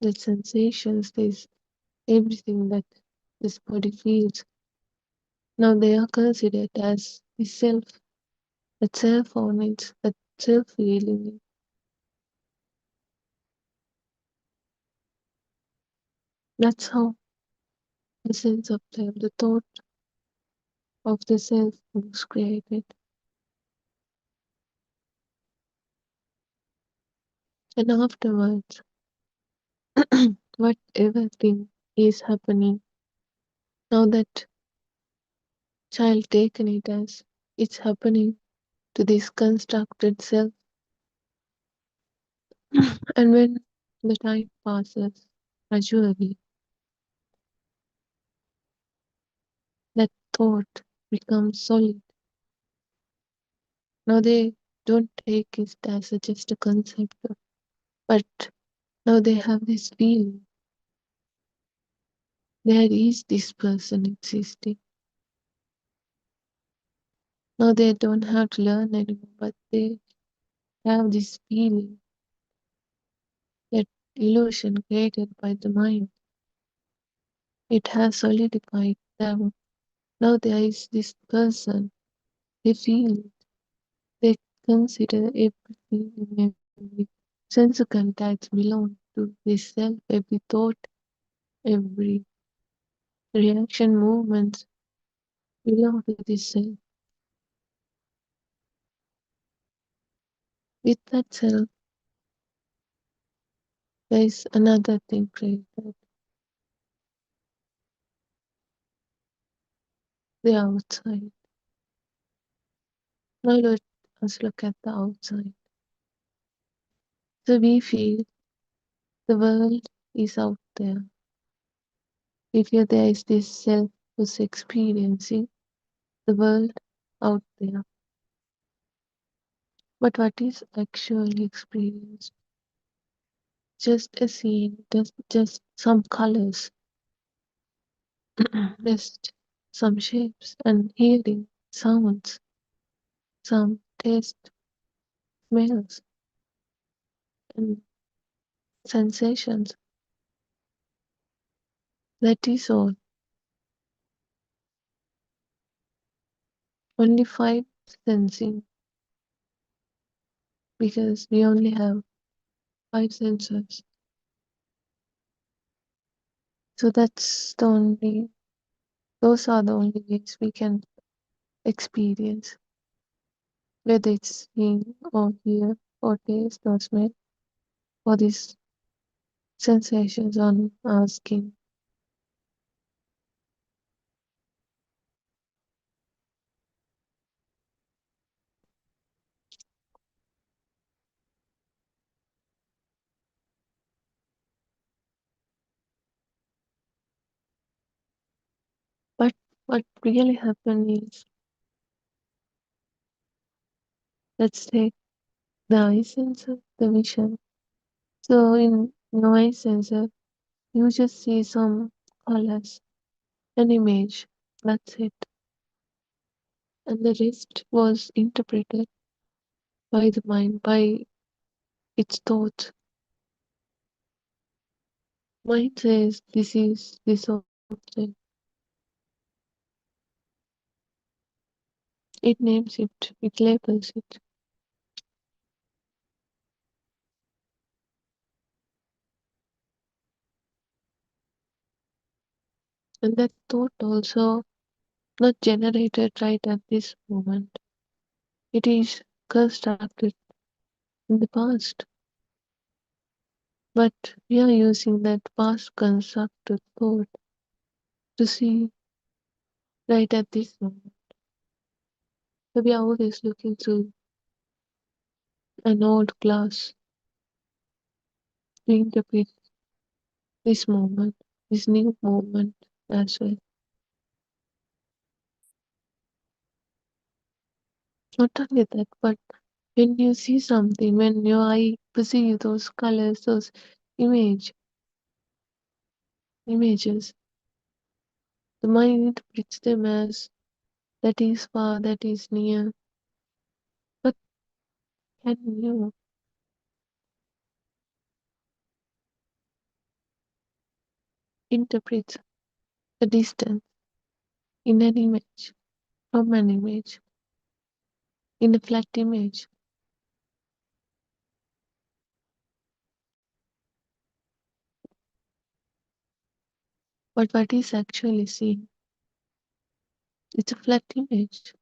that sensations, there's everything that this body feels. Now they are considered as the self, that self on it, that self feeling. That's how the sense of self, the thought of the self was created. And afterwards, whatever thing is happening, now that child taken it as it's happening to this constructed self. And when the time passes, gradually, that thought becomes solid. Now they don't take it as just a concept, but now they have this feeling. There is this person existing. Now they don't have to learn anymore, but they have this feeling, that illusion created by the mind. It has solidified them. Now there is this person. They feel it. They consider every feeling, every sense of contact belong to this self, every thought, every reaction, movement belong to this self. With that self, there is another thing created, the outside. Now let us look at the outside. So we feel the world is out there. We feel there is this self who's experiencing the world out there. But what is actually experienced? Just a scene, just some colors, just some shapes and hearing, sounds, some taste, smells, and sensations. That is all. Only five sensing, because we only have five senses. So those are the only ways we can experience, whether it's seeing or hear or taste or smell, or these sensations on our skin. But what really happens is, let's take the eye sensor, the vision. So in no eye sensor, you just see some colors, an image, that's it. And the rest was interpreted by the mind, by its thoughts. Mind says this is this object. It names it labels it. And that thought also not generated right at this moment. It is constructed in the past. But we are using that past constructed thought to see right at this moment. So we are always looking through an old glass to interpret this moment, this new moment as well. Not only that, but when you see something, when your eye perceives those colors, those images, the mind interprets them as that is far, that is near. But can you interpret the distance in an image, from an image, in a flat image? But what is actually seen? It's a flat image.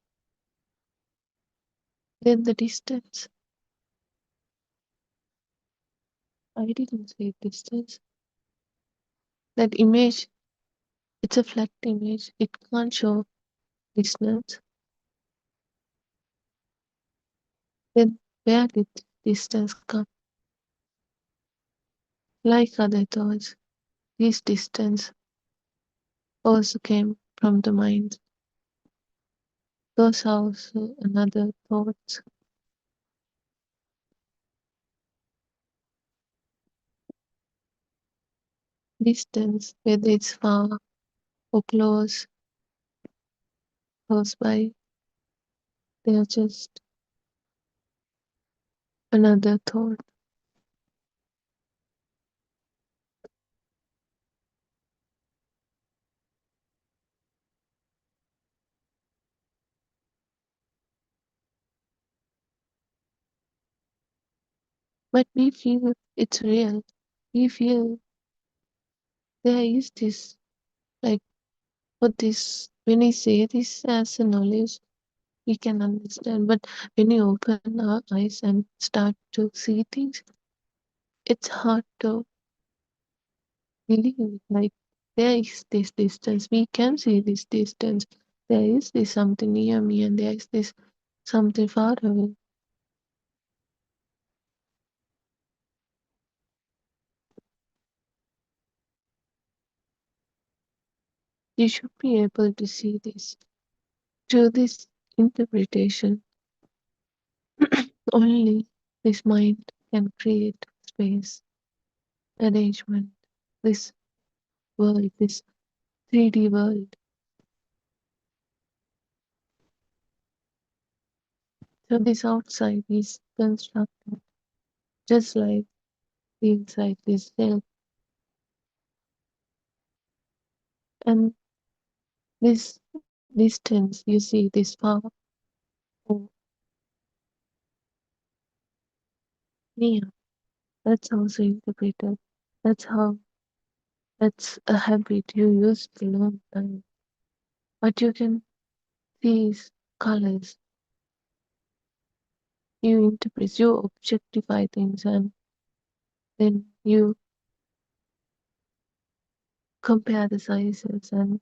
Then the distance. I didn't say distance. That image, it's a flat image. It can't show distance. Then where did distance come? Like other thoughts, this distance also came from the mind. Those are also another thoughts. Distance, whether it's far or close by, they are just another thought. But we feel it's real. we feel there is this, like, for this, when we say this as a knowledge, we can understand. But when we open our eyes and start to see things, it's hard to believe. Like, there is this distance. We can see this distance. There is this something near me, and there is this something far away. You should be able to see this. Through this interpretation, only this mind can create space, arrangement, this world, this 3D world. So this outside is constructed just like the inside is self. And this distance, you see this far or near, that's also interpreted. That's how, that's a habit you use for a long time. But you can see colors, you interpret, you objectify things, and then you compare the sizes, and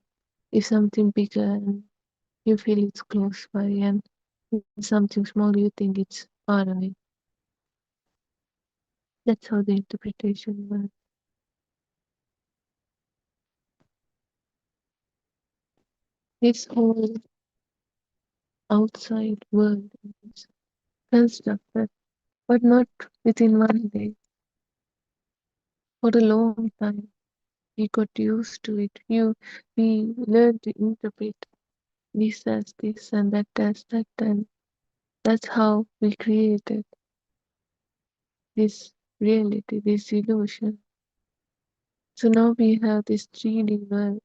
if something bigger and you feel it's close by, and if something small you think it's far away. That's how the interpretation works. This whole outside world is constructed, but not within one day. For a long time, we got used to it. We learned to interpret this as this and that as that, and that's how we created this reality, this illusion. So now we have this 3D world.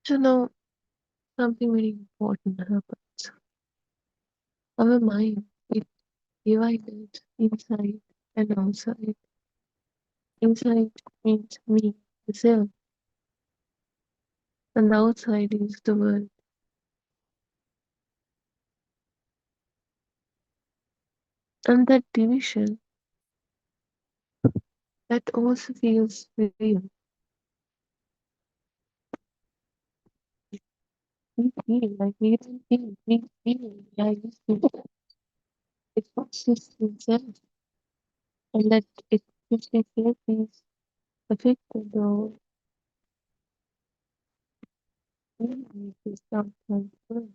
So now something very important happens. Our mind is divided inside and outside. Inside means me, the self, and the outside is the world. And that division, that also feels real. We feel like we don't feel, we feel like it exists itself, and that it if we feel is affected or it is outside world.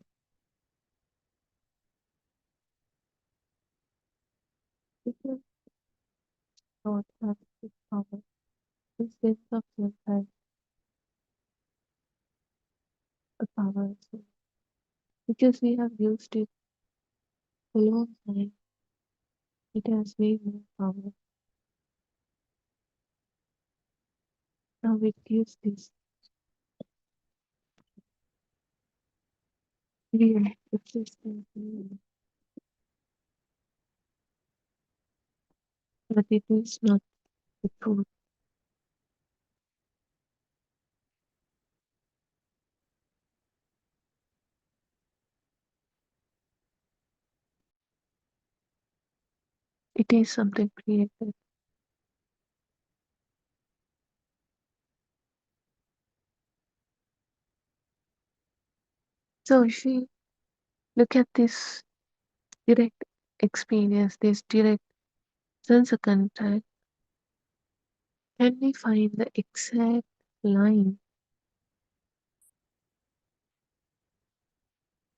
Because God has this power, this sense of self has a power as well. Because we have used it for a long time, it has way more power. Now it gives this real existence, real. But it is not the truth. It is something created. So if we look at this direct experience, this direct sense of contact, can we find the exact line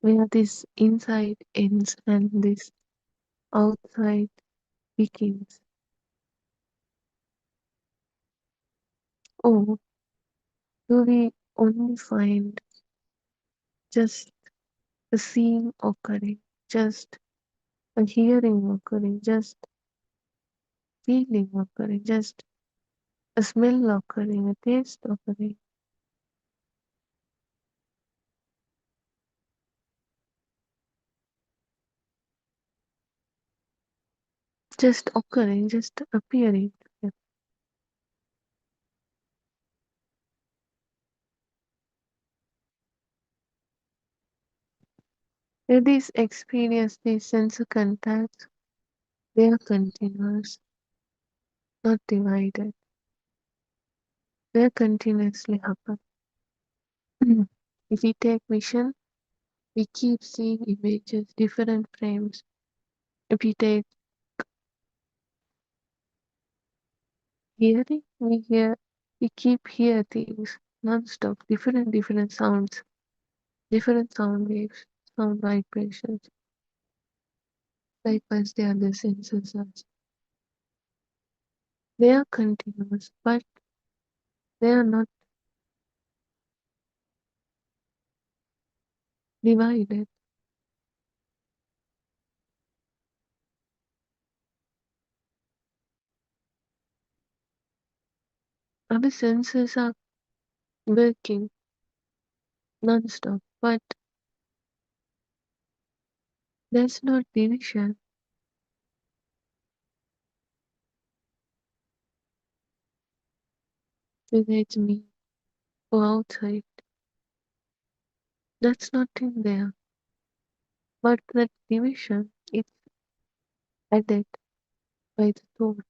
where this inside ends and this outside begins? Or do we only find just a seeing occurring, just a hearing occurring, just feeling occurring, just a smell occurring, a taste occurring. Just occurring, just appearing. These experience, these sense contacts, they are continuous, not divided. They continuously happen. If we take vision, we keep seeing images, different frames. If we take hearing, we keep hear things non-stop, different sounds, different sound waves, sound vibrations. Likewise, the other senses also. They are continuous, but they are not divided. Our senses are working non-stop, but there's no division. Whether it's me or outside, that's not in there. But that division is added by the thought.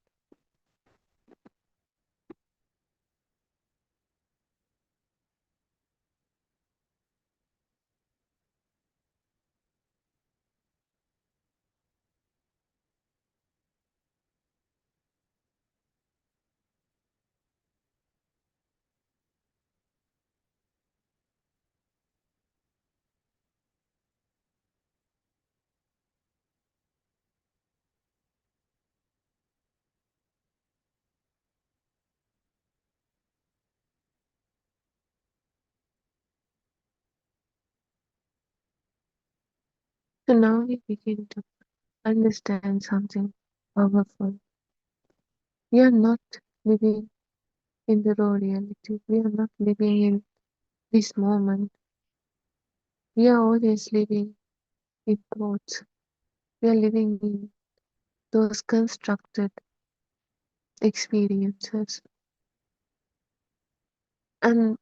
So now we begin to understand something powerful. We are not living in the raw reality. We are not living in this moment. We are always living in thoughts. We are living in those constructed experiences. And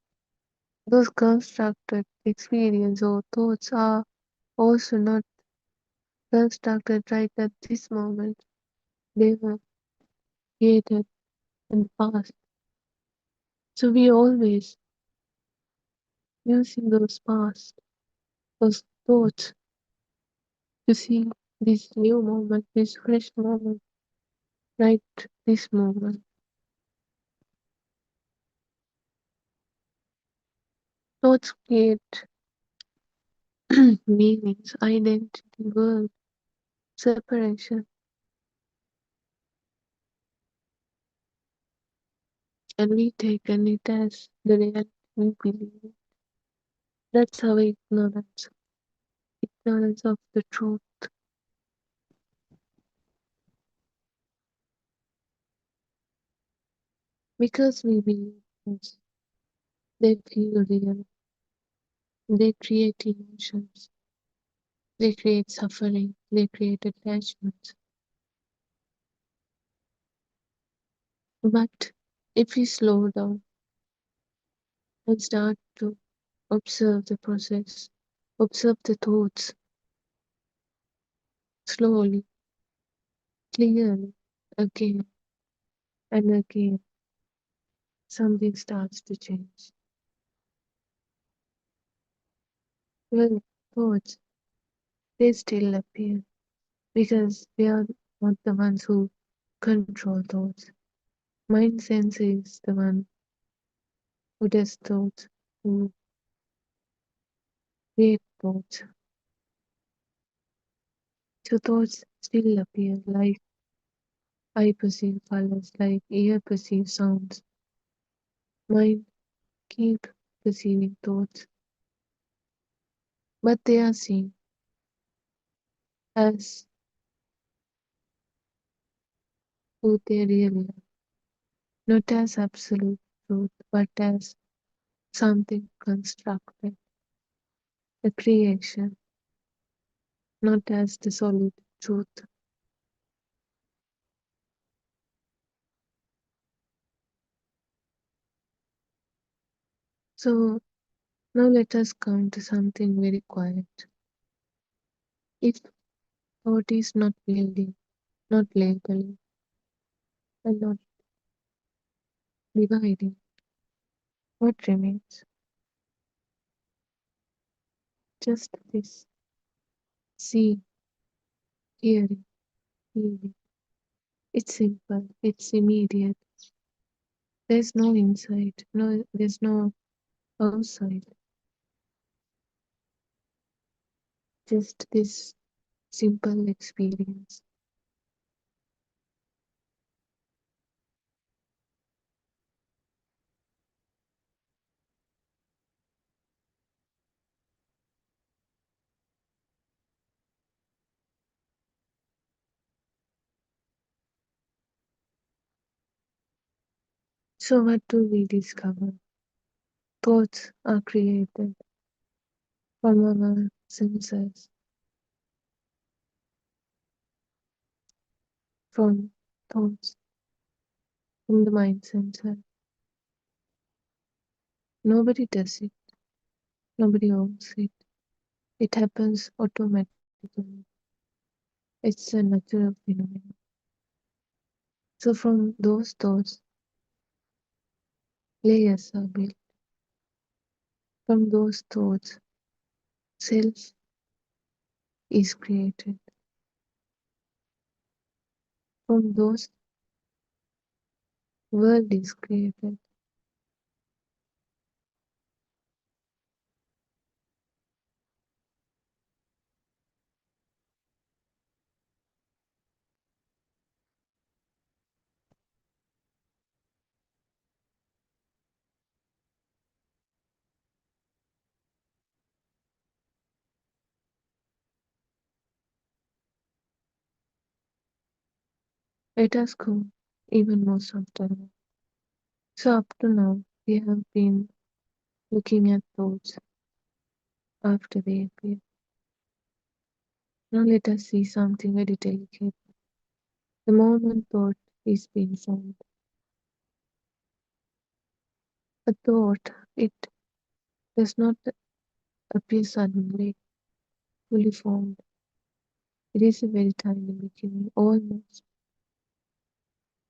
those constructed experiences or thoughts are also not constructed right at this moment. They were created in the past. So we always using those past, those thoughts to see this new moment, this fresh moment, right this moment. Thoughts create meanings, identity, world, separation, and we take it as the reality we believe in. That's our ignorance of the truth. Because we believe this, they feel real, they create emotions, they create suffering, they create attachments. But if we slow down and start to observe the process, observe the thoughts slowly, clearly, again and again, something starts to change. Well, thoughts, they still appear because we are not the ones who control thoughts. Mind sense is the one who does thoughts, who create thoughts. So thoughts still appear like eye perceive colors, like ear perceive sounds. Mind keep perceiving thoughts. but they are seen as who they really are, not as absolute truth, but as something constructed, a creation, not as the solid truth. So now let us come to something very quiet. If thought is not building, not labeling, and not dividing, what remains? Just this: see, hearing, feeling. It's simple, it's immediate. There's no inside, there's no outside. Just this simple experience. So what do we discover? Thoughts are created from our senses, from thoughts, from the mind center. Nobody does it, nobody owns it. It happens automatically. It's a natural phenomenon. So from those thoughts, layers are built. From those thoughts, self is created. From those, world is created. Let us go even more subtle. So up to now, we have been looking at thoughts after they appear. Now let us see something very delicate. The moment thought is being formed. A thought, it does not appear suddenly, fully formed. It is a very tiny beginning, almost.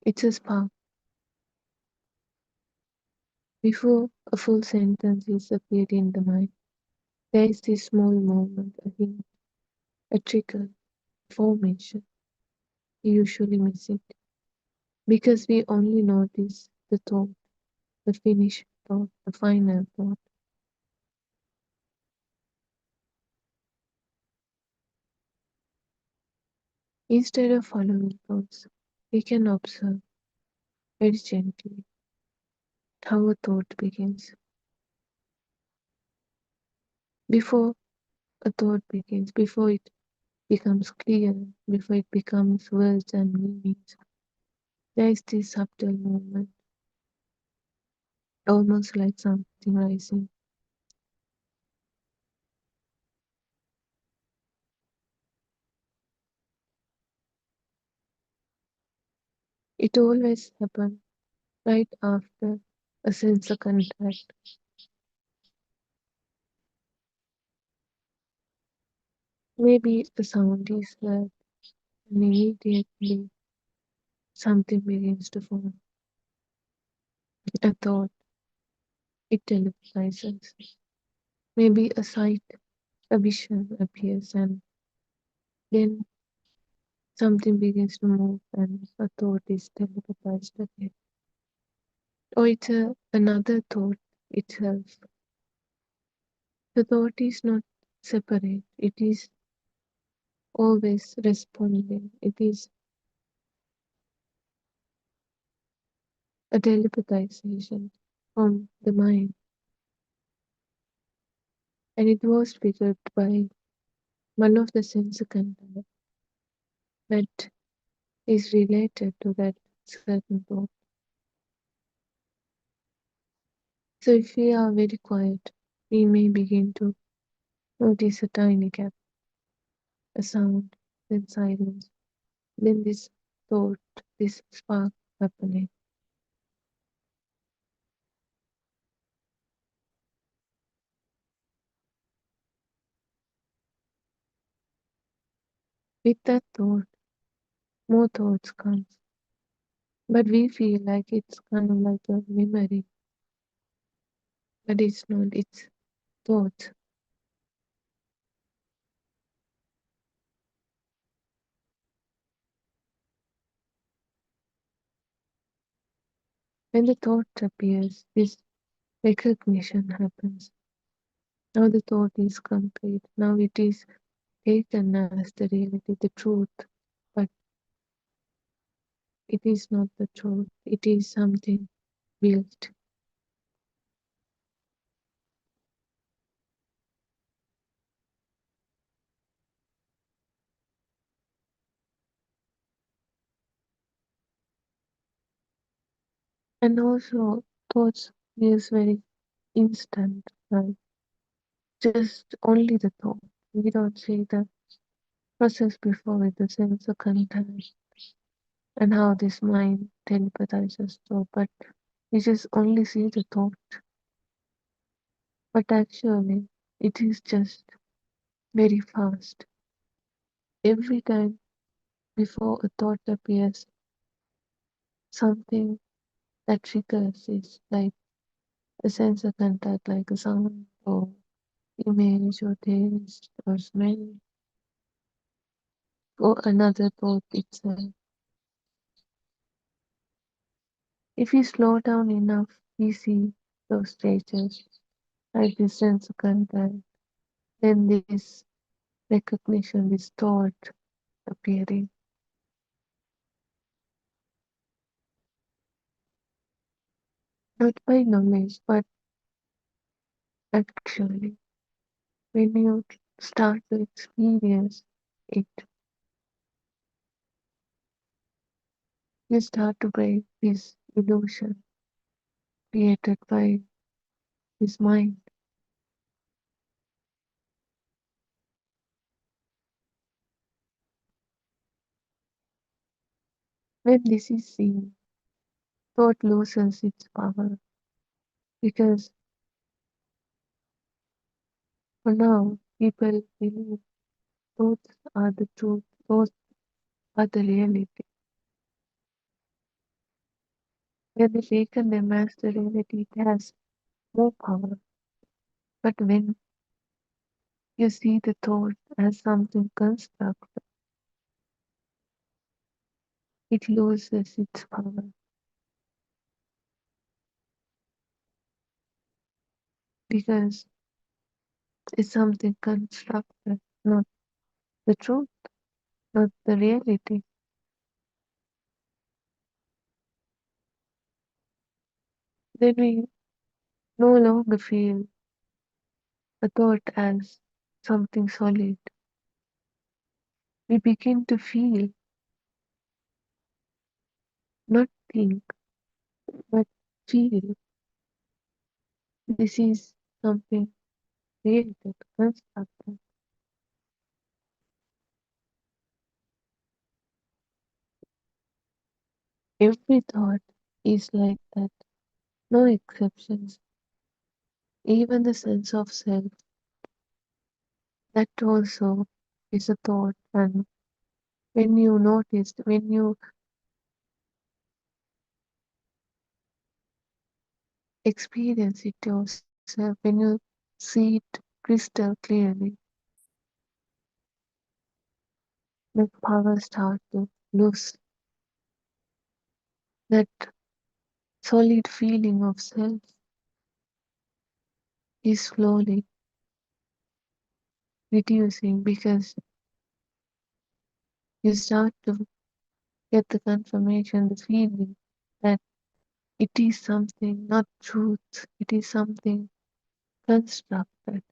It's a spark. Before a full sentence is appeared in the mind, there is this small moment, a hint, a trickle, formation. We usually miss it because we only notice the thought, the finished thought, the final thought. Instead of following thoughts, we can observe very gently how a thought begins. Before a thought begins, before it becomes clear, before it becomes words and meanings, there is this subtle movement, almost like something rising. It always happens right after a sensor contact. Maybe a sound is heard and immediately something begins to form. A thought, it telepathizes. Maybe a sight, a vision appears and then something begins to move and a thought is telepathized again. Or it's another thought itself. The thought is not separate, it is always responding. It is a telepathization from the mind. and it was triggered by one of the sensor content that is related to that certain thought. So if we are very quiet, we may begin to notice a tiny gap, a sound, then silence, then this thought, this spark happening. With that thought, more thoughts come. But we feel like it's kind of like a memory. But it's not, it's thoughts. When the thought appears, this recognition happens. Now the thought is complete. Now it is taken as the reality, the truth. But it is not the truth. It is something built. And also thoughts is very instant, right? Just only the thought. We don't see the process before with the sense of content and how this mind telepathizes thought, but we just only see the thought. But actually it is just very fast. Every time before a thought appears, something that triggers is like a sense of contact, like a sound or image or taste or smell or another thought itself. If we slow down enough, we see those stages, like this sense of contact, then this recognition, this thought appearing. Not by knowledge, but actually, when you start to experience it, you start to break this illusion created by this mind. When this is seen, thought loses its power because for now people believe thoughts are the truth, thoughts are the reality. When they taken them as the reality, it has more power. But when you see the thought as something constructed, it loses its power because it's something constructed, not the truth, not the reality. Then we no longer feel a thought as something solid. We begin to feel, not think, but feel this is something created, constructed. Every thought is like that, no exceptions. Even the sense of self, that also is a thought. And when you notice, when you experience it yourself, when you see it crystal clearly, that power start to lose. That solid feeling of self is slowly reducing because you start to get the confirmation, the feeling that it is something not truth, it is something constructed.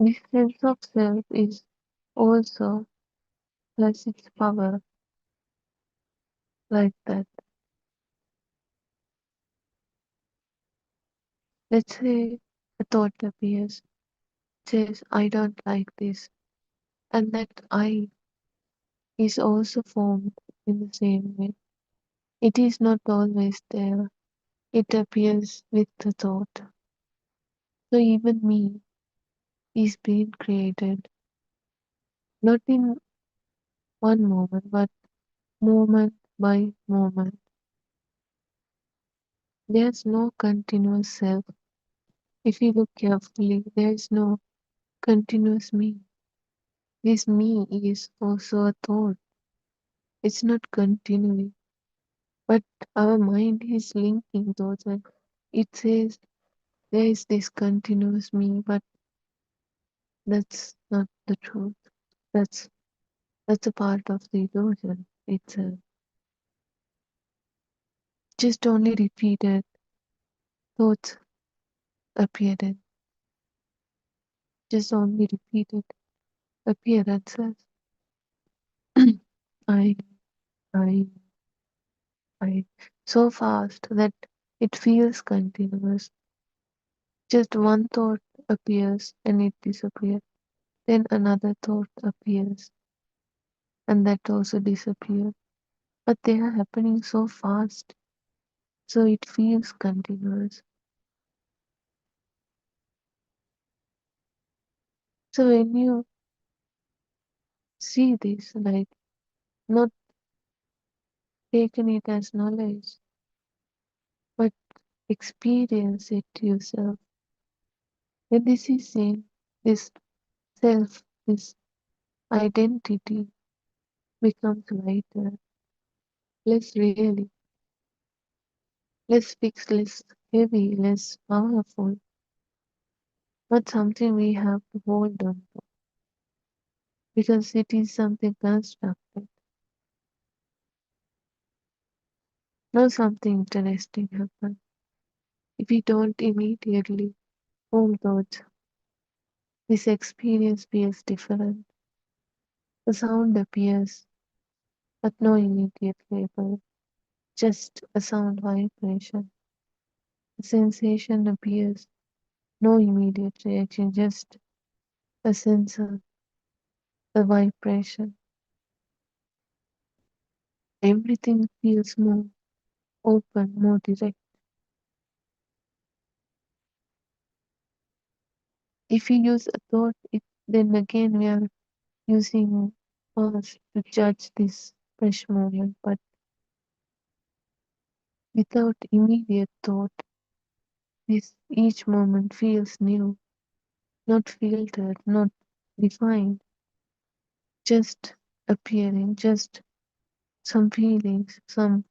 This sense of self is also has its power like that. Let's say a thought appears, says, I don't like this, and that I is also formed in the same way. It is not always there, it appears with the thought. So even me is being created, not in one moment, but moment by moment. There's no continuous self. If you look carefully, there is no continuous me. This me is also a thought. It's not continuing, but our mind is linking those, and it says there is this continuous me, but that's not the truth. That's a part of the illusion. It's just only repeated thoughts appeared, just only repeated appearances. I, I, I, so fast that it feels continuous. Just one thought appears and it disappears. Then another thought appears and that also disappears. But they are happening so fast, so it feels continuous. So when you see this, like not taking it as knowledge, but experience it yourself. When this is seen, this self, this identity becomes lighter, less really, less fixed, less heavy, less powerful, not something we have to hold on to because it is something constructed. Now something interesting happens. If we don't immediately form thoughts, this experience feels different. The sound appears, but no immediate label, just a sound vibration. The sensation appears, no immediate reaction, just a sense of the vibration. Everything feels more open, more direct. If we use a thought, then again we are using us to judge this fresh moment, but without immediate thought, this each moment feels new, not filtered, not defined, just appearing, just some feelings, some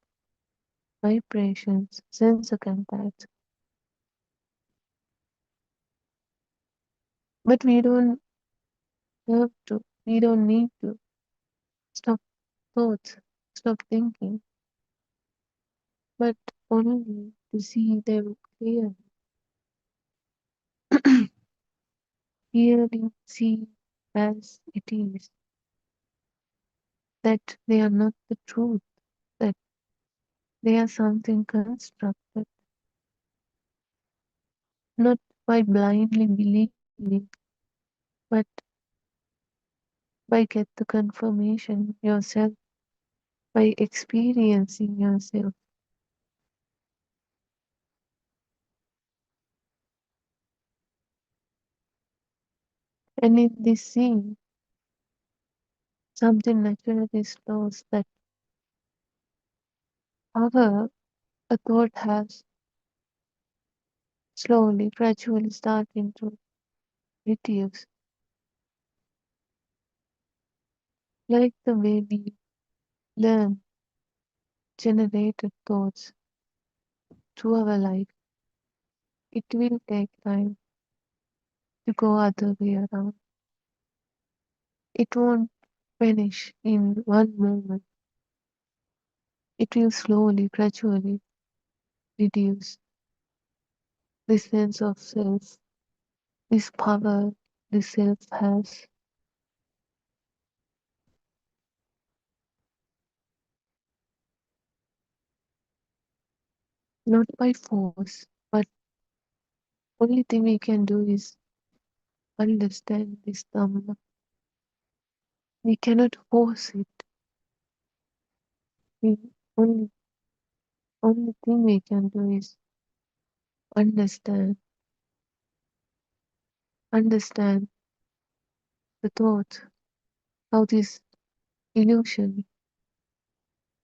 vibrations, sensor contacts. But we don't have to, we don't need to stop thoughts, stop thinking, but only to see them clearly. Clearly see as it is, that they are not the truth, that they are something constructed, not by blindly believing, but by get the confirmation yourself, by experiencing yourself. And in this scene, something naturally slows that power a thought has slowly, gradually starting to reduce, like the way we learn generated thoughts through our life. It will take time to go other way around. It won't vanish in one moment. It will slowly, gradually reduce this sense of self, this power the self has. Not by force, but only thing we can do is understand this Dhamma. We cannot force it. We only thing we can do is understand the thought, how this illusion,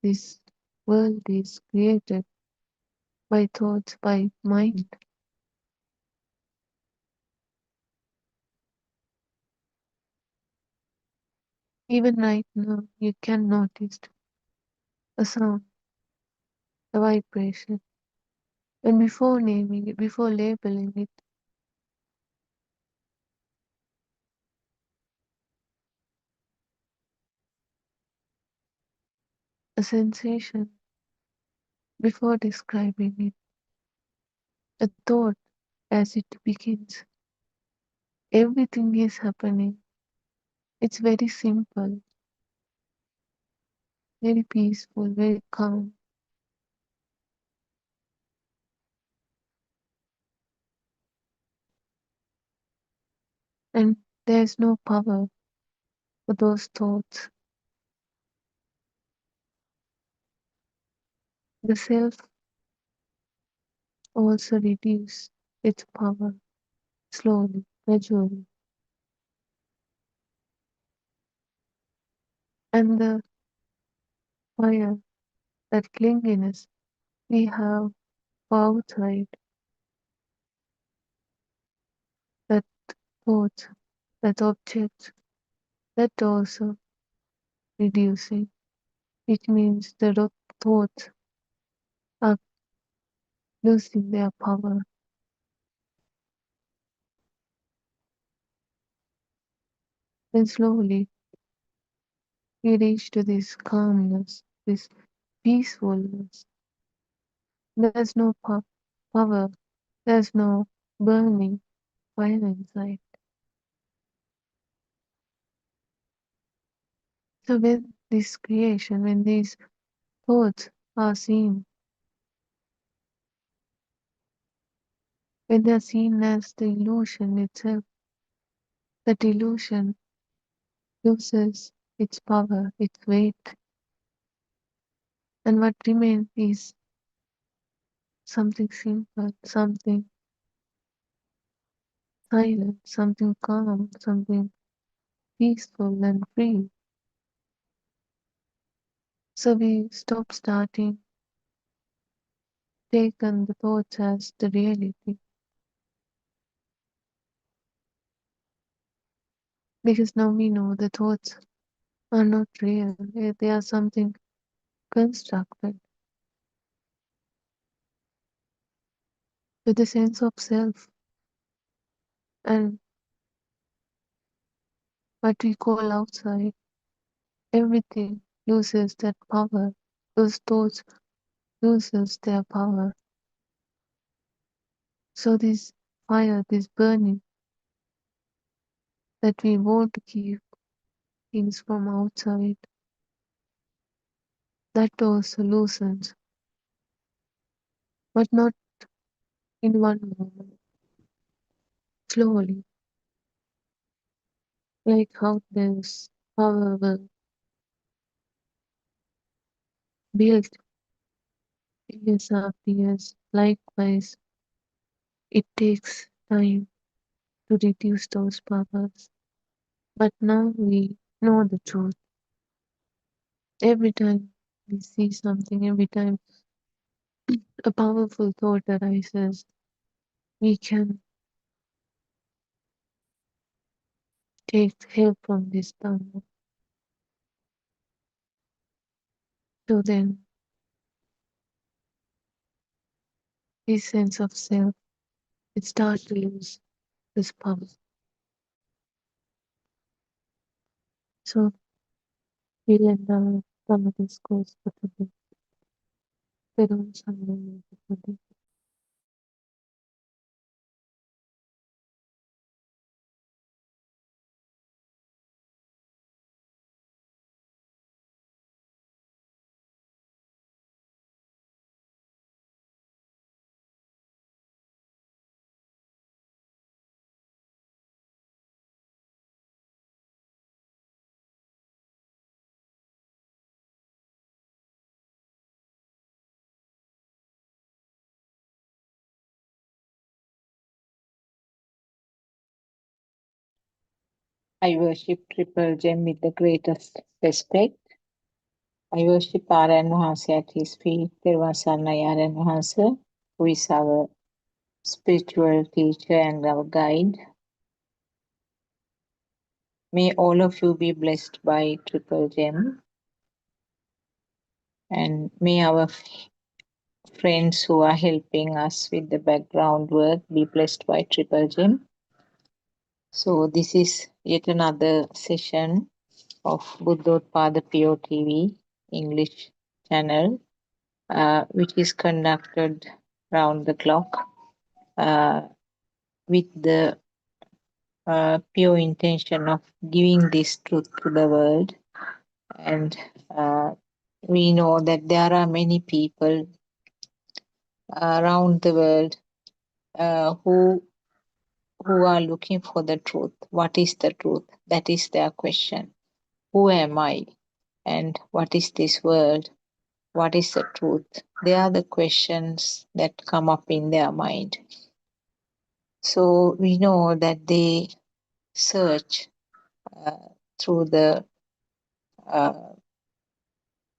this world is created by thoughts, by mind. Even right now, you can notice a sound, a vibration. And before naming it, before labeling it, a sensation, before describing it, a thought as it begins. Everything is happening. It's very simple, very peaceful, very calm. And there's no power for those thoughts. The self also reduces its power slowly, gradually. And the fire, that clinginess we have for outside, that thought, that object, that also reducing. It means the thoughts are losing their power. Then slowly we reach to this calmness, this peacefulness. There's no power, there's no burning fire inside. So when this creation, when these thoughts are seen, when they are seen as the illusion itself, that illusion loses its power, its weight, and what remains is something simple, something silent, something calm, something peaceful and free. So we stop starting, taken the thoughts as the reality. Because now we know the thoughts are not real, they are something constructed. With the sense of self and what we call outside, everything loses that power. Those thoughts loses their power. So this fire, this burning that we want to keep things from outside, that also loosens, but not in one moment. Slowly, like how this power will build years after years. Likewise, it takes time to reduce those powers. But now we know the truth. Every time we see something, every time a powerful thought arises, we can take help from this Dhamma. So then, this sense of self, it starts to lose this power. So we'll end our Dhamma discourse for today. Perum Samaya Everybody. I worship Triple Gem with the greatest respect. I worship Aran Vahase at his feet, Tirvasanai Aran Vahase, who is our spiritual teacher and our guide. May all of you be blessed by Triple Gem, and may our friends who are helping us with the background work be blessed by Triple Gem. So this is yet another session of Buddothpada POTV English channel, which is conducted round the clock with the pure intention of giving this truth to the world. And we know that there are many people around the world who are looking for the truth. What is the truth? That is their question. Who am I? And what is this world? What is the truth? They are the questions that come up in their mind. So we know that they search through the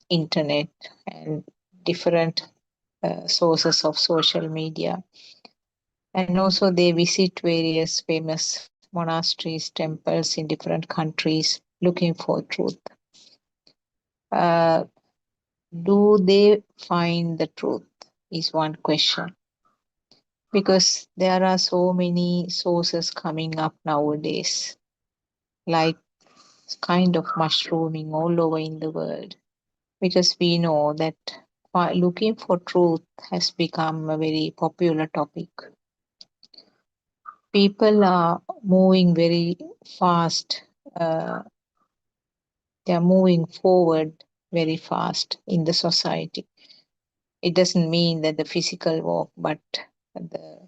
internet and different sources of social media. And also they visit various famous monasteries, temples in different countries looking for truth. Do they find the truth is one question. Because there are so many sources coming up nowadays, like kind of mushrooming all over in the world. Because we know that looking for truth has become a very popular topic. People are moving very fast. They are moving forward very fast in the society. It doesn't mean that the physical walk, but the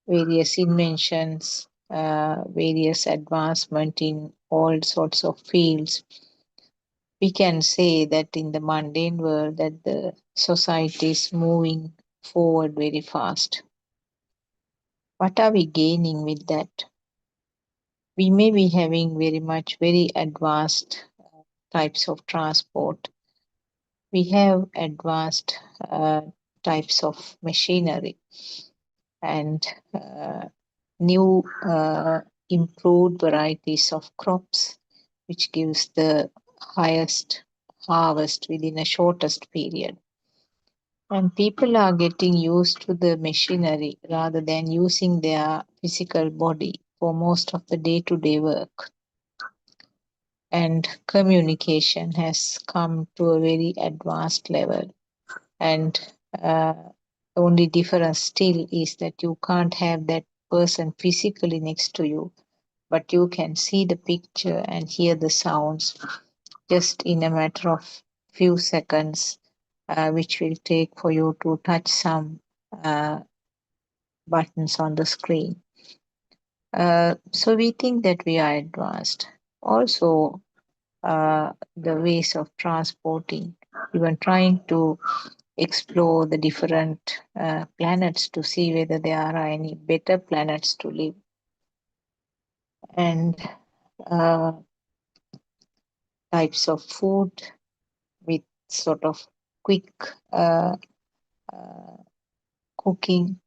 various inventions, various advancement in all sorts of fields. We can say that in the mundane world that the society is moving forward very fast. What are we gaining with that? We may be having very advanced types of transport. We have advanced types of machinery and new improved varieties of crops, which gives the highest harvest within a shortest period. And people are getting used to the machinery rather than using their physical body for most of the day-to-day work. And communication has come to a very advanced level. And the only difference still is that you can't have that person physically next to you, but you can see the picture and hear the sounds just in a matter of few seconds, which will take for you to touch some buttons on the screen. So we think that we are advanced. Also, the ways of transporting, even trying to explore the different planets to see whether there are any better planets to live. And types of food with sort of quick cooking,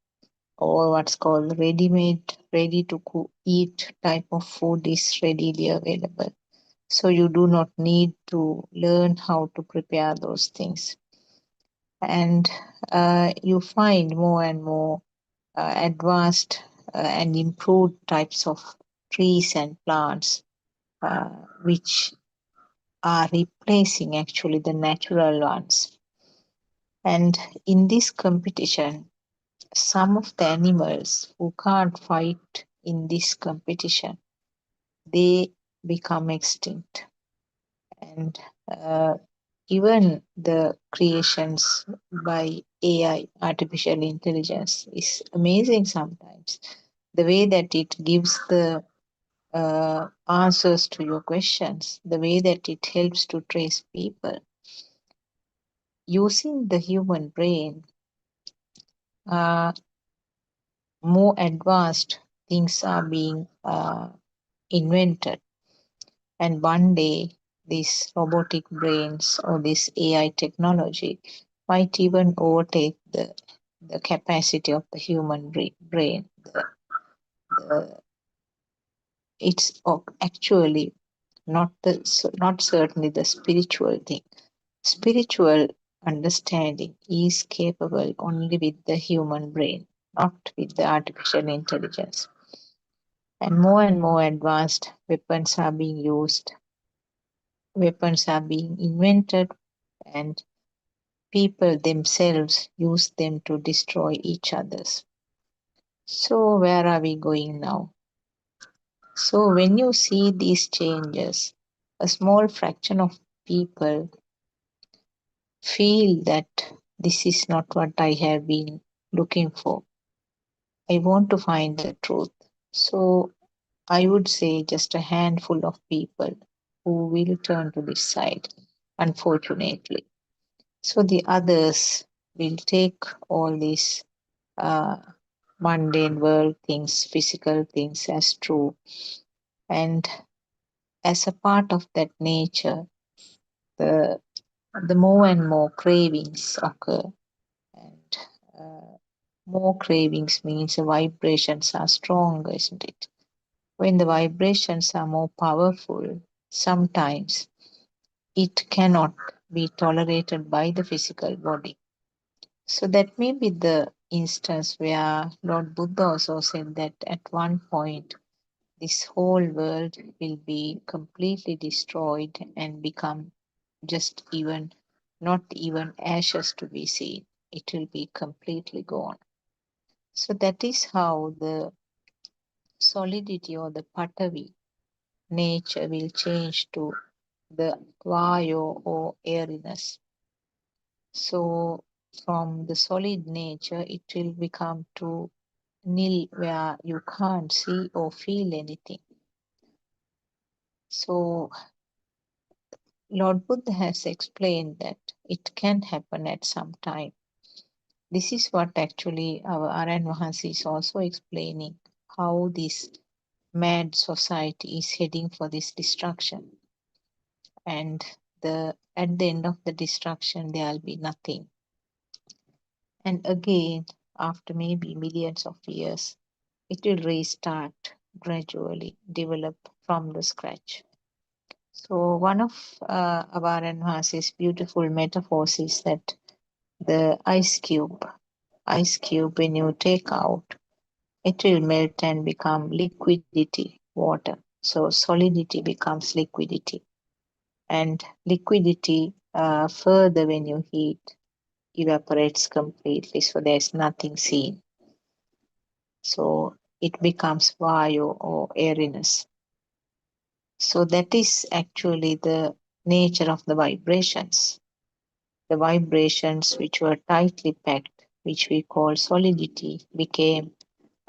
or what's called ready-made, ready-to-eat type of food is readily available. So you do not need to learn how to prepare those things. And you find more and more advanced and improved types of trees and plants, which are replacing actually the natural ones. And in this competition, some of the animals who can't fight in this competition, they become extinct. And even the creations by AI, artificial intelligence, is amazing sometimes. The way that it gives the answers to your questions, the way that it helps to trace people. Using the human brain, more advanced things are being invented. And one day, these robotic brains or this AI technology might even overtake the capacity of the human brain. The, it's actually not certainly the spiritual thing. Spiritual understanding is capable only with the human brain, not with the artificial intelligence. And more advanced weapons are being used, weapons are being invented, and people themselves use them to destroy each others. So, where are we going now? So, when you see these changes, a small fraction of people feel that this is not what I have been looking for. I want to find the truth. So, I would say just a handful of people who will turn to this side, unfortunately. So, the others will take all these uh, mundane world things, physical things as true. And as a part of that nature, the the more and more cravings occur, and more cravings means the vibrations are stronger, isn't it? When the vibrations are more powerful, sometimes it cannot be tolerated by the physical body. So that may be the instance where Lord Buddha also said that at one point this whole world will be completely destroyed and become just even not even ashes to be seen. It will be completely gone. So that is how the solidity or the patavi nature will change to the vayu or airiness. So from the solid nature, it will become to nil, where you can't see or feel anything. So Lord Buddha has explained that it can happen at some time. This is what actually our Aran Mahansi is also explaining, how this mad society is heading for this destruction. And at the end of the destruction, there will be nothing. And again, after maybe millions of years, it will restart gradually, develop from the scratch. So one of Avaran Mahasi's beautiful metaphors is that the ice cube, when you take out, it will melt and become liquidity, water. So solidity becomes liquidity, and liquidity further when you heat evaporates completely, so there's nothing seen. So it becomes vayu or airiness. So that is actually the nature of the vibrations. The vibrations which were tightly packed, which we call solidity, became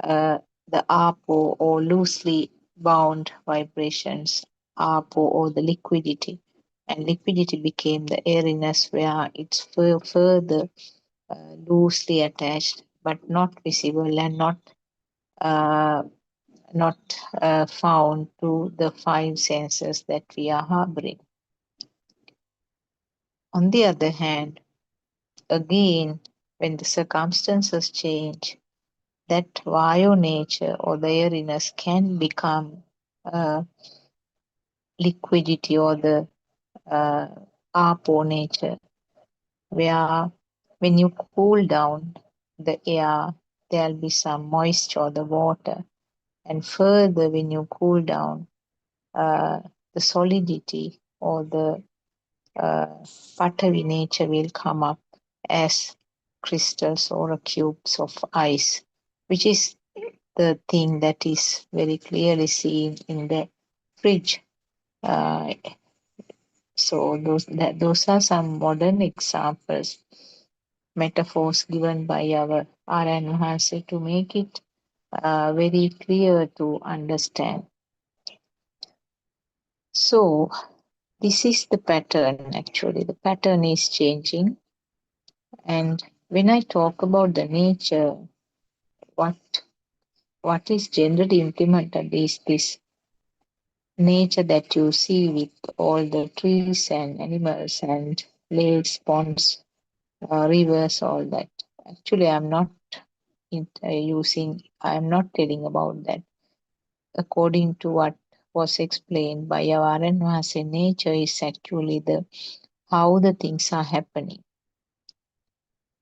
the apo or loosely bound vibrations, apo or the liquidity. And liquidity became the airiness, where it's further loosely attached but not visible and not found to the five senses that we are harboring. On the other hand, again, when the circumstances change, that vayu nature or the airiness can become liquidity or the apo nature, where when you cool down the air, there'll be some moisture, the water, and further when you cool down the solidity or the patavi nature will come up as crystals or cubes of ice, which is the thing that is very clearly seen in the fridge. Uh, so those are some modern examples, metaphors given by our R.N. Maharshi to make it very clear to understand. So this is the pattern actually. The pattern is changing. And when I talk about the nature, what is generally implemented is this nature that you see with all the trees and animals and lakes, ponds, rivers, all that. Actually, I'm not I'm not telling about that. According to what was explained by Yavaran Vase, nature is actually the how the things are happening.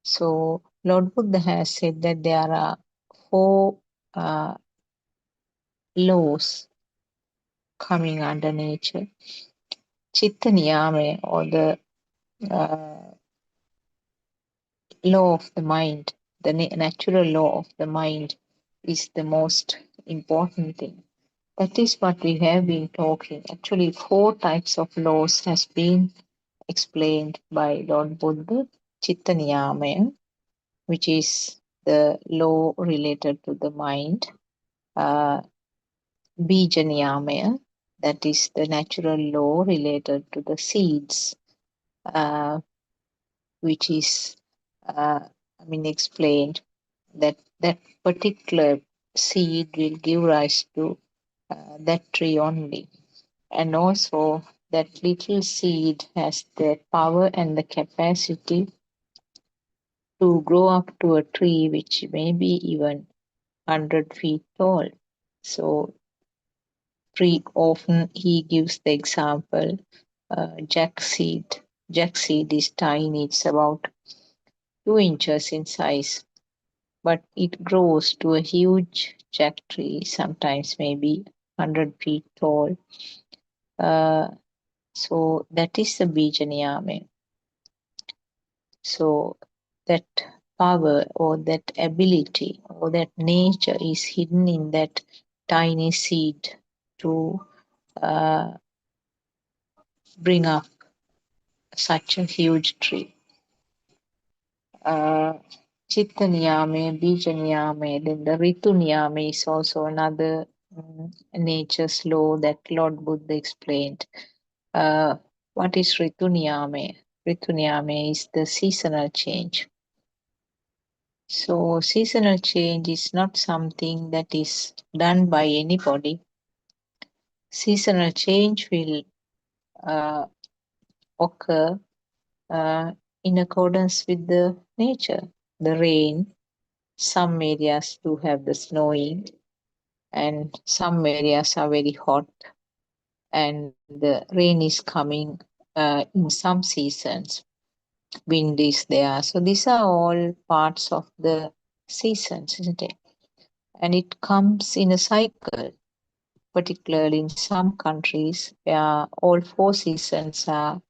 So Lord Buddha has said that there are four laws coming under nature. Chitta Niyame, or the uh, law of the mind, the natural law of the mind, is the most important thing. That is what we have been talking. Actually, four types of laws has been explained by Lord Buddha. Chitta Niyamaya, which is the law related to the mind. Bija Niyamaya, that is the natural law related to the seeds, which is, explained that that particular seed will give rise to that tree only. And also, that little seed has the power and the capacity to grow up to a tree which may be even 100 feet tall. So, often he gives the example, jack seed. Jack seed is tiny, it's about 2 inches in size, but it grows to a huge jack tree, sometimes maybe 100 feet tall. So that is the Bijaniyame. So that power or that ability or that nature is hidden in that tiny seed to bring up such a huge tree. Chitta Niyame, Bija Niyame, then the Ritu Niyame is also another nature's law that Lord Buddha explained. What is Ritu Niyame? Ritu Niyame is the seasonal change. So seasonal change is not something that is done by anybody. Seasonal change will occur in accordance with the nature. The rain, some areas do have the snowing, and some areas are very hot, and the rain is coming in some seasons. Wind is there. So these are all parts of the seasons, isn't it? And it comes in a cycle, particularly in some countries where all 4 seasons are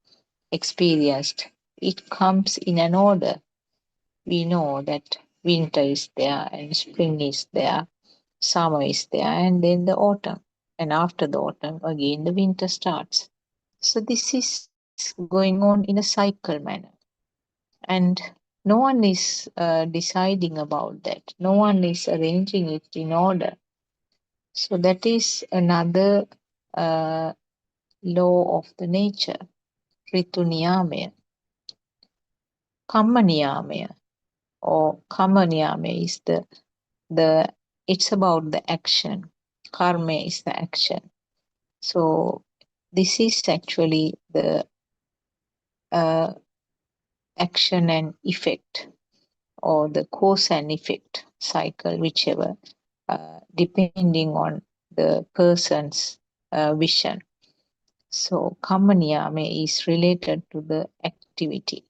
experienced. It comes in an order. We know that winter is there and spring is there, summer is there, and then the autumn. And after the autumn, again the winter starts. So this is going on in a cycle manner. And no one is deciding about that. No one is arranging it in order. So that is another law of the nature, Ritu Niyamaya. Kamma Niyamaya, or Kamma Niyamaya is the it's about the action. Karma is the action. So this is actually the action and effect, or the cause and effect cycle, whichever, depending on the person's vision. So Kamma Niyame is related to the activity.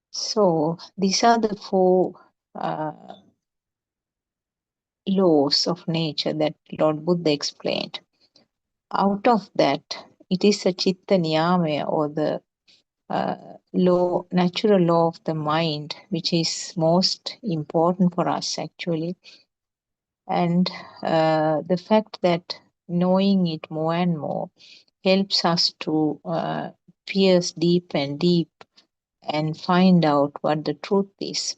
So these are the 4 laws of nature that Lord Buddha explained. Out of that, it is a Chitta Niyamaya, or the natural law of the mind, which is most important for us actually. And the fact that knowing it more and more helps us to pierce deep and deep and find out what the truth is.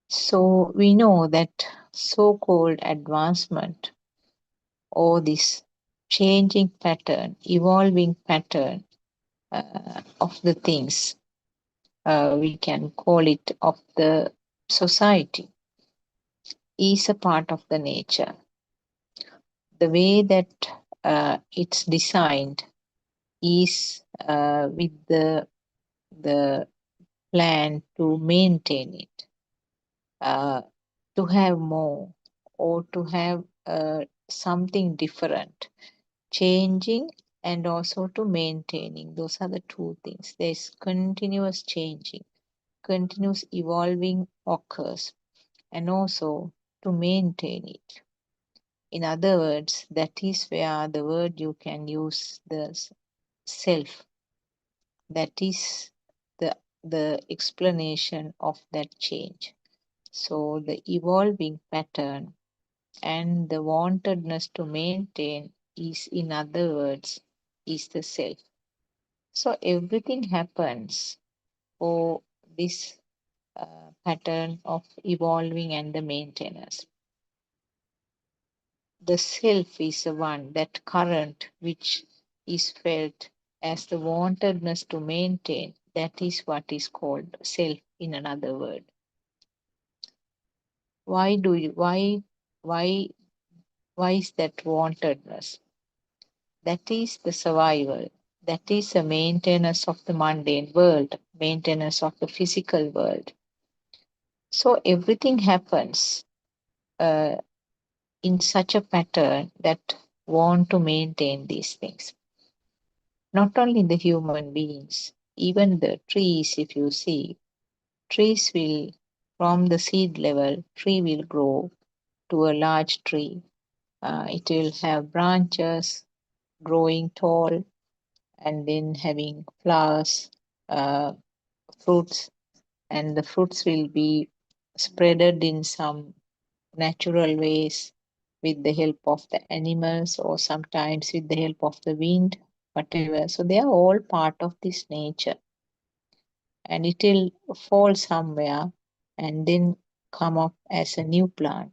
So we know that so-called advancement, or this changing pattern, evolving pattern of the things, we can call it of the society, is a part of the nature. the way that it's designed is with the plan to maintain it, to have more, or to have something different, changing and also to maintaining. Those are the two things. There's continuous changing, continuous evolving occurs, and also to maintain it. In other words, that is where the word you can use the self. That is the explanation of that change. So the evolving pattern and the wantedness to maintain is, in other words, is the self. So everything happens for this pattern of evolving and the maintenance. The self is the one, that current which is felt as the wantedness to maintain. That is what is called self, in another word. Why is that wantedness? That is the survival. That is the maintenance of the mundane world, maintenance of the physical world. So everything happens in such a pattern that want to maintain these things. Not only the human beings, even the trees, if you see, trees will, from the seed level, tree will grow to a large tree. It will have branches, growing tall, and then having flowers, fruits, and the fruits will be spreaded in some natural ways with the help of the animals, or sometimes with the help of the wind, whatever. So they are all part of this nature, and it will fall somewhere and then come up as a new plant.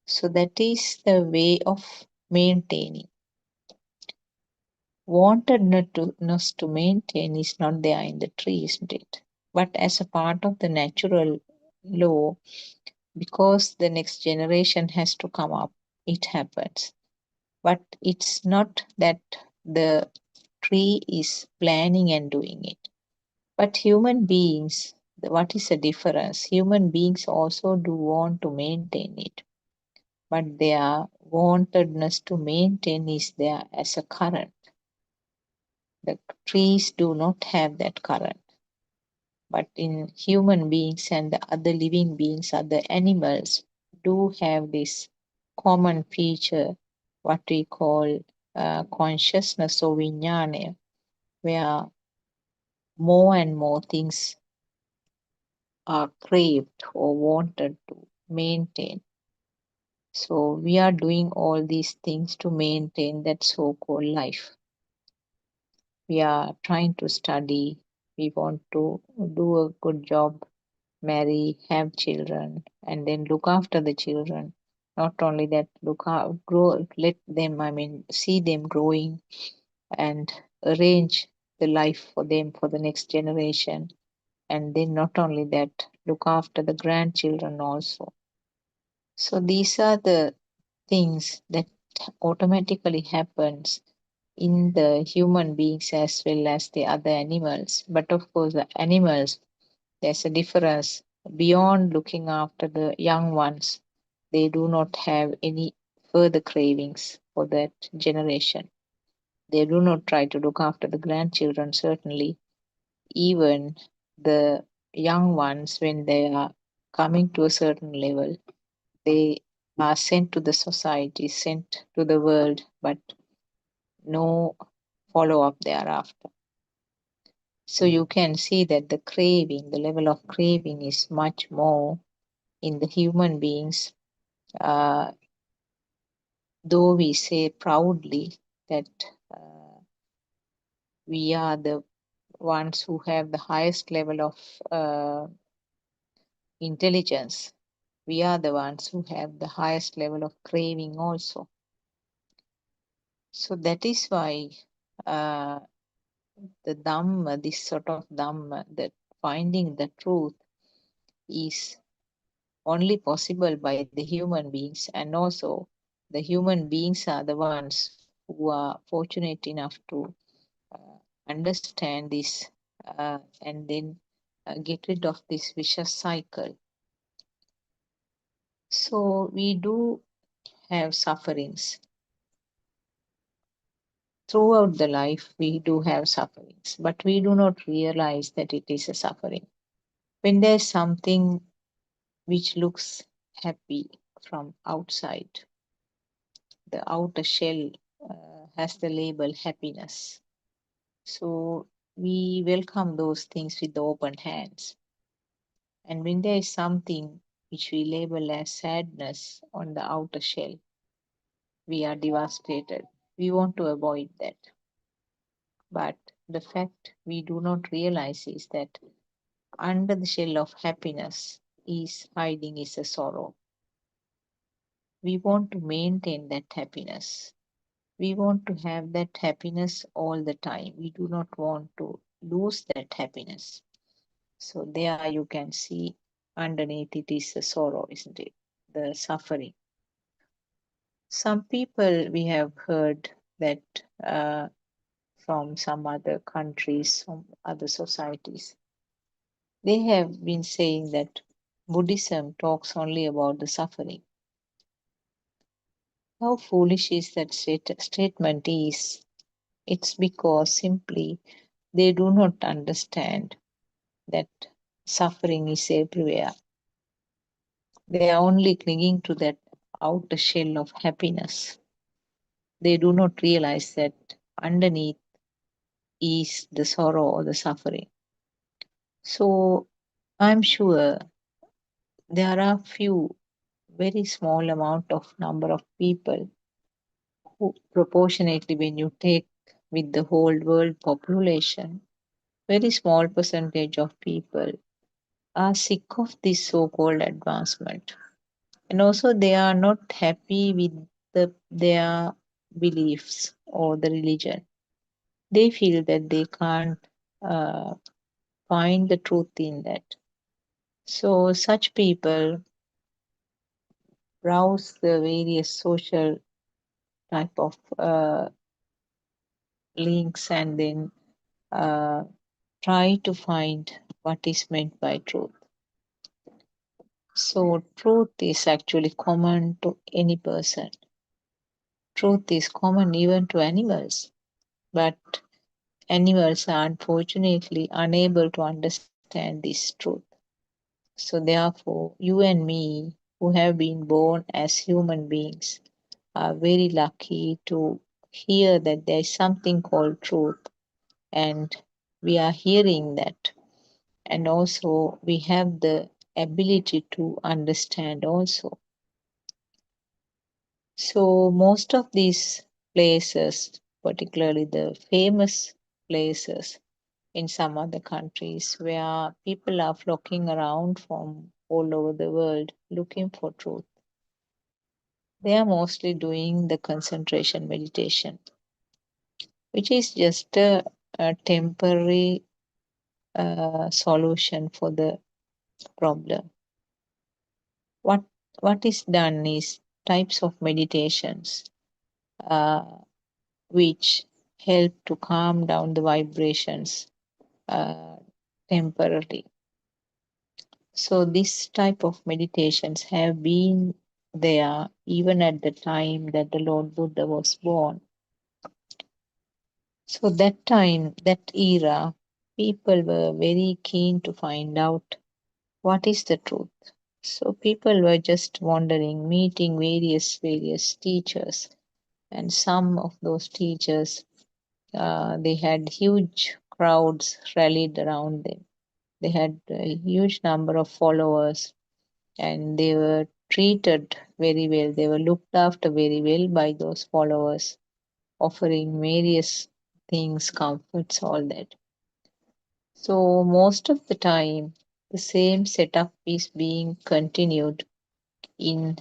So that is the way of maintaining. Wantedness to maintain is not there in the tree, isn't it? But as a part of the natural law, because the next generation has to come up, it happens. But it's not that the tree is planning and doing it. But human beings, what is the difference? Human beings also do want to maintain it, but their wantedness to maintain is there as a current. The trees do not have that current. But in human beings and the other living beings, other animals, do have this common feature, what we call consciousness or vijnana, where more and more things are craved or wanted to maintain. So we are doing all these things to maintain that so-called life. We are trying to study. We want to do a good job, marry, have children, and then look after the children. Not only that, grow, let them, see them growing and arrange the life for them for the next generation. And then not only that, look after the grandchildren also. So these are the things that automatically happens in the human beings as well as the other animals. But of course, the animals, there's a difference. Beyond looking after the young ones, they do not have any further cravings for that generation. They do not try to look after the grandchildren, certainly. Even the young ones, when they are coming to a certain level, they are sent to the society, sent to the world, but no follow up thereafter. So you can see that the craving, the level of craving is much more in the human beings, though we say proudly that we are the ones who have the highest level of intelligence. We are the ones who have the highest level of craving also. So that is why the Dhamma, this sort of Dhamma, that finding the truth is only possible by the human beings, and also the human beings are the ones who are fortunate enough to understand this and then get rid of this vicious cycle. So we do have sufferings. Throughout the life, we do have sufferings, but we do not realize that it is a suffering. When there's something which looks happy from outside, the outer shell has the label happiness. So we welcome those things with open hands. And when there is something which we label as sadness on the outer shell, we are devastated. We want to avoid that. But the fact we do not realize is that under the shell of happiness is hiding is a sorrow. We want to maintain that happiness. We want to have that happiness all the time. We do not want to lose that happiness. So there you can see underneath it is the sorrow, isn't it? The suffering. Some people we have heard that from some other countries, from other societies, they have been saying that Buddhism talks only about the suffering. How foolish is that statement is? It's because simply they do not understand that suffering is everywhere. They are only clinging to that outer shell of happiness. They do not realize that underneath is the sorrow or the suffering. So I'm sure there are few, very small amount of number of people who proportionately when you take with the whole world population, very small percentage of people are sick of this so-called advancement. And also they are not happy with their beliefs or the religion. They feel that they can't uh, find the truth in that. So such people browse the various social type of links and then try to find what is meant by truth. So truth is actually common to any person. Truth is common even to animals, but animals are unfortunately unable to understand this truth. So therefore, you and me, who have been born as human beings, are very lucky to hear that there is something called truth, and we are hearing that. And also, we have the ability to understand also. So most of these places, particularly the famous places in some other countries where people are flocking around from all over the world looking for truth, they are mostly doing the concentration meditation, which is just a temporary solution for the problem. What is done is types of meditations uh, which help to calm down the vibrations uh, temporarily. So this type of meditations have been there even at the time that the Lord Buddha was born. So that time, that era, people were very keen to find out what is the truth. So people were just wandering, meeting various teachers, and some of those teachers, they had huge crowds rallied around them. They had a huge number of followers, and they were treated very well. They were looked after very well by those followers, offering various things, comforts, all that. So most of the time, the same setup is being continued in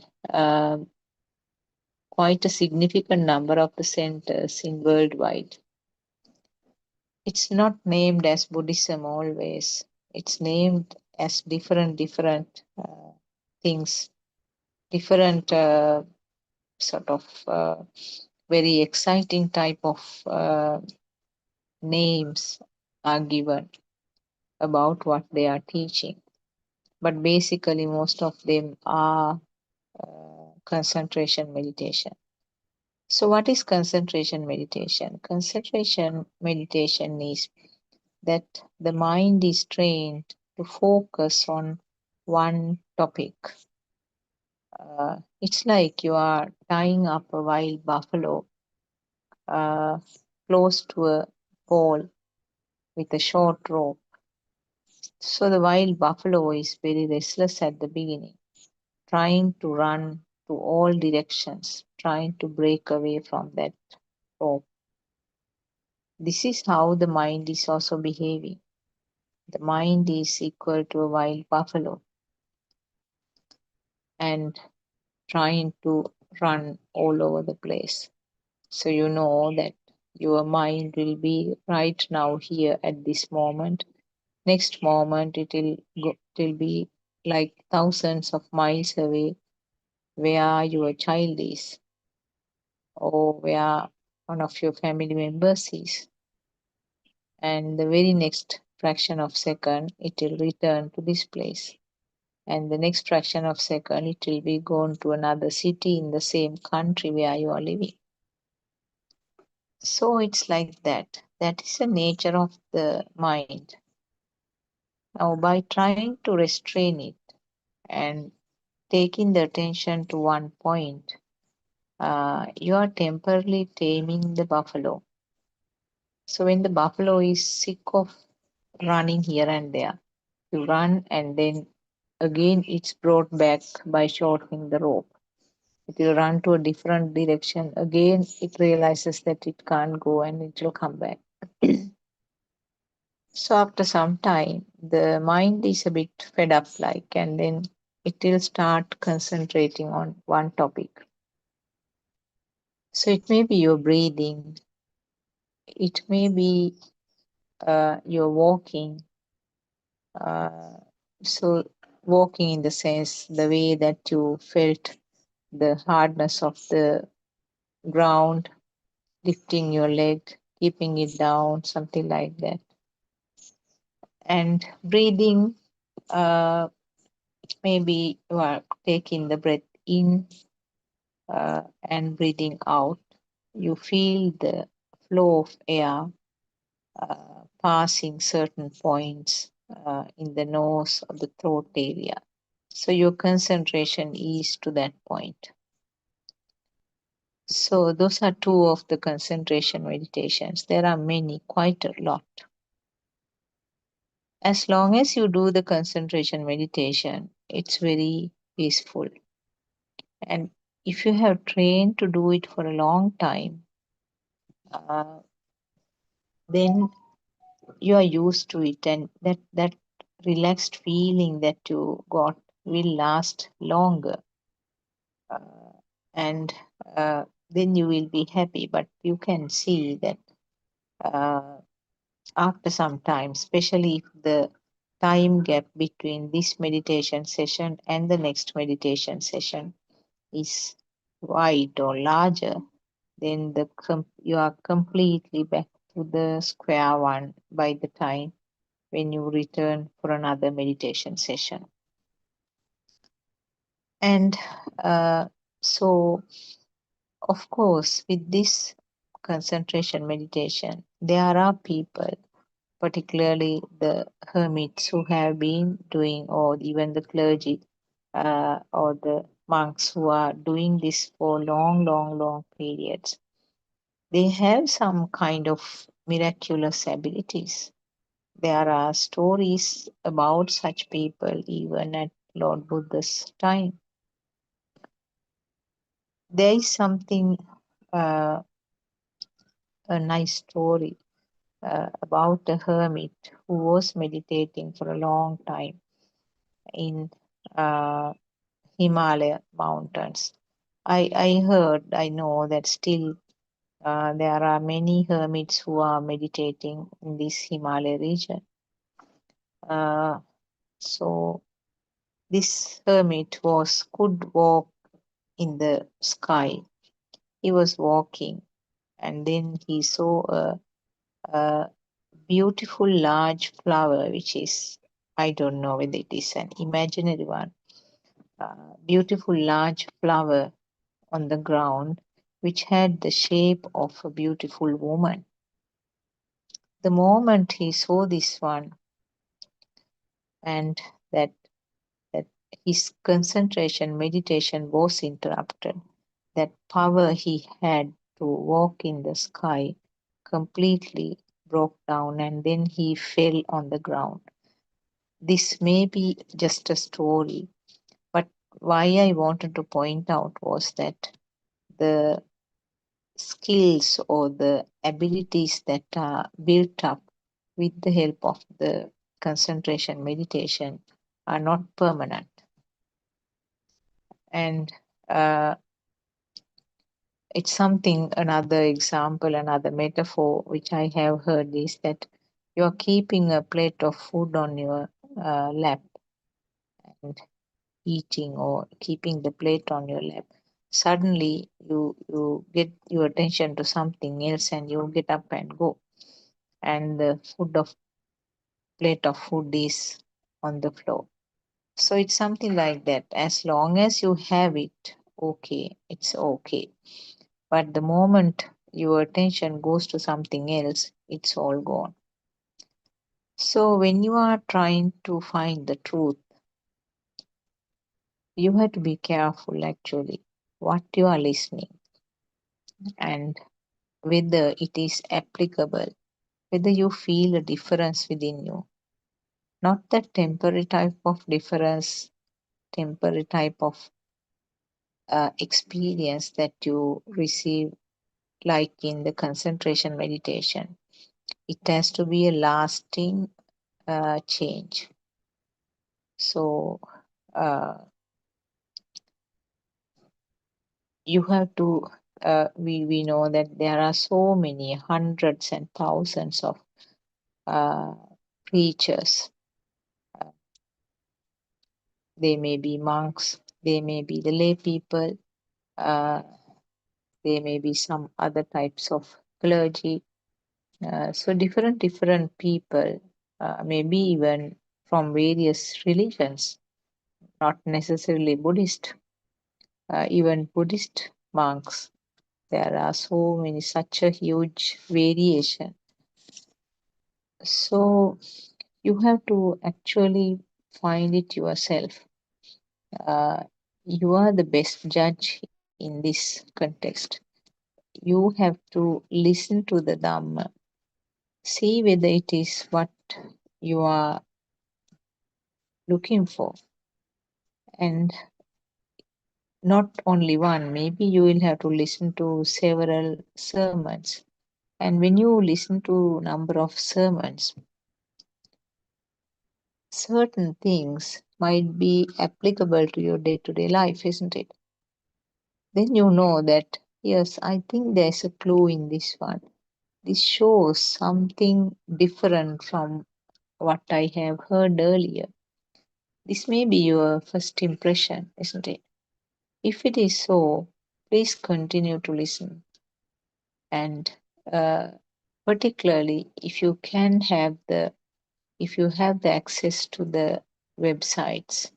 quite a significant number of the centers in worldwide. It's not named as Buddhism always. It's named as different things, different sort of very exciting type of names are given about what they are teaching. But basically, most of them are concentration meditation. So, what is concentration meditation? Concentration meditation is that the mind is trained to focus on one topic. It's like you are tying up a wild buffalo uh, close to a pole with a short rope. So the wild buffalo is very restless at the beginning, trying to run to all directions, trying to break away from that rope. This is how the mind is also behaving. The mind is equal to a wild buffalo and trying to run all over the place. So you know that your mind will be right now here at this moment. Next moment it will be like thousands of miles away where your child is or where one of your family members is. And the very next fraction of second it will return to this place. And the next fraction of second it will be gone to another city in the same country where you are living. So it's like that. That is the nature of the mind. Now, by trying to restrain it and taking the attention to one point, you are temporarily taming the buffalo. So, when the buffalo is sick of running here and there, you run and then again it's brought back by shortening the rope. It will run to a different direction. Again, it realizes that it can't go and it will come back. So after some time, the mind is a bit fed up like, and then it will start concentrating on one topic. So it may be your breathing, it may be your walking. So walking in the sense, the way that you felt the hardness of the ground, lifting your leg, keeping it down, something like that. And breathing, maybe you are taking the breath in and breathing out. You feel the flow of air passing certain points in the nose or the throat area. So your concentration is to that point. So those are two of the concentration meditations. There are many, quite a lot. As long as you do the concentration meditation, it's very peaceful. And if you have trained to do it for a long time, then you are used to it, and that relaxed feeling that you got will last longer. And then you will be happy. But you can see that after some time, especially if the time gap between this meditation session and the next meditation session is wide or larger, then you are completely back to the square one by the time when you return for another meditation session. And so, of course, with this concentration meditation, there are people, particularly the hermits who have been doing, or even the clergy or the monks who are doing this for long periods. They have some kind of miraculous abilities. There are stories about such people even at Lord Buddha's time. There is something, a nice story about a hermit who was meditating for a long time in Himalaya mountains. I know that still there are many hermits who are meditating in this Himalaya region. So this hermit could walk in the sky He was walking, and then he saw a beautiful large flower, which is, I don't know whether it is an imaginary one, beautiful large flower on the ground, which had the shape of a beautiful woman. The moment he saw this one, and that that his concentration, meditation was interrupted. That power he had to walk in the sky completely broke down, and then he fell on the ground. This may be just a story, but why I wanted to point out was that the skills or the abilities that are built up with the help of the concentration meditation are not permanent. And it's something, another example, another metaphor which I have heard is that you are keeping a plate of food on your lap and eating, or keeping the plate on your lap. Suddenly you get your attention to something else and you get up and go, and the plate of food is on the floor. So it's something like that. As long as you have it, okay, it's okay. But the moment your attention goes to something else, it's all gone. So when you are trying to find the truth, you have to be careful actually what you are listening, and whether it is applicable, whether you feel a difference within you. Not that temporary type of difference, temporary type of experience that you receive, like in the concentration meditation. It has to be a lasting change. So you have to, we know that there are so many hundreds and thousands of preachers. They may be monks, they may be the lay people, there may be some other types of clergy. So different people, maybe even from various religions, not necessarily Buddhist, even Buddhist monks. There are so many, such a huge variation. So you have to actually find it yourself. You are the best judge in this context. You have to listen to the Dhamma, see whether it is what you are looking for. And not only one, maybe you will have to listen to several sermons. And when you listen to number of sermons, certain things might be applicable to your day-to-day life, isn't it? Then you know that, yes, I think there's a clue in this one. This shows something different from what I have heard earlier. This may be your first impression, isn't it? If it is so, please continue to listen. And particularly if you have the access to the websites,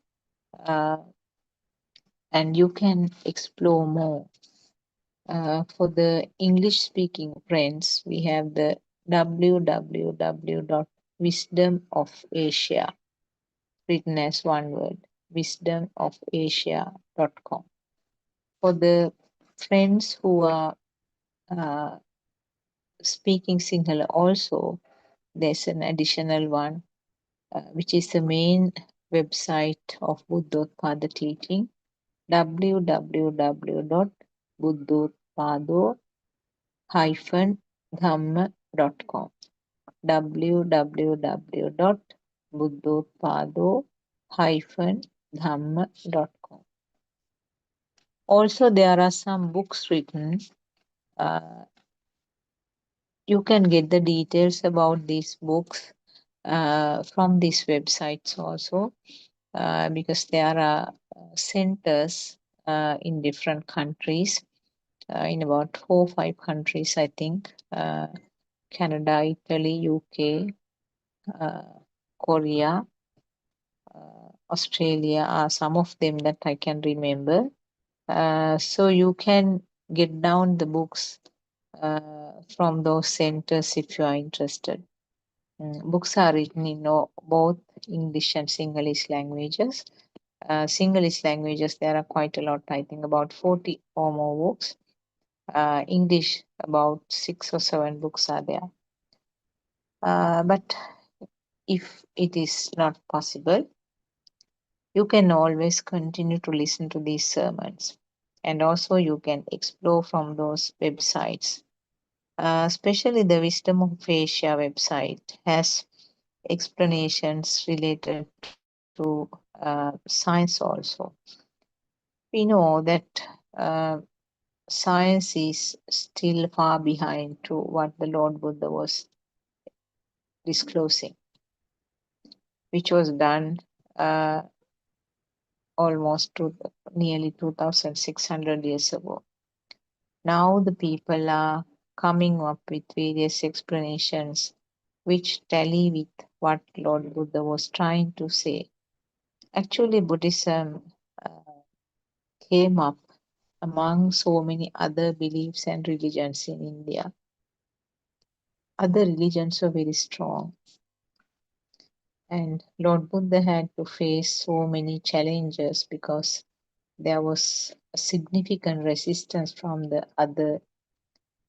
and you can explore more. For the English speaking friends, we have the www.wisdomofasia, written as one word, wisdomofasia.com. For the friends who are speaking Sinhala also, there's an additional one, which is the main website of Buddothpada teaching, www.buddothpada-dhamma.com. www.buddothpada-dhamma.com. Also, there are some books written. You can get the details about these books from these websites also, because there are centers in different countries in about 4 or 5 countries, I think. Canada, Italy, UK, Korea, Australia are some of them that I can remember. So you can get down the books from those centers if you are interested. Books are written in both English and Sinhalese languages. Sinhalese languages, there are quite a lot, I think about 40 or more books. English, about 6 or 7 books are there. But if it is not possible, you can always continue to listen to these sermons. And also you can explore from those websites. Especially the Wisdom of Asia website has explanations related to science also. We know that science is still far behind to what the Lord Buddha was disclosing, which was done almost nearly 2,600 years ago. Now the people are coming up with various explanations which tally with what Lord Buddha was trying to say. Actually, Buddhism came up among so many other beliefs and religions in India. Other religions were very strong, and Lord Buddha had to face so many challenges because there was a significant resistance from the other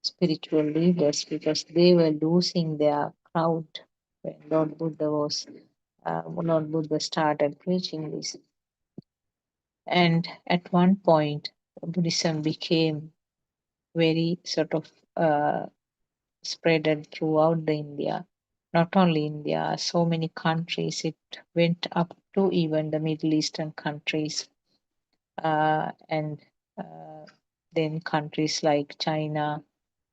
spiritual leaders because they were losing their crowd when Lord Buddha started preaching this. And at one point, Buddhism became very sort of spreaded throughout the India. Not only India, so many countries. It went up to even the Middle Eastern countries, and then countries like China,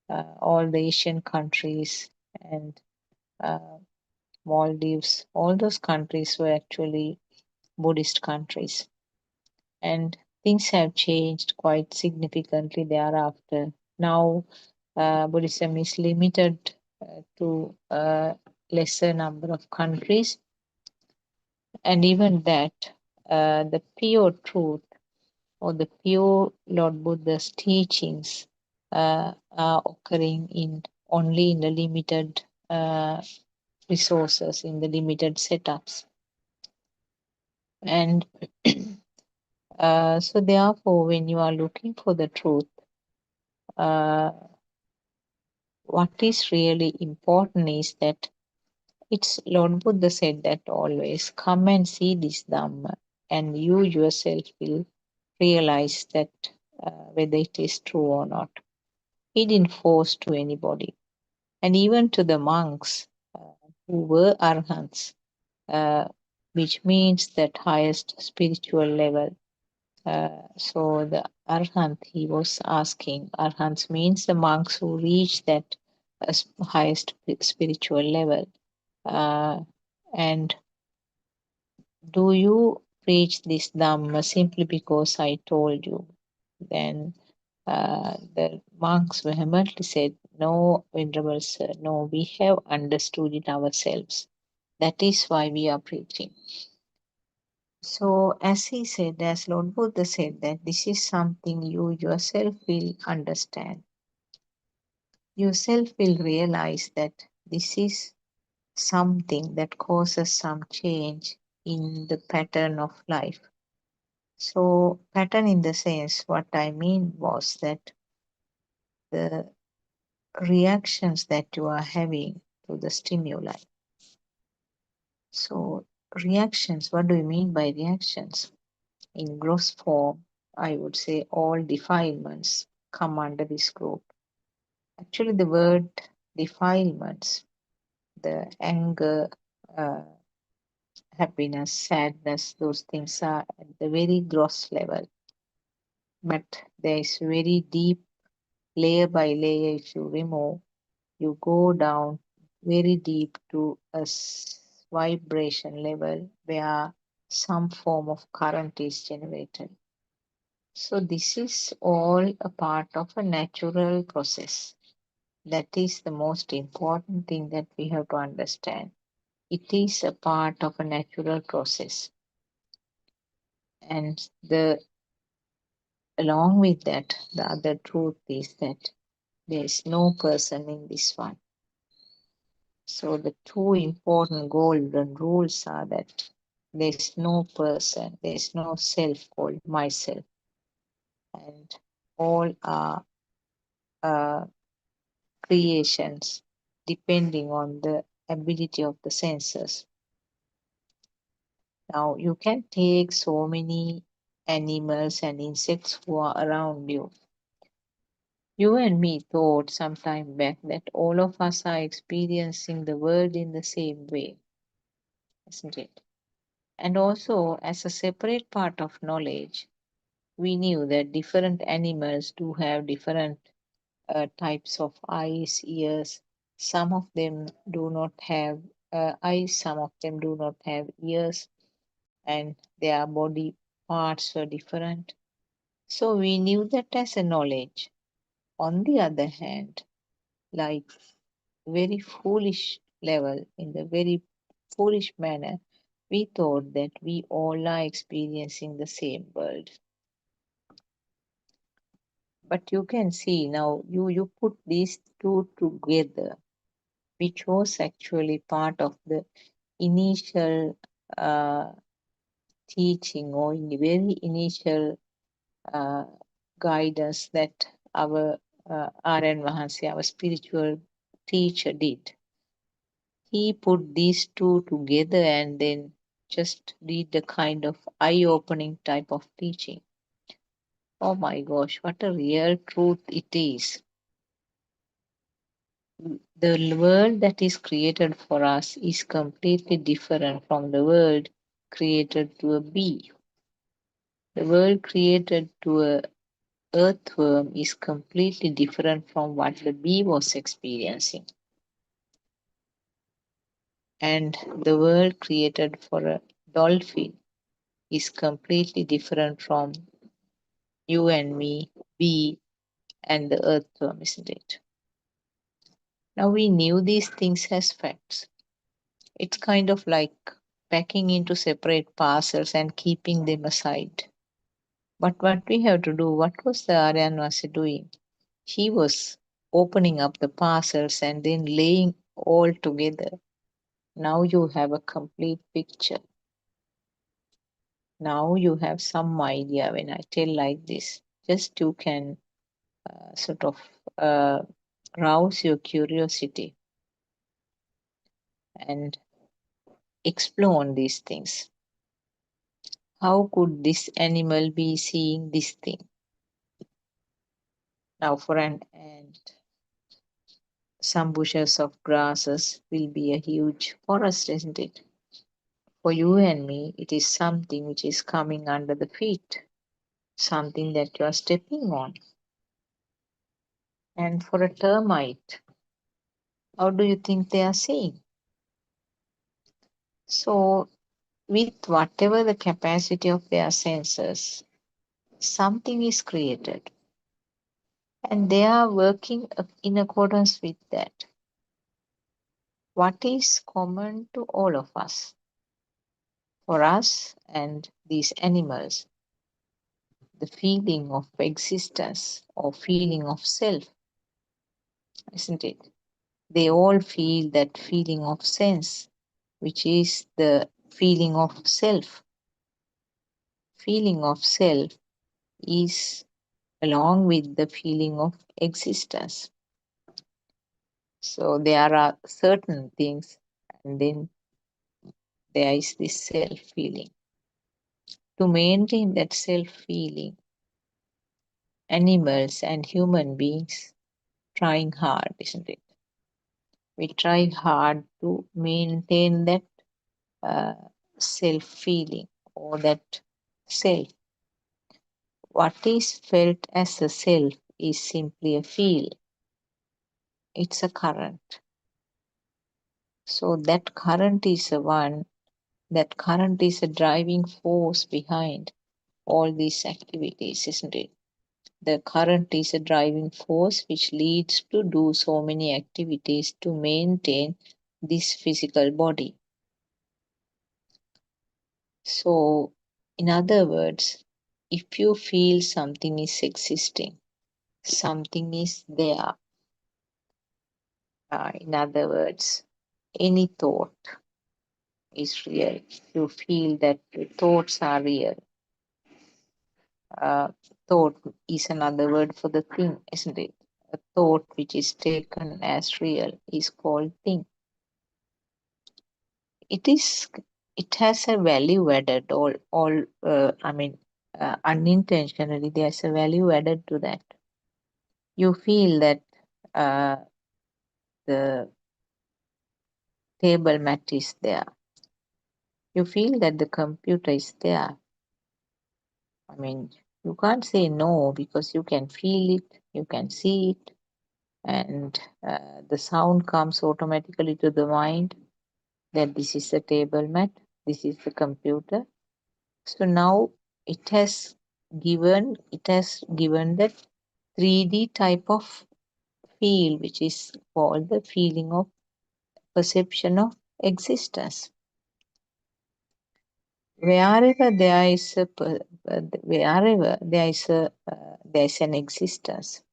all the Asian countries, and Maldives. All those countries were actually Buddhist countries. And things have changed quite significantly thereafter. Now, Buddhism is limited to a lesser number of countries, and even that, the pure truth or the pure Lord Buddha's teachings are occurring in only in the limited resources, in the limited setups. And so therefore, when you are looking for the truth, what is really important is that it's Lord Buddha said that always come and see this Dhamma, and you yourself will realize that whether it is true or not. He didn't force to anybody, and even to the monks who were arhants, which means that highest spiritual level. So the arhant, he was asking, arhants means the monks who reach that highest spiritual level. And do you preach this Dhamma simply because I told you? Then the monks vehemently said, no, Venerable Sir, no, we have understood it ourselves. That is why we are preaching. So as he said, as Lord Buddha said, that this is something you yourself will understand. Yourself will realize that this is something that causes some change in the pattern of life. So pattern in the sense, what I mean was that the reactions that you are having to the stimuli. So reactions, what do you mean by reactions? In gross form, I would say all defilements come under this group. Actually, the word defilements, the anger, happiness, sadness, those things are at the very gross level. But there is very deep, layer by layer, if you remove, you go down very deep to a vibration level where some form of current is generated. So this is all a part of a natural process. That is the most important thing that we have to understand. It is a part of a natural process. And along with that, the other truth is that there is no person in this one. So the two important golden rules are that there is no person, there is no self called myself, and all are creations depending on the ability of the senses. Now you can take so many animals and insects who are around you. You and me thought some time back that all of us are experiencing the world in the same way, isn't it? And also, as a separate part of knowledge, we knew that different animals do have different types of eyes, ears. Some of them do not have eyes, some of them do not have ears, and their body parts were different. So we knew that as a knowledge. On the other hand, like very foolish level, in the very foolish manner, we thought that we all are experiencing the same world. But you can see now, you put these two together, which was actually part of the initial uh, teaching or in the very initial uh, guidance that our R.N. Mahansi, our spiritual teacher, did. He put these two together and then just did the kind of eye-opening type of teaching. Oh my gosh, what a real truth it is. The world that is created for us is completely different from the world created to a bee. The world created to a earthworm is completely different from what the bee was experiencing. And the world created for a dolphin is completely different from you and me, bee, and the earthworm, isn't it? Now we knew these things as facts. It's kind of like packing into separate parcels and keeping them aside. But what we have to do, what was the Aryanvasi doing? He was opening up the parcels and then laying all together. Now you have a complete picture. Now you have some idea when I tell like this. Just you can sort of rouse your curiosity and explore on these things. How could this animal be seeing this thing? Now for an ant, some bushes of grasses will be a huge forest, isn't it? For you and me, it is something which is coming under the feet, something that you are stepping on. And for a termite, how do you think they are seeing? So, with whatever the capacity of their senses, something is created. And they are working in accordance with that. What is common to all of us? For us and these animals, the feeling of existence or feeling of self, isn't it? They all feel that feeling of sense, which is the feeling of self. Feeling of self is along with the feeling of existence. So there are certain things, and then there is this self feeling. To maintain that self feeling, animals and human beings trying hard, isn't it? We try hard to maintain that self feeling or that self. What is felt as a self is simply a feel. It's a current. So that current is a driving force behind all these activities, isn't it? The current is a driving force which leads to do so many activities to maintain this physical body. So, in other words, if you feel something is existing, something is there, in other words, any thought is real. You feel that the thoughts are real. Thought is another word for the thing, isn't it? A thought which is taken as real is called thing. It is. It has a value added. Unintentionally, there's a value added to that. You feel that the table mat is there. You feel that the computer is there. I mean, you can't say no because you can feel it, you can see it, and the sound comes automatically to the mind that this is the table mat, this is the computer. So now it has given that 3D type of feel, which is called the feeling of perception of existence. Wherever there is an existence,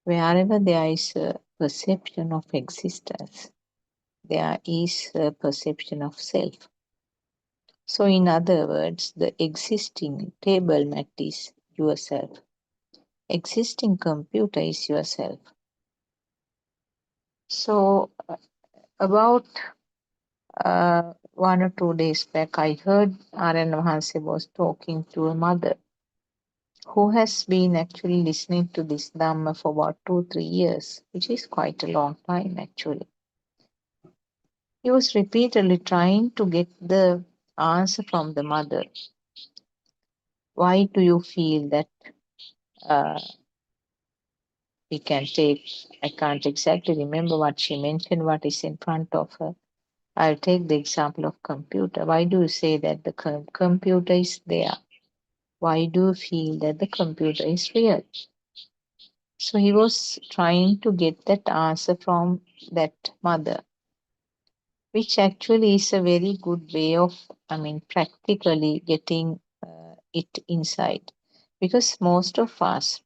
wherever there is a perception of existence, there is a perception of self. So, in other words, the existing table mat is yourself. Existing computer is yourself. So, about 1 or 2 days back, I heard R.N. Mahanse was talking to a mother who has been actually listening to this Dhamma for about 2-3 years, which is quite a long time actually. He was repeatedly trying to get the answer from the mother. Why do you feel that we can take, I can't exactly remember what she mentioned, what is in front of her. I'll take the example of computer. Why do you say that the computer is there? Why do you feel that the computer is real? So he was trying to get that answer from that mother, which actually is a very good way of, practically getting it inside. Because most of us,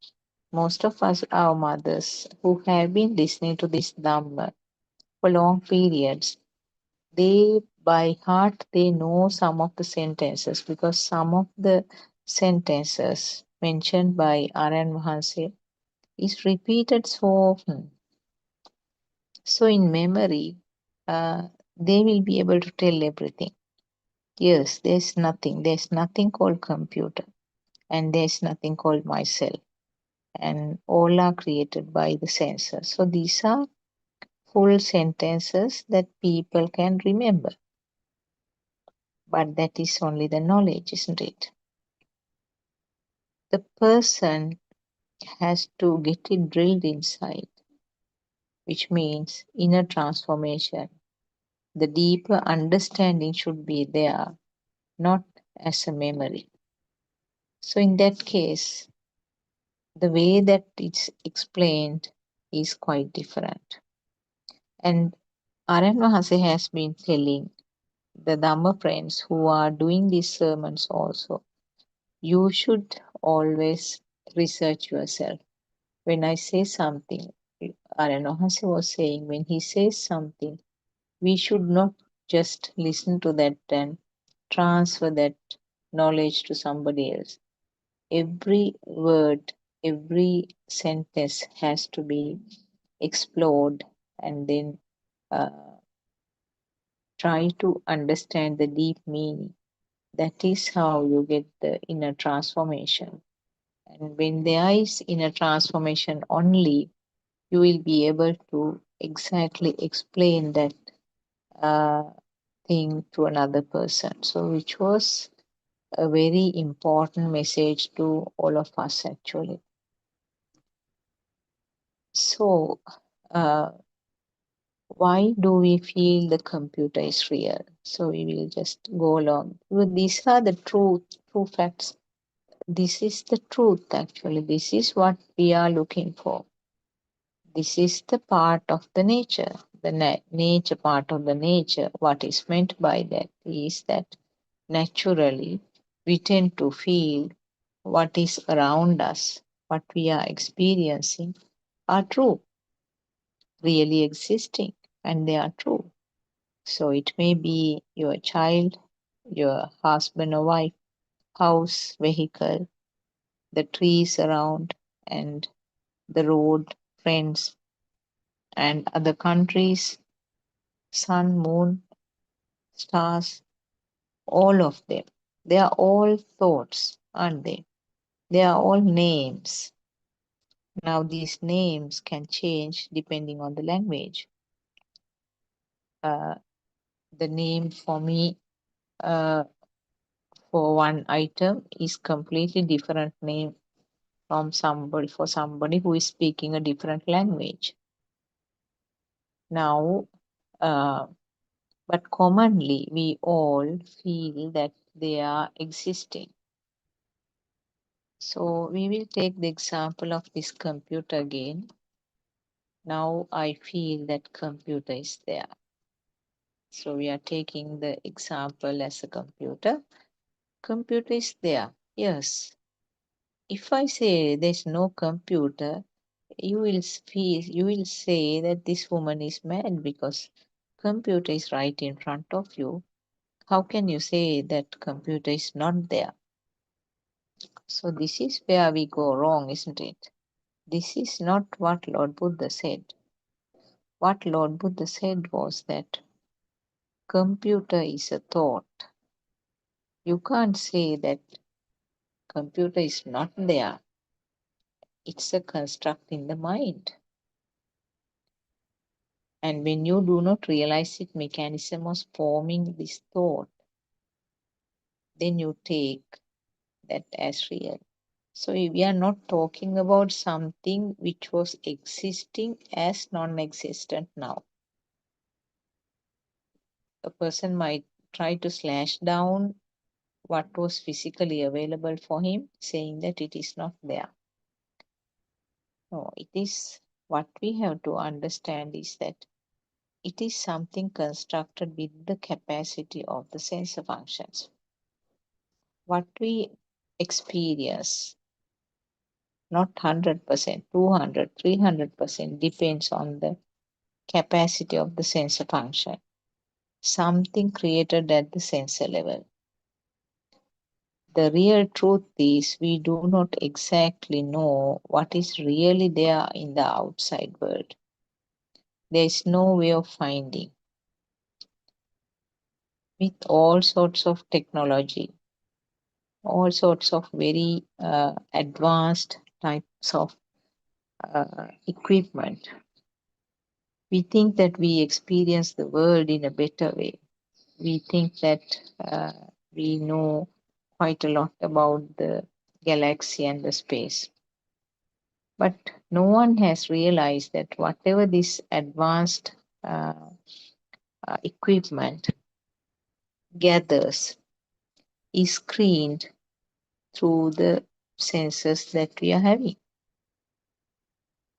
our mothers who have been listening to this Dhamma for long periods, they by heart they know some of the sentences because some of the sentences mentioned by R.N. Mahanse is repeated so often. So in memory, they will be able to tell everything. Yes, there's nothing called computer, and there's nothing called myself, and all are created by the senses. So these are full sentences that people can remember. But that is only the knowledge, isn't it? The person has to get it drilled inside, which means inner transformation. The deeper understanding should be there, not as a memory. So, in that case, the way that it's explained is quite different. And R.N. Mahase has been telling the Dhamma friends who are doing these sermons also, you should always research yourself. When I say something, R.N. Mahase was saying, when he says something, we should not just listen to that and transfer that knowledge to somebody else. Every word, every sentence has to be explored and then try to understand the deep meaning. That is how you get the inner transformation. And when there is inner transformation only, you will be able to exactly explain that thing to another person. So, which was a very important message to all of us actually. So, why do we feel the computer is real? So we will just go along. Well, these are the truth true facts. This is the truth, actually. This is what we are looking for. This is the part of the nature, the nature part of the nature. What is meant by that is that naturally we tend to feel what is around us, what we are experiencing are true, really existing, and they are true. So it may be your child, your husband or wife, house, vehicle, the trees around, and the road, friends, and other countries, sun, moon, stars, all of them. They are all thoughts, aren't they? They are all names. Now, these names can change depending on the language. Uh, the name for me for one item is completely different name from somebody who is speaking a different language. Now, but commonly we all feel that they are existing. So we will take the example of this computer again. Now I feel that computer is there. So we are taking the example as a computer. Computer is there. Yes. If I say there's no computer, you will say that this woman is mad because computer is right in front of you. How can you say that computer is not there? So this is where we go wrong, isn't it? This is not what Lord Buddha said. What Lord Buddha said was that computer is a thought. You can't say that computer is not there. It's a construct in the mind. And when you do not realize it, mechanism was forming this thought, then you take that as real. So we are not talking about something which was existing as non-existent now. A person might try to slash down what was physically available for him, saying that it is not there. No, it is what we have to understand is that it is something constructed with the capacity of the sensor functions. What we experience, not 100%, 200, 300%, depends on the capacity of the sensor function. Something created at the sensor level. The real truth is we do not exactly know what is really there in the outside world. There is no way of finding. With all sorts of technology, all sorts of very advanced types of equipment, we think that we experience the world in a better way. We think that we know quite a lot about the galaxy and the space. But no one has realized that whatever this advanced equipment gathers is screened through the sensors that we are having.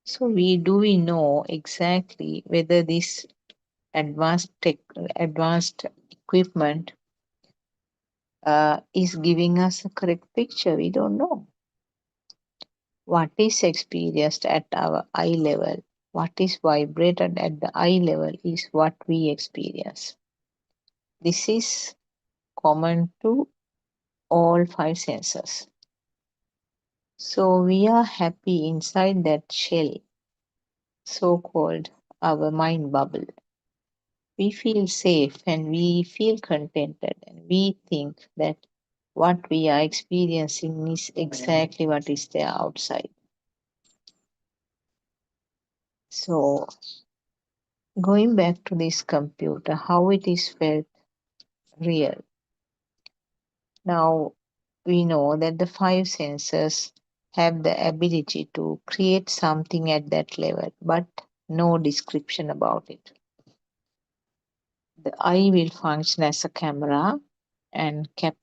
So we know exactly whether this advanced equipment is giving us a correct picture? We don't know. What is experienced at our eye level, what is vibrated at the eye level is what we experience. This is common to all five senses. So we are happy inside that shell, so-called our mind bubble. We feel safe and we feel contented and we think that what we are experiencing is exactly what is there outside. So going back to this computer, how it is felt real. Now we know that the five senses have the ability to create something at that level, but no description about it. The eye will function as a camera and capture